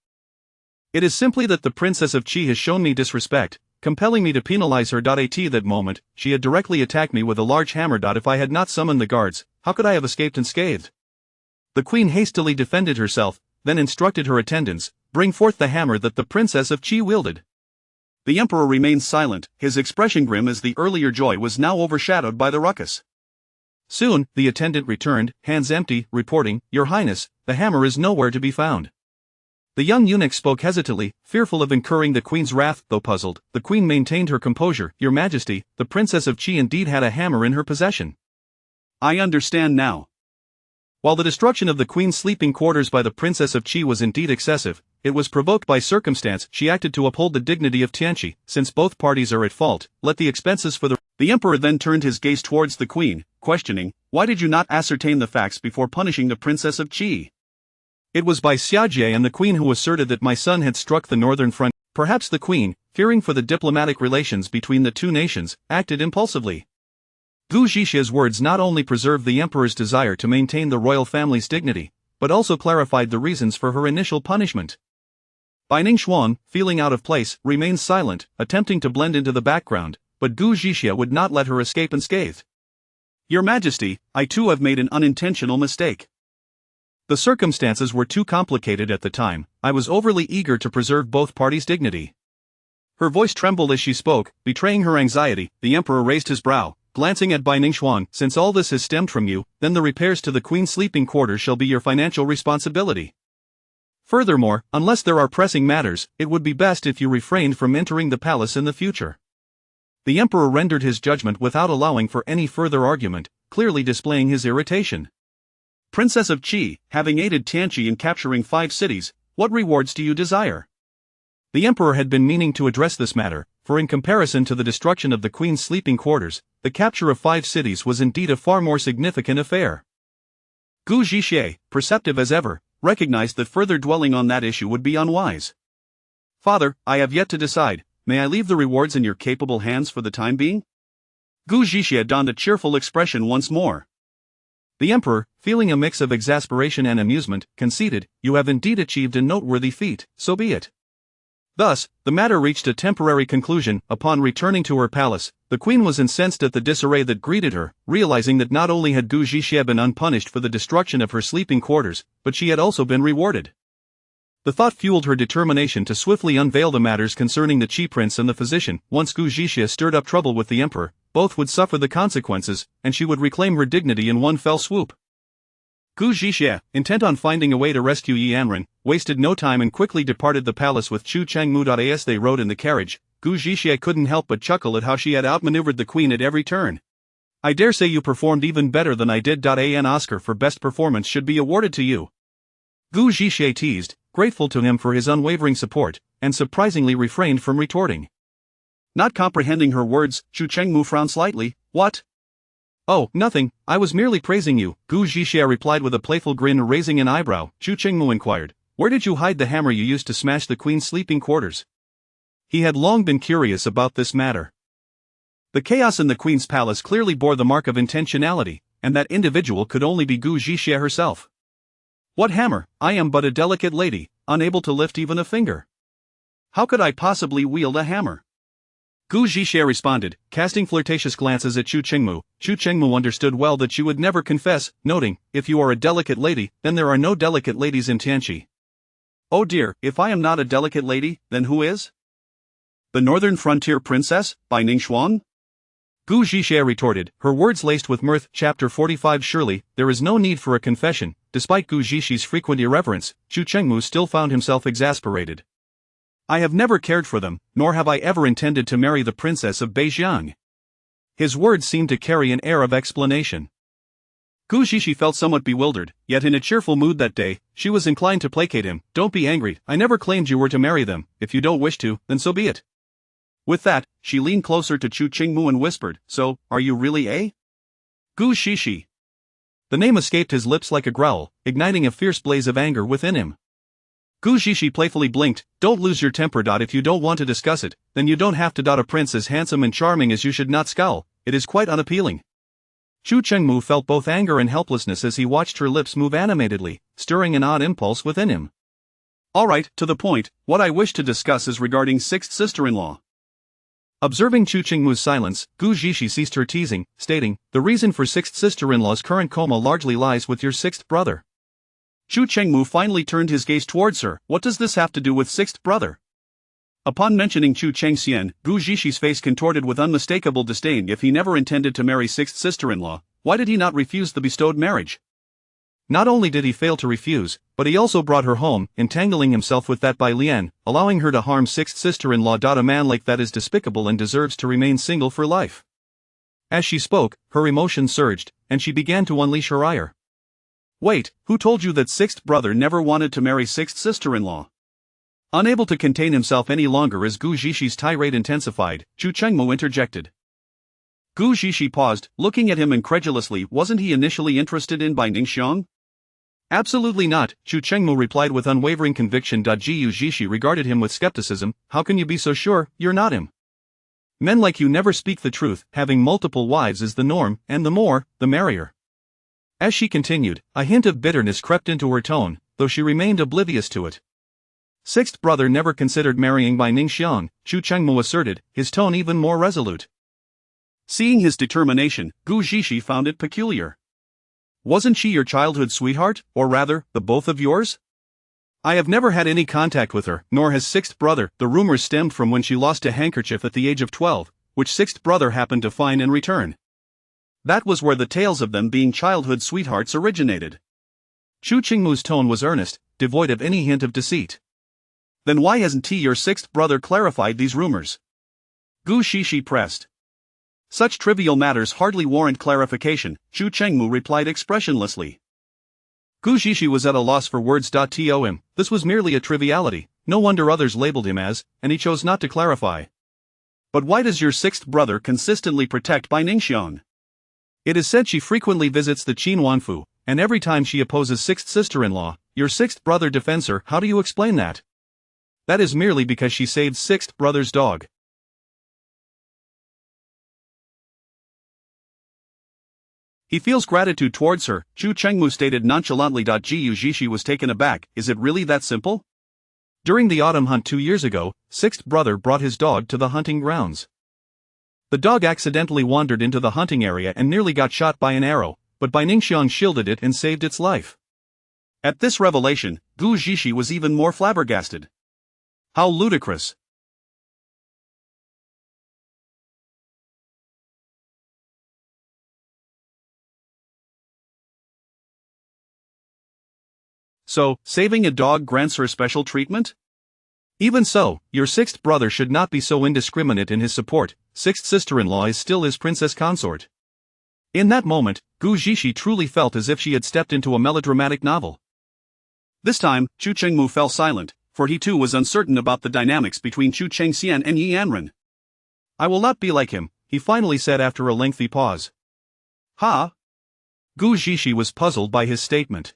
Speaker 2: It is simply that the Princess of Qi has shown me disrespect, compelling me to penalize her. At that moment, she had directly attacked me with a large hammer. If I had not summoned the guards, how could I have escaped unscathed? The Queen hastily defended herself, then instructed her attendants, bring forth the hammer that the Princess of Qi wielded.
Speaker 1: The emperor remained silent, his expression grim as the earlier joy was now overshadowed by the ruckus.
Speaker 2: Soon, the attendant returned, hands empty, reporting, Your Highness, the hammer is nowhere to be found. The young eunuch spoke hesitantly, fearful of incurring the Queen's wrath. Though puzzled, the Queen maintained her composure. Your Majesty, the Princess of Qi indeed had a hammer in her possession.
Speaker 1: I understand now.
Speaker 2: While the destruction of the Queen's sleeping quarters by the Princess of Qi was indeed excessive, it was provoked by circumstance. She acted to uphold the dignity of Tianqi. Since both parties are at fault, let the expenses for the...
Speaker 1: The emperor then turned his gaze towards the Queen, questioning, why did you not ascertain the facts before punishing the Princess of Qi?
Speaker 2: It was by Xiajie and the Queen who asserted that my son had struck the northern front. Perhaps the Queen, fearing for the diplomatic relations between the two nations, acted impulsively. Gu Zhixie's words not only preserved the emperor's desire to maintain the royal family's dignity, but also clarified the reasons for her initial punishment. Bai Ningxuan, feeling out of place, remained silent, attempting to blend into the background, but Gu Zhixie would not let her escape unscathed.
Speaker 1: Your Majesty, I too have made an unintentional mistake.
Speaker 2: The circumstances were too complicated at the time. I was overly eager to preserve both parties' dignity.
Speaker 1: Her voice trembled as she spoke, betraying her anxiety. The emperor raised his brow, glancing at Bai Ningxuan. Since all this has stemmed from you, then the repairs to the Queen's sleeping quarters shall be your financial responsibility. Furthermore, unless there are pressing matters, it would be best if you refrained from entering the palace in the future. The emperor rendered his judgment without allowing for any further argument, clearly displaying his irritation. Princess of Qi, having aided Tianqi in capturing 5 cities, what rewards do you desire?
Speaker 2: The emperor had been meaning to address this matter, for in comparison to the destruction of the Queen's sleeping quarters, the capture of 5 cities was indeed a far more significant affair.
Speaker 1: Gu Zhixie, perceptive as ever, recognized that further dwelling on that issue would be unwise. Father, I have yet to decide. May I leave the rewards in your capable hands for the time being? Gu Zhixie donned a cheerful expression once more.
Speaker 2: The emperor, feeling a mix of exasperation and amusement, conceded, You have indeed achieved a noteworthy feat, so be it. Thus, the matter reached a temporary conclusion. Upon returning to her palace, the Queen was incensed at the disarray that greeted her, realizing that not only had Gu Zhixie been unpunished for the destruction of her sleeping quarters, but she had also been rewarded. The thought fueled her determination to swiftly unveil the matters concerning the Qi prince and the physician. Once Gu Zhixie stirred up trouble with the emperor, both would suffer the consequences, and she would reclaim her dignity in one fell swoop.
Speaker 1: Gu Zhixie, intent on finding a way to rescue Yi Anren, wasted no time and quickly departed the palace with Chu Chengmu. As they rode in the carriage, Gu Zhixie couldn't help but chuckle at how she had outmaneuvered the Queen at every turn. I dare say you performed even better than I did. An Oscar for best performance should be awarded to you. Gu Zhixie teased, grateful to him for his unwavering support, and surprisingly refrained from retorting. Not comprehending her words, Chu Chengmu frowned slightly. What?
Speaker 2: Oh, nothing, I was merely praising you, Gu Zhixie replied with a playful grin, raising an eyebrow. Chu Chengmu inquired, Where did you hide the hammer you used to smash the Queen's sleeping quarters? He had long been curious about this matter. The chaos in the Queen's palace clearly bore the mark of intentionality, and that individual could only be Gu Zhixie herself. What hammer? I am but a delicate lady, unable to lift even a finger. How could I possibly wield a hammer? Gu Zhixie responded, casting flirtatious glances at Chu Chengmu. Chu Chengmu understood well that she would never confess, noting, If you are a delicate lady, then there are no delicate ladies in Tianqi. Oh dear, if I am not a delicate lady, then who is? The northern frontier princess, Bai Ningxuan? Gu Zhixie retorted, her words laced with mirth. Chapter 45 Surely, there is no need for a confession. Despite Gu Zhixie's frequent irreverence, Chu Chengmu still found himself exasperated. I have never cared for them, nor have I ever intended to marry the princess of Beijiang. His words seemed to carry an air of explanation.
Speaker 1: Gu Zhishi felt somewhat bewildered, yet in a cheerful mood that day, she was inclined to placate him. Don't be angry, I never claimed you were to marry them. If you don't wish to, then so be it. With that, she leaned closer to Chu Qingmu and whispered, so, are you really a? Gu Zhishi. The name escaped his lips like a growl, igniting a fierce blaze of anger within him. Gu Zhishi playfully blinked. Don't lose your temper. If you don't want to discuss it, then you don't have to. A prince as handsome and charming as you should not scowl, it is quite unappealing. Chu Chengmu felt both anger and helplessness as he watched her lips move animatedly, stirring an odd impulse within him. Alright, to the point, what I wish to discuss is regarding sixth sister-in-law. Observing Chu Chengmu's silence, Gu Zhishi ceased her teasing, stating, the reason for sixth sister-in-law's current coma largely lies with your sixth brother. Chu Chengmu finally turned his gaze towards her. What does this have to do with sixth brother? Upon mentioning Chu Chengxian, Gu Zhishi's face contorted with unmistakable disdain. If he never intended to marry sixth sister-in-law, why did he not refuse the bestowed marriage? Not only did he fail to refuse, but he also brought her home, entangling himself with that Bai Lian, allowing her to harm sixth sister-in-law. A man like that is despicable and deserves to remain single for life. As she spoke, her emotions surged, and she began to unleash her ire. Wait, who told you that sixth brother never wanted to marry sixth sister-in-law? Unable to contain himself any longer as Gu Zhishi's tirade intensified, Chu Chengmu interjected. Gu Zhishi paused, looking at him incredulously. Wasn't he initially interested in Bai Ningxiang? Absolutely not, Chu Chengmu replied with unwavering conviction. Gu Zhishi regarded him with skepticism. How can you be so sure? You're not him. Men like you never speak the truth. Having multiple wives is the norm, and the more, the merrier. As she continued, a hint of bitterness crept into her tone, though she remained oblivious to it. Sixth brother never considered marrying Bai Ningxiang, Chu Chengmu asserted, his tone even more resolute. Seeing his determination, Gu Zhishi found it peculiar. Wasn't she your childhood sweetheart, or rather, the both of yours? I have never had any contact with her, nor has sixth brother. The rumors stemmed from when she lost a handkerchief at the age of 12, which sixth brother happened to find and return. That was where the tales of them being childhood sweethearts originated. Chu Chengmu's tone was earnest, devoid of any hint of deceit. Then why hasn't he, your sixth brother, clarified these rumors? Gu Zhishi pressed. Such trivial matters hardly warrant clarification, Chu Chengmu replied expressionlessly. Gu Zhishi was at a loss for words. To him, this was merely a triviality, no wonder others labeled him as, and he chose not to clarify. But why does your sixth brother consistently protect Bai Ningxiang? It is said she frequently visits the Qin Wanfu, and every time she opposes sixth sister-in-law, your sixth brother defends her. How do you explain that? That is merely because she saved sixth brother's dog. He feels gratitude towards her, Chu Chengmu stated nonchalantly. Gu Zhishi was taken aback. Is it really that simple? During the autumn hunt 2 years ago, sixth brother brought his dog to the hunting grounds. The dog accidentally wandered into the hunting area and nearly got shot by an arrow, but Bai Ningxiang shielded it and saved its life. At this revelation, Gu Zhishi was even more flabbergasted. How ludicrous. So, saving a dog grants her special treatment? Even so, your sixth brother should not be so indiscriminate in his support. Sixth sister-in-law is still his princess consort. In that moment, Gu Zhishi truly felt as if she had stepped into a melodramatic novel. This time, Chu Chengmu fell silent, for he too was uncertain about the dynamics between Chu Chengxian and Yi Yanren. I will not be like him, he finally said after a lengthy pause. Ha? Gu Zhishi was puzzled by his statement.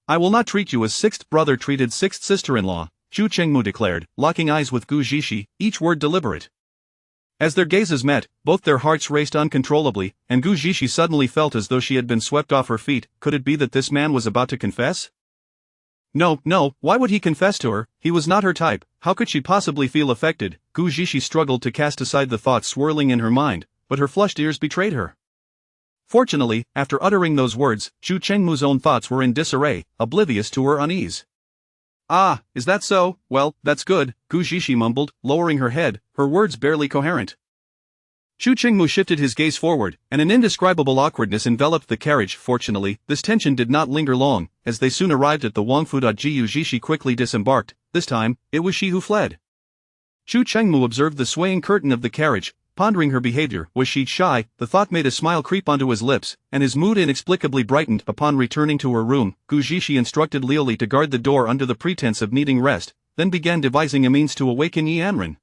Speaker 1: I will not treat you as sixth brother treated sixth sister-in-law, Chu Chengmu declared, locking eyes with Gu Zhishi, each word deliberate. As their gazes met, both their hearts raced uncontrollably, and Gu Zhishi suddenly felt as though she had been swept off her feet. Could it be that this man was about to confess? No, why would he confess to her? He was not her type. How could she possibly feel affected? Gu Zhishi struggled to cast aside the thoughts swirling in her mind, but her flushed ears betrayed her. Fortunately, after uttering those words, Chu Chengmu's own thoughts were in disarray, oblivious to her unease. Ah, is that so? Well, that's good, Gu Zhishi mumbled, lowering her head, her words barely coherent. Chu Chengmu shifted his gaze forward, and an indescribable awkwardness enveloped the carriage. Fortunately, this tension did not linger long, as they soon arrived at the Wangfu. Gu Zhishi quickly disembarked. This time, it was she who fled. Chu Chengmu observed the swaying curtain of the carriage,
Speaker 2: pondering her behavior. Was she shy? The thought made a smile creep onto his lips, and his mood inexplicably brightened. Upon returning to her room, Gu Zixi instructed Liuli to guard the door under the pretense of needing rest, then began devising a means to awaken Yanran.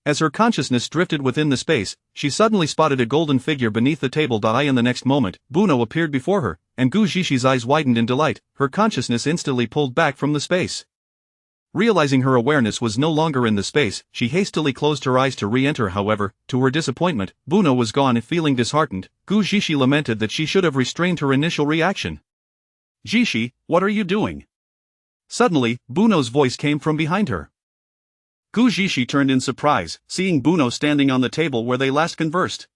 Speaker 2: As her consciousness drifted within the space, she suddenly spotted a golden figure beneath the table. In the next moment, Buno appeared before her, and Gu Zixi's eyes widened in delight. Her consciousness instantly pulled back from the space. Realizing her awareness was no longer in the space, she hastily closed her eyes to re-enter. However, to her disappointment, Buno was gone. And feeling disheartened, Gu Zixi lamented that she should have restrained her initial reaction.
Speaker 1: Zixi, what are you doing?
Speaker 2: Suddenly, Buno's voice came from behind her.
Speaker 1: Gu Zixi turned in surprise, seeing Buno standing on the table where they last conversed.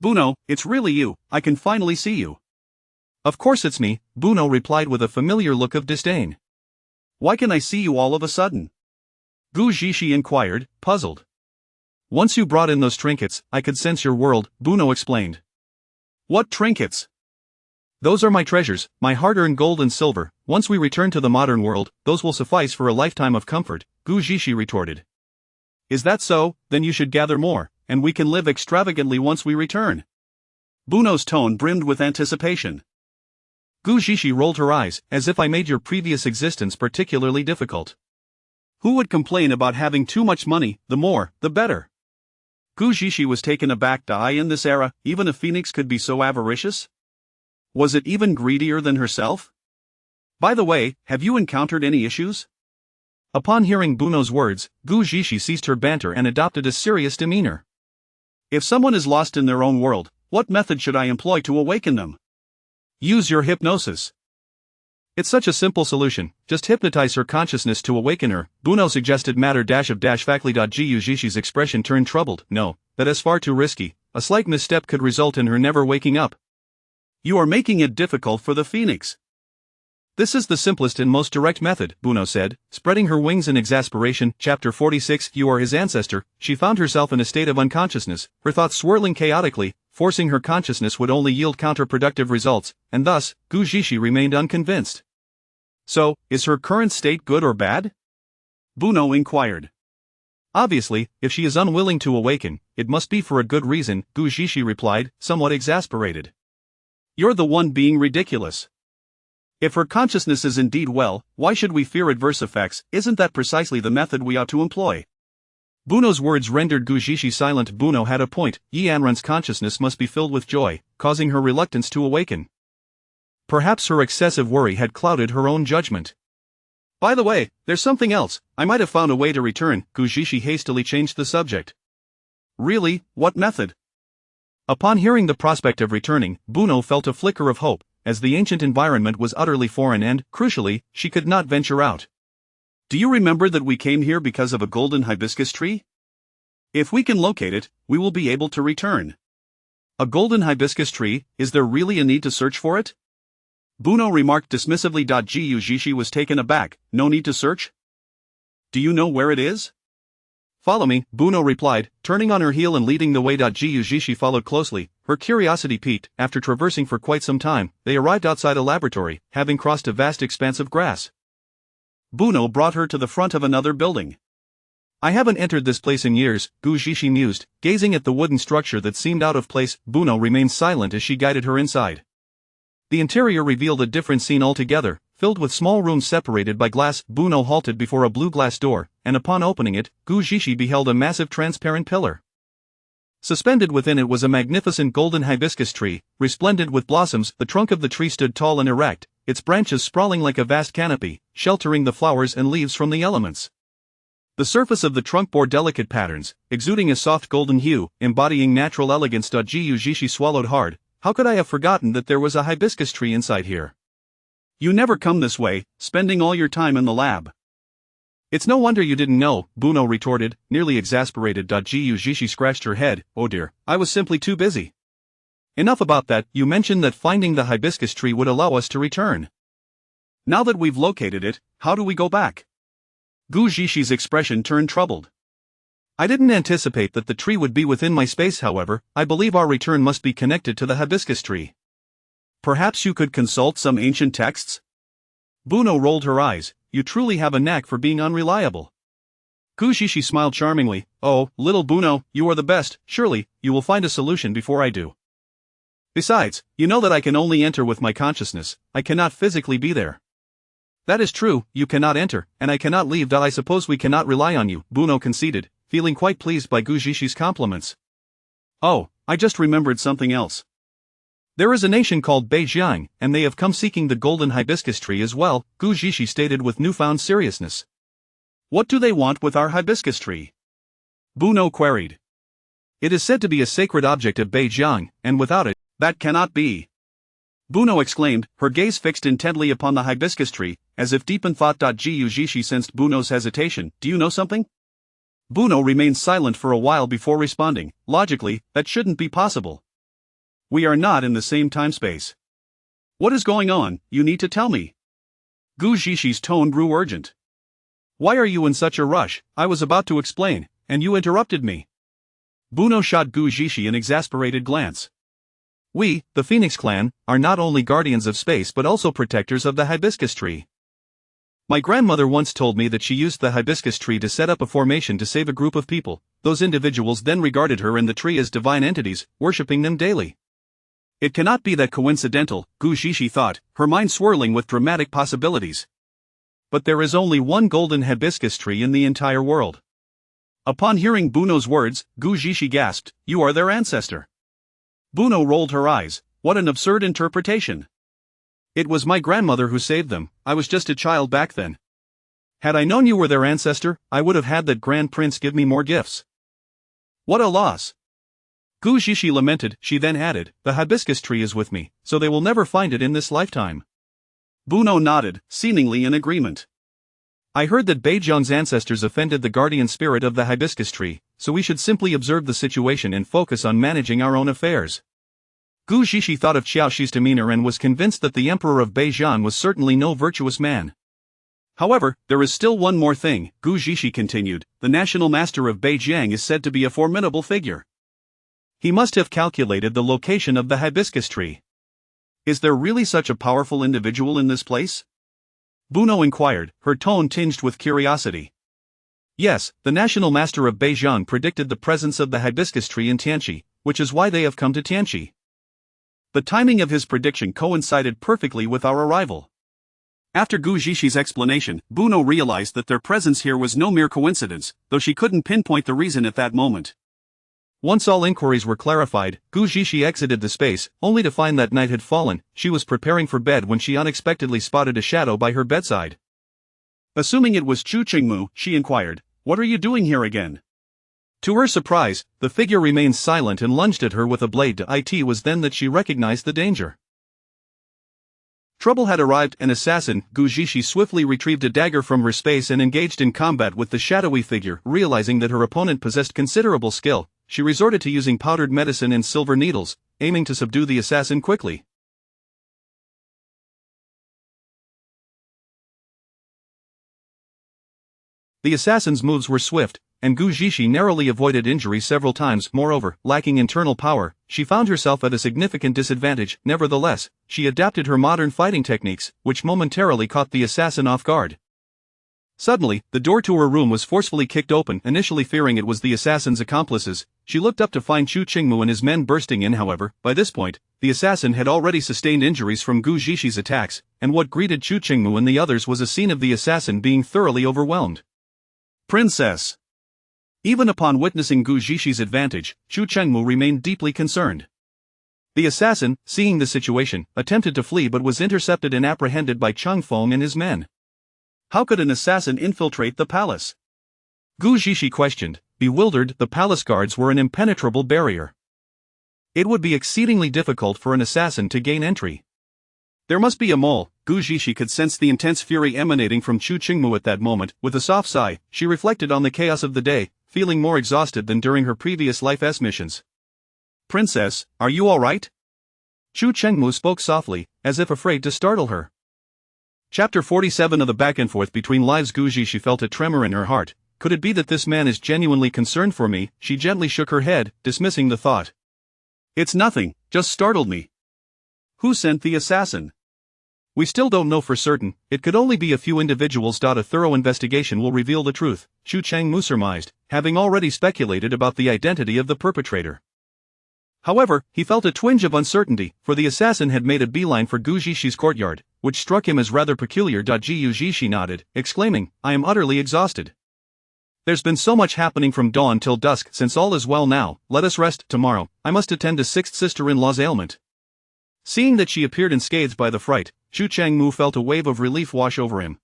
Speaker 1: Buno, it's really you, I can finally see you.
Speaker 2: Of course it's me, Buno replied with a familiar look of disdain.
Speaker 1: Why can I see you all of a sudden?
Speaker 2: Gu Zixi inquired, puzzled. Once you brought in those trinkets, I could sense your world, Buno explained.
Speaker 1: What trinkets?
Speaker 2: Those are my treasures, my hard-earned gold and silver. Once we return to the modern world, those will suffice for a lifetime of comfort, Gu Zixi retorted.
Speaker 1: Is that so? Then you should gather more, and we can live extravagantly once we return. Buno's tone brimmed with anticipation.
Speaker 2: Gu Zixi rolled her eyes, as if I made your previous existence particularly difficult.
Speaker 1: Who would complain about having too much money? The more, the better. Gu Zixi was taken aback. In this era, even a phoenix could be so avaricious? Was it even greedier than herself? By the way, have you encountered any issues?
Speaker 2: Upon hearing Buno's words, Gu Zixi ceased her banter and adopted a serious demeanor.
Speaker 1: If someone is lost in their own world, what method should I employ to awaken them?
Speaker 2: Use your hypnosis. It's such a simple solution, just hypnotize her consciousness to awaken her, Buno suggested. Faculty. Gu Zixi's expression turned troubled. No, that is far too risky. A slight misstep could result in her never waking up.
Speaker 1: You are making it difficult for the phoenix.
Speaker 2: This is the simplest and most direct method, Buno said, spreading her wings in exasperation. Chapter 46. You are his ancestor. She found herself in a state of unconsciousness, her thoughts swirling chaotically. Forcing her consciousness would only yield counterproductive results, and thus, Gu Zixi remained unconvinced.
Speaker 1: So, is her current state good or bad? Buno inquired.
Speaker 2: Obviously, if she is unwilling to awaken, it must be for a good reason, Gu Zixi replied, somewhat exasperated.
Speaker 1: You're the one being ridiculous. If her consciousness is indeed well, why should we fear adverse effects? Isn't that precisely the method we ought to employ?
Speaker 2: Buno's words rendered Gu Zixi silent. Buno had a point. Yanran's consciousness must be filled with joy, causing her reluctance to awaken. Perhaps her excessive worry had clouded her own judgment.
Speaker 1: By the way, there's something else. I might have found a way to return. Gu Zixi hastily changed the subject. Really, what method?
Speaker 2: Upon hearing the prospect of returning, Buno felt a flicker of hope, as the ancient environment was utterly foreign and, crucially, she could not venture out.
Speaker 1: Do you remember that we came here because of a golden hibiscus tree? If we can locate it, we will be able to return.
Speaker 2: A golden hibiscus tree, is there really a need to search for it?
Speaker 1: Buno remarked dismissively. Gu Zixi was taken aback. No need to search? Do you know where it is?
Speaker 2: Follow me, Buno replied, turning on her heel and leading the way. Gu Zixi followed closely, her curiosity piqued. After traversing for quite some time, they arrived outside a laboratory, having crossed a vast expanse of grass.
Speaker 1: Buno brought her to the front of another building.
Speaker 2: I haven't entered this place in years, Gu Zixi mused, gazing at the wooden structure that seemed out of place. Buno remained silent as she guided her inside. The interior revealed a different scene altogether, filled with small rooms separated by glass. Buno halted before a blue glass door, and upon opening it, Gu Zixi beheld a massive transparent pillar. Suspended within it was a magnificent golden hibiscus tree, resplendent with blossoms. The trunk of the tree stood tall and erect, its branches sprawling like a vast canopy, sheltering the flowers and leaves from the elements. The surface of the trunk bore delicate patterns, exuding a soft golden hue, embodying natural elegance. Gu Zixi swallowed hard. How could I have forgotten that there was a hibiscus tree inside here?
Speaker 1: You never come this way, spending all your time in the lab.
Speaker 2: It's no wonder you didn't know, Buno retorted, nearly exasperated. Gu Zixi scratched her head. Oh dear, I was simply too busy. Enough about that. You mentioned that finding the hibiscus tree would allow us to return.
Speaker 1: Now that we've located it, how do we go back? Gu Zixi's expression turned troubled.
Speaker 2: I didn't anticipate that the tree would be within my space. However, I believe our return must be connected to the hibiscus tree.
Speaker 1: Perhaps you could consult some ancient texts?
Speaker 2: Buno rolled her eyes. You truly have a knack for being unreliable.
Speaker 1: Gu Zishi smiled charmingly. Oh, little Buno, you are the best, surely, you will find a solution before I do. Besides, you know that I can only enter with my consciousness, I cannot physically be there. That is true, you cannot enter, and I cannot leave. I suppose we cannot rely on you, Buno conceded, feeling quite pleased by Gu Zishi's compliments. Oh, I just remembered something else. There is a nation called Beijiang, and they have come seeking the golden hibiscus tree as well, Gu Zishi stated with newfound seriousness. What do they want with our hibiscus tree? Buno queried. It is said to be a sacred object of Beijiang, and without it, that cannot be. Buno exclaimed, her gaze fixed intently upon the hibiscus tree, as if deep in thought. Gu Zishi sensed Buno's hesitation. Do you know something? Buno remained silent for a while before responding. Logically, that shouldn't be possible. We are not in the same time-space. What is going on? You need to tell me. Gu Zishi's tone grew urgent. Why are you in such a rush? I was about to explain, and you interrupted me. Buno shot Gu Zishi an exasperated glance. We, the Phoenix clan, are not only guardians of space but also protectors of the hibiscus tree. My grandmother once told me that she used the hibiscus tree to set up a formation to save a group of people. Those individuals then regarded her and the tree as divine entities, worshipping them daily. It cannot be that coincidental, Gu Zishi thought, her mind swirling with dramatic possibilities. But there is only one golden hibiscus tree in the entire world. Upon hearing Buno's words, Gu Zishi gasped, you are their ancestor. Buno rolled her eyes. What an absurd interpretation. It was my grandmother who saved them, I was just a child back then. Had I known you were their ancestor, I would have had that Grand Prince give me more gifts. What a loss. Gu Zishi lamented. She then added, the hibiscus tree is with me, so they will never find it in this lifetime. Buno nodded, seemingly in agreement. I heard that Beijiang's ancestors offended the guardian spirit of the hibiscus tree, so we should simply observe the situation and focus on managing our own affairs. Gu Zishi thought of Qiaoxi's demeanor and was convinced that the emperor of Beijiang was certainly no virtuous man. However, there is still one more thing, Gu Zishi continued, the national master of Beijiang is said to be a formidable figure. He must have calculated the location of the hibiscus tree. Is there really such a powerful individual in this place? Buno inquired, her tone tinged with curiosity. Yes, the national master of Beijiang predicted the presence of the hibiscus tree in Tianqi, which is why they have come to Tianqi. The timing of his prediction coincided perfectly with our arrival. After Gu Zishi's explanation, Buno realized that their presence here was no mere coincidence, though she couldn't pinpoint the reason at that moment. Once all inquiries were clarified, Gu Zishi exited the space, only to find that night had fallen. She was preparing for bed when she unexpectedly spotted a shadow by her bedside. Assuming it was Chu Qingmu, she inquired, what are you doing here again? To her surprise, the figure remained silent and lunged at her with a blade. It was then that she recognized the danger. Trouble had arrived. An assassin. Gu Zishi swiftly retrieved a dagger from her space and engaged in combat with the shadowy figure. Realizing that her opponent possessed considerable skill, she resorted to using powdered medicine and silver needles, aiming to subdue the assassin quickly. The assassin's moves were swift, and Gu Zishi narrowly avoided injury several times. Moreover, lacking internal power, she found herself at a significant disadvantage. Nevertheless, she adapted her modern fighting techniques, which momentarily caught the assassin off guard. Suddenly, the door to her room was forcefully kicked open. Initially fearing it was the assassin's accomplices, she looked up to find Chu Qingmu and his men bursting in. However, by this point, the assassin had already sustained injuries from Gu Zishi's attacks, and what greeted Chu Qingmu and the others was a scene of the assassin being thoroughly overwhelmed. Princess! Even upon witnessing Gu Zishi's advantage, Chu Qingmu remained deeply concerned. The assassin, seeing the situation, attempted to flee but was intercepted and apprehended by Cheng Feng and his men. How could an assassin infiltrate the palace? Gu Zishi questioned. Bewildered, the palace guards were an impenetrable barrier. It would be exceedingly difficult for an assassin to gain entry. There must be a mole. Gu Zishi could sense the intense fury emanating from Chu Qingmu at that moment. With a soft sigh, she reflected on the chaos of the day, feeling more exhausted than during her previous life's missions. Princess, are you all right? Chu Qingmu spoke softly, as if afraid to startle her. Chapter 47 of the back and forth between lives. Gu Zishi felt a tremor in her heart. Could it be that this man is genuinely concerned for me? She gently shook her head, dismissing the thought. It's nothing, just startled me. Who sent the assassin?
Speaker 2: We still don't know for certain, it could only be a few individuals. A thorough investigation will reveal the truth, Xu Changmu surmised, having already speculated about the identity of the perpetrator. However, he felt a twinge of uncertainty, for the assassin had made a beeline for Gu Zhixi courtyard, which struck him as rather peculiar. Gu Zhixi nodded, exclaiming, I am utterly exhausted. There's been so much happening from dawn till dusk. Since all is well now, let us rest. Tomorrow, I must attend to sixth sister-in-law's ailment. Seeing that she appeared unscathed by the fright, Xu Changmu felt a wave of relief wash over him.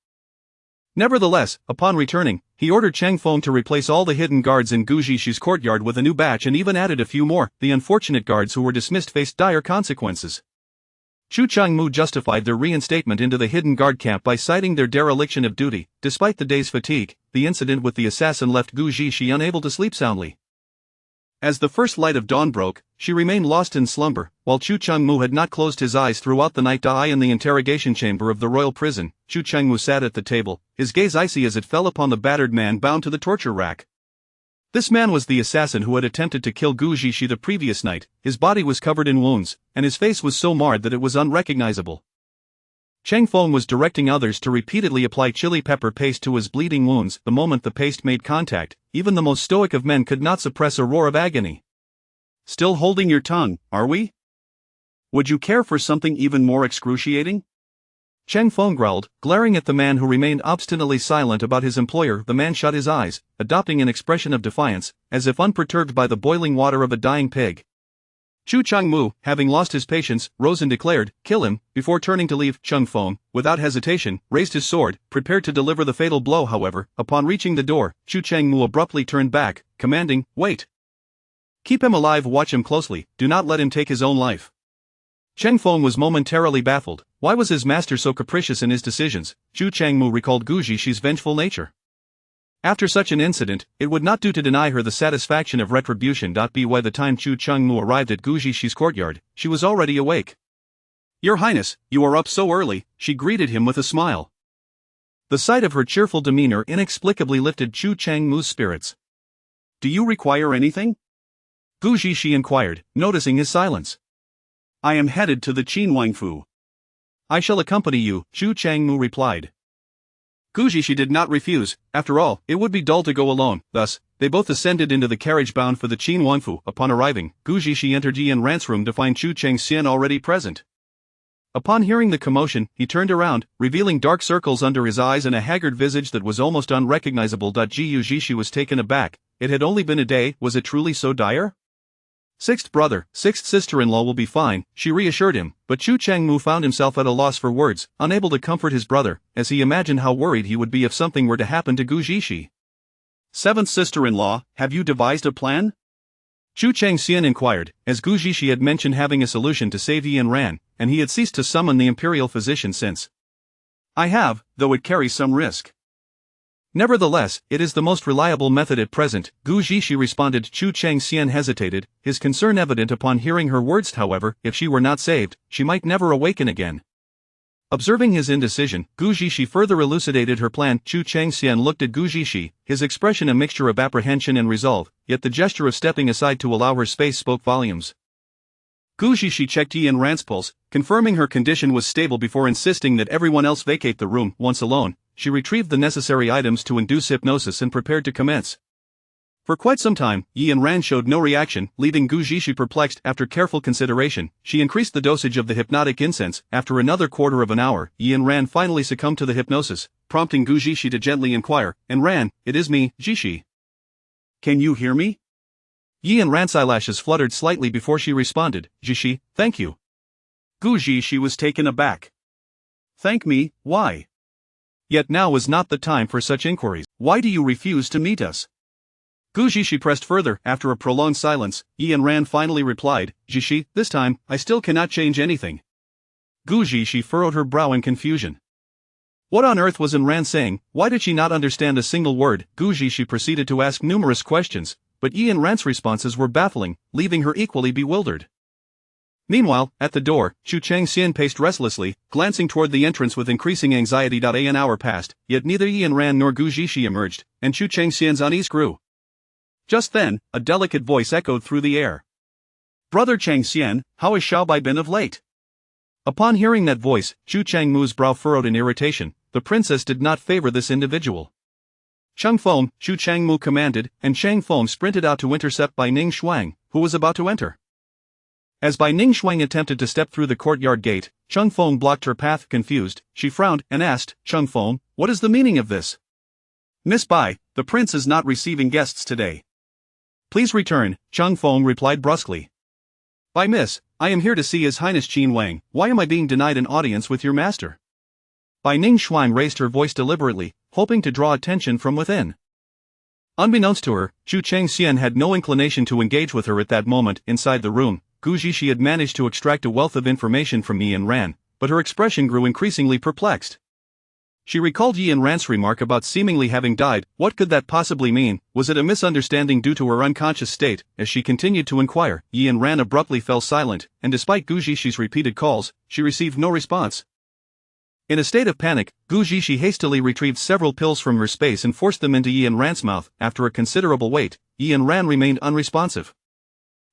Speaker 2: Nevertheless, upon returning, he ordered Cheng Feng to replace all the hidden guards in Gu Zhixi courtyard with a new batch and even added a few more. The unfortunate guards who were dismissed faced dire consequences. Xu Changmu justified their reinstatement into the hidden guard camp by citing their dereliction of duty. Despite the day's fatigue, the incident with the assassin left Gu Zhixi unable to sleep soundly. As the first light of dawn broke, she remained lost in slumber, while Xu Changmu had not closed his eyes throughout the night. In the interrogation chamber of the royal prison, Xu Changmu sat at the table, his gaze icy as it fell upon the battered man bound to the torture rack. This man was the assassin who had attempted to kill Gu Zhixi the previous night. His body was covered in wounds, and his face was so marred that it was unrecognizable. Cheng Feng was directing others to repeatedly apply chili pepper paste to his bleeding wounds. The moment the paste made contact, even the most stoic of men could not suppress a roar of agony.
Speaker 1: Still holding your tongue, are we? Would you care for something even more excruciating?
Speaker 2: Cheng Feng growled, glaring at the man who remained obstinately silent about his employer. The man shut his eyes, adopting an expression of defiance, as if unperturbed by the boiling water of a dying pig. Xu Changmu, having lost his patience, rose and declared, kill him. Before turning to leave, Cheng Feng, without hesitation, raised his sword, prepared to deliver the fatal blow. However, upon reaching the door, Xu Changmu abruptly turned back, commanding, wait. Keep him alive. Watch him closely, do not let him take his own life. Cheng Feng was momentarily baffled. Why was his master so capricious in his decisions? Xu Changmu recalled Gu Zhixi's vengeful nature. After such an incident, it would not do to deny her the satisfaction of retribution. By the time Xu Changmu arrived at Gu Zhixi's courtyard, she was already awake.
Speaker 1: Your Highness, you are up so early, she greeted him with a smile.
Speaker 2: The sight of her cheerful demeanor inexplicably lifted Xu Changmu's spirits.
Speaker 1: Do you require anything?
Speaker 2: Gu Zhixi inquired, noticing his silence.
Speaker 1: I am headed to the Qinhuangfu.
Speaker 2: I shall accompany you, Xu Changmu replied.
Speaker 1: Gu Zhixi did not refuse. After all, it would be dull to go alone. Thus, they both ascended into the carriage bound for the Qinhuangfu. Upon arriving, Gu Zhixi entered Yi and Ran's room to find Xu Changxian already present. Upon hearing the commotion, he turned around, revealing dark circles under his eyes and a haggard visage that was almost unrecognizable. Gu Zhixi was taken aback. It had only been a day. Was it truly so dire? Sixth brother, sixth sister-in-law will be fine, she reassured him, but Xu Changmu found himself at a loss for words, unable to comfort his brother, as he imagined how worried he would be if something were to happen to Gu Zhixi. Seventh sister-in-law, have you devised a plan?
Speaker 2: Xu Changxian inquired, as Gu Zhixi had mentioned having a solution to save Yi and Ran, and he had ceased to summon the imperial physician since.
Speaker 1: I have, though it carries some risk.
Speaker 2: Nevertheless, it is the most reliable method at present, Gu Zhixi responded. Xu Changxian hesitated, his concern evident upon hearing her words. However, if she were not saved, she might never awaken again. Observing his indecision, Gu Zhixi further elucidated her plan. Xu Changxian looked at Gu Zhixi, his expression a mixture of apprehension and resolve, yet the gesture of stepping aside to allow her space spoke volumes.
Speaker 1: Gu Zhixi checked Yi and Ran's pulse, confirming her condition was stable before insisting that everyone else vacate the room. Once alone, she retrieved the necessary items to induce hypnosis and prepared to commence. For quite some time, Yi and Ran showed no reaction, leaving Gu Zhixi perplexed. After careful consideration, she increased the dosage of the hypnotic incense. After another quarter of an hour, Yi and Ran finally succumbed to the hypnosis, prompting Gu Zhixi to gently inquire, and Ran, it is me, Zhixi. Can you hear me?
Speaker 2: Yi and Ran's eyelashes fluttered slightly before she responded, Zhixi, thank you.
Speaker 1: Gu Zhixi was taken aback. Thank me, why?
Speaker 2: Yet now was not the time for such inquiries.
Speaker 1: Why do you refuse to meet us?
Speaker 2: Gu Zhixi pressed further. After a prolonged silence, Yi and Ran finally replied, Zhixi, this time, I still cannot change anything. Gu Zhixi furrowed her brow in confusion. What on earth was Ran saying? Why did she not understand a single word? Gu Zhixi proceeded to ask numerous questions, but Yi and Ran's responses were baffling, leaving her equally bewildered. Meanwhile, at the door, Xu Changxian paced restlessly, glancing toward the entrance with increasing anxiety. An hour passed, yet neither Yi and Ran nor Gu Zhixi emerged, and Xu Changxian's unease grew. Just then, a delicate voice echoed through the air. Brother Changxian, how has Xiaobai been of late? Upon hearing that voice, Chu Changmu's brow furrowed in irritation. The princess did not favor this individual. Cheng Feng, Chu Changmu commanded, and Chang Feng sprinted out to intercept Bai Ning Shuang, who was about to enter. As Bai Ning Shuang attempted to step through the courtyard gate, Cheng Feng blocked her path. Confused, she frowned and asked, Cheng Feng, what is the meaning of this?
Speaker 1: Miss Bai, the prince is not receiving guests today.
Speaker 2: Please return, Cheng Feng replied brusquely.
Speaker 1: Bai miss, I am here to see His Highness Qin Wang. Why am I being denied an audience with your master?
Speaker 2: Bai Ning Shuang raised her voice deliberately, hoping to draw attention from within. Unbeknownst to her, Chu Changxian had no inclination to engage with her at that moment. Inside the room, Gu Zixi had managed to extract a wealth of information from Yi Ran, but her expression grew increasingly perplexed. She recalled Yi Ran's remark about seemingly having died. What could that possibly mean? Was it a misunderstanding due to her unconscious state? As she continued to inquire, Yi Ran abruptly fell silent, and despite Gu Zixi repeated calls, she received no response. In a state of panic, Gu Zixi hastily retrieved several pills from her space and forced them into Yi Ran's mouth. After a considerable wait, Yi Ran remained unresponsive.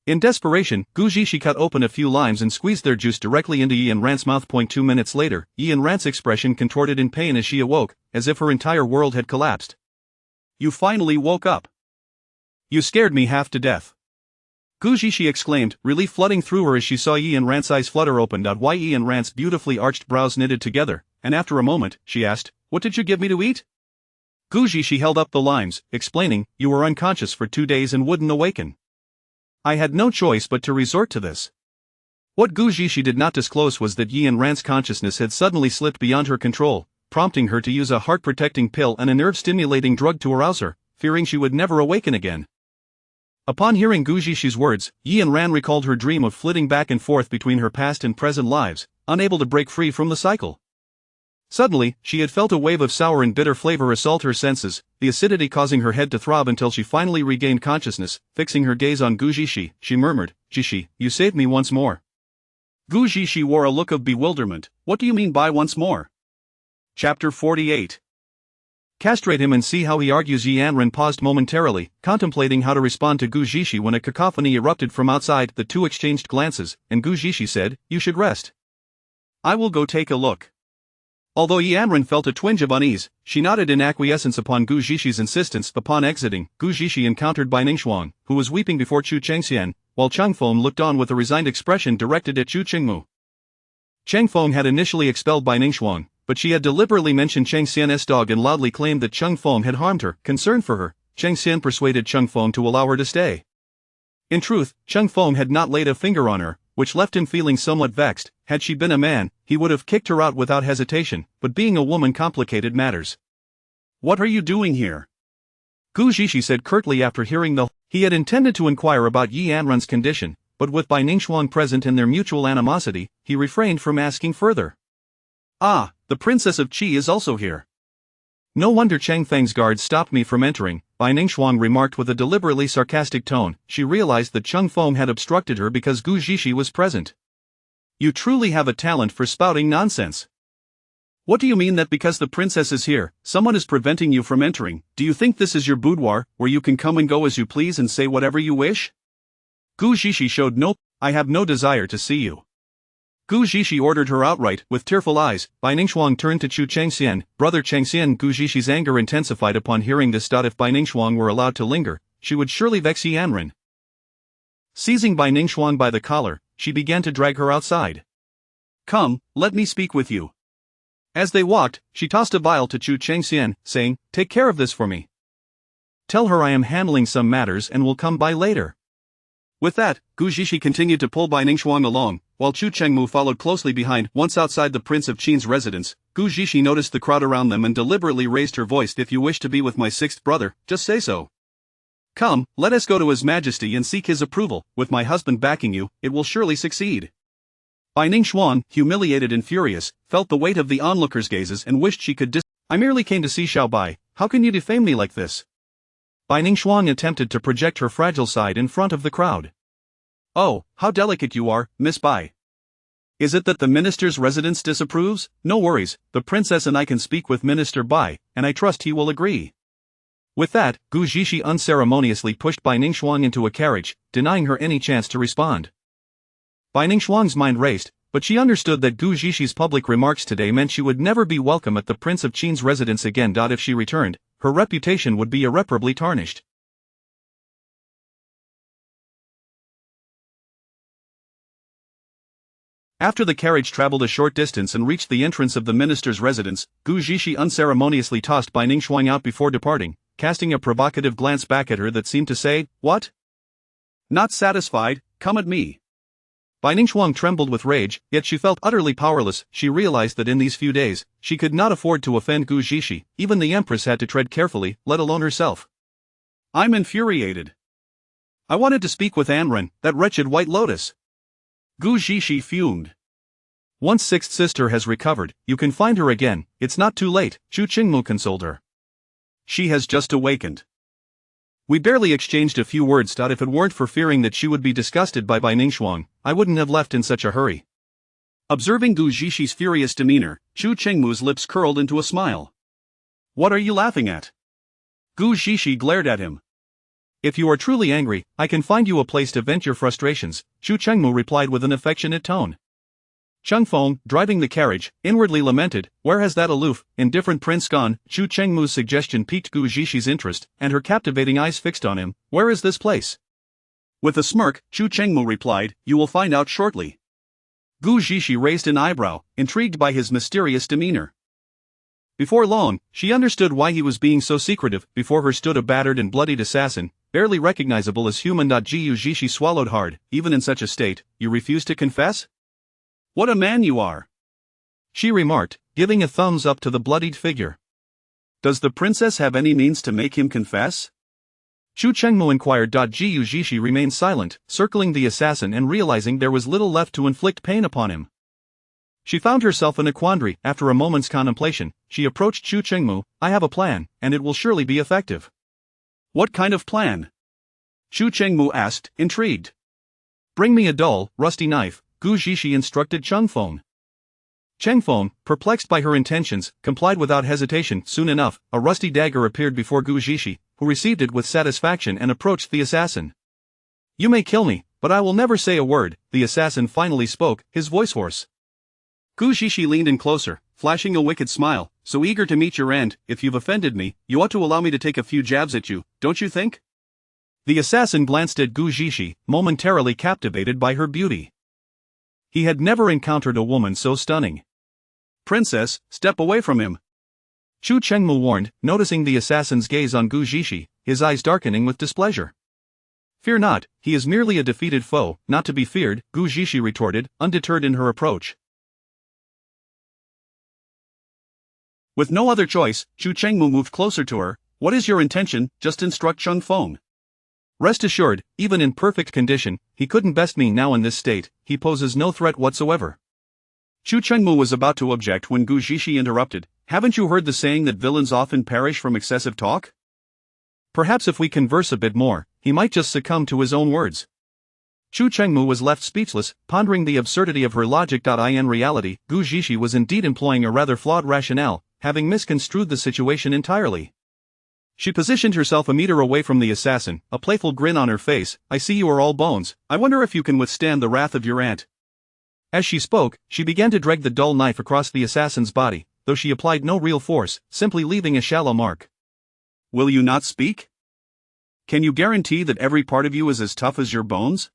Speaker 2: In desperation, Gu Zixi cut open a few limes and squeezed their juice directly into Yi Ran's mouth. 2 minutes later, Yi Ran's expression contorted in pain as she awoke, as if her entire world had collapsed.
Speaker 1: You finally woke up.
Speaker 2: You scared me half to death. Gu Zixi exclaimed, relief flooding through her as she saw Yi Ran's eyes flutter open. Why Yi Ran's beautifully arched brows knitted together, and after a moment, she asked, what did you give me to eat? Gu Zixi held up the limes, explaining, you were unconscious for 2 days and wouldn't awaken. I had no choice but to resort to this. What Gu Zixi did not disclose was that Yi Ran's consciousness had suddenly slipped beyond her control, prompting her to use a heart-protecting pill and a nerve-stimulating drug to arouse her, fearing she would never awaken again. Upon hearing Gu Zixi words, Yi Ran recalled her dream of flitting back and forth between her past and present lives, unable to break free from the cycle. Suddenly, she had felt a wave of sour and bitter flavor assault her senses, the acidity causing her head to throb until she finally regained consciousness. Fixing her gaze on Gu Zixi, she murmured, Zixi, you saved me once more.
Speaker 1: Gu Zixi wore a look of bewilderment. What do you mean by once more? Chapter 48.
Speaker 2: Castrate him and see how he argues. Yi Ran paused momentarily, contemplating how to respond to Gu Zixi when a cacophony erupted from outside. The two exchanged glances, and Gu Zixi said, you should rest.
Speaker 1: I will go take a look.
Speaker 2: Although Yi Ran felt a twinge of unease, she nodded in acquiescence upon Gu Zixi's insistence. Upon exiting, Gu Zixi encountered Bai Ning Shuang, who was weeping before Chu Changxian, while Cheng Feng looked on with a resigned expression directed at Chu Chengmu. Cheng Feng had initially expelled Bai Ning Shuang, but she had deliberately mentioned Cheng Xian's dog and loudly claimed that Cheng Feng had harmed her. Concerned for her, Cheng Xian persuaded Cheng Feng to allow her to stay. In truth, Cheng Feng had not laid a finger on her, which left him feeling somewhat vexed. Had she been a man, he would have kicked her out without hesitation, but being a woman complicated matters.
Speaker 1: What are you doing here?
Speaker 2: Gu Zixi said curtly after hearing the. He had intended to inquire about Yi Ran's condition, but with Bai Ning Shuang present and their mutual animosity, he refrained from asking further.
Speaker 1: Ah, the Princess of Qi is also here.
Speaker 2: No wonder Cheng Feng's guards stopped me from entering, Bai Ning Shuang remarked with a deliberately sarcastic tone. She realized that Cheng Feng had obstructed her because Gu Zixi was present. You truly have a talent for spouting nonsense. What do you mean that because the princess is here, someone is preventing you from entering? Do you think this is your boudoir, where you can come and go as you please and say whatever you wish? Gu Zixi showed no. I have no desire to see you. Gu Zixi ordered her outright. With tearful eyes, Bai Ning Shuang turned to Chu Changxian, brother Changxian. Gu Zixi's anger intensified upon hearing this. If Bai Ning Shuang were allowed to linger, she would surely vex Yi Ran. Seizing Bai Ning Shuang by the collar, she began to drag her outside. Come, let me speak with you. As they walked, she tossed a vial to Chu Changxian, saying, take care of this for me. Tell her I am handling some matters and will come by later. With that, Gu Zixi continued to pull Bai Ning Shuang along, while Chu Chengmu followed closely behind. Once outside the Prince of Qin's residence, Gu Zixi noticed the crowd around them and deliberately raised her voice. If you wish to be with my sixth brother, just say so. Come, let us go to His Majesty and seek his approval. With my husband backing you, it will surely succeed. Bai Ning Shuang, humiliated and furious, felt the weight of the onlookers' gazes and wished she could I merely came to see Xiao Bai. How can you defame me like this? Bai Ning Shuang attempted to project her fragile side in front of the crowd. Oh, how delicate you are, Miss Bai. Is it that the minister's residence disapproves? No worries, the princess and I can speak with Minister Bai, and I trust he will agree. With that, Gu Zixi unceremoniously pushed Bai Ning Shuang into a carriage, denying her any chance to respond. Bai Ning Shuang's mind raced, but she understood that Gu Zhishi's public remarks today meant she would never be welcome at the Prince of Qin's residence again. If she returned, her reputation would be irreparably tarnished. After the carriage traveled a short distance and reached the entrance of the minister's residence, Gu Zhishi unceremoniously tossed Bai Ningxuang out before departing, casting a provocative glance back at her that seemed to say, "What? Not satisfied? Come at me." Bai Ningxuang trembled with rage, yet she felt utterly powerless. She realized that in these few days, she could not afford to offend Gu Zhishi. Even the empress had to tread carefully, let alone herself. "I'm infuriated. I wanted to speak with Anren, that wretched White Lotus." Gu Zhishi fumed. "Once Sixth Sister has recovered, you can find her again. It's not too late," Chu Qingmu consoled her. "She has just awakened. We barely exchanged a few words. If it weren't for fearing that she would be disgusted by Bai Ningxuang, I wouldn't have left in such a hurry." Observing Gu Zhishi's furious demeanor, Chu Qingmu's lips curled into a smile. "What are you laughing at?" Gu Zhishi glared at him. "If you are truly angry, I can find you a place to vent your frustrations," Chu Qingmu replied with an affectionate tone. Cheng Feng, driving the carriage, inwardly lamented, "Where has that aloof, indifferent prince gone?" Chu Chengmu's suggestion piqued Gu Zhishi's interest, and her captivating eyes fixed on him. "Where is this place?" With a smirk, Chu Chengmu replied, "You will find out shortly." Gu Zhishi raised an eyebrow, intrigued by his mysterious demeanor. Before long, she understood why he was being so secretive. Before her stood a battered and bloodied assassin, barely recognizable as human. Gu Zhishi swallowed hard. "Even in such a state, you refuse to confess? What a man you are!" she remarked, giving a thumbs up to the bloodied figure. "Does the princess have any means to make him confess?" Chu Chengmu inquired. Gu Zhishi remained silent, circling the assassin and realizing there was little left to inflict pain upon him. She found herself in a quandary. After a moment's contemplation, she approached Chu Chengmu. "I have a plan, and it will surely be effective." "What kind of plan?" Chu Chengmu asked, intrigued. "Bring me a dull, rusty knife," Gu Zhishi instructed Cheng Feng. Cheng Feng, perplexed by her intentions, complied without hesitation. Soon enough, a rusty dagger appeared before Gu Zhishi, who received it with satisfaction and approached the assassin. "You may kill me, but I will never say a word," the assassin finally spoke, his voice hoarse. Gu Zhishi leaned in closer, flashing a wicked smile. "So eager to meet your end, if you've offended me, you ought to allow me to take a few jabs at you, don't you think?" The assassin glanced at Gu Zhishi, momentarily captivated by her beauty. He had never encountered a woman so stunning. "Princess, step away from him," Chu Chengmu warned, noticing the assassin's gaze on Gu Zhishi, his eyes darkening with displeasure. "Fear not, he is merely a defeated foe, not to be feared," Gu Zhishi retorted, undeterred in her approach. With no other choice, Chu Chengmu moved closer to her. "What is your intention? Just instruct Cheng Feng." "Rest assured, even in perfect condition, he couldn't best me now in this state. He poses no threat whatsoever." Chu Chengmu was about to object when Gu Zhishi interrupted. "Haven't you heard the saying that villains often perish from excessive talk? Perhaps if we converse a bit more, he might just succumb to his own words." Chu Chengmu was left speechless, pondering the absurdity of her logic. In reality, Gu Zhishi was indeed employing a rather flawed rationale, having misconstrued the situation entirely. She positioned herself a meter away from the assassin, a playful grin on her face. "I see you are all bones. I wonder if you can withstand the wrath of your aunt." As she spoke, she began to drag the dull knife across the assassin's body, though she applied no real force, simply leaving a shallow mark. "Will you not speak? Can you guarantee that every part of you is as tough as your bones?"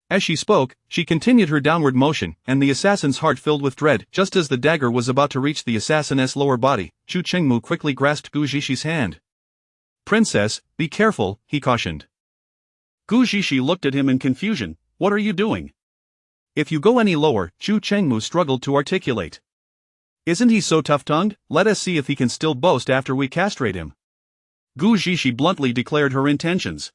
Speaker 2: As she spoke, she continued her downward motion, and the assassin's heart filled with dread. Just as the dagger was about to reach the assassin's lower body, Chu Chengmu quickly grasped Gu Zhishi's hand. "Princess, be careful," he cautioned. Gu Zhishi looked at him in confusion. "What are you doing?" "If you go any lower," Chu Chengmu struggled to articulate. "Isn't he so tough-tongued? Let us see if he can still boast after we castrate him." Gu Zhishi bluntly declared her intentions.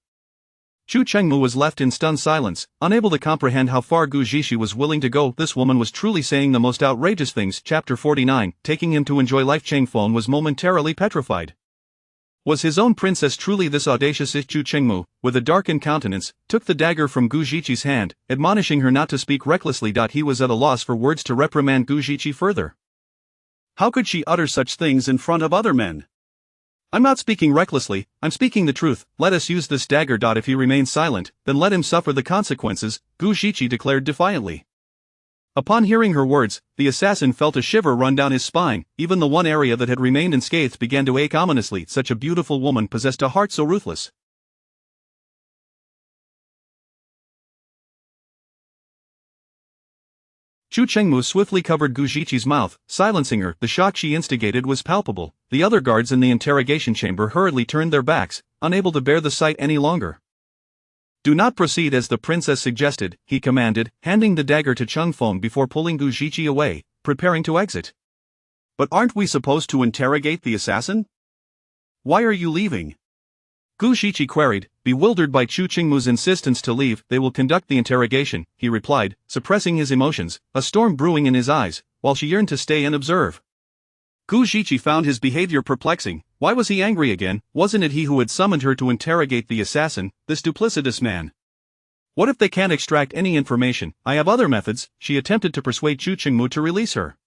Speaker 2: Chu Chengmu was left in stunned silence, unable to comprehend how far Gu Zhishi was willing to go. This woman was truly saying the most outrageous things. Chapter 49, Taking him to enjoy life. Cheng Feng was momentarily petrified. Was his own princess truly this audacious? Chu Chengmu, with a darkened countenance, took the dagger from Gu Zhichi's hand, admonishing her not to speak recklessly. He was at a loss for words to reprimand Gu Zhichi further. How could she utter such things in front of other men? "I'm not speaking recklessly, I'm speaking the truth. Let us use this dagger. If he remains silent, then let him suffer the consequences," Gu Zhichi declared defiantly. Upon hearing her words, the assassin felt a shiver run down his spine. Even the one area that had remained unscathed began to ache ominously. Such a beautiful woman possessed a heart so ruthless. Chu Chengmu swiftly covered Gu Ziqi's mouth, silencing her. The shock she instigated was palpable. The other guards in the interrogation chamber hurriedly turned their backs, unable to bear the sight any longer. "Do not proceed as the princess suggested," he commanded, handing the dagger to Cheng Feng before pulling Gu Ziqi away, preparing to exit.
Speaker 1: "But aren't we supposed to interrogate the assassin? Why are you leaving?"
Speaker 2: Gu Ziqi queried, bewildered by Chu Chengmu's insistence to leave. "They will conduct the interrogation," he replied, suppressing his emotions, a storm brewing in his eyes, while she yearned to stay and observe.
Speaker 1: Gu Ziqi found his behavior perplexing. Why was he angry again? Wasn't it he who had summoned her to interrogate the assassin, this duplicitous man?
Speaker 2: "What if they can't extract any information? I have other methods." She attempted to persuade Chu Chengmu to release her.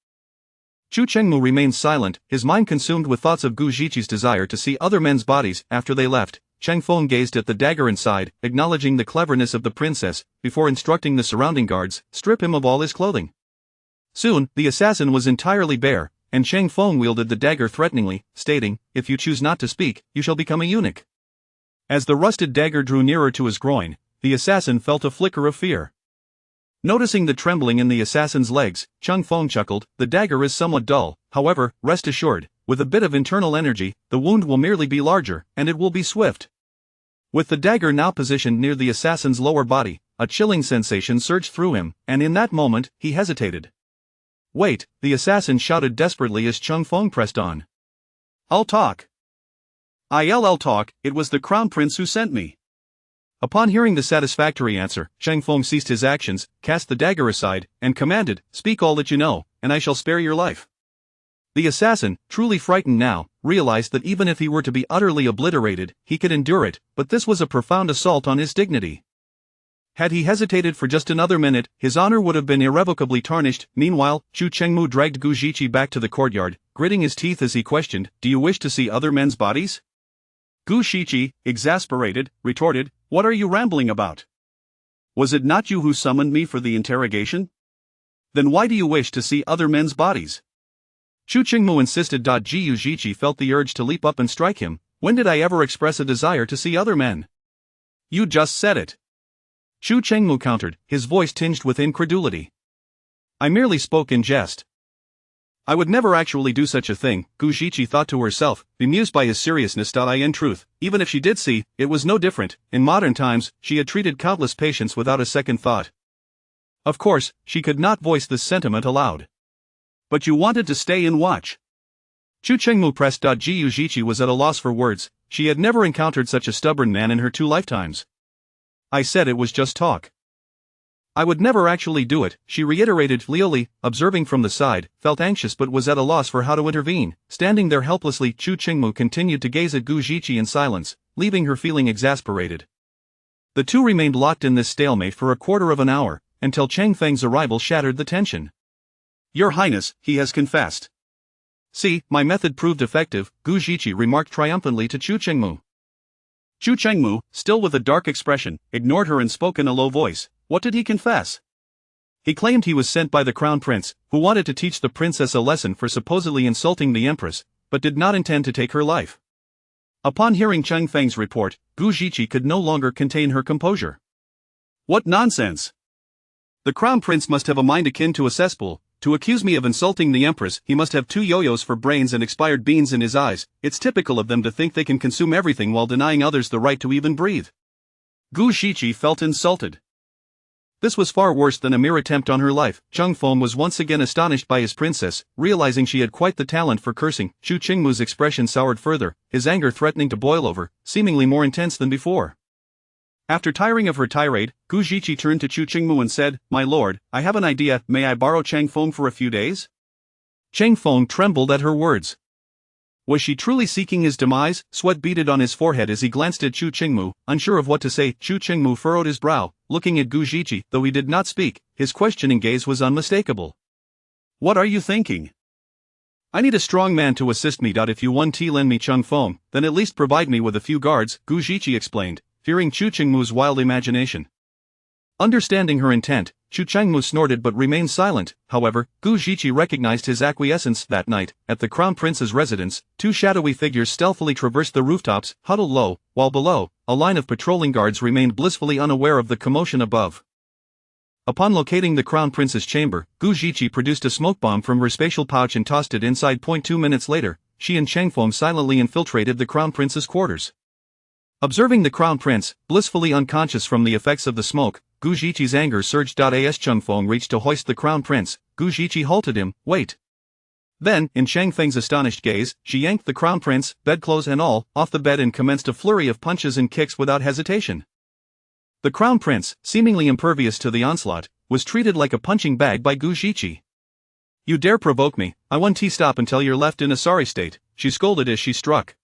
Speaker 2: Chu Chengmu remained silent, his mind consumed with thoughts of Gu Ziqi's desire to see other men's bodies. After they left, Cheng Feng gazed at the dagger inside, acknowledging the cleverness of the princess, before instructing the surrounding guards, strip him of all his clothing. Soon, the assassin was entirely bare, and Cheng Feng wielded the dagger threateningly, stating, "If you choose not to speak, you shall become a eunuch." As the rusted dagger drew nearer to his groin, the assassin felt a flicker of fear. Noticing the trembling in the assassin's legs, Cheng Feng chuckled, "The dagger is somewhat dull, however, rest assured, with a bit of internal energy, the wound will merely be larger, and it will be swift." With the dagger now positioned near the assassin's lower body, a chilling sensation surged through him, and in that moment, he hesitated. "Wait," the assassin shouted desperately as Cheng Feng pressed on.
Speaker 1: "I'll talk. I'll talk, it was the crown prince who sent me."
Speaker 2: Upon hearing the satisfactory answer, Cheng Feng ceased his actions, cast the dagger aside, and commanded, "Speak all that you know, and I shall spare your life." The assassin, truly frightened now, realized that even if he were to be utterly obliterated, he could endure it, but this was a profound assault on his dignity. Had he hesitated for just another minute, his honor would have been irrevocably tarnished. Meanwhile, Chu Chengmu dragged Gu Ziqi back to the courtyard, gritting his teeth as he questioned, "Do you wish to see other men's bodies?" Gu Ziqi, exasperated, retorted, "What are you rambling about?
Speaker 1: Was it not you who summoned me for the interrogation? Then why do you wish to see other men's bodies?"
Speaker 2: Chu Chengmu insisted. Gu Ziqi felt the urge to leap up and strike him. "When did I ever express a desire to see other men?"
Speaker 1: "You just said it."
Speaker 2: Chu Chengmu countered, his voice tinged with incredulity. "I merely spoke in jest." "I would never actually do such a thing," Gu Ziqi thought to herself, bemused by his seriousness. In truth, even if she did see, it was no different. In modern times, she had treated countless patients without a second thought. Of course, she could not voice this sentiment aloud.
Speaker 1: "But you wanted to stay and watch."
Speaker 2: Chu Chengmu pressed. Gu Ziqi was at a loss for words. She had never encountered such a stubborn man in her 2 lifetimes. "I said it was just talk. I would never actually do it," she reiterated. Liu, observing from the side, felt anxious but was at a loss for how to intervene. Standing there helplessly, Chu Chengmu continued to gaze at Gu Ziqi in silence, leaving her feeling exasperated. The two remained locked in this stalemate for a quarter of an hour, until Cheng Feng's arrival shattered the tension.
Speaker 1: "Your Highness, he has confessed."
Speaker 2: "See, my method proved effective," Gu Ziqi remarked triumphantly to Chu Chengmu.
Speaker 1: Chu Chengmu, still with a dark expression, ignored her and spoke in a low voice. "What did he confess?"
Speaker 2: "He claimed he was sent by the crown prince, who wanted to teach the princess a lesson for supposedly insulting the empress, but did not intend to take her life." Upon hearing Cheng Feng's report, Gu Ziqi could no longer contain her composure.
Speaker 1: "What nonsense! The crown prince must have a mind akin to a cesspool. To accuse me of insulting the empress, he must have 2 yo-yos for brains and expired beans in his eyes. It's typical of them to think they can consume everything while denying others the right to even breathe."
Speaker 2: Gu Ziqi felt insulted. This was far worse than a mere attempt on her life. Cheng Feng was once again astonished by his princess, realizing she had quite the talent for cursing. Chu Chengmu's expression soured further, his anger threatening to boil over, seemingly more intense than before.
Speaker 1: After tiring of her tirade, Gu Ziqi turned to Chu Chengmu and said, "My lord, I have an idea. May I borrow Cheng Feng for a few days?"
Speaker 2: Cheng Feng trembled at her words. Was she truly seeking his demise? Sweat beaded on his forehead as he glanced at Chu Chengmu, unsure of what to say. Chu Chengmu furrowed his brow, looking at Gu Ziqi. Though he did not speak, his questioning gaze was unmistakable.
Speaker 1: "What are you thinking?"
Speaker 2: "I need a strong man to assist me. If you want to lend me Cheng Feng, then at least provide me with a few guards," Gu Ziqi explained, fearing Chu Chengmu's wild imagination. Understanding her intent, Chu Changmu snorted but remained silent. However, Gu Ziqi recognized his acquiescence. That night, at the Crown Prince's residence, two shadowy figures stealthily traversed the rooftops, huddled low, while below, a line of patrolling guards remained blissfully unaware of the commotion above. Upon locating the Crown Prince's chamber, Gu Ziqi produced a smoke bomb from her spatial pouch and tossed it inside. 2 minutes later, she and Changfeng silently infiltrated the Crown Prince's quarters. Observing the Crown Prince, blissfully unconscious from the effects of the smoke, Gu Ziqi's anger surged. As Changfeng reached to hoist the Crown Prince, Gu Ziqi halted him. Wait. Then, in Changfeng's astonished gaze, she yanked the Crown Prince, bedclothes and all, off the bed and commenced a flurry of punches and kicks without hesitation. The Crown Prince, seemingly impervious to the onslaught, was treated like a punching bag by Gu Ziqi. You dare provoke me, I won't stop until you're left in a sorry state, she scolded as she struck.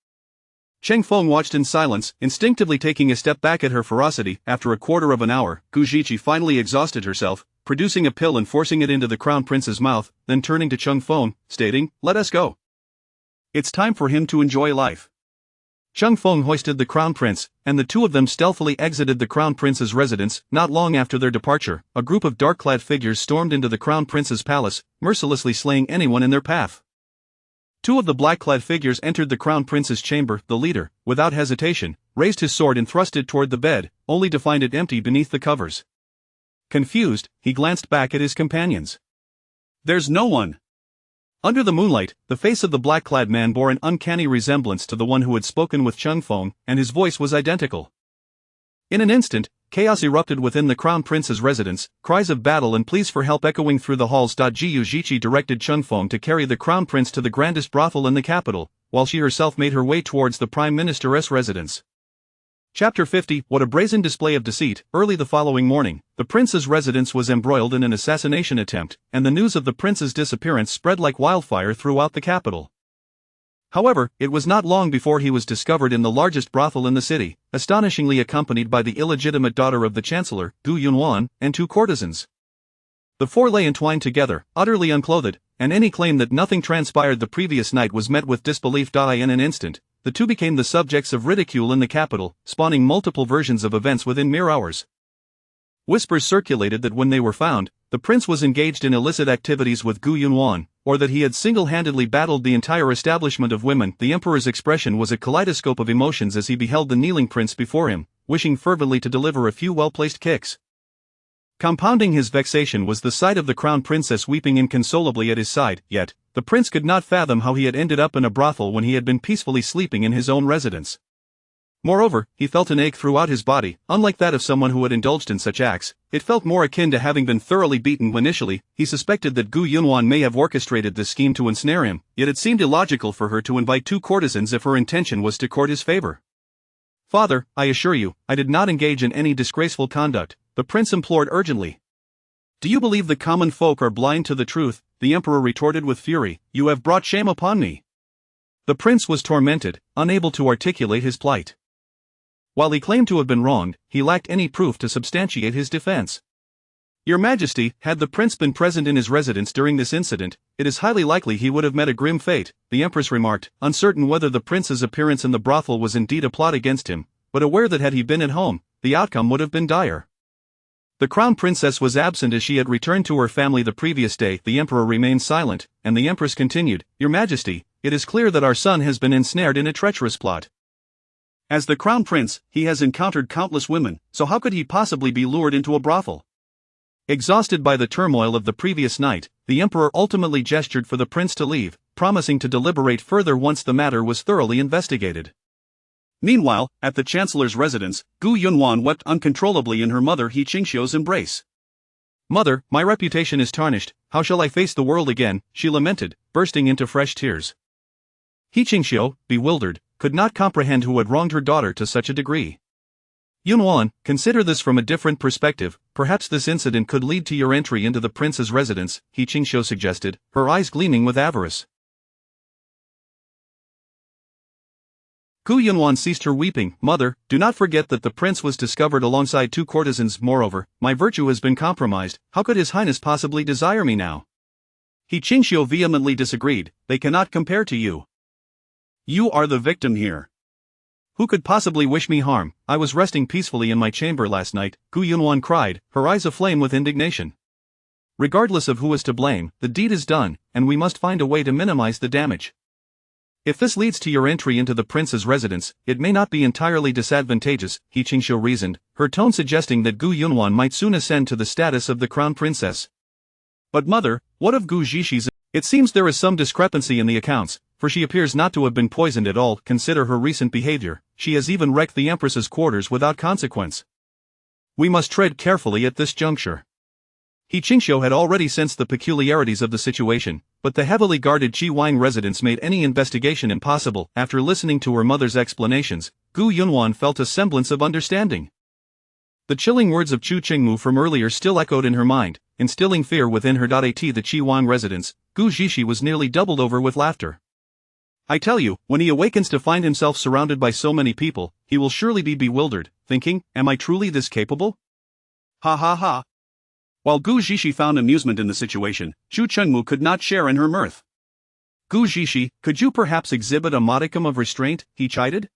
Speaker 2: Changfeng watched in silence, instinctively taking a step back at her ferocity. After a quarter of an hour, Gu Ziqi finally exhausted herself, producing a pill and forcing it into the Crown Prince's mouth, then turning to Changfeng, stating, "Let us go. It's time for him to enjoy life." Changfeng hoisted the Crown Prince, and the two of them stealthily exited the Crown Prince's residence. Not long after their departure, a group of dark-clad figures stormed into the Crown Prince's palace, mercilessly slaying anyone in their path. Two of the black-clad figures entered the Crown Prince's chamber. The leader, without hesitation, raised his sword and thrust it toward the bed, only to find it empty beneath the covers. Confused, he glanced back at his companions. There's no one. Under the moonlight, the face of the black-clad man bore an uncanny resemblance to the one who had spoken with Changfeng, and his voice was identical. In an instant, chaos erupted within the Crown Prince's residence, cries of battle and pleas for help echoing through the halls. Gu Ziqi directed Changfeng to carry the Crown Prince to the grandest brothel in the capital, while she herself made her way towards the Prime Minister's residence. Chapter 50. What a brazen display of deceit. Early the following morning, the prince's residence was embroiled in an assassination attempt, and the news of the prince's disappearance spread like wildfire throughout the capital. However, it was not long before he was discovered in the largest brothel in the city, astonishingly accompanied by the illegitimate daughter of the chancellor, Gu Yunwan, and two courtesans. The four lay entwined together, utterly unclothed, and any claim that nothing transpired the previous night was met with disbelief. In an instant, the two became the subjects of ridicule in the capital, spawning multiple versions of events within mere hours. Whispers circulated that when they were found, the prince was engaged in illicit activities with Gu Yunwan, or that he had single-handedly battled the entire establishment of women. The emperor's expression was a kaleidoscope of emotions as he beheld the kneeling prince before him, wishing fervently to deliver a few well-placed kicks. Compounding his vexation was the sight of the crown princess weeping inconsolably at his side. Yet, the prince could not fathom how he had ended up in a brothel when he had been peacefully sleeping in his own residence. Moreover, he felt an ache throughout his body. Unlike that of someone who had indulged in such acts, it felt more akin to having been thoroughly beaten. Initially, he suspected that Gu Yunwan may have orchestrated this scheme to ensnare him, yet it seemed illogical for her to invite two courtesans if her intention was to court his favor. "Father, I assure you, I did not engage in any disgraceful conduct," the prince implored urgently. "Do you believe the common folk are blind to the truth?" the emperor retorted with fury. "You have brought shame upon me." The prince was tormented, unable to articulate his plight. While he claimed to have been wronged, he lacked any proof to substantiate his defense. "Your Majesty, had the prince been present in his residence during this incident, it is highly likely he would have met a grim fate," the empress remarked, uncertain whether the prince's appearance in the brothel was indeed a plot against him, but aware that had he been at home, the outcome would have been dire. The crown princess was absent as she had returned to her family the previous day. The emperor remained silent, and the empress continued, "Your Majesty, it is clear that our son has been ensnared in a treacherous plot. As the crown prince, he has encountered countless women, so how could he possibly be lured into a brothel?" Exhausted by the turmoil of the previous night, the emperor ultimately gestured for the prince to leave, promising to deliberate further once the matter was thoroughly investigated. Meanwhile, at the chancellor's residence, Gu Yunwan wept uncontrollably in her mother He Qingxiu's embrace. "Mother, my reputation is tarnished, how shall I face the world again?" she lamented, bursting into fresh tears. He Qingxiu, bewildered, could not comprehend who had wronged her daughter to such a degree. "Yunwan, consider this from a different perspective. Perhaps this incident could lead to your entry into the prince's residence," He Qingxiu suggested, her eyes gleaming with avarice. Gu Yunwan ceased her weeping. "Mother, do not forget that the prince was discovered alongside two courtesans. Moreover, my virtue has been compromised. How could his highness possibly desire me now?" He Qingxiu vehemently disagreed. "They cannot compare to you. You are the victim here. Who could possibly wish me harm? I was resting peacefully in my chamber last night, Gu Yunwan cried, her eyes aflame with indignation. Regardless of who is to blame, the deed is done, and we must find a way to minimize the damage. If this leads to your entry into the prince's residence, it may not be entirely disadvantageous, He Qingxiu reasoned, her tone suggesting that Gu Yunwan might soon ascend to the status of the crown princess. But mother, what of Gu Zhishi's? It seems there is some discrepancy in the accounts, for she appears not to have been poisoned at all. Consider her recent behavior, she has even wrecked the empress's quarters without consequence. We must tread carefully at this juncture. He Qingxiu had already sensed the peculiarities of the situation, but the heavily guarded Qi Wang residence made any investigation impossible. After listening to her mother's explanations, Gu Yunwan felt a semblance of understanding. The chilling words of Chu Qingmu from earlier still echoed in her mind, instilling fear within her. At the Qi Wang residence, Gu Zhishi was nearly doubled over with laughter. I tell you, when he awakens to find himself surrounded by so many people, he will surely be bewildered, thinking, am I truly this capable? Ha ha ha. While Gu Zhishi found amusement in the situation, Chu Chengmu could not share in her mirth. Gu Zhishi, could you perhaps exhibit a modicum of restraint? He chided.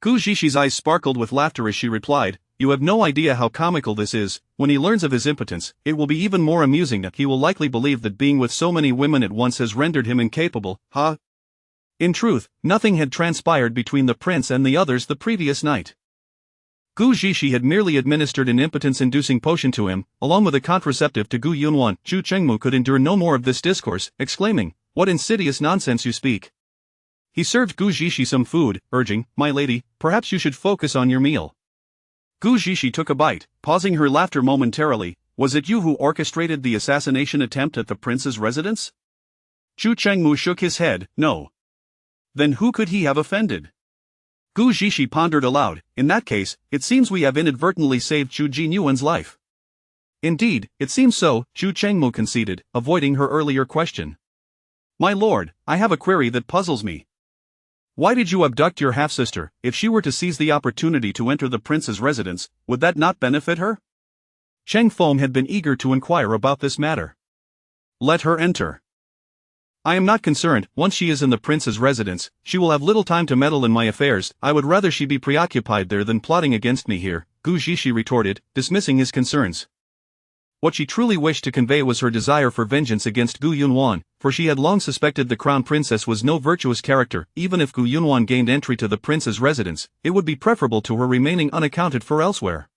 Speaker 2: Gu Zhishi's eyes sparkled with laughter as she replied, you have no idea how comical this is. When he learns of his impotence, it will be even more amusing. He will likely believe that being with so many women at once has rendered him incapable. Ha! In truth, nothing had transpired between the prince and the others the previous night. Gu Zhishi had merely administered an impotence-inducing potion to him, along with a contraceptive to Gu Yunwan. Chu Chengmu could endure no more of this discourse, exclaiming, what insidious nonsense you speak. He served Gu Zhishi some food, urging, my lady, perhaps you should focus on your meal. Gu Zhishi took a bite, pausing her laughter momentarily. Was it you who orchestrated the assassination attempt at the prince's residence? Chu Chengmu shook his head, no. Then who could he have offended? Gu Zhishi pondered aloud, in that case, it seems we have inadvertently saved Chu Jinyuan's life. Indeed, it seems so, Chu Chengmu conceded, avoiding her earlier question. My lord, I have a query that puzzles me. Why did you abduct your half-sister? If she were to seize the opportunity to enter the prince's residence, would that not benefit her? Cheng Feng had been eager to inquire about this matter. Let her enter. I am not concerned. Once she is in the prince's residence, she will have little time to meddle in my affairs. I would rather she be preoccupied there than plotting against me here, Gu Zhishi retorted, dismissing his concerns. What she truly wished to convey was her desire for vengeance against Gu Yunwan, for she had long suspected the crown princess was no virtuous character. Even if Gu Yunwan gained entry to the prince's residence, it would be preferable to her remaining unaccounted for elsewhere.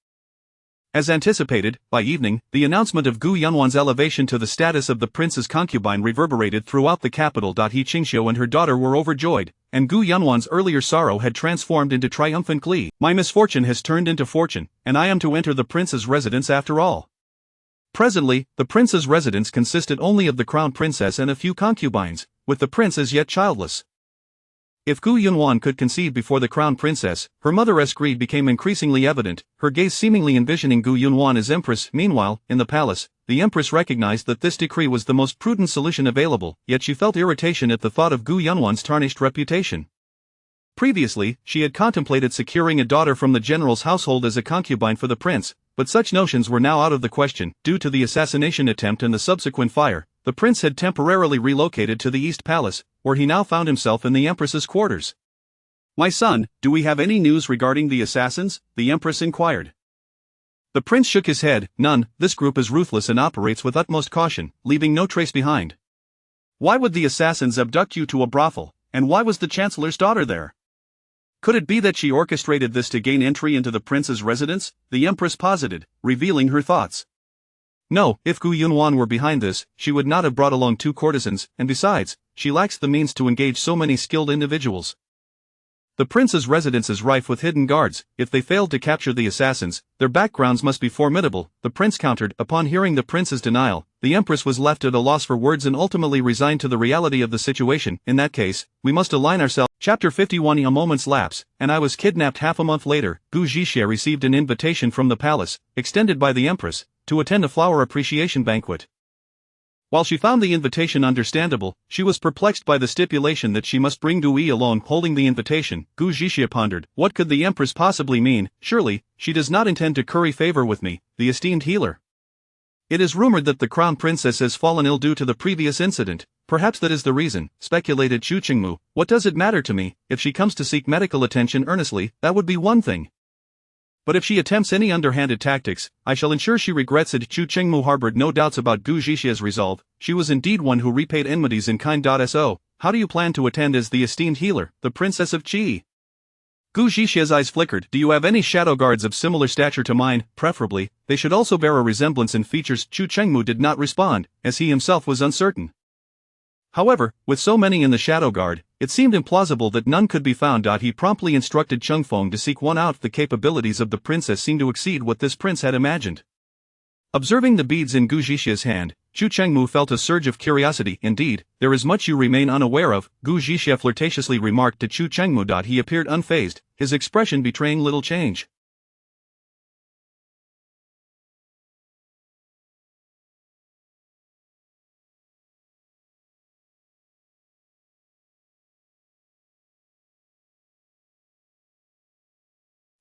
Speaker 2: As anticipated, by evening, the announcement of Gu Yunwan's elevation to the status of the prince's concubine reverberated throughout the capital. He Qingxiu and her daughter were overjoyed, and Gu Yunwan's earlier sorrow had transformed into triumphant glee. My misfortune has turned into fortune, and I am to enter the prince's residence after all. Presently, the prince's residence consisted only of the crown princess and a few concubines, with the prince as yet childless. If Gu Yunwan could conceive before the crown princess, her mother's greed became increasingly evident, her gaze seemingly envisioning Gu Yunwan as empress. Meanwhile, in the palace, the empress recognized that this decree was the most prudent solution available, yet she felt irritation at the thought of Gu Yunwan's tarnished reputation. Previously, she had contemplated securing a daughter from the general's household as a concubine for the prince, but such notions were now out of the question. Due to the assassination attempt and the subsequent fire, the prince had temporarily relocated to the East Palace, where he now found himself in the empress's quarters. My son, do we have any news regarding the assassins? The empress inquired. The prince shook his head. None. This group is ruthless and operates with utmost caution, leaving no trace behind. Why would the assassins abduct you to a brothel, and why was the chancellor's daughter there? Could it be that she orchestrated this to gain entry into the prince's residence? The empress posited, revealing her thoughts. No, if Gu Yunwan were behind this, she would not have brought along 2 courtesans, and besides, she lacks the means to engage so many skilled individuals. The prince's residence is rife with hidden guards. If they failed to capture the assassins, their backgrounds must be formidable, the prince countered. Upon hearing the prince's denial, the empress was left at a loss for words and ultimately resigned to the reality of the situation. In that case, we must align ourselves. Chapter 51. A moment's lapse, and I was kidnapped. Half a month later, Gu Zhishi received an invitation from the palace, extended by the empress, to attend a flower appreciation banquet. While she found the invitation understandable, she was perplexed by the stipulation that she must bring Gu Yi alone. Holding the invitation, Gu Zhishi pondered, what could the empress possibly mean? Surely, she does not intend to curry favor with me, the esteemed healer. It is rumored that the crown princess has fallen ill due to the previous incident. Perhaps that is the reason, speculated Chu Qingmu. What does it matter to me? If she comes to seek medical attention earnestly, that would be one thing. But if she attempts any underhanded tactics, I shall ensure she regrets it. Chu Qingmu harbored no doubts about Gu Zhixia's resolve. She was indeed one who repaid enmities in kind. So, how do you plan to attend as the esteemed healer, the Princess of Qi? Gu Zhixia's eyes flickered. Do you have any shadow guards of similar stature to mine? Preferably, they should also bear a resemblance in features. Chu Qingmu did not respond, as he himself was uncertain. However, with so many in the shadow guard, it seemed implausible that none could be found. He promptly instructed Cheng Feng to seek one out. The capabilities of the princess seemed to exceed what this prince had imagined. Observing the beads in Gu Zhixia's hand, Chu Chengmu felt a surge of curiosity. Indeed, there is much you remain unaware of, Gu Zhixia flirtatiously remarked to Chu Chengmu. He appeared unfazed, his expression betraying little change.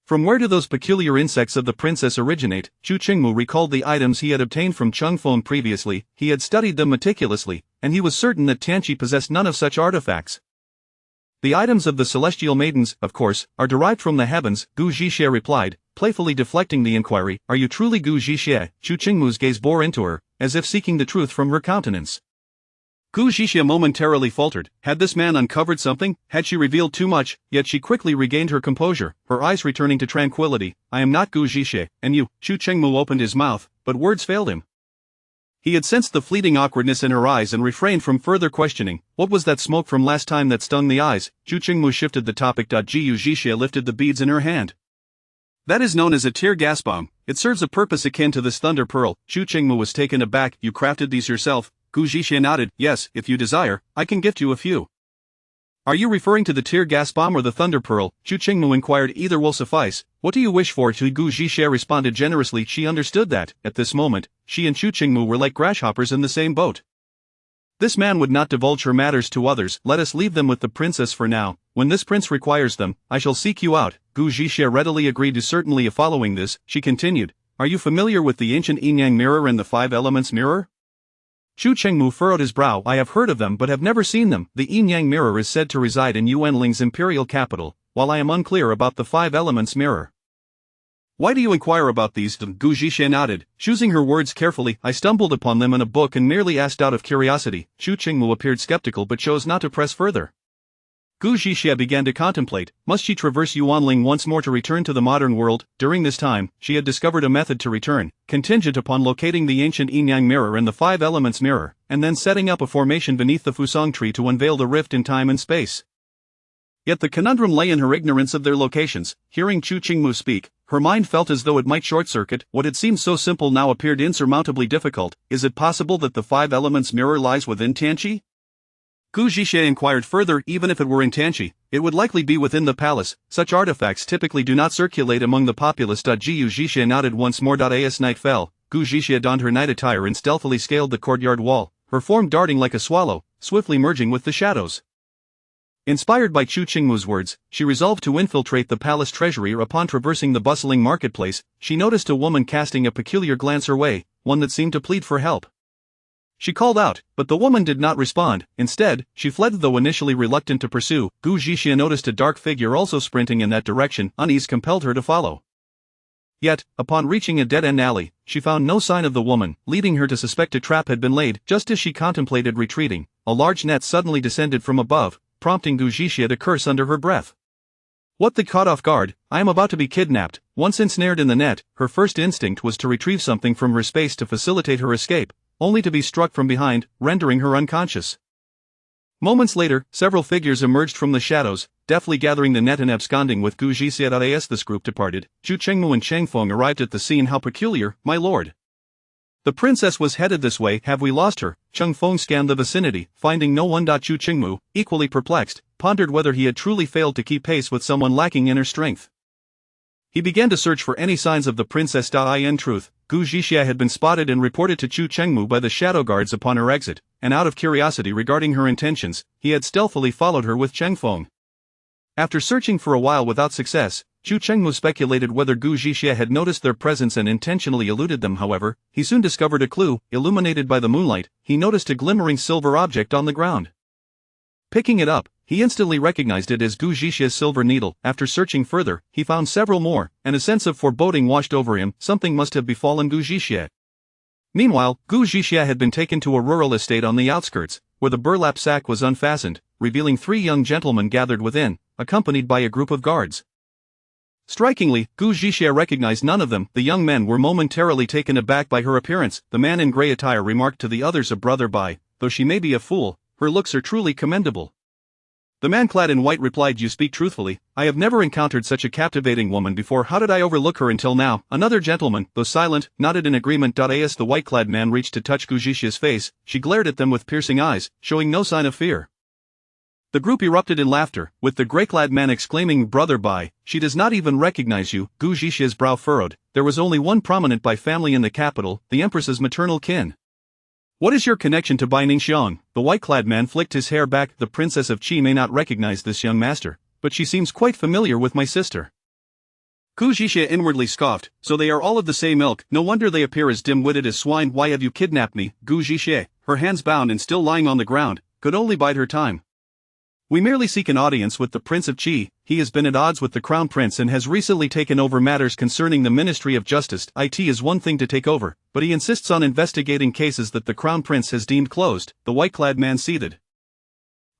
Speaker 2: From where do those peculiar insects of the princess originate? Chu Qingmu recalled the items he had obtained from Cheng Feng previously. He had studied them meticulously, and he was certain that Tianqi possessed none of such artifacts. The items of the celestial maidens, of course, are derived from the heavens, Gu Zhixia replied, playfully deflecting the inquiry. Are you truly Gu Zhixia? Chu Qingmu's gaze bore into her, as if seeking the truth from her countenance. Gu Zhixia momentarily faltered. Had this man uncovered something? Had she revealed too much? Yet she quickly regained her composure, her eyes returning to tranquility. I am not Gu Zhixia, and you. Chu Chengmu opened his mouth, but words failed him. He had sensed the fleeting awkwardness in her eyes and refrained from further questioning. What was that smoke from last time that stung the eyes? Chu Chengmu shifted the topic. Gu Zhixia lifted the beads in her hand. That is known as a tear gas bomb. It serves a purpose akin to this thunder pearl. Chu Chengmu was taken aback. You crafted these yourself? Gu Zhixia nodded. Yes, if you desire, I can gift you a few. Are you referring to the tear gas bomb or the thunder pearl? Chu Chengmu inquired. Either will suffice. What do you wish for? Gu Zhixia responded generously. She understood that, at this moment, she and Chu Chengmu were like grasshoppers in the same boat. This man would not divulge her matters to others. Let us leave them with the princess for now. When this prince requires them, I shall seek you out. Gu Zhixia readily agreed to certainly. Following this, she continued. Are you familiar with the ancient yin-yang mirror and the five elements mirror? Chu Chengmu furrowed his brow. I have heard of them but have never seen them. The yin-yang mirror is said to reside in Yuanling's imperial capital, while I am unclear about the five elements mirror. Why do you inquire about these? Gu Zhixia nodded, choosing her words carefully. I stumbled upon them in a book and merely asked out of curiosity. Chu Chengmu appeared skeptical but chose not to press further. Gu Zhixia began to contemplate, must she traverse Yuanling once more to return to the modern world? During this time, she had discovered a method to return, contingent upon locating the ancient yin-yang mirror and the five elements mirror, and then setting up a formation beneath the Fusang tree to unveil the rift in time and space. Yet the conundrum lay in her ignorance of their locations. Hearing Chu Chengmu speak, her mind felt as though it might short-circuit. What had seemed so simple now appeared insurmountably difficult. Is it possible that the five elements mirror lies within Tianqi? Gu Zhixia inquired further. Even if it were in Tianqi, it would likely be within the palace. Such artifacts typically do not circulate among the populace. Gu Zhixia nodded once more. As night fell, Gu Zhixia donned her night attire and stealthily scaled the courtyard wall, her form darting like a swallow, swiftly merging with the shadows. Inspired by Chu Chengmu's words, she resolved to infiltrate the palace treasury. Upon traversing the bustling marketplace, she noticed a woman casting a peculiar glance her way, one that seemed to plead for help. She called out, but the woman did not respond. Instead, she fled. Though initially reluctant to pursue, Gu Zhixia noticed a dark figure also sprinting in that direction. Unease compelled her to follow. Yet, upon reaching a dead-end alley, she found no sign of the woman, leading her to suspect a trap had been laid. Just as she contemplated retreating, a large net suddenly descended from above, prompting Gu Zhixia to curse under her breath. What? The caught off guard. I am about to be kidnapped. Once ensnared in the net, her first instinct was to retrieve something from her space to facilitate her escape, only to be struck from behind, rendering her unconscious. Moments later, several figures emerged from the shadows, deftly gathering the net and absconding with Gu Zhixia. As this group departed, Chu Chengmu and Cheng Feng arrived at the scene. How peculiar, my lord. The princess was headed this way. Have we lost her? Cheng Feng scanned the vicinity, finding no one. Chu Chengmu, equally perplexed, pondered whether he had truly failed to keep pace with someone lacking inner strength. He began to search for any signs of the princess. In truth, Gu Zhixia had been spotted and reported to Chu Chengmu by the shadow guards upon her exit, and out of curiosity regarding her intentions, he had stealthily followed her with Cheng Feng. After searching for a while without success, Chu Chengmu speculated whether Gu Zhixie had noticed their presence and intentionally eluded them. However, he soon discovered a clue. Illuminated by the moonlight, he noticed a glimmering silver object on the ground. Picking it up, he instantly recognized it as Gu Zhixie's silver needle. After searching further, he found several more, and a sense of foreboding washed over him. Something must have befallen Gu Zhixie. Meanwhile, Gu Zhixie had been taken to a rural estate on the outskirts, where the burlap sack was unfastened, revealing 3 young gentlemen gathered within, accompanied by a group of guards. Strikingly, Gu Zhixie recognized none of them. The young men were momentarily taken aback by her appearance. The man in gray attire remarked to the others, "A brother by, though she may be a fool, her looks are truly commendable." The man clad in white replied, "You speak truthfully, I have never encountered such a captivating woman before. How did I overlook her until now?" Another gentleman, though silent, nodded in agreement. As the white-clad man reached to touch Gu Zhixie's face, she glared at them with piercing eyes, showing no sign of fear. The group erupted in laughter, with the gray-clad man exclaiming, "Brother Bai, she does not even recognize you." Gu Zhixie's brow furrowed. There was only one prominent Bai family in the capital, the empress's maternal kin. "What is your connection to Bai Ningxiang?" The white-clad man flicked his hair back. "The princess of Qi may not recognize this young master, but she seems quite familiar with my sister." Gu Zhixie inwardly scoffed, "So they are all of the same ilk. No wonder they appear as dim-witted as swine. Why have you kidnapped me?" Gu Zhixie, her hands bound and still lying on the ground, could only bide her time. "We merely seek an audience with the Prince of Qi. He has been at odds with the Crown Prince and has recently taken over matters concerning the Ministry of Justice. It is one thing to take over, but he insists on investigating cases that the Crown Prince has deemed closed." The white-clad man ceded.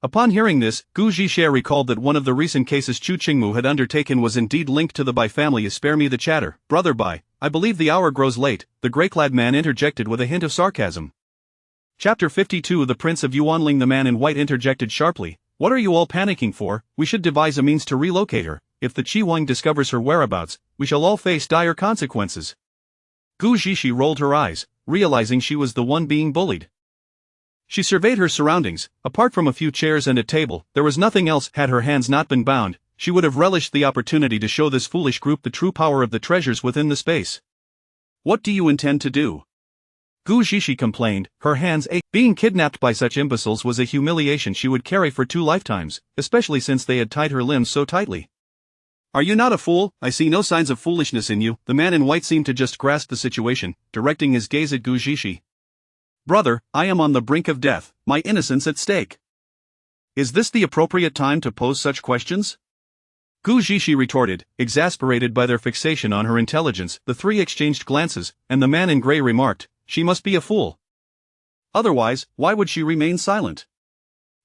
Speaker 2: Upon hearing this, Gu Zhixie recalled that one of the recent cases Chu Qingmu had undertaken was indeed linked to the Bai family. "Spare me the chatter, brother Bai, I believe the hour grows late," the gray-clad man interjected with a hint of sarcasm. Chapter 52 The Prince of Yuanling. The man in white interjected sharply, "What are you all panicking for? We should devise a means to relocate her. If the Qi Wang discovers her whereabouts, we shall all face dire consequences." Gu Zhixie rolled her eyes, realizing she was the one being bullied. She surveyed her surroundings. Apart from a few chairs and a table, there was nothing else. Had her hands not been bound, she would have relished the opportunity to show this foolish group the true power of the treasures within the space. "What do you intend to do?" Gu Zhixie complained, her hands ached. Being kidnapped by such imbeciles was a humiliation she would carry for 2 lifetimes, especially since they had tied her limbs so tightly. "Are you not a fool? I see no signs of foolishness in you." The man in white seemed to just grasp the situation, directing his gaze at Gu Zhixie. "Brother, I am on the brink of death, my innocence at stake. Is this the appropriate time to pose such questions?" Gu Zhixie retorted, exasperated by their fixation on her intelligence. The 3 exchanged glances, and the man in gray remarked, "She must be a fool. Otherwise, why would she remain silent?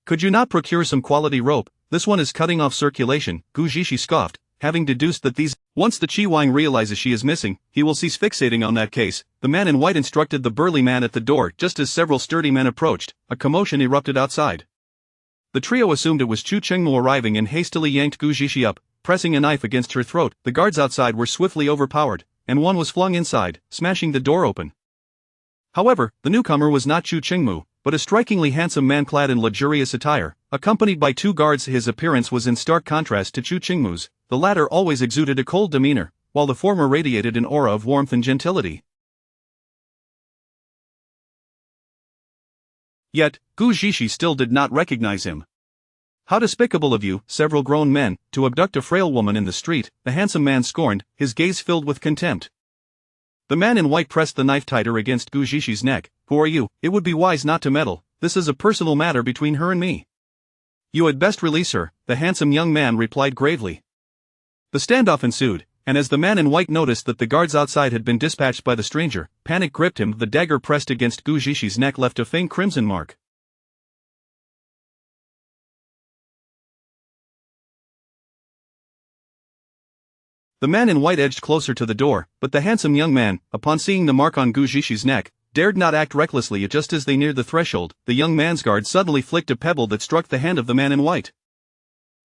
Speaker 2: Could you not procure some quality rope? This one is cutting off circulation." Gu Zhixie scoffed, having deduced that once the Qi Wang realizes she is missing, he will cease fixating on that case. The man in white instructed the burly man at the door. Just as several sturdy men approached, a commotion erupted outside. The trio assumed it was Chu Chengmu arriving and hastily yanked Gu Zhixie up, pressing a knife against her throat. The guards outside were swiftly overpowered, and one was flung inside, smashing the door open. However, the newcomer was not Chu Chengmu, but a strikingly handsome man clad in luxurious attire, accompanied by 2 guards. His appearance was in stark contrast to Chu Chengmu's. The latter always exuded a cold demeanor, while the former radiated an aura of warmth and gentility. Yet, Gu Zhixie still did not recognize him. "How despicable of you, several grown men, to abduct a frail woman in the street," the handsome man scorned, his gaze filled with contempt. The man in white pressed the knife tighter against Gu Zhixie's neck. "Who are you? It would be wise not to meddle. This is a personal matter between her and me." "You had best release her," the handsome young man replied gravely. The standoff ensued, and as the man in white noticed that the guards outside had been dispatched by the stranger, panic gripped him. The dagger pressed against Gu Zhixie's neck left a faint crimson mark. The man in white edged closer to the door, but the handsome young man, upon seeing the mark on Gu Zhixie's neck, dared not act recklessly. Just as they neared the threshold, the young man's guard suddenly flicked a pebble that struck the hand of the man in white.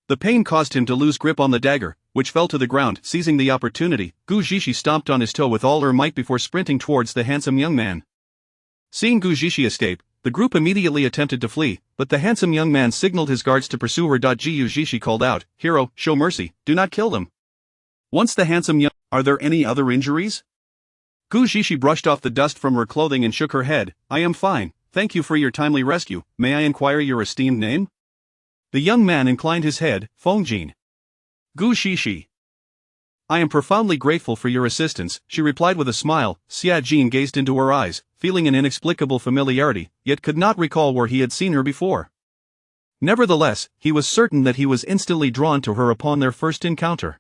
Speaker 2: The pain caused him to lose grip on the dagger, which fell to the ground. Seizing the opportunity, Gu Zhixie stomped on his toe with all her might before sprinting towards the handsome young man. Seeing Gu Zhixie escape, the group immediately attempted to flee, but the handsome young man signaled his guards to pursue her. Gu Zhixie called out, "Hero, show mercy, do not kill them." Once the handsome young... "Are there any other injuries?" Gu Zhixie brushed off the dust from her clothing and shook her head. "I am fine, thank you for your timely rescue. May I inquire your esteemed name?" The young man inclined his head. "Fongjin." "Gu Zhixie." I am profoundly grateful for your assistance, she replied with a smile. Xia Jin gazed into her eyes, feeling an inexplicable familiarity, yet could not recall where he had seen her before. Nevertheless, he was certain that he was instantly drawn to her upon their first encounter.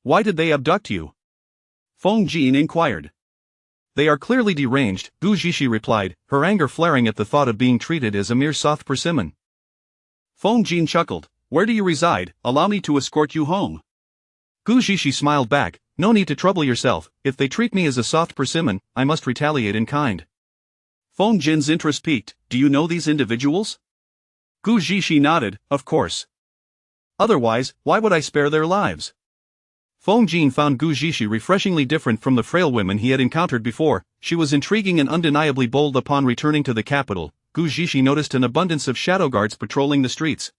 Speaker 2: Why did they abduct you? Feng Jin inquired. They are clearly deranged, Gu Zhishi replied, her anger flaring at the thought of being treated as a mere soft persimmon. Feng Jin chuckled. Where do you reside? Allow me to escort you home. Gu Zhishi smiled back. No need to trouble yourself, if they treat me as a soft persimmon, I must retaliate in kind. Feng Jin's interest piqued. Do you know these individuals? Gu Zhishi nodded, of course. Otherwise, why would I spare their lives? Feng Jin found Gu Zhishi refreshingly different from the frail women he had encountered before. She was intriguing and undeniably bold. Upon returning to the capital, Gu Zhishi noticed an abundance of shadow guards patrolling the streets.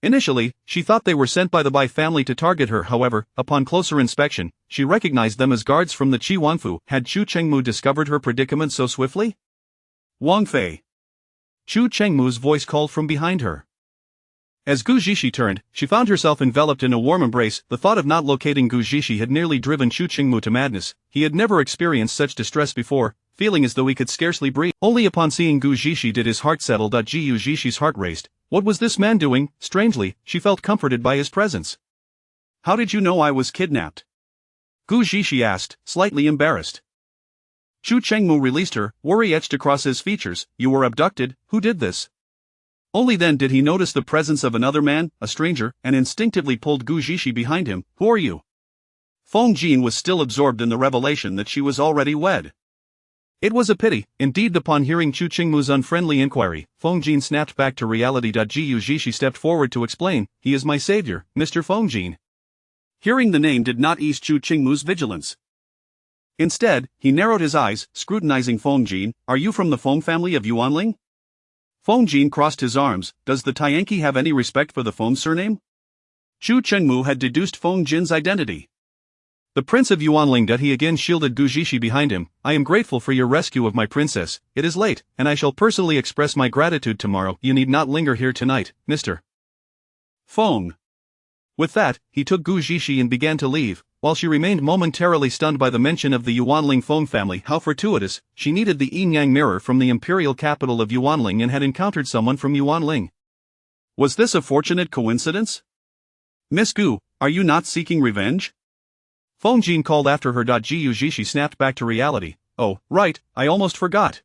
Speaker 2: Initially, she thought they were sent by the Bai family to target her. However, upon closer inspection, she recognized them as guards from the Qi Wanfu. Had Chu Chengmu discovered her predicament so swiftly? Wang Fei. Chu Chengmu's voice called from behind her. As Gu Zhishi turned, she found herself enveloped in a warm embrace. The thought of not locating Gu Zhishi had nearly driven Chu Chengmu to madness. He had never experienced such distress before, feeling as though he could scarcely breathe. Only upon seeing Gu Zhishi did his heart settle. Gu Zhishi's heart raced. What was this man doing? Strangely, she felt comforted by his presence. How did you know I was kidnapped? Gu Zhishi asked, slightly embarrassed. Chu Chengmu released her, worry etched across his features. You were abducted, who did this? Only then did he notice the presence of another man, a stranger, and instinctively pulled Gu Zhishi behind him. Who are you? Feng Jin was still absorbed in the revelation that she was already wed. It was a pity, indeed. Upon hearing Chu Chengmu's unfriendly inquiry, Feng Jin snapped back to reality. Gu Zhishi stepped forward to explain, he is my savior, Mr. Feng Jin. Hearing the name did not ease Chu Chengmu's vigilance. Instead, he narrowed his eyes, scrutinizing Feng Jin. Are you from the Feng family of Yuanling? Feng Jin crossed his arms. Does the Tianqi have any respect for the Feng surname? Chu Chengmu had deduced Feng Jin's identity. The Prince of Yuanling. He again shielded Gu Zhishi behind him. I am grateful for your rescue of my princess. It is late, and I shall personally express my gratitude tomorrow. You need not linger here tonight, Mr. Feng. With that, he took Gu Zhishi and began to leave, while she remained momentarily stunned by the mention of the Yuanling Feng family. How fortuitous, she needed the yin-yang mirror from the imperial capital of Yuanling and had encountered someone from Yuanling. Was this a fortunate coincidence? Miss Gu, are you not seeking revenge? Feng Jin called after her. Gu Zhishi snapped back to reality. Oh, right, I almost forgot.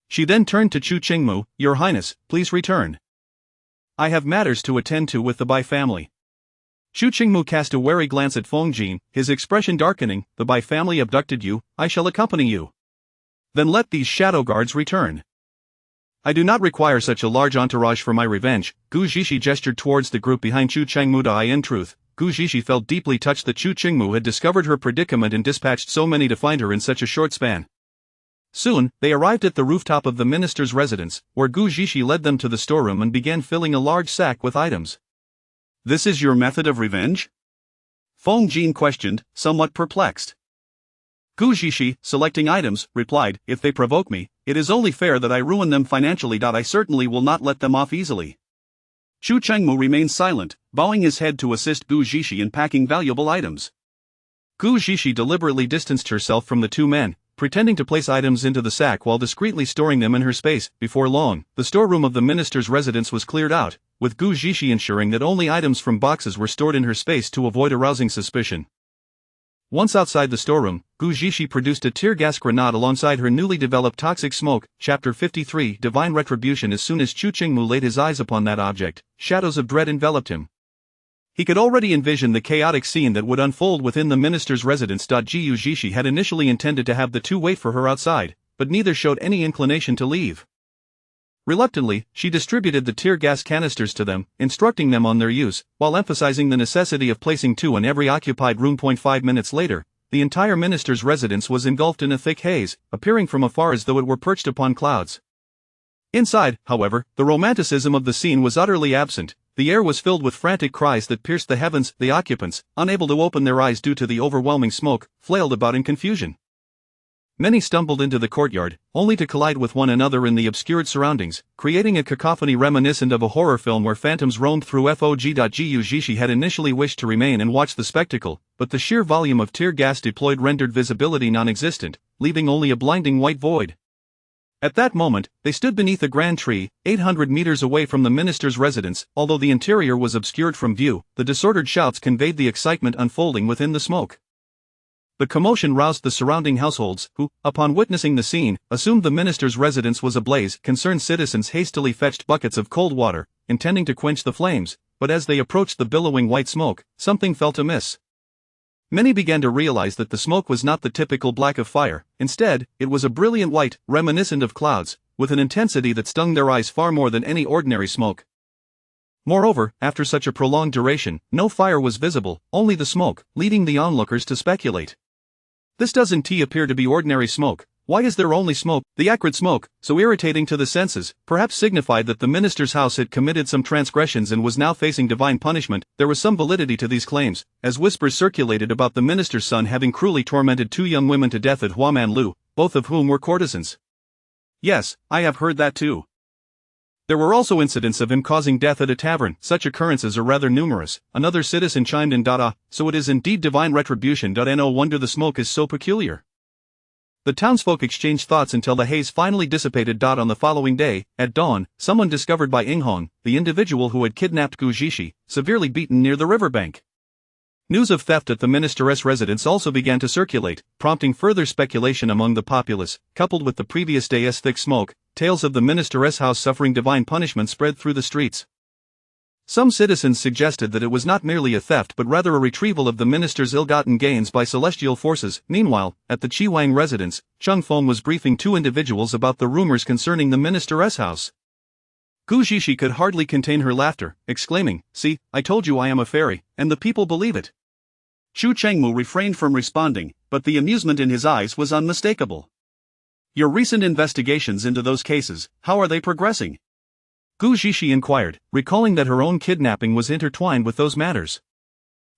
Speaker 2: She then turned to Chu Chengmu. Your Highness, please return. I have matters to attend to with the Bai family. Chu Chengmu cast a wary glance at Feng Jin, his expression darkening. The Bai family abducted you, I shall accompany you. Then let these shadow guards return. I do not require such a large entourage for my revenge. Gu Zhishi gestured towards the group behind Chu Chengmu. In truth, Gu Zhishi felt deeply touched that Chu Chengmu had discovered her predicament and dispatched so many to find her in such a short span. Soon, they arrived at the rooftop of the minister's residence, where Gu Zhishi led them to the storeroom and began filling a large sack with items. This is your method of revenge? Feng Jin questioned, somewhat perplexed. Gu Zhishi, selecting items, replied, if they provoke me, it is only fair that I ruin them financially. I certainly will not let them off easily. Chu Chengmu remained silent, bowing his head to assist Gu Zhishi in packing valuable items. Gu Zhishi deliberately distanced herself from the two men, pretending to place items into the sack while discreetly storing them in her space. Before long, the storeroom of the minister's residence was cleared out, with Gu Zhishi ensuring that only items from boxes were stored in her space to avoid arousing suspicion. Once outside the storeroom, Gu Zhishi produced a tear gas grenade alongside her newly developed toxic smoke. Chapter 53 Divine Retribution. As soon as Chu Chengmu laid his eyes upon that object, shadows of dread enveloped him. He could already envision the chaotic scene that would unfold within the minister's residence. Gu Zhishi had initially intended to have the two wait for her outside, but neither showed any inclination to leave. Reluctantly, she distributed the tear gas canisters to them, instructing them on their use, while emphasizing the necessity of placing two in every occupied room. 5 minutes later, the entire minister's residence was engulfed in a thick haze, appearing from afar as though it were perched upon clouds. Inside, however, the romanticism of the scene was utterly absent. The air was filled with frantic cries that pierced the heavens. The occupants, unable to open their eyes due to the overwhelming smoke, flailed about in confusion. Many stumbled into the courtyard, only to collide with one another in the obscured surroundings, creating a cacophony reminiscent of a horror film where phantoms roamed through fog.gu. Jishi had initially wished to remain and watch the spectacle, but the sheer volume of tear gas deployed rendered visibility non-existent, leaving only a blinding white void. At that moment, they stood beneath a grand tree, 800 meters away from the minister's residence. Although the interior was obscured from view, the disordered shouts conveyed the excitement unfolding within the smoke. The commotion roused the surrounding households, who, upon witnessing the scene, assumed the minister's residence was ablaze. Concerned citizens hastily fetched buckets of cold water, intending to quench the flames, but as they approached the billowing white smoke, something felt amiss. Many began to realize that the smoke was not the typical black of fire. Instead, it was a brilliant white, reminiscent of clouds, with an intensity that stung their eyes far more than any ordinary smoke. Moreover, after such a prolonged duration, no fire was visible, only the smoke, leading the onlookers to speculate. This doesn't appear to be ordinary smoke. Why is there only smoke? The acrid smoke, so irritating to the senses, perhaps signified that the minister's house had committed some transgressions and was now facing divine punishment. There was some validity to these claims, as whispers circulated about the minister's son having cruelly tormented 2 young women to death at Huamanlu, both of whom were courtesans.
Speaker 1: Yes, I have heard that too.
Speaker 2: There were also incidents of him causing death at a tavern. Such occurrences are rather numerous. Another citizen chimed in. So it is indeed divine retribution. No wonder the smoke is so peculiar. The townsfolk exchanged thoughts until the haze finally dissipated. On the following day, at dawn, someone discovered Bai Inghong, the individual who had kidnapped Gu Jishi, severely beaten near the riverbank. News of theft at the minister's residence also began to circulate, prompting further speculation among the populace. Coupled with the previous day's thick smoke, tales of the minister's house suffering divine punishment spread through the streets. Some citizens suggested that it was not merely a theft but rather a retrieval of the minister's ill-gotten gains by celestial forces. Meanwhile, at the Chiwang residence, Chung Feng was briefing 2 individuals about the rumors concerning the minister's house. Gu Jishi could hardly contain her laughter, exclaiming, "See, I told you I am a fairy, and the people believe it."
Speaker 1: Chu Chengmu refrained from responding, but the amusement in his eyes was unmistakable. Your recent investigations into those cases, how are they progressing?
Speaker 2: Gu Jishi inquired, recalling that her own kidnapping was intertwined with those matters.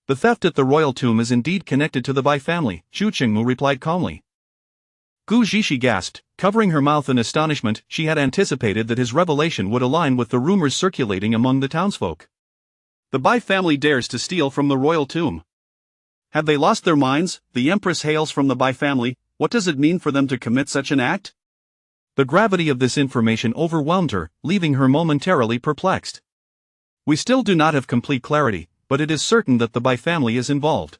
Speaker 2: The theft at the royal tomb is indeed connected to the Bai family, Chu Chengmu replied calmly. Gu Jishi gasped, covering her mouth in astonishment. She had anticipated that his revelation would align with the rumors circulating among the townsfolk.
Speaker 1: The Bai family dares to steal from the royal tomb. Have they lost their minds? The empress hails from the Bai family. What does it mean for them to commit such an act?
Speaker 2: The gravity of this information overwhelmed her, leaving her momentarily perplexed. We still do not have complete clarity, but it is certain that the Bai family is involved.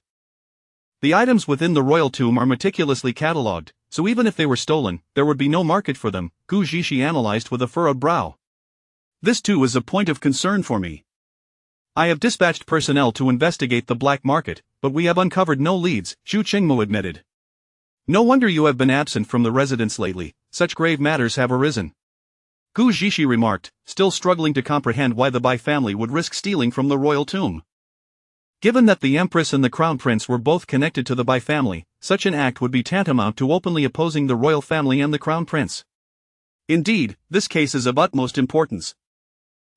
Speaker 2: The items within the royal tomb are meticulously catalogued, so even if they were stolen, there would be no market for them, Gu Jishi analyzed with a furrowed brow.
Speaker 1: This too is a point of concern for me.
Speaker 2: I have dispatched personnel to investigate the black market, but we have uncovered no leads, Chu Chengmu admitted. No wonder you have been absent from the residence lately, such grave matters have arisen. Gu Jishi remarked, still struggling to comprehend why the Bai family would risk stealing from the royal tomb. Given that the Empress and the Crown Prince were both connected to the Bai family, such an act would be tantamount to openly opposing the royal family and the Crown Prince.
Speaker 1: Indeed, this case is of utmost importance.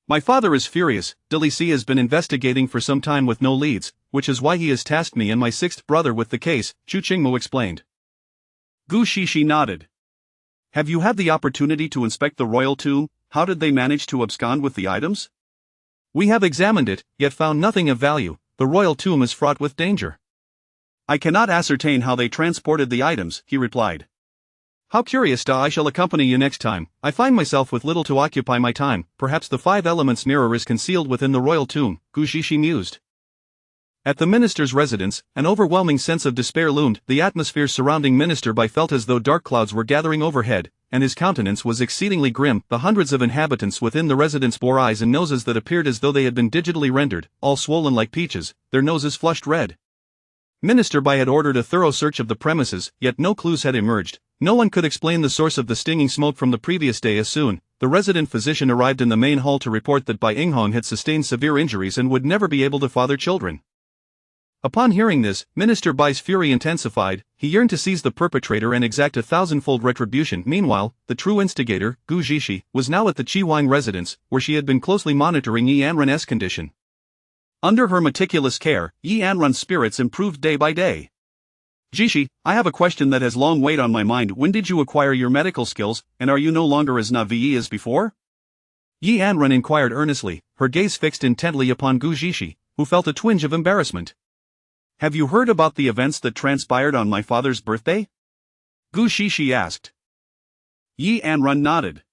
Speaker 1: My father is furious. Dilisi has been investigating for some time with no leads, which is why he has tasked me and my 6th brother with the case, Chu Chengmu explained.
Speaker 2: Gu Jishi nodded.
Speaker 1: Have you had the opportunity to inspect the royal tomb? How did they manage to abscond with the items?
Speaker 2: We have examined it, yet found nothing of value. The royal tomb is fraught with danger.
Speaker 1: I cannot ascertain how they transported the items, he replied.
Speaker 2: How curious. I shall accompany you next time. I find myself with little to occupy my time. Perhaps the 5 elements mirror is concealed within the royal tomb, Gu Jishi mused. At the minister's residence, an overwhelming sense of despair loomed. The atmosphere surrounding Minister Bai felt as though dark clouds were gathering overhead, and his countenance was exceedingly grim. The hundreds of inhabitants within the residence bore eyes and noses that appeared as though they had been digitally rendered, all swollen like peaches, their noses flushed red. Minister Bai had ordered a thorough search of the premises, yet no clues had emerged. No one could explain the source of the stinging smoke from the previous day. As soon, the resident physician arrived in the main hall to report that Bai Inghong had sustained severe injuries and would never be able to father children. Upon hearing this, Minister Bai's fury intensified. He yearned to seize the perpetrator and exact a thousandfold retribution. Meanwhile, the true instigator, Gu Jishi, was now at the Chiwang residence, where she had been closely monitoring Yi Anren's condition. Under her meticulous care, Yi Anren's spirits improved day by day.
Speaker 1: Jishi, I have a question that has long weighed on my mind. When did you acquire your medical skills, and are you no longer as naive as before?
Speaker 2: Yi Anren inquired earnestly, her gaze fixed intently upon Gu Jishi, who felt a twinge of embarrassment.
Speaker 1: Have you heard about the events that transpired on my father's birthday? Gu Jishi asked. Yi Anren nodded.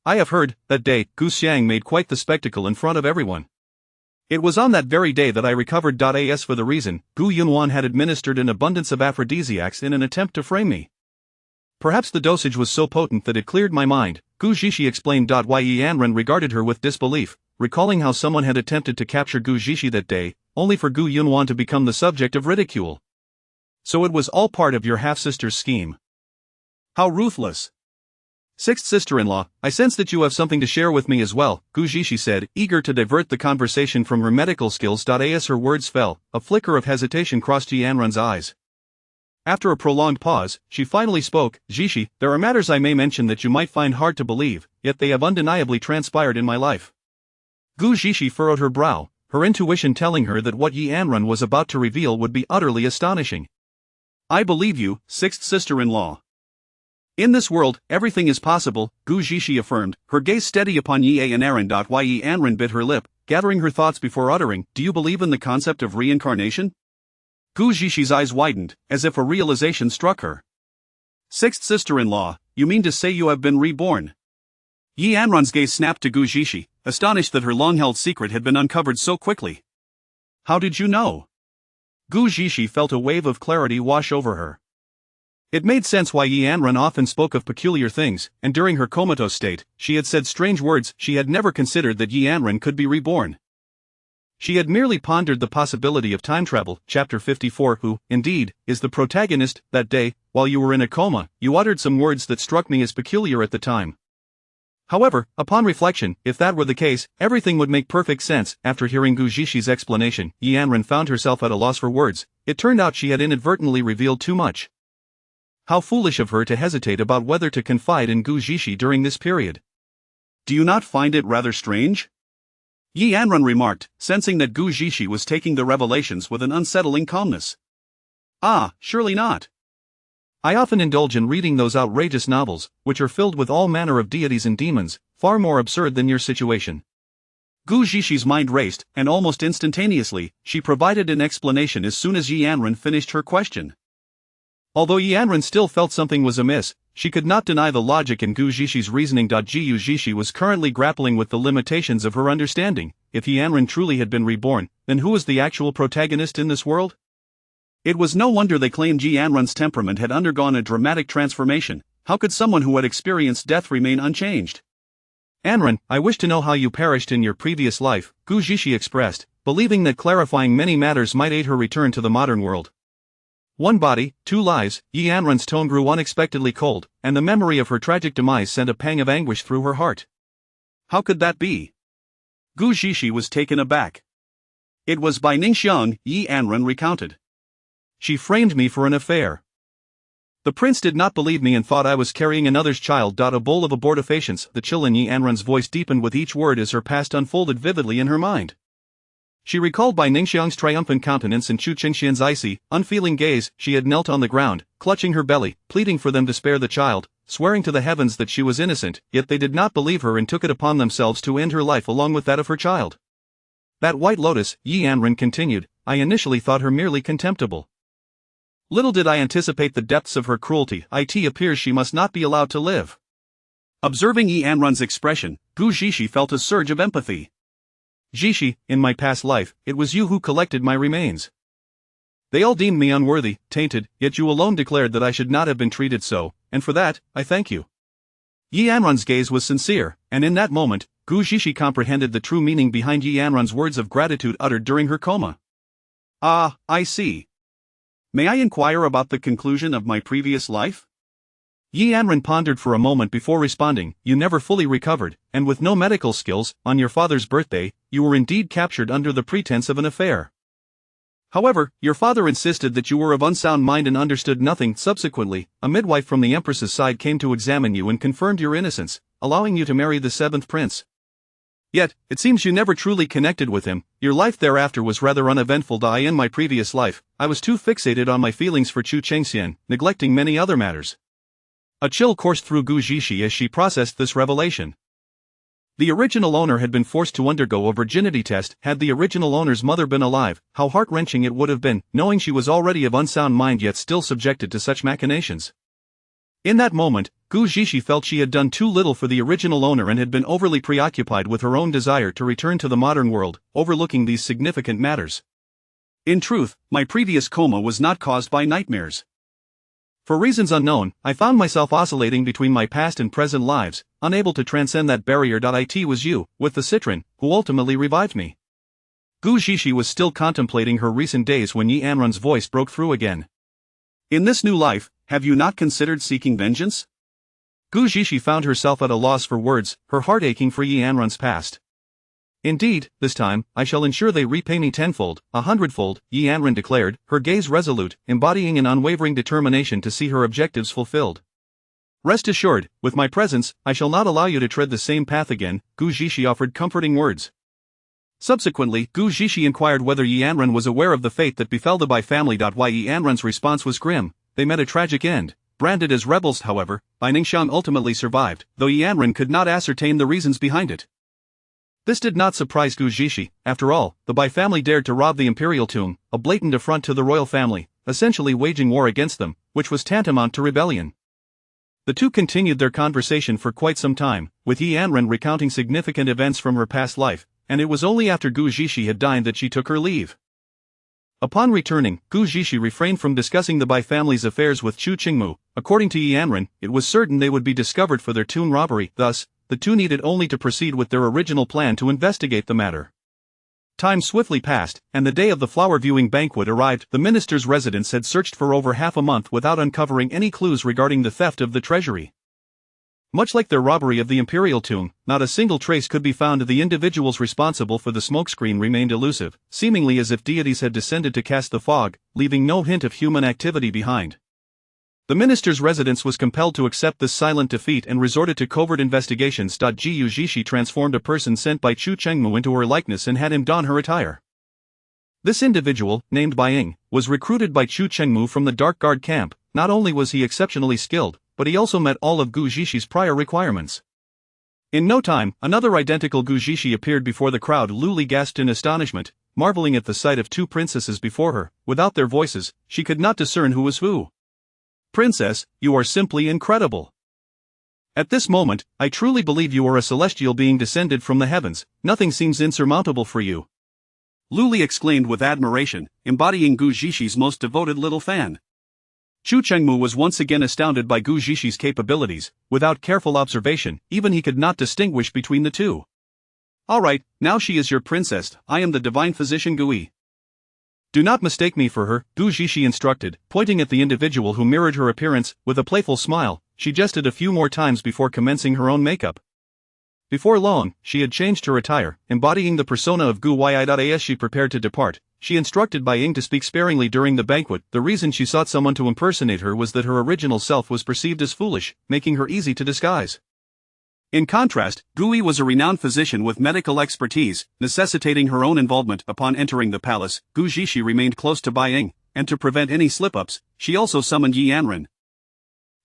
Speaker 2: I have heard. That day, Gu Xiang made quite the spectacle in front of everyone. It was on that very day that I recovered. As for the reason, Gu Yunwan had administered an abundance of aphrodisiacs in an attempt to frame me. Perhaps the dosage was so potent that it cleared my mind, Gu Jishi explained. Yi Anren regarded her with disbelief, recalling how someone had attempted to capture Gu Jishi that day, only for Gu Yunwan to become the subject of ridicule.
Speaker 1: So it was all part of your half-sister's scheme. How ruthless.
Speaker 2: Sixth sister-in-law, I sense that you have something to share with me as well, Gu Jishi said, eager to divert the conversation from her medical skills. As her words fell, a flicker of hesitation crossed Yi Anren's eyes. After a prolonged pause, she finally spoke. Jishi, there are matters I may mention that you might find hard to believe, yet they have undeniably transpired in my life. Gu Jishi furrowed her brow, her intuition telling her that what Yi Anren was about to reveal would be utterly astonishing.
Speaker 1: I believe you, sixth sister-in-law. In this world, everything is possible, Gu Jishi affirmed, her gaze steady upon Yi Anren. Yi Anren bit her lip, gathering her thoughts before uttering, do you believe in the concept of reincarnation? Gu Jishi's eyes widened, as if a realization struck her. Sixth sister-in-law, you mean to say you have been reborn? Yi Anren's gaze snapped to Gu Jishi, astonished that her long-held secret had been uncovered so quickly. How did you know? Gu Jishi felt a wave of clarity wash over her. It made sense why Yi Anren often spoke of peculiar things, and during her comatose state, she had said strange words. She had never considered that Yi Anren could be reborn. She had merely pondered the possibility of time travel. Chapter 54. Who, indeed, is the protagonist? That day, while you were in a coma, you uttered some words that struck me as peculiar at the time. However, upon reflection, if that were the case, everything would make perfect sense. After hearing Gu Jishi's explanation, Yi Anren found herself at a loss for words. It turned out she had inadvertently revealed too much. How foolish of her to hesitate about whether to confide in Gu Jishi during this period. Do you not find it rather strange? Yi Anren remarked, sensing that Gu Jishi was taking the revelations with an unsettling calmness. Ah, surely not.
Speaker 2: I often indulge in reading those outrageous novels, which are filled with all manner of deities and demons, far more absurd than your situation.
Speaker 1: Gu Jishi's mind raced, and almost instantaneously, she provided an explanation as soon as Yi Anren finished her question.
Speaker 2: Although Yi Anren still felt something was amiss, she could not deny the logic in Gu Jishi's reasoning. Gu Jishi was currently grappling with the limitations of her understanding. If Yi Anren truly had been reborn, then who was the actual protagonist in this world?
Speaker 1: It was no wonder they claimed Yi Anren's temperament had undergone a dramatic transformation. How could someone who had experienced death remain unchanged?
Speaker 2: Anren, I wish to know how you perished in your previous life, Gu Jishi expressed, believing that clarifying many matters might aid her return to the modern world. One body, two lives. Yi Anren's tone grew unexpectedly cold, and the memory of her tragic demise sent a pang of anguish through her heart.
Speaker 1: How could that be? Gu Jishi was taken aback. It was by Ningxiang, Yi Anren recounted.
Speaker 2: She framed me for an affair. The prince did not believe me and thought I was carrying another's child. A bowl of abortifacients. The chill in Yi Anren's voice deepened with each word as her past unfolded vividly in her mind. She recalled by Ningxiang's triumphant countenance and Chu Qingxian's icy, unfeeling gaze. She had knelt on the ground, clutching her belly, pleading for them to spare the child, swearing to the heavens that she was innocent, yet they did not believe her and took it upon themselves to end her life along with that of her child. That white lotus, Yi Anren continued, I initially thought her merely contemptible. Little did I anticipate the depths of her cruelty. It appears she must not be allowed to live.
Speaker 1: Observing Yi Anren's expression, Gu Jishi felt a surge of empathy.
Speaker 2: Jishi, in my past life, it was you who collected my remains. They all deemed me unworthy, tainted, yet you alone declared that I should not have been treated so, and for that, I thank you. Yi Anren's gaze was sincere, and in that moment, Gu Jishi comprehended the true meaning behind Yi Anren's words of gratitude uttered during her coma.
Speaker 1: Ah, I see. May I inquire about the conclusion of my previous life?
Speaker 2: Yi Anren pondered for a moment before responding, you never fully recovered, and with no medical skills. On your father's birthday, you were indeed captured under the pretense of an affair. However, your father insisted that you were of unsound mind and understood nothing. Subsequently, a midwife from the Empress's side came to examine you and confirmed your innocence, allowing you to marry the seventh prince. Yet, it seems you never truly connected with him. Your life thereafter was rather uneventful. In my previous life, I was too fixated on my feelings for Chu Chengxian, neglecting many other matters. A chill coursed through Gu Zixi as she processed this revelation. The original owner had been forced to undergo a virginity test. Had the original owner's mother been alive, how heart-wrenching it would have been, knowing she was already of unsound mind yet still subjected to such machinations. In that moment, Gu Zixi felt she had done too little for the original owner and had been overly preoccupied with her own desire to return to the modern world, overlooking these significant matters.
Speaker 1: In truth, my previous coma was not caused by nightmares.
Speaker 2: For reasons unknown, I found myself oscillating between my past and present lives, unable to transcend that barrier. It was you, with the citron, who ultimately revived me. Gu Zixi was still contemplating her recent days when Yi Anrun's voice broke through again.
Speaker 1: In this new life, have you not considered seeking vengeance?
Speaker 2: Gu Zixi found herself at a loss for words, her heart aching for Yi Anrun's past. Indeed, this time, I shall ensure they repay me tenfold, 100-fold, Yi Anrun declared, her gaze resolute, embodying an unwavering determination to see her objectives fulfilled. Rest assured, with my presence, I shall not allow you to tread the same path again, Gu Zixi offered comforting words. Subsequently, Gu Zixi inquired whether Yi Anrun was aware of the fate that befell the Bai family. Why Yi Anrun's response was grim: they met a tragic end. Branded as rebels, however, Bai Ningxiang ultimately survived, though Yi Anrun could not ascertain the reasons behind it. This did not surprise Gu Zixi. After all, the Bai family dared to rob the imperial tomb, a blatant affront to the royal family, essentially waging war against them, which was tantamount to rebellion. The two continued their conversation for quite some time, with Yi Anrun recounting significant events from her past life, and it was only after Gu Zixi had dined that she took her leave. Upon returning, Gu Zixi refrained from discussing the Bai family's affairs with Chu Qingmu. According to Yi Anrun, it was certain they would be discovered for their tomb robbery. Thus, the two needed only to proceed with their original plan to investigate the matter. Time swiftly passed, and the day of the flower-viewing banquet arrived. The minister's residence had searched for over half a month without uncovering any clues regarding the theft of the treasury. Much like their robbery of the imperial tomb, not a single trace could be found. The individuals responsible for the smokescreen remained elusive, seemingly as if deities had descended to cast the fog, leaving no hint of human activity behind. The minister's residence was compelled to accept this silent defeat and resorted to covert investigations. Gu Zixi transformed a person sent by Chu Chengmu into her likeness and had him don her attire. This individual, named Bai Ying, was recruited by Chu Chengmu from the Dark Guard camp. Not only was he exceptionally skilled, but he also met all of Gu Zixi's prior requirements. In no time, another identical Gu Zixi appeared before the crowd. Lu Li gasped in astonishment, marveling at the sight of two princesses before her. Without their voices, she could not discern who was who. "Princess, you are simply incredible. At this moment, I truly believe you are a celestial being descended from the heavens. Nothing seems insurmountable for you,"
Speaker 1: Lu Li exclaimed with admiration, embodying Gu Zixi's most devoted little fan. Chu Chengmu was once again astounded by Gu Zixi's capabilities. Without careful observation, even he could not distinguish between the two. "All right, now she is your princess. I am the divine physician Gui. Do not mistake me for her," Gu Zixi instructed, pointing at the individual who mirrored her appearance. With a playful smile, she jested a few more times before commencing her own makeup. Before long, she had changed her attire, embodying the persona of Gu Yi. As she prepared to depart, she instructed Bai Ying to speak sparingly during the banquet. The reason she sought someone to impersonate her was that her original self was perceived as foolish, making her easy to disguise. In contrast, Gui was a renowned physician with medical expertise, necessitating her own involvement. Upon entering the palace, Gu Zixi remained close to Bai Ying, and to prevent any slip-ups, she also summoned Yi Anrun.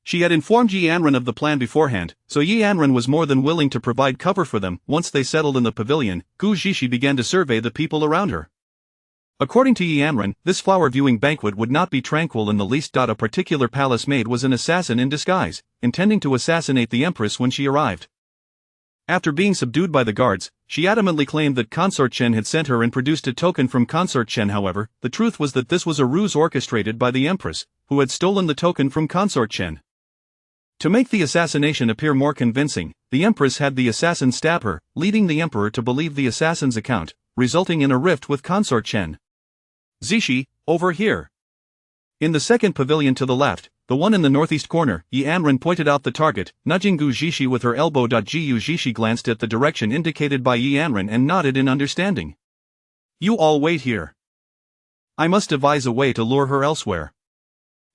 Speaker 1: She had informed Yi Anrun of the plan beforehand, so Yi Anrun was more than willing to provide cover for them. Once they settled in the pavilion, Gu Zixi began to survey the people around her. According to Yi Anrun, this flower-viewing banquet would not be tranquil in the least. A particular palace maid was an assassin in disguise, intending to assassinate the empress when she arrived. After being subdued by the guards, she adamantly claimed that Consort Chen had sent her and produced a token from Consort Chen. However, the truth was that this was a ruse orchestrated by the empress, who had stolen the token from Consort Chen. To make the assassination appear more convincing, the empress had the assassin stab her, leading the emperor to believe the assassin's account, resulting in a rift with Consort Chen. "Zixi, over here." In the second pavilion to the left, the one in the northeast corner, Yi Anrun pointed out the target, nudging Gu Zixi with her elbow. Gu Zixi glanced at the direction indicated by Yi Anrun and nodded in understanding. "You all wait here. I must devise a way to lure her elsewhere."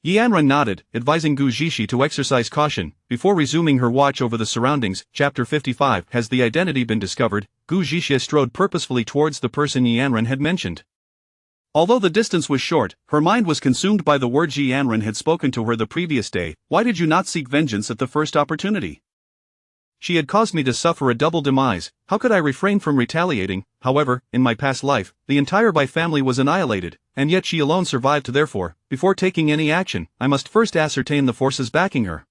Speaker 2: Yanran nodded, advising Gu Zixi to exercise caution, before resuming her watch over the surroundings. Chapter 55. Has the identity been discovered? Gu Zixi strode purposefully towards the person Yanran had mentioned.
Speaker 1: Although the distance was short, her mind was consumed by the words Yanran had spoken to her the previous day. Why did you not seek vengeance at the first opportunity?
Speaker 2: She had caused me to suffer a double demise. How could I refrain from retaliating? However, in my past life, the entire Bai family was annihilated, and yet she alone survived. Therefore, before taking any action, I must first ascertain the forces backing her.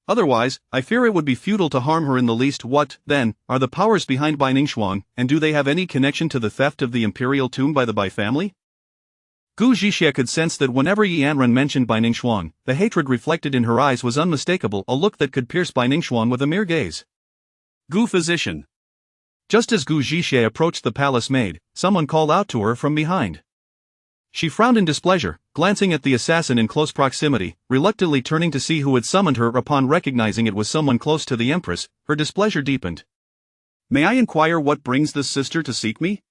Speaker 1: Otherwise, I fear it would be futile to harm her in the least. What, then, are the powers behind Bai Ningxuang, and do they have any connection to the theft of the imperial tomb by the Bai family?
Speaker 2: Gu Zixi could sense that whenever Yanran mentioned Bai Ningxuang, the hatred reflected in her eyes was unmistakable, a look that could pierce Bai Ningxuang with a mere gaze.
Speaker 1: Gu physician.
Speaker 2: Just as Gu Zixi approached the palace maid, someone called out to her from behind. She frowned in displeasure, glancing at the assassin in close proximity, reluctantly turning to see who had summoned her. Upon recognizing it was someone close to the empress, her displeasure deepened.
Speaker 1: May I inquire what brings this sister to seek me?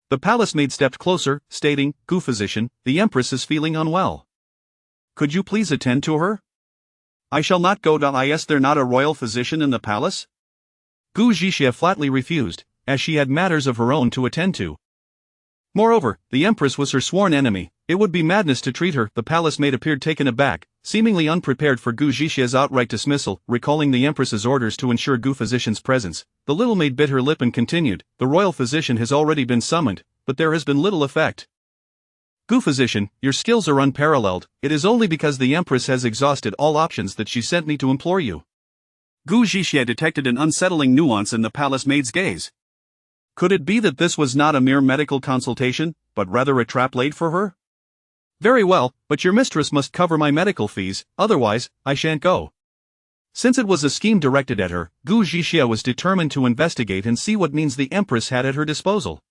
Speaker 2: The palace maid stepped closer, stating, Gu physician, the empress is feeling unwell.
Speaker 1: Could you please attend to her? I shall not go. Is there not a royal physician in the palace?
Speaker 2: Gu Zixi flatly refused, as she had matters of her own to attend to. Moreover, the empress was her sworn enemy. It would be madness to treat her. The palace maid appeared taken aback, seemingly unprepared for Gu Zixi's outright dismissal. Recalling the empress's orders to ensure Gu physician's presence, the little maid bit her lip and continued, the royal physician has already been summoned, but there has been little effect. Gu physician, your skills are unparalleled. It is only because the empress has exhausted all options that she sent me to implore you.
Speaker 1: Gu Zixi detected an unsettling nuance in the palace maid's gaze. Could it be that this was not a mere medical consultation, but rather a trap laid for her?
Speaker 2: Very well, but your mistress must cover my medical fees, otherwise, I shan't go. Since it was a scheme directed at her, Gu Zixi was determined to investigate and see what means the empress had at her disposal.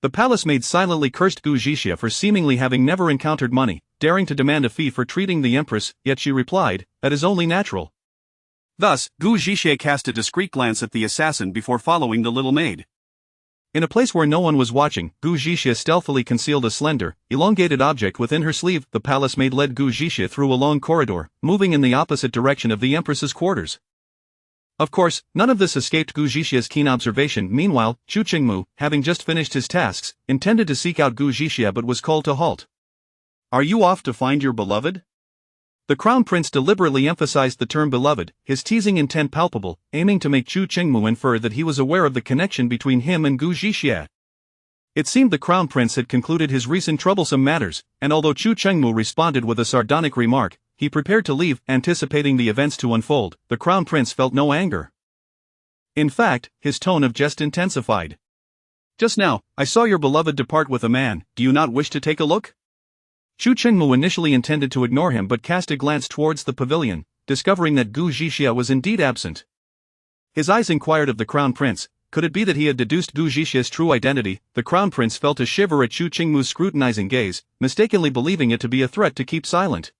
Speaker 2: The palace maid silently cursed Gu Zixi for seemingly having never encountered money, daring to demand a fee for treating the empress, yet she replied, that is only natural.
Speaker 1: Thus, Gu Zixi cast a discreet glance at the assassin before following the little maid.
Speaker 2: In a place where no one was watching, Gu Zixi stealthily concealed a slender, elongated object within her sleeve. The palace maid led Gu Zixi through a long corridor, moving in the opposite direction of the empress's quarters. Of course, none of this escaped Gu Zixi's keen observation. Meanwhile, Chu Qingmu, having just finished his tasks, intended to seek out Gu Zixi but was called to halt.
Speaker 1: Are you off to find your beloved?
Speaker 2: The crown prince deliberately emphasized the term beloved, his teasing intent palpable, aiming to make Chu Qingmu infer that he was aware of the connection between him and Gu Zixi. It seemed the crown prince had concluded his recent troublesome matters, and although Chu Qingmu responded with a sardonic remark, he prepared to leave. Anticipating the events to unfold, the crown prince felt no anger. In fact, his tone of jest intensified.
Speaker 1: Just now, I saw your beloved depart with a man. Do you not wish to take a look?
Speaker 2: Chu Qingmu initially intended to ignore him but cast a glance towards the pavilion, discovering that Gu Zixi was indeed absent. His eyes inquired of the crown prince, could it be that he had deduced Gu Zixi's true identity? The crown prince felt a shiver at Chu Qingmu's scrutinizing gaze, mistakenly believing it to be a threat to keep silent.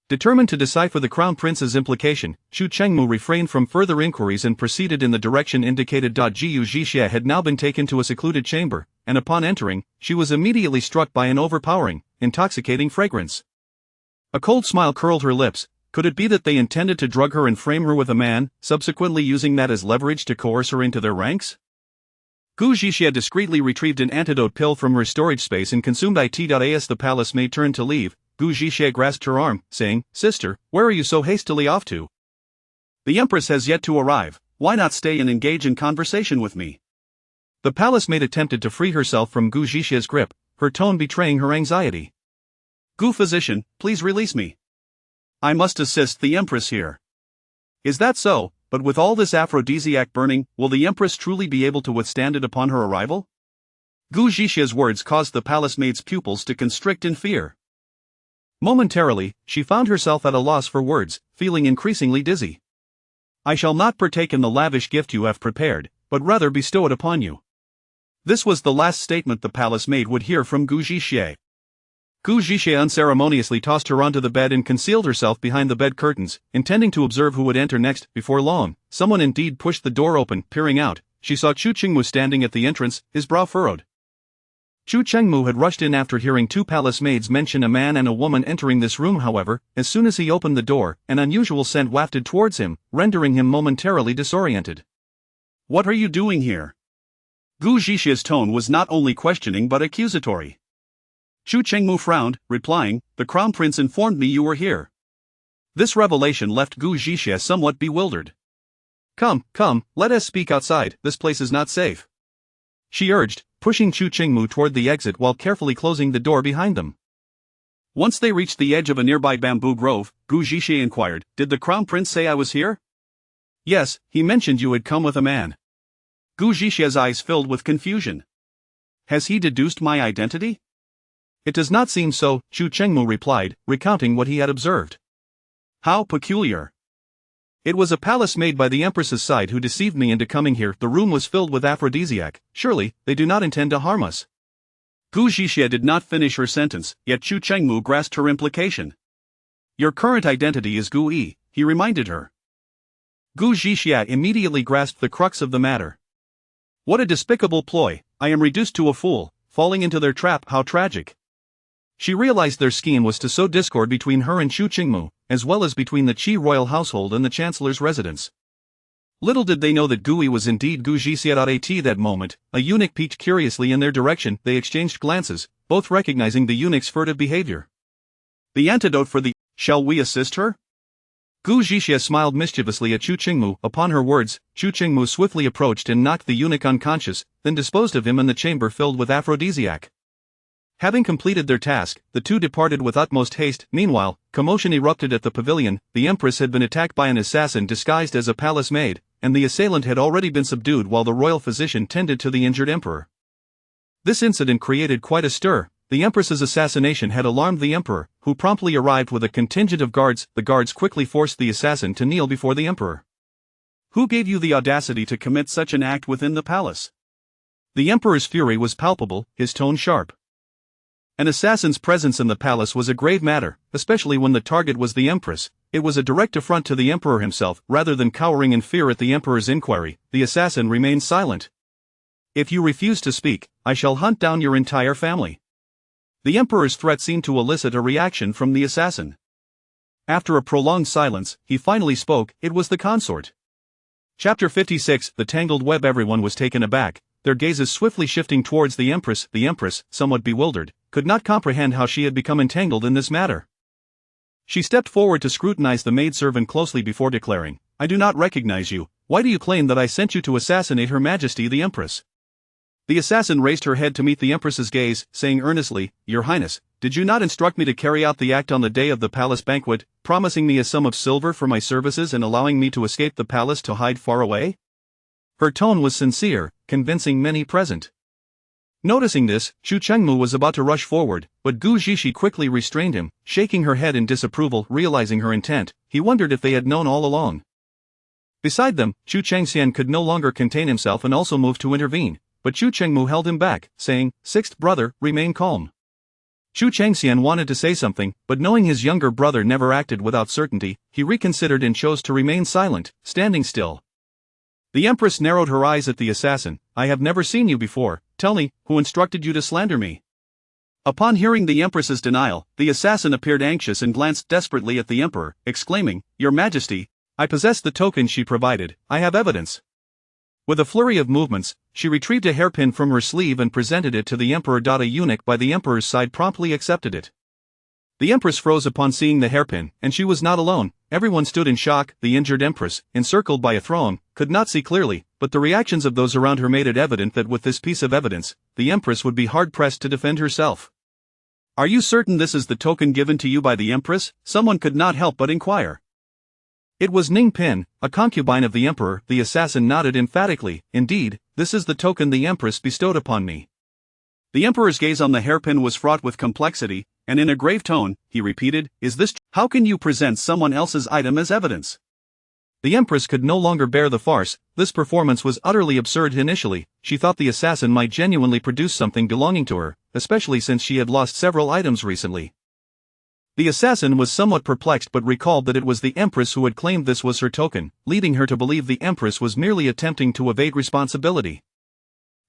Speaker 2: Determined to decipher the crown prince's implication, Chu Qingmu refrained from further inquiries and proceeded in the direction indicated. Gu Zixi had now been taken to a secluded chamber, and upon entering, she was immediately struck by an overpowering, intoxicating fragrance. A cold smile curled her lips. Could it be that they intended to drug her and frame her with a man, subsequently using that as leverage to coerce her into their ranks? Gu Zixi discreetly retrieved an antidote pill from her storage space and consumed it. As the palace maid turned to leave, Gu Zixi grasped her arm, saying, "Sister, where are you so hastily off to?"
Speaker 1: "The empress has yet to arrive. Why not stay and engage in conversation with me?"
Speaker 2: The palace maid attempted to free herself from Gu Zixi's grip, her tone betraying her anxiety.
Speaker 1: "Gu physician, please release me. I must assist the empress here." "Is that so? But with all this aphrodisiac burning, will the empress truly be able to withstand it upon her arrival?" Gu Zixi's words caused the palace maid's pupils to constrict in fear. Momentarily, she found herself at a loss for words, feeling increasingly dizzy. "I shall not partake in the lavish gift you have prepared, but rather bestow it upon you." This was the last statement the palace maid would hear from Gu Zixi. Gu Zixi unceremoniously tossed her onto the bed and concealed herself behind the bed curtains, intending to observe who would enter next. Before long, someone indeed pushed the door open. Peering out, she saw Chu Qingmu standing at the entrance, his brow furrowed.
Speaker 2: Chu Chengmu had rushed in after hearing two palace maids mention a man and a woman entering this room. However, as soon as he opened the door, an unusual scent wafted towards him, rendering him momentarily disoriented.
Speaker 1: What are you doing here? Gu Zhixia's tone was not only questioning but accusatory. Chu Chengmu frowned, replying, "The Crown Prince informed me you were here." This revelation left Gu Zhixia somewhat bewildered.
Speaker 2: Come, let us speak outside, this place is not safe," she urged, pushing Chu Chengmu toward the exit while carefully closing the door behind them.
Speaker 1: Once they reached the edge of a nearby bamboo grove, Gu Zhixia inquired, "Did the Crown Prince say I was here?"
Speaker 2: "Yes, he mentioned you had come with a man."
Speaker 1: Gu Zhixia's eyes filled with confusion. "Has he deduced my identity?"
Speaker 2: "It does not seem so," Chu Chengmu replied, recounting what he had observed.
Speaker 1: "How peculiar."
Speaker 2: "It was a palace maid by the Empress's side who deceived me into coming here. The room was filled with aphrodisiac. Surely, they do not intend to harm us."
Speaker 1: Gu Zhixia did not finish her sentence, yet Chu Chengmu grasped her implication. "Your current identity is Gu Yi," he reminded her.
Speaker 2: Gu Zhixia immediately grasped the crux of the matter. "What a despicable ploy! I am reduced to a fool, falling into their trap. How tragic." She realized their scheme was to sow discord between her and Chu Chengmu, as well as between the Qi royal household and the Chancellor's residence. Little did they know that Gui was indeed Gu Zhixia. At that moment, a eunuch peeked curiously in their direction. They exchanged glances, both recognizing the eunuch's furtive behavior.
Speaker 1: "The antidote for the... Shall we assist her?"
Speaker 2: Gu Zhixia smiled mischievously at Chu Chengmu. Upon her words, Chu Chengmu swiftly approached and knocked the eunuch unconscious, then disposed of him in the chamber filled with aphrodisiac. Having completed their task, the two departed with utmost haste. Meanwhile, commotion erupted at the pavilion. The Empress had been attacked by an assassin disguised as a palace maid, and the assailant had already been subdued while the royal physician tended to the injured emperor. This incident created quite a stir. The Empress's assassination had alarmed the emperor, who promptly arrived with a contingent of guards. The guards quickly forced the assassin to kneel before the emperor.
Speaker 1: "Who gave you the audacity to commit such an act within the palace?"
Speaker 2: The emperor's fury was palpable, his tone sharp. An assassin's presence in the palace was a grave matter, especially when the target was the empress. It was a direct affront to the emperor himself. Rather than cowering in fear at the emperor's inquiry, the assassin remained silent. "If you refuse to speak, I shall hunt down your entire family." The emperor's threat seemed to elicit a reaction from the assassin. After a prolonged silence, he finally spoke. It was the consort. Chapter 56, The Tangled Web. Everyone was taken aback, their gazes swiftly shifting towards the empress. The empress, somewhat bewildered, could not comprehend how she had become entangled in this matter. She stepped forward to scrutinize the maidservant closely before declaring, "I do not recognize you. Why do you claim that I sent you to assassinate Her Majesty the Empress?" The assassin raised her head to meet the Empress's gaze, saying earnestly, "Your Highness, did you not instruct me to carry out the act on the day of the palace banquet, promising me a sum of silver for my services and allowing me to escape the palace to hide far away?" Her tone was sincere, convincing many present. Noticing this, Chu Chengmu was about to rush forward, but Gu Zhixia quickly restrained him, shaking her head in disapproval. Realizing her intent, he wondered if they had known all along. Beside them, Chu Chengxian could no longer contain himself and also moved to intervene, but Chu Chengmu held him back, saying, "Sixth brother, remain calm." Chu Chengxian wanted to say something, but knowing his younger brother never acted without certainty, he reconsidered and chose to remain silent, standing still. The Empress narrowed her eyes at the assassin. "I have never seen you before. Tell me, who instructed you to slander me?" Upon hearing the Empress's denial, the assassin appeared anxious and glanced desperately at the emperor, exclaiming, "Your Majesty, I possess the token she provided. I have evidence." With a flurry of movements, she retrieved a hairpin from her sleeve and presented it to the emperor. A eunuch by the emperor's side promptly accepted it. The empress froze upon seeing the hairpin, and she was not alone. Everyone stood in shock. The injured empress, encircled by a throng, could not see clearly, but the reactions of those around her made it evident that with this piece of evidence, the empress would be hard-pressed to defend herself. "Are you certain this is the token given to you by the empress?" someone could not help but inquire. It was Ning Pin, a concubine of the emperor. The assassin nodded emphatically. "Indeed, this is the token the empress bestowed upon me." The emperor's gaze on the hairpin was fraught with complexity, and in a grave tone, he repeated, "Is this How can you present someone else's item as evidence?" The empress could no longer bear the farce. This performance was utterly absurd. Initially, she thought the assassin might genuinely produce something belonging to her, especially since she had lost several items recently. The assassin was somewhat perplexed but recalled that it was the empress who had claimed this was her token, leading her to believe the empress was merely attempting to evade responsibility.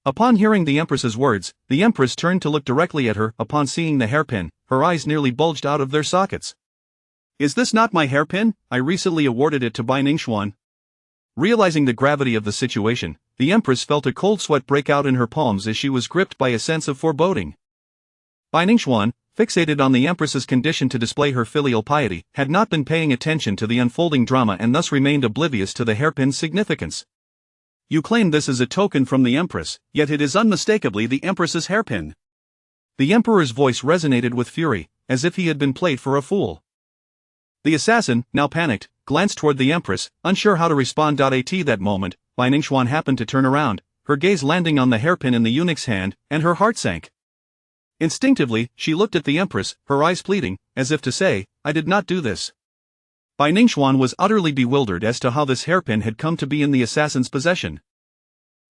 Speaker 2: Upon hearing the Empress's words, the Empress turned to look directly at her. Upon seeing the hairpin, her eyes nearly bulged out of their sockets.
Speaker 1: Is this not my hairpin? I recently awarded it to Bai Ningxuan.
Speaker 2: Realizing the gravity of the situation, the Empress felt a cold sweat break out in her palms as she was gripped by a sense of foreboding. Bai Ningxuan, fixated on the Empress's condition to display her filial piety, had not been paying attention to the unfolding drama and thus remained oblivious to the hairpin's significance.
Speaker 1: You claim this is a token from the Empress, yet it is unmistakably the Empress's hairpin.
Speaker 2: The Emperor's voice resonated with fury, as if he had been played for a fool. The assassin, now panicked, glanced toward the Empress, unsure how to respond. At that moment, Bai Ningxuan happened to turn around, her gaze landing on the hairpin in the eunuch's hand, and her heart sank. Instinctively, she looked at the Empress, her eyes pleading, as if to say, I did not do this. Bai Ningxuan was utterly bewildered as to how this hairpin had come to be in the assassin's possession.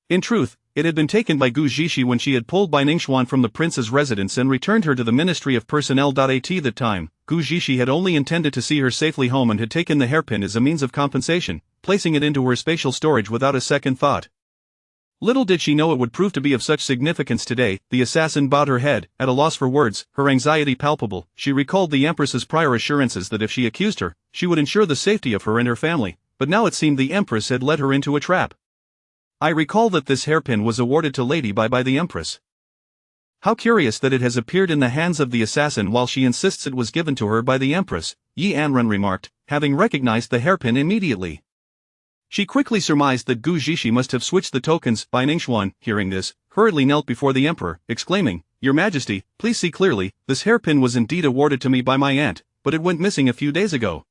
Speaker 2: In truth, it had been taken by Gu Zhishi when she had pulled Bai Ningxuan from the prince's residence and returned her to the Ministry of Personnel. At that time, Gu Zhishi had only intended to see her safely home and had taken the hairpin as a means of compensation, placing it into her spatial storage without a second thought. Little did she know it would prove to be of such significance today. The assassin bowed her head, at a loss for words, her anxiety palpable. She recalled the Empress's prior assurances that if she accused her, she would ensure the safety of her and her family, but now it seemed the Empress had led her into a trap. I recall that this hairpin was awarded to Lady Bai by the Empress. How curious that it has appeared in the hands of the assassin while she insists it was given to her by the Empress, Yi Anren remarked, having recognized the hairpin immediately. She quickly surmised that Gu Zhishi must have switched the tokens. Bai Ningxuan, hearing this, hurriedly knelt before the Emperor, exclaiming, Your Majesty, please see clearly, this hairpin was indeed awarded to me by my aunt, but it went missing a few days ago.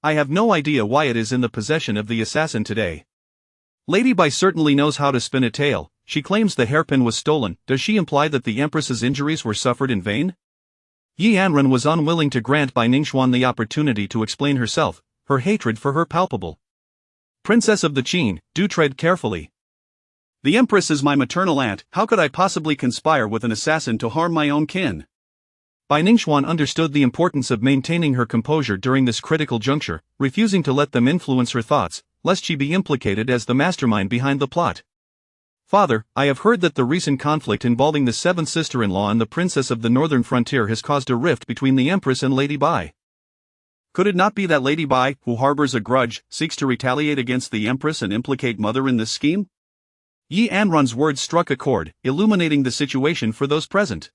Speaker 2: I have no idea why it is in the possession of the assassin today. Lady Bai certainly knows how to spin a tale. She claims the hairpin was stolen. Does she imply that the Empress's injuries were suffered in vain? Yi Anren was unwilling to grant Bai Ningxuan the opportunity to explain herself, her hatred for her palpable. Princess of the Qin, do tread carefully.
Speaker 1: The Empress is my maternal aunt. How could I possibly conspire with an assassin to harm my own kin?
Speaker 2: Bai Ningxuan understood the importance of maintaining her composure during this critical juncture, refusing to let them influence her thoughts, lest she be implicated as the mastermind behind the plot. Father, I have heard that the recent conflict involving the seventh sister-in-law and the princess of the northern frontier has caused a rift between the Empress and Lady Bai.
Speaker 1: Could it not be that Lady Bai, who harbors a grudge, seeks to retaliate against the Empress and implicate Mother in this scheme? Yi Anren's words struck a chord, illuminating the situation for those present.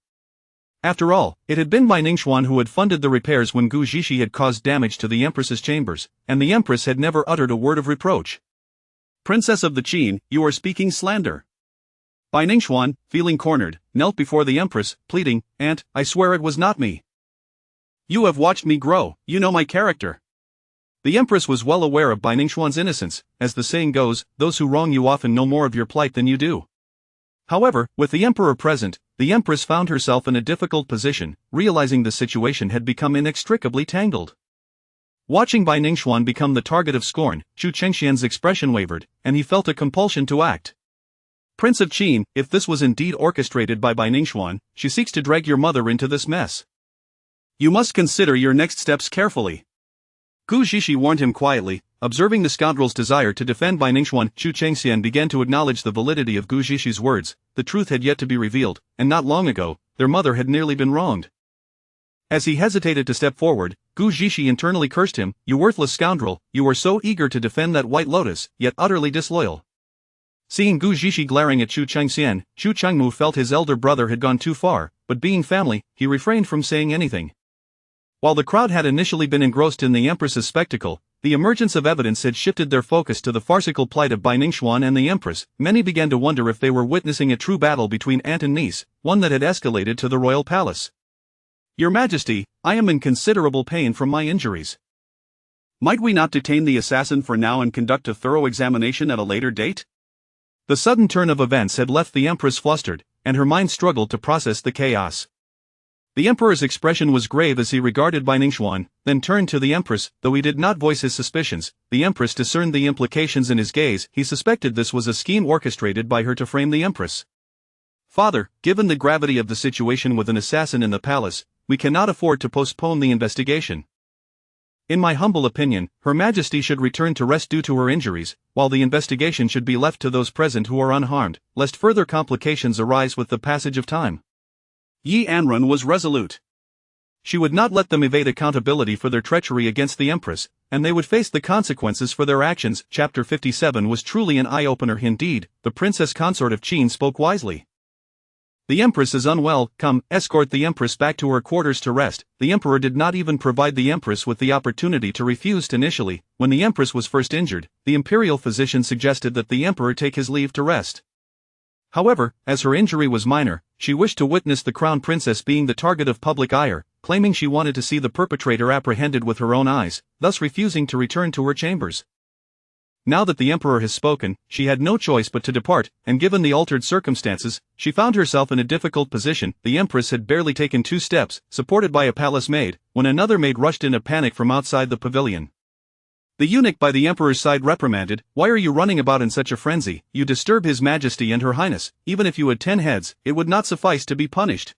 Speaker 1: After all, it had been Bai Ningxuan who had funded the repairs when Gu Zhishi had caused damage to the Empress's chambers, and the Empress had never uttered a word of reproach. Princess of the Qin, you are speaking slander. Bai Ningxuan, feeling cornered, knelt before the Empress, pleading, Aunt, I swear it was not me. You have watched me grow, you know my character. The Empress was well aware of Bai Ningxuan's innocence. As the saying goes, those who wrong you often know more of your plight than you do. However, with the Emperor present, the Empress found herself in a difficult position, realizing the situation had become inextricably tangled. Watching Bai Ningxuan become the target of scorn, Chu Chengxian's expression wavered, and he felt a compulsion to act. Prince of Qin, if this was indeed orchestrated by Bai Ningxuan, she seeks to drag your mother into this mess. You must consider your next steps carefully. Gu Zhishi warned him quietly. Observing the scoundrel's desire to defend Bai Ningxuan, Chu Chengxian began to acknowledge the validity of Gu Zhishi's words. The truth had yet to be revealed, and not long ago, their mother had nearly been wronged. As he hesitated to step forward, Gu Zhishi internally cursed him, You worthless scoundrel, you were so eager to defend that white lotus, yet utterly disloyal. Seeing Gu Zhishi glaring at Chu Chengxian, Chu Chengmu felt his elder brother had gone too far, but being family, he refrained from saying anything. While the crowd had initially been engrossed in the Empress's spectacle, the emergence of evidence had shifted their focus to the farcical plight of Bai Ningxuan and the Empress. Many began to wonder if they were witnessing a true battle between aunt and niece, one that had escalated to the royal palace. Your Majesty, I am in considerable pain from my injuries. Might we not detain the assassin for now and conduct a thorough examination at a later date? The sudden turn of events had left the Empress flustered, and her mind struggled to process the chaos. The Emperor's expression was grave as he regarded Bai Ningxuan, then turned to the Empress. Though he did not voice his suspicions, the Empress discerned the implications in his gaze. He suspected this was a scheme orchestrated by her to frame the Empress. Father, given the gravity of the situation with an assassin in the palace, we cannot afford to postpone the investigation.
Speaker 2: In my humble opinion, Her Majesty should return to rest due to her injuries, while the investigation should be left to those present who are unharmed, lest further complications arise with the passage of time.
Speaker 1: Yi Anrun was resolute.
Speaker 2: She would not let them evade accountability for their treachery against the Empress, and they would face the consequences for their actions. Chapter 57 was truly an eye-opener indeed. The Princess Consort of Qin spoke wisely. The Empress is unwell, come, escort the Empress back to her quarters to rest. The Emperor did not even provide the Empress with the opportunity to refuse initially. When the Empress was first injured, the imperial physician suggested that the Emperor take his leave to rest. However, as her injury was minor, she wished to witness the Crown Princess being the target of public ire, claiming she wanted to see the perpetrator apprehended with her own eyes, thus refusing to return to her chambers. Now that the Emperor has spoken, she had no choice but to depart, and given the altered circumstances, she found herself in a difficult position. The Empress had barely taken 2 steps, supported by a palace maid, when another maid rushed in a panic from outside the pavilion. The eunuch by the Emperor's side reprimanded, "Why are you running about in such a frenzy? You disturb His Majesty and Her Highness. Even if you had 10 heads, it would not suffice to be punished."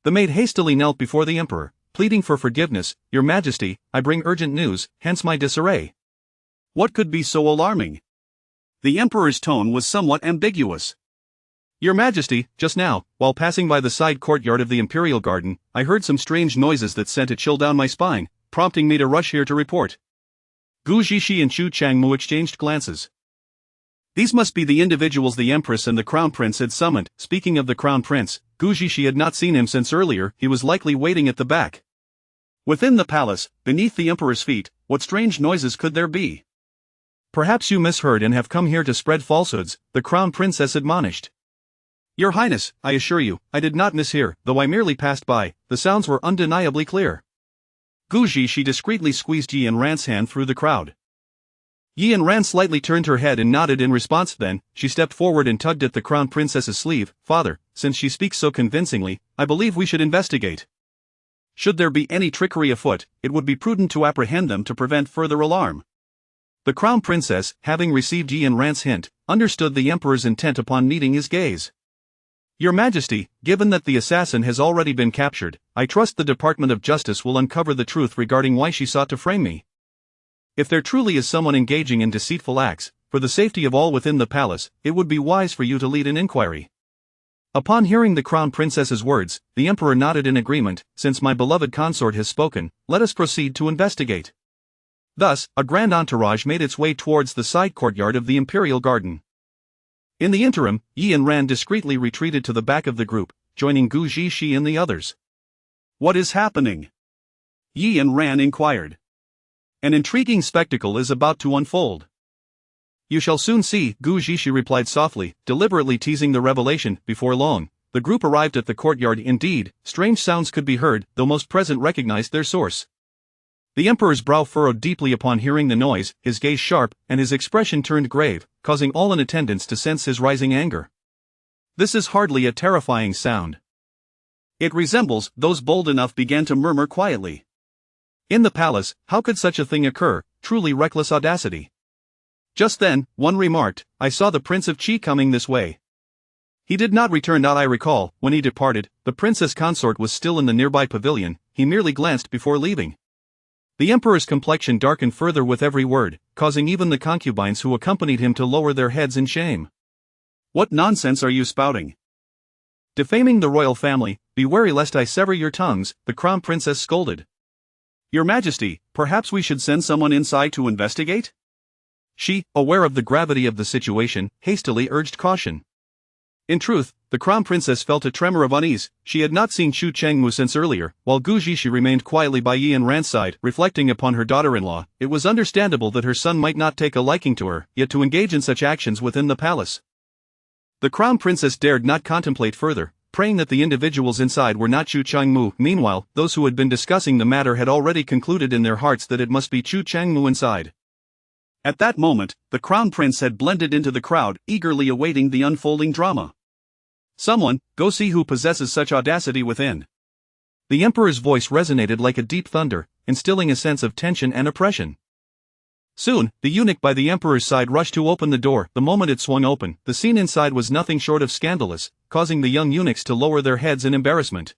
Speaker 2: The maid hastily knelt before the Emperor, pleading for forgiveness. "Your Majesty, I bring urgent news, hence my disarray."
Speaker 1: What could be so alarming? The Emperor's tone was somewhat ambiguous.
Speaker 2: "Your Majesty, just now, while passing by the side courtyard of the Imperial Garden, I heard some strange noises that sent a chill down my spine, prompting me to rush here to report." Gu Zhishi and Chu Changmu exchanged glances. These must be the individuals the Empress and the Crown Prince had summoned. Speaking of the Crown Prince, Gu Zhishi had not seen him since earlier. He was likely waiting at the back. Within the palace, beneath the Emperor's feet, what strange noises could there be? "Perhaps you misheard and have come here to spread falsehoods," the Crown Princess admonished. "Your Highness, I assure you, I did not mishear, though I merely passed by. The sounds were undeniably clear." Gu Zhishi discreetly squeezed Yi Anran's hand through the crowd. Yi Anran slightly turned her head and nodded in response. Then, she stepped forward and tugged at the Crown Princess's sleeve. "Father, since she speaks so convincingly, I believe we should investigate. Should there be any trickery afoot, it would be prudent to apprehend them to prevent further alarm." The Crown Princess, having received Yi Anran's hint, understood the Emperor's intent upon meeting his gaze. "Your Majesty, given that the assassin has already been captured, I trust the Department of Justice will uncover the truth regarding why she sought to frame me. If there truly is someone engaging in deceitful acts, for the safety of all within the palace, it would be wise for you to lead an inquiry." Upon hearing the Crown Princess's words, the Emperor nodded in agreement. "Since my beloved consort has spoken, let us proceed to investigate." Thus, a grand entourage made its way towards the side courtyard of the Imperial Garden. In the interim, Yi Anran discreetly retreated to the back of the group, joining Gu Zhishi and the others.
Speaker 1: "What is happening?" Yi Anran inquired.
Speaker 2: "An intriguing spectacle is about to unfold." "You shall soon see," Gu Zhishi replied softly, deliberately teasing the revelation. Before long, the group arrived at the courtyard. Indeed, strange sounds could be heard, though most present recognized their source. The Emperor's brow furrowed deeply upon hearing the noise, his gaze sharp, and his expression turned grave, causing all in attendance to sense his rising anger. "This is hardly a terrifying sound.
Speaker 1: It resembles," those bold enough began to murmur quietly.
Speaker 2: "In the palace, how could such a thing occur? Truly reckless audacity." Just then, one remarked, "I saw the Prince of Qi coming this way. He did not return. I recall, when he departed, the Princess Consort was still in the nearby pavilion. He merely glanced before leaving." The Emperor's complexion darkened further with every word, causing even the concubines who accompanied him to lower their heads in shame.
Speaker 1: "What nonsense are you spouting?
Speaker 2: Defaming the royal family, be wary lest I sever your tongues," the Crown Princess scolded.
Speaker 1: "Your Majesty, perhaps we should send someone inside to investigate?"
Speaker 2: She, aware of the gravity of the situation, hastily urged caution. In truth, the Crown Princess felt a tremor of unease. She had not seen Chu Chengmu since earlier, while Gu Zhishi remained quietly by Yi Anran's side. Reflecting upon her daughter-in-law, it was understandable that her son might not take a liking to her, yet to engage in such actions within the palace. The Crown Princess dared not contemplate further, praying that the individuals inside were not Chu Chengmu. Meanwhile, those who had been discussing the matter had already concluded in their hearts that it must be Chu Chengmu inside.
Speaker 1: At that moment, the Crown Prince had blended into the crowd, eagerly awaiting the unfolding drama. "Someone, go see who possesses such audacity within." The Emperor's voice resonated like a deep thunder, instilling a sense of tension and oppression. Soon, the eunuch by the Emperor's side rushed to open the door. The moment it swung open, the scene inside was nothing short of scandalous, causing the young eunuchs to lower their heads in embarrassment.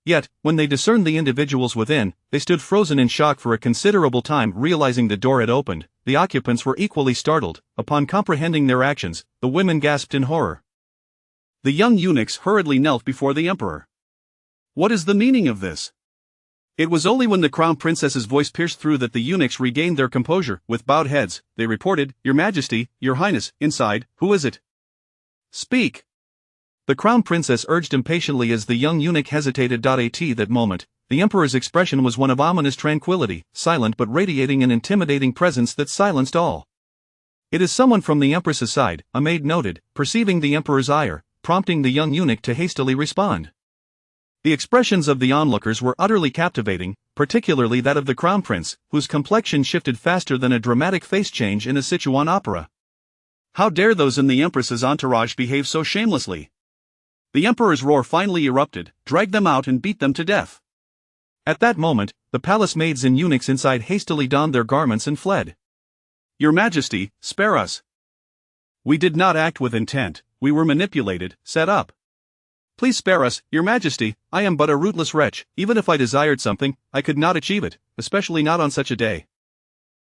Speaker 2: Yet, when they discerned the individuals within, they stood frozen in shock for a considerable time, realizing the door had opened. The occupants were equally startled. Upon comprehending their actions, the women gasped in horror.
Speaker 1: The young eunuchs hurriedly knelt before the emperor. What is the meaning of this? It was only when the crown princess's voice pierced through that the eunuchs regained their composure. With bowed heads, they reported, Your Majesty, Your Highness, inside, who is it? Speak!
Speaker 2: The crown princess urged impatiently as the young eunuch hesitated. At that moment, the emperor's expression was one of ominous tranquility, silent but radiating an intimidating presence that silenced all. It is someone from the empress's side, a maid noted, perceiving the emperor's ire, prompting the young eunuch to hastily respond. The expressions of the onlookers were utterly captivating, particularly that of the crown prince, whose complexion shifted faster than a dramatic face change in a Sichuan opera.
Speaker 1: How dare those in the empress's entourage behave so shamelessly? The emperor's roar finally erupted, dragged them out and beat them to death.
Speaker 2: At that moment, the palace maids and eunuchs inside hastily donned their garments and fled.
Speaker 1: Your Majesty, spare us. We did not act with intent, we were manipulated, set up. Please spare us, Your Majesty, I am but a rootless wretch. Even if I desired something, I could not achieve it, especially not on such a day.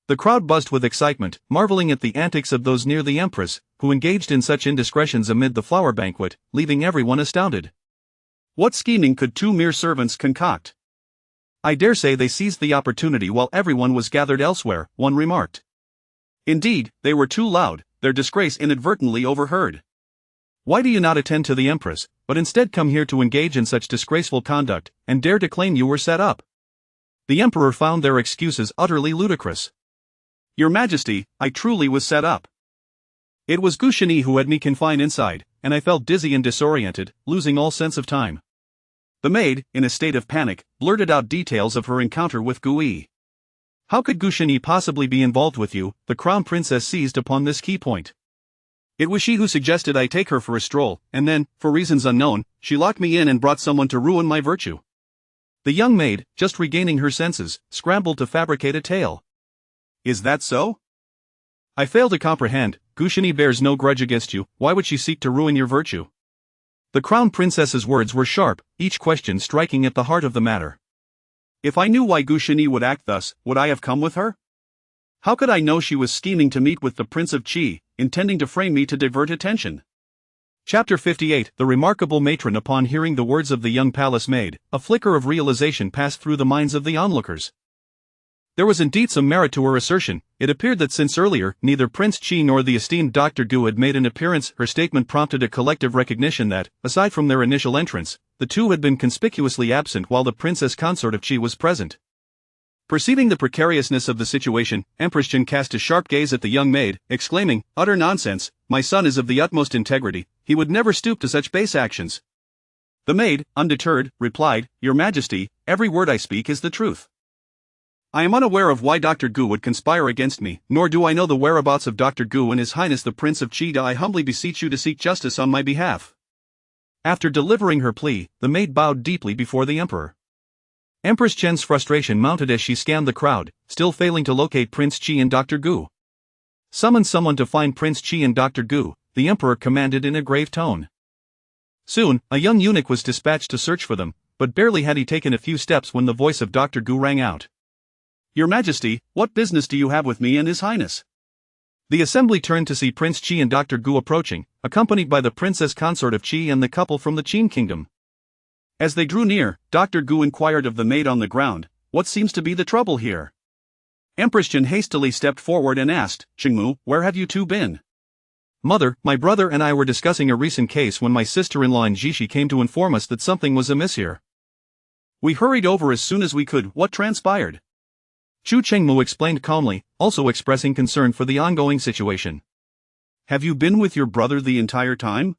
Speaker 1: The crowd buzzed with excitement, marveling at the antics of those near the empress, who engaged in such indiscretions amid the flower banquet, leaving everyone astounded. What scheming could two mere servants concoct?
Speaker 2: I dare say they seized the opportunity while everyone was gathered elsewhere, one remarked.
Speaker 1: Indeed, they were too loud, their disgrace inadvertently overheard.
Speaker 2: Why do you not attend to the empress, but instead come here to engage in such disgraceful conduct, and dare to claim you were set up? The emperor found their excuses utterly ludicrous.
Speaker 1: Your Majesty, I truly was set up. It was Gushani who had me confined inside, and I felt dizzy and disoriented, losing all sense of time. The maid, in a state of panic, blurted out details of her encounter with Gui. How could Gushani possibly be involved with you? The crown princess seized upon this key point. It was she who suggested I take her for a stroll, and then, for reasons unknown, she locked me in and brought someone to ruin my virtue.
Speaker 2: The young maid, just regaining her senses, scrambled to fabricate a tale.
Speaker 1: Is that so?
Speaker 2: I fail to comprehend. Gushani bears no grudge against you, why would she seek to ruin your virtue? The crown princess's words were sharp, each question striking at the heart of the matter.
Speaker 1: If I knew why Gushani would act thus, would I have come with her? How could I know she was scheming to meet with the Prince of Qi, intending to frame me to divert attention?
Speaker 2: Chapter 58. The remarkable matron. Upon hearing the words of the young palace maid, a flicker of realization passed through the minds of the onlookers. There was indeed some merit to her assertion. It appeared that since earlier, neither Prince Qi nor the esteemed Dr. Gu had made an appearance. Her statement prompted a collective recognition that, aside from their initial entrance, the two had been conspicuously absent while the princess consort of Qi was present. Perceiving the precariousness of the situation, Empress Chen cast a sharp gaze at the young maid, exclaiming, Utter nonsense, my son is of the utmost integrity, he would never stoop to such base actions. The maid, undeterred, replied, Your Majesty, every word I speak is the truth. I am unaware of why Dr. Gu would conspire against me, nor do I know the whereabouts of Dr. Gu and His Highness the Prince of Qi. I humbly beseech you to seek justice on my behalf. After delivering her plea, the maid bowed deeply before the emperor. Empress Chen's frustration mounted as she scanned the crowd, still failing to locate Prince Qi and Dr. Gu. Summon someone to find Prince Qi and Dr. Gu, the emperor commanded in a grave tone. Soon, a young eunuch was dispatched to search for them, but barely had he taken a few steps when the voice of Dr. Gu rang out.
Speaker 1: Your Majesty, what business do you have with me and His Highness?
Speaker 2: The assembly turned to see Prince Qi and Dr. Gu approaching, accompanied by the princess consort of Qi and the couple from the Qin kingdom.
Speaker 1: As they drew near, Dr. Gu inquired of the maid on the ground, What seems to be the trouble here? Empress Chen hastily stepped forward and asked, Qingmu, where have you two been?
Speaker 2: Mother, my brother and I were discussing a recent case when my sister-in-law and Jishi came to inform us that something was amiss here.
Speaker 1: We hurried over as soon as we could. What transpired?
Speaker 2: Chu Chengmu explained calmly, also expressing concern for the ongoing situation.
Speaker 1: Have you been with your brother the entire time?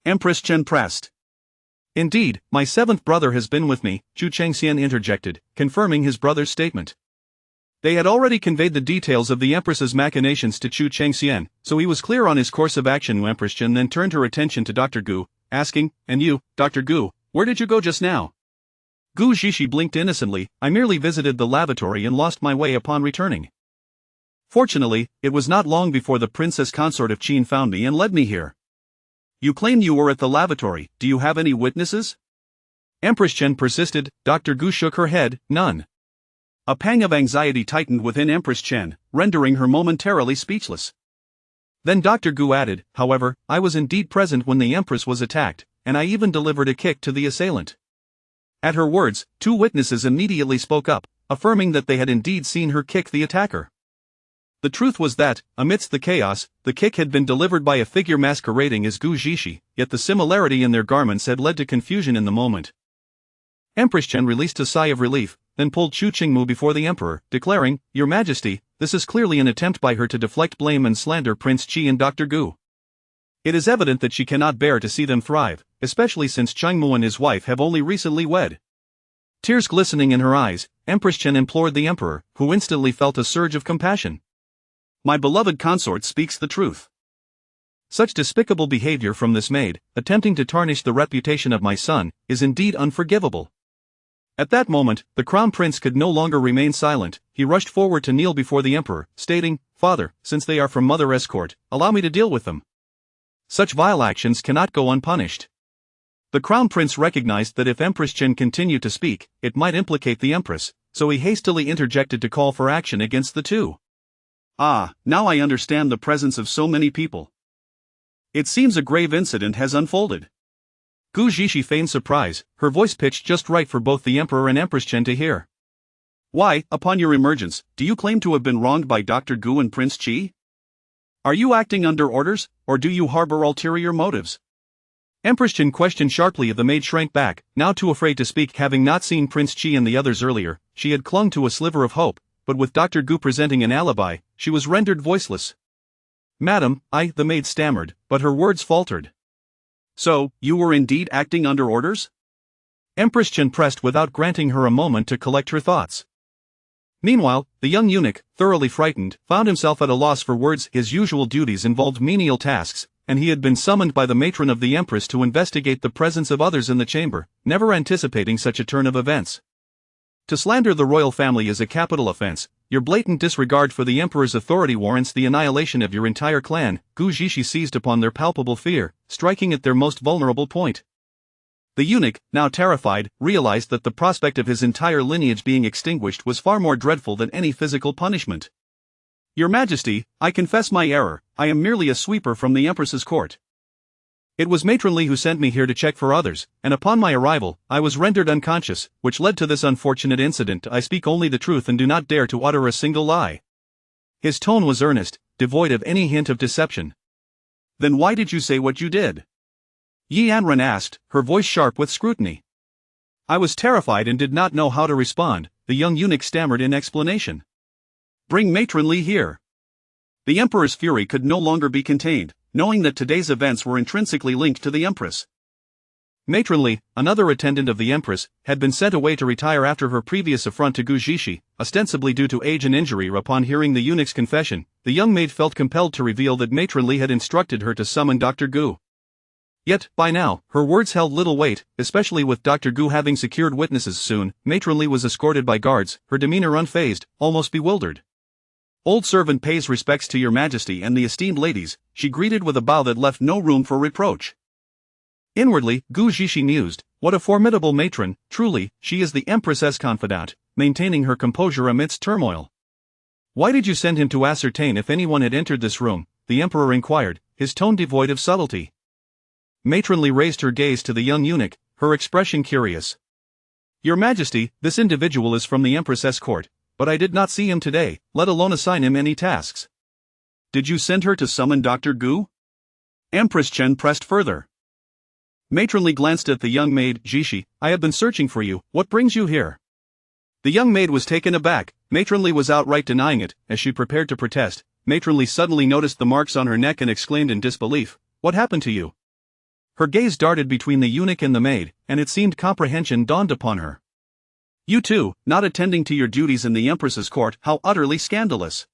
Speaker 1: Empress Chen pressed.
Speaker 2: Indeed, my seventh brother has been with me, Chu Chengxian interjected, confirming his brother's statement. They had already conveyed the details of the empress's machinations to Chu Chengxian, so he was clear on his course of action. Empress Chen then turned her attention to Dr. Gu, asking, And you, Dr. Gu, where did you go just now? Gu Zhishi blinked innocently, I merely visited the lavatory and lost my way upon returning. Fortunately, it was not long before the princess consort of Qin found me and led me here.
Speaker 1: You claim you were at the lavatory, do you have any witnesses?
Speaker 2: Empress Chen persisted. Dr. Gu shook her head, none.
Speaker 1: A pang of anxiety tightened within Empress Chen, rendering her momentarily speechless.
Speaker 2: Then Dr. Gu added, however, I was indeed present when the Empress was attacked, and I even delivered a kick to the assailant. At her words, two witnesses immediately spoke up, affirming that they had indeed seen her kick the attacker. The truth was that, amidst the chaos, the kick had been delivered by a figure masquerading as Gu Zhishi, yet the similarity in their garments had led to confusion in the moment. Empress Chen released a sigh of relief, then pulled Chu Qingmu before the emperor, declaring, Your Majesty, this is clearly an attempt by her to deflect blame and slander Prince Qi and Dr. Gu. It is evident that she cannot bear to see them thrive, especially since Qingmu and his wife have only recently wed. Tears glistening in her eyes, Empress Chen implored the emperor, who instantly felt a surge of compassion.
Speaker 1: My beloved consort speaks the truth.
Speaker 2: Such despicable behavior from this maid, attempting to tarnish the reputation of my son, is indeed unforgivable. At that moment, the crown prince could no longer remain silent. He rushed forward to kneel before the emperor, stating, Father, since they are from Mother Escort, allow me to deal with them. Such vile actions cannot go unpunished. The crown prince recognized that if Empress Chen continued to speak, it might implicate the empress, so he hastily interjected to call for action against the two.
Speaker 1: Ah, now I understand the presence of so many people. It seems a grave incident has unfolded.
Speaker 2: Gu Zhishi feigned surprise, her voice pitched just right for both the emperor and Empress Chen to hear.
Speaker 1: Why, upon your emergence, do you claim to have been wronged by Dr. Gu and Prince Qi? Are you acting under orders, or do you harbor ulterior motives?
Speaker 2: Empress Chen questioned sharply. The maid shrank back, now too afraid to speak. Having not seen Prince Qi and the others earlier, she had clung to a sliver of hope, but with Dr. Gu presenting an alibi, she was rendered voiceless. Madam, the maid stammered, but her words faltered.
Speaker 1: So, you were indeed acting under orders?
Speaker 2: Empress Chen pressed without granting her a moment to collect her thoughts. Meanwhile, the young eunuch, thoroughly frightened, found himself at a loss for words. His usual duties involved menial tasks, and he had been summoned by the matron of the empress to investigate the presence of others in the chamber, never anticipating such a turn of events. To slander the royal family is a capital offense. Your blatant disregard for the emperor's authority warrants the annihilation of your entire clan. Gu Zhishi seized upon their palpable fear, striking at their most vulnerable point. The eunuch, now terrified, realized that the prospect of his entire lineage being extinguished was far more dreadful than any physical punishment. Your Majesty, I confess my error. I am merely a sweeper from the Empress's court. It was Matron Li who sent me here to check for others, and upon my arrival, I was rendered unconscious, which led to this unfortunate incident. I speak only the truth and do not dare to utter a single lie. His tone was earnest, devoid of any hint of deception.
Speaker 1: Then why did you say what you did?
Speaker 2: Yi Anren asked, her voice sharp with scrutiny. I was terrified and did not know how to respond, the young eunuch stammered in explanation.
Speaker 1: Bring Matron Li here. The emperor's fury could no longer be contained, knowing that today's events were intrinsically linked to the empress.
Speaker 2: Matron Li, another attendant of the empress, had been sent away to retire after her previous affront to Gu Zhishi, ostensibly due to age and injury. Upon hearing the eunuch's confession, the young maid felt compelled to reveal that Matron Li had instructed her to summon Dr. Gu. Yet, by now, her words held little weight, especially with Dr. Gu having secured witnesses soon. Matron Li was escorted by guards, her demeanor unfazed, almost bewildered. Old servant pays respects to your Majesty and the esteemed ladies, she greeted with a bow that left no room for reproach. Inwardly, Gu Zhishi mused, what a formidable matron, truly, she is the Empress's confidant, maintaining her composure amidst turmoil. Why did you send him to ascertain if anyone had entered this room? The Emperor inquired, his tone devoid of subtlety. Matron Li raised her gaze to the young eunuch, her expression curious. Your Majesty, this individual is from the Empress's court, but I did not see him today, let alone assign him any tasks.
Speaker 1: Did you send her to summon Dr. Gu? Empress Chen pressed further. Matron Li glanced at the young maid. Zhishi, I have been searching for you, what brings you here? The young maid was taken aback. Matron Li was outright denying it. As she prepared to protest, Matron Li suddenly noticed the marks on her neck and exclaimed in disbelief, what happened to you? Her gaze darted between the eunuch and the maid, and it seemed comprehension dawned upon her. You too, not attending to your duties in the Empress's court, how utterly scandalous.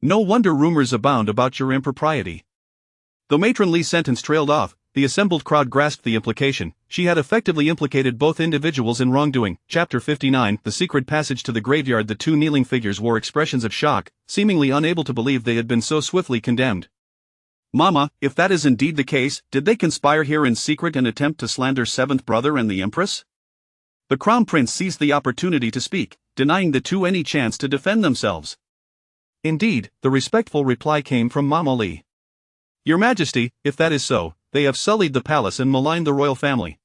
Speaker 1: No wonder rumors abound about your impropriety. Though Matron Li's sentence trailed off, the assembled crowd grasped the implication. She had effectively implicated both individuals in wrongdoing. Chapter 59, The Secret Passage to the Graveyard. The two kneeling figures wore expressions of shock, seemingly unable to believe they had been so swiftly condemned. Mama, if that is indeed the case, did they conspire here in secret and attempt to slander seventh brother and the Empress? The crown prince seized the opportunity to speak, denying the two any chance to defend themselves.
Speaker 2: Indeed, the respectful reply came from Mama Li. Your Majesty, if that is so, they have sullied the palace and maligned the royal family.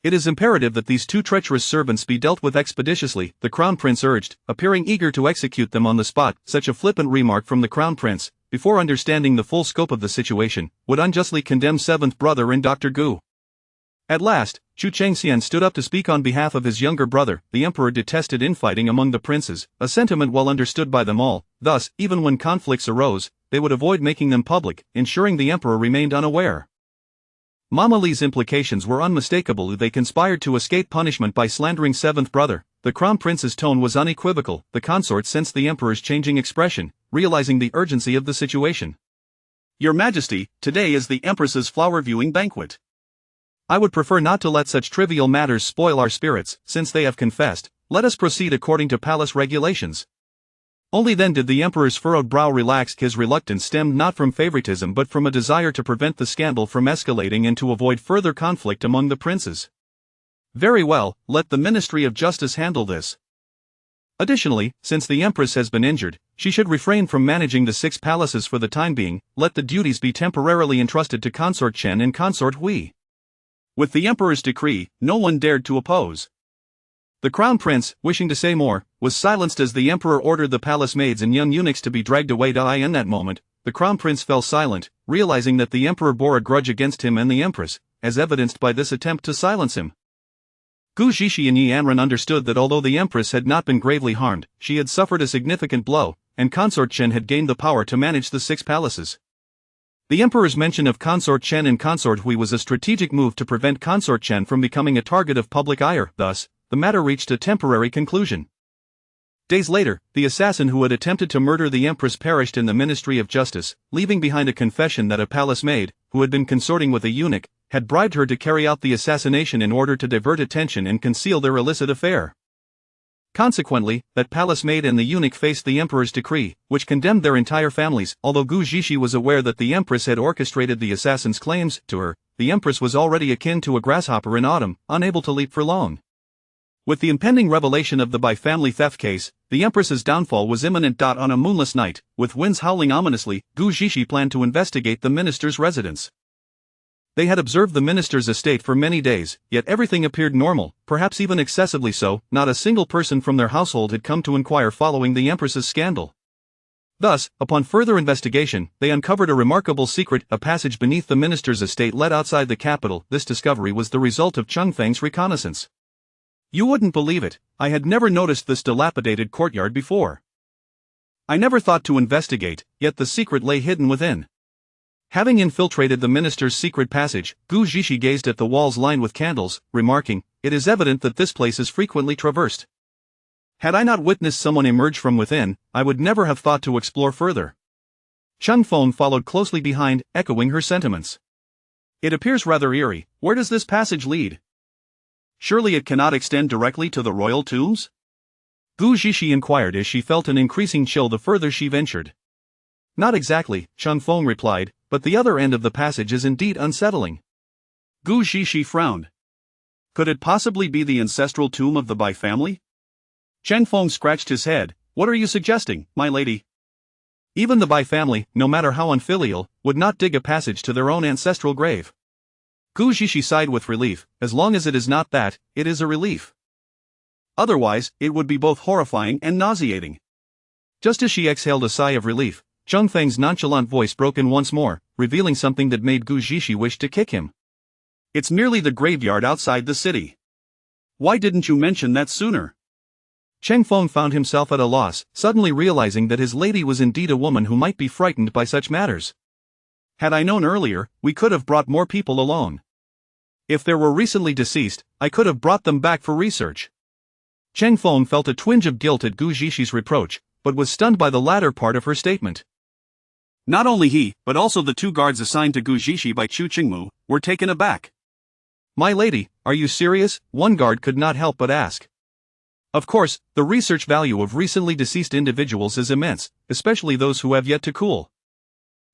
Speaker 2: It is imperative that these two treacherous servants be dealt with expeditiously, the crown prince urged, appearing eager to execute them on the spot. Such a flippant remark from the crown prince, before understanding the full scope of the situation, would unjustly condemn seventh brother in Dr. Gu. At last, Chu Changxian stood up to speak on behalf of his younger brother. The emperor detested infighting among the princes, a sentiment well understood by them all. Thus, even when conflicts arose, they would avoid making them public, ensuring the emperor remained unaware. Mama Li's implications were unmistakable. They conspired to escape punishment by slandering seventh brother. The crown prince's tone was unequivocal. The consort sensed the emperor's changing expression, realizing the urgency of the situation.
Speaker 1: Your Majesty, today is the empress's flower viewing banquet.
Speaker 2: I would prefer not to let such trivial matters spoil our spirits. Since they have confessed, let us proceed according to palace regulations. Only then did the emperor's furrowed brow relax. His reluctance stemmed not from favoritism but from a desire to prevent the scandal from escalating and to avoid further conflict among the princes. Very well, let the Ministry of Justice handle this. Additionally, since the empress has been injured, she should refrain from managing the 6 palaces for the time being. Let the duties be temporarily entrusted to Consort Chen and Consort Hui.
Speaker 1: With the emperor's decree, no one dared to oppose.
Speaker 2: The crown prince, wishing to say more, was silenced as the emperor ordered the palace maids and young eunuchs to be dragged away. In that moment, the crown prince fell silent, realizing that the emperor bore a grudge against him and the empress, as evidenced by this attempt to silence him. Gu Zhishi and Yi Anren understood that although the empress had not been gravely harmed, she had suffered a significant blow, and Consort Chen had gained the power to manage the 6 palaces. The emperor's mention of Consort Chen and Consort Hui was a strategic move to prevent Consort Chen from becoming a target of public ire. Thus, the matter reached a temporary conclusion. Days later, the assassin who had attempted to murder the empress perished in the Ministry of Justice, leaving behind a confession that a palace maid, who had been consorting with a eunuch, had bribed her to carry out the assassination in order to divert attention and conceal their illicit affair. Consequently, that palace maid and the eunuch faced the emperor's decree, which condemned their entire families. Although Gu Zhishi was aware that the empress had orchestrated the assassin's claims to her, the empress was already akin to a grasshopper in autumn, unable to leap for long. With the impending revelation of the Bai family theft case, the empress's downfall was imminent. On a moonless night, with winds howling ominously, Gu Zhishi planned to investigate the minister's residence. They had observed the minister's estate for many days, yet everything appeared normal, perhaps even excessively so. Not a single person from their household had come to inquire following the empress's scandal. Thus, upon further investigation, they uncovered a remarkable secret. A passage beneath the minister's estate led outside the capital. This discovery was the result of Chengfeng's reconnaissance. You wouldn't believe it, I had never noticed this dilapidated courtyard before. I never thought to investigate, yet the secret lay hidden within. Having infiltrated the minister's secret passage, Gu Zhishi gazed at the walls lined with candles, remarking, "It is evident that this place is frequently traversed. Had I not witnessed someone emerge from within, I would never have thought to explore further." Cheng Feng followed closely behind, echoing her sentiments. "It appears rather eerie. Where does this passage lead? Surely it cannot extend directly to the royal tombs?" Gu Zhishi inquired as she felt an increasing chill the further she ventured. "Not exactly," Cheng Feng replied, "but the other end of the passage is indeed unsettling."
Speaker 1: Gu Zhishi frowned. Could it possibly be the ancestral tomb of the Bai family? Cheng Feng scratched his head. "What are you suggesting, my lady?"
Speaker 2: Even the Bai family, no matter how unfilial, would not dig a passage to their own ancestral grave. Gu Zhishi sighed with relief. As long as it is not that, it is a relief.
Speaker 1: Otherwise, it would be both horrifying and nauseating.
Speaker 2: Just as she exhaled a sigh of relief, Cheng Feng's nonchalant voice broke in once more, revealing something that made Gu Zhishi wish to kick him.
Speaker 1: "It's merely the graveyard outside the city. Why didn't you mention that sooner?"
Speaker 2: Cheng Feng found himself at a loss, suddenly realizing that his lady was indeed a woman who might be frightened by such matters.
Speaker 1: "Had I known earlier, we could have brought more people along. If there were recently deceased, I could have brought them back for research."
Speaker 2: Cheng Feng felt a twinge of guilt at Gu Zhishi's reproach, but was stunned by the latter part of her statement.
Speaker 1: Not only he, but also the 2 guards assigned to Gu Zhishi by Chu Qingmu, were taken aback.
Speaker 2: "My lady, are you serious?" one guard could not help but ask. Of course, the research value of recently deceased individuals is immense, especially those who have yet to cool.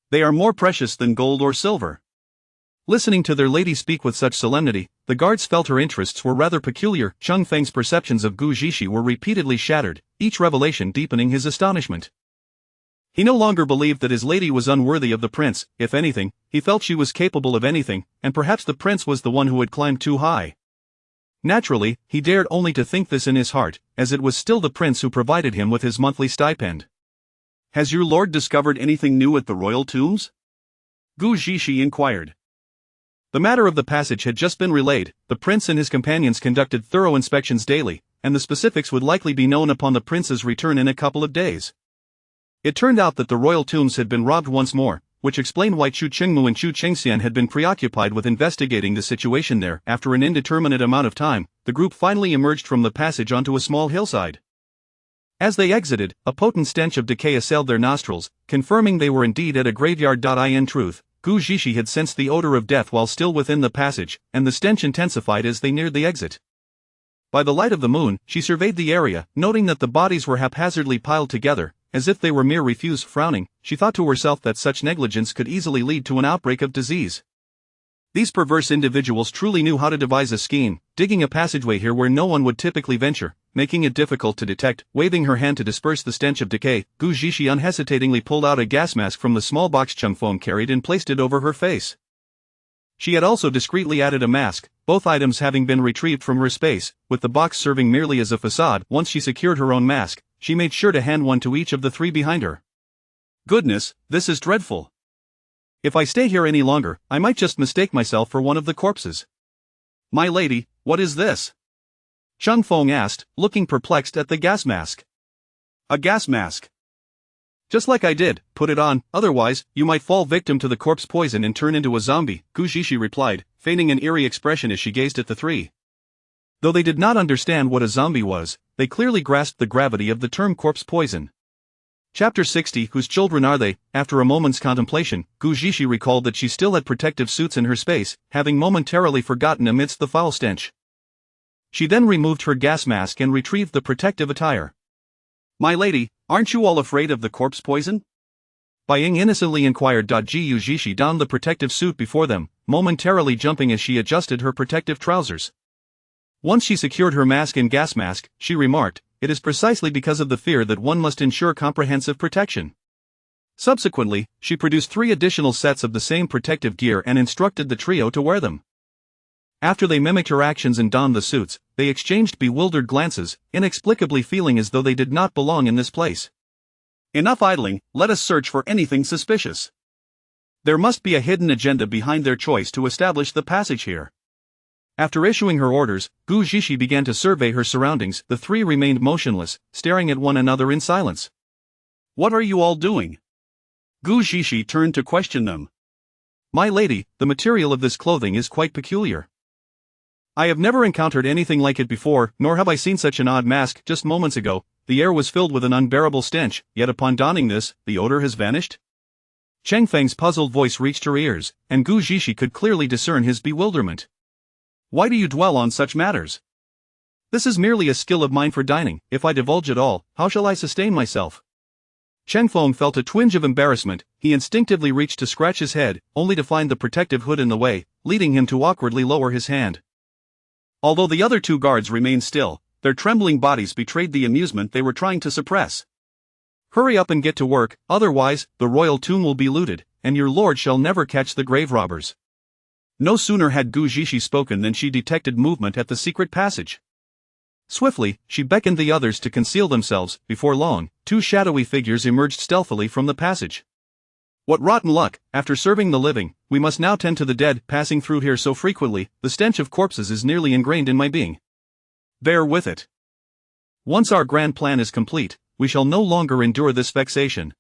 Speaker 1: They are more precious than gold or silver.
Speaker 2: Listening to their lady speak with such solemnity, the guards felt her interests were rather peculiar. Cheng Feng's perceptions of Gu Zhishi were repeatedly shattered, each revelation deepening his astonishment. He no longer believed that his lady was unworthy of the prince. If anything, he felt she was capable of anything, and perhaps the prince was the one who had climbed too high. Naturally, he dared only to think this in his heart, as it was still the prince who provided him with his monthly stipend.
Speaker 1: Has your lord discovered anything new at the royal tombs? Gu Zhishi inquired.
Speaker 2: The matter of the passage had just been relayed. The prince and his companions conducted thorough inspections daily, and the specifics would likely be known upon the prince's return in a couple of days. It turned out that the royal tombs had been robbed once more, which explained why Chu Qingmu and Chu Chengxian had been preoccupied with investigating the situation there. After an indeterminate amount of time, the group finally emerged from the passage onto a small hillside. As they exited, a potent stench of decay assailed their nostrils, confirming they were indeed at a graveyard. In truth, Gu Zhishi had sensed the odor of death while still within the passage, and the stench intensified as they neared the exit. By the light of the moon, she surveyed the area, noting that the bodies were haphazardly piled together, as if they were mere refuse. Frowning, she thought to herself that such negligence could easily lead to an outbreak of disease. These perverse individuals truly knew how to devise a scheme, digging a passageway here where no one would typically venture, making it difficult to detect. Waving her hand to disperse the stench of decay, Gu Zhishi unhesitatingly pulled out a gas mask from the small box Cheng Feng carried and placed it over her face. She had also discreetly added a mask, both items having been retrieved from her space, with the box serving merely as a facade. Once she secured her own mask, she made sure to hand one to each of the three behind her.
Speaker 1: Goodness, this is dreadful.
Speaker 2: If I stay here any longer, I might just mistake myself for one of the corpses.
Speaker 1: My lady, what is this?
Speaker 2: Cheng Feng asked, looking perplexed at the gas mask.
Speaker 1: A gas mask.
Speaker 2: Just like I did, put it on, otherwise, you might fall victim to the corpse poison and turn into a zombie, Gu Zhishi replied, feigning an eerie expression as she gazed at the three. Though they did not understand what a zombie was, they clearly grasped the gravity of the term corpse poison. Chapter 60. Whose children are they? After a moment's contemplation, Gu Zhishi recalled that she still had protective suits in her space, having momentarily forgotten amidst the foul stench. She then removed her gas mask and retrieved the protective attire.
Speaker 1: My lady, aren't you all afraid of the corpse poison?
Speaker 2: Bai Ying innocently inquired. Gu Zhishi donned the protective suit before them, momentarily jumping as she adjusted her protective trousers. Once she secured her mask and gas mask, she remarked, "It is precisely because of the fear that one must ensure comprehensive protection." Subsequently, she produced 3 additional sets of the same protective gear and instructed the trio to wear them. After they mimicked her actions and donned the suits, they exchanged bewildered glances, inexplicably feeling as though they did not belong in this place.
Speaker 1: Enough idling, let us search for anything suspicious. There must be a hidden agenda behind their choice to establish the passage here.
Speaker 2: After issuing her orders, Gu Zhishi began to survey her surroundings. The three remained motionless, staring at one another in silence.
Speaker 1: What are you all doing? Gu Zhishi turned to question them.
Speaker 2: My lady, the material of this clothing is quite peculiar. I have never encountered anything like it before, nor have I seen such an odd mask. Just moments ago, the air was filled with an unbearable stench, yet upon donning this, the odor has vanished. Cheng Feng's puzzled voice reached her ears, and Gu Zhishi could clearly discern his bewilderment.
Speaker 1: Why do you dwell on such matters?
Speaker 2: This is merely a skill of mine for dining. If I divulge it all, how shall I sustain myself? Cheng Feng felt a twinge of embarrassment. He instinctively reached to scratch his head, only to find the protective hood in the way, leading him to awkwardly lower his hand.
Speaker 1: Although the other 2 guards remained still, their trembling bodies betrayed the amusement they were trying to suppress.
Speaker 2: Hurry up and get to work, otherwise, the royal tomb will be looted, and your lord shall never catch the grave robbers.
Speaker 1: No sooner had Gu Zhishi spoken than she detected movement at the secret passage.
Speaker 2: Swiftly, she beckoned the others to conceal themselves. Before long, 2 shadowy figures emerged stealthily from the passage. What rotten luck! After serving the living, we must now tend to the dead. Passing through here so frequently, the stench of corpses is nearly ingrained in my being.
Speaker 1: Bear with it.
Speaker 2: Once our grand plan is complete, we shall no longer endure this vexation.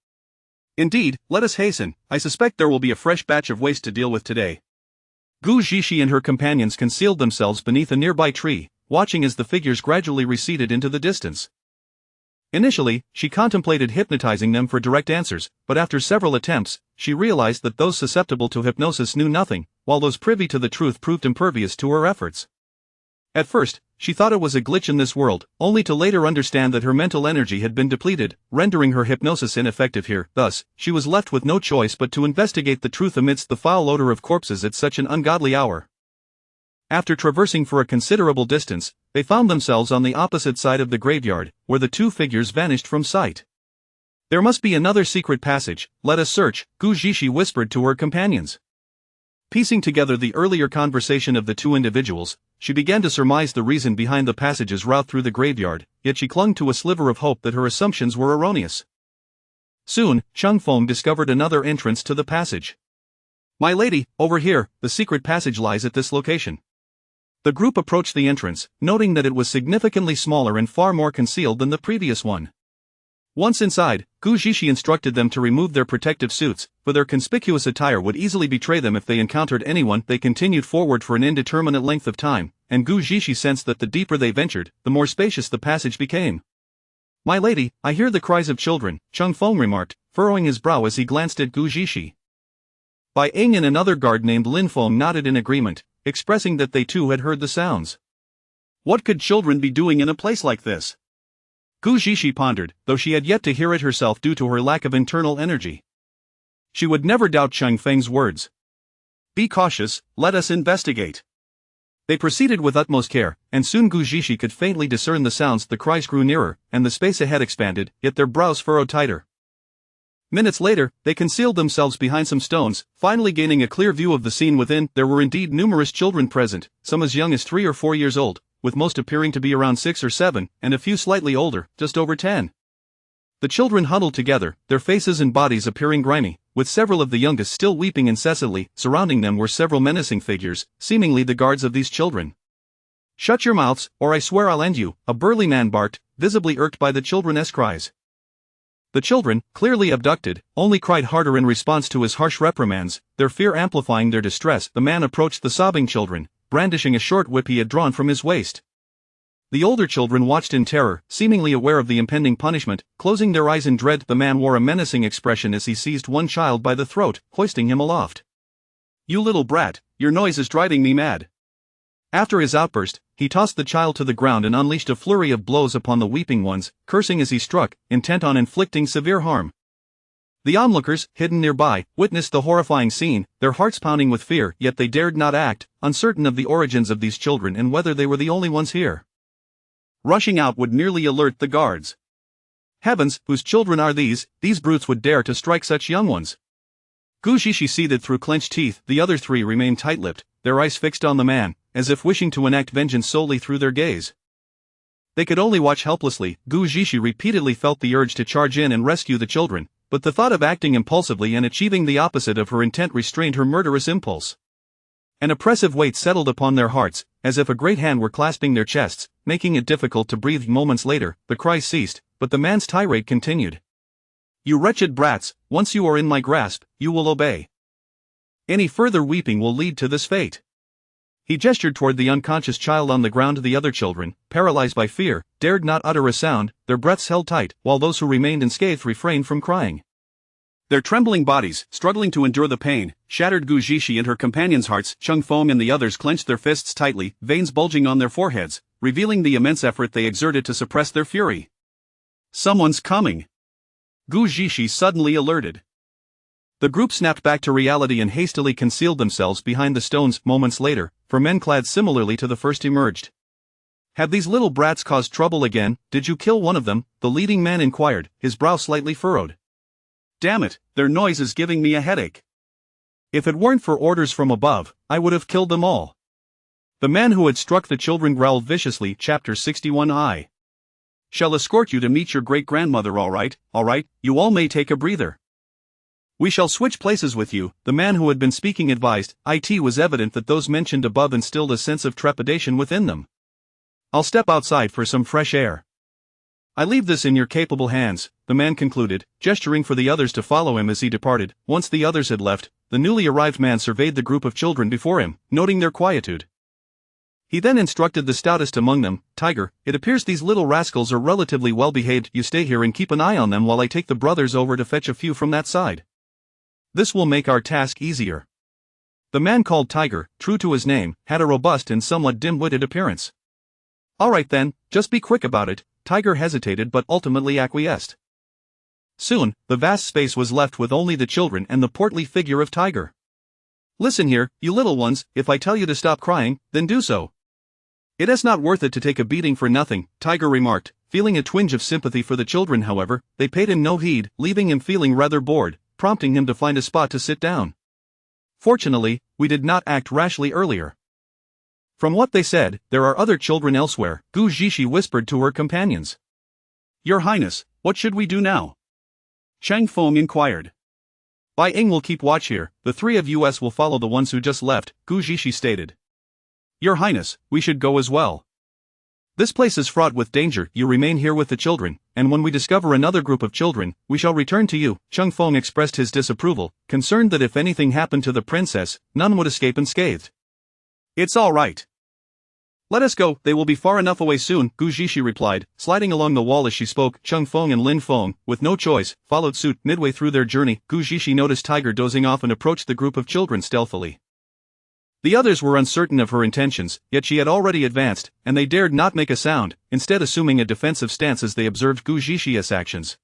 Speaker 1: Indeed, let us hasten. I suspect there will be a fresh batch of waste to deal with today.
Speaker 2: Gu Zhishi and her companions concealed themselves beneath a nearby tree, watching as the figures gradually receded into the distance. Initially, she contemplated hypnotizing them for direct answers, but after several attempts, she realized that those susceptible to hypnosis knew nothing, while those privy to the truth proved impervious to her efforts. At first, she thought it was a glitch in this world, only to later understand that her mental energy had been depleted, rendering her hypnosis ineffective here. Thus, she was left with no choice but to investigate the truth amidst the foul odor of corpses at such an ungodly hour. After traversing for a considerable distance, they found themselves on the opposite side of the graveyard, where the two figures vanished from sight. There must be another secret passage, let us search, Gu Zhishi whispered to her companions. Piecing together the earlier conversation of the two individuals, she began to surmise the reason behind the passage's route through the graveyard, yet she clung to a sliver of hope that her assumptions were erroneous. Soon, Cheng Feng discovered another entrance to the passage. My lady, over here, the secret passage lies at this location. The group approached the entrance, noting that it was significantly smaller and far more concealed than the previous one. Once inside, Gu Zhishi instructed them to remove their protective suits, for their conspicuous attire would easily betray them if they encountered anyone. They continued forward for an indeterminate length of time, and Gu Zhishi sensed that the deeper they ventured, the more spacious the passage became. My lady, I hear the cries of children, Cheng Feng remarked, furrowing his brow as he glanced at Gu Zhishi. Bai Ing and another guard named Lin Feng nodded in agreement, expressing that they too had heard the sounds.
Speaker 1: What could children be doing in a place like this? Gu Zhishi pondered, though she had yet to hear it herself due to her lack of internal energy. She would never doubt Cheng Feng's words. Be cautious, let us investigate. They proceeded with utmost care, and soon Gu Zhishi could faintly discern the sounds. The cries grew nearer, and the space ahead expanded, yet their brows furrowed tighter. Minutes later, they concealed themselves behind some stones, finally gaining a clear view of the scene within. There were indeed numerous children present, some as young as 3 or 4 years old, with most appearing to be around 6 or 7, and a few slightly older, just over 10. The children huddled together, their faces and bodies appearing grimy, with several of the youngest still weeping incessantly. Surrounding them were several menacing figures, seemingly the guards of these children. Shut your mouths, or I swear I'll end you, a burly man barked, visibly irked by the children's cries. The children, clearly abducted, only cried harder in response to his harsh reprimands, their fear amplifying their distress. The man approached the sobbing children, brandishing a short whip he had drawn from his waist. The older children watched in terror, seemingly aware of the impending punishment, closing their eyes in dread. The man wore a menacing expression as he seized one child by the throat, hoisting him aloft. You little brat, your noise is driving me mad. After his outburst, he tossed the child to the ground and unleashed a flurry of blows upon the weeping ones, cursing as he struck, intent on inflicting severe harm. The onlookers, hidden nearby, witnessed the horrifying scene, their hearts pounding with fear, yet they dared not act, uncertain of the origins of these children and whether they were the only ones here. Rushing out would merely alert the guards. Heavens, whose children are these? These brutes would dare to strike such young ones. Gu Zhishi seethed through clenched teeth. The other three remained tight-lipped, their eyes fixed on the man, as if wishing to enact vengeance solely through their gaze. They could only watch helplessly. Gu Zhishi repeatedly felt the urge to charge in and rescue the children, but the thought of acting impulsively and achieving the opposite of her intent restrained her murderous impulse. An oppressive weight settled upon their hearts, as if a great hand were clasping their chests, making it difficult to breathe. Moments later, the cries ceased, but the man's tirade continued. You wretched brats, once you are in my grasp, you will obey. Any further weeping will lead to this fate. He gestured toward the unconscious child on the ground. The other children, paralyzed by fear, dared not utter a sound, their breaths held tight, while those who remained unscathed refrained from crying. Their trembling bodies, struggling to endure the pain, shattered. Gu Zhishi and her companions' hearts. Cheng Feng and the others clenched their fists tightly, veins bulging on their foreheads, revealing the immense effort they exerted to suppress their fury. Someone's coming. Gu Zhishi suddenly alerted. The group snapped back to reality and hastily concealed themselves behind the stones. Moments later, 4 men clad similarly to the first emerged. Have these little brats caused trouble again? Did you kill one of them? The leading man inquired, his brow slightly furrowed. Damn it, their noise is giving me a headache. If it weren't for orders from above, I would have killed them all. The man who had struck the children growled viciously. Chapter 61. I shall escort you to meet your great-grandmother. All right, you all may take a breather. We shall switch places with you, the man who had been speaking advised. It was evident that those mentioned above instilled a sense of trepidation within them. I'll step outside for some fresh air. I leave this in your capable hands, the man concluded, gesturing for the others to follow him as he departed. Once the others had left, the newly arrived man surveyed the group of children before him, noting their quietude. He then instructed the stoutest among them, Tiger, it appears these little rascals are relatively well behaved. You stay here and keep an eye on them while I take the brothers over to fetch a few from that side. This will make our task easier. The man called Tiger, true to his name, had a robust and somewhat dim-witted appearance.
Speaker 2: Alright then, just be quick about it, Tiger hesitated but ultimately acquiesced. Soon, the vast space was left with only the children and the portly figure of Tiger. Listen here, you little ones, if I tell you to stop crying, then do so. It is not worth it to take a beating for nothing, Tiger remarked, feeling a twinge of sympathy for the children. However, they paid him no heed, leaving him feeling rather bored, prompting him to find a spot to sit down. Fortunately, we did not act rashly earlier. From what they said, there are other children elsewhere, Gu Zixi whispered to her companions.
Speaker 1: Your Highness, what should we do now? Chang Feng inquired.
Speaker 2: Bai Ying will keep watch here, the three of us will follow the ones who just left, Gu Zixi stated.
Speaker 1: Your Highness, we should go as well.
Speaker 2: This place is fraught with danger. You remain here with the children, and when we discover another group of children, we shall return to you. Chang Feng expressed his disapproval, concerned that if anything happened to the princess, none would escape unscathed.
Speaker 1: It's all right.
Speaker 2: Let us go, they will be far enough away soon, Gu Zixi replied, sliding along the wall as she spoke. Chang Feng and Lin Feng, with no choice, followed suit. Midway through their journey, Gu Zixi noticed Tiger dozing off and approached the group of children stealthily. The others were uncertain of her intentions, yet she had already advanced, and they dared not make a sound, instead assuming a defensive stance as they observed Gu Zixi's actions.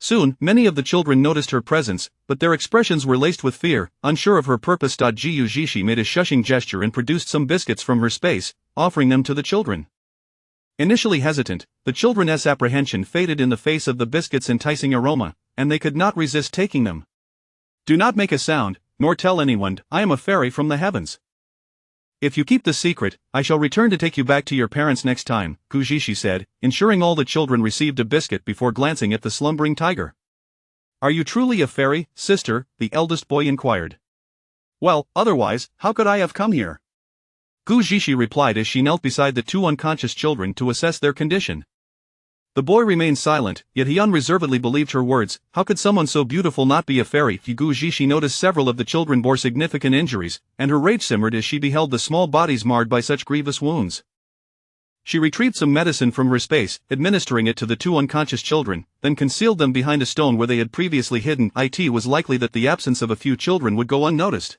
Speaker 2: Soon, many of the children noticed her presence, but their expressions were laced with fear, unsure of her purpose. Gu Zixi made a shushing gesture and produced some biscuits from her space, offering them to the children. Initially hesitant, the children's apprehension faded in the face of the biscuits' enticing aroma, and they could not resist taking them.
Speaker 1: Do not make a sound, nor tell anyone, I am a fairy from the heavens.
Speaker 2: If you keep the secret, I shall return to take you back to your parents next time, Gu Zixi said, ensuring all the children received a biscuit before glancing at the slumbering tiger. Are you truly a fairy, sister? The eldest boy inquired.
Speaker 1: Well, otherwise, how could I have come here?
Speaker 2: Gu Zixi replied as she knelt beside the two unconscious children to assess their condition. The boy remained silent, yet he unreservedly believed her words. How could someone so beautiful not be a fairy? Gu Zixi noticed several of the children bore significant injuries, and her rage simmered as she beheld the small bodies marred by such grievous wounds. She retrieved some medicine from her space, administering it to the two unconscious children, then concealed them behind a stone where they had previously hidden. It was likely that the absence of a few children would go unnoticed.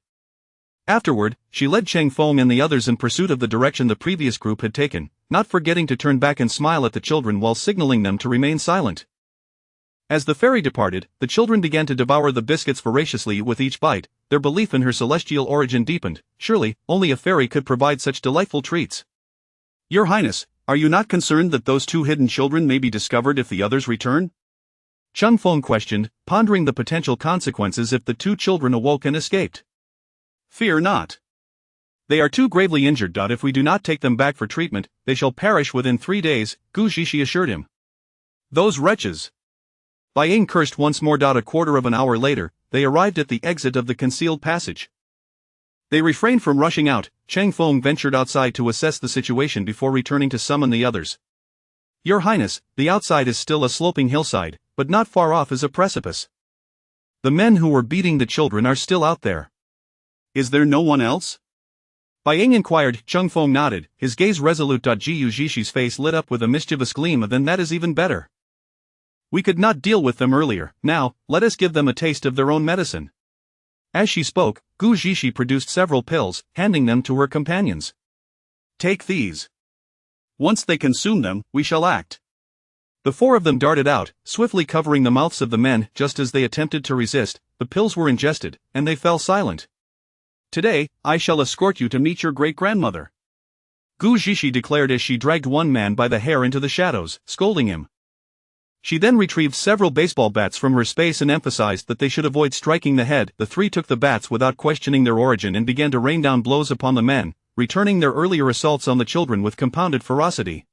Speaker 2: Afterward, she led Chang Feng and the others in pursuit of the direction the previous group had taken, not forgetting to turn back and smile at the children while signaling them to remain silent. As the fairy departed, the children began to devour the biscuits voraciously. With each bite, their belief in her celestial origin deepened. Surely, only a fairy could provide such delightful treats.
Speaker 1: Your Highness, are you not concerned that those two hidden children may be discovered if the others return?
Speaker 2: Chang Feng questioned, pondering the potential consequences if the two children awoke and escaped.
Speaker 1: Fear not. They are too gravely injured. If we do not take them back for treatment, they shall perish within 3 days, Gu Zixi assured him.
Speaker 2: Those wretches! Bai Ying cursed once more. A quarter of an hour later, they arrived at the exit of the concealed passage. They refrained from rushing out. Chang Feng ventured outside to assess the situation before returning to summon the others. Your Highness, the outside is still a sloping hillside, but not far off is a precipice. The men who were beating the children are still out there.
Speaker 1: Is there no one else?
Speaker 2: Bai Ying inquired. Chang Feng nodded, his gaze resolute. Gu Zixi's face lit up with a mischievous gleam. Then that is even better. We could not deal with them earlier. Now, let us give them a taste of their own medicine. As she spoke, Gu Zixi produced several pills, handing them to her companions.
Speaker 1: Take these. Once they consume them, we shall act.
Speaker 2: The 4 of them darted out, swiftly covering the mouths of the men. Just as they attempted to resist, the pills were ingested, and they fell silent.
Speaker 1: Today, I shall escort you to meet your great-grandmother,
Speaker 2: Gu Zixi declared as she dragged one man by the hair into the shadows, scolding him. She then retrieved several baseball bats from her space and emphasized that they should avoid striking the head. The 3 took the bats without questioning their origin and began to rain down blows upon the men, returning their earlier assaults on the children with compounded ferocity.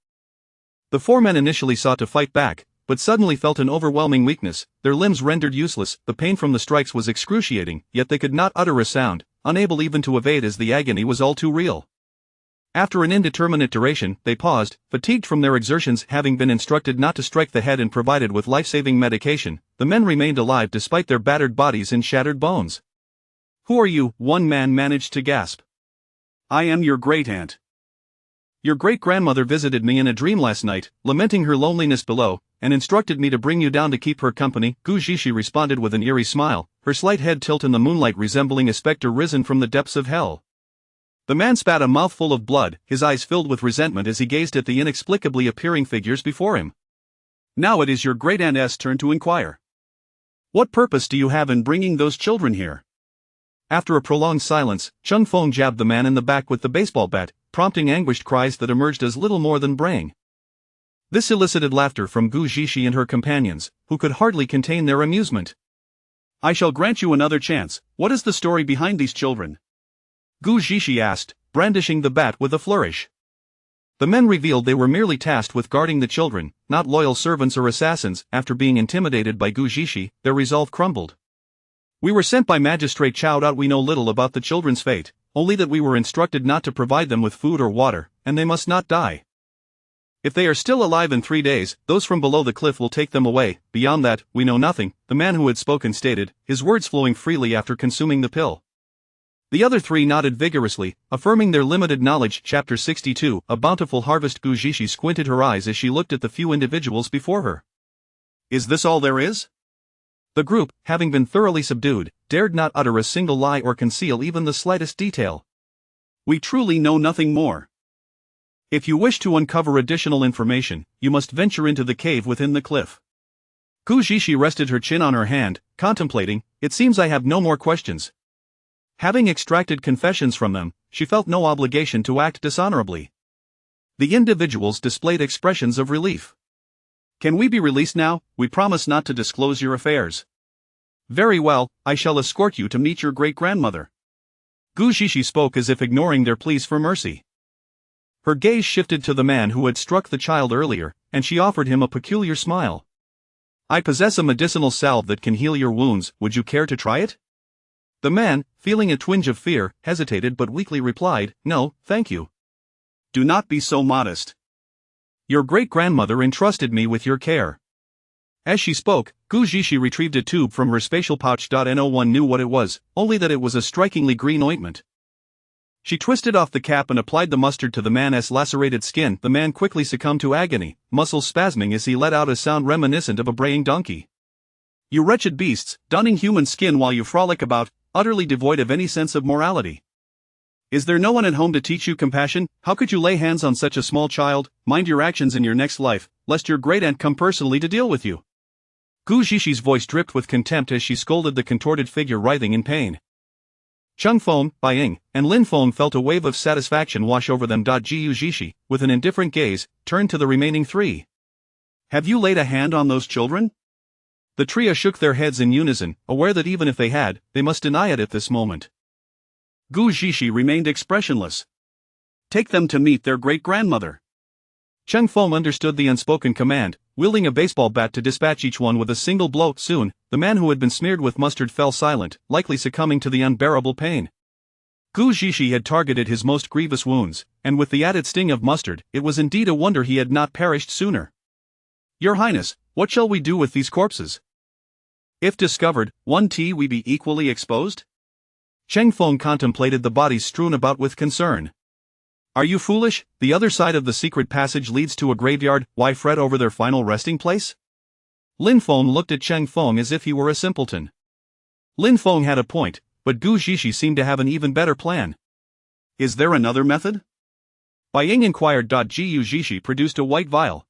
Speaker 2: The 4 men initially sought to fight back, but suddenly felt an overwhelming weakness, their limbs rendered useless. The pain from the strikes was excruciating, yet they could not utter a sound, unable even to evade as the agony was all too real. After an indeterminate duration, they paused, fatigued from their exertions. Having been instructed not to strike the head and provided with life-saving medication, the men remained alive despite their battered bodies and shattered bones.
Speaker 1: Who are you? One man managed to gasp. I am your great-aunt. Your great-grandmother visited me in a dream last night, lamenting her loneliness below, and instructed me to bring you down to keep her company. Gu Zixi responded with an eerie smile, her slight head tilt in the moonlight resembling a specter risen from the depths of hell.
Speaker 2: The man spat a mouthful of blood, his eyes filled with resentment as he gazed at the inexplicably appearing figures before him.
Speaker 1: Now it is your great-aunt's turn to inquire. What purpose do you have in bringing those children here?
Speaker 2: After a prolonged silence, Chung Feng jabbed the man in the back with the baseball bat, prompting anguished cries that emerged as little more than braying. This elicited laughter from Gu Zixi and her companions, who could hardly contain their amusement.
Speaker 1: I shall grant you another chance. What is the story behind these children?
Speaker 2: Gu Zixi asked, brandishing the bat with a flourish. The men revealed they were merely tasked with guarding the children, not loyal servants or assassins. After being intimidated by Gu Zixi, their resolve crumbled. We were sent by Magistrate Chao Dao. We know little about the children's fate, only that we were instructed not to provide them with food or water, and they must not die. If they are still alive in 3 days, those from below the cliff will take them away. Beyond that, we know nothing, the man who had spoken stated, his words flowing freely after consuming the pill. The other 3 nodded vigorously, affirming their limited knowledge. Chapter 62, A Bountiful Harvest. Gu Zixi squinted her eyes as she looked at the few individuals before her.
Speaker 1: Is this all there is?
Speaker 2: The group, having been thoroughly subdued, dared not utter a single lie or conceal even the slightest detail.
Speaker 1: We truly know nothing more. If you wish to uncover additional information, you must venture into the cave within the cliff.
Speaker 2: Gu Zixi rested her chin on her hand, contemplating. It seems I have no more questions. Having extracted confessions from them, she felt no obligation to act dishonorably. The individuals displayed expressions of relief.
Speaker 1: Can we be released now? We promise not to disclose your affairs.
Speaker 2: Very well, I shall escort you to meet your great-grandmother. Gu Zixi spoke as if ignoring their pleas for mercy. Her gaze shifted to the man who had struck the child earlier, and she offered him a peculiar smile. I possess a medicinal salve that can heal your wounds. Would you care to try it? The man, feeling a twinge of fear, hesitated but weakly replied, No, thank you.
Speaker 1: Do not be so modest.
Speaker 2: Your great-grandmother entrusted me with your care. As she spoke, Gu Zixi retrieved a tube from her spatial pouch. No one knew what it was, only that it was a strikingly green ointment. She twisted off the cap and applied the mustard to the man's lacerated skin. The man quickly succumbed to agony, muscles spasming as he let out a sound reminiscent of a braying donkey.
Speaker 1: You wretched beasts, donning human skin while you frolic about, utterly devoid of any sense of morality. Is there no one at home to teach you compassion? How could you lay hands on such a small child? Mind your actions in your next life, lest your great-aunt come personally to deal with you. Gu Zixi's voice dripped with contempt as she scolded the contorted figure writhing in pain. Chung Feng, Bai Ying, and Lin Feng felt a wave of satisfaction wash over them. Gu Zixi, with an indifferent gaze, turned to the remaining 3. Have you laid a hand on those children?
Speaker 2: The trio shook their heads in unison, aware that even if they had, they must deny it at this moment.
Speaker 1: Gu Zixi remained expressionless. Take them to meet their great-grandmother.
Speaker 2: Chung Feng understood the unspoken command, wielding a baseball bat to dispatch each one with a single blow. Soon, the man who had been smeared with mustard fell silent, likely succumbing to the unbearable pain. Gu Zixi had targeted his most grievous wounds, and with the added sting of mustard, it was indeed a wonder he had not perished sooner. Your Highness, what shall we do with these corpses?
Speaker 1: If discovered, won't we be equally exposed?
Speaker 2: Cheng Feng contemplated the bodies strewn about with concern. Are you foolish? The other side of the secret passage leads to a graveyard. Why fret over their final resting place? Lin Feng looked at Cheng Feng as if he were a simpleton. Lin Feng had a point, but Gu Zixi seemed to have an even better plan.
Speaker 1: Is there another method?
Speaker 2: Bai Ying inquired. Gu Zixi produced a white vial.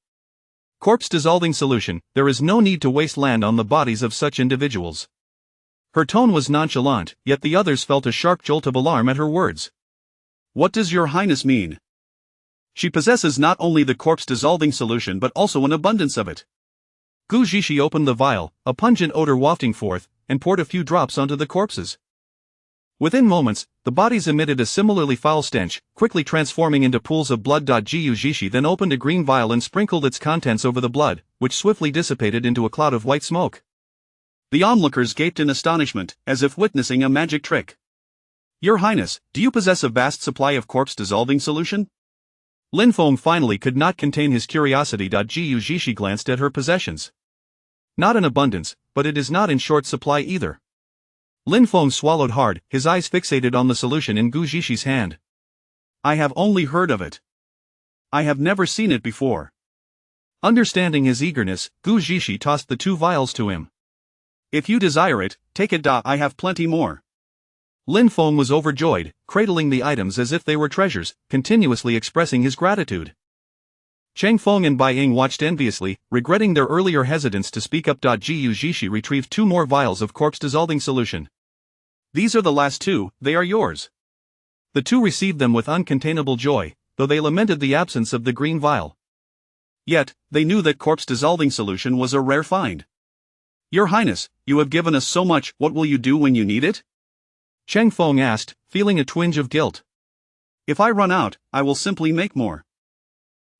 Speaker 2: Corpse-dissolving solution. There is no need to waste land on the bodies of such individuals. Her tone was nonchalant, yet the others felt a sharp jolt of alarm at her words.
Speaker 1: What does your Highness mean? She possesses not only the corpse-dissolving solution but also an abundance of it.
Speaker 2: Gu Zixi opened the vial, a pungent odor wafting forth, and poured a few drops onto the corpses. Within moments, the bodies emitted a similarly foul stench, quickly transforming into pools of blood. Gu Zixi then opened a green vial and sprinkled its contents over the blood, which swiftly dissipated into a cloud of white smoke.
Speaker 1: The onlookers gaped in astonishment, as if witnessing a magic trick. Your Highness, do you possess a vast supply of corpse-dissolving solution?
Speaker 2: Lin Feng finally could not contain his curiosity. Gu Zixi glanced at her possessions. Not in abundance, but it is not in short supply either. Lin Feng swallowed hard, his eyes fixated on the solution in Gu Zixi hand.
Speaker 1: I have only heard of it. I have never seen it before.
Speaker 2: Understanding his eagerness, Gu Zixi tossed the 2 vials to him.
Speaker 1: If you desire it, take it. I have plenty more.
Speaker 2: Lin Feng was overjoyed, cradling the items as if they were treasures, continuously expressing his gratitude. Chang Feng and Bai Ying watched enviously, regretting their earlier hesitance to speak up. Gu Zhishi retrieved 2 more vials of corpse-dissolving solution.
Speaker 1: These are the last 2, they are yours.
Speaker 2: The 2 received them with uncontainable joy, though they lamented the absence of the green vial.
Speaker 1: Yet, they knew that corpse-dissolving solution was a rare find. Your Highness, you have given us so much, what will you do when you need it?
Speaker 2: Chang Feng asked, feeling a twinge of guilt.
Speaker 1: If I run out, I will simply make more.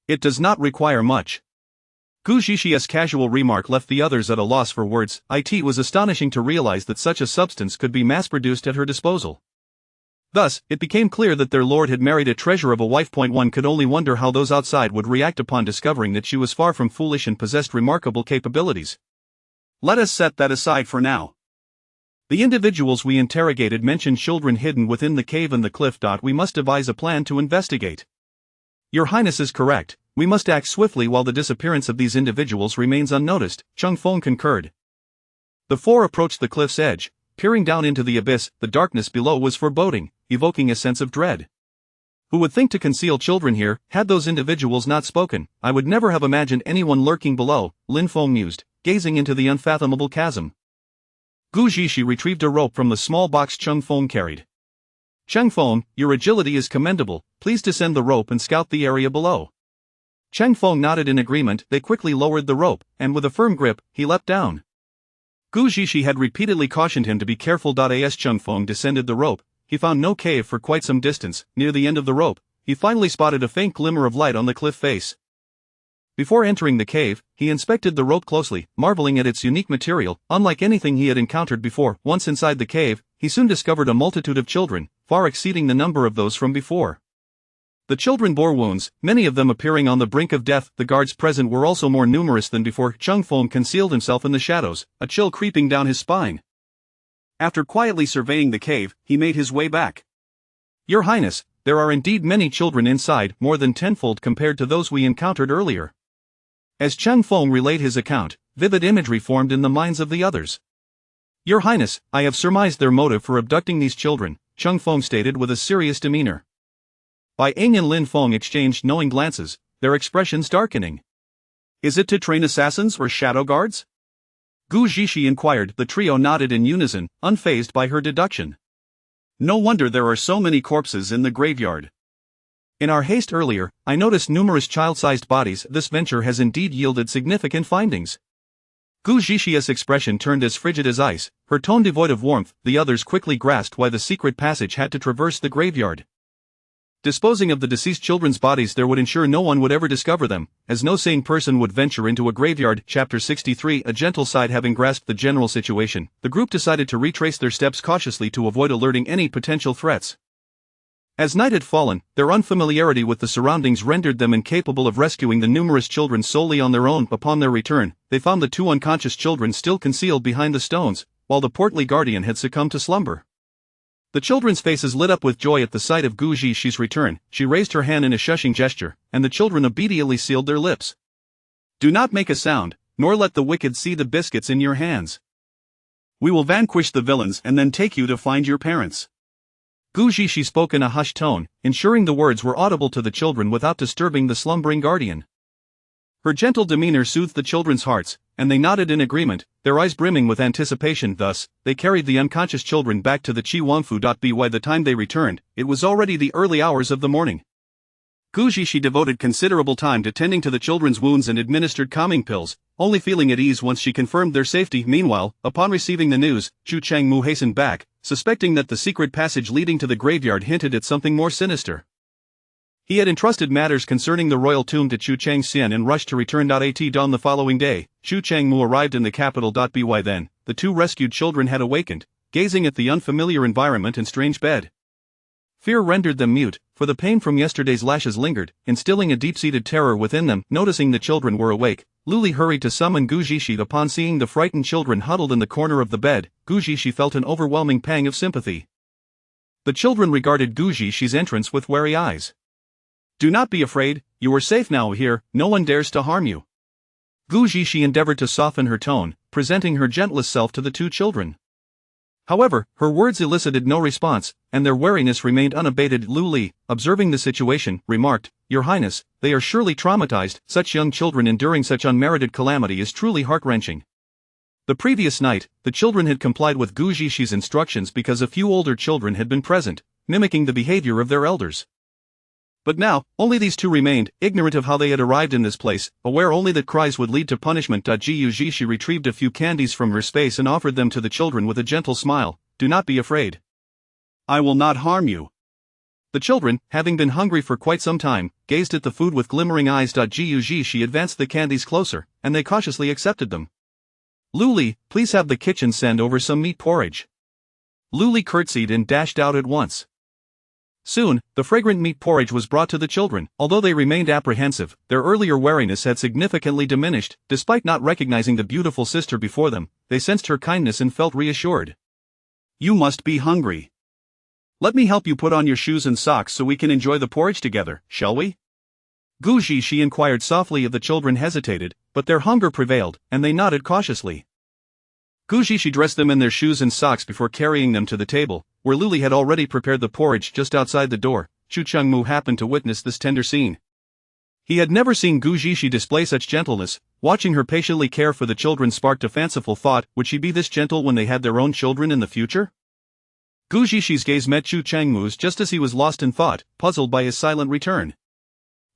Speaker 2: It does not require much. Gu Zhishi's casual remark left the others at a loss for words. It was astonishing to realize that such a substance could be mass-produced at her disposal. Thus, it became clear that their lord had married a treasure of a wife. One could only wonder how those outside would react upon discovering that she was far from foolish and possessed remarkable capabilities.
Speaker 1: Let us set that aside for now.
Speaker 2: The individuals we interrogated mentioned children hidden within the cave and the cliff. We must devise a plan to investigate. Your Highness is correct, we must act swiftly while the disappearance of these individuals remains unnoticed, Chang Feng concurred. The 4 approached the cliff's edge, peering down into the abyss. The darkness below was foreboding, evoking a sense of dread. Who would think to conceal children here? Had those individuals not spoken, I would never have imagined anyone lurking below, Lin Feng mused, gazing into the unfathomable chasm. Gu Zhishi retrieved a rope from the small box Chang Feng carried. Chang Feng, your agility is commendable, please descend the rope and scout the area below. Chang Feng nodded in agreement. They quickly lowered the rope, and with a firm grip, he leapt down.
Speaker 1: Gu Zhishi had repeatedly cautioned him to be careful. As Chang Feng descended the rope, he found no cave for quite some distance. Near the end of the rope, he finally spotted a faint glimmer of light on the cliff face. Before entering the cave, he inspected the rope closely, marveling at its unique material, unlike anything he had encountered before. Once inside the cave, he soon discovered a multitude of children, far exceeding the number of those from before. The children bore wounds, many of them appearing on the brink of death. The guards present were also more numerous than before. Chang Feng concealed himself in the shadows, a chill creeping down his spine. After quietly surveying the cave, he made his way back.
Speaker 2: Your Highness, there are indeed many children inside, more than tenfold compared to those we encountered earlier. As Chang Feng relayed his account, vivid imagery formed in the minds of the others. Your Highness, I have surmised their motive for abducting these children, Chang Feng stated with a serious demeanor. Bai Ying and Lin Feng exchanged knowing glances, their expressions darkening.
Speaker 1: Is it to train assassins or shadow guards? Gu Zhishi inquired. The trio nodded in unison, unfazed by her deduction. No wonder there are so many corpses in the graveyard.
Speaker 2: In our haste earlier, I noticed numerous child-sized bodies. This venture has indeed yielded significant findings. Gu Zhishi's expression turned as frigid as ice, her tone devoid of warmth. The others quickly grasped why the secret passage had to traverse the graveyard. Disposing of the deceased children's bodies there would ensure no one would ever discover them, as no sane person would venture into a graveyard. Chapter 63. A gentle sigh. Having grasped the general situation, the group decided to retrace their steps cautiously to avoid alerting any potential threats. As night had fallen, their unfamiliarity with the surroundings rendered them incapable of rescuing the numerous children solely on their own. Upon their return, they found the 2 unconscious children still concealed behind the stones, while the portly guardian had succumbed to slumber. The children's faces lit up with joy at the sight of Gu Zhishi's return. She raised her hand in a shushing gesture, and the children obediently sealed their lips.
Speaker 1: Do not make a sound, nor let the wicked see the biscuits in your hands. We will vanquish the villains and then take you to find your parents.
Speaker 2: Gu Zhishi spoke in a hushed tone, ensuring the words were audible to the children without disturbing the slumbering guardian. Her gentle demeanor soothed the children's hearts, and they nodded in agreement, their eyes brimming with anticipation. Thus, they carried the unconscious children back to the Qi Wangfu. By the time they returned, it was already the early hours of the morning.
Speaker 1: Gu Zhishi devoted considerable time to tending to the children's wounds and administered calming pills, only feeling at ease once she confirmed their safety. Meanwhile, upon receiving the news, Chu Changmu hastened back, suspecting that the secret passage leading to the graveyard hinted at something more sinister. He had entrusted matters concerning the royal tomb to Chu Changxian and rushed to return. On the following day, Chu Changmu arrived in the capital. By then, the 2 rescued children had awakened, gazing at the unfamiliar environment and strange bed. Fear rendered them mute, for the pain from yesterday's lashes lingered, instilling a deep-seated terror within them. Noticing the children were awake, Luli hurried to summon Gu Zhishi. Upon seeing the frightened children huddled in the corner of the bed, Gu Zhishi felt an overwhelming pang of sympathy. The children regarded Gu Zhishi's entrance with wary eyes. Do not be afraid, you are safe now here, no one dares to harm you.
Speaker 2: Gu Zhishi endeavored to soften her tone, presenting her gentlest self to the 2 children. However, her words elicited no response, and their wariness remained unabated. Lu Li, observing the situation, remarked, "Your Highness, they are surely traumatized. Such young children enduring such unmerited calamity is truly heart-wrenching." The previous night, the children had complied with Gu Zhishi's instructions because a few older children had been present, mimicking the behavior of their elders. But now, only these two remained, ignorant of how they had arrived in this place, aware only that cries would lead to punishment. Gu Zhishi retrieved a few candies from her space and offered them to the children with a gentle smile. "Do not be afraid.
Speaker 1: I will not harm you."
Speaker 2: The children, having been hungry for quite some time, gazed at the food with glimmering eyes. Gu Zhishi advanced the candies closer, and they cautiously accepted them. "Lu Li, please have the kitchen send over some meat porridge." Lu Li curtsied and dashed out at once. Soon, the fragrant meat porridge was brought to the children. Although they remained apprehensive, their earlier wariness had significantly diminished. Despite not recognizing the beautiful sister before them, they sensed her kindness and felt reassured.
Speaker 1: "You must be hungry. Let me help you put on your shoes and socks so we can enjoy the porridge together, shall we?"
Speaker 2: Gu Zhishi inquired softly if the children hesitated, but their hunger prevailed, and they nodded cautiously. Gu Zhishi dressed them in their shoes and socks before carrying them to the table, where Lu Li had already prepared the porridge just outside the door. Chu Chengmu happened to witness this tender scene. He had never seen Gu Zhishi display such gentleness. Watching her patiently care for the children sparked a fanciful thought: would she be this gentle when they had their own children in the future? Gu Zhishi's gaze met Chu Chengmu's just as he was lost in thought, puzzled by his silent return.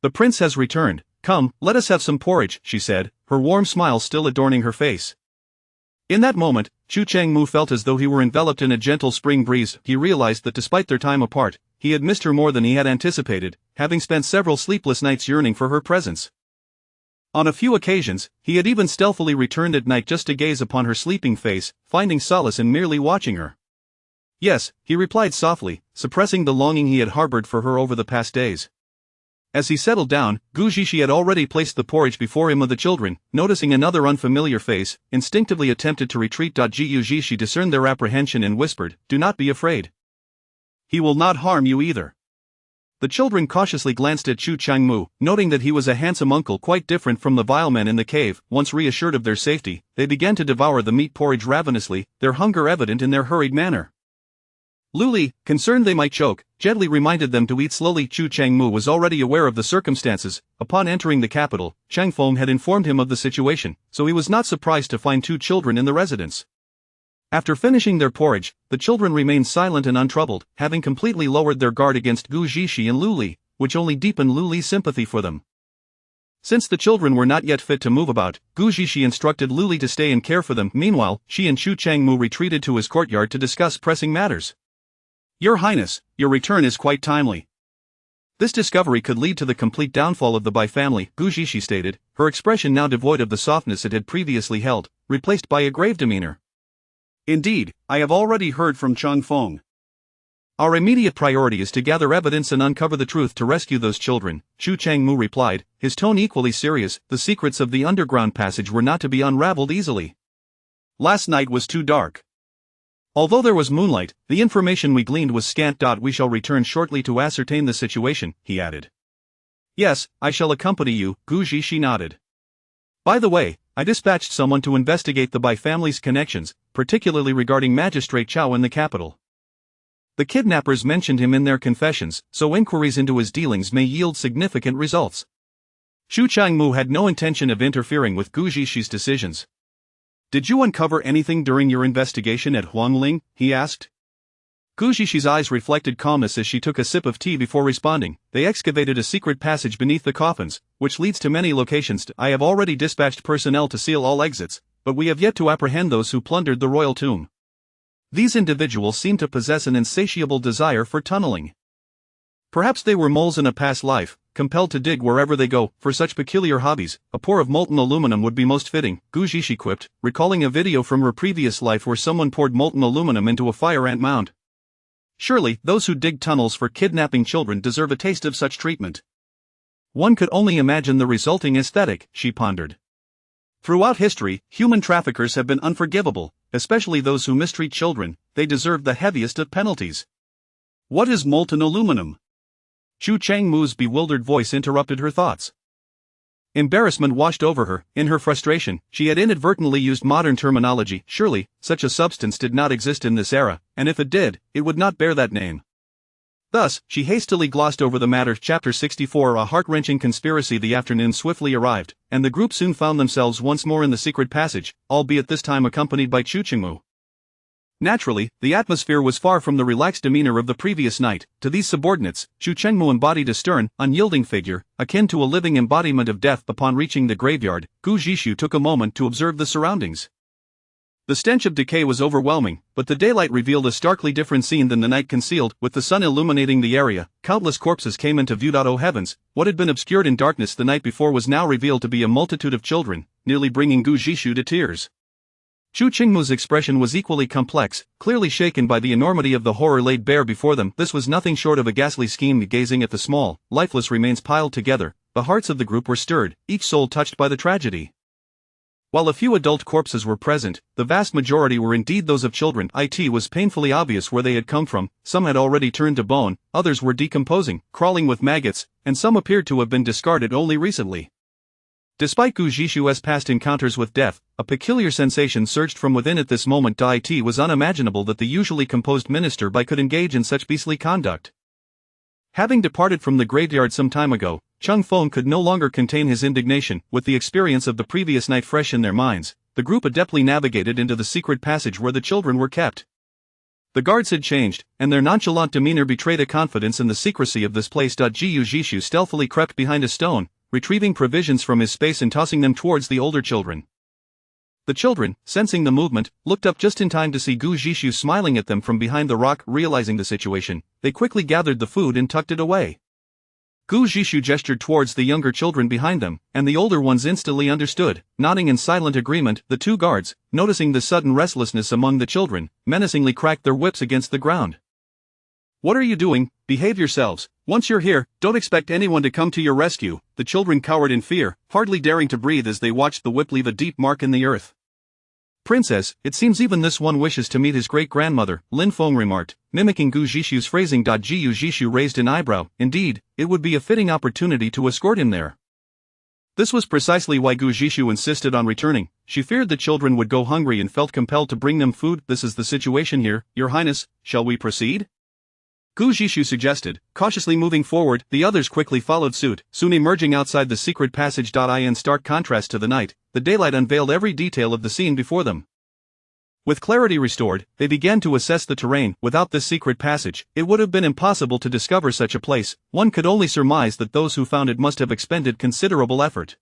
Speaker 2: "The prince has returned. Come, let us have some porridge," she said, her warm smile still adorning her face. In that moment, Chu Chengmu felt as though he were enveloped in a gentle spring breeze. He realized that despite their time apart, he had missed her more than he had anticipated, having spent several sleepless nights yearning for her presence. On a few occasions, he had even stealthily returned at night just to gaze upon her sleeping face, finding solace in merely watching her. "Yes," he replied softly, suppressing the longing he had harbored for her over the past days. As he settled down, Gu Zhishi had already placed the porridge before him. Of the children, noticing another unfamiliar face, instinctively attempted to retreat. Gu Zhishi discerned their apprehension and whispered, "Do not be afraid.
Speaker 1: He will not harm you either."
Speaker 2: The children cautiously glanced at Chu Chengmu, noting that he was a handsome uncle quite different from the vile men in the cave. Once reassured of their safety, they began to devour the meat porridge ravenously, their hunger evident in their hurried manner. Lu Li, concerned they might choke, gently reminded them to eat slowly. Chu Chengmu was already aware of the circumstances. Upon entering the capital, Cheng Feng had informed him of the situation, so he was not surprised to find two children in the residence. After finishing their porridge, the children remained silent and untroubled, having completely lowered their guard against Gu Zhishi and Lu Li, which only deepened Lu Li's sympathy for them. Since the children were not yet fit to move about, Gu Zhishi instructed Lu Li to stay and care for them. Meanwhile, she and Chu Chengmu retreated to his courtyard to discuss pressing matters.
Speaker 1: "Your Highness, your return is quite timely."
Speaker 2: This discovery could lead to the complete downfall of the Bai family, Gu Zhishi stated, her expression now devoid of the softness it had previously held, replaced by a grave demeanor.
Speaker 1: "Indeed, I have already heard from Cheng Feng.
Speaker 2: Our immediate priority is to gather evidence and uncover the truth to rescue those children," Chu Chengmu replied, his tone equally serious. The secrets of the underground passage were not to be unraveled easily.
Speaker 1: Last night was too dark.
Speaker 2: Although there was moonlight, the information we gleaned was scant. We shall return shortly to ascertain the situation, he added. "Yes, I shall accompany you," Gu Zhishi nodded. "By the way, I dispatched someone to investigate the Bai family's connections, particularly regarding Magistrate Chao in the capital. The kidnappers mentioned him in their confessions, so inquiries into his dealings may yield significant results." Chu Chengmu had no intention of interfering with Gu Zhishi's decisions.
Speaker 1: "Did you uncover anything during your investigation at Huangling?" he asked.
Speaker 2: Gu Zhishi's eyes reflected calmness as she took a sip of tea before responding. "They excavated a secret passage beneath the coffins, which leads to many locations. I have already dispatched personnel to seal all exits, but we have yet to apprehend those who plundered the royal tomb. These individuals seem to possess an insatiable desire for tunneling. Perhaps they were moles in a past life, compelled to dig wherever they go. For such peculiar hobbies, a pour of molten aluminum would be most fitting," Gu Zhishi quipped, recalling a video from her previous life where someone poured molten aluminum into a fire ant mound. "Surely, those who dig tunnels for kidnapping children deserve a taste of such treatment. One could only imagine the resulting aesthetic," she pondered.
Speaker 1: "Throughout history, human traffickers have been unforgivable, especially those who mistreat children. They deserve the heaviest of penalties." "What is molten aluminum?"
Speaker 2: Chu Chengmu's bewildered voice interrupted her thoughts. Embarrassment washed over her. In her frustration, she had inadvertently used modern terminology. Surely, such a substance did not exist in this era, and if it did, it would not bear that name. Thus, she hastily glossed over the matter. Chapter 64. A heart-wrenching conspiracy. The afternoon swiftly arrived, and the group soon found themselves once more in the secret passage, albeit this time accompanied by Chu Chengmu. Naturally, the atmosphere was far from the relaxed demeanor of the previous night. To these subordinates, Chu Chengmu embodied a stern, unyielding figure, akin to a living embodiment of death. Upon reaching the graveyard, Gu Zhishu took a moment to observe the surroundings. The stench of decay was overwhelming, but the daylight revealed a starkly different scene than the night concealed. With the sun illuminating the area, countless corpses came into view. Oh heavens, what had been obscured in darkness the night before was now revealed to be a multitude of children, nearly bringing Gu Zhishu to tears. Chu Chengmu's expression was equally complex, clearly shaken by the enormity of the horror laid bare before them. This was nothing short of a ghastly scheme. Gazing at the small, lifeless remains piled together, the hearts of the group were stirred, each soul touched by the tragedy. While a few adult corpses were present, the vast majority were indeed those of children. It was painfully obvious where they had come from. Some had already turned to bone, others were decomposing, crawling with maggots, and some appeared to have been discarded only recently. Despite Gu Zhishu's past encounters with death, a peculiar sensation surged from within at this moment. It was unimaginable that the usually composed minister could engage in such beastly conduct. Having departed from the graveyard some time ago, Chung Feng could no longer contain his indignation. With the experience of the previous night fresh in their minds, the group adeptly navigated into the secret passage where the children were kept. The guards had changed, and their nonchalant demeanor betrayed a confidence in the secrecy of this place. Gu Zhishu stealthily crept behind a stone, retrieving provisions from his space and tossing them towards the older children. The children, sensing the movement, looked up just in time to see Gu Zhishu smiling at them from behind the rock. Realizing the situation, they quickly gathered the food and tucked it away. Gu Zhishu gestured towards the younger children behind them, and the older ones instantly understood, nodding in silent agreement. The two guards, noticing the sudden restlessness among the children, menacingly cracked their whips against the ground. "What are you doing? Behave yourselves. Once you're here, don't expect anyone to come to your rescue." The children cowered in fear, hardly daring to breathe as they watched the whip leave a deep mark in the earth. "Princess, it seems even this one wishes to meet his great-grandmother," Lin Feng remarked, mimicking Gu Zhishu's phrasing. Gu Zhishu raised an eyebrow. Indeed, it would be a fitting opportunity to escort him there. This was precisely why Gu Zhishu insisted on returning. She feared the children would go hungry and felt compelled to bring them food. "This is the situation here, Your Highness. Shall we proceed?" Gu Zhishu suggested, cautiously moving forward. The others quickly followed suit, soon emerging outside the secret passage. In stark contrast to the night, the daylight unveiled every detail of the scene before them. With clarity restored, they began to assess the terrain. Without this secret passage, it would have been impossible to discover such a place. One could only surmise that those who found it must have expended considerable effort.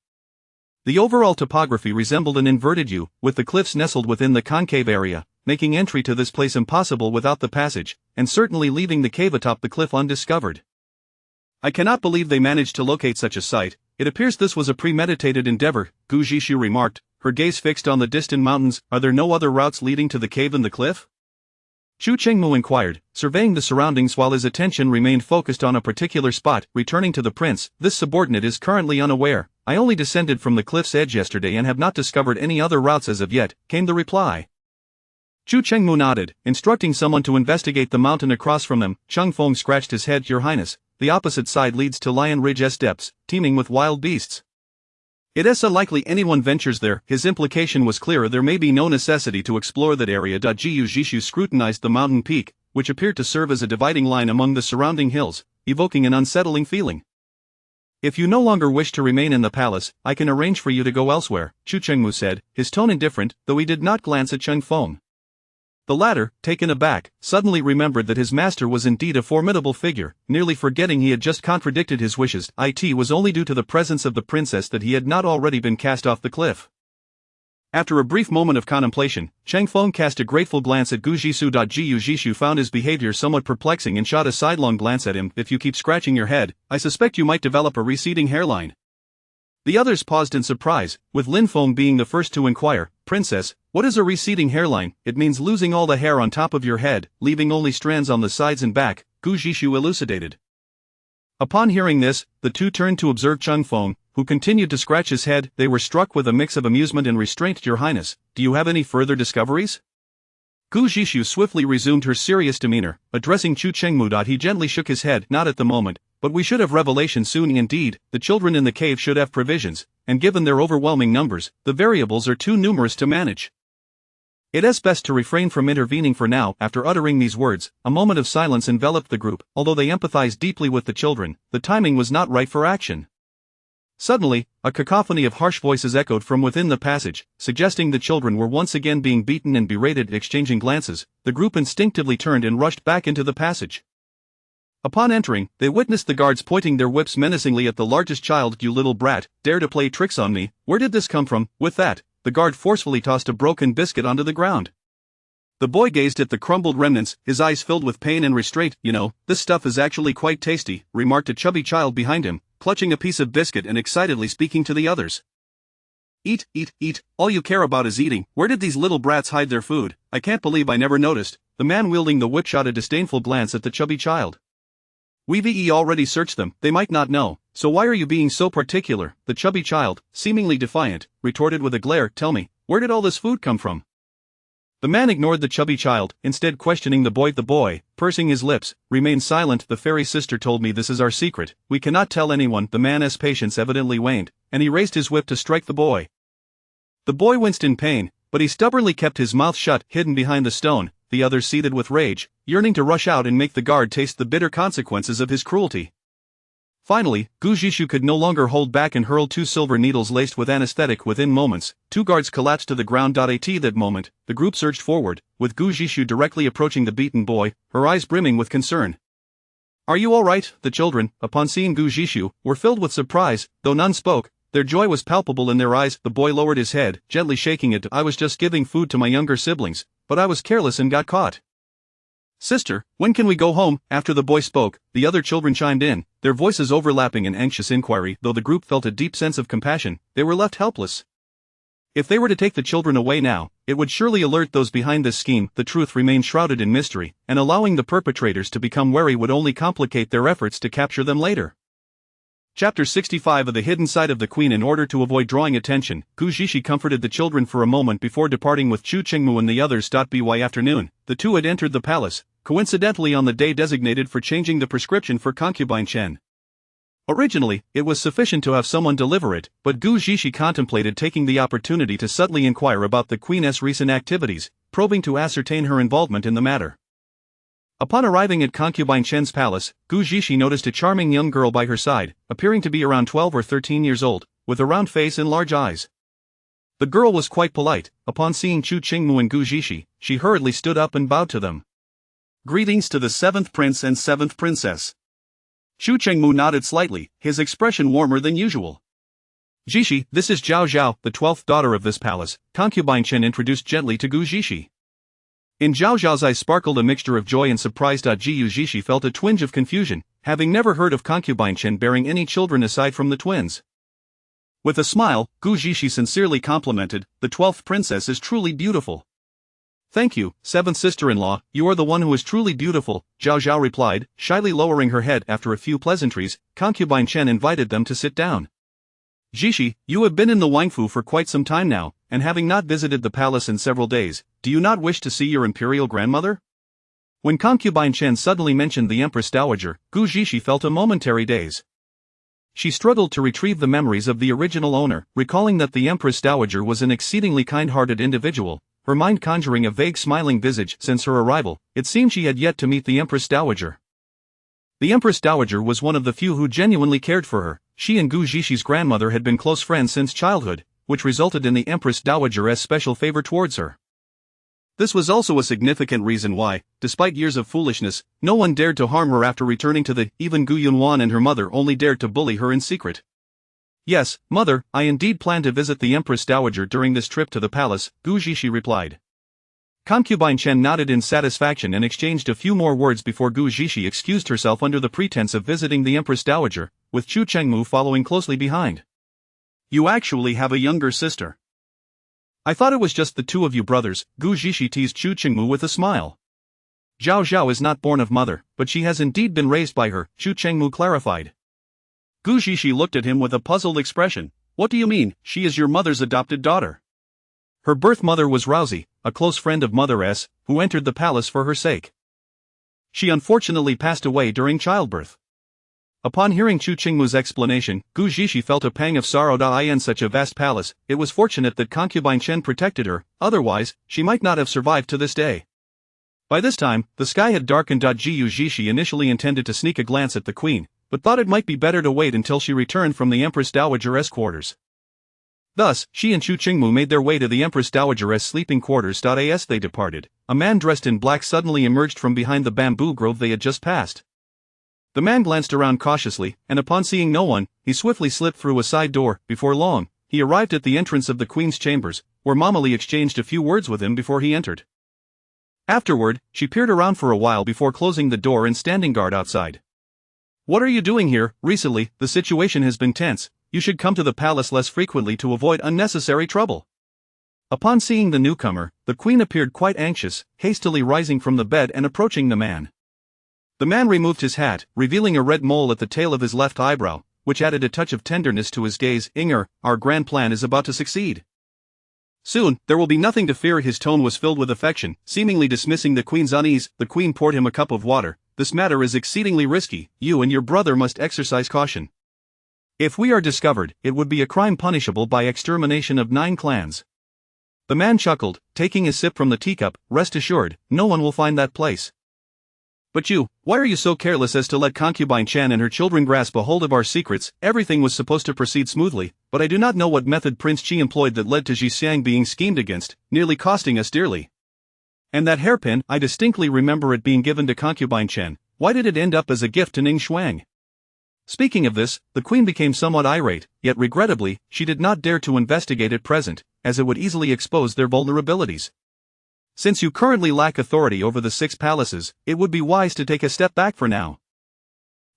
Speaker 2: The overall topography resembled an inverted U, with the cliffs nestled within the concave area, making entry to this place impossible without the passage, and certainly leaving the cave atop the cliff undiscovered. "I cannot believe they managed to locate such a site. It appears this was a premeditated endeavor," Gu Zhishu remarked, her gaze fixed on the distant mountains. "Are there no other routes leading to the cave and the cliff?" Chu Chengmu inquired, surveying the surroundings while his attention remained focused on a particular spot. Returning to the prince, "This subordinate is currently unaware. I only descended from the cliff's edge yesterday and have not discovered any other routes as of yet," came the reply. Chu Chengmu nodded, instructing someone to investigate the mountain across from them. Chung Feng scratched his head. "Your Highness, the opposite side leads to Lion Ridge's depths, teeming with wild beasts. It is unlikely anyone ventures there." His implication was clear. There may be no necessity to explore that area. Gu Zhishu scrutinized the mountain peak, which appeared to serve as a dividing line among the surrounding hills, evoking an unsettling feeling. "If you no longer wish to remain in the palace, I can arrange for you to go elsewhere," Chu Chengmu said, his tone indifferent, though he did not glance at Chung Feng. The latter, taken aback, suddenly remembered that his master was indeed a formidable figure, nearly forgetting he had just contradicted his wishes. It was only due to the presence of the princess that he had not already been cast off the cliff. After a brief moment of contemplation, Chang Feng cast a grateful glance at Gu Zhishu. Gu Zhishu found his behavior somewhat perplexing and shot a sidelong glance at him. "If you keep scratching your head, I suspect you might develop a receding hairline." The others paused in surprise, with Lin Feng being the first to inquire, "Princess, what is a receding hairline?" "It means losing all the hair on top of your head, leaving only strands on the sides and back," Gu Zhishu elucidated. Upon hearing this, the two turned to observe Chung Feng, who continued to scratch his head. They were struck with a mix of amusement and restraint. "Your Highness, do you have any further discoveries?" Gu Zhishu swiftly resumed her serious demeanor, addressing Chu Chengmu. He gently shook his head. "Not at the moment. but we should have revelation soon indeed. The children in the cave should have provisions, and given their overwhelming numbers, the variables are too numerous to manage. It is best to refrain from intervening for now." After uttering these words, a moment of silence enveloped the group. Although they empathized deeply with the children, the timing was not right for action. Suddenly, a cacophony of harsh voices echoed from within the passage, suggesting the children were once again being beaten and berated. Exchanging glances, the group instinctively turned and rushed back into the passage. Upon entering, they witnessed the guards pointing their whips menacingly at the largest child. "You little brat, dare to play tricks on me? Where did this come from?" With that, the guard forcefully tossed a broken biscuit onto the ground. The boy gazed at the crumbled remnants, his eyes filled with pain and restraint. "You know, this stuff is actually quite tasty," remarked a chubby child behind him, clutching a piece of biscuit and excitedly speaking to the others. "Eat, eat, eat, all you care about is eating. Where did these little brats hide their food? I can't believe I never noticed." The man wielding the whip shot a disdainful glance at the chubby child. "We've already searched them, they might not know, so why are you being so particular?" The chubby child, seemingly defiant, retorted with a glare. "Tell me, where did all this food come from?" The man ignored the chubby child, instead questioning the boy. The boy, pursing his lips, remained silent. "The fairy sister told me this is our secret. We cannot tell anyone." The man's patience evidently waned, and he raised his whip to strike the boy. The boy winced in pain, but he stubbornly kept his mouth shut, hidden behind the stone. The others seethed with rage, yearning to rush out and make the guard taste the bitter consequences of his cruelty. Finally, Gu Zhishu could no longer hold back and hurled 2 silver needles laced with anesthetic. Within moments, 2 guards collapsed to the ground. At that moment, the group surged forward, with Gu Zhishu directly approaching the beaten boy, her eyes brimming with concern. "Are you all right?" The children, upon seeing Gu Zhishu, were filled with surprise. Though none spoke, their joy was palpable in their eyes. The boy lowered his head, gently shaking it. "I was just giving food to my younger siblings, but I was careless and got caught." "Sister, when can we go home?" After the boy spoke, the other children chimed in, their voices overlapping in anxious inquiry. Though the group felt a deep sense of compassion, they were left helpless. If they were to take the children away now, it would surely alert those behind this scheme. The truth remained shrouded in mystery, and allowing the perpetrators to become wary would only complicate their efforts to capture them later. Chapter 65 of The Hidden Side of the Queen. In order to avoid drawing attention, Gu Zhishi comforted the children for a moment before departing with Chu Qingmu and the others. By afternoon, the two had entered the palace, coincidentally on the day designated for changing the prescription for concubine Chen. Originally, it was sufficient to have someone deliver it, but Gu Zhishi contemplated taking the opportunity to subtly inquire about the queen's recent activities, probing to ascertain her involvement in the matter. Upon arriving at concubine Chen's palace, Gu Zhishi noticed a charming young girl by her side, appearing to be around 12 or 13 years old, with a round face and large eyes. The girl was quite polite. Upon seeing Chu Qingmu and Gu Zhishi, she hurriedly stood up and bowed to them. "Greetings to the 7th prince and 7th princess." Chu Qingmu nodded slightly, his expression warmer than usual. "Zhishi, this is Zhao Zhao, the 12th daughter of this palace," concubine Chen introduced gently to Gu Zhishi. In Zhao Zhao's eyes sparkled a mixture of joy and surprise. Gu Zhishi felt a twinge of confusion, having never heard of concubine Chen bearing any children aside from the twins. With a smile, Gu Zhishi sincerely complimented, "The 12th princess is truly beautiful." "Thank you, 7th sister-in-law, you are the one who is truly beautiful," Zhao Zhao replied, shyly lowering her head. After a few pleasantries, concubine Chen invited them to sit down. "Zhishi, you have been in the Wangfu for quite some time now, and having not visited the palace in several days, do you not wish to see your imperial grandmother?" When concubine Chen suddenly mentioned the Empress Dowager, Gu Zhishi felt a momentary daze. She struggled to retrieve the memories of the original owner, recalling that the Empress Dowager was an exceedingly kind-hearted individual, her mind conjuring a vague smiling visage. Since her arrival, it seemed she had yet to meet the Empress Dowager. The Empress Dowager was one of the few who genuinely cared for her. She and Gu Zhishi's grandmother had been close friends since childhood, which resulted in the Empress Dowager's special favor towards her. This was also a significant reason why, despite years of foolishness, no one dared to harm her after returning to the. Even Gu Yunwan and her mother only dared to bully her in secret. "Yes, mother, I indeed plan to visit the Empress Dowager during this trip to the palace," Gu Zhishi replied. Concubine Chen nodded in satisfaction and exchanged a few more words before Gu Zhishi excused herself under the pretense of visiting the Empress Dowager, with Chu Chengmu following closely behind. "You actually have a younger sister." "I thought it was just the two of you brothers," Gu Zhishi teased Chu Chengmu with a smile. "Zhao Zhao is not born of mother, but she has indeed been raised by her," Chu Chengmu clarified. Gu Zhishi looked at him with a puzzled expression. "What do you mean, she is your mother's adopted daughter?" "Her birth mother was Rousey, a close friend of Mother S, who entered the palace for her sake. She unfortunately passed away during childbirth." Upon hearing Chu Qingmu's explanation, Gu Zhishi felt a pang of sorrow. In such a vast palace, it was fortunate that concubine Chen protected her, otherwise, she might not have survived to this day. By this time, the sky had darkened. Gu Zhishi initially intended to sneak a glance at the queen, but thought it might be better to wait until she returned from the Empress Dowager's quarters. Thus, she and Chu Qingmu made their way to the Empress Dowager's sleeping quarters. As they departed, a man dressed in black suddenly emerged from behind the bamboo grove they had just passed. The man glanced around cautiously, and upon seeing no one, he swiftly slipped through a side door. Before long, he arrived at the entrance of the queen's chambers, where Mama Li exchanged a few words with him before he entered. Afterward, she peered around for a while before closing the door and standing guard outside. "What are you doing here? Recently, the situation has been tense. You should come to the palace less frequently to avoid unnecessary trouble." Upon seeing the newcomer, the queen appeared quite anxious, hastily rising from the bed and approaching the man. The man removed his hat, revealing a red mole at the tail of his left eyebrow, which added a touch of tenderness to his gaze. "Inger, our grand plan is about to succeed. Soon, there will be nothing to fear." His tone was filled with affection, seemingly dismissing the queen's unease. The queen poured him a cup of water. "This matter is exceedingly risky. You and your brother must exercise caution. If we are discovered, it would be a crime punishable by extermination of 9 clans." The man chuckled, taking a sip from the teacup. "Rest assured, no one will find that place. But you, why are you so careless as to let concubine Chen and her children grasp a hold of our secrets?" "Everything was supposed to proceed smoothly, but I do not know what method Prince Qi employed that led to Zhixiang being schemed against, nearly costing us dearly. And that hairpin, I distinctly remember it being given to concubine Chen. Why did it end up as a gift to Ning Shuang?" Speaking of this, the queen became somewhat irate, yet regrettably, she did not dare to investigate at present, as it would easily expose their vulnerabilities. "Since you currently lack authority over the 6 palaces, it would be wise to take a step back for now.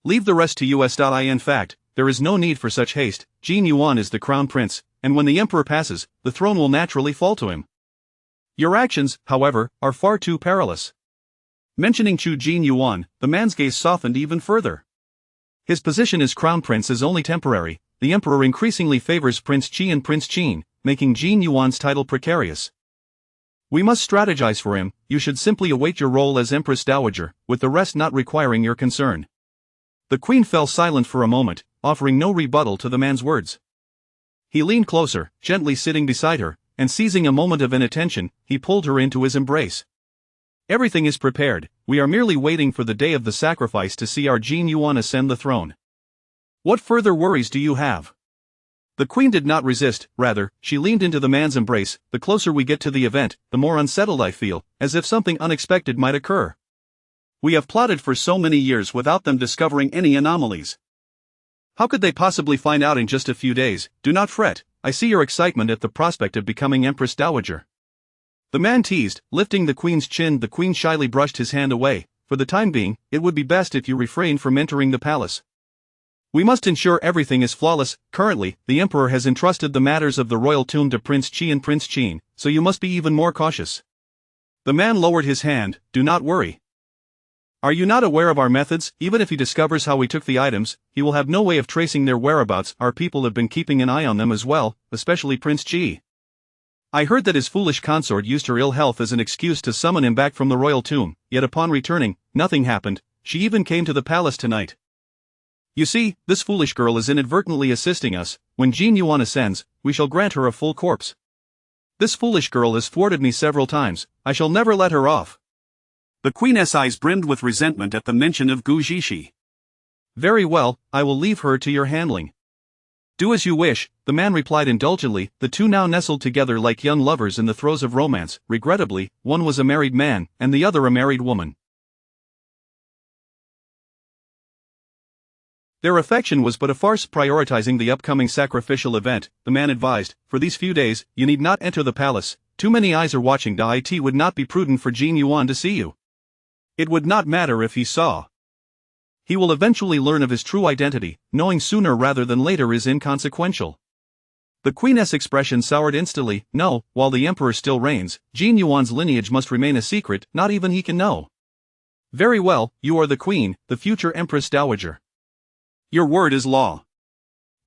Speaker 2: Leave the rest to us. In fact, there is no need for such haste. Jin Yuan is the crown prince, and when the emperor passes, the throne will naturally fall to him. Your actions, however, are far too perilous." Mentioning Jin Yuan, the man's gaze softened even further. His position as crown prince is only temporary. The emperor increasingly favors Prince Qi and Prince Qin, making Jin Yuan's title precarious. We must strategize for him. You should simply await your role as Empress Dowager, with the rest not requiring your concern." The queen fell silent for a moment, offering no rebuttal to the man's words. He leaned closer, gently sitting beside her, and seizing a moment of inattention, he pulled her into his embrace. "Everything is prepared. We are merely waiting for the day of the sacrifice to see our Jin Yuan ascend the throne. What further worries do you have?" The queen did not resist, rather, she leaned into the man's embrace. "The closer we get to the event, the more unsettled I feel, as if something unexpected might occur. We have plotted for so many years without them discovering any anomalies. How could they possibly find out in just a few days?" "Do not fret, I see your excitement at the prospect of becoming Empress Dowager." The man teased, lifting the queen's chin. The queen shyly brushed his hand away. "For the time being, it would be best if you refrained from entering the palace. We must ensure everything is flawless. Currently, the emperor has entrusted the matters of the royal tomb to Prince Qi and Prince Qin, so you must be even more cautious." The man lowered his hand. "Do not worry. Are you not aware of our methods? Even if he discovers how we took the items, he will have no way of tracing their whereabouts. Our people have been keeping an eye on them as well, especially Prince Qi. I heard that his foolish consort used her ill health as an excuse to summon him back from the royal tomb, yet upon returning, nothing happened. She even came to the palace tonight. You see, this foolish girl is inadvertently assisting us. When Jin Yuan ascends, we shall grant her a full corpse. This foolish girl has thwarted me several times. I shall never let her off." The queen's eyes brimmed with resentment at the mention of Gu Zhishi. "Very well, I will leave her to your handling." "Do as you wish," the man replied indulgently. The two now nestled together like young lovers in the throes of romance. Regrettably, one was a married man, and the other a married woman. Their affection was but a farce. Prioritizing the upcoming sacrificial event, the man advised, "For these few days, you need not enter the palace. Too many eyes are watching. It would not be prudent for Jin Yuan to see you. It would not matter if he saw. He will eventually learn of his true identity. Knowing sooner rather than later is inconsequential." The queen's expression soured instantly. "No, while the emperor still reigns, Jin Yuan's lineage must remain a secret. Not even he can know." "Very well, you are the queen, the future Empress Dowager. Your word is law."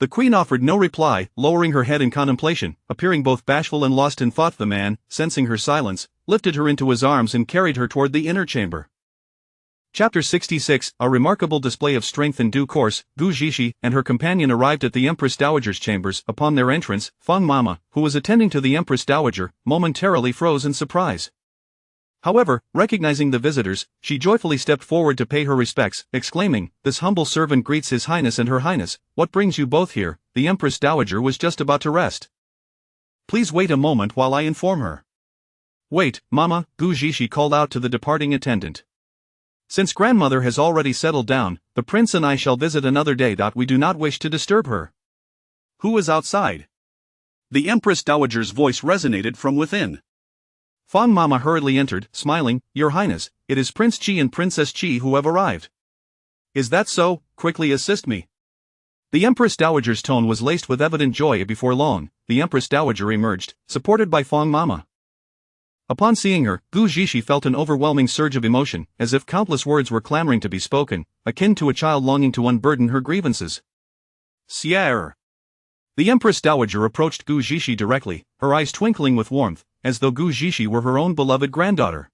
Speaker 2: The queen offered no reply, lowering her head in contemplation, appearing both bashful and lost in thought. The man, sensing her silence, lifted her into his arms and carried her toward the inner chamber. Chapter 66, A remarkable display of strength. In due course, Gu Zixi and her companion arrived at the Empress Dowager's chambers. Upon their entrance, Feng Mama, who was attending to the Empress Dowager, momentarily froze in surprise. However, recognizing the visitors, she joyfully stepped forward to pay her respects, exclaiming, "This humble servant greets His Highness and Her Highness. What brings you both here?" The Empress Dowager was just about to rest. "Please wait a moment while I inform her." "Wait, Mama," Gu Zixi called out to the departing attendant. "Since grandmother has already settled down, the prince and I shall visit another day. We do not wish to disturb her."
Speaker 1: "Who is outside?" The Empress Dowager's voice resonated from within.
Speaker 2: Feng Mama hurriedly entered, smiling, "Your Highness, it is Prince Qi and Princess Qi who have arrived."
Speaker 1: "Is that so? Quickly assist me."
Speaker 2: The Empress Dowager's tone was laced with evident joy. Before long, the Empress Dowager emerged, supported by Feng Mama. Upon seeing her, Gu Zixi felt an overwhelming surge of emotion, as if countless words were clamoring to be spoken, akin to a child longing to unburden her grievances.
Speaker 1: "Sire."
Speaker 2: The Empress Dowager approached Gu Zixi directly, her eyes twinkling with warmth, as though Gu Zixi were her own beloved granddaughter.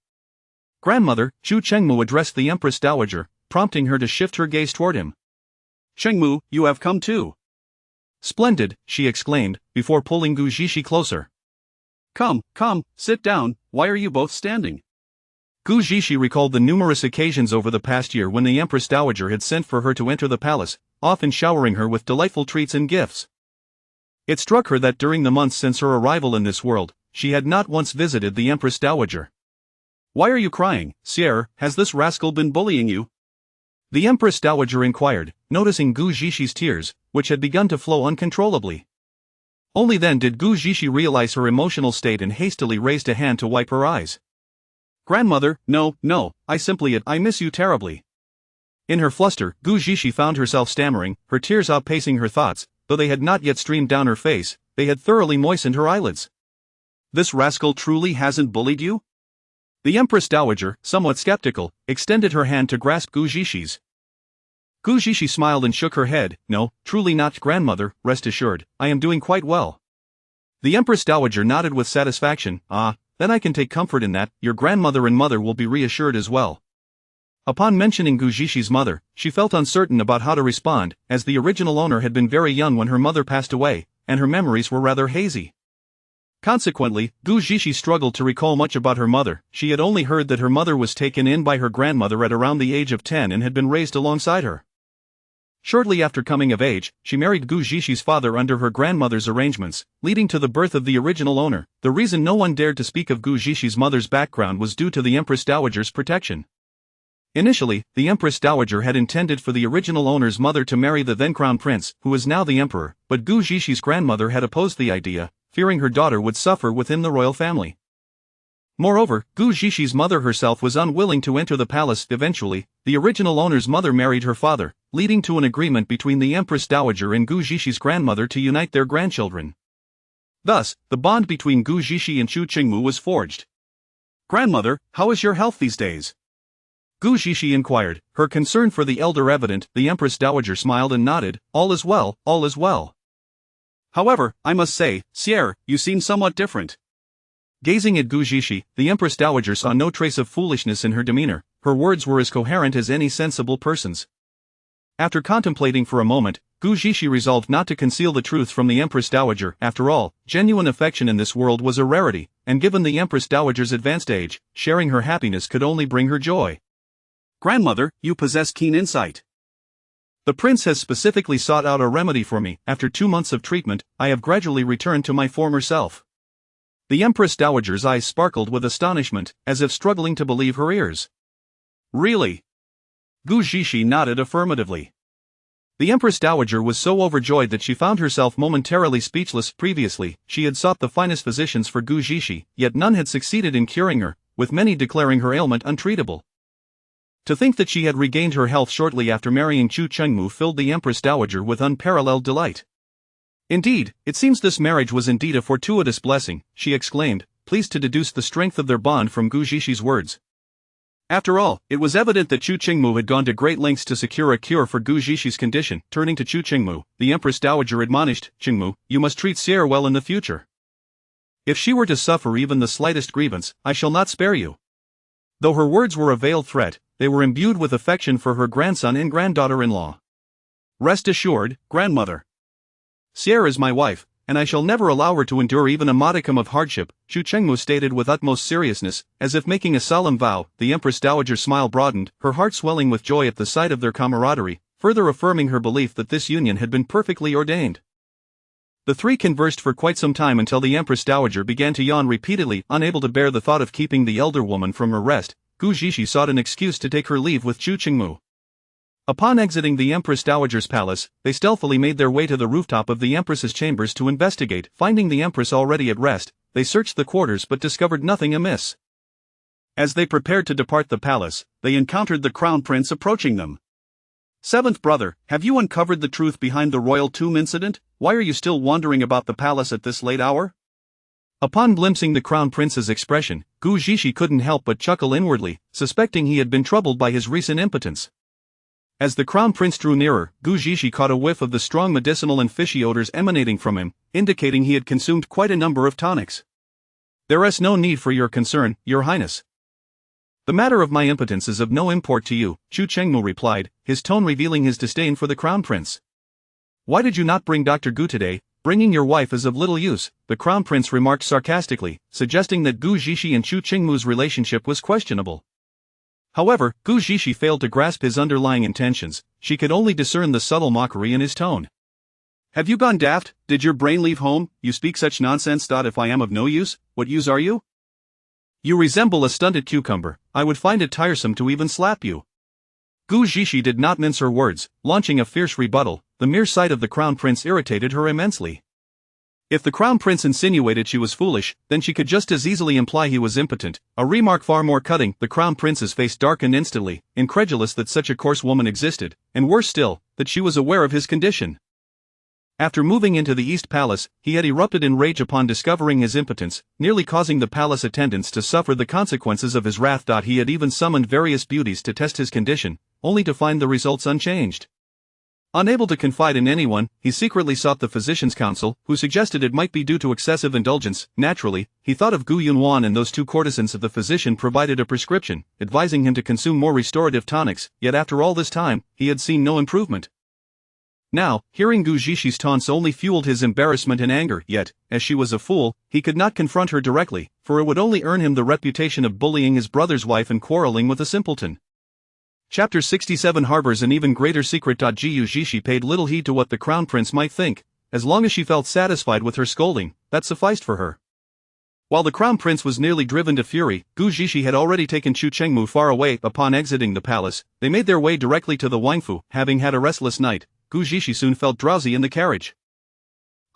Speaker 2: "Grandmother," Chu Chengmu addressed the Empress Dowager, prompting her to shift her gaze toward him.
Speaker 1: "Chengmu, you have come too."
Speaker 2: "Splendid," she exclaimed, before pulling Gu Zixi closer.
Speaker 1: Come, sit down. Why are you both standing?"
Speaker 2: Gu Zixi recalled the numerous occasions over the past year when the Empress Dowager had sent for her to enter the palace, often showering her with delightful treats and gifts. It struck her that during the months since her arrival in this world, she had not once visited the Empress Dowager.
Speaker 1: "Why are you crying, Sire? Has this rascal been bullying you?"
Speaker 2: The Empress Dowager inquired, noticing Gu Zixi's tears, which had begun to flow uncontrollably. Only then did Gu Zixi realize her emotional state and hastily raised a hand to wipe her eyes.
Speaker 1: "Grandmother, no, I miss you terribly."
Speaker 2: In her fluster, Gu Zixi found herself stammering, her tears outpacing her thoughts. Though they had not yet streamed down her face, they had thoroughly moistened her eyelids.
Speaker 1: "This rascal truly hasn't bullied you?"
Speaker 2: The Empress Dowager, somewhat skeptical, extended her hand to grasp Gu Zixi's. Gu Zixi smiled and shook her head. "No, truly not, grandmother, rest assured, I am doing quite well." The Empress Dowager nodded with satisfaction. "Ah, then I can take comfort in that, your grandmother and mother will be reassured as well." Upon mentioning Gu Zixi's mother, she felt uncertain about how to respond, as the original owner had been very young when her mother passed away, and her memories were rather hazy. Consequently, Gu Zixi struggled to recall much about her mother. She had only heard that her mother was taken in by her grandmother at around the age of 10 and had been raised alongside her. Shortly after coming of age, she married Gu Zixi's father under her grandmother's arrangements, leading to the birth of the original owner. The reason no one dared to speak of Gu Zixi's mother's background was due to the Empress Dowager's protection. Initially, the Empress Dowager had intended for the original owner's mother to marry the then crown prince, who was now the emperor, but Gu Zixi's grandmother had opposed the idea, fearing her daughter would suffer within the royal family. Moreover, Gu Zixi's mother herself was unwilling to enter the palace. Eventually, the original owner's mother married her father, leading to an agreement between the Empress Dowager and Gu Zixi's grandmother to unite their grandchildren. Thus, the bond between Gu Zixi and Chu Qingmu was forged.
Speaker 1: "Grandmother, how is your health these days?"
Speaker 2: Gu Zixi inquired, her concern for the elder evident. The Empress Dowager smiled and nodded. "All is well, all is well."
Speaker 1: "However, I must say, Sire, you seem somewhat different."
Speaker 2: Gazing at Gu Zixi, the Empress Dowager saw no trace of foolishness in her demeanor. Her words were as coherent as any sensible person's. After contemplating for a moment, Gu Zixi resolved not to conceal the truth from the Empress Dowager. After all, genuine affection in this world was a rarity, and given the Empress Dowager's advanced age, sharing her happiness could only bring her joy.
Speaker 1: "Grandmother, you possess keen insight."
Speaker 2: "The prince has specifically sought out a remedy for me. After 2 months of treatment, I have gradually returned to my former self." The Empress Dowager's eyes sparkled with astonishment, as if struggling to believe her ears.
Speaker 1: "Really?"
Speaker 2: Gu Zixi nodded affirmatively. The Empress Dowager was so overjoyed that she found herself momentarily speechless. Previously, she had sought the finest physicians for Gu Zixi, yet none had succeeded in curing her, with many declaring her ailment untreatable. To think that she had regained her health shortly after marrying Chu Chengmu filled the Empress Dowager with unparalleled delight. "Indeed, it seems this marriage was indeed a fortuitous blessing," she exclaimed, pleased to deduce the strength of their bond from Gu Zixi's words. After all, it was evident that Chu Chengmu had gone to great lengths to secure a cure for Gu Zixi's condition. Turning to Chu Chengmu, the Empress Dowager admonished, "Chengmu, you must treat Sire well in the future. If she were to suffer even the slightest grievance, I shall not spare you." Though her words were a veiled threat, they were imbued with affection for her grandson and granddaughter-in-law.
Speaker 1: Rest assured, grandmother.
Speaker 2: Sierra is my wife, and I shall never allow her to endure even a modicum of hardship, Chu Chengmu stated with utmost seriousness, as if making a solemn vow. The Empress Dowager's smile broadened, her heart swelling with joy at the sight of their camaraderie, further affirming her belief that this union had been perfectly ordained. The three conversed for quite some time until the Empress Dowager began to yawn repeatedly. Unable to bear the thought of keeping the elder woman from her rest, Gu Zhishi sought an excuse to take her leave with Chu Chengmu. Upon exiting the Empress Dowager's palace, they stealthily made their way to the rooftop of the Empress's chambers to investigate. Finding the Empress already at rest, they searched the quarters but discovered nothing amiss.
Speaker 1: As they prepared to depart the palace, they encountered the Crown Prince approaching them. "Seventh brother, have you uncovered the truth behind the royal tomb incident? Why are you still wandering about the palace at this late hour?"
Speaker 2: Upon glimpsing the Crown Prince's expression, Gu Zhishi couldn't help but chuckle inwardly, suspecting he had been troubled by his recent impotence. As the Crown Prince drew nearer, Gu Zhishi caught a whiff of the strong medicinal and fishy odors emanating from him, indicating he had consumed quite a number of tonics. "There is no need for your concern, Your Highness. The matter of my impotence is of no import to you," Chu Chengmu replied, his tone revealing his disdain for the Crown Prince. "Why did you not bring Dr. Gu today? Bringing your wife is of little use," the Crown Prince remarked sarcastically, suggesting that Gu Zhishi and Chu Chengmu's relationship was questionable. However, Gu Zhishi failed to grasp his underlying intentions. She could only discern the subtle mockery in his tone.
Speaker 1: "Have you gone daft? Did your brain leave home? You speak such nonsense. If I am of no use, what use are you?
Speaker 2: You resemble a stunted cucumber. I would find it tiresome to even slap you." Gu Zhishi did not mince her words, launching a fierce rebuttal. The mere sight of the Crown Prince irritated her immensely. If the Crown Prince insinuated she was foolish, then she could just as easily imply he was impotent, a remark far more cutting. The Crown Prince's face darkened instantly, incredulous that such a coarse woman existed, and worse still, that she was aware of his condition. After moving into the East Palace, he had erupted in rage upon discovering his impotence, nearly causing the palace attendants to suffer the consequences of his wrath. He had even summoned various beauties to test his condition, only to find the results unchanged. Unable to confide in anyone, he secretly sought the physician's counsel, who suggested it might be due to excessive indulgence. Naturally, he thought of Gu Yunwan and those two courtesans. The physician provided a prescription, advising him to consume more restorative tonics, yet after all this time, he had seen no improvement. Now, hearing Gu Zhishi's taunts only fueled his embarrassment and anger. Yet, as she was a fool, he could not confront her directly, for it would only earn him the reputation of bullying his brother's wife and quarreling with a simpleton. Chapter 67 harbors an even greater secret. Gu Zhishi paid little heed to what the Crown Prince might think. As long as she felt satisfied with her scolding, that sufficed for her. While the Crown Prince was nearly driven to fury, Gu Zhishi had already taken Chu Chengmu far away. Upon exiting the palace, they made their way directly to the Wangfu. Having had a restless night, Gu Zhishi soon felt drowsy in the carriage.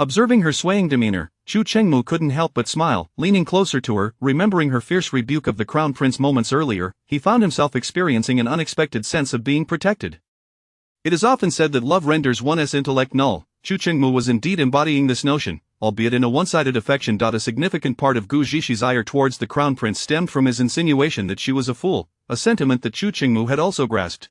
Speaker 2: Observing her swaying demeanor, Chu Chengmu couldn't help but smile. Leaning closer to her, remembering her fierce rebuke of the Crown Prince moments earlier, he found himself experiencing an unexpected sense of being protected. It is often said that love renders one's intellect null. Chu Chengmu was indeed embodying this notion, albeit in a one-sided affection. A significant part of Gu Zhishi's ire towards the Crown Prince stemmed from his insinuation that she was a fool, a sentiment that Chu Chengmu had also grasped.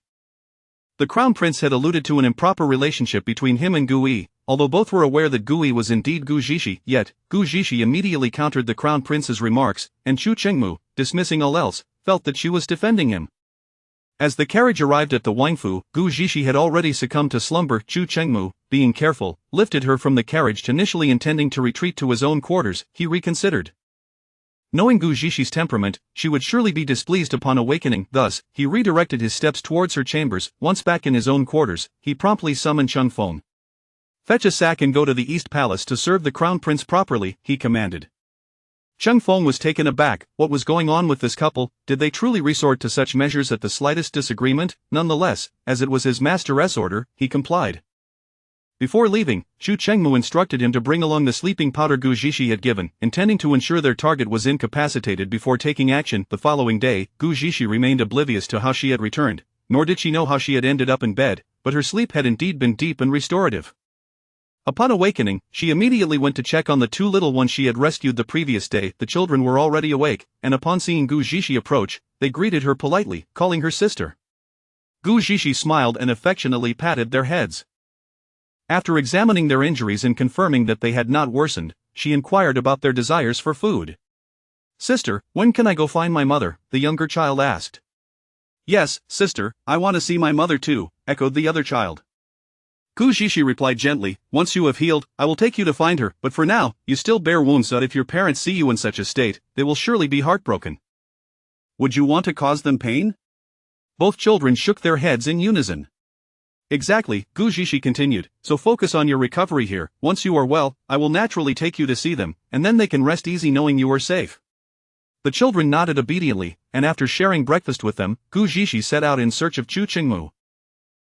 Speaker 2: The Crown Prince had alluded to an improper relationship between him and Gu Yi, although both were aware that Gu Yi was indeed Gu Zhishi. Yet, Gu Zhishi immediately countered the Crown Prince's remarks, and Chu Chengmu, dismissing all else, felt that she was defending him. As the carriage arrived at the Wangfu, Gu Zhishi had already succumbed to slumber. Chu Chengmu, being careful, lifted her from the carriage. Initially intending to retreat to his own quarters, he reconsidered. Knowing Gu Zhishi's temperament, she would surely be displeased upon awakening. Thus, he redirected his steps towards her chambers. Once back in his own quarters, he promptly summoned Cheng Feng. "Fetch a sack and go to the East Palace to serve the Crown Prince properly," he commanded. Cheng Feng was taken aback. What was going on with this couple? Did they truly resort to such measures at the slightest disagreement? Nonetheless, as it was his master's order, he complied. Before leaving, Chu Chengmu instructed him to bring along the sleeping powder Gu Zhishi had given, intending to ensure their target was incapacitated before taking action. The following day, Gu Zhishi remained oblivious to how she had returned, nor did she know how she had ended up in bed, but her sleep had indeed been deep and restorative. Upon awakening, she immediately went to check on the two little ones she had rescued the previous day. The children were already awake, and upon seeing Gu Zhishi approach, they greeted her politely, calling her sister. Gu Zhishi smiled and affectionately patted their heads. After examining their injuries and confirming that they had not worsened, she inquired about their desires for food. Sister, when can I go find my mother? The younger child asked.
Speaker 1: Yes, sister, I want to see my mother too, echoed the other child. Gu Zishi replied gently, once you have healed, I will take you to find her, but for now, you still bear wounds that if your parents see you in such a state, they will surely be heartbroken. Would you want to cause them pain? Both children shook their heads in unison. Exactly, Gu Zishi continued, so focus on your recovery here. Once you are well, I will naturally take you to see them, and then they can rest easy knowing you are safe. The children nodded obediently, and after sharing breakfast with them, Gu Zishi set out in search of Chu Chengmu.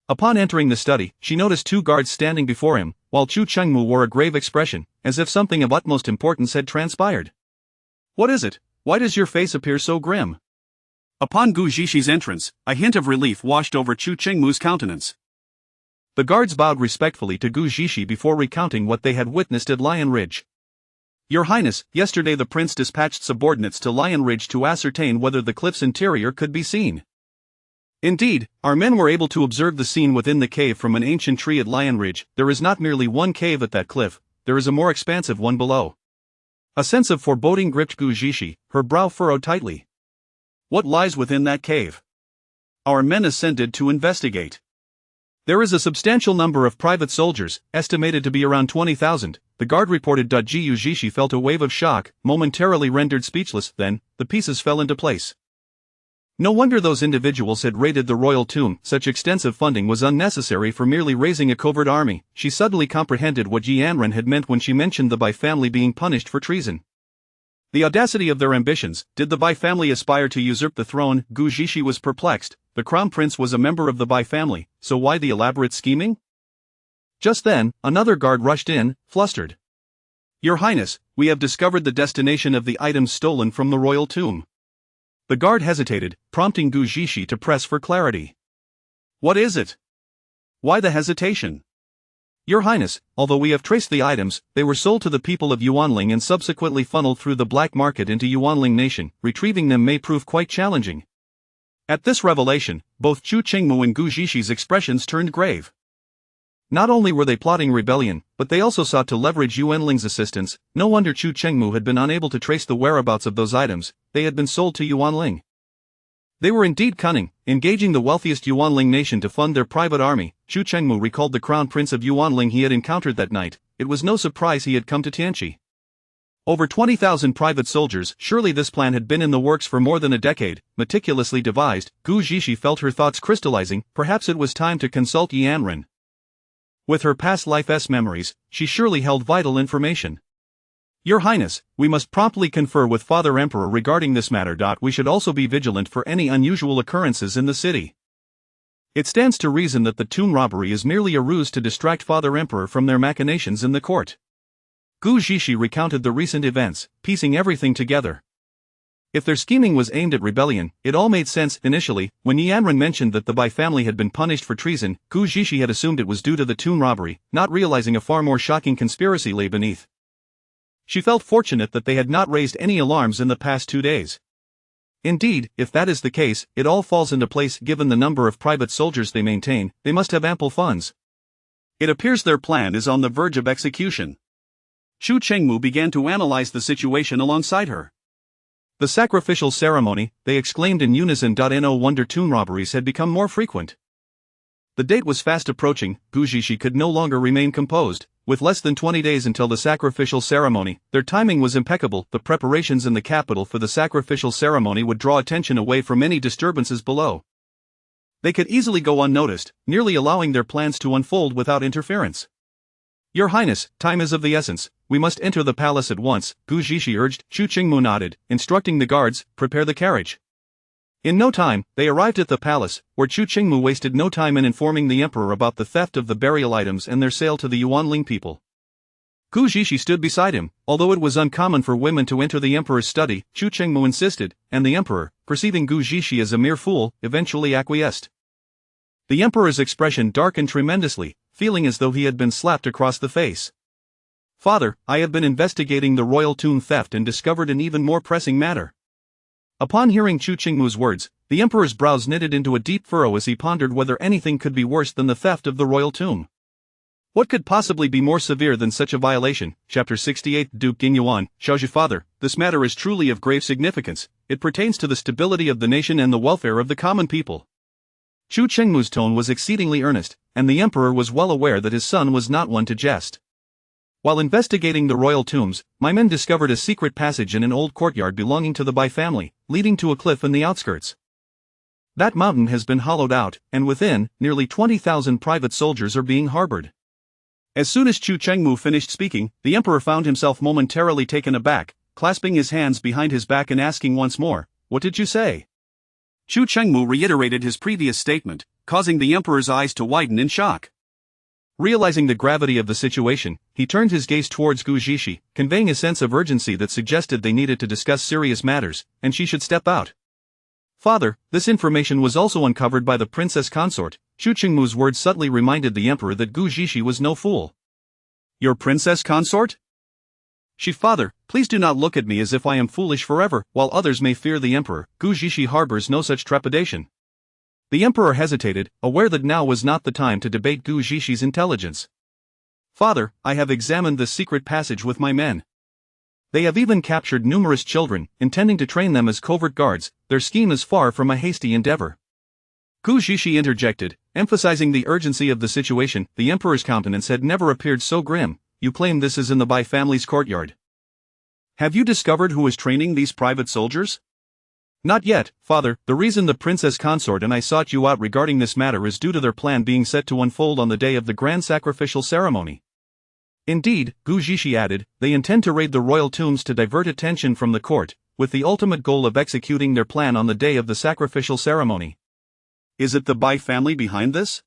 Speaker 1: Upon entering the study, she noticed two guards standing before him, while Chu Chengmu wore a grave expression, as if something of utmost importance had transpired. What is it? Why does your face appear so grim? Upon Gu Zishi's entrance, a hint of relief washed over Chu Chengmu's countenance. The guards bowed respectfully to Gu Zishi before recounting what they had witnessed at Lion Ridge. Your Highness, yesterday the prince dispatched subordinates to Lion Ridge to ascertain whether the cliff's interior could be seen. Indeed, our men were able to observe the scene within the cave from an ancient tree at Lion Ridge. There is not merely one cave at that cliff, there is a more expansive one below. A sense of foreboding gripped Gu Zishi, her brow furrowed tightly. What lies within that cave? Our men ascended to investigate. There is a substantial number of private soldiers, estimated to be around 20,000, the guard reported. Gu Zishi felt a wave of shock, momentarily rendered speechless, then, the pieces fell into place. No wonder those individuals had raided the royal tomb. Such extensive funding was unnecessary for merely raising a covert army. She suddenly comprehended what Yanran had meant when she mentioned the Bai family being punished for treason. The audacity of their ambitions. Did the Bai family aspire to usurp the throne? Gu Zishi was perplexed. The crown prince was a member of the Bai family, so why the elaborate scheming? Just then, another guard rushed in, flustered. Your Highness, we have discovered the destination of the items stolen from the royal tomb. The guard hesitated, prompting Gu Zishi to press for clarity. What is it? Why the hesitation? Your Highness, although we have traced the items, they were sold to the people of Yuanling and subsequently funneled through the black market into Yuanling nation. Retrieving them may prove quite challenging. At this revelation, both Chu Chengmu and Gu Zishi's expressions turned grave. Not only were they plotting rebellion, but they also sought to leverage Yuanling's assistance. No wonder Chu Chengmu had been unable to trace the whereabouts of those items. They had been sold to Yuanling. They were indeed cunning, engaging the wealthiest Yuanling nation to fund their private army. Chu Chengmu recalled the crown prince of Yuanling he had encountered that night. It was no surprise he had come to Tianqi. Over 20,000 private soldiers. Surely this plan had been in the works for more than a decade, meticulously devised. Gu Zishi felt her thoughts crystallizing. Perhaps it was time to consult Yanran. With her past life's memories, she surely held vital information. Your Highness, we must promptly confer with Father Emperor regarding this matter. We should also be vigilant for any unusual occurrences in the city. It stands to reason that the tomb robbery is merely a ruse to distract Father Emperor from their machinations in the court. Gu Zishi recounted the recent events, piecing everything together. If their scheming was aimed at rebellion, it all made sense. Initially, when Yanran mentioned that the Bai family had been punished for treason, Gu Zishi had assumed it was due to the tomb robbery, not realizing a far more shocking conspiracy lay beneath. She felt fortunate that they had not raised any alarms in the past 2 days. Indeed, if that is the case, it all falls into place. Given the number of private soldiers they maintain, they must have ample funds. It appears their plan is on the verge of execution. Chu Chengmu began to analyze the situation alongside her. The sacrificial ceremony, they exclaimed in unison. No wonder tomb robberies had become more frequent. The date was fast approaching. Gu Zishi could no longer remain composed. With less than 20 days until the sacrificial ceremony, their timing was impeccable. The preparations in the capital for the sacrificial ceremony would draw attention away from any disturbances below. They could easily go unnoticed, nearly allowing their plans to unfold without interference. Your Highness, time is of the essence. We must enter the palace at once, Gu Zishi urged. Chu Chengmu nodded, instructing the guards, prepare the carriage. In no time, they arrived at the palace, where Chu Chengmu wasted no time in informing the emperor about the theft of the burial items and their sale to the Yuanling people. Gu Zishi stood beside him. Although it was uncommon for women to enter the emperor's study, Chu Chengmu insisted, and the emperor, perceiving Gu Zishi as a mere fool, eventually acquiesced. The emperor's expression darkened tremendously, feeling as though he had been slapped across the face. Father, I have been investigating the royal tomb theft and discovered an even more pressing matter. Upon hearing Chu Chengmu's words, the emperor's brows knitted into a deep furrow as he pondered whether anything could be worse than the theft of the royal tomb.
Speaker 2: What could possibly be more severe than such a violation? Chapter 68 Duke Gingyuan, Xiaoji Father, this matter is truly of grave significance. It pertains to the stability of the nation and the welfare of the common people. Chu Chengmu's tone was exceedingly earnest, and the emperor was well aware that his son was not one to jest. While investigating the royal tombs, my men discovered a secret passage in an old courtyard belonging to the Bai family, leading to a cliff in the outskirts. That mountain has been hollowed out, and within, nearly 20,000 private soldiers are being harbored.
Speaker 1: As soon as Chu Chengmu finished speaking, the emperor found himself momentarily taken aback, clasping his hands behind his back and asking once more, "What did you say?" Chu Chengmu reiterated his previous statement, causing the emperor's eyes to widen in shock.
Speaker 2: Realizing the gravity of the situation, he turned his gaze towards Gu Zhishi, conveying a sense of urgency that suggested they needed to discuss serious matters, and she should step out. Father, this information was also uncovered by the princess consort. Chu Chengmu's words subtly reminded the emperor that Gu Zhishi was no fool.
Speaker 1: Your princess consort? Father, please do not look at me as if I am foolish forever. While others may fear the emperor, Gu Zhishi harbors no such trepidation.
Speaker 2: The emperor hesitated, aware that now was not the time to debate Gu Zhishi's intelligence.
Speaker 1: Father, I have examined this secret passage with my men.
Speaker 2: They have even captured numerous children, intending to train them as covert guards. Their scheme is far from a hasty endeavor.
Speaker 1: Gu Zhishi interjected, emphasizing the urgency of the situation.
Speaker 2: The emperor's countenance had never appeared so grim. You claim this is in the Bai family's courtyard.
Speaker 1: Have you discovered who is training these private soldiers?
Speaker 2: Not yet, Father. The reason the princess consort and I sought you out regarding this matter is due to their plan being set to unfold on the day of the grand sacrificial ceremony. Indeed, Gu Zhishi added, they intend to raid the royal tombs to divert attention from the court, with the ultimate goal of executing their plan on the day of the sacrificial ceremony.
Speaker 1: Is it the Bai family behind this?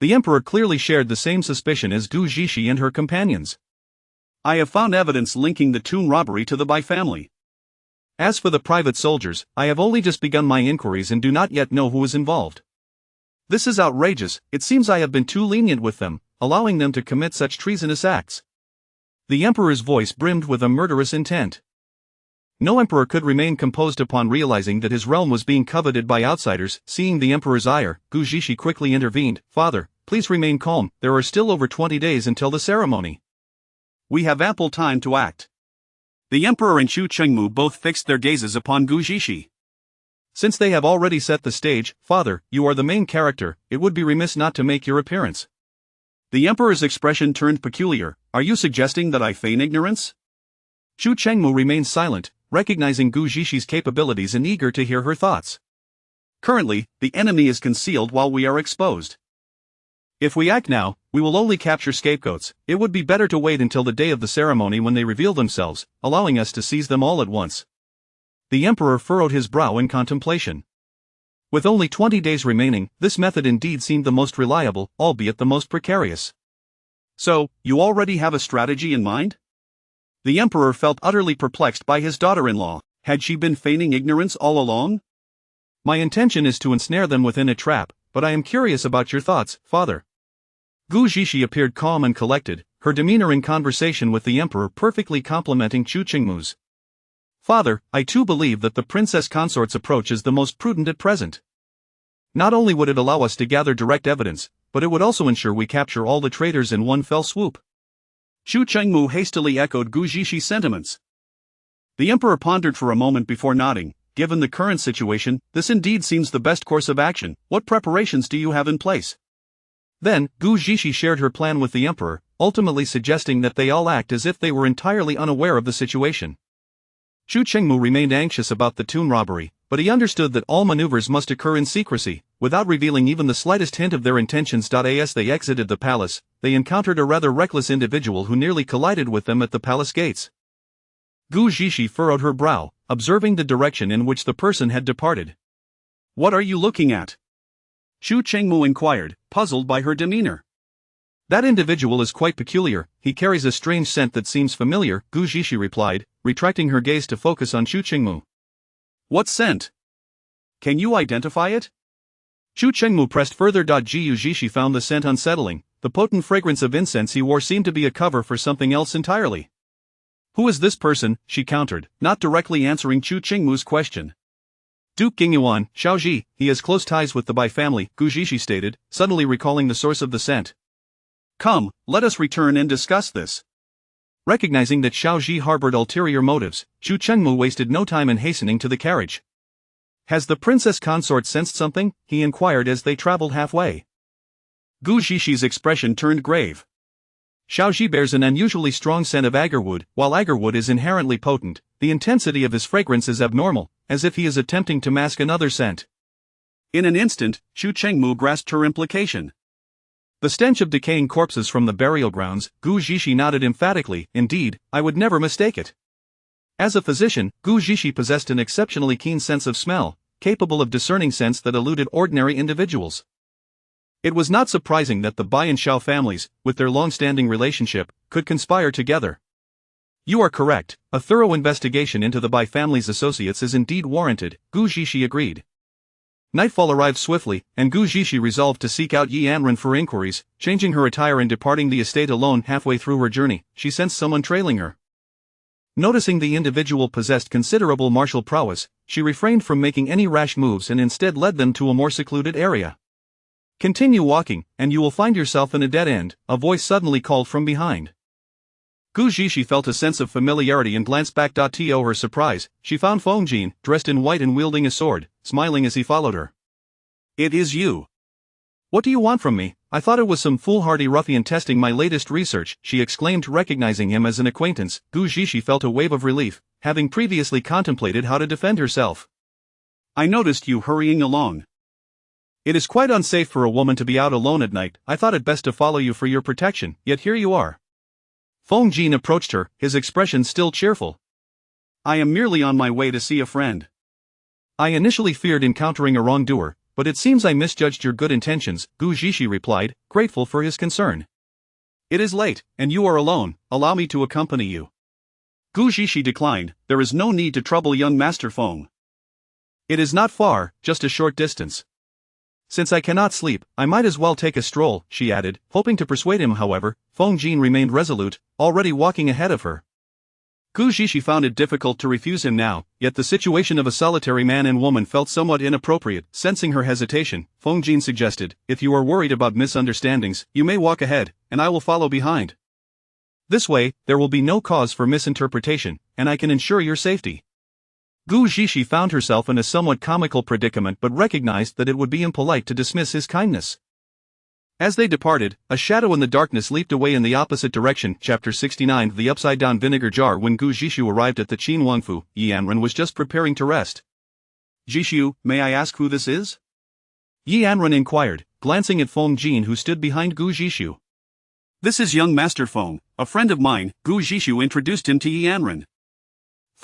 Speaker 2: The emperor clearly shared the same suspicion as Gu Zhishi and her companions.
Speaker 1: I have found evidence linking the tomb robbery to the Bai family.
Speaker 2: As for the private soldiers, I have only just begun my inquiries and do not yet know who is involved.
Speaker 1: This is outrageous. It seems I have been too lenient with them, allowing them to commit such treasonous acts.
Speaker 2: The emperor's voice brimmed with a murderous intent. No emperor could remain composed upon realizing that his realm was being coveted by outsiders. Seeing the emperor's ire, Gu Zhishi quickly intervened. Father, please remain calm. There are still over 20 days until the ceremony.
Speaker 1: We have ample time to act. The emperor and Chu Chengmu both fixed their gazes upon Gu Zhishi.
Speaker 2: Since they have already set the stage, Father, you are the main character. It would be remiss not to make your appearance.
Speaker 1: The emperor's expression turned peculiar. Are you suggesting that I feign ignorance?
Speaker 2: Chu Chengmu remained silent, recognizing Gu Zhishi's capabilities and eager to hear her thoughts.
Speaker 1: Currently, the enemy is concealed while we are exposed.
Speaker 2: If we act now, we will only capture scapegoats. It would be better to wait until the day of the ceremony when they reveal themselves, allowing us to seize them all at once. The emperor furrowed his brow in contemplation. With only 20 days remaining, this method indeed seemed the most reliable, albeit the most precarious.
Speaker 1: So, you already have a strategy in mind? The emperor felt utterly perplexed by his daughter-in-law. Had she been feigning ignorance all along?
Speaker 2: My intention is to ensnare them within a trap, but I am curious about your thoughts, Father. Gu Zhishi appeared calm and collected, her demeanor in conversation with the emperor perfectly complementing Chu Chengmu's. Father, I too believe that the princess consort's approach is the most prudent at present. Not only would it allow us to gather direct evidence, but it would also ensure we capture all the traitors in one fell swoop.
Speaker 1: Chu Chengmu hastily echoed Gu Zhishi's sentiments. The emperor pondered for a moment before nodding. Given the current situation, this indeed seems the best course of action. What preparations do you have in place?
Speaker 2: Then, Gu Zhishi shared her plan with the emperor, ultimately suggesting that they all act as if they were entirely unaware of the situation. Chu Chengmu remained anxious about the tomb robbery, but he understood that all maneuvers must occur in secrecy. Without revealing even the slightest hint of their intentions. As they exited the palace, they encountered a rather reckless individual who nearly collided with them at the palace gates. Gu Zhishi furrowed her brow, observing the direction in which the person had departed.
Speaker 1: What are you looking at? Chu Chengmu inquired, puzzled by her demeanor.
Speaker 2: That individual is quite peculiar. He carries a strange scent that seems familiar, Gu Zhishi replied, retracting her gaze to focus on Chu Chengmu.
Speaker 1: What scent? Can you identify it?
Speaker 2: Chu Chengmu pressed further. Gu Zhishi found the scent unsettling. The potent fragrance of incense he wore seemed to be a cover for something else entirely.
Speaker 1: Who is this person? She countered, not directly answering Chu Chengmu's question.
Speaker 2: Duke Gingyuan, Xiaoji. He has close ties with the Bai family, Gu Zhishi stated, suddenly recalling the source of the scent.
Speaker 1: Come, let us return and discuss this.
Speaker 2: Recognizing that Xiao Ji harbored ulterior motives, Xu Chengmu wasted no time in hastening to the carriage. Has the princess consort sensed something? He inquired as they traveled halfway.
Speaker 1: Gu Zhishi's expression turned grave.
Speaker 2: Xiao Ji bears an unusually strong scent of agarwood. While agarwood is inherently potent, the intensity of his fragrance is abnormal, as if he is attempting to mask another scent.
Speaker 1: In an instant, Xu Chengmu grasped her implication.
Speaker 2: The stench of decaying corpses from the burial grounds. Gu Zhishi nodded emphatically. Indeed, I would never mistake it. As a physician, Gu Zhishi possessed an exceptionally keen sense of smell, capable of discerning scents that eluded ordinary individuals. It was not surprising that the Bai and Xiao families, with their long-standing relationship, could conspire together. You are correct, a thorough investigation into the Bai family's associates is indeed warranted, Gu Zhishi agreed. Nightfall arrived swiftly, and Gu Zhishi resolved to seek out Yi Anren for inquiries. Changing her attire and departing the estate alone halfway through her journey, she sensed someone trailing her. Noticing the individual possessed considerable martial prowess, she refrained from making any rash moves and instead led them to a more secluded area. Continue walking, and you will find yourself in a dead end, a voice suddenly called from behind. Gu Zhishi felt a sense of familiarity and glanced back. To her surprise, she found Feng Jin, dressed in white and wielding a sword, smiling as he followed her.
Speaker 1: It is you.
Speaker 2: What do you want from me? I thought it was some foolhardy ruffian testing my latest research, she exclaimed, recognizing him as an acquaintance. Gu Zhishi felt a wave of relief, having previously contemplated how to defend herself.
Speaker 1: I noticed you hurrying along.
Speaker 2: It is quite unsafe for a woman to be out alone at night. I thought it best to follow you for your protection, yet here you are. Feng Jin approached her, his expression still cheerful.
Speaker 1: I am merely on my way to see a friend.
Speaker 2: I initially feared encountering a wrongdoer, but it seems I misjudged your good intentions, Gu Zhishi replied, grateful for his concern.
Speaker 1: It is late, and you are alone, allow me to accompany you. Gu Zhishi declined. There is no need to trouble young Master Feng.
Speaker 2: It is not far, just a short distance. Since I cannot sleep, I might as well take a stroll, she added, hoping to persuade him. However, Feng Jin remained resolute, already walking ahead of her.
Speaker 1: Gu Zhishi found it difficult to refuse him now, yet the situation of a solitary man and woman felt somewhat inappropriate. Sensing her hesitation, Feng Jin suggested, if you are worried about misunderstandings, you may walk ahead, and I will follow behind. This way, there will be no cause for misinterpretation, and I can ensure your safety. Gu Zhishi found herself in a somewhat comical predicament but recognized that it would be impolite to dismiss his kindness. As they departed, a shadow in the darkness leaped away in the opposite direction. Chapter 69 The Upside-Down Vinegar Jar. When Gu Zhishu arrived at the Qin Wangfu, Yi Anren was just preparing to rest. Zhishu, may I ask who this is?
Speaker 2: Yi Anren inquired, glancing at Feng Jin who stood behind Gu Zhishu.
Speaker 1: This is young Master Feng, a friend of mine. Gu Zhishu introduced him to Yi Anren.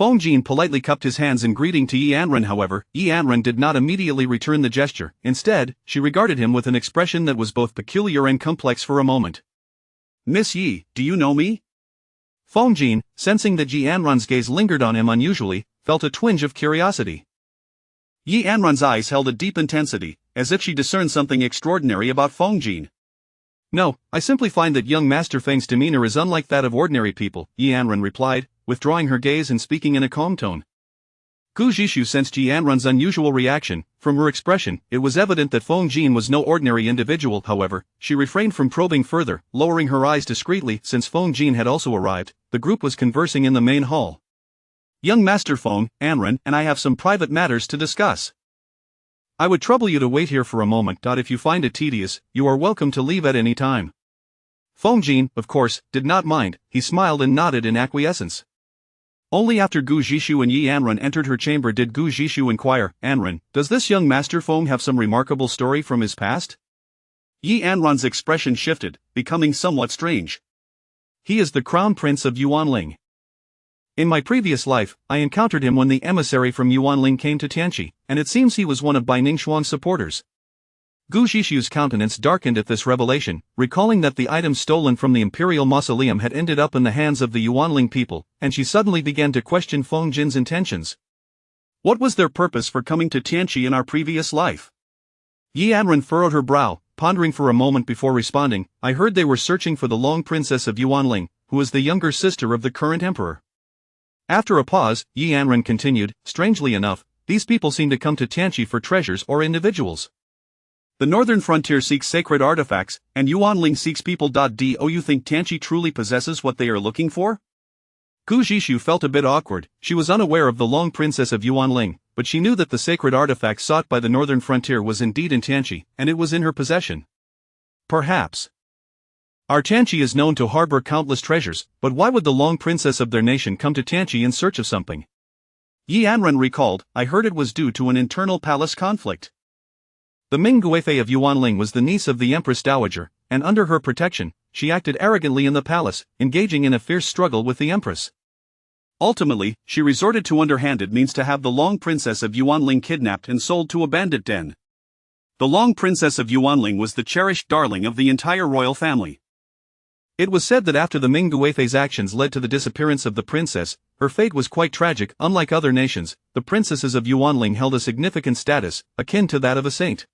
Speaker 2: Feng Jin politely cupped his hands in greeting to Yi Anren. However, Yi Anren did not immediately return the gesture. Instead, she regarded him with an expression that was both peculiar and complex for a moment.
Speaker 1: Miss Yi, do you know me?
Speaker 2: Feng Jin, sensing that Yi Anren's gaze lingered on him unusually, felt a twinge of curiosity.
Speaker 1: Yi Anren's eyes held a deep intensity, as if she discerned something extraordinary about Feng Jin.
Speaker 2: No, I simply find that young Master Feng's demeanor is unlike that of ordinary people, Yi Anren replied, withdrawing her gaze and speaking in a calm tone. Gu Zhishu sensed Yi Anren's unusual reaction. From her expression, it was evident that Feng Jin was no ordinary individual. However, she refrained from probing further, lowering her eyes discreetly. Since Feng Jin had also arrived, the group was conversing in the main hall. Young Master Feng, Anren, and I have some private matters to discuss. I would trouble you to wait here for a moment. If you find it tedious, you are welcome to leave at any time. Feng Jin, of course, did not mind. He smiled and nodded in acquiescence. Only after Gu Zhishu and Yi Anren entered her chamber did Gu Zhishu inquire, Anren, does this young Master Feng have some remarkable story from his past? Yi Anren's expression shifted, becoming somewhat strange. He is the crown prince of Yuanling. In my previous life, I encountered him when the emissary from Yuanling came to Tianqi, and it seems he was one of Bai Ningxuang's supporters. Gu Zhishu's countenance darkened at this revelation, recalling that the items stolen from the imperial mausoleum had ended up in the hands of the Yuanling people, and she suddenly began to question Feng Jin's intentions. What was their purpose for coming to Tianqi in our previous life? Yi Anren furrowed her brow, pondering for a moment before responding. I heard they were searching for the Long Princess of Yuanling, who is the younger sister of the current emperor. After a pause, Yi Anren continued, strangely enough, these people seem to come to Tianqi for treasures or individuals.
Speaker 1: The northern frontier seeks sacred artifacts, and Yuanling seeks people. Do you think Tianqi truly possesses what they are looking for? Gu Zhishu felt a bit awkward. She was unaware of the long princess of Yuanling, but she knew that the sacred artifact sought by the northern frontier was indeed in Tianqi, and it was in her possession. Perhaps. Our Tianqi is known to harbor countless treasures, but why would the long princess of their nation come to Tianqi in search of something? Yi Anren recalled, I heard it was due to an internal palace conflict. The Ming Guifei of Yuanling was the niece of the Empress Dowager, and under her protection, she acted arrogantly in the palace, engaging in a fierce struggle with the Empress. Ultimately, she resorted to underhanded means to have the Long Princess of Yuanling kidnapped and sold to a bandit den. The Long Princess of Yuanling was the cherished darling of the entire royal family. It was said that after the Ming Guifei's actions led to the disappearance of the princess, her fate was quite tragic. Unlike other nations, the princesses of Yuanling held a significant status, akin to that of a saint.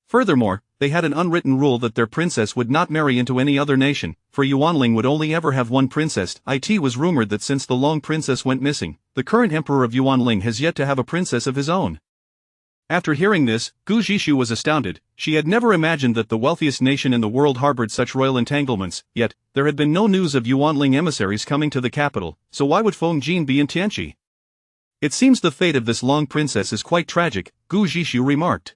Speaker 1: Furthermore, they had an unwritten rule that their princess would not marry into any other nation, for Yuanling would only ever have one princess. It was rumored that since the Long Princess went missing, the current emperor of Yuanling has yet to have a princess of his own. After hearing this, Gu Zhishu was astounded. She had never imagined that the wealthiest nation in the world harbored such royal entanglements, yet, there had been no news of Yuanling emissaries coming to the capital, so why would Feng Jin be in Tianqi? It seems the fate of this Long Princess is quite tragic, Gu Zhishu remarked.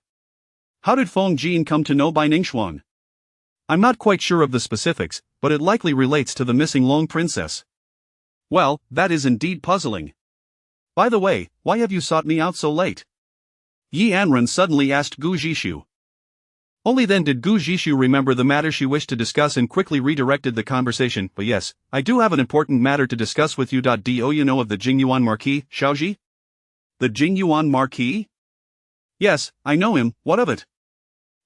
Speaker 1: How did Feng Jin come to know by Ningxuan? I'm not quite sure of the specifics, but it likely relates to the missing Long Princess. Well, that is indeed puzzling. By the way, why have you sought me out so late? Yi Anren suddenly asked Gu Zhishu. Only then did Gu Zhishu remember the matter she wished to discuss and quickly redirected the conversation. But yes, I do have an important matter to discuss with you. Do you know of the Jingyuan Marquis, Xiaoji? The Jingyuan Marquis? Yes, I know him, what of it?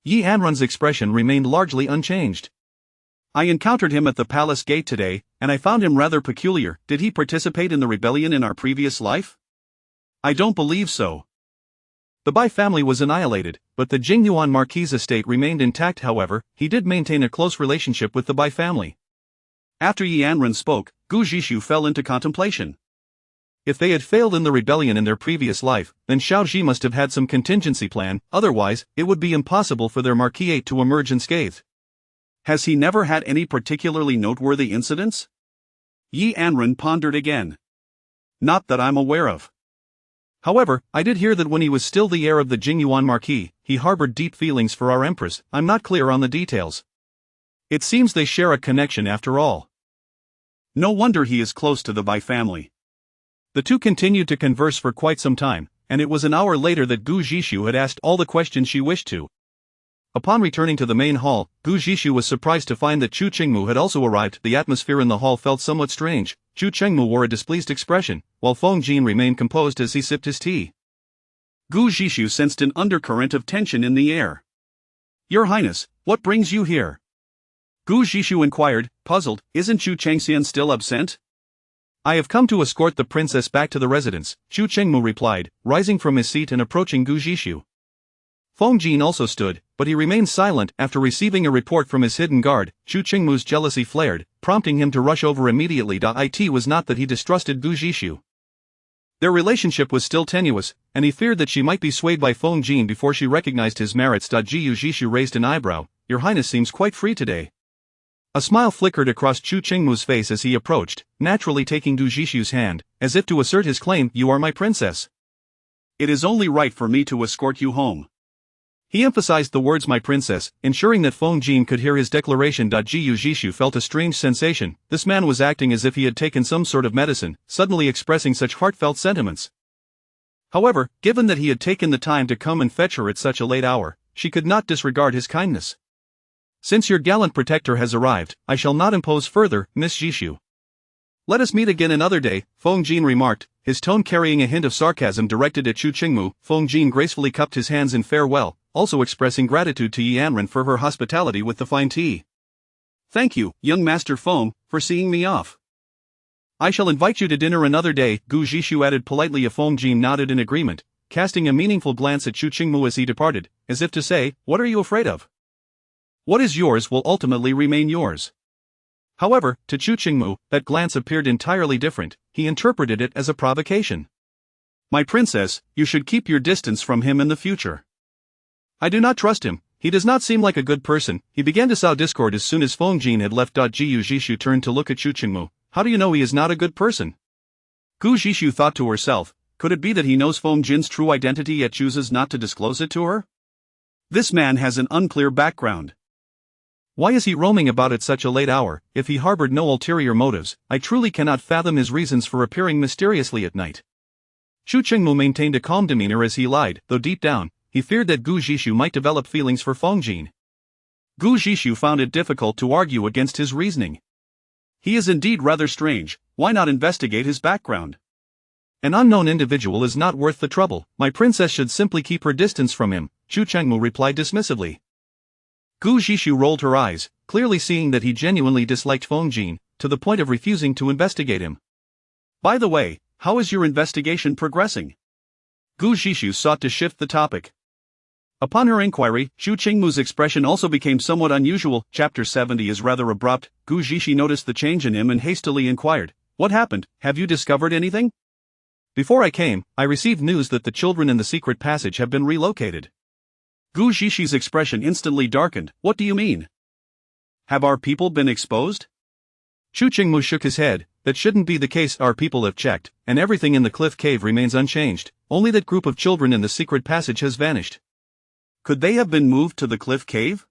Speaker 1: Yi Anren's expression remained largely unchanged. I encountered him at the palace gate today, and I found him rather peculiar. Did he participate in the rebellion in our previous life? I don't believe so. The Bai family was annihilated, but the Jingyuan Marquis' estate remained intact. However, he did maintain a close relationship with the Bai family. After Yi Anren spoke, Gu Zhishu fell into contemplation. If they had failed in the rebellion in their previous life, then Xiaoji must have had some contingency plan, otherwise, it would be impossible for their marquisate to emerge unscathed. Has he never had any particularly noteworthy incidents? Yi Anren pondered again. Not that I'm aware of. However, I did hear that when he was still the heir of the Jingyuan Marquis, he harbored deep feelings for our empress. I'm not clear on the details. It seems they share a connection after all. No wonder he is close to the Bai family. The two continued to converse for quite some time, and it was an hour later that Gu Zhishu had asked all the questions she wished to. Upon returning to the main hall, Gu Zhishu was surprised to find that Chu Qingmu had also arrived. The atmosphere in the hall felt somewhat strange. Chu Qingmu wore a displeased expression, while Feng Jin remained composed as he sipped his tea. Gu Zhishu sensed an undercurrent of tension in the air. Your Highness, what brings you here? Gu Zhishu inquired, puzzled. Isn't Chu Changxian still absent? I have come to escort the princess back to the residence, Chu Qingmu replied, rising from his seat and approaching Gu Zhishu. Feng Jin also stood, but he remained silent. After receiving a report from his hidden guard. Chu Qingmu's jealousy flared, prompting him to rush over immediately. It was not that he distrusted Gu Zhishu. Their relationship was still tenuous, and he feared that she might be swayed by Feng Jin before she recognized his merits. Gu Zhishu raised an eyebrow. Your Highness seems quite free today. A smile flickered across Chu Qingmu's face as he approached, naturally taking Gu Zhishu's hand, as if to assert his claim. You are my princess. It is only right for me to escort you home. He emphasized the words my princess, ensuring that Feng Jin could hear his declaration. Gu Zhishu felt a strange sensation. This man was acting as if he had taken some sort of medicine, suddenly expressing such heartfelt sentiments. However, given that he had taken the time to come and fetch her at such a late hour, she could not disregard his kindness. Since your gallant protector has arrived, I shall not impose further, Miss Zhishu. Let us meet again another day, Feng Jin remarked, his tone carrying a hint of sarcasm directed at Chu Qingmu. Feng Jin gracefully cupped his hands in farewell, also expressing gratitude to Yi Anren for her hospitality with the fine tea. Thank you, young Master Feng, for seeing me off. I shall invite you to dinner another day, Gu Zhishu added politely. Feng Jin nodded in agreement, casting a meaningful glance at Chu Qingmu as he departed, as if to say, what are you afraid of? What is yours will ultimately remain yours. However, to Chu Qingmu, that glance appeared entirely different. He interpreted it as a provocation. My princess, you should keep your distance from him in the future. I do not trust him.
Speaker 2: He does not seem like a good person. He began to sow discord as soon as Feng Jin had left. Gu Jishu turned to look at Chu Qingmu. How do you know he is not a good person? Gu Jishu thought to herself, could it be that he knows Feng Jin's true identity yet chooses not to disclose it to her? This man has an unclear background. Why is he roaming about at such a late hour? If he harbored no ulterior motives, I truly cannot fathom his reasons for appearing mysteriously at night. Chu Qingmu maintained a calm demeanor as he lied, though deep down, he feared that Gu Jishu might develop feelings for Feng Jin. Gu Jishu found it difficult to argue against his reasoning. He is indeed rather strange, why not investigate his background? An unknown individual is not worth the trouble. My princess should simply keep her distance from him, Chu Qingmu replied dismissively. Gu Jishu rolled her eyes, clearly seeing that he genuinely disliked Feng Jin, to the point of refusing to investigate him. By the way, how is your investigation progressing? Gu Jishu sought to shift the topic. Upon her inquiry, Chu Qingmu's expression also became somewhat unusual. Chapter 70 is rather abrupt. Gu Jishu noticed the change in him and hastily inquired, what happened? Have you discovered anything? Before I came, I received news that the children in the secret passage have been relocated. Gu Jishu's expression instantly darkened. What do you mean? Have our people been exposed? Chu Qingmu shook his head. That shouldn't be the case. Our people have checked, and everything in the cliff cave remains unchanged. Only that group of children in the secret passage has vanished. Could they have been moved to the cliff cave?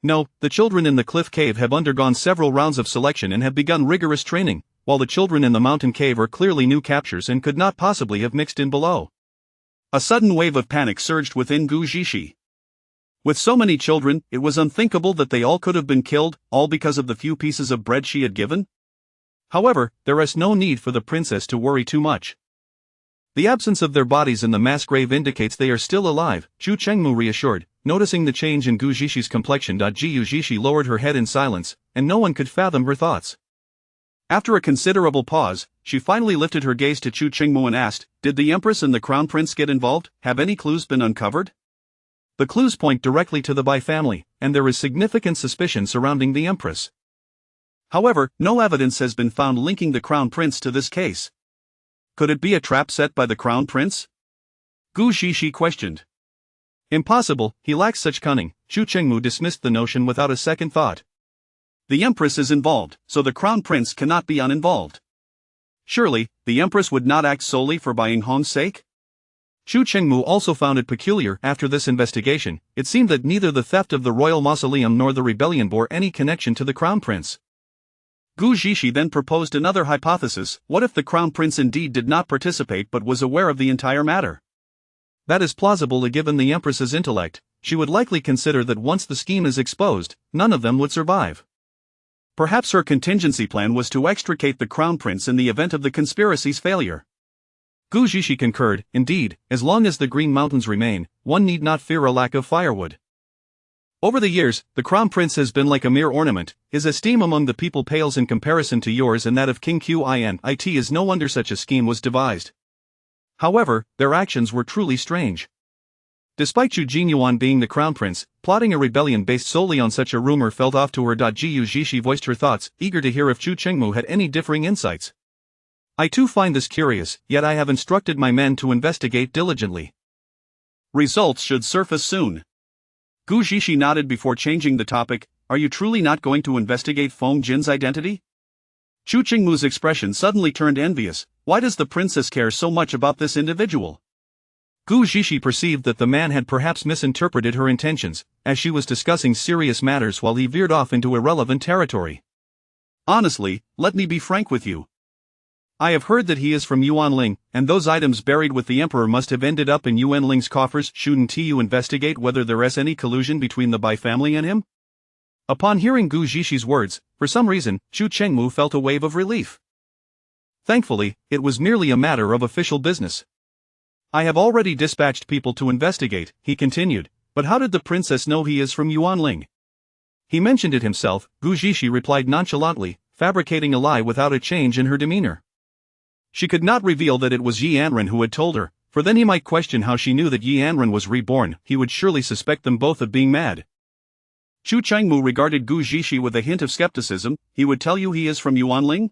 Speaker 2: No, the children in the cliff cave have undergone several rounds of selection and have begun rigorous training, while the children in the mountain cave are clearly new captures and could not possibly have mixed in below. A sudden wave of panic surged within Gu Jishu. With so many children, it was unthinkable that they all could have been killed, all because of the few pieces of bread she had given. However, there is no need for the princess to worry too much. The absence of their bodies in the mass grave indicates they are still alive, Chu Qingmu reassured, noticing the change in Gu Jishu's complexion. Gu Jishu lowered her head in silence, and no one could fathom her thoughts. After a considerable pause, she finally lifted her gaze to Chu Qingmu and asked, did the Empress and the Crown Prince get involved? Have any clues been uncovered? The clues point directly to the Bai family, and there is significant suspicion surrounding the Empress. However, no evidence has been found linking the Crown Prince to this case. Could it be a trap set by the Crown Prince? Gu Jishu questioned. Impossible, he lacks such cunning. Chu Qingmu dismissed the notion without a second thought. The Empress is involved, so the Crown Prince cannot be uninvolved. Surely, the Empress would not act solely for Bai Yinghong's sake? Chu Qingmu also found it peculiar. After this investigation, it seemed that neither the theft of the royal mausoleum nor the rebellion bore any connection to the Crown Prince. Gu Jishu then proposed another hypothesis. What if the Crown Prince indeed did not participate but was aware of the entire matter? That is plausible given the Empress's intellect. She would likely consider that once the scheme is exposed, none of them would survive. Perhaps her contingency plan was to extricate the Crown Prince in the event of the conspiracy's failure. Gu Jishu concurred. Indeed, as long as the Green Mountains remain, one need not fear a lack of firewood. Over the years, the Crown Prince has been like a mere ornament. His esteem among the people pales in comparison to yours and that of King Qin. It is no wonder such a scheme was devised. However, their actions were truly strange. Despite Chu Jinyuan being the Crown Prince, plotting a rebellion based solely on such a rumor felt off to her. Gu Jishu voiced her thoughts, eager to hear if Chu Qingmu had any differing insights. I too find this curious, yet I have instructed my men to investigate diligently. Results should surface soon. Gu Jishu nodded before changing the topic. Are you truly not going to investigate Feng Jin's identity? Chu Qingmu's expression suddenly turned envious. Why does the princess care so much about this individual? Gu Jishu perceived that the man had perhaps misinterpreted her intentions, as she was discussing serious matters while he veered off into irrelevant territory. Honestly, let me be frank with you. I have heard that he is from Yuanling, and those items buried with the emperor must have ended up in Yuanling's coffers. Shouldn't you investigate whether there is any collusion between the Bai family and him? Upon hearing Gu Jishu's words, for some reason, Chu Qingmu felt a wave of relief. Thankfully, it was merely a matter of official business. I have already dispatched people to investigate, he continued, but how did the princess know he is from Yuanling? He mentioned it himself, Gu Jishu replied nonchalantly, fabricating a lie without a change in her demeanor. She could not reveal that it was Yi Anren who had told her, for then he might question how she knew that Yi Anren was reborn. He would surely suspect them both of being mad. Chu Qingmu regarded Gu Jishu with a hint of skepticism. He would tell you he is from Yuanling?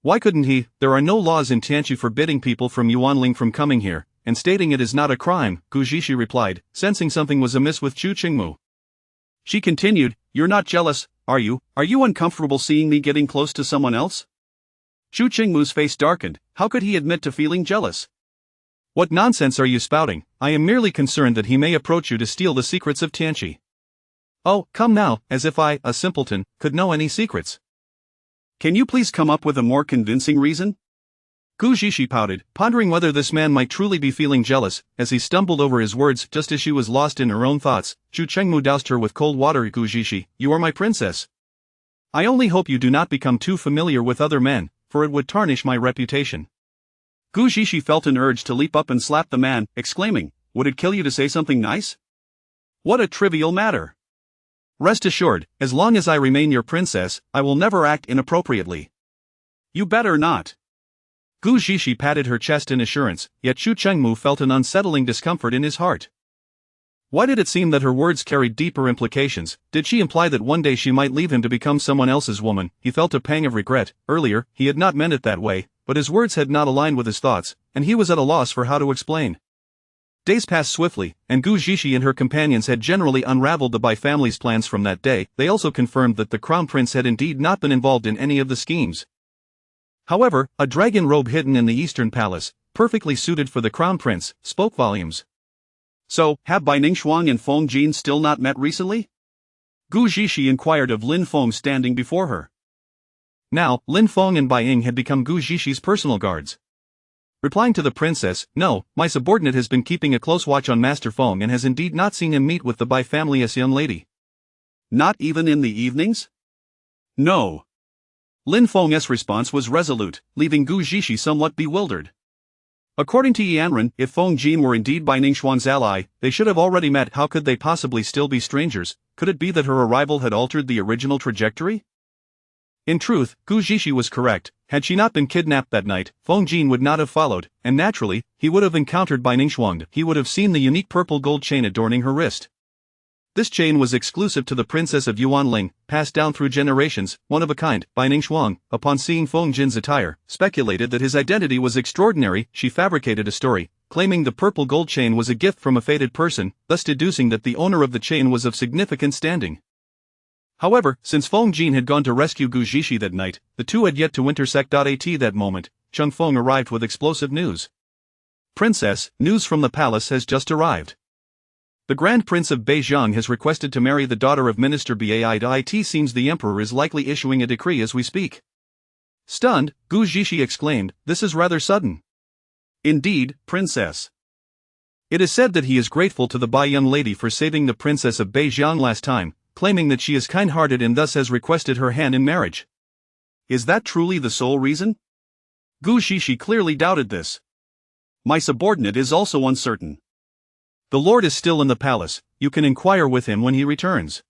Speaker 2: Why couldn't he? There are no laws in Tianchu forbidding people from Yuanling from coming here. and stating it is not a crime, Gu Zhishi replied, sensing something was amiss with Chu Qingmu.
Speaker 1: She continued, "You're not jealous, are you? Are you uncomfortable seeing me getting close to someone else?" Chu Qingmu's face darkened. How could he admit to feeling jealous?
Speaker 2: What nonsense are you spouting? I am merely concerned that he may approach you to steal the secrets of Tianqi. Oh, come now, as if I, a simpleton, could know any secrets.
Speaker 1: Can you please come up with a more convincing reason?
Speaker 2: Gu Zhishi pouted, pondering whether this man might truly be feeling jealous. As he stumbled over his words just as she was lost in her own thoughts, Chu Chengmu doused her with cold water. Gu Zhishi, you are my princess. I only hope you do not become too familiar with other men, for it would tarnish my reputation.
Speaker 1: Gu Zhishi felt an urge to leap up and slap the man, exclaiming, "Would it kill you to say something nice? What a trivial matter.
Speaker 2: Rest assured, as long as I remain your princess, I will never act inappropriately."
Speaker 1: You better not.
Speaker 2: Gu Zhishi patted her chest in assurance, yet Chu Chengmu felt an unsettling discomfort in his heart. Why did it seem that her words carried deeper implications? Did she imply that one day she might leave him to become someone else's woman? He felt a pang of regret. Earlier, he had not meant it that way, but his words had not aligned with his thoughts, and he was at a loss for how to explain. Days passed swiftly, and Gu Zhishi and her companions had generally unraveled the Bai family's plans from that day. They also confirmed that the crown prince had indeed not been involved in any of the schemes. However, a dragon robe hidden in the eastern palace, perfectly suited for the crown prince, spoke volumes.
Speaker 1: So, have Bai Ningxuang and Feng Jin still not met recently? Gu Zhishi inquired of Lin Feng standing before her.
Speaker 2: Now, Lin Feng and Bai Ying had become Gu Zhishi's personal guards. Replying to the princess, "No, my subordinate has been keeping a close watch on Master Feng and has indeed not seen him meet with the Bai family as young lady."
Speaker 1: Not even in the evenings? No. Lin Feng's response was resolute, leaving Gu Zhishi somewhat bewildered. According to Yanran, if Feng Jin were indeed Bai Ningxuang's ally, they should have already met. How could they possibly still be strangers? Could it be that her arrival had altered the original trajectory? In truth, Gu Zhishi was correct. Had she not been kidnapped that night, Feng Jin would not have followed, and naturally, he would have encountered Bai Ningxuang. He would have seen the unique purple gold chain adorning her wrist. This chain was exclusive to the princess of Yuanling, passed down through generations, one of a kind. Bai Ningxuang, upon seeing Feng Jin's attire, speculated that his identity was extraordinary. She fabricated a story, claiming the purple gold chain was a gift from a fated person, thus deducing that the owner of the chain was of significant standing. However, since Feng Jin had gone to rescue Gu Zhishi that night, the two had yet to intersect. At that moment, Cheng Feng arrived with explosive news. "Princess, news from the palace has just arrived. The Grand Prince of Beijiang has requested to marry the daughter of Minister Bai. It seems the Emperor is likely issuing a decree as we speak." Stunned, Gu Zhishi exclaimed, "This is rather sudden." "Indeed, Princess.
Speaker 2: It is said that he is grateful to the Bai young lady for saving the Princess of Beijiang last time, claiming that she is kind-hearted and thus has requested her hand in marriage."
Speaker 1: Is that truly the sole reason? Gu Zhishi clearly doubted this. "My subordinate is also uncertain."
Speaker 2: "The Lord is still in the palace, you can inquire with him when he returns."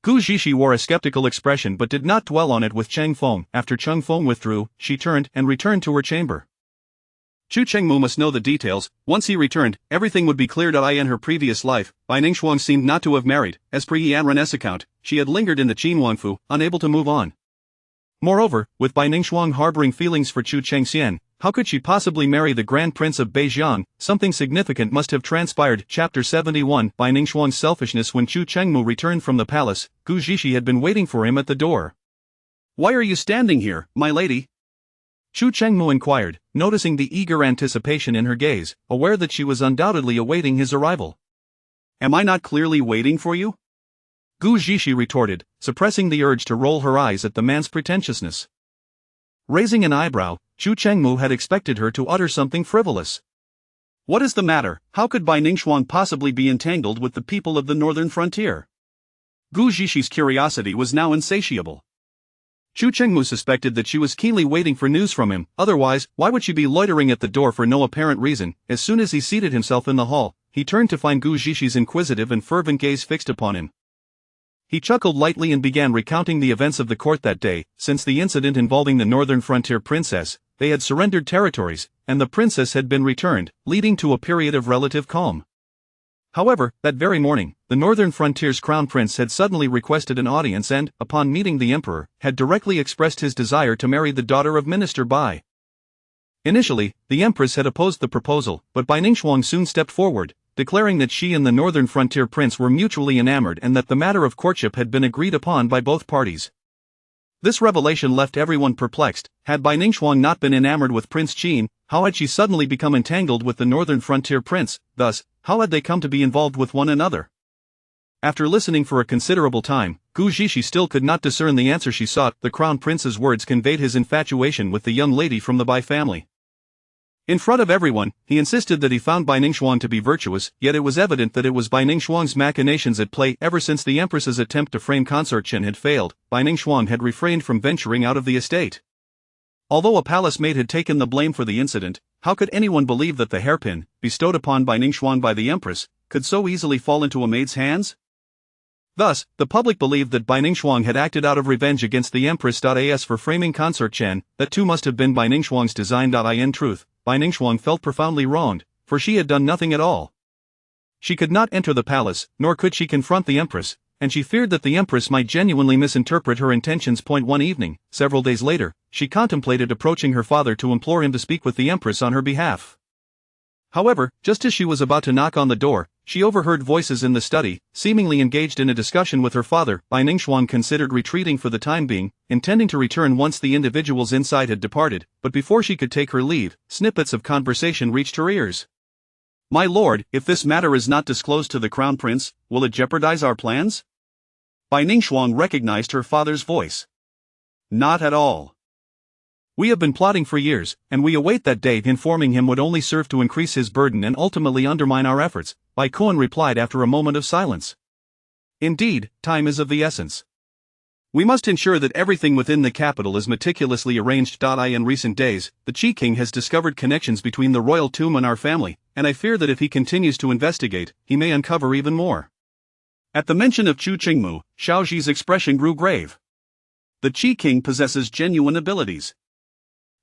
Speaker 2: Gu Zhishi wore a skeptical expression but did not dwell on it with Cheng Feng. After Cheng Feng withdrew, she turned and returned to her chamber.
Speaker 1: Chu Chengmu must know the details. Once he returned, everything would be cleared. In her previous life, Bai Ningxuang seemed not to have married. As per Yanran's account, she had lingered in the Qinhuangfu, unable to move on. Moreover, with Bai Ningxuang harboring feelings for Chu Chengxian, how could she possibly marry the Grand Prince of Beijiang? Something significant must have transpired. Chapter 71. Bai Ningxuang's selfishness. When Chu Chengmu returned from the palace, Gu Zhishi had been waiting for him at the door. "Why are you standing here, my lady?"
Speaker 2: Chu Chengmu inquired, noticing the eager anticipation in her gaze, aware that she was undoubtedly awaiting his arrival.
Speaker 1: "Am I not clearly waiting for you?"
Speaker 2: Gu Zhishi retorted, suppressing the urge to roll her eyes at the man's pretentiousness. Raising an eyebrow, Chu Chengmu had expected her to utter something frivolous.
Speaker 1: "What is the matter? How could Bai Ningxuang possibly be entangled with the people of the northern frontier?" Gu Zhishi's curiosity was now insatiable.
Speaker 2: Chu Chengmu suspected that she was keenly waiting for news from him. Otherwise, why would she be loitering at the door for no apparent reason? As soon as he seated himself in the hall, he turned to find Gu Zhishi's inquisitive and fervent gaze fixed upon him. He chuckled lightly and began recounting the events of the court that day. Since the incident involving the northern frontier princess, they had surrendered territories, and the princess had been returned, leading to a period of relative calm. However, that very morning, the northern frontier's crown prince had suddenly requested an audience and, upon meeting the emperor, had directly expressed his desire to marry the daughter of Minister Bai. Initially, the Empress had opposed the proposal, but Bai Ningxuang soon stepped forward, declaring that she and the northern frontier prince were mutually enamored and that the matter of courtship had been agreed upon by both parties. This revelation left everyone perplexed. Had Bai Ningxuang not been enamored with Prince Qin, how had she suddenly become entangled with the northern frontier prince? Thus, how had they come to be involved with one another? After listening for a considerable time, Gu Zhishi still could not discern the answer she sought. The crown prince's words conveyed his infatuation with the young lady from the Bai family. In front of everyone, he insisted that he found Bai Ningxuang to be virtuous, yet it was evident that it was Bai Ningxuang's machinations at play. Ever since the Empress's attempt to frame Consort Chen had failed, Bai Ningxuang had refrained from venturing out of the estate. Although a palace maid had taken the blame for the incident, how could anyone believe that the hairpin, bestowed upon Bai Ningxuang by the Empress, could so easily fall into a maid's hands? Thus, the public believed that Bai Ningxuang had acted out of revenge against the Empress. As for framing Consort Chen, that too must have been Bai Ningxuang's design. In truth, Bai Ningxuang felt profoundly wronged, for she had done nothing at all. She could not enter the palace, nor could she confront the Empress, and she feared that the Empress might genuinely misinterpret her intentions. One evening, several days later, she contemplated approaching her father to implore him to speak with the Empress on her behalf. However, just as she was about to knock on the door, she overheard voices in the study, seemingly engaged in a discussion with her father. Bai Ningxuang considered retreating for the time being, intending to return once the individuals inside had departed, but before she could take her leave, snippets of conversation reached her ears. "My lord, if this matter is not disclosed to the crown prince, will it jeopardize our plans?" Bai Ningxuang recognized her father's voice. "Not at all. We have been plotting for years, and we await that day. Informing him would only serve to increase his burden and ultimately undermine our efforts," Bai Kuan replied after a moment of silence. "Indeed, time is of the essence. We must ensure that everything within the capital is meticulously arranged. In recent days, the Qi King has discovered connections between the royal tomb and our family, and I fear that if he continues to investigate, he may uncover even more." At the mention of Chu Qingmu, Xiaoji's expression grew grave. "The Qi King possesses genuine abilities.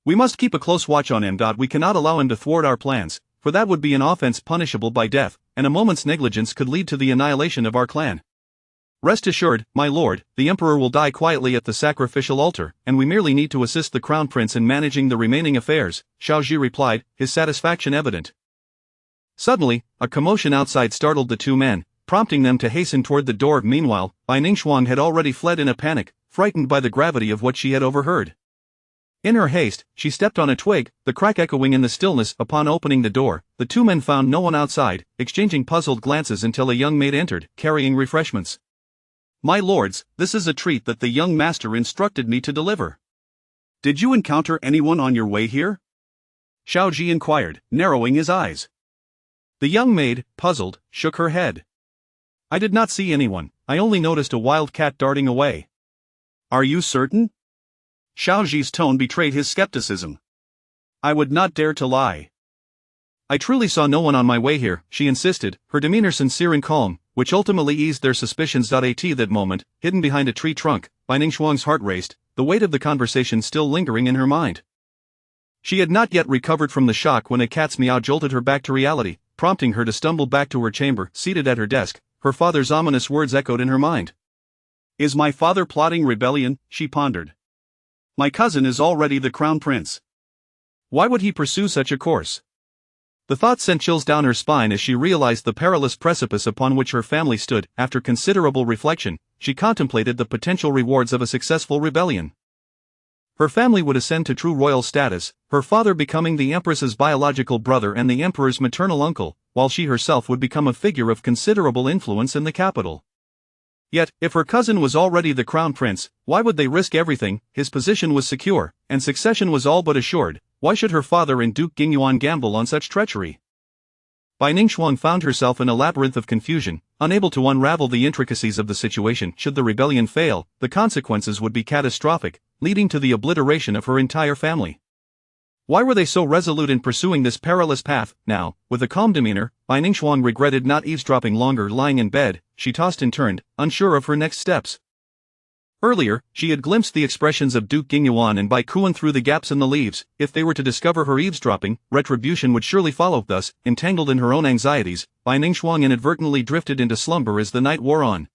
Speaker 2: We must keep a close watch on him. We cannot allow him to thwart our plans, for that would be an offense punishable by death, and a moment's negligence could lead to the annihilation of our clan. Rest assured, my lord, the emperor will die quietly at the sacrificial altar, and we merely need to assist the crown prince in managing the remaining affairs," Xiaoji replied, his satisfaction evident. Suddenly, a commotion outside startled the two men, prompting them to hasten toward the door. Meanwhile, Bai Ningxuang had already fled in a panic, frightened by the gravity of what she had overheard. In her haste, she stepped on a twig, the crack echoing in the stillness. Upon opening the door, the two men found no one outside, exchanging puzzled glances until a young maid entered, carrying refreshments. "My lords, this is a treat that the young master instructed me to deliver. Did you encounter anyone on your way here?" Xiaoji inquired, narrowing his eyes. The young maid, puzzled, shook her head. "I did not see anyone, I only noticed a wild cat darting away." "Are you certain?" Xiaoji's tone betrayed his skepticism. "I would not dare to lie." "I truly saw no one on my way here," she insisted, her demeanor sincere and calm, which ultimately eased their suspicions. At that moment, hidden behind a tree trunk, Bai Ningxuang's heart raced, the weight of the conversation still lingering in her mind. She had not yet recovered from the shock when a cat's meow jolted her back to reality, prompting her to stumble back to her chamber. Seated at her desk, her father's ominous words echoed in her mind. "Is my father plotting rebellion?" she pondered. "My cousin is already the crown prince. Why would he pursue such a course?" The thought sent chills down her spine as she realized the perilous precipice upon which her family stood. After considerable reflection, she contemplated the potential rewards of a successful rebellion. Her family would ascend to true royal status, her father becoming the empress's biological brother and the emperor's maternal uncle, while she herself would become a figure of considerable influence in the capital. Yet, if her cousin was already the crown prince, why would they risk everything? His position was secure, and succession was all but assured. Why should her father and Duke Jingyuan gamble on such treachery? Bai Ningxuang found herself in a labyrinth of confusion, unable to unravel the intricacies of the situation. Should the rebellion fail, the consequences would be catastrophic, leading to the obliteration of her entire family. Why were they so resolute in pursuing this perilous path? Now, with a calm demeanor, Bai Ningxuang regretted not eavesdropping longer. Lying in bed, she tossed and turned, unsure of her next steps. Earlier, she had glimpsed the expressions of Duke Jingyuan and Bai Kuan through the gaps in the leaves. If they were to discover her eavesdropping, retribution would surely follow. Thus, entangled in her own anxieties, Bai Ningxuang inadvertently drifted into slumber as the night wore on.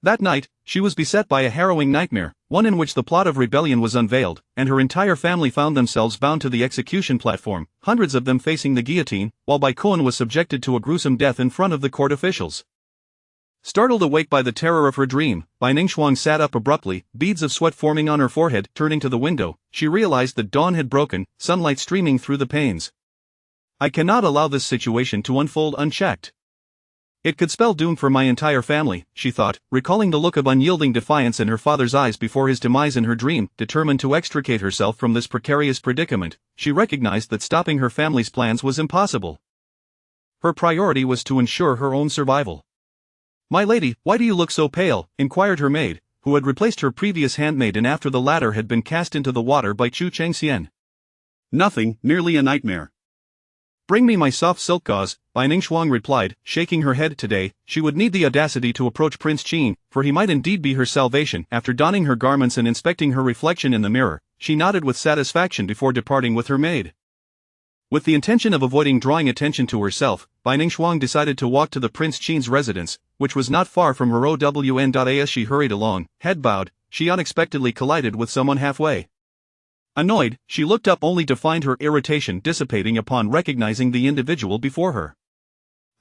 Speaker 2: That night, she was beset by a harrowing nightmare, one in which the plot of rebellion was unveiled, and her entire family found themselves bound to the execution platform, hundreds of them facing the guillotine, while Bai Koan was subjected to a gruesome death in front of the court officials. Startled awake by the terror of her dream, Bai Ningxuang sat up abruptly, beads of sweat forming on her forehead. Turning to the window, she realized that dawn had broken, sunlight streaming through the panes. I cannot allow this situation to unfold unchecked. It could spell doom for my entire family, she thought, recalling the look of unyielding defiance in her father's eyes before his demise in her dream. Determined to extricate herself from this precarious predicament, she recognized that stopping her family's plans was impossible. Her priority was to ensure her own survival. "My lady, why do you look so pale?" inquired her maid, who had replaced her previous handmaiden after the latter had been cast into the water by Chu Chengxian.
Speaker 1: "Nothing, merely a nightmare."
Speaker 2: "Bring me my soft silk gauze," Bai Ningxuang replied, shaking her head. Today, she would need the audacity to approach Prince Qin, for he might indeed be her salvation. After donning her garments and inspecting her reflection in the mirror, she nodded with satisfaction before departing with her maid. With the intention of avoiding drawing attention to herself, Bai Ningxuang decided to walk to the Prince Qin's residence, which was not far from Wen. As she hurried along, head bowed, she unexpectedly collided with someone halfway. Annoyed, she looked up only to find her irritation dissipating upon recognizing the individual before her.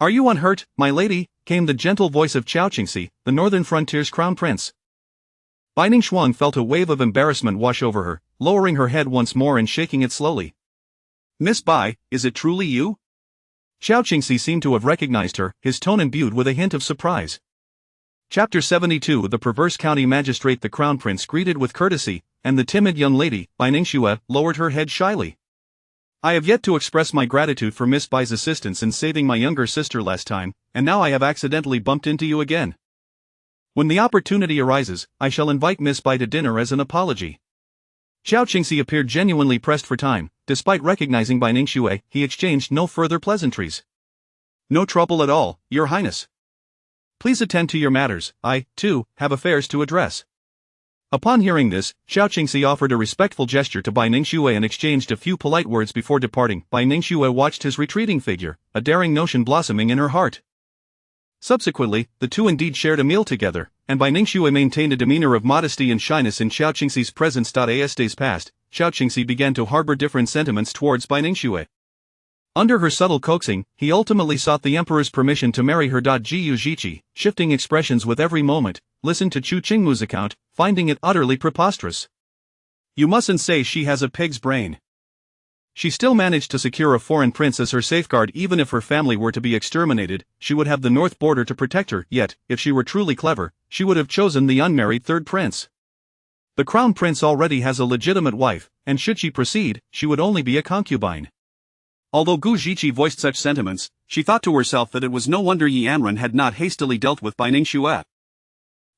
Speaker 2: "Are you unhurt, my lady?" came the gentle voice of Chao Qingxi, the northern frontier's crown prince. Bai Ningxuang felt a wave of embarrassment wash over her, lowering her head once more and shaking it slowly.
Speaker 1: "Miss Bai, is it truly you?"
Speaker 2: Chao Qingxi seemed to have recognized her, his tone imbued with a hint of surprise. Chapter 72. The perverse county magistrate. The crown prince greeted with courtesy, and the timid young lady, Bai Ningxue, lowered her head shyly. "I have yet to express my gratitude for Miss Bai's assistance in saving my younger sister last time, and now I have accidentally bumped into you again. When the opportunity arises, I shall invite Miss Bai to dinner as an apology." Chao Qingxi appeared genuinely pressed for time. Despite recognizing Bai Ningxue, he exchanged no further pleasantries. "No trouble at all, Your Highness. Please attend to your matters, I, too, have affairs to address." Upon hearing this, Chao Qingxi offered a respectful gesture to Bai Ningxue and exchanged a few polite words before departing. Bai Ningxue watched his retreating figure, a daring notion blossoming in her heart. Subsequently, the two indeed shared a meal together, and Bai Ningxue maintained a demeanor of modesty and shyness in Chao Qingxi's presence. As days passed, Chao Qingxi began to harbor different sentiments towards Bai Ningxue. Under her subtle coaxing, he ultimately sought the emperor's permission to marry her. Jiu Ziqi, shifting expressions with every moment, listened to Chu Qingmu's account, finding it utterly preposterous.
Speaker 1: "You mustn't say she has a pig's brain.
Speaker 2: She still managed to secure a foreign prince as her safeguard. Even if her family were to be exterminated, she would have the north border to protect her. Yet, if she were truly clever, she would have chosen the unmarried third prince. The crown prince already has a legitimate wife, and should she proceed, she would only be a concubine."
Speaker 1: Although Gu Ziqi voiced such sentiments, she thought to herself that it was no wonder Yi Anren had not hastily dealt with Bai Ningxue.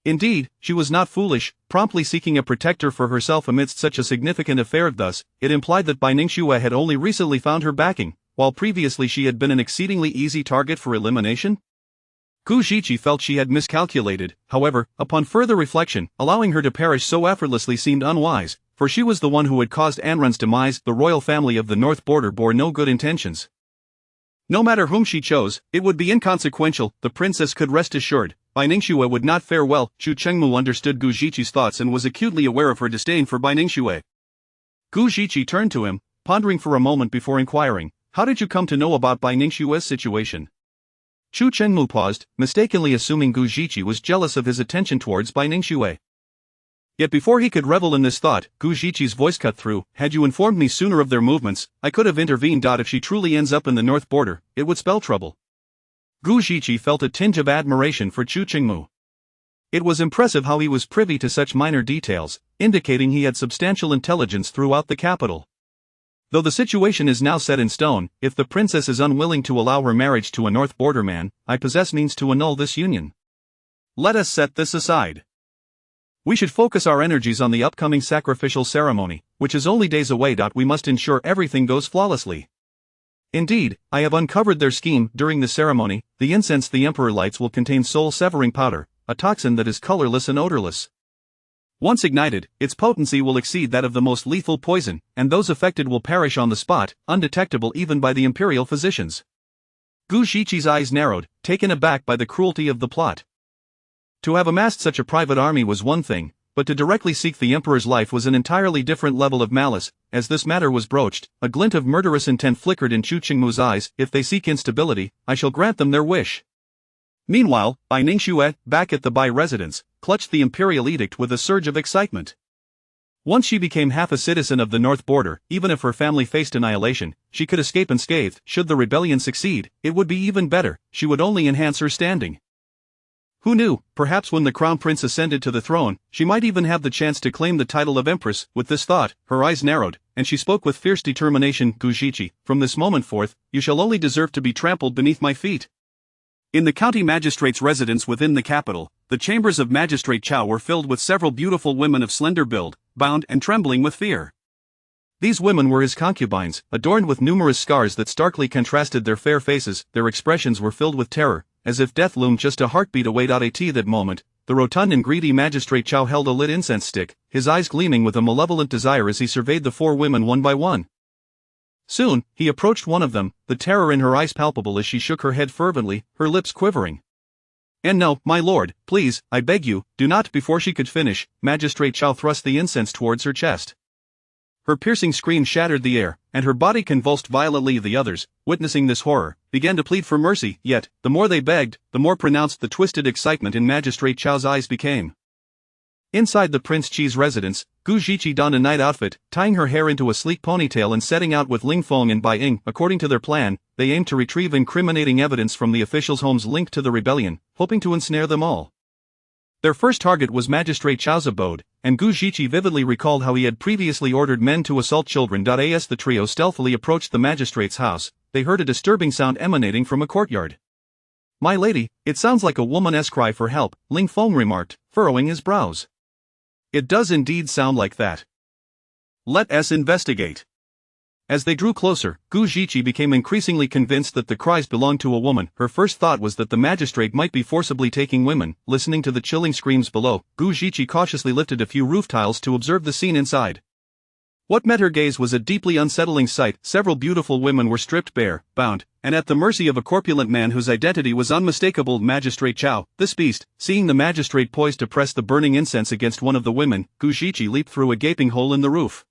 Speaker 2: Indeed, she was not foolish, promptly seeking a protector for herself amidst such a significant affair. Thus, it implied that Bai Ningxue had only recently found her backing, while previously she had been an exceedingly easy target for elimination. Gu Ziqi felt she had miscalculated. However, upon further reflection, allowing her to perish so effortlessly seemed unwise, for she was the one who had caused Anren's demise. The royal family of the north border bore no good intentions. No matter whom she chose, it would be inconsequential. The princess could rest assured, Bai Ningxue would not fare well. Chu Chengmu understood Gu Ziqi's thoughts and was acutely aware of her disdain for Bai Ningxue. Gu Ziqi turned to him, pondering for a moment before inquiring, "How did you come to know about Bai Ningxue's situation?" Chu Chengmu paused, mistakenly assuming Gu Ziqi was jealous of his attention towards Bai Ningxue. Yet before he could revel in this thought, Gu Ziqi's voice cut through. "Had you informed me sooner of their movements, I could have intervened. If she truly ends up in the north border, it would spell trouble." Gu Ziqi felt a tinge of admiration for Chu Chengmu. It was impressive how he was privy to such minor details, indicating he had substantial intelligence throughout the capital. Though the situation is now set in stone, if the princess is unwilling to allow her marriage to a north border man, I possess means to annul this union. Let us set this aside. We should focus our energies on the upcoming sacrificial ceremony, which is only days away. We must ensure everything goes flawlessly. Indeed, I have uncovered their scheme. During the ceremony, the incense the emperor lights will contain soul-severing powder, a toxin that is colorless and odorless. Once ignited, its potency will exceed that of the most lethal poison, and those affected will perish on the spot, undetectable even by the imperial physicians. Gu Ziqi's eyes narrowed, taken aback by the cruelty of the plot. To have amassed such a private army was one thing, but to directly seek the emperor's life was an entirely different level of malice. As this matter was broached, a glint of murderous intent flickered in Chu Qingmu's eyes. If they seek instability, I shall grant them their wish.
Speaker 1: Meanwhile, Bai Ningxue, back at the Bai residence, clutched the imperial edict with a surge of excitement. Once she became half a citizen of the north border, even if her family faced annihilation, she could escape unscathed. Should the rebellion succeed, it would be even better. She would only enhance her standing. Who knew, perhaps when the crown prince ascended to the throne, she might even have the chance to claim the title of empress. With this thought, her eyes narrowed, and she spoke with fierce determination. Gu Zhiqi, from this moment forth, you shall only deserve to be trampled beneath my feet. In the county magistrate's residence within the capital, the chambers of Magistrate Chao were filled with several beautiful women of slender build, bound and trembling with fear.
Speaker 2: These women were his concubines, adorned with numerous scars that starkly contrasted their fair faces. Their expressions were filled with terror, as if death loomed just a heartbeat away. At that moment, the rotund and greedy Magistrate Chao held a lit incense stick, his eyes gleaming with a malevolent desire as he surveyed the four women one by one. Soon, he approached one of them, the terror in her eyes palpable as she shook her head fervently, her lips quivering. And no, my lord, please, I beg you, do not. Before she could finish, Magistrate Chao thrust the incense towards her chest. Her piercing scream shattered the air, and her body convulsed violently. The others, witnessing this horror, began to plead for mercy, yet, the more they begged, the more pronounced the twisted excitement in Magistrate Chao's eyes became. Inside the Prince Chi's residence, Gu Zhiqi donned a night outfit, tying her hair into a sleek ponytail and setting out with Ling Feng and Bai Ying. According to their plan, they aimed to retrieve incriminating evidence from the officials' homes linked to the rebellion, hoping to ensnare them all. Their first target was Magistrate Chao's abode, and Gu Zhiqi vividly recalled how he had previously ordered men to assault children. As the trio stealthily approached the magistrate's house, they heard a disturbing sound emanating from a courtyard. My lady, it sounds like a woman's cry for help, Ling Feng remarked, furrowing his brows.
Speaker 1: It does indeed sound like that. Let us investigate. As they drew closer, Gu Zhiqi became increasingly convinced that the cries belonged to a woman. Her first thought was that the magistrate might be forcibly taking women. Listening to the chilling screams below, Gu Zhiqi cautiously lifted a few roof tiles to observe the scene inside. What met her gaze was a deeply unsettling sight. Several beautiful women were stripped bare, bound, and at the mercy of a corpulent man whose identity was unmistakable. Magistrate Chao, this beast, seeing the magistrate poised to press the burning incense against one of the women, Gu Zhiqi leaped through a gaping hole in the roof.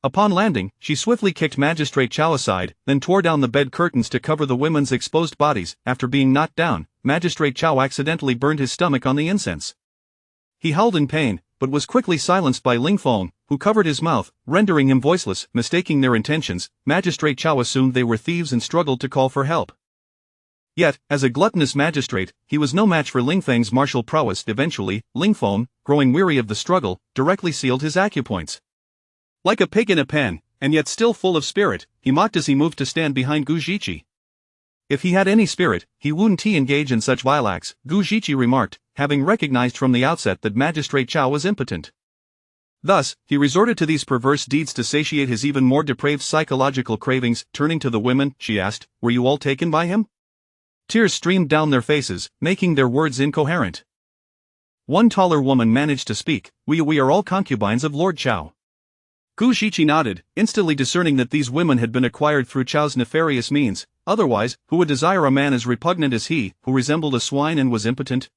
Speaker 1: Upon landing, she swiftly kicked Magistrate Chao aside, then tore down the bed curtains to cover the women's exposed bodies. After being knocked down, Magistrate Chao accidentally burned his stomach on the incense. He howled in pain, but was quickly silenced by Ling Feng, who covered his mouth, rendering him voiceless. Mistaking their intentions, Magistrate Chao assumed they were thieves and struggled to call for help. Yet, as a gluttonous magistrate, he was no match for Ling Feng's martial prowess. Eventually, Ling Feng, growing weary of the struggle, directly sealed his acupoints. Like a pig in a pen, and yet still full of spirit, he mocked as he moved to stand behind Gu Zhiqi. If he had any spirit, he wouldn't engage in such vile acts, Gu Zhiqi remarked, having recognized from the outset that Magistrate Chao was impotent. Thus, he resorted to these perverse deeds to satiate his even more depraved psychological cravings. Turning to the women, she asked, were you all taken by him? Tears streamed down their faces, making their words incoherent. One taller woman managed to speak, we are all concubines of Lord Chao. Gu Zhiqi nodded, instantly discerning that these women had been acquired through Chao's nefarious means. Otherwise, who would desire a man as repugnant as he, who resembled a swine and was impotent?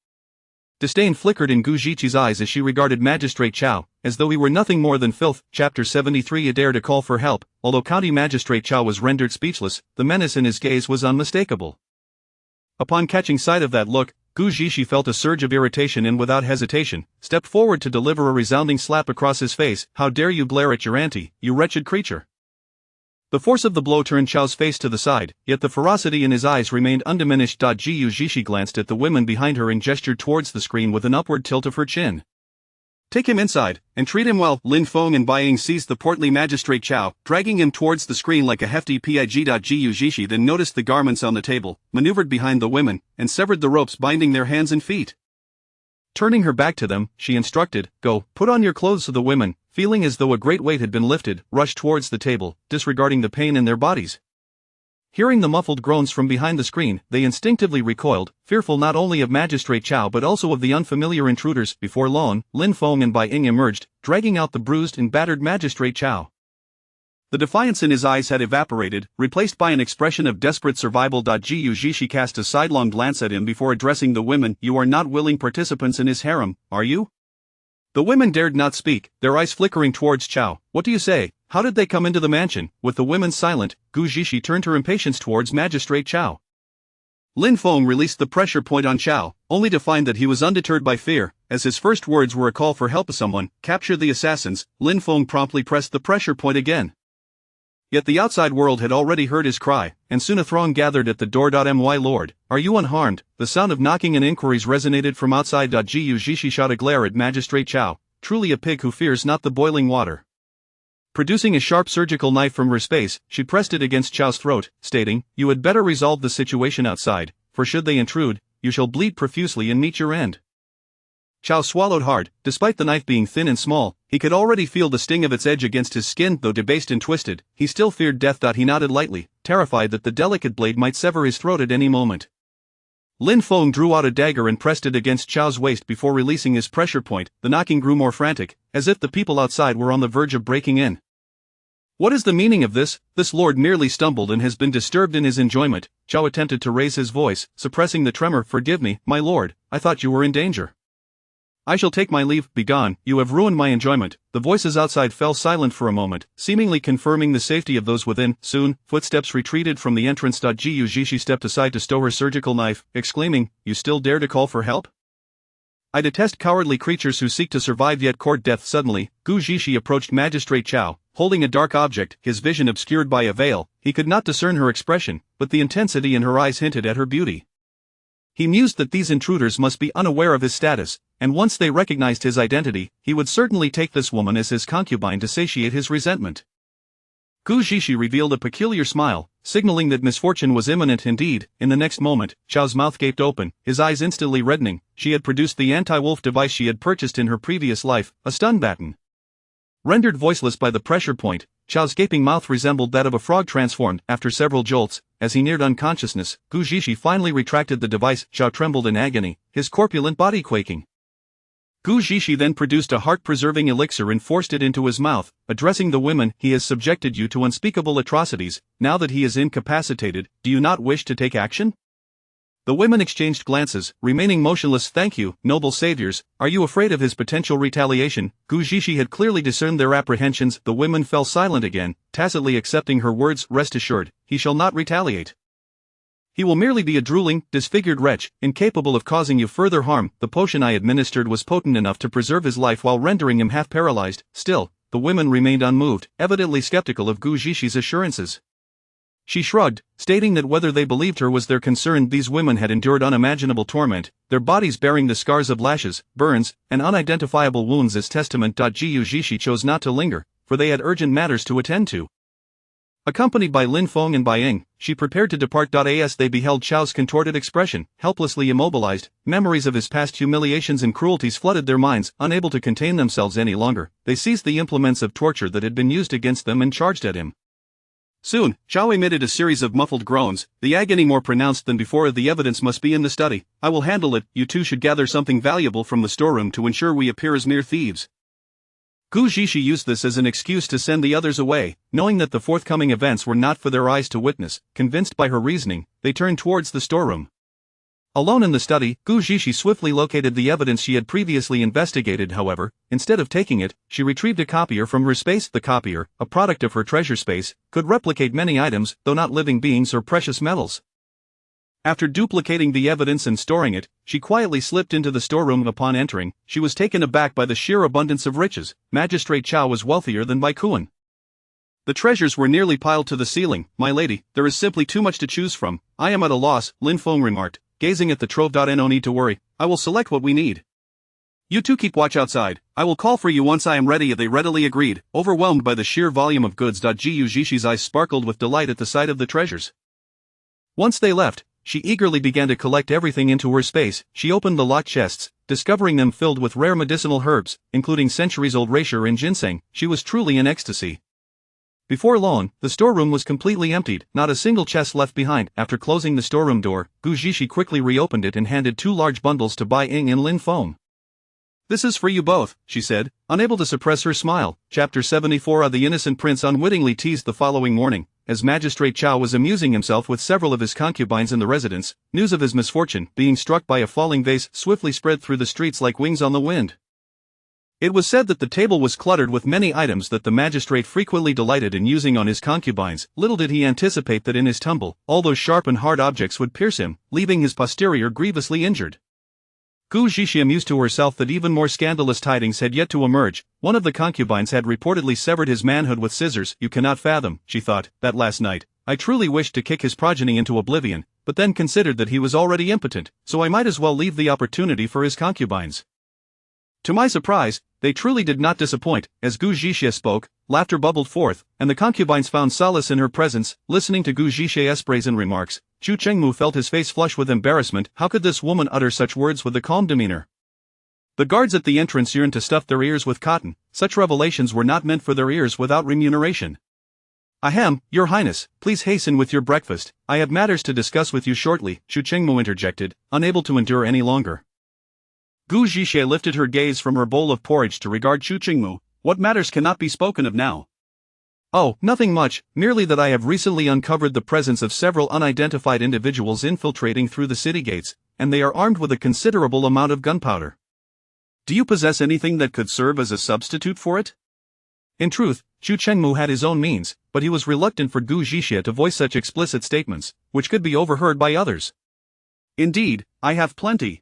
Speaker 1: Disdain flickered in Gu Zhiqi's eyes as she regarded Magistrate Chao, as though he were nothing more than filth. Chapter 73. A dare to call for help. Although County Magistrate Chao was rendered speechless, the menace in his gaze was unmistakable. Upon catching sight of that look, Gu Zhiqi felt a surge of irritation and without hesitation, stepped forward to deliver a resounding slap across his face. How dare you glare at your auntie, you wretched creature! The force of the blow turned Chao's face to the side, yet the ferocity in his eyes remained undiminished. Gu Zhiqi glanced at the women behind her and gestured towards the screen with an upward tilt of her chin. Take him inside, and treat him well. Lin Feng and Bai Ying seized the portly Magistrate Chao, dragging him towards the screen like a hefty pig. Gu Zhiqi then noticed the garments on the table, maneuvered behind the women, and severed the ropes binding their hands and feet. Turning her back to them, she instructed, go, put on your clothes. The women, feeling as though a great weight had been lifted, rushed towards the table, disregarding the pain in their bodies. Hearing the muffled groans from behind the screen, they instinctively recoiled, fearful not only of Magistrate Chao but also of the unfamiliar intruders. Before long, Lin Feng and Bai Ying emerged, dragging out the bruised and battered Magistrate Chao. The defiance in his eyes had evaporated, replaced by an expression of desperate survival. Gu Zhiqi cast a sidelong glance at him before addressing the women. You are not willing participants in his harem, are you?
Speaker 2: The women dared not speak, their eyes flickering towards Chao. What do you say? How did they come into the mansion? With the women silent, Gu Zixi turned her impatience towards Magistrate Chao. Lin Feng released the pressure point on Chao, only to find that he was undeterred by fear. As his first words were a call for help. Someone, capture the assassins. Lin Feng promptly pressed the pressure point again. Yet the outside world had already heard his cry, and soon a throng gathered at the door. My lord, are you unharmed? The sound of knocking and inquiries resonated from outside. Gu Zixi shot a glare at Magistrate Chao, truly a pig who fears not the boiling water. Producing a sharp surgical knife from her space, she pressed it against Chao's throat, stating, "You had better resolve the situation outside, for should they intrude, you shall bleed profusely and meet your end." Chao swallowed hard. Despite the knife being thin and small, he could already feel the sting of its edge against his skin. Though debased and twisted, he still feared death. He nodded lightly, terrified that the delicate blade might sever his throat at any moment. Lin Feng drew out a dagger and pressed it against Chao's waist before releasing his pressure point. The knocking grew more frantic, as if the people outside were on the verge of breaking in. What is the meaning of this? This lord merely stumbled and has been disturbed in his enjoyment. Chao attempted to raise his voice, suppressing the tremor. Forgive me, my lord, I thought you were in danger. I shall take my leave. Begone, you have ruined my enjoyment. The voices outside fell silent for a moment, seemingly confirming the safety of those within. Soon, footsteps retreated from the entrance. Gu Zixi stepped aside to stow her surgical knife, exclaiming, "You still dare to call for help? I detest cowardly creatures who seek to survive yet court death." Suddenly, Gu Zixi approached Magistrate Chao, holding a dark object, his vision obscured by a veil. He could not discern her expression, but the intensity in her eyes hinted at her beauty. He mused that these intruders must be unaware of his status, and once they recognized his identity, he would certainly take this woman as his concubine to satiate his resentment. Gu Zixi revealed a peculiar smile, signaling that misfortune was imminent. Indeed, in the next moment, Chao's mouth gaped open, his eyes instantly reddening. She had produced the anti-wolf device she had purchased in her previous life, a stun baton. Rendered voiceless by the pressure point, Chao's gaping mouth resembled that of a frog transformed. After several jolts, as he neared unconsciousness, Gu Zixi finally retracted the device. Chao trembled in agony, his corpulent body quaking. Gu Zixi then produced a heart-preserving elixir and forced it into his mouth, addressing the women. "He has subjected you to unspeakable atrocities. Now that he is incapacitated, do you not wish to take action?" The women exchanged glances, remaining motionless. "Thank you, noble saviors. Are you afraid of his potential retaliation?" Gu Zixi had clearly discerned their apprehensions. The women fell silent again, tacitly accepting her words. "Rest assured, he shall not retaliate. He will merely be a drooling, disfigured wretch, incapable of causing you further harm." The potion I administered was potent enough to preserve his life while rendering him half paralyzed. Still, the women remained unmoved, evidently skeptical of Gu Zixi assurances. She shrugged, stating that whether they believed her was their concern. These women had endured unimaginable torment, their bodies bearing the scars of lashes, burns, and unidentifiable wounds as testament. Gu Zixi chose not to linger, for they had urgent matters to attend to. Accompanied by Lin Feng and Bai Ying, she prepared to depart. As they beheld Chao's contorted expression, helplessly immobilized, memories of his past humiliations and cruelties flooded their minds. Unable to contain themselves any longer, they seized the implements of torture that had been used against them and charged at him. Soon, Chao emitted a series of muffled groans, the agony more pronounced than before. "The evidence must be in the study. I will handle it. You two should gather something valuable from the storeroom to ensure we appear as mere thieves." Gu Zixi used this as an excuse to send the others away, knowing that the forthcoming events were not for their eyes to witness. Convinced by her reasoning, they turned towards the storeroom. Alone in the study, Gu Zixi swiftly located the evidence she had previously investigated. However, instead of taking it, she retrieved a copier from her space. The copier, a product of her treasure space, could replicate many items, though not living beings or precious metals. After duplicating the evidence and storing it, she quietly slipped into the storeroom. Upon entering, she was taken aback by the sheer abundance of riches. Magistrate Chao was wealthier than Bai Kuan. The treasures were nearly piled to the ceiling. "My lady, there is simply too much to choose from. I am at a loss," Lin Feng remarked, gazing at the trove. "No need to worry, I will select what we need. You two keep watch outside. I will call for you once I am ready." They readily agreed, overwhelmed by the sheer volume of goods. Gu Zixi's eyes sparkled with delight at the sight of the treasures. Once they left, she eagerly began to collect everything into her space. She opened the locked chests, discovering them filled with rare medicinal herbs, including centuries-old reishi and ginseng. She was truly in ecstasy. Before long, the storeroom was completely emptied, not a single chest left behind. After closing the storeroom door, Gu Zixi quickly reopened it and handed 2 large bundles to Bai Ying and Lin Feng. "This is for you both," she said, unable to suppress her smile. Chapter 74. The innocent prince unwittingly teased. The following morning, as Magistrate Chao was amusing himself with several of his concubines in the residence, news of his misfortune, being struck by a falling vase, swiftly spread through the streets like wings on the wind. It was said that the table was cluttered with many items that the magistrate frequently delighted in using on his concubines. Little did he anticipate that in his tumble, all those sharp and hard objects would pierce him, leaving his posterior grievously injured. Gu Zixia mused to herself that even more scandalous tidings had yet to emerge. One of the concubines had reportedly severed his manhood with scissors. You cannot fathom, she thought, that last night. I truly wished to kick his progeny into oblivion, but then considered that he was already impotent, so I might as well leave the opportunity for his concubines. To my surprise, they truly did not disappoint. As Gu Zixia spoke, laughter bubbled forth, and the concubines found solace in her presence. Listening to Gu Zixia's brazen remarks, Chu Chengmu felt his face flush with embarrassment. How could this woman utter such words with a calm demeanor? The guards at the entrance yearned to stuff their ears with cotton. Such revelations were not meant for their ears without remuneration. Ahem, Your Highness, please hasten with your breakfast. I have matters to discuss with you shortly, Chu Chengmu interjected, unable to endure any longer. Gu Zixia lifted her gaze from her bowl of porridge to regard Chu Chengmu. What matters cannot be spoken of now? Oh, nothing much, merely that I have recently uncovered the presence of several unidentified individuals infiltrating through the city gates, and they are armed with a considerable amount of gunpowder.
Speaker 1: Do you possess anything that could serve as a substitute for it?
Speaker 2: In truth, Chu Chengmu had his own means, but he was reluctant for Gu Zixia to voice such explicit statements, which could be overheard by others.
Speaker 1: Indeed, I have plenty.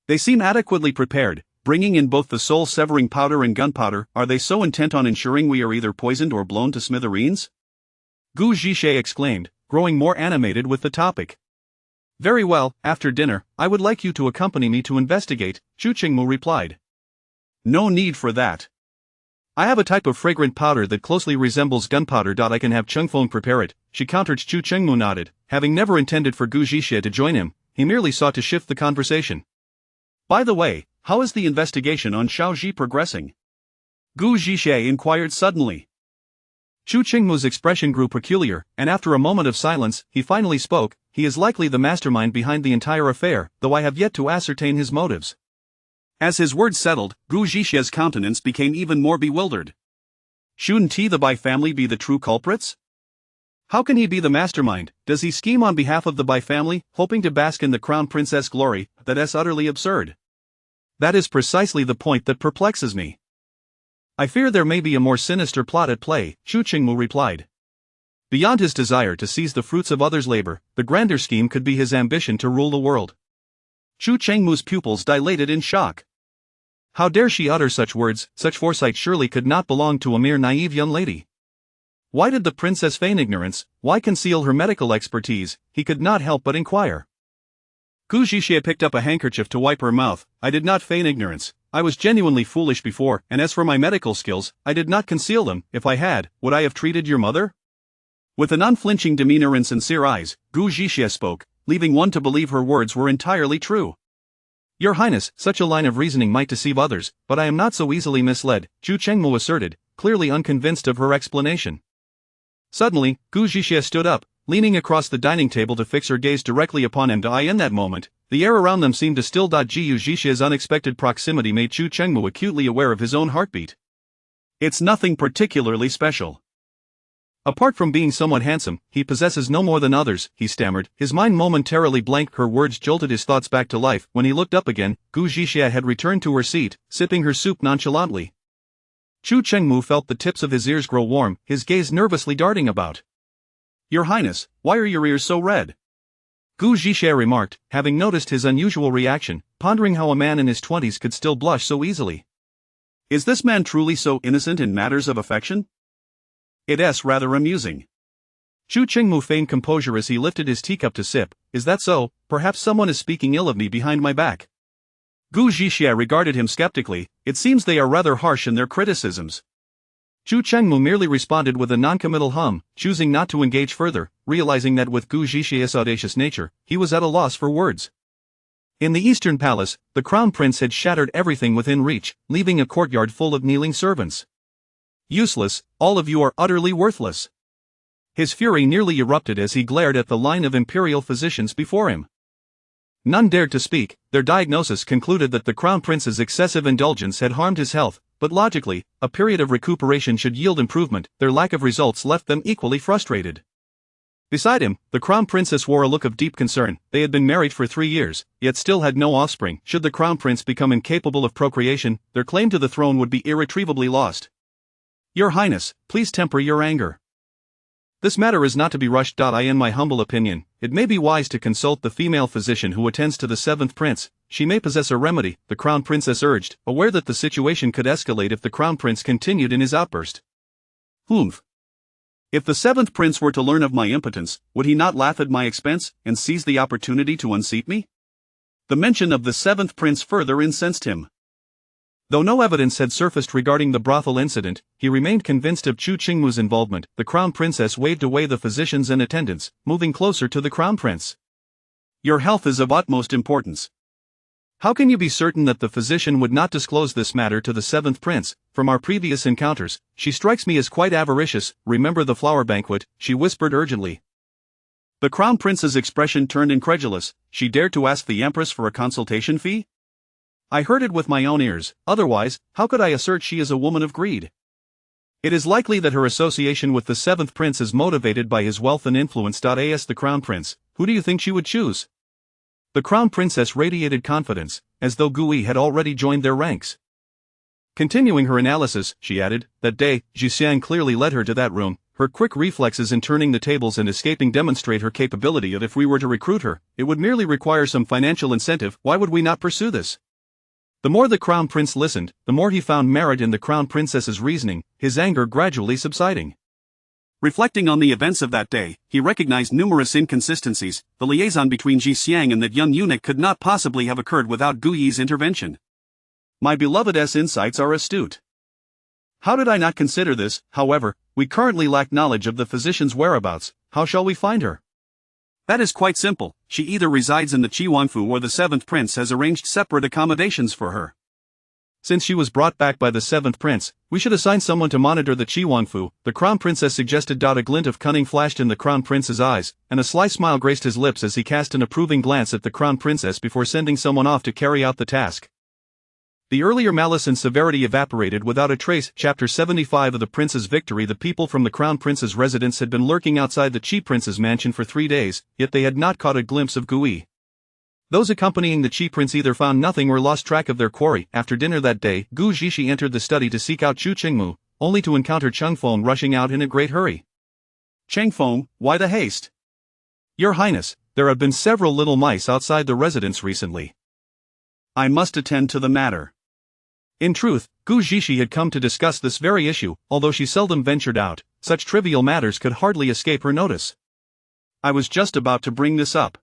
Speaker 1: They seem adequately prepared, bringing in both the soul-severing powder and gunpowder. Are they so intent on ensuring we are either poisoned or blown to smithereens?
Speaker 2: Gu Zixia exclaimed, growing more animated with the topic. Very well, after dinner, I would like you to accompany me to investigate, Chu Chengmu replied.
Speaker 1: No need for that.
Speaker 2: I have a type of fragrant powder that closely resembles gunpowder. I can have Chengfeng prepare it, she countered. Chu Chengmu nodded. Having never intended for Gu Zixia to join him, he merely sought to shift the conversation.
Speaker 1: By the way, how is the investigation on Shaoji progressing? Gu Zixia inquired suddenly.
Speaker 2: Chu Chengmu's expression grew peculiar, and after a moment of silence, he finally spoke. He is likely the mastermind behind the entire affair, though I have yet to ascertain his motives.
Speaker 1: As his words settled, Gu Zixia's countenance became even more bewildered. Shouldn't he the Bai family be the true culprits? How can he be the mastermind? Does he scheme on behalf of the Bai family, hoping to bask in the crown princess glory? That's utterly absurd.
Speaker 2: That is precisely the point that perplexes me. I fear there may be a more sinister plot at play, Chu Chengmu replied. Beyond his desire to seize the fruits of others' labor, the grander scheme could be his ambition to rule the world.
Speaker 1: Chu Chengmu's pupils dilated in shock.
Speaker 2: How dare she utter such words? Such foresight surely could not belong to a mere naive young lady. Why did the princess feign ignorance? Why conceal her medical expertise? He could not help but inquire.
Speaker 1: Gu Zixia picked up a handkerchief to wipe her mouth. I did not feign ignorance. I was genuinely foolish before, and as for my medical skills, I did not conceal them. If I had, would I have treated your mother? With an unflinching demeanor and sincere eyes, Gu Zixia spoke, leaving one to believe her words were entirely true.
Speaker 2: Your Highness, such a line of reasoning might deceive others, but I am not so easily misled, Chu Chengmu asserted, clearly unconvinced of her explanation. Suddenly, Gu Zixia stood up, leaning across the dining table to fix her gaze directly upon him. In that moment, the air around them seemed to still. Gu Zixia's unexpected proximity made Chu Chengmu acutely aware of his own heartbeat.
Speaker 1: It's nothing particularly special.
Speaker 2: Apart from being somewhat handsome, he possesses no more than others, he stammered. His mind momentarily blanked. Her words jolted his thoughts back to life. When he looked up again, Gu Zixia had returned to her seat, sipping her soup nonchalantly. Chu Chengmu felt the tips of his ears grow warm, his gaze nervously darting about.
Speaker 1: Your Highness, why are your ears so red?
Speaker 2: Gu Zixia remarked, having noticed his unusual reaction, pondering how a man in his 20s could still blush so easily.
Speaker 1: Is this man truly so innocent in matters of affection? It's rather amusing.
Speaker 2: Chu Chengmu feigned composure as he lifted his teacup to sip. Is that so? Perhaps someone is speaking ill of me behind my back.
Speaker 1: Gu Zixia regarded him skeptically. It seems they are rather harsh in their criticisms.
Speaker 2: Chu Chengmu merely responded with a noncommittal hum, choosing not to engage further, realizing that with Gu Zixia's audacious nature, he was at a loss for words. In the Eastern Palace, the Crown Prince had shattered everything within reach, leaving a courtyard full of kneeling servants. Useless, all of you are utterly worthless. His fury nearly erupted as he glared at the line of imperial physicians before him. None dared to speak. Their diagnosis concluded that the Crown Prince's excessive indulgence had harmed his health, but logically, a period of recuperation should yield improvement. Their lack of results left them equally frustrated. Beside him, the crown princess wore a look of deep concern. They had been married for 3 years, yet still had no offspring. Should the crown prince become incapable of procreation, their claim to the throne would be irretrievably lost. Your Highness, please temper your anger. This matter is not to be rushed. In my humble opinion, it may be wise to consult the female physician who attends to the 7th prince. She may possess a remedy, the crown princess urged, aware that the situation could escalate if the crown prince continued in his outburst.
Speaker 1: Humph. If the 7th prince were to learn of my impotence, would he not laugh at my expense, and seize the opportunity to unseat me? The mention of the 7th prince further incensed him.
Speaker 2: Though no evidence had surfaced regarding the brothel incident, he remained convinced of Chu Qingmu's involvement. The crown princess waved away the physicians and attendants, moving closer to the crown prince.
Speaker 1: Your health is of utmost importance.
Speaker 2: How can you be certain that the physician would not disclose this matter to the 7th prince? From our previous encounters, she strikes me as quite avaricious. Remember the flower banquet, she whispered urgently.
Speaker 1: The crown prince's expression turned incredulous. She dared to ask the empress for a consultation fee? I heard it with my own ears, otherwise, how could I assert she is a woman of greed? It is likely that her association with the 7th prince is motivated by his wealth and influence. Asked the crown prince, who do you think she would choose? The crown princess radiated confidence, as though Gui had already joined their ranks. Continuing her analysis, she added, that day, Jixiang clearly led her to that room. Her quick reflexes in turning the tables and escaping demonstrate her capability. If we were to recruit her, it would merely require some financial incentive. Why would we not pursue this? The more the crown prince listened, the more he found merit in the crown princess's reasoning, his anger gradually subsiding. Reflecting on the events of that day, he recognized numerous inconsistencies. The liaison between Ji Xiang and that young eunuch could not possibly have occurred without Gu Yi's intervention. My beloved's insights are astute. How did I not consider this? However, we currently lack knowledge of the physician's whereabouts. How shall we find her? That is quite simple. She either resides in the Chiwanfu or the 7th prince has arranged separate accommodations for her.
Speaker 2: Since she was brought back by the 7th prince, we should assign someone to monitor the Chiwanfu, the crown princess suggested. A glint of cunning flashed in the crown prince's eyes, and a sly smile graced his lips as he cast an approving glance at the crown princess before sending someone off to carry out the task. The earlier malice and severity evaporated without a trace. Chapter 75 of the Prince's Victory. The people from the crown prince's residence had been lurking outside the Chi prince's mansion for 3 days, yet they had not caught a glimpse of Gui. Those accompanying the Chi prince either found nothing or lost track of their quarry. After dinner that day, Gu Zhishi entered the study to seek out Chu Qingmu, only to encounter Cheng Feng rushing out in a great hurry.
Speaker 1: Cheng Feng, why the haste?
Speaker 2: Your Highness, there have been several little mice outside the residence recently.
Speaker 1: I must attend to the matter.
Speaker 2: In truth, Gu Zhishi had come to discuss this very issue. Although she seldom ventured out, such trivial matters could hardly escape her notice.
Speaker 1: I was just about to bring this up.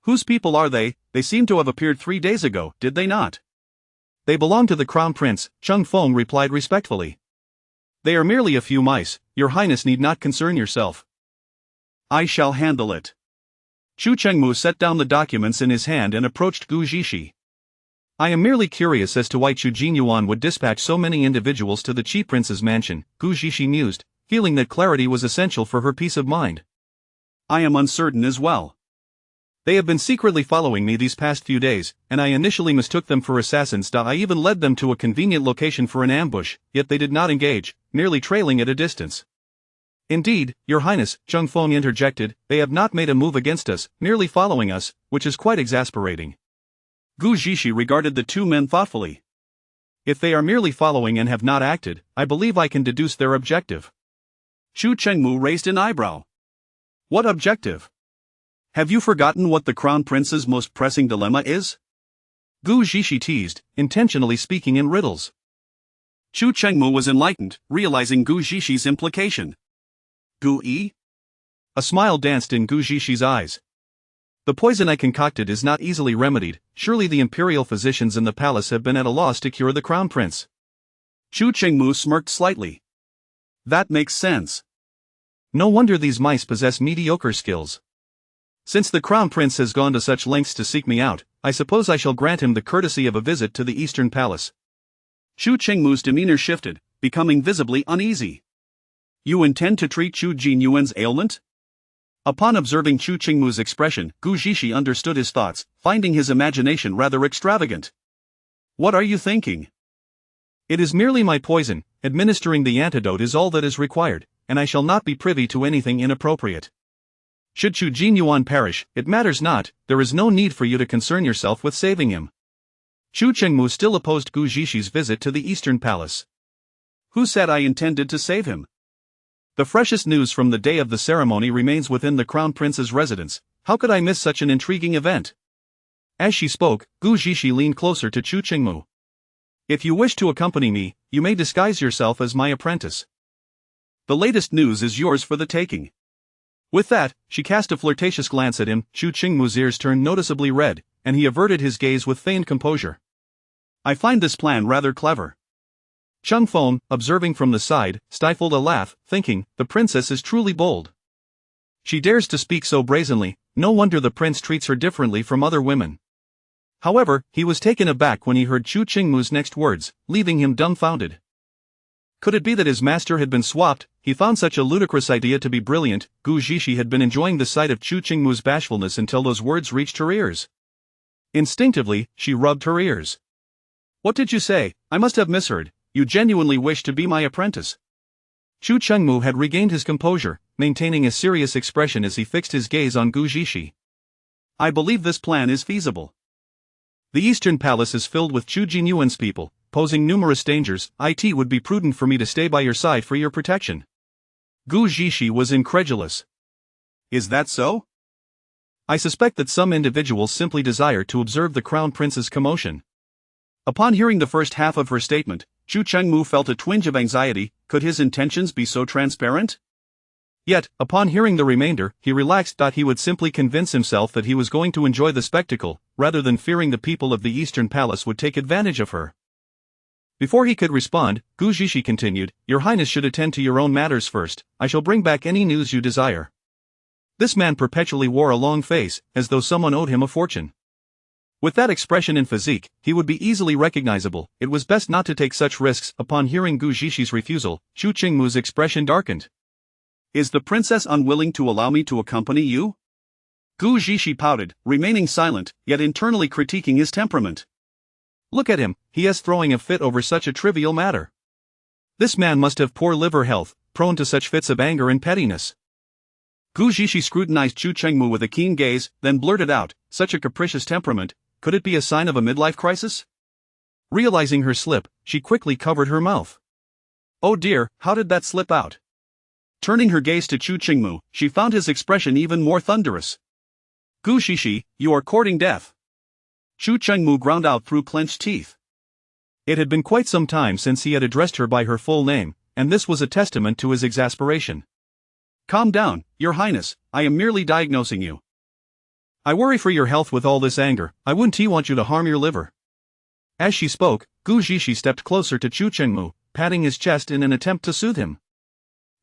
Speaker 1: Whose people are they? They seem to have appeared 3 days ago, did they not?
Speaker 2: They belong to the crown prince, Cheng Feng replied respectfully. They are merely a few mice. Your Highness need not concern yourself.
Speaker 1: I shall handle it. Chu Chengmu set down the documents in his hand and approached Gu Zhishi.
Speaker 2: I am merely curious as to why Chu Jinyuan would dispatch so many individuals to the Chi prince's mansion, Gu Zhishi mused, feeling that clarity was essential for her peace of mind.
Speaker 1: I am uncertain as well.
Speaker 2: They have been secretly following me these past few days, and I initially mistook them for assassins. I even led them to a convenient location for an ambush, yet they did not engage, merely trailing at a distance. Indeed, Your Highness, Cheng Feng interjected, they have not made a move against us, merely following us, which is quite exasperating.
Speaker 1: Gu Zhishi regarded the two men thoughtfully.
Speaker 2: If they are merely following and have not acted, I believe I can deduce their objective.
Speaker 1: Chu Chengmu raised an eyebrow. What objective? Have you forgotten what the crown prince's most pressing dilemma is?
Speaker 2: Gu Zhishi teased, intentionally speaking in riddles.
Speaker 1: Chu Chengmu was enlightened, realizing Gu Zhishi's implication. Gu-yi?
Speaker 2: A smile danced in Gu Zhishi's eyes. The poison I concocted is not easily remedied. Surely the imperial physicians in the palace have been at a loss to cure the crown prince.
Speaker 1: Chu Chengmu smirked slightly. That makes sense.
Speaker 2: No wonder these mice possess mediocre skills. Since the crown prince has gone to such lengths to seek me out, I suppose I shall grant him the courtesy of a visit to the Eastern Palace.
Speaker 1: Chu Chengmu's demeanor shifted, becoming visibly uneasy. You intend to treat Chu Jinyuan's ailment? Upon observing Chu Chengmu's expression, Gu Zhishi understood his thoughts, finding his imagination rather extravagant. What are you thinking?
Speaker 2: It is merely my poison. Administering the antidote is all that is required, and I shall not be privy to anything inappropriate. Should Chu Jinyuan perish, it matters not, there is no need for you to concern yourself with saving him. Chu Chengmu still opposed Gu Zhishi's visit to the Eastern Palace.
Speaker 1: Who said I intended to save him?
Speaker 2: The freshest news from the day of the ceremony remains within the Crown Prince's residence. How could I miss such an intriguing event? As she spoke, Gu Zhishi leaned closer to Chu Chengmu. If you wish to accompany me, you may disguise yourself as my apprentice.
Speaker 1: The latest news is yours for the taking.
Speaker 2: With that, she cast a flirtatious glance at him. Chu Chengmu's ears turned noticeably red, and he averted his gaze with feigned composure.
Speaker 1: I find this plan rather clever.
Speaker 2: Chung Feng, observing from the side, stifled a laugh, thinking, the princess is truly bold. She dares to speak so brazenly, no wonder the prince treats her differently from other women. However, he was taken aback when he heard Chu Chengmu's next words, leaving him dumbfounded. Could it be that his master had been swapped? He found such a ludicrous idea to be brilliant. Gu Zhishi had been enjoying the sight of Chu Chengmu's bashfulness until those words reached her ears. Instinctively, she rubbed her ears.
Speaker 1: What did you say? I must have misheard. You genuinely wish to be my apprentice.
Speaker 2: Chu Chengmu had regained his composure, maintaining a serious expression as he fixed his gaze on Gu Zhishi.
Speaker 1: I believe this plan is feasible.
Speaker 2: The Eastern Palace is filled with Chu Jinyuan's people, posing numerous dangers. It would be prudent for me to stay by your side for your protection. Gu Zhishi was incredulous.
Speaker 1: Is that so?
Speaker 2: I suspect that some individuals simply desire to observe the Crown Prince's commotion.
Speaker 1: Upon hearing the first half of her statement, Chu Chengmu felt a twinge of anxiety. Could his intentions be so transparent?
Speaker 2: Yet, upon hearing the remainder, he relaxed. He would simply convince himself that he was going to enjoy the spectacle, rather than fearing the people of the Eastern Palace would take advantage of her. Before he could respond, Gu Zhishi continued, Your Highness should attend to your own matters first. I shall bring back any news you desire. This man perpetually wore a long face, as though someone owed him a fortune. With that expression and physique, he would be easily recognizable. It was best not to take such risks. Upon hearing Gu Zhishi's refusal, Chu Chengmu's expression darkened.
Speaker 1: Is the princess unwilling to allow me to accompany you? Gu Zhishi pouted, remaining silent, yet internally critiquing his temperament.
Speaker 2: Look at him, he is throwing a fit over such a trivial matter. This man must have poor liver health, prone to such fits of anger and pettiness.
Speaker 1: Gu Zhishi scrutinized Chu Chengmu with a keen gaze, then blurted out, such a capricious temperament, could it be a sign of a midlife crisis?
Speaker 2: Realizing her slip, she quickly covered her mouth.
Speaker 1: Oh dear, how did that slip out? Turning her gaze to Chu Chengmu, she found his expression even more thunderous. Gu Zhishi, you are courting death. Chu Chengmu ground out through clenched teeth.
Speaker 2: It had been quite some time since he had addressed her by her full name, and this was a testament to his exasperation.
Speaker 1: Calm down, Your Highness, I am merely diagnosing you.
Speaker 2: I worry for your health with all this anger. I wouldn't want you to harm your liver. As she spoke, Gu Zhishi stepped closer to Chu Chengmu, patting his chest in an attempt to soothe him.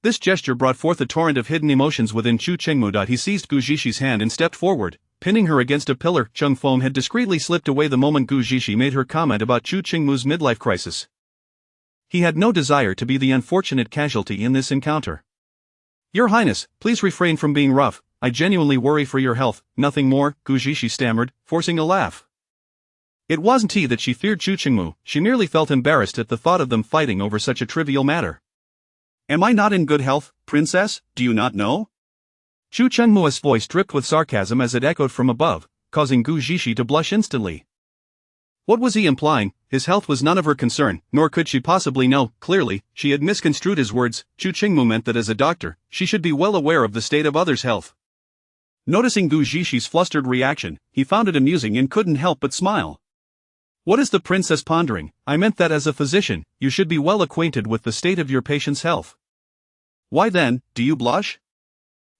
Speaker 2: This gesture brought forth a torrent of hidden emotions within Chu Chengmu. He seized Gu Zhishi's hand and stepped forward, pinning her against a pillar. Chung Feng had discreetly slipped away the moment Gu Zhishi made her comment about Chu Chengmu's midlife crisis. He had no desire to be the unfortunate casualty in this encounter. Your Highness, please refrain from being rough. I genuinely worry for your health, nothing more, Gu Zhishi stammered, forcing a laugh. It wasn't he that she feared Chu Chengmu, she merely felt embarrassed at the thought of them fighting over such a trivial matter.
Speaker 1: Am I not in good health, princess, do you not know?
Speaker 2: Chu Chengmu's voice dripped with sarcasm as it echoed from above, causing Gu Zhishi to blush instantly. What was he implying? His health was none of her concern, nor could she possibly know. Clearly, she had misconstrued his words. Chu Chengmu meant that as a doctor, she should be well aware of the state of others' health. Noticing Gu Zhishi's flustered reaction, he found it amusing and couldn't help but smile. What is the princess pondering? I meant that as a physician, you should be well acquainted with the state of your patient's health.
Speaker 1: Why then, do you blush?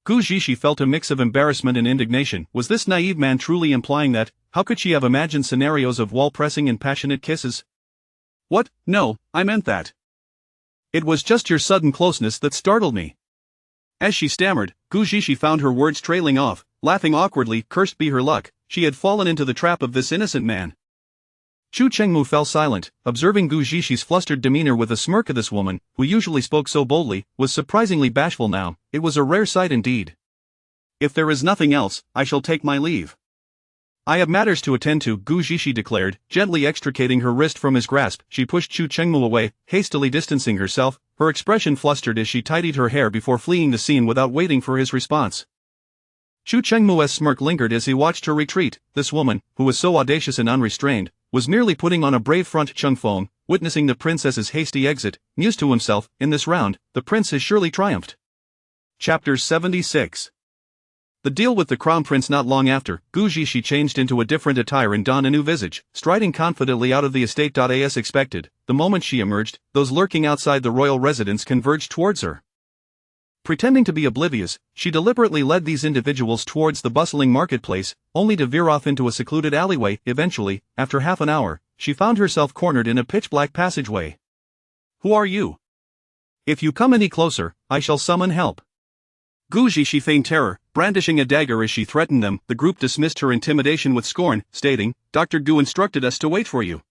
Speaker 2: Gu Zhishi felt a mix of embarrassment and indignation. Was this naive man truly implying that? How could she have imagined scenarios of wall-pressing and passionate kisses?
Speaker 1: What? No, I meant that.
Speaker 2: It was just your sudden closeness that startled me.
Speaker 1: As she stammered, Gu Zhishi found her words trailing off, laughing awkwardly. Cursed be her luck, she had fallen into the trap of this innocent man.
Speaker 2: Chu Chengmu fell silent, observing Gu Zhishi's flustered demeanor with a smirk. This woman, who usually spoke so boldly, was surprisingly bashful now. It was a rare sight indeed.
Speaker 1: If there is nothing else, I shall take my leave.
Speaker 2: I have matters to attend to, Gu Zhishi declared, gently extricating her wrist from his grasp. She pushed Chu Chengmu away, hastily distancing herself, her expression flustered as she tidied her hair before fleeing the scene without waiting for his response. Chu Chengmue's smirk lingered as he watched her retreat. This woman, who was so audacious and unrestrained, was merely putting on a brave front. Cheng Feng, witnessing the princess's hasty exit, mused to himself, in this round, the prince has surely triumphed.
Speaker 1: Chapter 76.
Speaker 2: The deal with the crown prince. Not long after, Gu Zixi changed into a different attire and donned a new visage, striding confidently out of the estate. As expected, the moment she emerged, those lurking outside the royal residence converged towards her. Pretending to be oblivious, she deliberately led these individuals towards the bustling marketplace, only to veer off into a secluded alleyway. Eventually, after half an hour, she found herself cornered in a pitch-black passageway.
Speaker 1: Who are you?
Speaker 2: If you come any closer, I shall summon help.
Speaker 1: Gu Zixi feigned terror, brandishing a dagger as she threatened them. The group dismissed her intimidation with scorn, stating, "Dr. Gu instructed us to wait for you.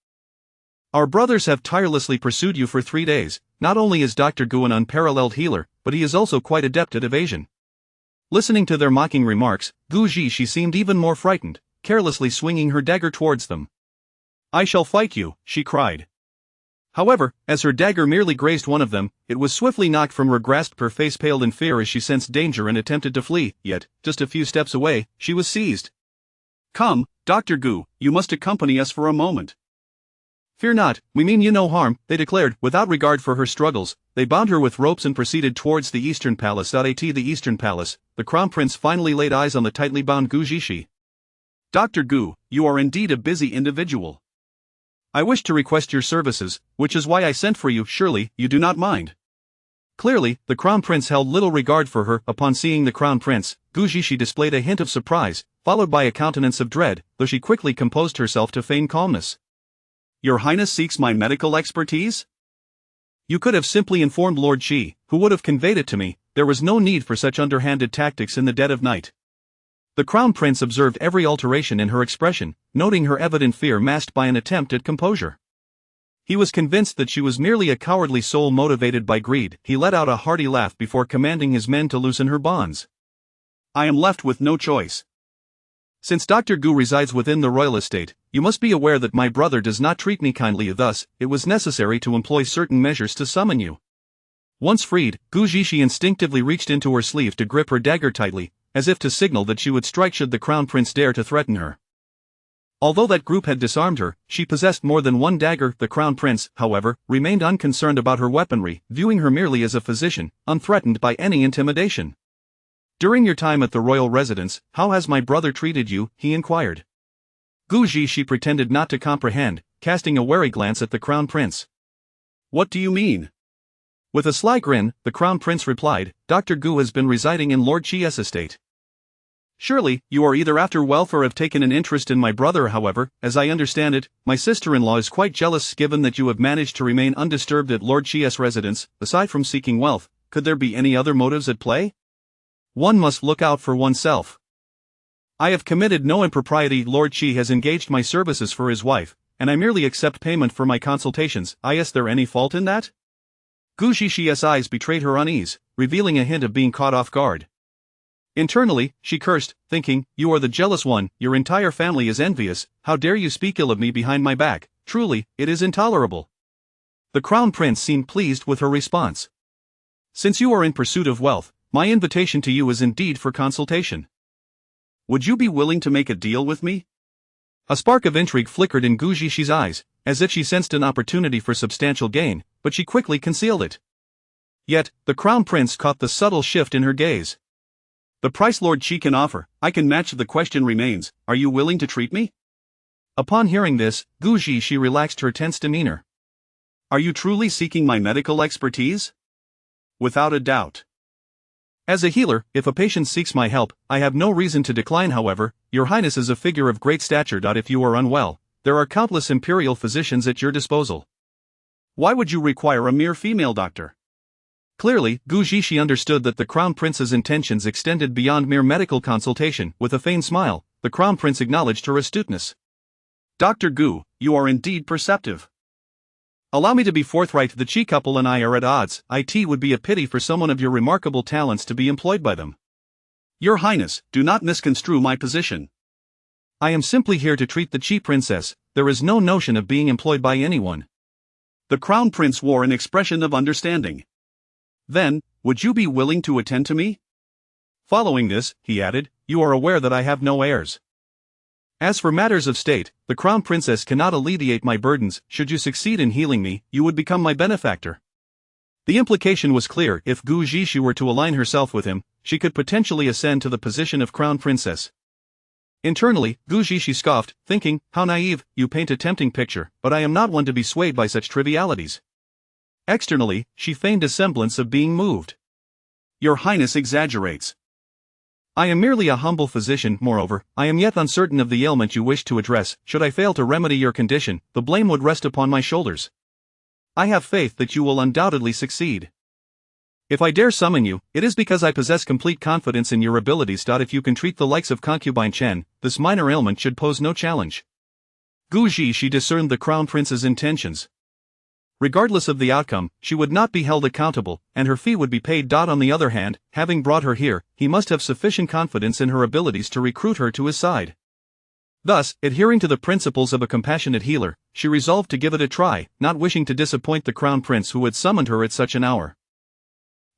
Speaker 2: Our brothers have tirelessly pursued you for 3 days. Not only is Dr. Gu an unparalleled healer, but he is also quite adept at evasion." Listening to their mocking remarks, Gu Zixi seemed even more frightened, carelessly swinging her dagger towards them.
Speaker 1: "I shall fight you," she cried.
Speaker 2: However, as her dagger merely grazed one of them, it was swiftly knocked from her grasp. Her face paled in fear as she sensed danger and attempted to flee, yet, just a few steps away, she was seized.
Speaker 1: "Come, Dr. Gu, you must accompany us for a moment."
Speaker 2: "Fear not, we mean you no harm," they declared. Without regard for her struggles, they bound her with ropes and proceeded towards the Eastern Palace. At the Eastern Palace, the crown prince finally laid eyes on the tightly bound Gu Zixi.
Speaker 1: "Dr. Gu, you are indeed a busy individual.
Speaker 2: I wish to request your services, which is why I sent for you. Surely, you do not mind." Clearly, the crown prince held little regard for her. Upon seeing the crown prince, Gu Zixi displayed a hint of surprise, followed by a countenance of dread, though she quickly composed herself to feign calmness.
Speaker 1: "Your Highness seeks my medical expertise?"
Speaker 2: "You could have simply informed Lord Qi, who would have conveyed it to me. There was no need for such underhanded tactics in the dead of night." The crown prince observed every alteration in her expression, noting her evident fear masked by an attempt at composure. He was convinced that she was merely a cowardly soul motivated by greed. He let out a hearty laugh before commanding his men to loosen her bonds.
Speaker 1: "I am left with no choice.
Speaker 2: Since Dr. Gu resides within the royal estate, you must be aware that my brother does not treat me kindly. Thus, it was necessary to employ certain measures to summon you." Once freed, Gu Zixi instinctively reached into her sleeve to grip her dagger tightly, as if to signal that she would strike should the crown prince dare to threaten her. Although that group had disarmed her, she possessed more than one dagger. The crown prince, however, remained unconcerned about her weaponry, viewing her merely as a physician, unthreatened by any intimidation. "During your time at the royal residence, how has my brother treated you?" he inquired. Gu Zixi pretended not to comprehend, casting a wary glance at the crown prince.
Speaker 1: "What do you mean?"
Speaker 2: With a sly grin, the crown prince replied, "Dr. Gu has been residing in Lord Qi's estate."
Speaker 1: "Surely, you are either after wealth or have taken an interest in my brother. However, as I understand it, my sister-in-law is quite jealous. Given that you have managed to remain undisturbed at Lord Qi's residence, aside from seeking wealth, could there be any other motives at play? One must look out for oneself. I have committed no impropriety. Lord Qi has engaged my services for his wife, and I merely accept payment for my consultations. Is there any fault in that?" Gu Zixi's eyes betrayed her unease, revealing a hint of being caught off guard. Internally, she cursed, thinking, "You are the jealous one, your entire family is envious. How dare you speak ill of me behind my back? Truly, it is intolerable." The crown prince seemed pleased with her response. "Since you are in pursuit of wealth, my invitation to you is indeed for consultation. Would you be willing to make a deal with me?" A spark of intrigue flickered in Gu Zixi's eyes, as if she sensed an opportunity for substantial gain, but she quickly concealed it. Yet, the crown prince caught the subtle shift in her gaze. "The price Lord Qi can offer, I can match. The question remains, are you willing to treat me?" Upon hearing this, Gu Zixi relaxed her tense demeanor. "Are you truly seeking my medical expertise?" "Without a doubt. As a healer, if a patient seeks my help, I have no reason to decline. However, your highness is a figure of great stature. If you are unwell, there are countless imperial physicians at your disposal. Why would you require a mere female doctor?" Clearly, Gu Zixi understood that the crown prince's intentions extended beyond mere medical consultation. With a feigned smile, the crown prince acknowledged her astuteness. "Dr. Gu, you are indeed perceptive. Allow me to be forthright. The Qi couple and I are at odds. It would be a pity for someone of your remarkable talents to be employed by them. Your highness, do not misconstrue my position. I am simply here to treat the Qi princess. There is no notion of being employed by anyone." The crown prince wore an expression of understanding. "Then, would you be willing to attend to me?"
Speaker 2: Following this, he added, you are aware that I have no heirs. As for matters of state, the crown princess cannot alleviate my burdens. Should you succeed in healing me, you would become my benefactor. The implication was clear. If Gu Zixi were to align herself with him, she could potentially ascend to the position of crown princess. Internally, Gu Zixi scoffed, thinking, how naive, you paint a tempting picture, but I am not one to be swayed by such trivialities. Externally, she feigned a semblance of being moved.
Speaker 1: Your Highness exaggerates.
Speaker 2: I am merely a humble physician. Moreover, I am yet uncertain of the ailment you wish to address. Should I fail to remedy your condition, the blame would rest upon my shoulders. I have faith that you will undoubtedly succeed. If I dare summon you, it is because I possess complete confidence in your abilities. If you can treat the likes of concubine Chen, this minor ailment should pose no challenge. Gu Zixi discerned the crown prince's intentions. Regardless of the outcome, she would not be held accountable, and her fee would be paid. On the other hand, having brought her here, he must have sufficient confidence in her abilities to recruit her to his side. Thus, adhering to the principles of a compassionate healer, she resolved to give it a try, not wishing to disappoint the crown prince who had summoned her at such an hour.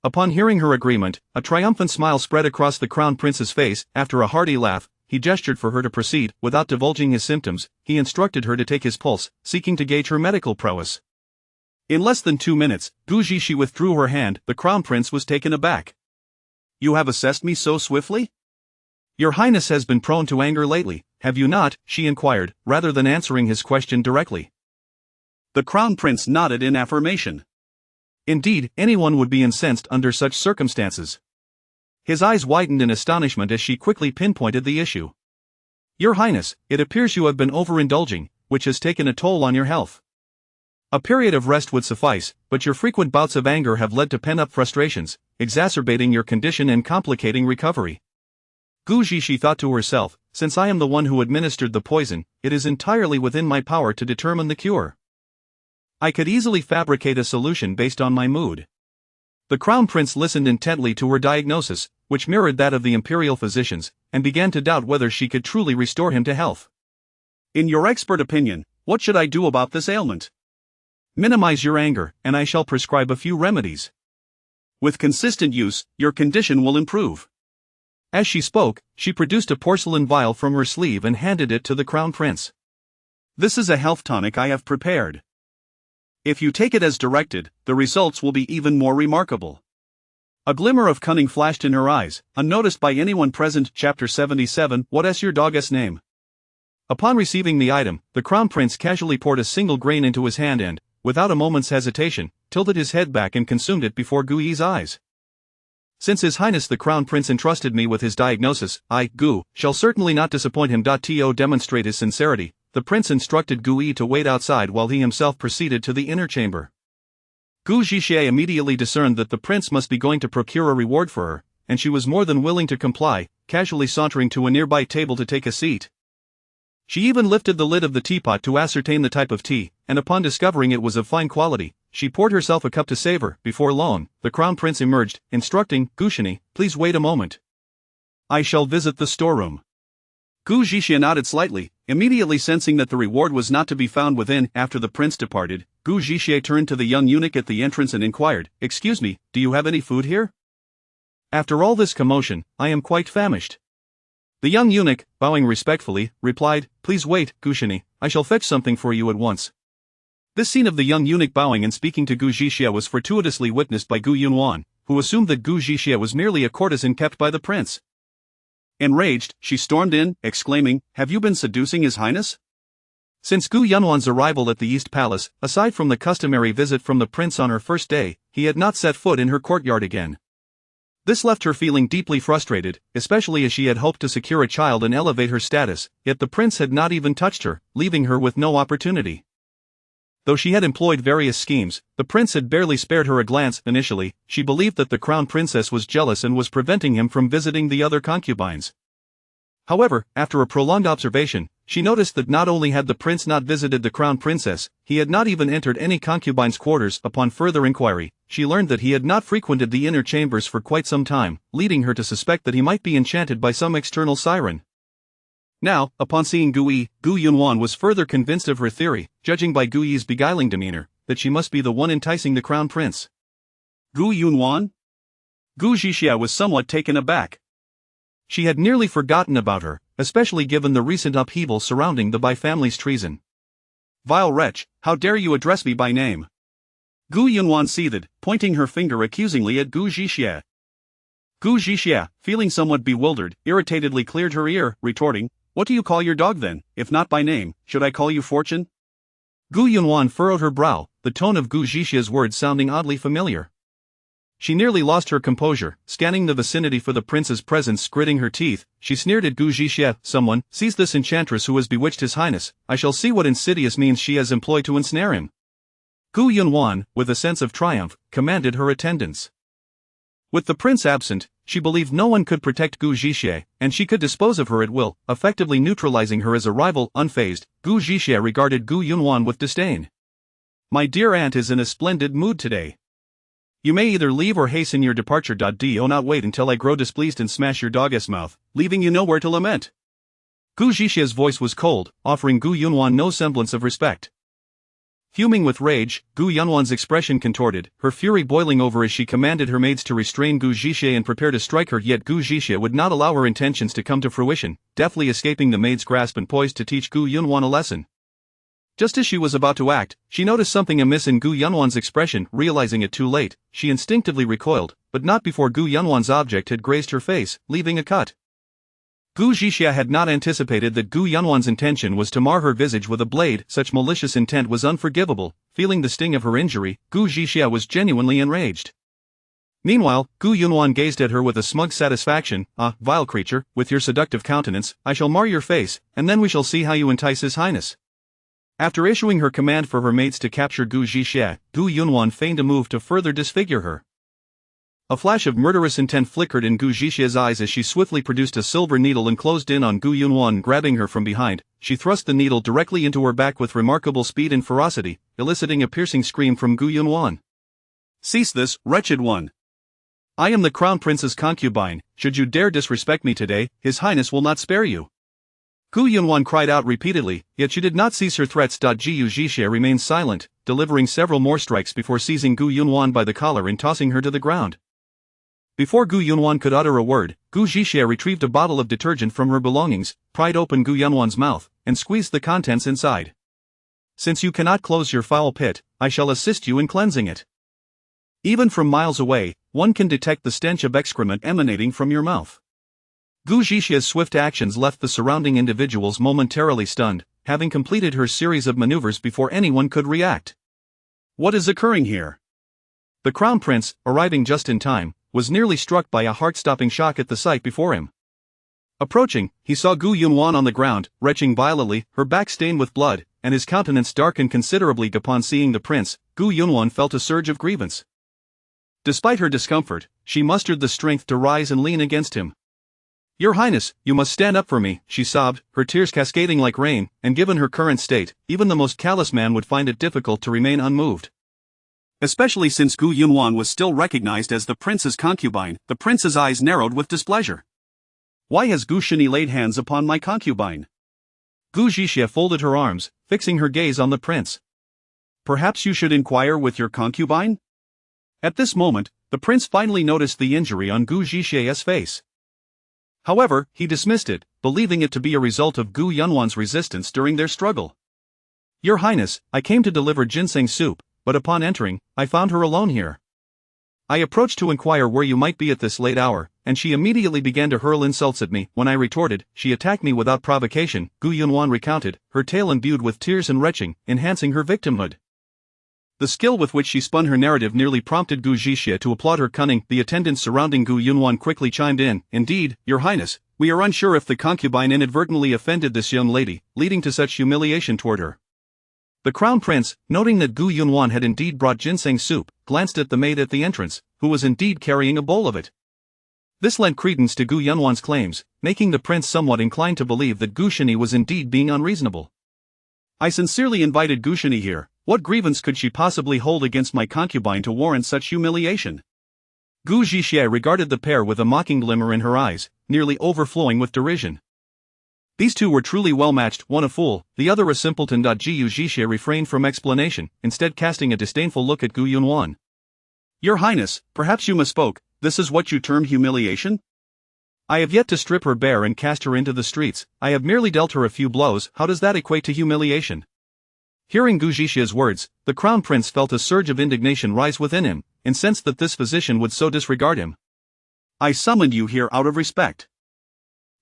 Speaker 2: Upon hearing her agreement, a triumphant smile spread across the crown prince's face. After a hearty laugh, he gestured for her to proceed. Without divulging his symptoms, he instructed her to take his pulse, seeking to gauge her medical prowess. In less than 2 minutes, Gu Zixi withdrew her hand. The crown prince was taken aback.
Speaker 1: You have assessed me so swiftly?
Speaker 2: Your Highness has been prone to anger lately, have you not? She inquired, rather than answering his question directly.
Speaker 1: The crown prince nodded in affirmation.
Speaker 2: Indeed, anyone would be incensed under such circumstances. His eyes widened in astonishment as she quickly pinpointed the issue. Your Highness, it appears you have been overindulging, which has taken a toll on your health. A period of rest would suffice, but your frequent bouts of anger have led to pent-up frustrations, exacerbating your condition and complicating recovery. Gu Zixi thought to herself, since I am the one who administered the poison, it is entirely within my power to determine the cure. I could easily fabricate a solution based on my mood. The crown prince listened intently to her diagnosis, which mirrored that of the imperial physicians, and began to doubt whether she could truly restore him to health.
Speaker 1: In your expert opinion, what should I do about this ailment?
Speaker 2: Minimize your anger, and I shall prescribe a few remedies.
Speaker 1: With consistent use, your condition will improve.
Speaker 2: As she spoke, she produced a porcelain vial from her sleeve and handed it to the crown prince.
Speaker 1: This is a health tonic I have prepared. If you take it as directed, the results will be even more remarkable. A glimmer of cunning flashed in her eyes, unnoticed by anyone present. Chapter 77. What's your dog's name? Upon receiving the item, the crown prince casually poured a single grain into his hand and, without a moment's hesitation, tilted his head back and consumed it before Gu Yi's eyes. Since His Highness the Crown Prince entrusted me with his diagnosis, I, Gu, shall certainly not disappoint him. To demonstrate his sincerity, the prince instructed Gu Yi to wait outside while he himself proceeded to the inner chamber. Gu Zixi immediately discerned that the prince must be going to procure a reward for her, and she was more than willing to comply, casually sauntering to a nearby table to take a seat. She even lifted the lid of the teapot to ascertain the type of tea, and upon discovering it was of fine quality, she poured herself a cup to savor. Before long, the crown prince emerged, instructing, Gushini, please wait a moment. I shall visit the storeroom. Gu Zixi nodded slightly, immediately sensing that the reward was not to be found within. After the prince departed, Gu Zixi turned to the young eunuch at the entrance and inquired, excuse me, do you have any food here?
Speaker 2: After all this commotion, I am quite famished. The young eunuch, bowing respectfully, replied, please wait, Gushini, I shall fetch something for you at once. This scene of the young eunuch bowing and speaking to Gu Zixi was fortuitously witnessed by Gu Yunwan, who assumed that Gu Zixi was merely a courtesan kept by the prince.
Speaker 1: Enraged, she stormed in, exclaiming, have you been seducing His Highness?
Speaker 2: Since Gu Yunwan's arrival at the East Palace, aside from the customary visit from the prince on her first day, he had not set foot in her courtyard again. This left her feeling deeply frustrated, especially as she had hoped to secure a child and elevate her status, yet the prince had not even touched her, leaving her with no opportunity. Though she had employed various schemes, the prince had barely spared her a glance. Initially, she believed that the crown princess was jealous and was preventing him from visiting the other concubines. However, after a prolonged observation, she noticed that not only had the prince not visited the crown princess, he had not even entered any concubine's quarters. Upon further inquiry, she learned that he had not frequented the inner chambers for quite some time, leading her to suspect that he might be enchanted by some external siren. Now, upon seeing Gu Yi, Gu Yunwan was further convinced of her theory, judging by Gu Yi's beguiling demeanor, that she must be the one enticing the crown prince.
Speaker 1: Gu Yunwan? Gu Zixi was somewhat taken aback.
Speaker 2: She had nearly forgotten about her, especially given the recent upheaval surrounding the Bai family's treason.
Speaker 1: Vile wretch, how dare you address me by name? Gu Yunwan seethed, pointing her finger accusingly at Gu Zhixie. Gu Zhixie, feeling somewhat bewildered, irritatedly cleared her ear, retorting, "What do you call your dog then, if not by name? Should I call you Fortune?"
Speaker 2: Gu Yunwan furrowed her brow, the tone of Gu Zhixie's words sounding oddly familiar. She nearly lost her composure, scanning the vicinity for the prince's presence. Gritting her teeth, she sneered at Gu Zhixie. "Someone, seize this enchantress who has bewitched his highness. I shall see what insidious means she has employed to ensnare him." Gu Yunwan, with a sense of triumph, commanded her attendants. With the prince absent, she believed no one could protect Gu Zhixie, and she could dispose of her at will, effectively neutralizing her as a rival. Unfazed, Gu Zhixie regarded Gu Yunwan with disdain. "My dear aunt is in a splendid mood today. You may either leave or hasten your departure. Do not wait until I grow displeased and smash your dog's mouth, leaving you nowhere to lament." Gu Zhixie's voice was cold, offering Gu Yunwan no semblance of respect. Fuming with rage, Gu Yunwan's expression contorted, her fury boiling over as she commanded her maids to restrain Gu Zhixie and prepare to strike her. Yet Gu Zhixie would not allow her intentions to come to fruition, deftly escaping the maids' grasp and poised to teach Gu Yunwan a lesson. Just as she was about to act, she noticed something amiss in Gu Yunwan's expression. Realizing it too late, she instinctively recoiled, but not before Gu Yunwan's object had grazed her face, leaving a cut. Gu Zhixie had not anticipated that Gu Yunwan's intention was to mar her visage with a blade. Such malicious intent was unforgivable. Feeling the sting of her injury, Gu Zhixie was genuinely enraged. Meanwhile, Gu Yunwan gazed at her with a smug satisfaction. "Ah, vile creature, with your seductive countenance, I shall mar your face, and then we shall see how you entice his highness." After issuing her command for her maids to capture Gu Zhixie, Gu Yunwan feigned a move to further disfigure her. A flash of murderous intent flickered in Gu Zhixie's eyes as she swiftly produced a silver needle and closed in on Gu Yunwan. Grabbing her from behind, she thrust the needle directly into her back with remarkable speed and ferocity, eliciting a piercing scream from Gu Yunwan.
Speaker 1: "Cease this, wretched one. I am the crown prince's concubine. Should you dare disrespect me today, his highness will not spare you." Gu Yunwan cried out repeatedly, yet she did not cease her threats. Gu Zhixie remained silent, delivering several more strikes before seizing Gu Yunwan by the collar and tossing her to the ground. Before Gu Yunwan could utter a word, Gu Zhixie retrieved a bottle of detergent from her belongings, pried open Gu Yunwan's mouth, and squeezed the contents inside. "Since you cannot close your foul pit, I shall assist you in cleansing it. Even from miles away, one can detect the stench of excrement emanating from your mouth." Gu Zhixie's swift actions left the surrounding individuals momentarily stunned, having completed her series of maneuvers before anyone could react. "What is occurring here?"
Speaker 2: The crown prince, arriving just in time, was nearly struck by a heart-stopping shock at the sight before him. Approaching, he saw Gu Yunwan on the ground, retching violently, her back stained with blood, and his countenance darkened considerably. Upon seeing the prince, Gu Yunwan felt a surge of grievance. Despite her discomfort, she mustered the strength to rise and lean against him. "Your Highness, you must stand up for me," she sobbed, her tears cascading like rain, and given her current state, even the most callous man would find it difficult to remain unmoved.
Speaker 1: Especially since Gu Yunwan was still recognized as the prince's concubine. The prince's eyes narrowed with displeasure. "Why has Gu Shini laid hands upon my concubine?"
Speaker 2: Gu Zhixie folded her arms, fixing her gaze on the prince.
Speaker 1: "Perhaps you should inquire with your concubine?" At this moment, the prince finally noticed the injury on Gu Zhixie's face. However, he dismissed it, believing it to be a result of Gu Yunwan's resistance during their struggle. "Your Highness, I came to deliver ginseng soup, but upon entering, I found her alone here. I approached to inquire where you might be at this late hour, and she immediately began to hurl insults at me. When I retorted, she attacked me without provocation," Gu Yunwan recounted, her tale imbued with tears and retching, enhancing her victimhood. The skill with which she spun her narrative nearly prompted Gu Zhixie to applaud her cunning. The attendants surrounding Gu Yunwan quickly chimed in. "Indeed, Your Highness, we are unsure if the concubine inadvertently offended this young lady, leading to such humiliation toward her." The crown prince, noting that Gu Yunwan had indeed brought ginseng soup, glanced at the maid at the entrance, who was indeed carrying a bowl of it. This lent credence to Gu Yunwan's claims, making the prince somewhat inclined to believe that Gu Shini was indeed being unreasonable. "I sincerely invited Gu Shini here. What grievance could she possibly hold against my concubine to warrant such humiliation?" Gu Zhixie regarded the pair with a mocking glimmer in her eyes, nearly overflowing with derision. These two were truly well matched, one a fool, the other a simpleton. Gu Zhixie refrained from explanation, instead casting a disdainful look at Gu Yunwan. "Your Highness, perhaps you misspoke. This is what you term humiliation?"
Speaker 2: I have yet to strip her bare and cast her into the streets, I have merely dealt her a few blows. How does that equate to humiliation? Hearing Gu Zhixi's words, the crown prince felt a surge of indignation rise within him, incensed that this physician would so disregard him.
Speaker 1: I summoned you here out of respect.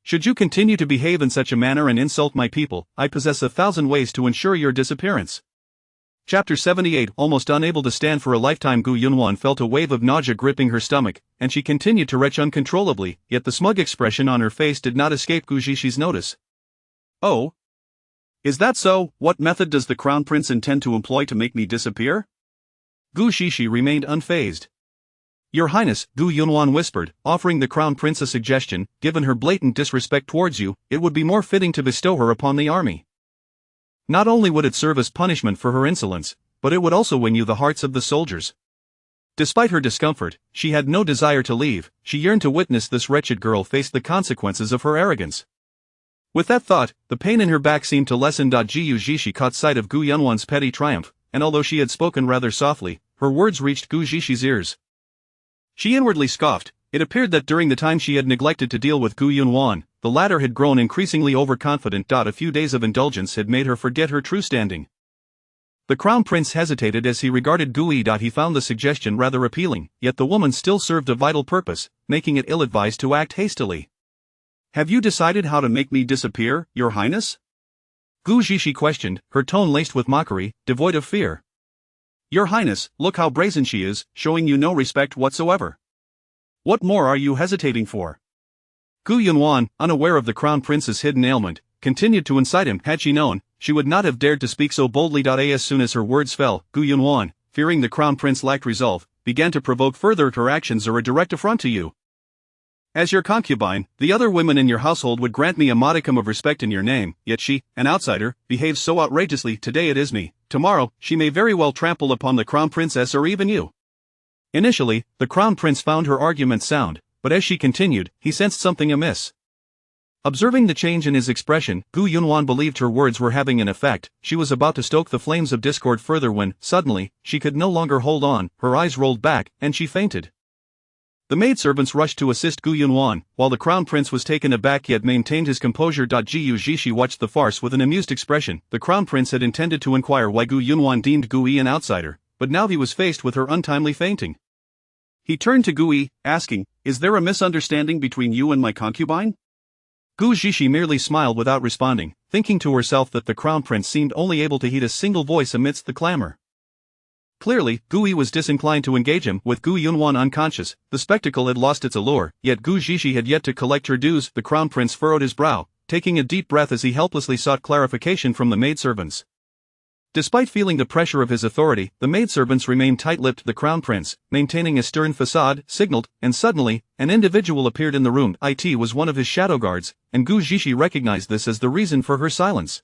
Speaker 2: Should you continue to behave in such a manner and insult my people, I possess 1,000 ways to ensure your disappearance. Chapter 78. Almost unable to stand for a lifetime, Gu Yunwan felt a wave of nausea gripping her stomach, and she continued to retch uncontrollably, yet the smug expression on her face did not escape Gu Zhixi's notice.
Speaker 1: Oh? Is that so? What method does the crown prince intend to employ to make me disappear?
Speaker 2: Gu Zhixi remained unfazed. Your Highness, Gu Yunwan whispered, offering the crown prince a suggestion. Given her blatant disrespect towards you, it would be more fitting to bestow her upon the army. Not only would it serve as punishment for her insolence, but it would also win you the hearts of the soldiers. Despite her discomfort, she had no desire to leave. She yearned to witness this wretched girl face the consequences of her arrogance. With that thought, the pain in her back seemed to lessen. Gu Zhishi caught sight of Gu Yunwan's petty triumph, and although she had spoken rather softly, her words reached Gu Zhishi's ears. She inwardly scoffed. It appeared that during the time she had neglected to deal with Gu Yunwan, the latter had grown increasingly overconfident. A few days of indulgence had made her forget her true standing. The crown prince hesitated as he regarded Gu Yi. He found the suggestion rather appealing, yet the woman still served a vital purpose, making it ill-advised to act hastily.
Speaker 1: Have you decided how to make me disappear, Your Highness?
Speaker 2: Gu Zhishi questioned, her tone laced with mockery, devoid of fear.
Speaker 1: Your Highness, look how brazen she is, showing you no respect whatsoever. What more are you hesitating for?
Speaker 2: Gu Yunwan, unaware of the crown prince's hidden ailment, continued to incite him. Had she known, she would not have dared to speak so boldly. As soon as her words fell, Gu Yunwan, fearing the crown prince lacked resolve, began to provoke further. Her actions are a direct affront to you. As your concubine, the other women in your household would grant me a modicum of respect in your name, yet she, an outsider, behaves so outrageously. Today it is me, tomorrow, she may very well trample upon the crown princess or even you. Initially, the crown prince found her argument sound, but as she continued, he sensed something amiss. Observing the change in his expression, Gu Yunwan believed her words were having an effect. She was about to stoke the flames of discord further when, suddenly, she could no longer hold on, her eyes rolled back, and she fainted. The maidservants rushed to assist Gu Yunwan, while the crown prince was taken aback yet maintained his composure. Gu Zhishi watched the farce with an amused expression. The crown prince had intended to inquire why Gu Yunwan deemed Gu Yi an outsider, but now he was faced with her untimely fainting.
Speaker 1: He turned to Gu Yi, asking, "Is there a misunderstanding between you and my concubine?"
Speaker 2: Gu Zhishi merely smiled without responding, thinking to herself that the crown prince seemed only able to heed a single voice amidst the clamor. Clearly, Gu Yi was disinclined to engage him. With Gu Yunwan unconscious, the spectacle had lost its allure, yet Gu Zhishi had yet to collect her dues. The crown prince furrowed his brow, taking a deep breath as he helplessly sought clarification from the maidservants. Despite feeling the pressure of his authority, the maidservants remained tight-lipped. The crown prince, maintaining a stern facade, signaled, and suddenly, an individual appeared in the room. It was one of his shadow guards, and Gu Zhishi recognized this as the reason for her silence.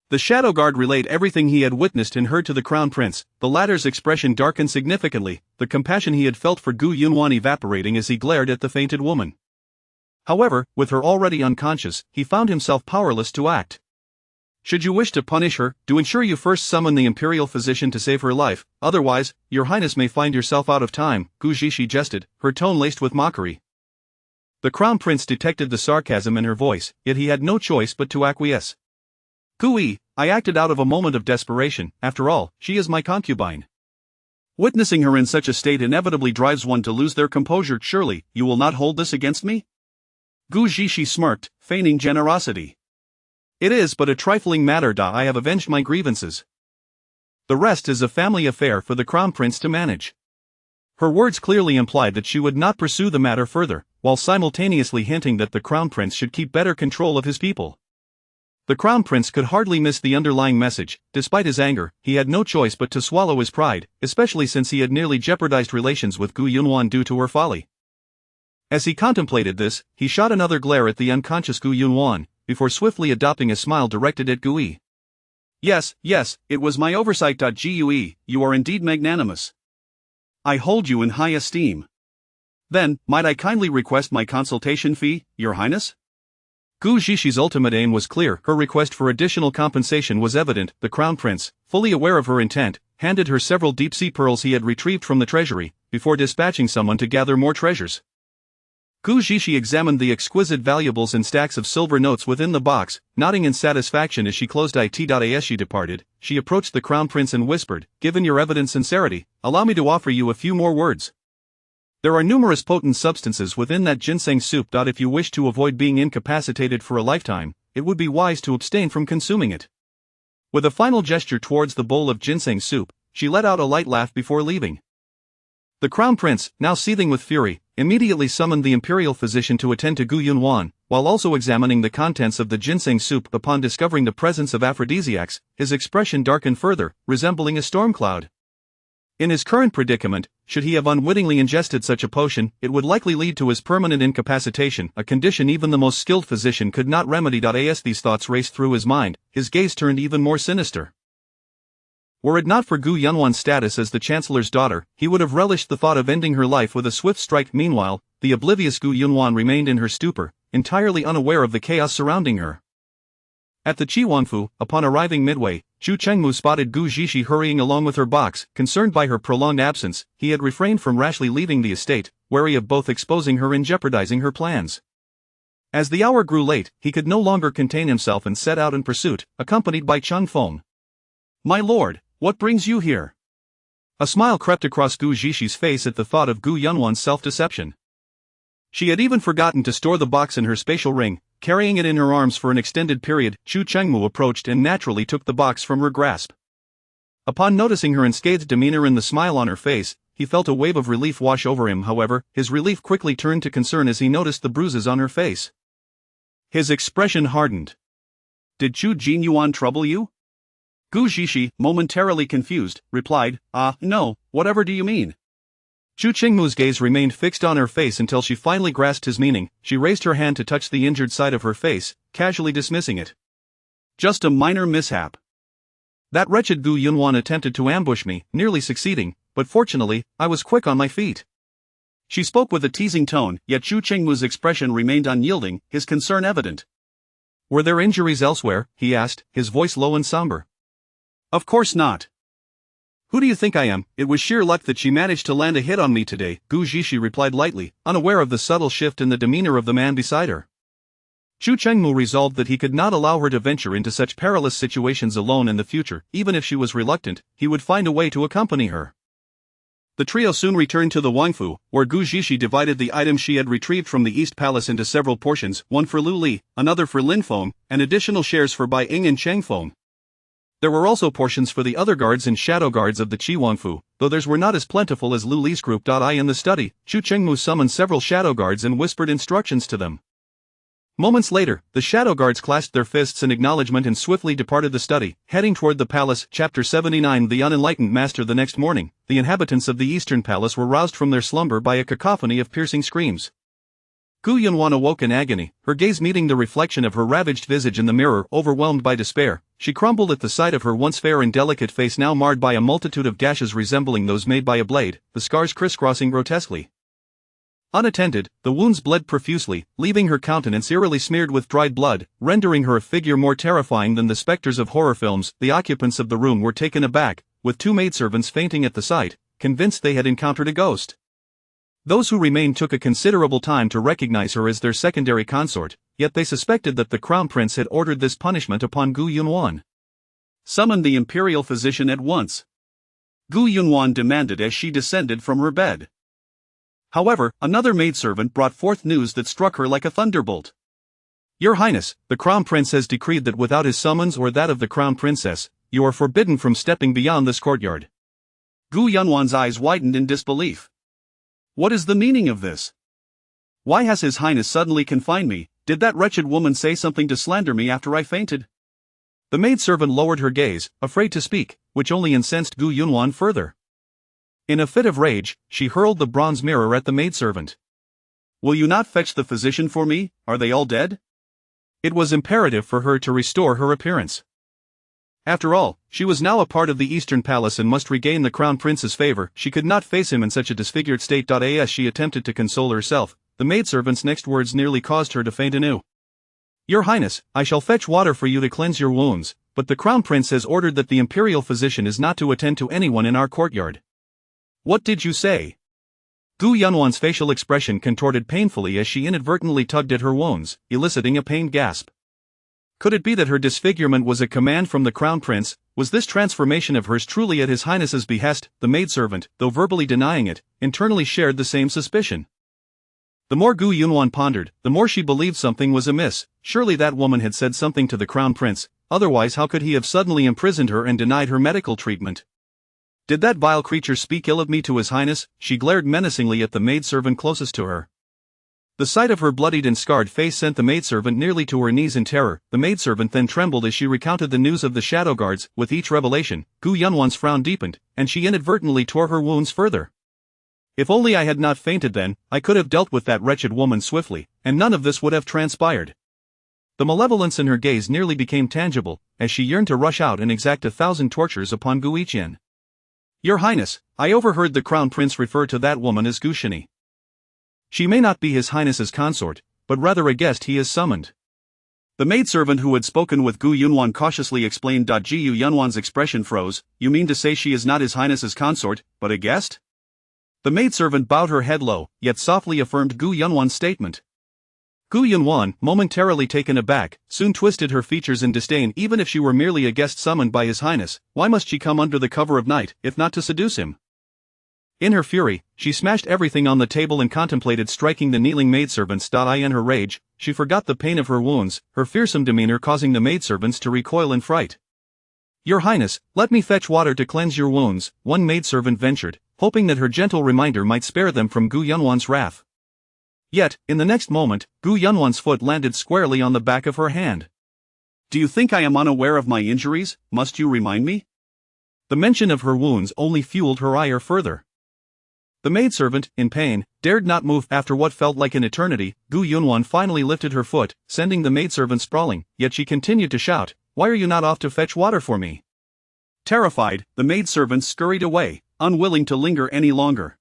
Speaker 2: The shadow guard relayed everything he had witnessed and heard to the crown prince. The latter's expression darkened significantly, the compassion he had felt for Gu Yunwan evaporating as he glared at the fainted woman. However, with her already unconscious, he found himself powerless to act. Should you wish to punish her, do ensure you first summon the imperial physician to save her life, otherwise, your highness may find yourself out of time, Gu Zhishi jested, her tone laced with mockery. The crown prince detected the sarcasm in her voice, yet he had no choice but to acquiesce. Gu Yi, I acted out of a moment of desperation. After all, she is my concubine. Witnessing her in such a state inevitably drives one to lose their composure. Surely, you will not hold this against me? Gu Zhishi smirked, feigning generosity. It is but a trifling matter. I have avenged my grievances. The rest is a family affair for the crown prince to manage. Her words clearly implied that she would not pursue the matter further, while simultaneously hinting that the crown prince should keep better control of his people. The crown prince could hardly miss the underlying message. Despite his anger, he had no choice but to swallow his pride, especially since he had nearly jeopardized relations with Gu Yunwan due to her folly. As he contemplated this, he shot another glare at the unconscious Gu Yunwan, before swiftly adopting a smile directed at Gu Yi. Yes, it was my oversight. Gu Yi, you are indeed magnanimous. I hold you in high esteem. Then, might I kindly request my consultation fee, Your Highness? Gu Zhishi's ultimate aim was clear. Her request for additional compensation was evident. The crown prince, fully aware of her intent, handed her several deep-sea pearls he had retrieved from the treasury, before dispatching someone to gather more treasures. Gu Zixi examined the exquisite valuables and stacks of silver notes within the box, nodding in satisfaction as she closed it. As she departed, she approached the crown prince and whispered, "Given your evident sincerity, allow me to offer you a few more words. There are numerous potent substances within that ginseng soup. If you wish to avoid being incapacitated for a lifetime, it would be wise to abstain from consuming it." With a final gesture towards the bowl of ginseng soup, she let out a light laugh before leaving. The crown prince, now seething with fury, immediately summoned the imperial physician to attend to Gu Yunwan, while also examining the contents of the ginseng soup. Upon discovering the presence of aphrodisiacs, his expression darkened further, resembling a storm cloud. In his current predicament, should he have unwittingly ingested such a potion, it would likely lead to his permanent incapacitation, a condition even the most skilled physician could not remedy. As these thoughts raced through his mind, his gaze turned even more sinister. Were it not for Gu Yunwan's status as the chancellor's daughter, he would have relished the thought of ending her life with a swift strike. Meanwhile, the oblivious Gu Yunwan remained in her stupor, entirely unaware of the chaos surrounding her. At the Chiwangfu, upon arriving midway, Zhu Chengmu spotted Gu Zixi hurrying along with her box. Concerned by her prolonged absence, he had refrained from rashly leaving the estate, wary of both exposing her and jeopardizing her plans. As the hour grew late, he could no longer contain himself and set out in pursuit, accompanied by Cheng Feng. "My lord, what brings you here?" A smile crept across Gu Zixi's face at the thought of Gu Yunwan's self-deception. She had even forgotten to store the box in her spatial ring, carrying it in her arms for an extended period. Zhu Chengmu approached and naturally took the box from her grasp. Upon noticing her unscathed demeanor and the smile on her face, he felt a wave of relief wash over him. However, his relief quickly turned to concern as he noticed the bruises on her face. His expression hardened.
Speaker 1: "Did Zhu Jinyuan trouble you?" Gu Zixi, momentarily confused, replied, "No, whatever do you mean?"
Speaker 2: Zhu Chengmu's gaze remained fixed on her face until she finally grasped his meaning. She raised her hand to touch the injured side of her face, casually dismissing it.
Speaker 1: "Just a minor mishap.
Speaker 2: That wretched Gu Yunwan attempted to ambush me, nearly succeeding, but fortunately, I was quick on my feet."
Speaker 1: She spoke with a teasing tone, yet Zhu Chengmu's expression remained unyielding, his concern evident.
Speaker 2: "Were there injuries elsewhere?" he asked, his voice low and somber.
Speaker 1: "Of course not. Who do you think I am? It was sheer luck that she managed to land a hit on me today," Gu Zixi replied lightly, unaware of the subtle shift in the demeanor of the man beside her. Zhu Chengmu resolved that he could not allow her to venture into such perilous situations alone in the future. Even if she was reluctant, he would find a way to accompany her. The trio soon returned to the Wangfu, where Gu Zixi divided the items she had retrieved from the East Palace into several portions, one for Lu Li, another for Lin Feng, and additional shares for Bai Ying and Cheng Feng. There were also portions for the other guards and shadow guards of the Chiwangfu, though theirs were not as plentiful as Lu Li's group. In the study, Zhu Chengmu summoned several shadow guards and whispered instructions to them. Moments later, the shadow guards clasped their fists in acknowledgement and swiftly departed the study, heading toward the palace. Chapter 79 The Unenlightened Master. The next morning, the inhabitants of the Eastern Palace were roused from their slumber by a cacophony of piercing screams. Gu Yunwan awoke in agony, her gaze meeting the reflection of her ravaged visage in the mirror. Overwhelmed by despair, she crumbled at the sight of her once fair and delicate face now marred by a multitude of gashes resembling those made by a blade, the scars crisscrossing grotesquely. Unattended, the wounds bled profusely, leaving her countenance eerily smeared with dried blood, rendering her a figure more terrifying than the specters of horror films. The occupants of the room were taken aback, with two maidservants fainting at the sight, convinced they had encountered a ghost. Those who remained took a considerable time to recognize her as their secondary consort, yet they suspected that the crown prince had ordered this punishment upon Gu Yunwan. "Summon the imperial physician at once," Gu Yunwan demanded as she descended from her bed. However, another maidservant brought forth news that struck her like a thunderbolt.
Speaker 2: "Your Highness, the crown prince has decreed that without his summons or that of the crown princess, you are forbidden from stepping beyond this courtyard."
Speaker 1: Gu Yunwan's eyes widened in disbelief. What is the meaning of this? Why has His Highness suddenly confined me? Did that wretched woman say something to slander me after I fainted?
Speaker 2: The maidservant lowered her gaze, afraid to speak, which only incensed Gu Yunwan further. In a fit of rage, she hurled the bronze mirror at the maidservant.
Speaker 1: "Will you not fetch the physician for me? Are they all dead?"
Speaker 2: It was imperative for her to restore her appearance. After all, she was now a part of the Eastern Palace and must regain the crown prince's favor. She could not face him in such a disfigured state. As she attempted to console herself, the maidservant's next words nearly caused her to faint anew. "Your Highness, I shall fetch water for you to cleanse your wounds, but the crown prince has ordered that the imperial physician is not to attend to anyone in our courtyard."
Speaker 1: "What did you say?"
Speaker 2: Gu Yunwan's facial expression contorted painfully as she inadvertently tugged at her wounds, eliciting a pained gasp. Could it be that her disfigurement was a command from the crown prince? Was this transformation of hers truly at his highness's behest? The maidservant, though verbally denying it, internally shared the same suspicion. The more Gu Yunwan pondered, the more she believed something was amiss. Surely that woman had said something to the crown prince, otherwise how could he have suddenly imprisoned her and denied her medical treatment? Did that vile creature speak ill of me to his highness? She glared menacingly at the maidservant closest to her. The sight of her bloodied and scarred face sent the maidservant nearly to her knees in terror. The maidservant then trembled as she recounted the news of the shadow guards. With each revelation, Gu Yunwan's frown deepened, and she inadvertently tore her wounds further. If only I had not fainted then, I could have dealt with that wretched woman swiftly, and none of this would have transpired. The malevolence in her gaze nearly became tangible, as she yearned to rush out and exact 1,000 tortures upon Gu Yiqian. Your Highness, I overheard the crown prince refer to that woman as Gushini. She may not be his highness's consort, but rather a guest he has summoned. The maidservant who had spoken with Gu Yunwan cautiously explained. Gu Yunwan's expression froze. You mean to say she is not his highness's consort, but a guest? The maidservant bowed her head low, yet softly affirmed Gu Yunwan's statement. Gu Yunwan, momentarily taken aback, soon twisted her features in disdain. Even if she were merely a guest summoned by his highness, why must she come under the cover of night, if not to seduce him? In her fury, she smashed everything on the table and contemplated striking the kneeling maidservants. In her rage, she forgot the pain of her wounds, her fearsome demeanor causing the maidservants to recoil in fright. Your Highness, let me fetch water to cleanse your wounds, one maidservant ventured, hoping that her gentle reminder might spare them from Gu Yunwan's wrath. Yet, in the next moment, Gu Yunwan's foot landed squarely on the back of her hand. Do you think I am unaware of my injuries? Must you remind me? The mention of her wounds only fueled her ire further. The maidservant, in pain, dared not move. After what felt like an eternity, Gu Yunwan finally lifted her foot, sending the maidservant sprawling, yet she continued to shout, Why are you not off to fetch water for me? Terrified, the maidservant scurried away, unwilling to linger any longer.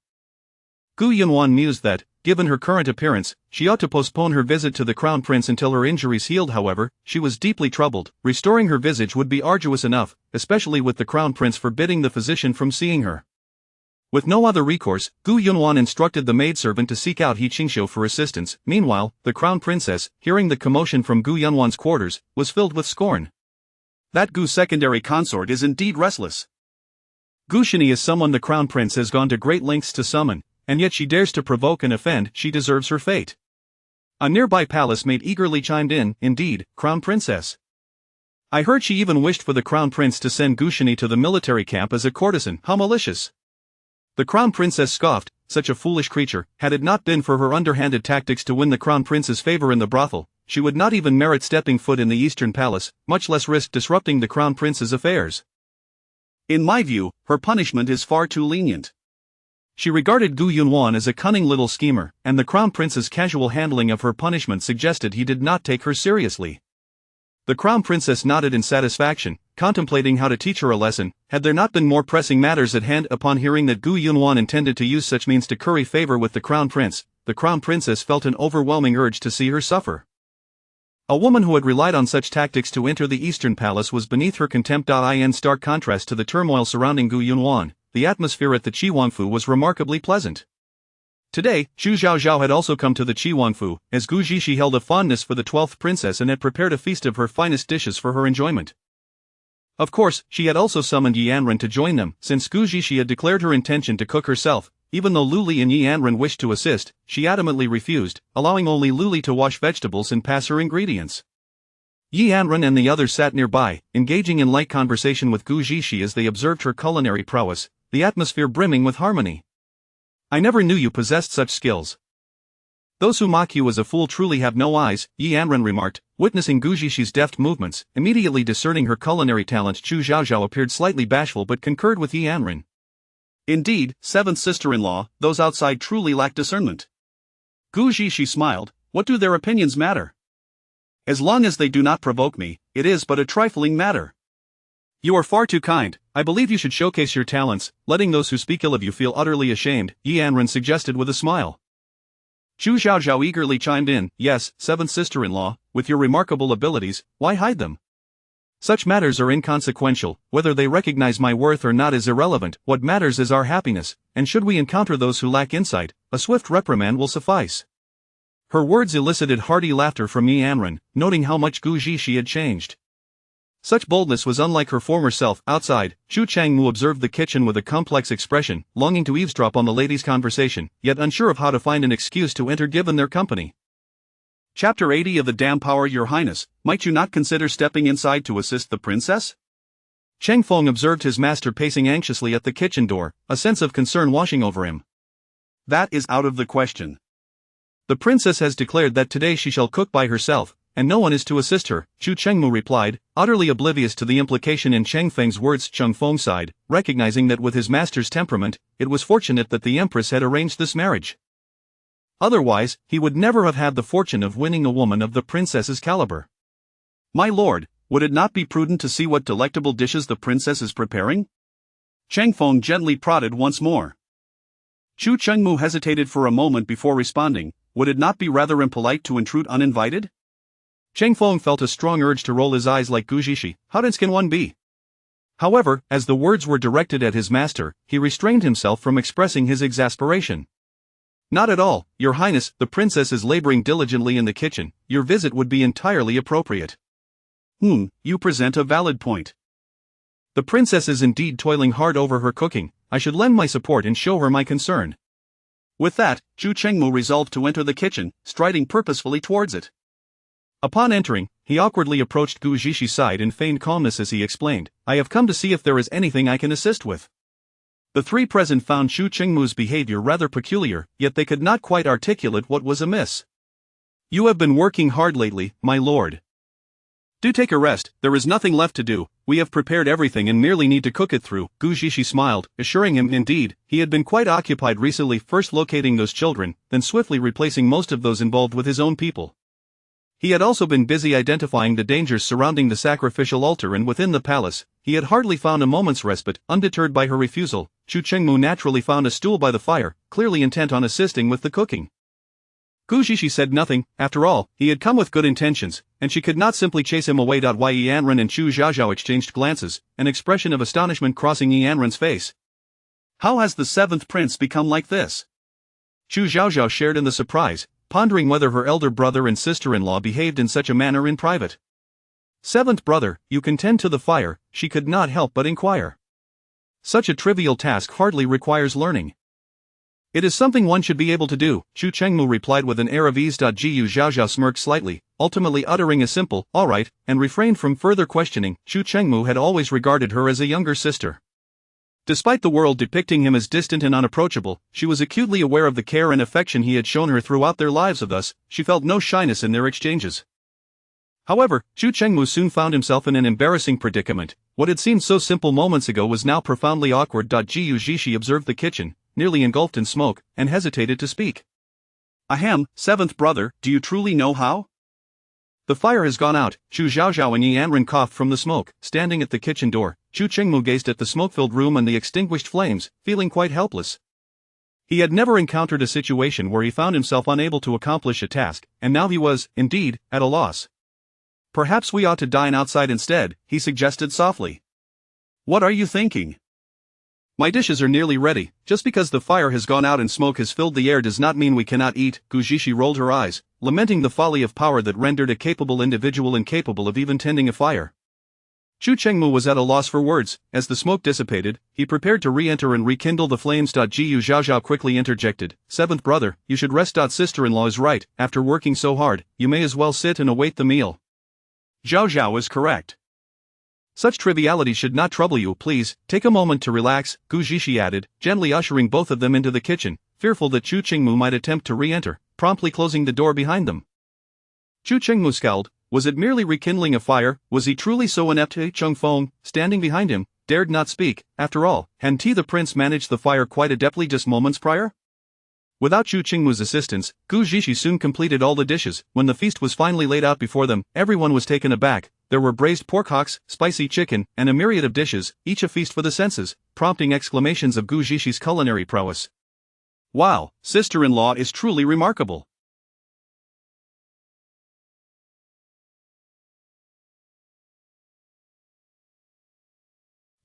Speaker 2: Gu Yunwan mused that, given her current appearance, she ought to postpone her visit to the crown prince until her injuries healed. However, she was deeply troubled. Restoring her visage would be arduous enough, especially with the crown prince forbidding the physician from seeing her. With no other recourse, Gu Yunwan instructed the maidservant to seek out He Qingxiu for assistance. Meanwhile, the crown princess, hearing the commotion from Gu Yunwan's quarters, was filled with scorn. That Gu's secondary consort is indeed restless. Gushini is someone the crown prince has gone to great lengths to summon, and yet she dares to provoke and offend. She deserves her fate. A nearby palace maid eagerly chimed in, Indeed, crown princess. I heard she even wished for the crown prince to send Gushini to the military camp as a courtesan. How malicious. The crown princess scoffed, such a foolish creature. Had it not been for her underhanded tactics to win the crown prince's favor in the brothel, she would not even merit stepping foot in the eastern palace, much less risk disrupting the crown prince's affairs. In my view, her punishment is far too lenient. She regarded Gu Yunwan as a cunning little schemer, and the crown prince's casual handling of her punishment suggested he did not take her seriously. The crown princess nodded in satisfaction, contemplating how to teach her a lesson. Had there not been more pressing matters at hand? Upon hearing that Gu Yunwan intended to use such means to curry favor with the crown princess felt an overwhelming urge to see her suffer. A woman who had relied on such tactics to enter the eastern palace was beneath her contempt. In stark contrast to the turmoil surrounding Gu Yunwan, the atmosphere at the Chiwangfu was remarkably pleasant. Today, Xu Zhaozhao had also come to the Chiwangfu, as Gu Zhishi held a fondness for the 12th princess and had prepared a feast of her finest dishes for her enjoyment. Of course, she had also summoned Yi Anren to join them. Since Gu Zhishi had declared her intention to cook herself, even though Lu Li and Yi Anren wished to assist, she adamantly refused, allowing only Lu Li to wash vegetables and pass her ingredients. Yi Anren and the others sat nearby, engaging in light conversation with Gu Zhishi as they observed her culinary prowess, the atmosphere brimming with harmony. I never knew you possessed such skills. Those who mock you as a fool truly have no eyes, Yi Anren remarked, witnessing Gu Zhishi's deft movements. Immediately discerning her culinary talent, Xu Zhaozhao appeared slightly bashful but concurred with Yi Anren. Indeed, seventh sister-in-law, those outside truly lack discernment. Gu Zhishi smiled, what do their opinions matter? As long as they do not provoke me, it is but a trifling matter. You are far too kind. I believe you should showcase your talents, letting those who speak ill of you feel utterly ashamed, Yi Anren suggested with a smile. Xu Zhaozhao eagerly chimed in, yes, seventh sister-in-law, with your remarkable abilities, why hide them? Such matters are inconsequential, whether they recognize my worth or not is irrelevant, what matters is our happiness, and should we encounter those who lack insight, a swift reprimand will suffice. Her words elicited hearty laughter from Yi Anren, noting how much Gu Zixi had changed. Such boldness was unlike her former self. Outside, Chu Changmu observed the kitchen with a complex expression, longing to eavesdrop on the ladies' conversation, yet unsure of how to find an excuse to enter given their company.
Speaker 1: Chapter 80 of the Dam Power. Your Highness, might you not consider stepping inside to assist the princess?
Speaker 2: Cheng Feng observed his master pacing anxiously at the kitchen door, a sense of concern washing over him.
Speaker 1: That is out of the question.
Speaker 2: The princess has declared that today she shall cook by herself, and no one is to assist her, Chu Chengmu replied, utterly oblivious to the implication in Cheng Feng's words. Cheng Feng sighed, recognizing that with his master's temperament, it was fortunate that the empress had arranged this marriage. Otherwise, he would never have had the fortune of winning a woman of the princess's caliber.
Speaker 1: My lord, would it not be prudent to see what delectable dishes the princess is preparing? Cheng Feng gently prodded once more. Chu Chengmu hesitated for a moment before responding. Would it not be rather impolite to intrude uninvited?
Speaker 2: Cheng Feng felt a strong urge to roll his eyes like Gu Zixi. How dense can one be? However, as the words were directed at his master, he restrained himself from expressing his exasperation. Not at all, Your Highness, the princess is laboring diligently in the kitchen, your visit would be entirely appropriate.
Speaker 1: You present a valid point.
Speaker 2: The princess is indeed toiling hard over her cooking, I should lend my support and show her my concern.
Speaker 1: With that, Chu Chengmu resolved to enter the kitchen, striding purposefully towards it.
Speaker 2: Upon entering, he awkwardly approached Gu Zixi side and feigned calmness as he explained, I have come to see if there is anything I can assist with. The three present found Chu Chengmu's behavior rather peculiar, yet they could not quite articulate what was amiss. You have been working hard lately, my lord.
Speaker 1: Do take a rest, there is nothing left to do, we have prepared everything and merely need to cook it through.
Speaker 2: Gu Zixi smiled, assuring him indeed, he had been quite occupied recently first locating those children, then swiftly replacing most of those involved with his own people. He had also been busy identifying the dangers surrounding the sacrificial altar and within the palace. He had hardly found a moment's respite. Undeterred by her refusal, Chu Chengmu naturally found a stool by the fire, clearly intent on assisting with the cooking. Gu Zixi said nothing. After all, he had come with good intentions, and she could not simply chase him away. Yi Anren and Chu Xiaoxiao exchanged glances, an expression of astonishment crossing Yi Anren's face.
Speaker 1: How has the seventh prince become like this?
Speaker 2: Chu Xiaoxiao shared in the surprise, pondering whether her elder brother and sister-in-law behaved in such a manner in private. Seventh brother, you can tend to the fire, she could not help but inquire. Such a trivial task hardly requires learning. It is something one should be able to do, Chu Chengmu replied with an air of ease. Gu Xiaoxiao smirked slightly, ultimately uttering a simple, all right, and refrained from further questioning. Chu Chengmu had always regarded her as a younger sister. Despite the world depicting him as distant and unapproachable, she was acutely aware of the care and affection he had shown her throughout their lives. Thus, she felt no shyness in their exchanges. However, Chu Chengmu soon found himself in an embarrassing predicament. What had seemed so simple moments ago was now profoundly awkward. Gu Zixi observed the kitchen, nearly engulfed in smoke, and hesitated to speak.
Speaker 1: Ahem, seventh brother, do you truly know how?
Speaker 2: The fire has gone out. Chu Xiaoxiao and Yi Anren coughed from the smoke. Standing at the kitchen door, Chu Chengmu gazed at the smoke-filled room and the extinguished flames, feeling quite helpless. He had never encountered a situation where he found himself unable to accomplish a task, and now he was, indeed, at a loss. Perhaps we ought to dine outside instead, he suggested softly.
Speaker 1: What are you thinking?
Speaker 2: My dishes are nearly ready. Just because the fire has gone out and smoke has filled the air does not mean we cannot eat. Gu Zixi rolled her eyes, lamenting the folly of power that rendered a capable individual incapable of even tending a fire. Chu Chengmu was at a loss for words. As the smoke dissipated, he prepared to re-enter and rekindle the flames. Gu Xiaoxiao quickly interjected, Seventh brother, you should rest. Sister-in-law is right, after working so hard, you may as well sit and await the meal.
Speaker 1: Xiaoxiao is correct.
Speaker 2: Such trivialities should not trouble you. Please, take a moment to relax, Gu Zixi added, gently ushering both of them into the kitchen, fearful that Chu Chengmu might attempt to re-enter, promptly closing the door behind them. Chu Chengmu scowled. Was it merely rekindling a fire? Was he truly so inept? Cheng Feng, standing behind him, dared not speak. After all, hadn't he the prince managed the fire quite adeptly just moments prior? Without Chu Chengmu's assistance, Gu Zixi soon completed all the dishes. When the feast was finally laid out before them, everyone was taken aback. There were braised pork hocks, spicy chicken, and a myriad of dishes, each a feast for the senses, prompting exclamations of Gu Zixi culinary prowess.
Speaker 1: Wow, sister-in-law is truly remarkable.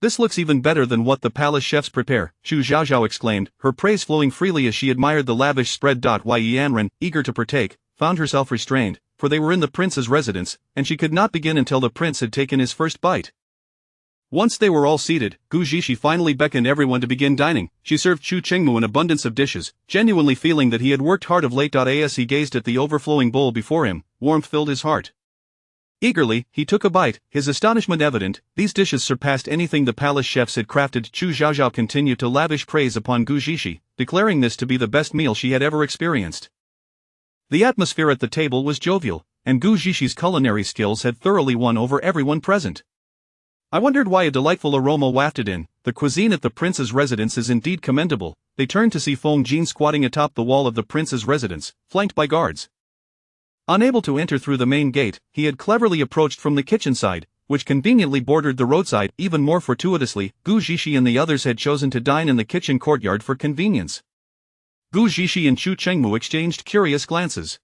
Speaker 2: This looks even better than what the palace chefs prepare, Chu Xiaoxiao exclaimed, her praise flowing freely as she admired the lavish spread. Yi Yanren, eager to partake, found herself restrained, for they were in the prince's residence, and she could not begin until the prince had taken his first bite. Once they were all seated, Gu Zhishi finally beckoned everyone to begin dining. She served Chu Chengmu an abundance of dishes, genuinely feeling that he had worked hard of late. As he gazed at the overflowing bowl before him, warmth filled his heart. Eagerly, he took a bite, his astonishment evident. These dishes surpassed anything the palace chefs had crafted. Chu Xiaoxiao continued to lavish praise upon Gu Zhishi, declaring this to be the best meal she had ever experienced. The atmosphere at the table was jovial, and Gu Zhishi's culinary skills had thoroughly won over everyone present. I wondered why a delightful aroma wafted in. The cuisine at the prince's residence is indeed commendable. They turned to see Feng Jin squatting atop the wall of the prince's residence, flanked by guards. Unable to enter through the main gate, he had cleverly approached from the kitchen side, which conveniently bordered the roadside. Even more fortuitously, Gu Zhishi and the others had chosen to dine in the kitchen courtyard for convenience. Gu Zhishi and Chu Chengmu exchanged curious glances.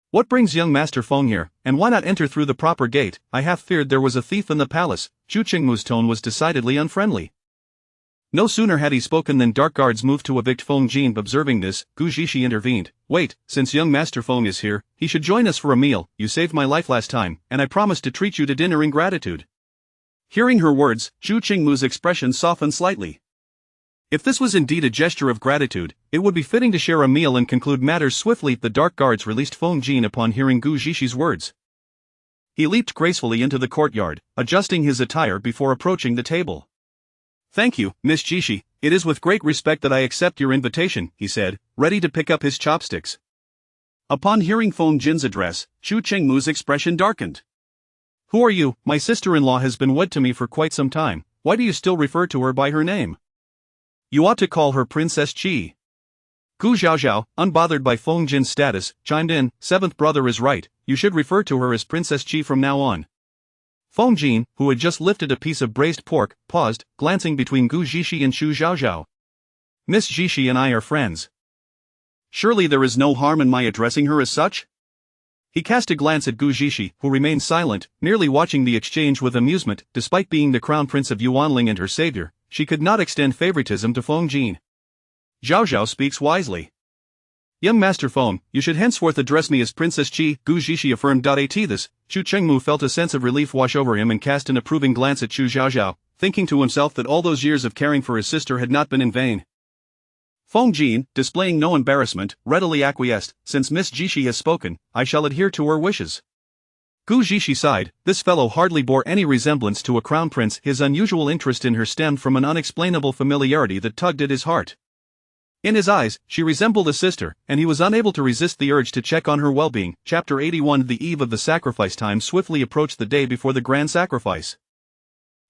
Speaker 2: What brings young Master Feng here, and why not enter through the proper gate? I half feared there was a thief in the palace. Chu Chengmu's tone was decidedly unfriendly. No sooner had he spoken than dark guards moved to evict Feng Jin. Observing this, Gu Zhishi intervened. Wait, since young Master Feng is here, he should join us for a meal. You saved my life last time, and I promised to treat you to dinner in gratitude. Hearing her words, Chu Chengmu's expression softened slightly. If this was indeed a gesture of gratitude, it would be fitting to share a meal and conclude matters swiftly. The dark guards released Feng Jin upon hearing Gu Zhishi's words. He leaped gracefully into the courtyard, adjusting his attire before approaching the table. Thank you, Miss Zhishi, it is with great respect that I accept your invitation, he said, ready to pick up his chopsticks. Upon hearing Feng Jin's address, Chu Chengmu's expression darkened. Who are you? My sister-in-law has been wed to me for quite some time. Why do you still refer to her by her name? You ought to call her Princess Qi. Gu Xiaoxiao, unbothered by Feng Jin's status, chimed in, seventh brother is right, you should refer to her as Princess Qi from now on. Feng Jin, who had just lifted a piece of braised pork, paused, glancing between Gu Zhishi and Chu Xiaoxiao. Miss Zhishi and I are friends. Surely there is no harm in my addressing her as such? He cast a glance at Gu Zhishi, who remained silent, merely watching the exchange with amusement. Despite being the crown prince of Yuanling and her savior, she could not extend favoritism to Feng Jin. Zhao Zhao speaks wisely. Young Master Feng, you should henceforth address me as Princess Qi, Gu Zhishi affirmed. At this, Chu Chengmu felt a sense of relief wash over him and cast an approving glance at Chu Xiaoxiao, thinking to himself that all those years of caring for his sister had not been in vain. Feng Jin, displaying no embarrassment, readily acquiesced. Since Miss Zhishi has spoken, I shall adhere to her wishes. Gu Zhishi sighed. This fellow hardly bore any resemblance to a crown prince. His unusual interest in her stemmed from an unexplainable familiarity that tugged at his heart. In his eyes, she resembled a sister, and he was unable to resist the urge to check on her well-being. Chapter 81. The eve of the sacrifice time swiftly approached. The day before the grand sacrifice.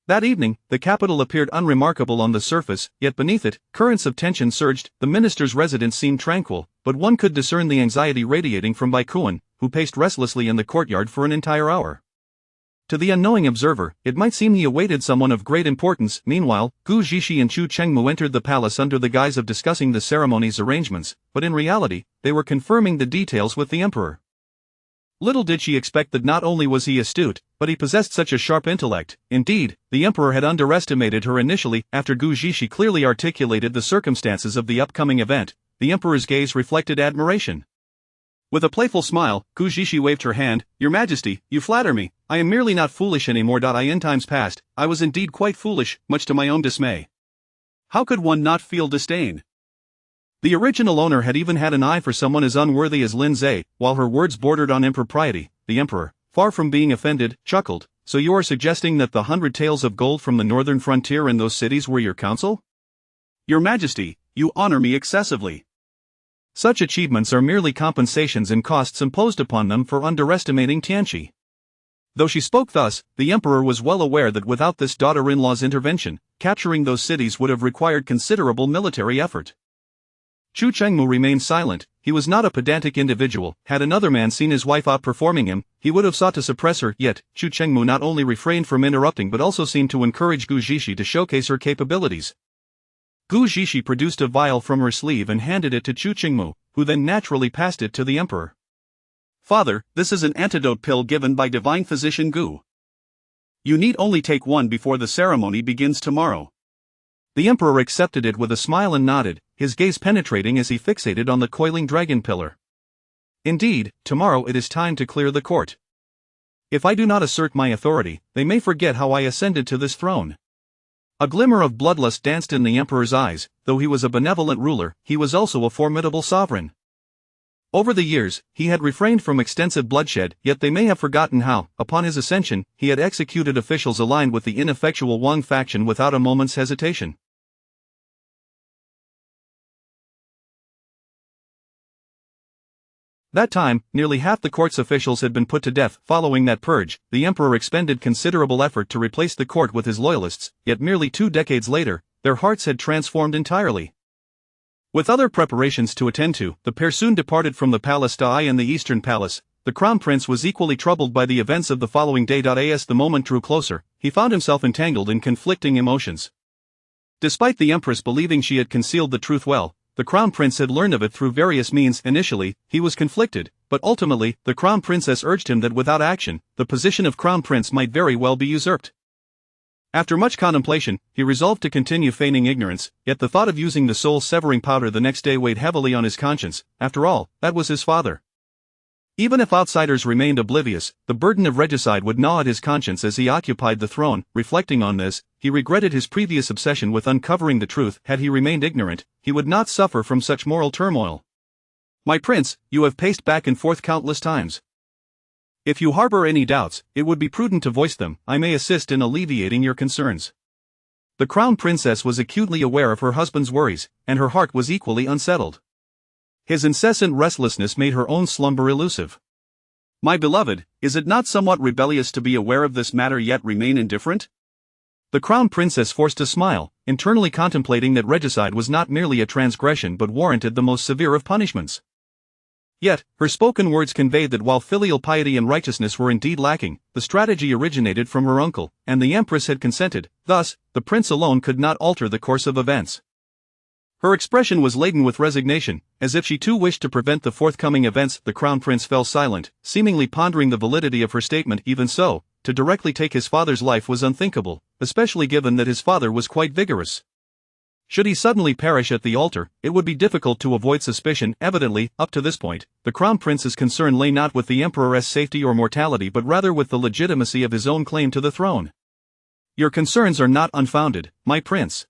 Speaker 2: That evening, the capital appeared unremarkable on the surface, yet beneath it, currents of tension surged. The minister's residence seemed tranquil, but one could discern the anxiety radiating from Bai Kuan, who paced restlessly in the courtyard for an entire hour. To the unknowing observer, it might seem he awaited someone of great importance. Meanwhile, Gu Zhishi and Chu Chengmu entered the palace under the guise of discussing the ceremony's arrangements, but in reality, they were confirming the details with the emperor. Little did she expect that not only was he astute, but he possessed such a sharp intellect. Indeed, the emperor had underestimated her initially. After Gu Zhishi clearly articulated the circumstances of the upcoming event, the emperor's gaze reflected admiration. With a playful smile, Gu Zhishi waved her hand. Your Majesty, you flatter me. I am merely not foolish anymore. In times past, I was indeed quite foolish, much to my own dismay. How could one not feel disdain? The original owner had even had an eye for someone as unworthy as Lin Zhe. While her words bordered on impropriety, the emperor, far from being offended, chuckled. So you are suggesting that the 100 taels of gold from the northern frontier and those cities were your counsel? Your Majesty, you honor me excessively. Such achievements are merely compensations and costs imposed upon them for underestimating Tianqi. Though she spoke thus, the emperor was well aware that without this daughter-in-law's intervention, capturing those cities would have required considerable military effort. Chu Chengmu remained silent. He was not a pedantic individual. Had another man seen his wife outperforming him, he would have sought to suppress her. Yet, Chu Chengmu not only refrained from interrupting but also seemed to encourage Gu Zhishi to showcase her capabilities. Gu Zhishi produced a vial from her sleeve and handed it to Chu Chengmu, who then naturally passed it to the emperor. Father, this is an antidote pill given by divine physician Gu.
Speaker 1: You need only take one before the ceremony begins tomorrow.
Speaker 2: The emperor accepted it with a smile and nodded, his gaze penetrating as he fixated on the coiling dragon pillar. Indeed, tomorrow it is time to clear the court. If I do not assert my authority, they may forget how I ascended to this throne. A glimmer of bloodlust danced in the emperor's eyes. Though he was a benevolent ruler, he was also a formidable sovereign. Over the years, he had refrained from extensive bloodshed, yet they may have forgotten how, upon his ascension, he had executed officials aligned with the ineffectual Wang faction without a moment's hesitation. That time, nearly half the court's officials had been put to death. Following that purge, the emperor expended considerable effort to replace the court with his loyalists, yet merely 2 decades later, their hearts had transformed entirely. With other preparations to attend to, the pair soon departed from the Palace Dai and the Eastern Palace. The crown prince was equally troubled by the events of the following day. As the moment drew closer, he found himself entangled in conflicting emotions. Despite the empress believing she had concealed the truth well, the crown prince had learned of it through various means. Initially, he was conflicted, but ultimately, the crown princess urged him that without action, the position of crown prince might very well be usurped. After much contemplation, he resolved to continue feigning ignorance, yet the thought of using the soul-severing powder the next day weighed heavily on his conscience. After all, that was his father. Even if outsiders remained oblivious, the burden of regicide would gnaw at his conscience as he occupied the throne. Reflecting on this, he regretted his previous obsession with uncovering the truth. Had he remained ignorant, he would not suffer from such moral turmoil. My prince, you have paced back and forth countless times. If you harbor any doubts, it would be prudent to voice them. I may assist in alleviating your concerns. The crown princess was acutely aware of her husband's worries, and her heart was equally unsettled. His incessant restlessness made her own slumber elusive.
Speaker 1: My beloved, is it not somewhat rebellious to be aware of this matter yet remain indifferent?
Speaker 2: The crown princess forced a smile, internally contemplating that regicide was not merely a transgression but warranted the most severe of punishments. Yet, her spoken words conveyed that while filial piety and righteousness were indeed lacking, the strategy originated from her uncle, and the empress had consented. Thus, the prince alone could not alter the course of events. Her expression was laden with resignation, as if she too wished to prevent the forthcoming events. The crown prince fell silent, seemingly pondering the validity of her statement. Even so, to directly take his father's life was unthinkable, especially given that his father was quite vigorous. Should he suddenly perish at the altar, it would be difficult to avoid suspicion. Evidently, up to this point, the crown prince's concern lay not with the emperor's safety or mortality but rather with the legitimacy of his own claim to the throne. Your concerns are not unfounded, my prince.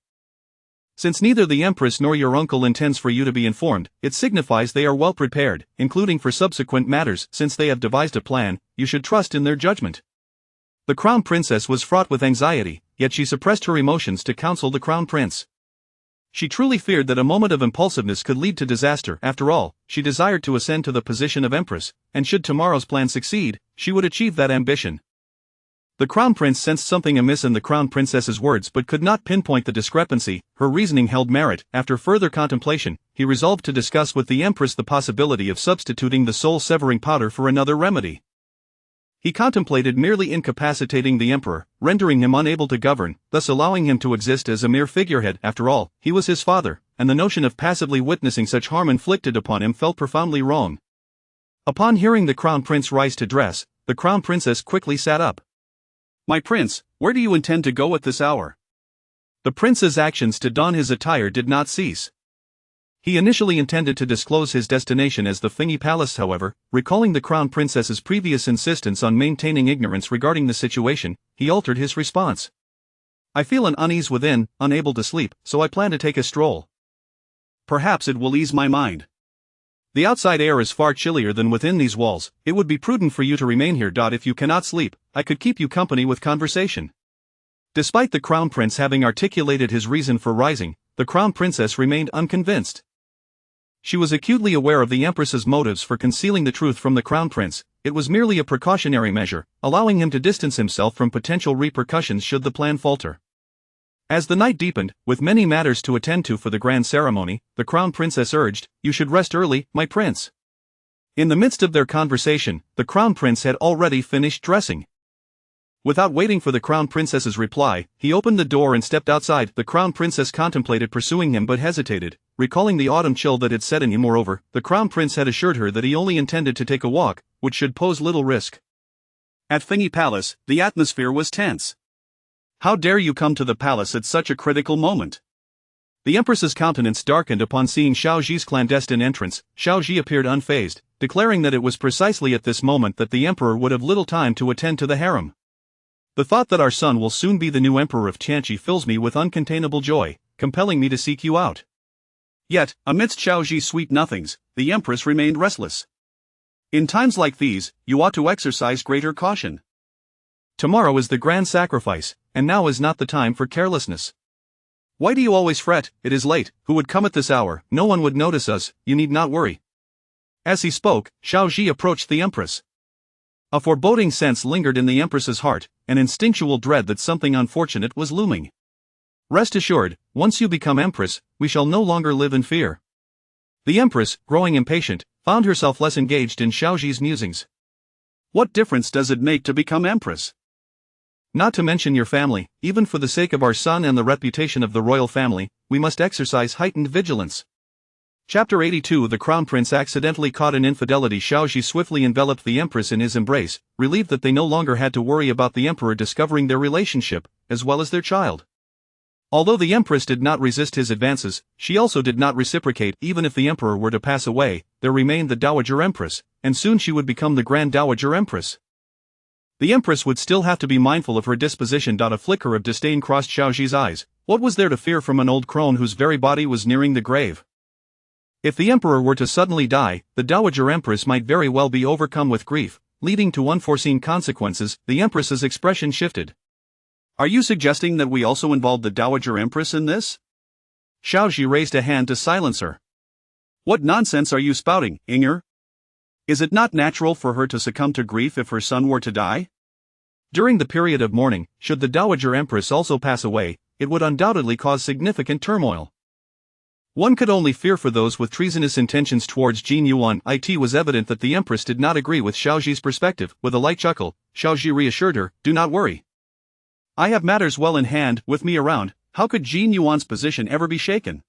Speaker 2: Since neither the empress nor your uncle intends for you to be informed, it signifies they are well prepared, including for subsequent matters. Since they have devised a plan, you should trust in their judgment. The crown princess was fraught with anxiety, yet she suppressed her emotions to counsel the crown prince. She truly feared that a moment of impulsiveness could lead to disaster. After all, she desired to ascend to the position of empress, and should tomorrow's plan succeed, she would achieve that ambition. The crown prince sensed something amiss in the crown princess's words but could not pinpoint the discrepancy. Her reasoning held merit. After further contemplation, he resolved to discuss with the empress the possibility of substituting the soul-severing powder for another remedy. He contemplated merely incapacitating the emperor, rendering him unable to govern, thus allowing him to exist as a mere figurehead. After all, he was his father, and the notion of passively witnessing such harm inflicted upon him felt profoundly wrong. Upon hearing the crown prince rise to dress, the crown princess quickly sat up.
Speaker 1: My prince, where do you intend to go at this hour?
Speaker 2: The prince's actions to don his attire did not cease. He initially intended to disclose his destination as the Fingy Palace. However, recalling the crown princess's previous insistence on maintaining ignorance regarding the situation, he altered his response. I feel an unease within, unable to sleep, so I plan to take a stroll.
Speaker 1: Perhaps it will ease my mind.
Speaker 2: The outside air is far chillier than within these walls. It would be prudent for you to remain here. If you cannot sleep, I could keep you company with conversation. Despite the crown prince having articulated his reason for rising, the crown princess remained unconvinced. She was acutely aware of the empress's motives for concealing the truth from the crown prince. It was merely a precautionary measure, allowing him to distance himself from potential repercussions should the plan falter. As the night deepened, with many matters to attend to for the grand ceremony, the crown princess urged, "You should rest early, my prince." In the midst of their conversation, the crown prince had already finished dressing. Without waiting for the crown princess's reply, he opened the door and stepped outside. The crown princess contemplated pursuing him but hesitated, recalling the autumn chill that had set in. Moreover, the crown prince had assured her that he only intended to take a walk, which should pose little risk.
Speaker 1: At Thingy Palace, the atmosphere was tense. How dare you come to the palace at such a critical moment? The Empress's countenance darkened upon seeing Xiao Zhi's clandestine entrance. Xiao Zhi appeared unfazed, declaring that it was precisely at this moment that the Emperor would have little time to attend to the harem. The thought that our son will soon be the new Emperor of Tianqi fills me with uncontainable joy, compelling me to seek you out. Yet, amidst Xiao Zhi's sweet nothings, the Empress remained restless. In times like these, you ought to exercise greater caution. Tomorrow is the grand sacrifice, and now is not the time for carelessness. Why do you always fret? It is late. Who would come at this hour? No one would notice us, you need not worry. As he spoke, Xiao Zhi approached the Empress. A foreboding sense lingered in the Empress's heart, an instinctual dread that something unfortunate was looming. Rest assured, once you become Empress, we shall no longer live in fear. The Empress, growing impatient, found herself less engaged in Xiao Zhi's musings. What difference does it make to become Empress? Not to mention your family, even for the sake of our son and the reputation of the royal family, we must exercise heightened vigilance. Chapter 82 The Crown Prince accidentally caught in infidelity. Xiao Zhi swiftly enveloped the Empress in his embrace, relieved that they no longer had to worry about the Emperor discovering their relationship, as well as their child. Although the Empress did not resist his advances, she also did not reciprocate. Even if the Emperor were to pass away, there remained the Dowager Empress, and soon she would become the Grand Dowager Empress. The Empress would still have to be mindful of her disposition. A flicker of disdain crossed Xiao Zhi's eyes. What was there to fear from an old crone whose very body was nearing the grave? If the Emperor were to suddenly die, the Dowager Empress might very well be overcome with grief, leading to unforeseen consequences. The Empress's expression shifted. Are you suggesting that we also involve the Dowager Empress in this? Xiao Zhi raised a hand to silence her. What nonsense are you spouting, Inger? Is it not natural for her to succumb to grief if her son were to die? During the period of mourning, should the Dowager Empress also pass away, it would undoubtedly cause significant turmoil. One could only fear for those with treasonous intentions towards Jin Yuan. It was evident that the Empress did not agree with Xiao Zhi's perspective. With a light chuckle, Xiao Zhi reassured her, do not worry. I have matters well in hand. With me around, how could Jin Yuan's position ever be shaken?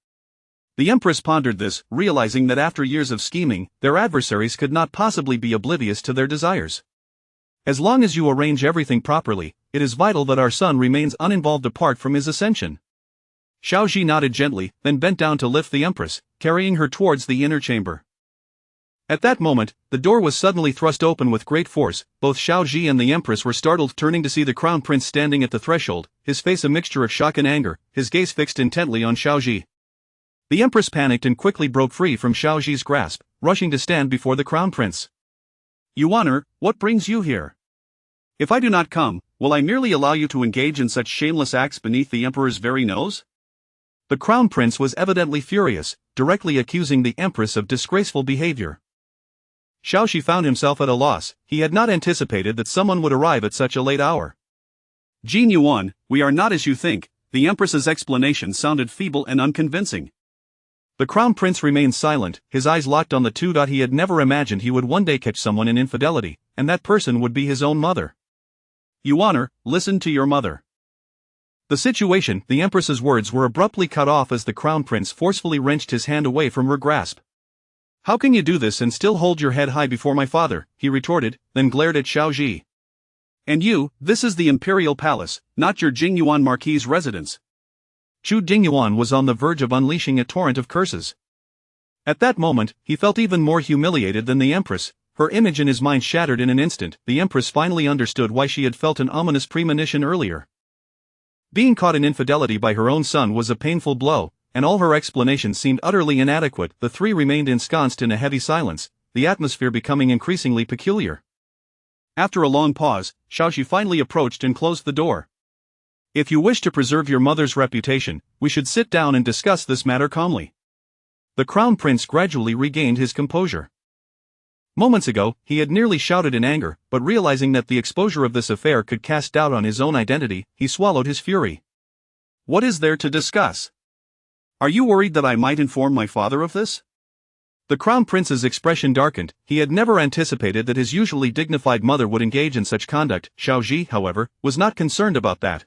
Speaker 1: The Empress pondered this, realizing that after years of scheming, their adversaries could not possibly be oblivious to their desires. As long as you arrange everything properly, it is vital that our son remains uninvolved apart from his ascension. Xiao Zhi nodded gently, then bent down to lift the Empress, carrying her towards the inner chamber. At that moment, the door was suddenly thrust open with great force. Both Xiao Zhi and the Empress were startled, turning to see the Crown Prince standing at the threshold, his face a mixture of shock and anger, his gaze fixed intently on Xiao Zhi. The Empress panicked and quickly broke free from Xiao Zhi's grasp, rushing to stand before the Crown Prince. Yuan, what brings you here? If I do not come, will I merely allow you to engage in such shameless acts beneath the Emperor's very nose? The Crown Prince was evidently furious, directly accusing the Empress of disgraceful behavior. Xiao Zhi found himself at a loss. He had not anticipated that someone would arrive at such a late hour. Jin Yuan, we are not as you think. The Empress's explanation sounded feeble and unconvincing. The Crown Prince remained silent, his eyes locked on the two. He had never imagined he would one day catch someone in infidelity, and that person would be his own mother. Yuan, listen to your mother. The situation, the Empress's words were abruptly cut off as the Crown Prince forcefully wrenched his hand away from her grasp. How can you do this and still hold your head high before my father? He retorted, then glared at Xiao Zhi. And you, this is the Imperial Palace, not your Jingyuan Marquis' residence. Chu Dingyuan was on the verge of unleashing a torrent of curses. At that moment, he felt even more humiliated than the Empress. Her image in his mind shattered in an instant. The Empress finally understood why she had felt an ominous premonition earlier. Being caught in infidelity by her own son was a painful blow, and all her explanations seemed utterly inadequate. The three remained ensconced in a heavy silence, the atmosphere becoming increasingly peculiar. After a long pause, Xiao Zhi finally approached and closed the door. If you wish to preserve your mother's reputation, we should sit down and discuss this matter calmly. The Crown Prince gradually regained his composure. Moments ago, he had nearly shouted in anger, but realizing that the exposure of this affair could cast doubt on his own identity, he swallowed his fury. What is there to discuss? Are you worried that I might inform my father of this? The Crown Prince's expression darkened. He had never anticipated that his usually dignified mother would engage in such conduct. Xiao Zhi, however, was not concerned about that.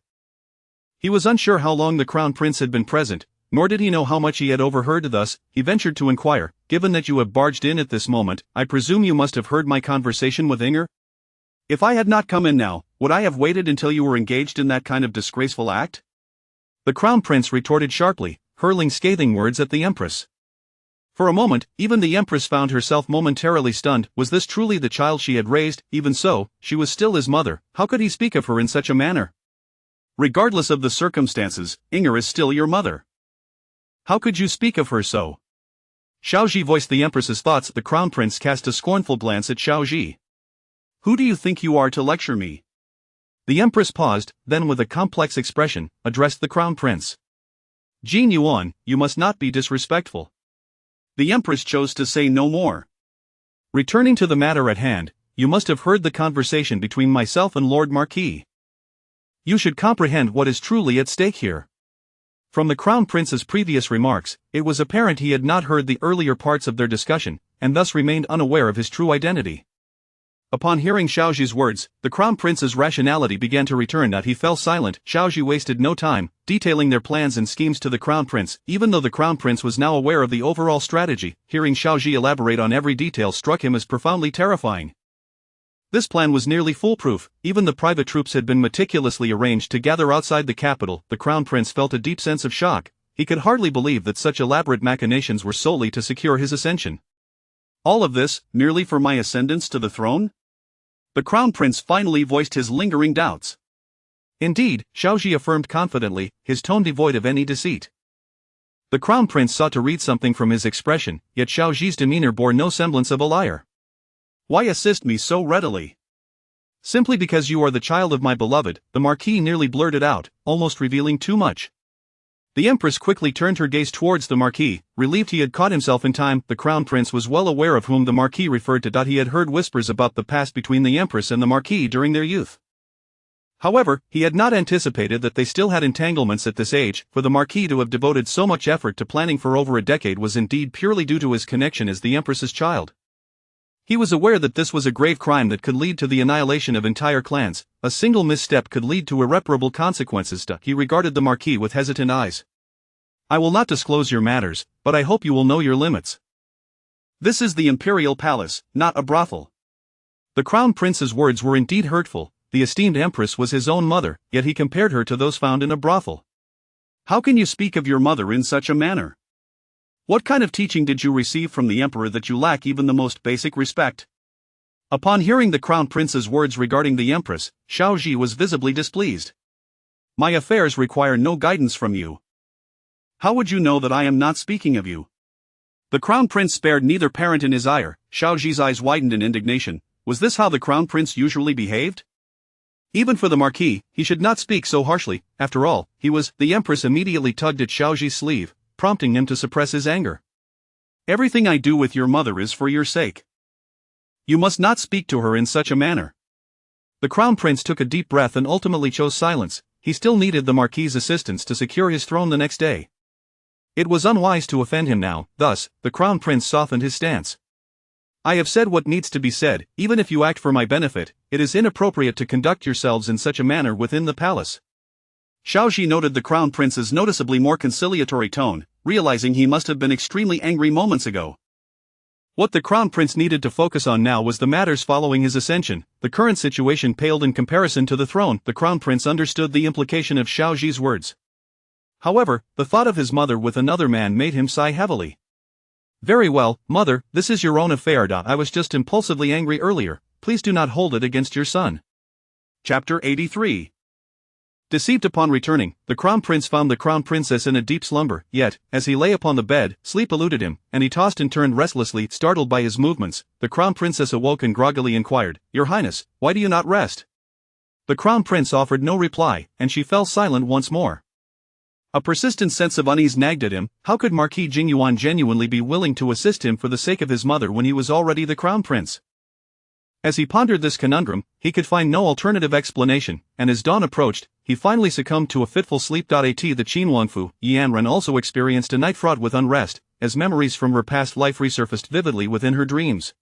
Speaker 1: He was unsure how long the Crown Prince had been present, nor did he know how much he had overheard. Thus, he ventured to inquire, given that you have barged in at this moment, I presume you must have heard my conversation with Inger? If I had not come in now, would I have waited until you were engaged in that kind of disgraceful act?
Speaker 2: The crown prince retorted sharply, hurling scathing words at the empress. For a moment, even the empress found herself momentarily stunned. Was this truly the child she had raised? Even so, she was still his mother. How could he speak of her in such a manner?
Speaker 1: Regardless of the circumstances, Inger is still your mother. How could you speak of her so?
Speaker 2: Xiaoji voiced the empress's thoughts. The crown prince cast a scornful glance at Xiaoji.
Speaker 1: Who do you think you are to lecture me?
Speaker 2: The empress paused, then with a complex expression, addressed the crown prince.
Speaker 1: Jin Yuan, you must not be disrespectful. The empress chose to say no more.
Speaker 2: Returning to the matter at hand, you must have heard the conversation between myself and Lord Marquis. You should comprehend what is truly at stake here. From the crown prince's previous remarks, it was apparent he had not heard the earlier parts of their discussion, and thus remained unaware of his true identity. Upon hearing Xiaoji's words, the crown prince's rationality began to return. He fell silent. Xiaoji wasted no time, detailing their plans and schemes to the crown prince. Even though the crown prince was now aware of the overall strategy, hearing Xiaoji elaborate on every detail struck him as profoundly terrifying. This plan was nearly foolproof. Even the private troops had been meticulously arranged to gather outside the capital. The crown prince felt a deep sense of shock. He could hardly believe that such elaborate machinations were solely to secure his ascension.
Speaker 1: All of this, merely for my ascendance to the throne? The crown prince finally voiced his lingering doubts.
Speaker 2: Indeed, Xiaoji affirmed confidently, his tone devoid of any deceit. The crown prince sought to read something from his expression, yet Xiaoji's demeanor bore no semblance of a liar.
Speaker 1: Why assist me so readily?
Speaker 2: Simply because you are the child of my beloved, the marquis nearly blurted out, almost revealing too much. The empress quickly turned her gaze towards the marquis, relieved he had caught himself in time. The crown prince was well aware of whom the marquis referred to. He had heard whispers about the past between the empress and the marquis during their youth. However, he had not anticipated that they still had entanglements at this age. For the marquis to have devoted so much effort to planning for over a decade was indeed purely due to his connection as the empress's child. He was aware that this was a grave crime that could lead to the annihilation of entire clans. A single misstep could lead to irreparable consequences. He regarded the marquis with hesitant eyes. I will not disclose your matters, but I hope you will know your limits.
Speaker 1: This is the imperial palace, not a brothel.
Speaker 2: The crown prince's words were indeed hurtful. The esteemed empress was his own mother, yet he compared her to those found in a brothel.
Speaker 1: How can you speak of your mother in such a manner? What kind of teaching did you receive from the emperor that you lack even the most basic respect? Upon hearing the crown prince's words regarding the empress, Xiaoji was visibly displeased. My affairs require no guidance from you. How would you know that I am not speaking of you? The crown prince spared neither parent in his ire. Xiaoji's eyes widened in indignation. Was this how the crown prince usually behaved? Even for the marquis, he should not speak so harshly. After all, he was. The empress immediately tugged at Xiaoji's sleeve, prompting him to suppress his anger. Everything I do with your mother is for your sake. You must not speak to her in such a manner.
Speaker 2: The crown prince took a deep breath and ultimately chose silence. He still needed the marquis's assistance to secure his throne the next day. It was unwise to offend him now. Thus, the crown prince softened his stance. I have said what needs to be said. Even if you act for my benefit, it is inappropriate to conduct yourselves in such a manner within the palace.
Speaker 1: Xiaoji noted the crown prince's noticeably more conciliatory tone, realizing he must have been extremely angry moments ago.
Speaker 2: What the crown prince needed to focus on now was the matters following his ascension. The current situation paled in comparison to the throne. The crown prince understood the implication of Xiaoji's words. However, the thought of his mother with another man made him sigh heavily. Very well, mother, this is your own affair. I was just impulsively angry earlier. Please do not hold it against your son.
Speaker 1: Chapter 83.
Speaker 2: Deceived upon returning, the crown prince found the crown princess in a deep slumber. Yet, as he lay upon the bed, sleep eluded him, and he tossed and turned restlessly. Startled by his movements, the crown princess awoke and groggily inquired, Your Highness, why do you not rest? The crown prince offered no reply, and she fell silent once more. A persistent sense of unease nagged at him. How could Marquis Jingyuan genuinely be willing to assist him for the sake of his mother when he was already the crown prince? As he pondered this conundrum, he could find no alternative explanation, and as dawn approached, he finally succumbed to a fitful sleep. At the Qinhuangfu, Yanran also experienced a night fraught with unrest, as memories from her past life resurfaced vividly within her dreams.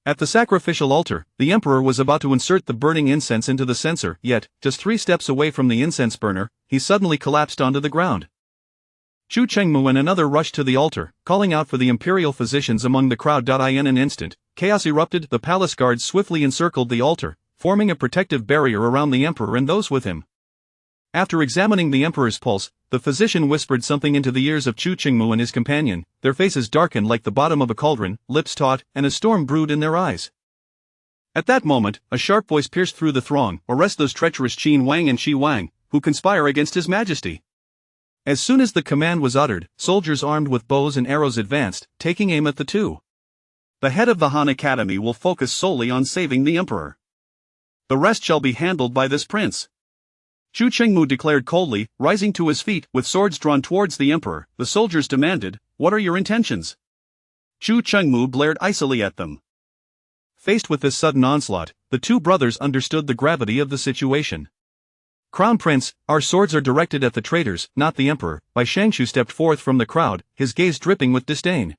Speaker 2: At the sacrificial altar, the emperor was about to insert the burning incense into the censer, yet, just 3 steps away from the incense burner, he suddenly collapsed onto the ground. Chu Chengmu and another rushed to the altar, calling out for the imperial physicians among the crowd. In an instant, chaos erupted. The palace guards swiftly encircled the altar, forming a protective barrier around the emperor and those with him. After examining the emperor's pulse, the physician whispered something into the ears of Chu Qingmu and his companion. Their faces darkened like the bottom of a cauldron, lips taut, and a storm brewed in their eyes. At that moment, a sharp voice pierced through the throng. Arrest those treacherous Qin Wang and Shi Wang, who conspire against His Majesty. As soon as the command was uttered, soldiers armed with bows and arrows advanced, taking aim at the two. The head of the Han Academy will focus solely on saving the emperor. The rest shall be handled by this prince. Chu Qingmu declared coldly, rising to his feet with swords drawn towards the emperor. The soldiers demanded, "What are your intentions?" Chu Qingmu blared icily at them. Faced with this sudden onslaught, the two brothers understood the gravity of the situation. "Crown Prince, our swords are directed at the traitors, not the emperor." Bai Shangshu stepped forth from the crowd, his gaze dripping with disdain.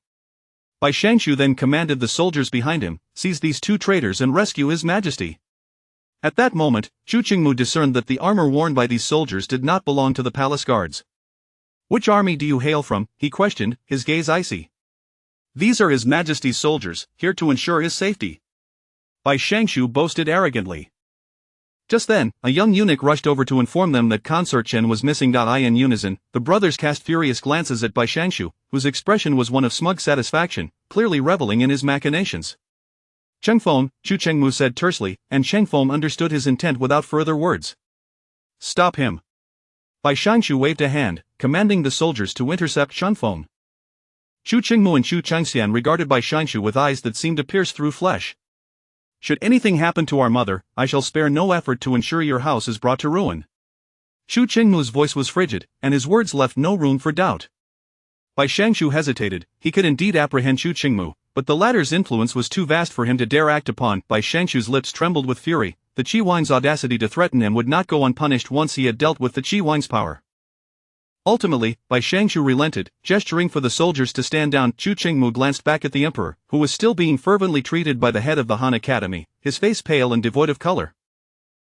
Speaker 2: Bai Shangshu then commanded the soldiers behind him, "Seize these two traitors and rescue His Majesty." At that moment, Chu Qingmu discerned that the armor worn by these soldiers did not belong to the palace guards. "Which army do you hail from?" he questioned, his gaze icy. "These are His Majesty's soldiers, here to ensure his safety," Bai Shangshu boasted arrogantly. Just then, a young eunuch rushed over to inform them that Consort Chen was missing. In unison, the brothers cast furious glances at Bai Shangshu, whose expression was one of smug satisfaction, clearly reveling in his machinations. "Chengfeng," Chu Qingmu said tersely, and Chengfeng understood his intent without further words. "Stop him." Bai Shangshu waved a hand, commanding the soldiers to intercept Chengfeng. Chu Qingmu and Chu Changxian regarded Bai Shangshu with eyes that seemed to pierce through flesh. "Should anything happen to our mother, I shall spare no effort to ensure your house is brought to ruin." Chu Qingmu's voice was frigid, and his words left no room for doubt. Bai Shangshu hesitated. He could indeed apprehend Chu Qingmu, but the latter's influence was too vast for him to dare act upon. Bai Shangshu's lips trembled with fury. The Qi Wang's audacity to threaten him would not go unpunished once he had dealt with the Qi Wang's power. Ultimately, Bai Shangshu relented, gesturing for the soldiers to stand down. Chu Qingmu glanced back at the emperor, who was still being fervently treated by the head of the Han Academy, his face pale and devoid of color.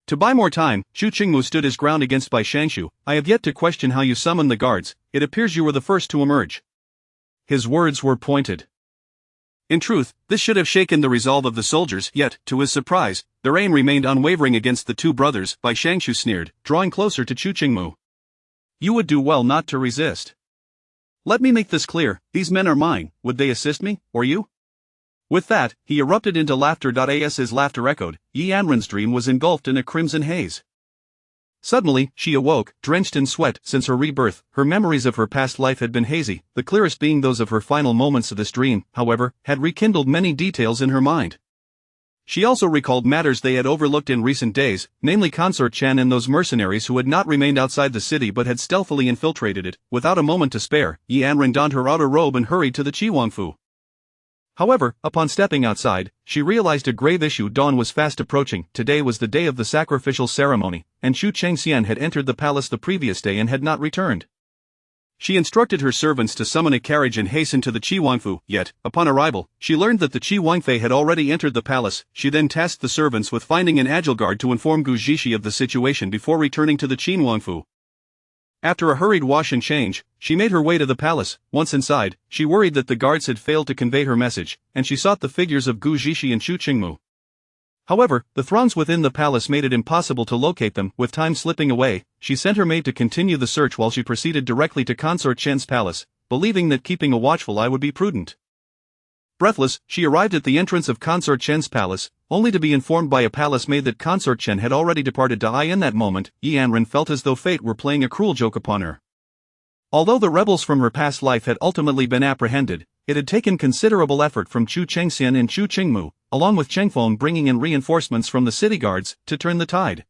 Speaker 2: To buy more time, Chu Qingmu stood his ground against Bai Shangshu. "I have yet to question how you summoned the guards. It appears you were the first to emerge." His words were pointed. In truth, this should have shaken the resolve of the soldiers, yet, to his surprise, their aim remained unwavering against the two brothers. Bai Shangshu sneered, drawing closer to Chu Qingmu. "You would do well not to resist. Let me make this clear, these men are mine. Would they assist me, or you?" With that, he erupted into laughter. As his laughter echoed, Yi Anren's dream was engulfed in a crimson haze. Suddenly, she awoke, drenched in sweat. Since her rebirth, her memories of her past life had been hazy, the clearest being those of her final moments. This dream, however, had rekindled many details in her mind. She also recalled matters they had overlooked in recent days, namely Consort Chen and those mercenaries who had not remained outside the city but had stealthily infiltrated it. Without a moment to spare, Yi Anren donned her outer robe and hurried to the Chiwangfu. However, upon stepping outside, she realized a grave issue. Dawn was fast approaching. Today was the day of the sacrificial ceremony, and Chu Changxian had entered the palace the previous day and had not returned. She instructed her servants to summon a carriage and hasten to the Chiwangfu, yet, upon arrival, she learned that the Qi Wangfei had already entered the palace. She then tasked the servants with finding an agile guard to inform Gu Zhishi of the situation before returning to the Qinwangfu. After a hurried wash and change, she made her way to the palace. Once inside, she worried that the guards had failed to convey her message, and she sought the figures of Gu Zhishi and Chu Qingmu. However, the throngs within the palace made it impossible to locate them. With time slipping away, she sent her maid to continue the search while she proceeded directly to Consort Chen's palace, believing that keeping a watchful eye would be prudent. Breathless, she arrived at the entrance of Consort Chen's palace, only to be informed by a palace maid that Consort Chen had already departed. In that moment, Yi Anren felt as though fate were playing a cruel joke upon her. Although the rebels from her past life had ultimately been apprehended, it had taken considerable effort from Chu Changxian and Chu Qingmu, along with Chengfeng bringing in reinforcements from the city guards, to turn the tide.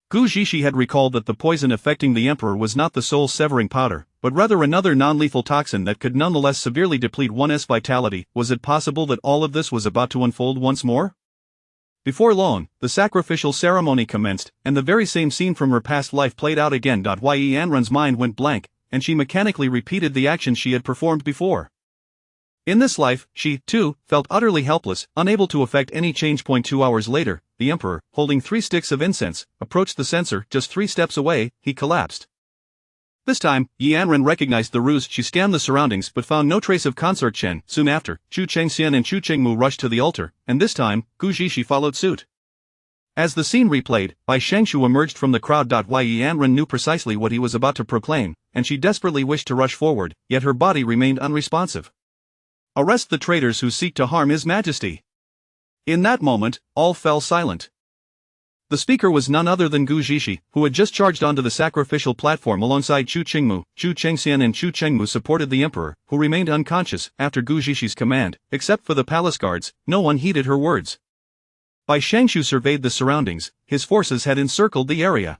Speaker 2: Gu Zhishi had recalled that the poison affecting the emperor was not the soul-severing powder, but rather another non-lethal toxin that could nonetheless severely deplete one's vitality. Was it possible that all of this was about to unfold once more? Before long, the sacrificial ceremony commenced, and the very same scene from her past life played out again. Yi Anren's mind went blank, and she mechanically repeated the actions she had performed before. In this life, she, too, felt utterly helpless, unable to effect any change. 2 hours later, the emperor, holding 3 sticks of incense, approached the censer. Just 3 steps away, he collapsed. This time, Yi Anren recognized the ruse. She scanned the surroundings but found no trace of Consort Chen. Soon after, Chu Changxian and Chu Qingmu rushed to the altar, and this time, Gu Zhishi followed suit. As the scene replayed, Bai Shangshu emerged from the crowd. Yi Anren knew precisely what he was about to proclaim, and she desperately wished to rush forward, yet her body remained unresponsive. "Arrest the traitors who seek to harm His Majesty." In that moment, all fell silent. The speaker was none other than Gu Zhishi, who had just charged onto the sacrificial platform alongside Chu Qingmu. Chu Chengxian and Chu Chengmu supported the emperor, who remained unconscious after Gu Zhishi's command. Except for the palace guards, no one heeded her words. Bai Shangshu surveyed the surroundings. His forces had encircled the area.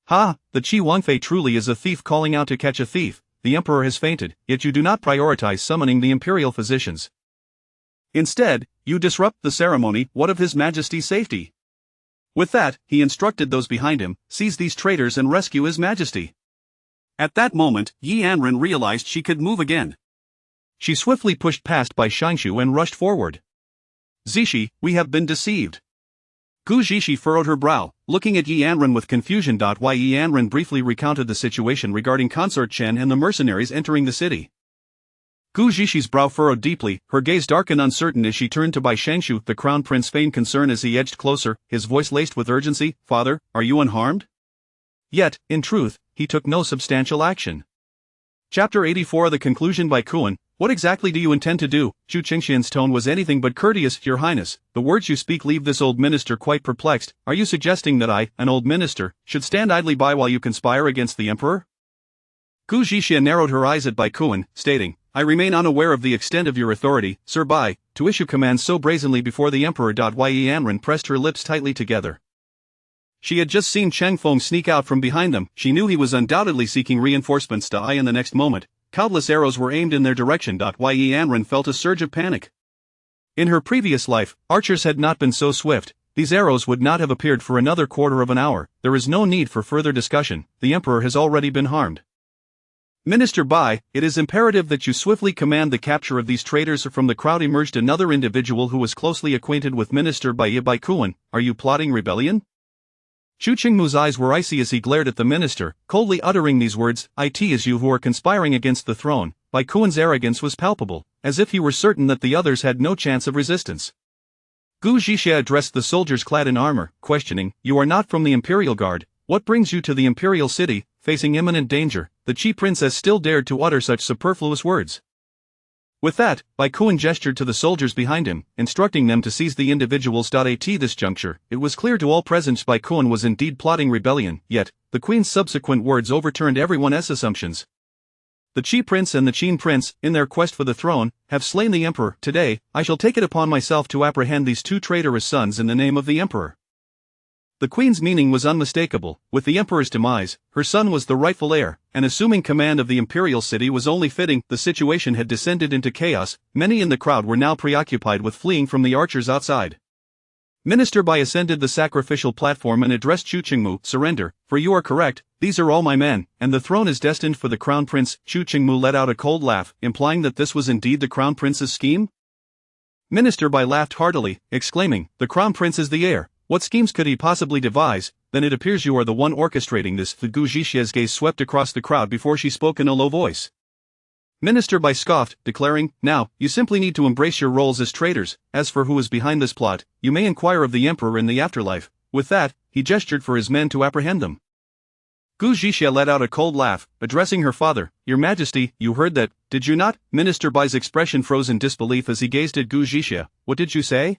Speaker 2: "Ha, the Qi Wangfei truly is a thief calling out to catch a thief. The emperor has fainted, yet you do not prioritize summoning the imperial physicians. Instead, you disrupt the ceremony. What of His Majesty's safety?" With that, he instructed those behind him, "Seize these traitors and rescue His Majesty." At that moment, Yi Anren realized she could move again. She swiftly pushed past Bai Shangshu and rushed forward. "Zishi, we have been deceived." Gu Zhishi furrowed her brow, looking at Yi Anren with confusion. Yi Anren briefly recounted the situation regarding Consort Chen and the mercenaries entering the city. Gu Zhishi's brow furrowed deeply, her gaze dark and uncertain as she turned to Bai Shangshu. The crown prince feigned concern as he edged closer, his voice laced with urgency. "Father, are you unharmed?" Yet, in truth, he took no substantial action. Chapter 84. The conclusion. By Kuan, "What exactly do you intend to do?" Chu Qingxian's tone was anything but courteous. "Your Highness, the words you speak leave this old minister quite perplexed. Are you suggesting that I, an old minister, should stand idly by while you conspire against the emperor?" Gu Zhishi narrowed her eyes at Bai Kuan, stating, "I remain unaware of the extent of your authority, Sir Bai, to issue commands so brazenly before the emperor." Yi Anren pressed her lips tightly together. She had just seen Cheng Feng sneak out from behind them. She knew he was undoubtedly seeking reinforcements. In the next moment, countless arrows were aimed in their direction. Yi Anren felt a surge of panic. In her previous life, archers had not been so swift. These arrows would not have appeared for another quarter of an hour. There is no need for further discussion. The emperor has already been harmed. "Minister Bai, it is imperative that you swiftly command the capture of these traitors." From the crowd emerged another individual who was closely acquainted with Minister Bai. "Bai Kuan, are you plotting rebellion?" Chu Qingmu's eyes were icy as he glared at the minister, coldly uttering these words, "It is you who are conspiring against the throne." Bai Kuan's arrogance was palpable, as if he were certain that the others had no chance of resistance. Gu Zhishi addressed the soldiers clad in armor, questioning, "You are not from the Imperial Guard. What brings you to the Imperial City?" Facing imminent danger, the Qi princess still dared to utter such superfluous words. With that, Bai Kuan gestured to the soldiers behind him, instructing them to seize the individuals. At this juncture, it was clear to all present Bai Kuan was indeed plotting rebellion, yet, the queen's subsequent words overturned everyone's assumptions. The Qi prince and the Qin prince, in their quest for the throne, have slain the emperor. Today, I shall take it upon myself to apprehend these two traitorous sons in the name of the emperor. The queen's meaning was unmistakable. With the emperor's demise, her son was the rightful heir, and assuming command of the imperial city was only fitting. The situation had descended into chaos. Many in the crowd were now preoccupied with fleeing from the archers outside. Minister Bai ascended the sacrificial platform and addressed Chu Qingmu, "Surrender, for you are correct, these are all my men, and the throne is destined for the crown prince." Chu Qingmu let out a cold laugh, implying that this was indeed the crown prince's scheme. Minister Bai laughed heartily, exclaiming, "The crown prince is the heir. What schemes could he possibly devise? Then it appears you are the one orchestrating this." The Gu Zhishi's gaze swept across the crowd before she spoke in a low voice. Minister Bai scoffed, declaring, "Now, you simply need to embrace your roles as traitors. As for who is behind this plot, you may inquire of the emperor in the afterlife." With that, he gestured for his men to apprehend them. Gu Zhishi let out a cold laugh, addressing her father, "Your Majesty, you heard that, did you not?" Minister Bai's expression froze in disbelief as he gazed at Gu Zhishi. "What did you say?"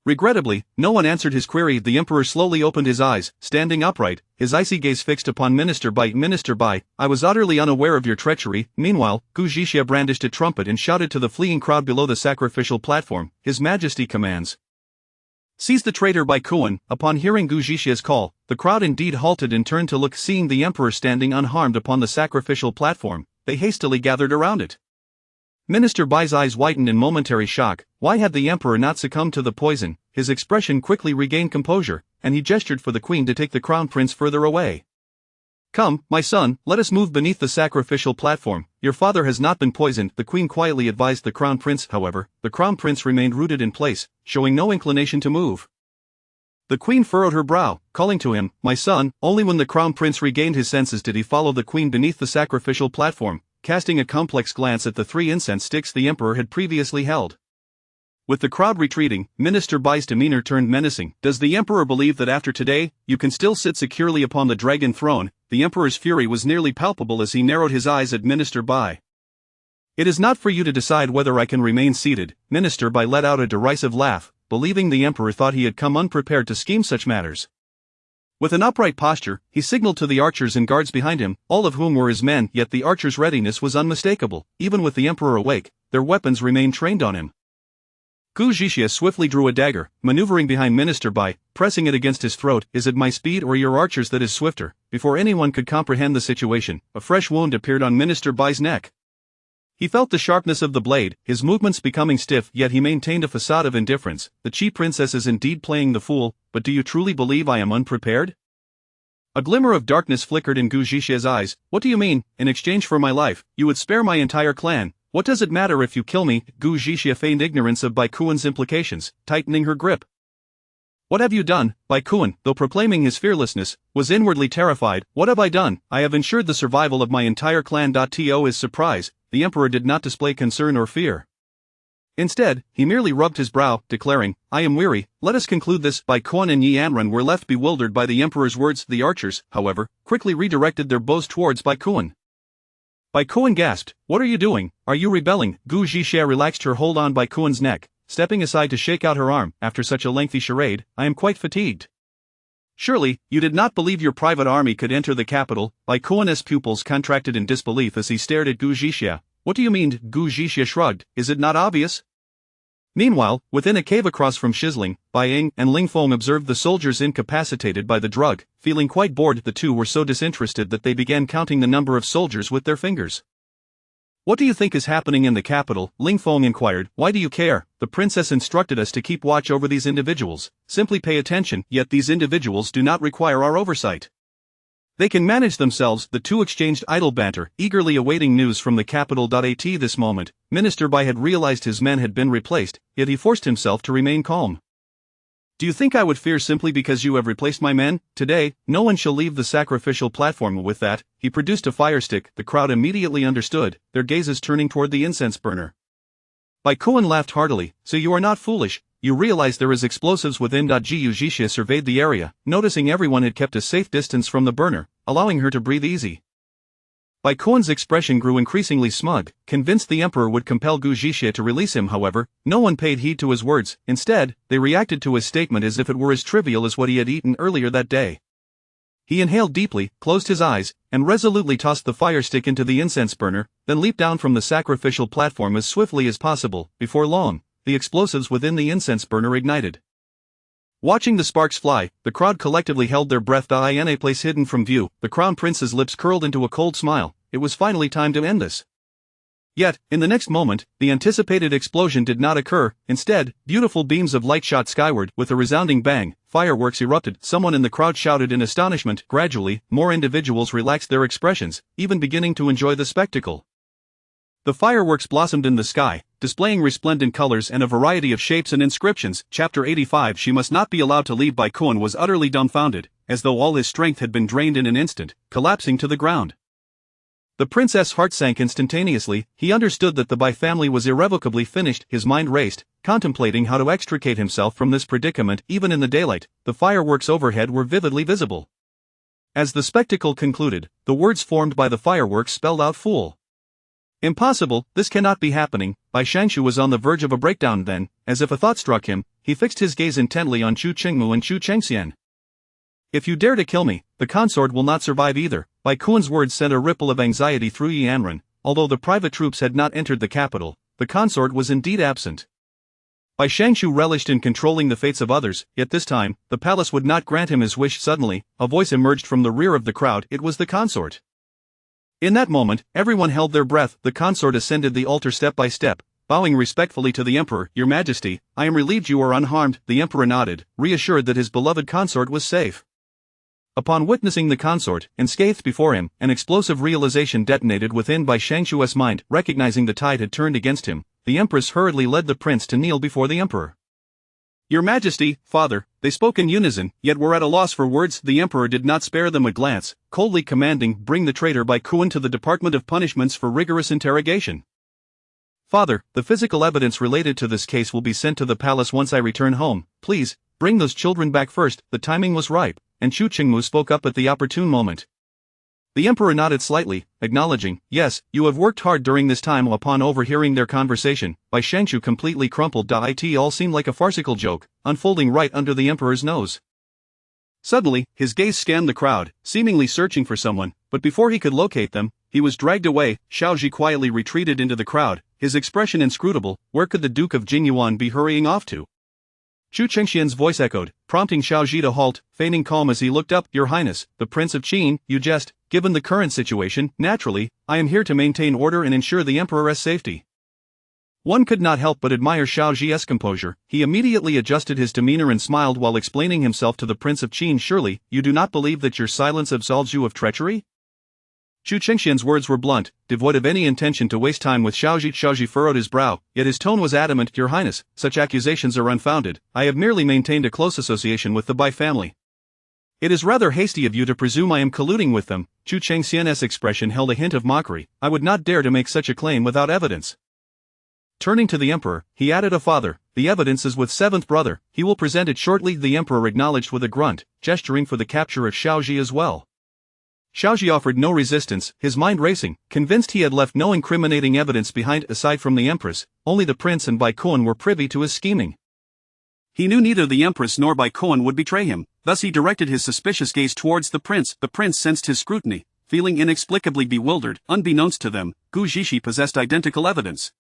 Speaker 2: Regrettably, no one answered his query. The emperor slowly opened his eyes, standing upright, his icy gaze fixed upon Minister Bai. "Minister Bai, I was utterly unaware of your treachery." Meanwhile, Gu Zhishi brandished a trumpet and shouted to the fleeing crowd below the sacrificial platform, "His Majesty commands. Seize the traitor Bai Kuan." Upon hearing Gu Zhishi's call, the crowd indeed halted and turned to look. Seeing the emperor standing unharmed upon the sacrificial platform, they hastily gathered around it. Minister Bai's eyes widened in momentary shock. Why had the emperor not succumbed to the poison? His expression quickly regained composure, and he gestured for the queen to take the crown prince further away. "Come, my son, let us move beneath the sacrificial platform. Your father has not been poisoned," the queen quietly advised the crown prince. However, the crown prince remained rooted in place, showing no inclination to move. The queen furrowed her brow, calling to him, "My son." Only when the crown prince regained his senses did he follow the queen beneath the sacrificial platform, casting a complex glance at the 3 incense sticks the emperor had previously held.
Speaker 1: With the crowd retreating, Minister Bai's demeanor turned menacing. Does the emperor believe that after today, you can still sit securely upon the dragon throne? The emperor's fury was nearly palpable as he narrowed his eyes at Minister Bai. It is not for you to decide whether I can remain seated. Minister Bai let out a derisive laugh, believing the emperor thought he had come unprepared to scheme such matters. With an upright posture, he signaled to the archers and guards behind him, all of whom were his men, yet the archers' readiness was unmistakable. Even with the emperor awake, their weapons remained trained on him. Gu Zhixia swiftly drew a dagger, maneuvering behind Minister Bai, pressing it against his throat. Is it my speed or your archers that is swifter? Before anyone could comprehend the situation, a fresh wound appeared on Minister Bai's neck. He felt the sharpness of the blade, his movements becoming stiff, yet he maintained a facade of indifference. The Chi princess is indeed playing the fool, but do you truly believe I am unprepared? A glimmer of darkness flickered in Gu Zhixia's eyes. What do you mean? In exchange for my life, you would spare my entire clan. What does it matter if you kill me? Gu Zhixia feigned ignorance of Bai Kuan's implications, tightening her grip. What have you done? Bai Kuan, though proclaiming his fearlessness, was inwardly terrified. What have I done? I have ensured the survival of my entire clan. To his surprise, the emperor did not display concern or fear. Instead, he merely rubbed his brow, declaring, I am weary, let us conclude this. Bai Kuan and Yi Anren were left bewildered by the emperor's words. The archers, however, quickly redirected their bows towards Bai Kuan. Bai Kuan gasped, what are you doing? Are you rebelling? Gu Zhixia relaxed her hold on Bai Kuan's neck, stepping aside to shake out her arm. After such a lengthy charade, I am quite fatigued. Surely, you did not believe your private army could enter the capital? Bai Kuan's pupils contracted in disbelief as he stared at Gu Zhixia. What do you mean? Gu Zhixia shrugged. Is it not obvious? Meanwhile, within a cave across from Shizling, Bai Ying and Ling Feng observed the soldiers incapacitated by the drug. Feeling quite bored, the two were so disinterested that they began counting the number of soldiers with their fingers. What do you think is happening in the capital? Ling Feng inquired. Why do you care? The princess instructed us to keep watch over these individuals. Simply pay attention, yet these individuals do not require our oversight. They can manage themselves. The two exchanged idle banter, eagerly awaiting news from the capital. At this moment, Minister Bai had realized his men had been replaced, yet he forced himself to remain calm. Do you think I would fear simply because you have replaced my men? Today, no one shall leave the sacrificial platform. With that, he produced a fire stick. The crowd immediately understood, their gazes turning toward the incense burner. Bai Kuan laughed heartily. So you are not foolish. You realize there is explosives within. Gu Zhixia surveyed the area, noticing everyone had kept a safe distance from the burner, allowing her to breathe easy. Bai Kuan's expression grew increasingly smug, convinced the emperor would compel Gu Zhixia to release him. However, no one paid heed to his words. Instead, they reacted to his statement as if it were as trivial as what he had eaten earlier that day. He inhaled deeply, closed his eyes, and resolutely tossed the fire stick into the incense burner, then leaped down from the sacrificial platform as swiftly as possible. Before long, the explosives within the incense burner ignited. Watching the sparks fly, the crowd collectively held their breath. In a place hidden from view, the crown prince's lips curled into a cold smile. It was finally time to end this. Yet, in the next moment, the anticipated explosion did not occur. Instead, beautiful beams of light shot skyward. With a resounding bang, fireworks erupted. Someone in the crowd shouted in astonishment. Gradually, more individuals relaxed their expressions, even beginning to enjoy the spectacle. The fireworks blossomed in the sky, displaying resplendent colors and a variety of shapes and inscriptions. Chapter 85. She must not be allowed to leave. Bai Kuan was utterly dumbfounded, as though all his strength had been drained in an instant, collapsing to the ground. The princess' heart sank instantaneously. He understood that the Bai family was irrevocably finished. His mind raced, contemplating how to extricate himself from this predicament. Even in the daylight, the fireworks overhead were vividly visible. As the spectacle concluded, the words formed by the fireworks spelled out fool. Impossible, this cannot be happening. Bai Shangshu was on the verge of a breakdown. Then, as if a thought struck him, he fixed his gaze intently on Chu Qingmu and Chu Chengxian. If you dare to kill me, the consort will not survive either. Bai Kuan's words sent a ripple of anxiety through Yi Anren. Although the private troops had not entered the capital, the consort was indeed absent. Bai Shangshu relished in controlling the fates of others, yet this time, the palace would not grant him his wish. Suddenly, a voice emerged from the rear of the crowd. It was the consort. In that moment, everyone held their breath. The consort ascended the altar step by step, bowing respectfully to the emperor. Your Majesty, I am relieved you are unharmed. The emperor nodded, reassured that his beloved consort was safe. Upon witnessing the consort, enscathed before him, an explosive realization detonated within Bai Shangshu's mind. Recognizing the tide had turned against him, the empress hurriedly led the prince to kneel before the emperor. Your Majesty, Father, they spoke in unison, yet were at a loss for words. The emperor did not spare them a glance, coldly commanding, bring the traitor Bai Kuan to the Department of Punishments for rigorous interrogation.
Speaker 2: Father, the physical evidence related to this case will be sent to the palace once I return home. Please, bring those children back first. The timing was ripe, and Chu Qingmu spoke up at the opportune moment. The emperor nodded slightly, acknowledging, yes, you have worked hard during this time. Upon overhearing their conversation, Bai Shangchu completely crumpled. It all seemed like a farcical joke, unfolding right under the emperor's nose. Suddenly, his gaze scanned the crowd, seemingly searching for someone, but before he could locate them, he was dragged away. Xiaoji quietly retreated into the crowd, his expression inscrutable. Where could the Duke of Jingyuan be hurrying off to? Chu Chengxian's voice echoed, prompting Xiaoji to halt, feigning calm as he looked up. Your Highness, the Prince of Qin, you jest. Given the current situation, naturally, I am here to maintain order and ensure the Emperor's safety. One could not help but admire Xiaoji's composure. He immediately adjusted his demeanor and smiled while explaining himself to the Prince of Qin. Surely, you do not believe that your silence absolves you of treachery? Chu Chengxian's words were blunt, devoid of any intention to waste time with Xiaoji. Xiaoji furrowed his brow, yet his tone was adamant. Your Highness, such accusations are unfounded. I have merely maintained a close association with the Bai family. It is rather hasty of you to presume I am colluding with them. Chu Chengxian's expression held a hint of mockery. I would not dare to make such a claim without evidence. Turning to the emperor, he added, a father, the evidence is with seventh brother, he will present it shortly. The emperor acknowledged with a grunt, gesturing for the capture of Xiaoji as well. Xiaoji offered no resistance, his mind racing, convinced he had left no incriminating evidence behind. Aside from the empress, only the prince and Bai Kuan were privy to his scheming.
Speaker 1: He knew neither the empress nor Bai Kuan would betray him, thus he directed his suspicious gaze towards the prince. The prince sensed his scrutiny, feeling inexplicably bewildered. Unbeknownst to them, Gu Zixi possessed identical evidence.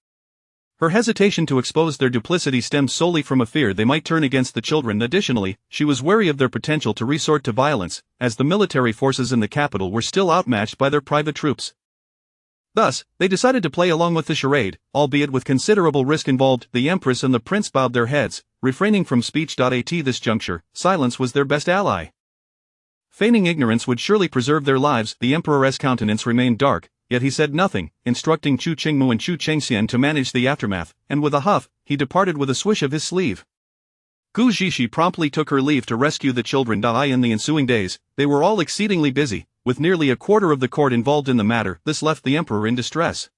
Speaker 2: Her hesitation to expose their duplicity stemmed solely from a fear they might turn against the children. Additionally, she was wary of their potential to resort to violence, as the military forces in the capital were still outmatched by their private troops. Thus, they decided to play along with the charade, albeit with considerable risk involved. The empress and the prince bowed their heads, refraining from speech. At this juncture, silence was their best ally. Feigning ignorance would surely preserve their lives. The emperor's countenance remained dark, yet he said nothing, instructing Chu Qingmu and Chu Chengxian to manage the aftermath, and with a huff, he departed with a swish of his sleeve. Gu Zixi promptly took her leave to rescue the children. In the ensuing days, they were all exceedingly busy, with nearly a quarter of the court involved in the matter. This left the emperor in distress.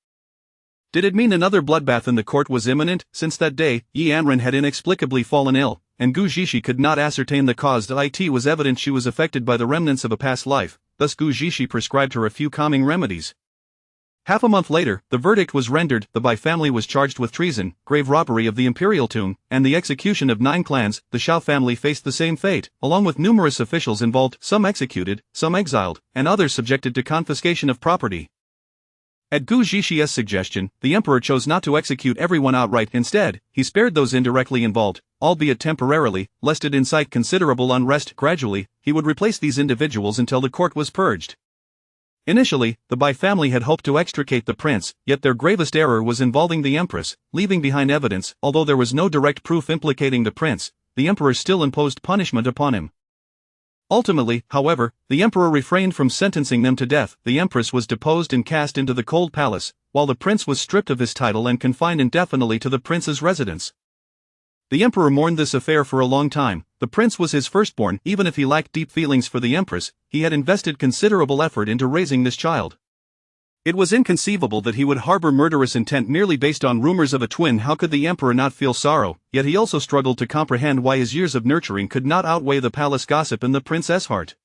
Speaker 2: Did it mean another bloodbath in the court was imminent? Since that day, Yi Anren had inexplicably fallen ill, and Gu Zixi could not ascertain the cause. It was evident she was affected by the remnants of a past life, thus Gu Zixi prescribed her a few calming remedies. Half a month later, the verdict was rendered. The Bai family was charged with treason, grave robbery of the imperial tomb, and the execution of 9 clans. The Xiao family faced the same fate, along with numerous officials involved, some executed, some exiled, and others subjected to confiscation of property. At Gu Zixi's suggestion, the emperor chose not to execute everyone outright. Instead, he spared those indirectly involved, albeit temporarily, lest it incite considerable unrest. Gradually, he would replace these individuals until the court was purged. Initially, the Bai family had hoped to extricate the prince, yet their gravest error was involving the empress, leaving behind evidence. Although there was no direct proof implicating the prince, the emperor still imposed punishment upon him. Ultimately, however, the emperor refrained from sentencing them to death. The empress was deposed and cast into the cold palace, while the prince was stripped of his title and confined indefinitely to the prince's residence. The emperor mourned this affair for a long time. The prince was his firstborn. Even if he lacked deep feelings for the empress, he had invested considerable effort into raising this child. It was inconceivable that he would harbor murderous intent merely based on rumors of a twin. How could the emperor not feel sorrow? Yet he also struggled to comprehend why his years of nurturing could not outweigh the palace gossip in the prince's heart.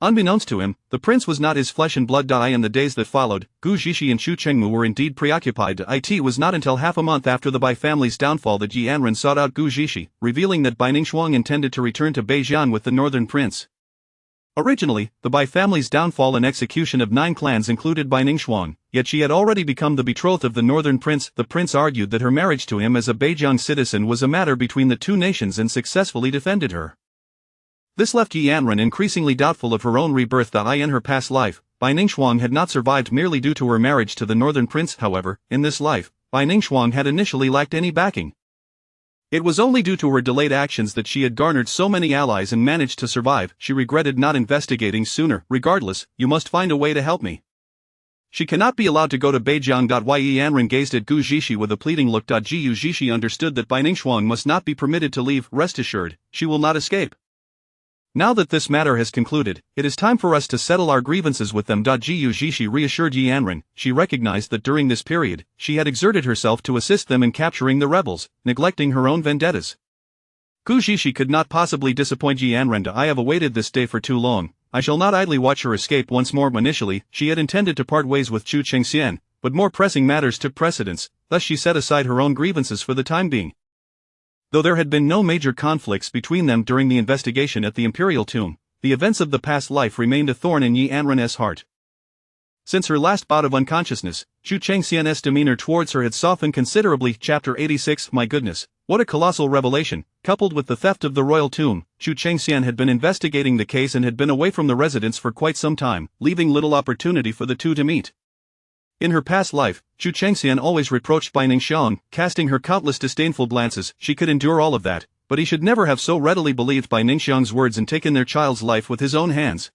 Speaker 2: Unbeknownst to him, the prince was not his flesh and blood. In the days that followed, Gu Zixi and Chu Chengmu were indeed preoccupied. It was not until half a month after the Bai family's downfall that Yi Anren sought out Gu Zixi, revealing that Bai Ningxuang intended to return to Beijian with the northern prince. Originally, the Bai family's downfall and execution of 9 clans included Bai Ningxuang, yet she had already become the betrothed of the northern prince. The prince argued that her marriage to him as a Beijiang citizen was a matter between the two nations and successfully defended her. This left Yi Anren increasingly doubtful of her own rebirth. In her past life, Bai Ningxuang had not survived merely due to her marriage to the northern prince. However, in this life, Bai Ningxuang had initially lacked any backing. It was only due to her delayed actions that she had garnered so many allies and managed to survive. She regretted not investigating sooner. Regardless, you must find a way to help me. She cannot be allowed to go to Beijiang. Yi Anren gazed at Gu Zixi with a pleading look. Gu Zixi understood that Bai Ningxuang must not be permitted to leave. Rest assured, she will not escape. Now that this matter has concluded, it is time for us to settle our grievances with them. Gu Zhishi reassured Yi Anren. She recognized that during this period, she had exerted herself to assist them in capturing the rebels, neglecting her own vendettas. Gu Zhishi could not possibly disappoint Yi Anren. I have awaited this day for too long. I shall not idly watch her escape once more. Initially, she had intended to part ways with Chu Chengxian, but more pressing matters took precedence, thus she set aside her own grievances for the time being. Though there had been no major conflicts between them during the investigation at the Imperial Tomb, the events of the past life remained a thorn in Yi Anren's heart. Since her last bout of unconsciousness, Chu Chengxian's demeanor towards her had softened considerably. Chapter 86. My goodness, what a colossal revelation! Coupled with the theft of the royal tomb, Chu Chengxian had been investigating the case and had been away from the residence for quite some time, leaving little opportunity for the two to meet. In her past life, Chu Chengxian always reproached Bai Ningxiang, casting her countless disdainful glances. She could endure all of that, but he should never have so readily believed Bai Ningxiang's words and taken their child's life with his own hands.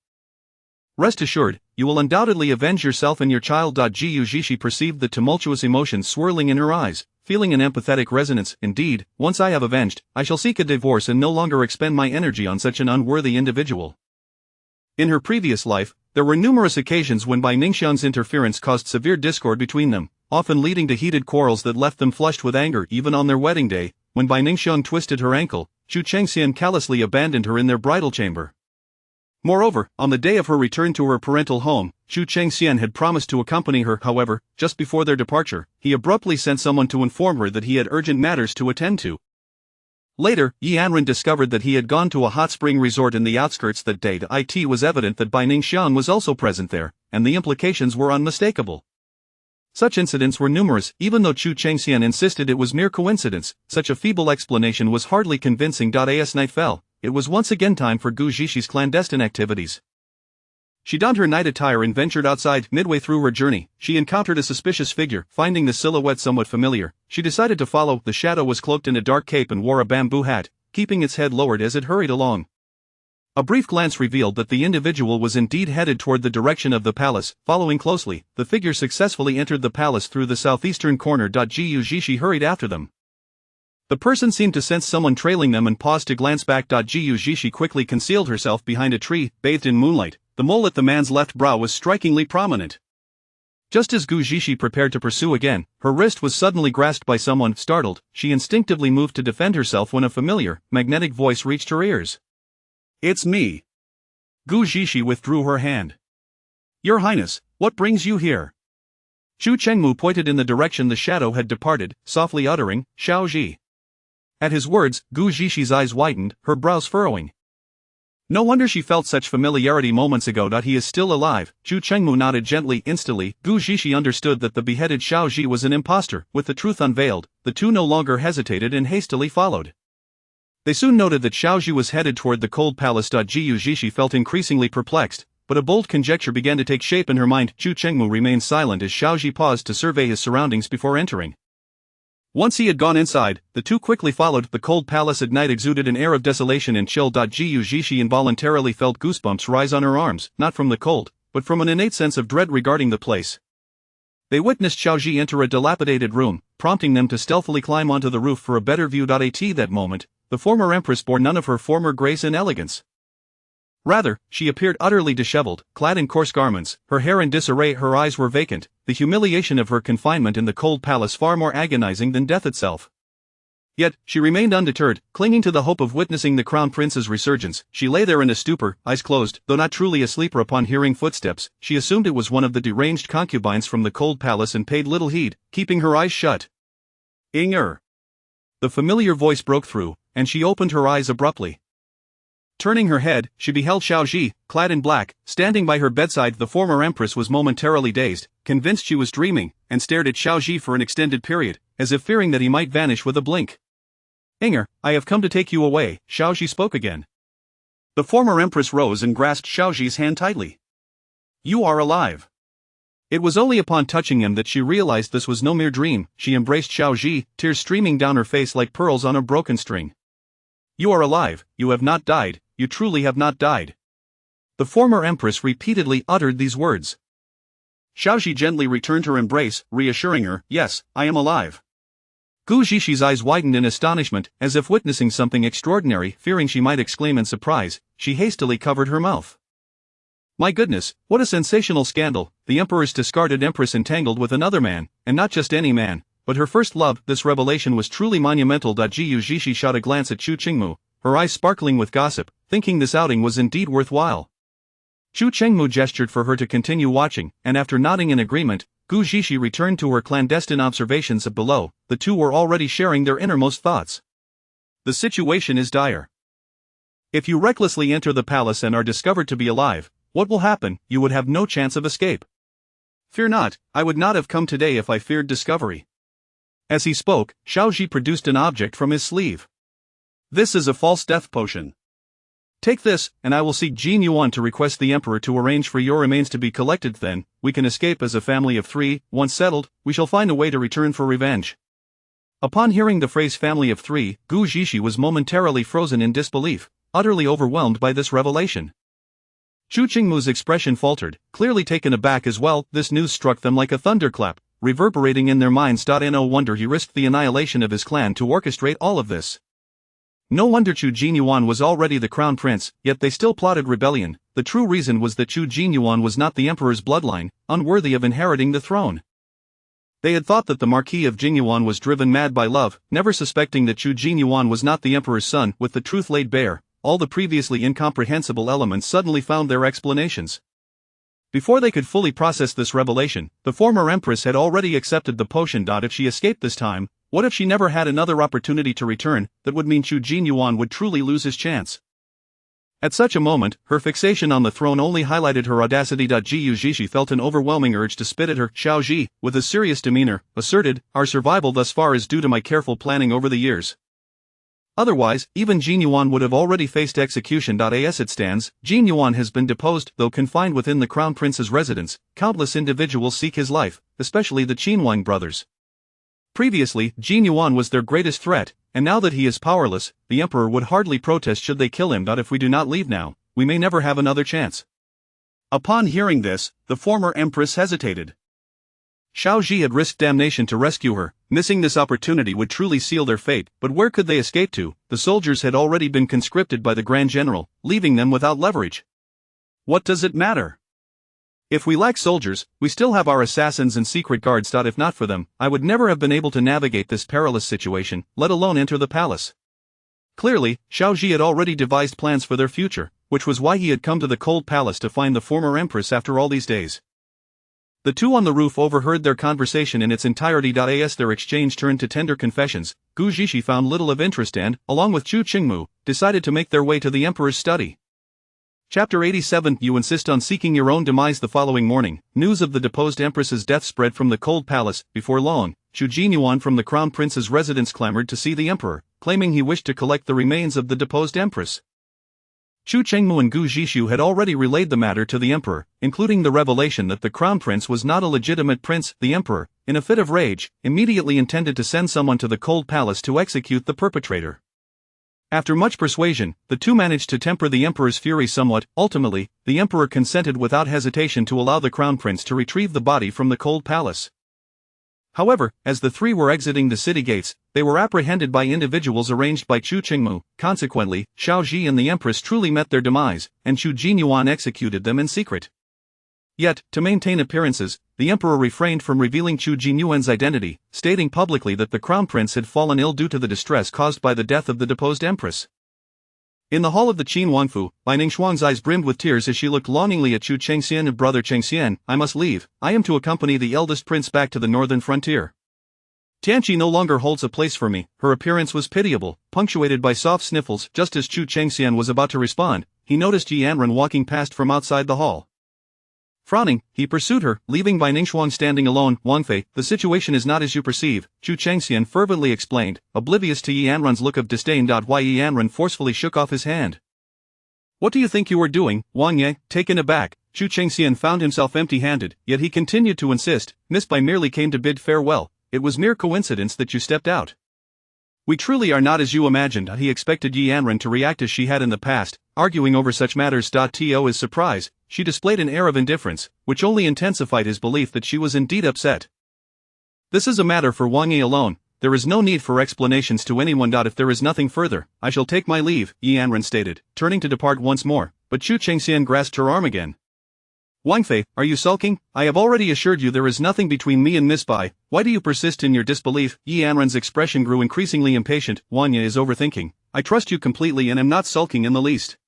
Speaker 2: Rest assured, you will undoubtedly avenge yourself and your child. Gu Zhishi perceived the tumultuous emotions swirling in her eyes, feeling an empathetic resonance. Indeed, once I have avenged, I shall seek a divorce and no longer expend my energy on such an unworthy individual. In her previous life, there were numerous occasions when Bai Ningxiang's interference caused severe discord between them, often leading to heated quarrels that left them flushed with anger. Even on their wedding day, when Bai Ningxiang twisted her ankle, Chu Chengxian callously abandoned her in their bridal chamber. Moreover, on the day of her return to her parental home, Chu Chengxian had promised to accompany her. However, just before their departure, he abruptly sent someone to inform her that he had urgent matters to attend to. Later, Yi Anren discovered that he had gone to a hot spring resort in the outskirts that day. It was evident that Bai Ningxiang was also present there, and the implications were unmistakable. Such incidents were numerous. Even though Chu Chengxian insisted it was mere coincidence, such a feeble explanation was hardly convincing. As night fell, it was once again time for Gu Zhishi's clandestine activities. She donned her night attire and ventured outside. Midway through her journey, she encountered a suspicious figure. Finding the silhouette somewhat familiar, she decided to follow. The shadow was cloaked in a dark cape and wore a bamboo hat, keeping its head lowered as it hurried along. A brief glance revealed that the individual was indeed headed toward the direction of the palace. Following closely, the figure successfully entered the palace through the southeastern corner. Gu Zhishi hurried after them. The person seemed to sense someone trailing them and paused to glance back. Gu Zhishi quickly concealed herself behind a tree, bathed in moonlight. The mole at the man's left brow was strikingly prominent. Just as Gu Zhishi prepared to pursue again, her wrist was suddenly grasped by someone. Startled, she instinctively moved to defend herself when a familiar, magnetic voice reached her ears.
Speaker 1: It's me.
Speaker 2: Gu Zhishi withdrew her hand.
Speaker 1: Your Highness, what brings you here?
Speaker 2: Chu Chengmu pointed in the direction the shadow had departed, softly uttering, Xiao Ji. At his words, Gu Zhishi's eyes widened, her brows furrowing. No wonder she felt such familiarity moments ago. He is still alive. Chu Chengmu nodded gently. Instantly, Gu Zhishi understood that the beheaded Xiao Ji was an impostor. With the truth unveiled, the two no longer hesitated and hastily followed. They soon noted that Xiao Ji was headed toward the cold palace. Gu Zhishi felt increasingly perplexed, but a bold conjecture began to take shape in her mind. Chu Chengmu remained silent as Xiao Ji paused to survey his surroundings before entering. Once he had gone inside, the two quickly followed. The cold palace at night exuded an air of desolation and chill. Gu Zhishi involuntarily felt goosebumps rise on her arms, not from the cold, but from an innate sense of dread regarding the place. They witnessed Xiao Ji enter a dilapidated room, prompting them to stealthily climb onto the roof for a better view. At that moment, the former empress bore none of her former grace and elegance. Rather, she appeared utterly disheveled, clad in coarse garments, her hair in disarray. Her eyes were vacant, the humiliation of her confinement in the cold palace far more agonizing than death itself. Yet, she remained undeterred, clinging to the hope of witnessing the crown prince's resurgence. She lay there in a stupor, eyes closed, though not truly a sleeper. Upon hearing footsteps, she assumed it was one of the deranged concubines from the cold palace and paid little heed, keeping her eyes shut. Inger. The familiar voice broke through, and she opened her eyes abruptly. Turning her head, she beheld Xiao Ji, clad in black, standing by her bedside. The former empress was momentarily dazed, convinced she was dreaming, and stared at Xiao Ji for an extended period, as if fearing that he might vanish with a blink. Inger, I have come to take you away. Xiao Ji spoke again.
Speaker 1: The former empress rose and grasped Xiao Ji's hand tightly. You are alive.
Speaker 2: It was only upon touching him that she realized this was no mere dream. She embraced Xiao Ji, tears streaming down her face like pearls on a broken string. You are alive, you have not died, you truly have not died. The former empress repeatedly uttered these words.
Speaker 1: Xiao Ji gently returned her embrace, reassuring her, yes, I am alive.
Speaker 2: Gu Zhishi's eyes widened in astonishment, as if witnessing something extraordinary. Fearing she might exclaim in surprise, she hastily covered her mouth. My goodness, what a sensational scandal! The emperor's discarded empress entangled with another man, and not just any man, but her first love. This revelation was truly monumental. Gu Zhishi shot a glance at Chu Qingmu, her eyes sparkling with gossip, thinking this outing was indeed worthwhile. Chu Chengmu gestured for her to continue watching, and after nodding in agreement, Gu Zhishi returned to her clandestine observations of below. The two were already sharing their innermost thoughts. The situation is dire. If you recklessly enter the palace and are discovered to be alive, what will happen? You would have no chance of escape. Fear not, I would not have come today if I feared discovery. As he spoke, Xiaozhi produced an object from his sleeve. This is a false death potion. Take this, and I will seek Jin Yuan to request the emperor to arrange for your remains to be collected. Then, we can escape as a family of 3. Once settled, we shall find a way to return for revenge. Upon hearing the phrase family of 3, Gu Zhishi was momentarily frozen in disbelief, utterly overwhelmed by this revelation. Chu Qingmu's expression faltered, clearly taken aback as well. This news struck them like a thunderclap, reverberating in their minds. No wonder he risked the annihilation of his clan to orchestrate all of this. No wonder Chu Jinyuan was already the crown prince, yet they still plotted rebellion. The true reason was that Chu Jinyuan was not the emperor's bloodline, unworthy of inheriting the throne. They had thought that the Marquis of Jinyuan was driven mad by love, never suspecting that Chu Jinyuan was not the emperor's son. With the truth laid bare, all the previously incomprehensible elements suddenly found their explanations. Before they could fully process this revelation, the former empress had already accepted the potion. If she escaped this time, what if she never had another opportunity to return? That would mean Chu Jinyuan would truly lose his chance. At such a moment, her fixation on the throne only highlighted her audacity. Gu Zhishi felt an overwhelming urge to spit at her. Xiaozhi, with a serious demeanor, asserted, our survival thus far is due to my careful planning over the years. Otherwise, even Jin Yuan would have already faced execution. As it stands, Jin Yuan has been deposed. Though confined within the crown prince's residence, countless individuals seek his life, especially the Qinhuang brothers. Previously, Jin Yuan was their greatest threat, and now that he is powerless, the emperor would hardly protest should they kill him. If we do not leave now, we may never have another chance. Upon hearing this, the former empress hesitated. Xiaozhi had risked damnation to rescue her. Missing this opportunity would truly seal their fate, but where could they escape to? The soldiers had already been conscripted by the Grand General, leaving them without leverage. What does it matter? If we lack soldiers, we still have our assassins and secret guards. If not for them, I would never have been able to navigate this perilous situation, let alone enter the palace. Clearly, Xiaozhi had already devised plans for their future, which was why he had come to the cold palace to find the former empress after all these days. The two on the roof overheard their conversation in its entirety. As their exchange turned to tender confessions, Gu Zhishi found little of interest and, along with Chu Qingmu, decided to make their way to the emperor's study. Chapter 87. You insist on seeking your own demise. The following morning, news of the deposed empress's death spread from the cold palace. Before long, Chu Jinyuan from the crown prince's residence clamored to see the emperor, claiming he wished to collect the remains of the deposed empress. Chu Chengmu and Gu Zhishu had already relayed the matter to the emperor, including the revelation that the crown prince was not a legitimate prince. The emperor, in a fit of rage, immediately intended to send someone to the cold palace to execute the perpetrator. After much persuasion, the two managed to temper the emperor's fury somewhat. Ultimately, the emperor consented without hesitation to allow the crown prince to retrieve the body from the cold palace. However, as the three were exiting the city gates, they were apprehended by individuals arranged by Chu Qingmu. Consequently, Xiaozhi and the empress truly met their demise, and Chu Jinyuan executed them in secret. Yet, to maintain appearances, the emperor refrained from revealing Chu Jinyuan's identity, stating publicly that the crown prince had fallen ill due to the distress caused by the death of the deposed empress. In the hall of the Qin Wangfu, Bai Ningxuang's eyes brimmed with tears as she looked longingly at Chu Chengxian and brother Chengxian. I must leave. I am to accompany the eldest prince back to the northern frontier. Tianqi no longer holds a place for me. Her appearance was pitiable, punctuated by soft sniffles. Just as Chu Chengxian was about to respond, he noticed Yi Anren walking past from outside the hall. Frowning, he pursued her, leaving Bai Ningxuang standing alone. Wangfei, the situation is not as you perceive, Chu Chengxian fervently explained, oblivious to Yi Anren's look of disdain. Why Yi Anren forcefully shook off his hand. What do you think you are doing, Wang Ye? Taken aback, Chu Chengxian found himself empty-handed, yet he continued to insist, Miss Bai merely came to bid farewell. It was mere coincidence that you stepped out. We truly are not as you imagined. He expected Yi Anren to react as she had in the past, arguing over such matters. To his surprise, she displayed an air of indifference, which only intensified his belief that she was indeed upset. This is a matter for Wang Yi alone. there is no need for explanations to anyone. If there is nothing further, I shall take my leave, Yi Anren stated, turning to depart once more, but Chu Chengxian grasped her arm again. Wang Fei, are you sulking? I have already assured you there is nothing between me and Miss Bai. Why do you persist in your disbelief? Yi Anren's expression grew increasingly impatient. Wanya is overthinking. I trust you completely and am not sulking in the least.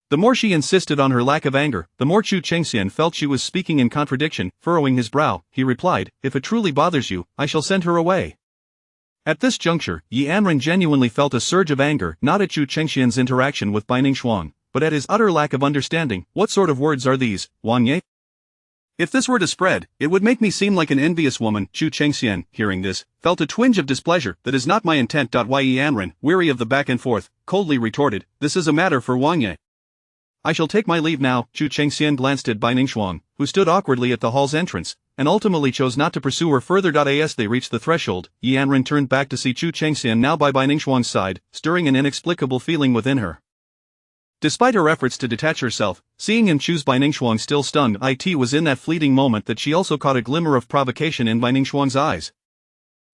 Speaker 2: The more she insisted on her lack of anger, the more Chu Chengxian felt she was speaking in contradiction. Furrowing his brow, he replied, if it truly bothers you, I shall send her away. At this juncture, Yi Anren genuinely felt a surge of anger, not at Chu Chengxian's interaction with Bai Ningxuang, but at his utter lack of understanding. What sort of words are these, Wang Ye? If this were to spread, it would make me seem like an envious woman. Chu Chengxian, hearing this, felt a twinge of displeasure. That is not my intent. Yi Anren, weary of the back and forth, coldly retorted, this is a matter for Wang Ye. I shall take my leave now. Chu Chengxian glanced at Bai Ningxuang, who stood awkwardly at the hall's entrance, and ultimately chose not to pursue her further. As they reached the threshold, Yi Anren turned back to see Chu Chengxian now by Bai Ningxuang's side, stirring an inexplicable feeling within her. Despite her efforts to detach herself, seeing him choose Bai Ningxuang still stunned, it was in that fleeting moment that she also caught a glimmer of provocation in Bai Ningxuang's eyes.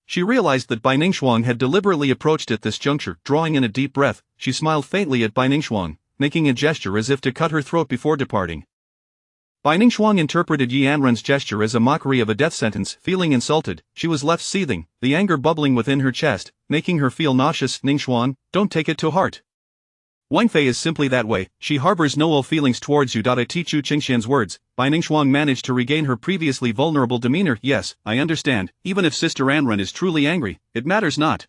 Speaker 2: She realized that Bai Ningxuang had deliberately approached at this juncture. Drawing in a deep breath, she smiled faintly at Bai Ningxuang, making a gesture as if to cut her throat before departing. Bai Ningxuang interpreted Yi Anren's gesture as a mockery of a death sentence. Feeling insulted, she was left seething, the anger bubbling within her chest, making her feel nauseous. Ningxuang, don't take it to heart. Wang Fei is simply that way, she harbors no ill feelings towards you. At Chu Chengxian's words, Bai Ningxuang managed to regain her previously vulnerable demeanor. Yes, I understand, even if Sister Anren is truly angry, it matters not.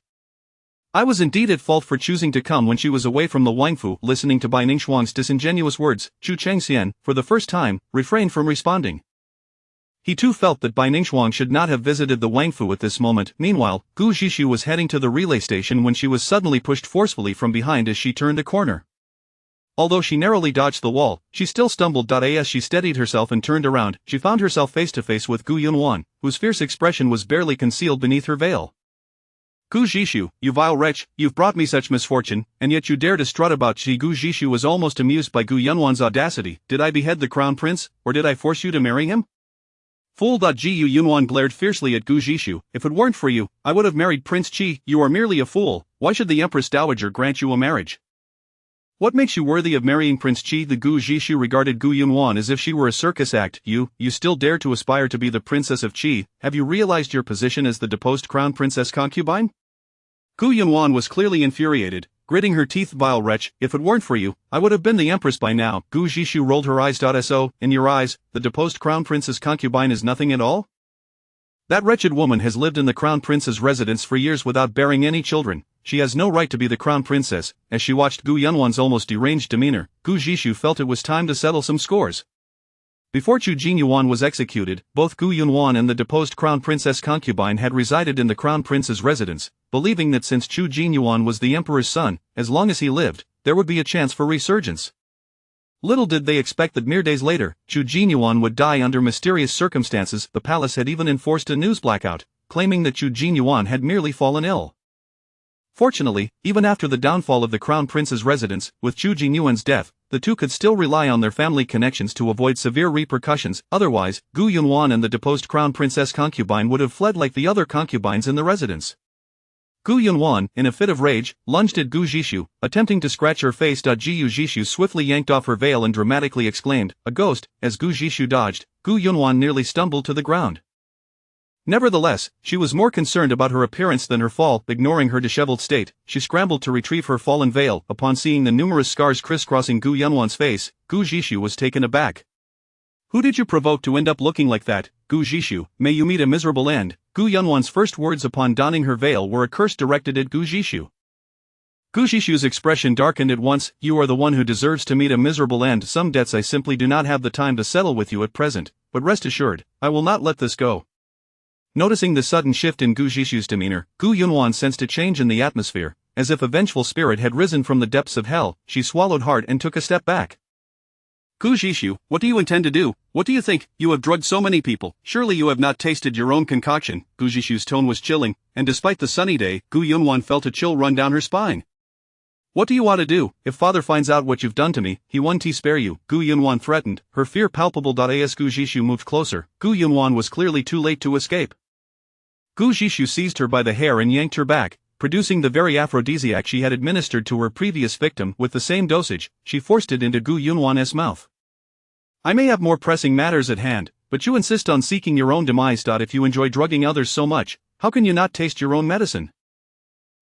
Speaker 2: I was indeed at fault for choosing to come when she was away from the Wangfu. Listening to Bai Ningxuang's disingenuous words, Chu Chengxian, for the first time, refrained from responding. He too felt that Bai Ningxuang should not have visited the Wangfu at this moment. Meanwhile, Gu Zhishu was heading to the relay station when she was suddenly pushed forcefully from behind as she turned a corner. Although she narrowly dodged the wall, she still stumbled. As she steadied herself and turned around, she found herself face to face with Gu Yunwan, whose fierce expression was barely concealed beneath her veil. Gu Zhishu, you vile wretch, you've brought me such misfortune, and yet you dare to strut about. Gu Zhishu was almost amused by Gu Yunwan's audacity. Did I behead the crown prince, or did I force you to marry him? Fool. Gu Yunwan glared fiercely at Gu Zhishu. If it weren't for you, I would have married Prince Qi. You are merely a fool. Why should the Empress Dowager grant you a marriage? What makes you worthy of marrying Prince Qi? The Gu Zhishu regarded Gu Yunwan as if she were a circus act. You still dare to aspire to be the Princess of Qi? Have you realized your position as the deposed crown princess concubine? Gu Yunwan was clearly infuriated, gritting her teeth. Vile wretch, if it weren't for you, I would have been the empress by now. Gu Zhishu rolled her eyes. So, in your eyes, the deposed crown prince's concubine is nothing at all? That wretched woman has lived in the crown prince's residence for years without bearing any children. She has no right to be the crown princess. As she watched Gu Yunwan's almost deranged demeanor, Gu Zhishu felt it was time to settle some scores. Before Chu Jinyuan was executed, both Gu Yunwan and the deposed crown princess concubine had resided in the crown prince's residence, believing that since Chu Jinyuan was the emperor's son, as long as he lived, there would be a chance for resurgence. Little did they expect that mere days later, Chu Jinyuan would die under mysterious circumstances. The palace had even enforced a news blackout, claiming that Chu Jinyuan had merely fallen ill. Fortunately, even after the downfall of the crown prince's residence, with Chu Jinyuan's death, the two could still rely on their family connections to avoid severe repercussions. Otherwise, Gu Yunwan and the deposed crown princess concubine would have fled like the other concubines in the residence. Gu Yunwan, in a fit of rage, lunged at Gu Zhishu, attempting to scratch her face. Gu Zhishu swiftly yanked off her veil and dramatically exclaimed, "A ghost!" As Gu Zhishu dodged, Gu Yunwan nearly stumbled to the ground. Nevertheless, she was more concerned about her appearance than her fall. Ignoring her disheveled state, she scrambled to retrieve her fallen veil. Upon seeing the numerous scars crisscrossing Gu Yunwan's face, Gu Zhishu was taken aback. "Who did you provoke to end up looking like that, Gu Zhishu? May you meet a miserable end." Gu Yunwan's first words upon donning her veil were a curse directed at Gu Zhishu. Gu Zhishu's expression darkened at once. "You are the one who deserves to meet a miserable end. Some debts I simply do not have the time to settle with you at present, but rest assured, I will not let this go." Noticing the sudden shift in Gu Zhishu's demeanor, Gu Yunwan sensed a change in the atmosphere, as if a vengeful spirit had risen from the depths of hell. She swallowed hard and took a step back. "Gu Zhishu, what do you intend to do? What do you think? You have drugged so many people. Surely you have not tasted your own concoction." Gu Zhishu's tone was chilling, and despite the sunny day, Gu Yunwan felt a chill run down her spine. "What do you want to do? If father finds out what you've done to me, he won't spare you," Gu Yunwan threatened, her fear palpable. As Gu Zhishu moved closer, Gu Yunwan was clearly too late to escape. Gu Zhishu seized her by the hair and yanked her back, producing the very aphrodisiac she had administered to her previous victim with the same dosage. She forced it into Gu Yunwan's mouth. I may have more pressing matters at hand, but you insist on seeking your own demise. If you enjoy drugging others so much, how can you not taste your own medicine?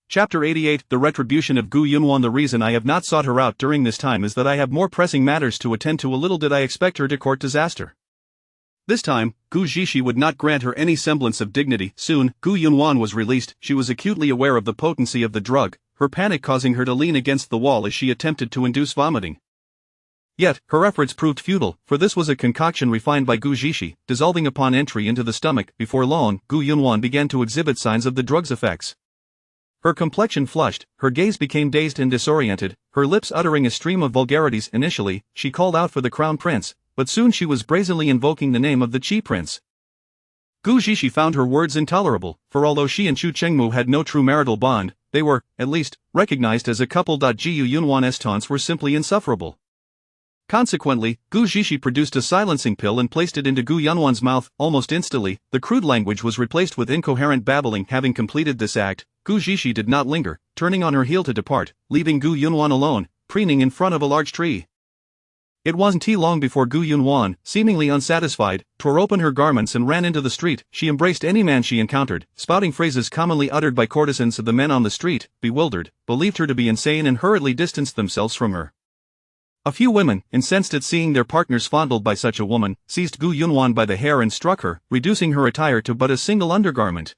Speaker 2: Chapter 88 The Retribution of Gu Yunwan. The reason I have not sought her out during this time is that I have more pressing matters to attend to. Little did I expect her to court disaster. This time, Gu Zhishi would not grant her any semblance of dignity. Soon, Gu Yunwan was released. She was acutely aware of the potency of the drug, her panic causing her to lean against the wall as she attempted to induce vomiting. Yet, her efforts proved futile, for this was a concoction refined by Gu Zhishi, dissolving upon entry into the stomach. Before long, Gu Yunwan began to exhibit signs of the drug's effects. Her complexion flushed, her gaze became dazed and disoriented, her lips uttering a stream of vulgarities. Initially, she called out for the crown prince, but soon she was brazenly invoking the name of the Qi prince. Gu Zhishi found her words intolerable, for although she and Chu Chengmu had no true marital bond, they were, at least, recognized as a couple. Gu Yunwan's taunts were simply insufferable. Consequently, Gu Zhishi produced a silencing pill and placed it into Gu Yunwan's mouth. Almost instantly, the crude language was replaced with incoherent babbling. Having completed this act, Gu Zhishi did not linger, turning on her heel to depart, leaving Gu Yunwan alone, preening in front of a large tree. It wasn't long before Gu Yunwan, seemingly unsatisfied, tore open her garments and ran into the street. She embraced any man she encountered, spouting phrases commonly uttered by courtesans. The men on the street, bewildered, believed her to be insane and hurriedly distanced themselves from her. A few women, incensed at seeing their partners fondled by such a woman, seized Gu Yunwan by the hair and struck her, reducing her attire to but a single undergarment.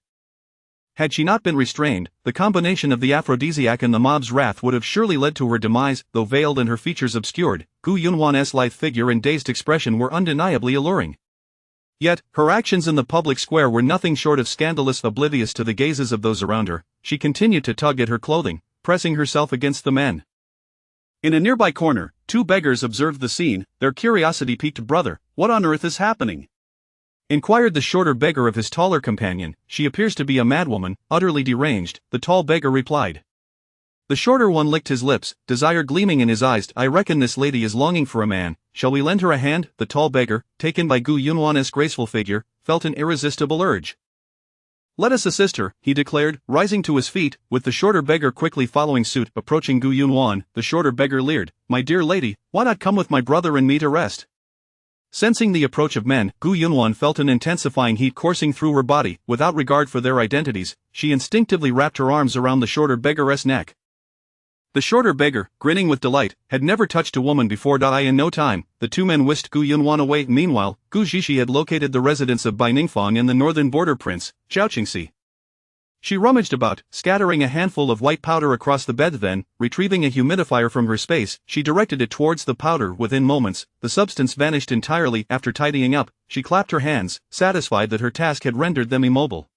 Speaker 2: Had she not been restrained, the combination of the aphrodisiac and the mob's wrath would have surely led to her demise. Though veiled and her features obscured, Gu Yunwan's lithe figure and dazed expression were undeniably alluring. Yet, her actions in the public square were nothing short of scandalous. Oblivious to the gazes of those around her, she continued to tug at her clothing, pressing herself against the men.
Speaker 1: In a nearby corner, two beggars observed the scene, their curiosity piqued. Brother, what on earth is happening?
Speaker 2: Inquired the shorter beggar of his taller companion. She appears to be a madwoman, utterly deranged, the tall beggar replied. The shorter one licked his lips, desire gleaming in his eyes. I reckon this lady is longing for a man. Shall we lend her a hand? The tall beggar, taken by Gu Yunwan's graceful figure, felt an irresistible urge. Let us assist her, he declared, rising to his feet, with the shorter beggar quickly following suit. Approaching Gu Yunwan, the shorter beggar leered, My dear lady, why not come with my brother and me to rest? Sensing the approach of men, Gu Yunwan felt an intensifying heat coursing through her body. Without regard for their identities, she instinctively wrapped her arms around the shorter beggar's neck. The shorter beggar, grinning with delight, had never touched a woman before. In no time, the two men whisked Gu Yunwan away. Meanwhile, Gu Zhishi had located the residence of Bai Ningfang and the northern border prince, Zhaoqingxi. She rummaged about, scattering a handful of white powder across the bed. Then, retrieving a humidifier from her space, she directed it towards the powder. Within moments, the substance vanished entirely. After tidying up, she clapped her hands, satisfied that her task had rendered them immobile.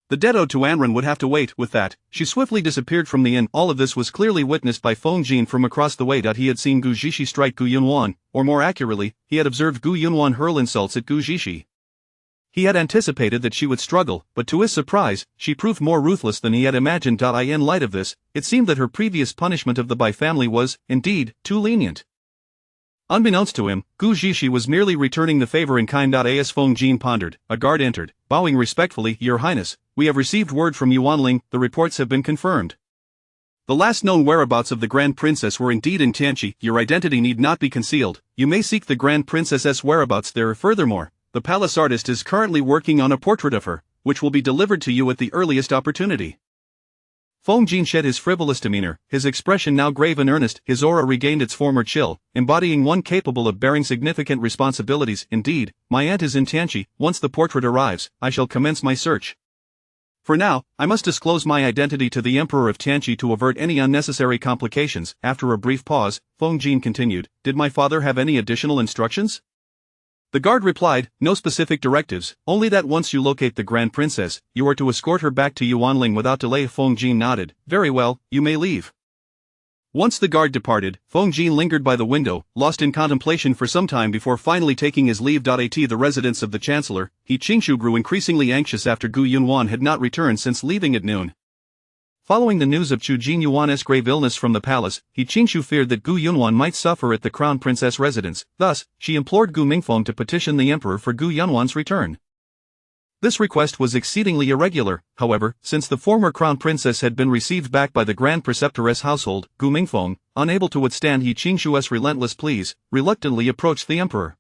Speaker 2: The dead ode to Anran would have to wait. With that, she swiftly disappeared from the inn. All of this was clearly witnessed by Feng Jin from across the way. He had seen Gu Zhishi strike Gu Yunwan, or more accurately, he had observed Gu Yunwan hurl insults at Gu Zhishi. He had anticipated that she would struggle, but to his surprise, she proved more ruthless than he had imagined. In light of this, it seemed that her previous punishment of the Bai family was, indeed, too lenient. Unbeknownst to him, Gu Zhishi was merely returning the favor in kind. As Feng Jin pondered, a guard entered, bowing respectfully. Your Highness, we have received word from Yuanling, the reports have been confirmed. The last known whereabouts of the Grand Princess were indeed in Tianqi. Your identity need not be concealed, you may seek the Grand Princess's whereabouts there. Furthermore, the palace artist is currently working on a portrait of her, which will be delivered to you at the earliest opportunity. Feng Jin shed his frivolous demeanor, his expression now grave and earnest. His aura regained its former chill, embodying one capable of bearing significant responsibilities. Indeed, my aunt is in Tianqi. Once the portrait arrives, I shall commence my search. For now, I must disclose my identity to the Emperor of Tianqi to avert any unnecessary complications. After a brief pause, Feng Jin continued, Did my father have any additional instructions? The guard replied, No specific directives, only that once you locate the Grand Princess, you are to escort her back to Yuanling without delay. Feng Jin nodded. Very well, you may leave. Once the guard departed, Feng Jin lingered by the window, lost in contemplation for some time before finally taking his leave. At the residence of the Chancellor, He Qingshu grew increasingly anxious after Gu Yunwan had not returned since leaving at noon. Following the news of Chu Jinyuan's grave illness from the palace, He Qingshu feared that Gu Yunwan might suffer at the Crown Princess residence. Thus, she implored Gu Mingfeng to petition the emperor for Gu Yunwan's return. This request was exceedingly irregular, however, since the former crown princess had been received back by the grand preceptoress household. Gu Mingfeng, unable to withstand He Qingshu's relentless pleas, reluctantly approached the emperor.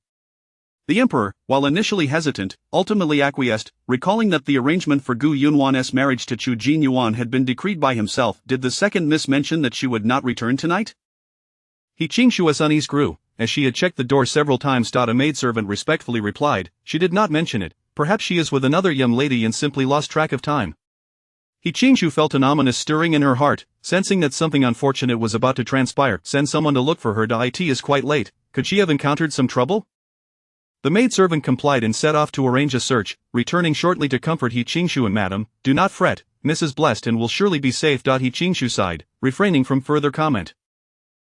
Speaker 1: The emperor, while initially hesitant, ultimately acquiesced, recalling that the arrangement for Gu Yunwan's marriage to Chu Jinyuan had been decreed by himself. Did the second miss mention that she would not return tonight?
Speaker 2: He Qingshu's unease grew. As she had checked the door several times. A maidservant respectfully replied, she did not mention it. Perhaps she is with another young lady and simply lost track of time. He Qingshu felt an ominous stirring in her heart, sensing that something unfortunate was about to transpire. Send someone to look for her. It is quite late. Could she have encountered some trouble? The maidservant complied and set off to arrange a search, returning shortly to comfort He Qingshu. And madam, do not fret, Mrs. Blessed and will surely be safe. He Qingshu sighed, refraining from further comment.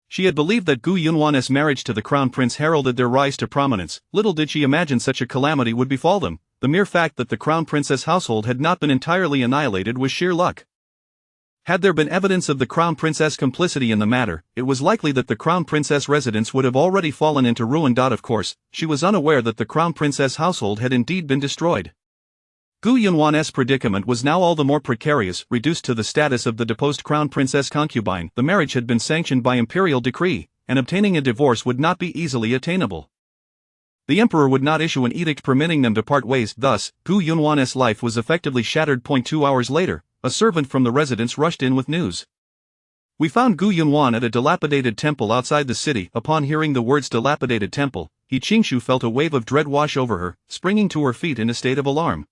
Speaker 2: She had believed that Gu Yunwan's marriage to the crown prince heralded their rise to prominence. Little did she imagine such a calamity would befall them. The mere fact that the crown princess household had not been entirely annihilated was sheer luck. Had there been evidence of the crown princess complicity in the matter, it was likely that the crown princess residence would have already fallen into ruin. Of course, she was unaware that the crown princess household had indeed been destroyed. Gu Yunwan's predicament was now all the more precarious. Reduced to the status of the deposed crown princess concubine, the marriage had been sanctioned by imperial decree, and obtaining a divorce would not be easily attainable. The emperor would not issue an edict permitting them to part ways. Thus, Gu Yunwan's life was effectively shattered. 2 hours later, a servant from the residence rushed in with news. We found Gu Yunwan at a dilapidated temple outside the city. Upon hearing the words dilapidated temple, He Qingshu felt a wave of dread wash over her, springing to her feet in a state of alarm.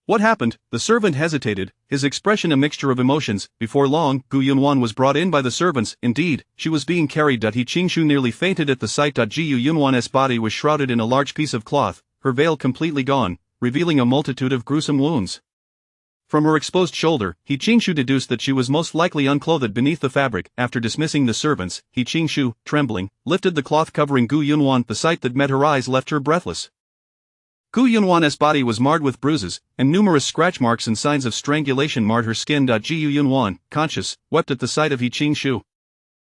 Speaker 2: What happened? The servant hesitated, his expression a mixture of emotions. Before long, Gu Yunwan was brought in by the servants. Indeed, she was being carried. He Qingshu nearly fainted at the sight. Gu Yunwan's body was shrouded in a large piece of cloth, her veil completely gone, revealing a multitude of gruesome wounds. From her exposed shoulder, He Qingshu deduced that she was most likely unclothed beneath the fabric. After dismissing the servants, He Qingshu, trembling, lifted the cloth covering Gu Yunwan. The sight that met her eyes left her breathless. Gu Yunwan's body was marred with bruises, and numerous scratch marks and signs of strangulation marred her skin. Gu Yunwan, conscious, wept at the sight of He Qingshu.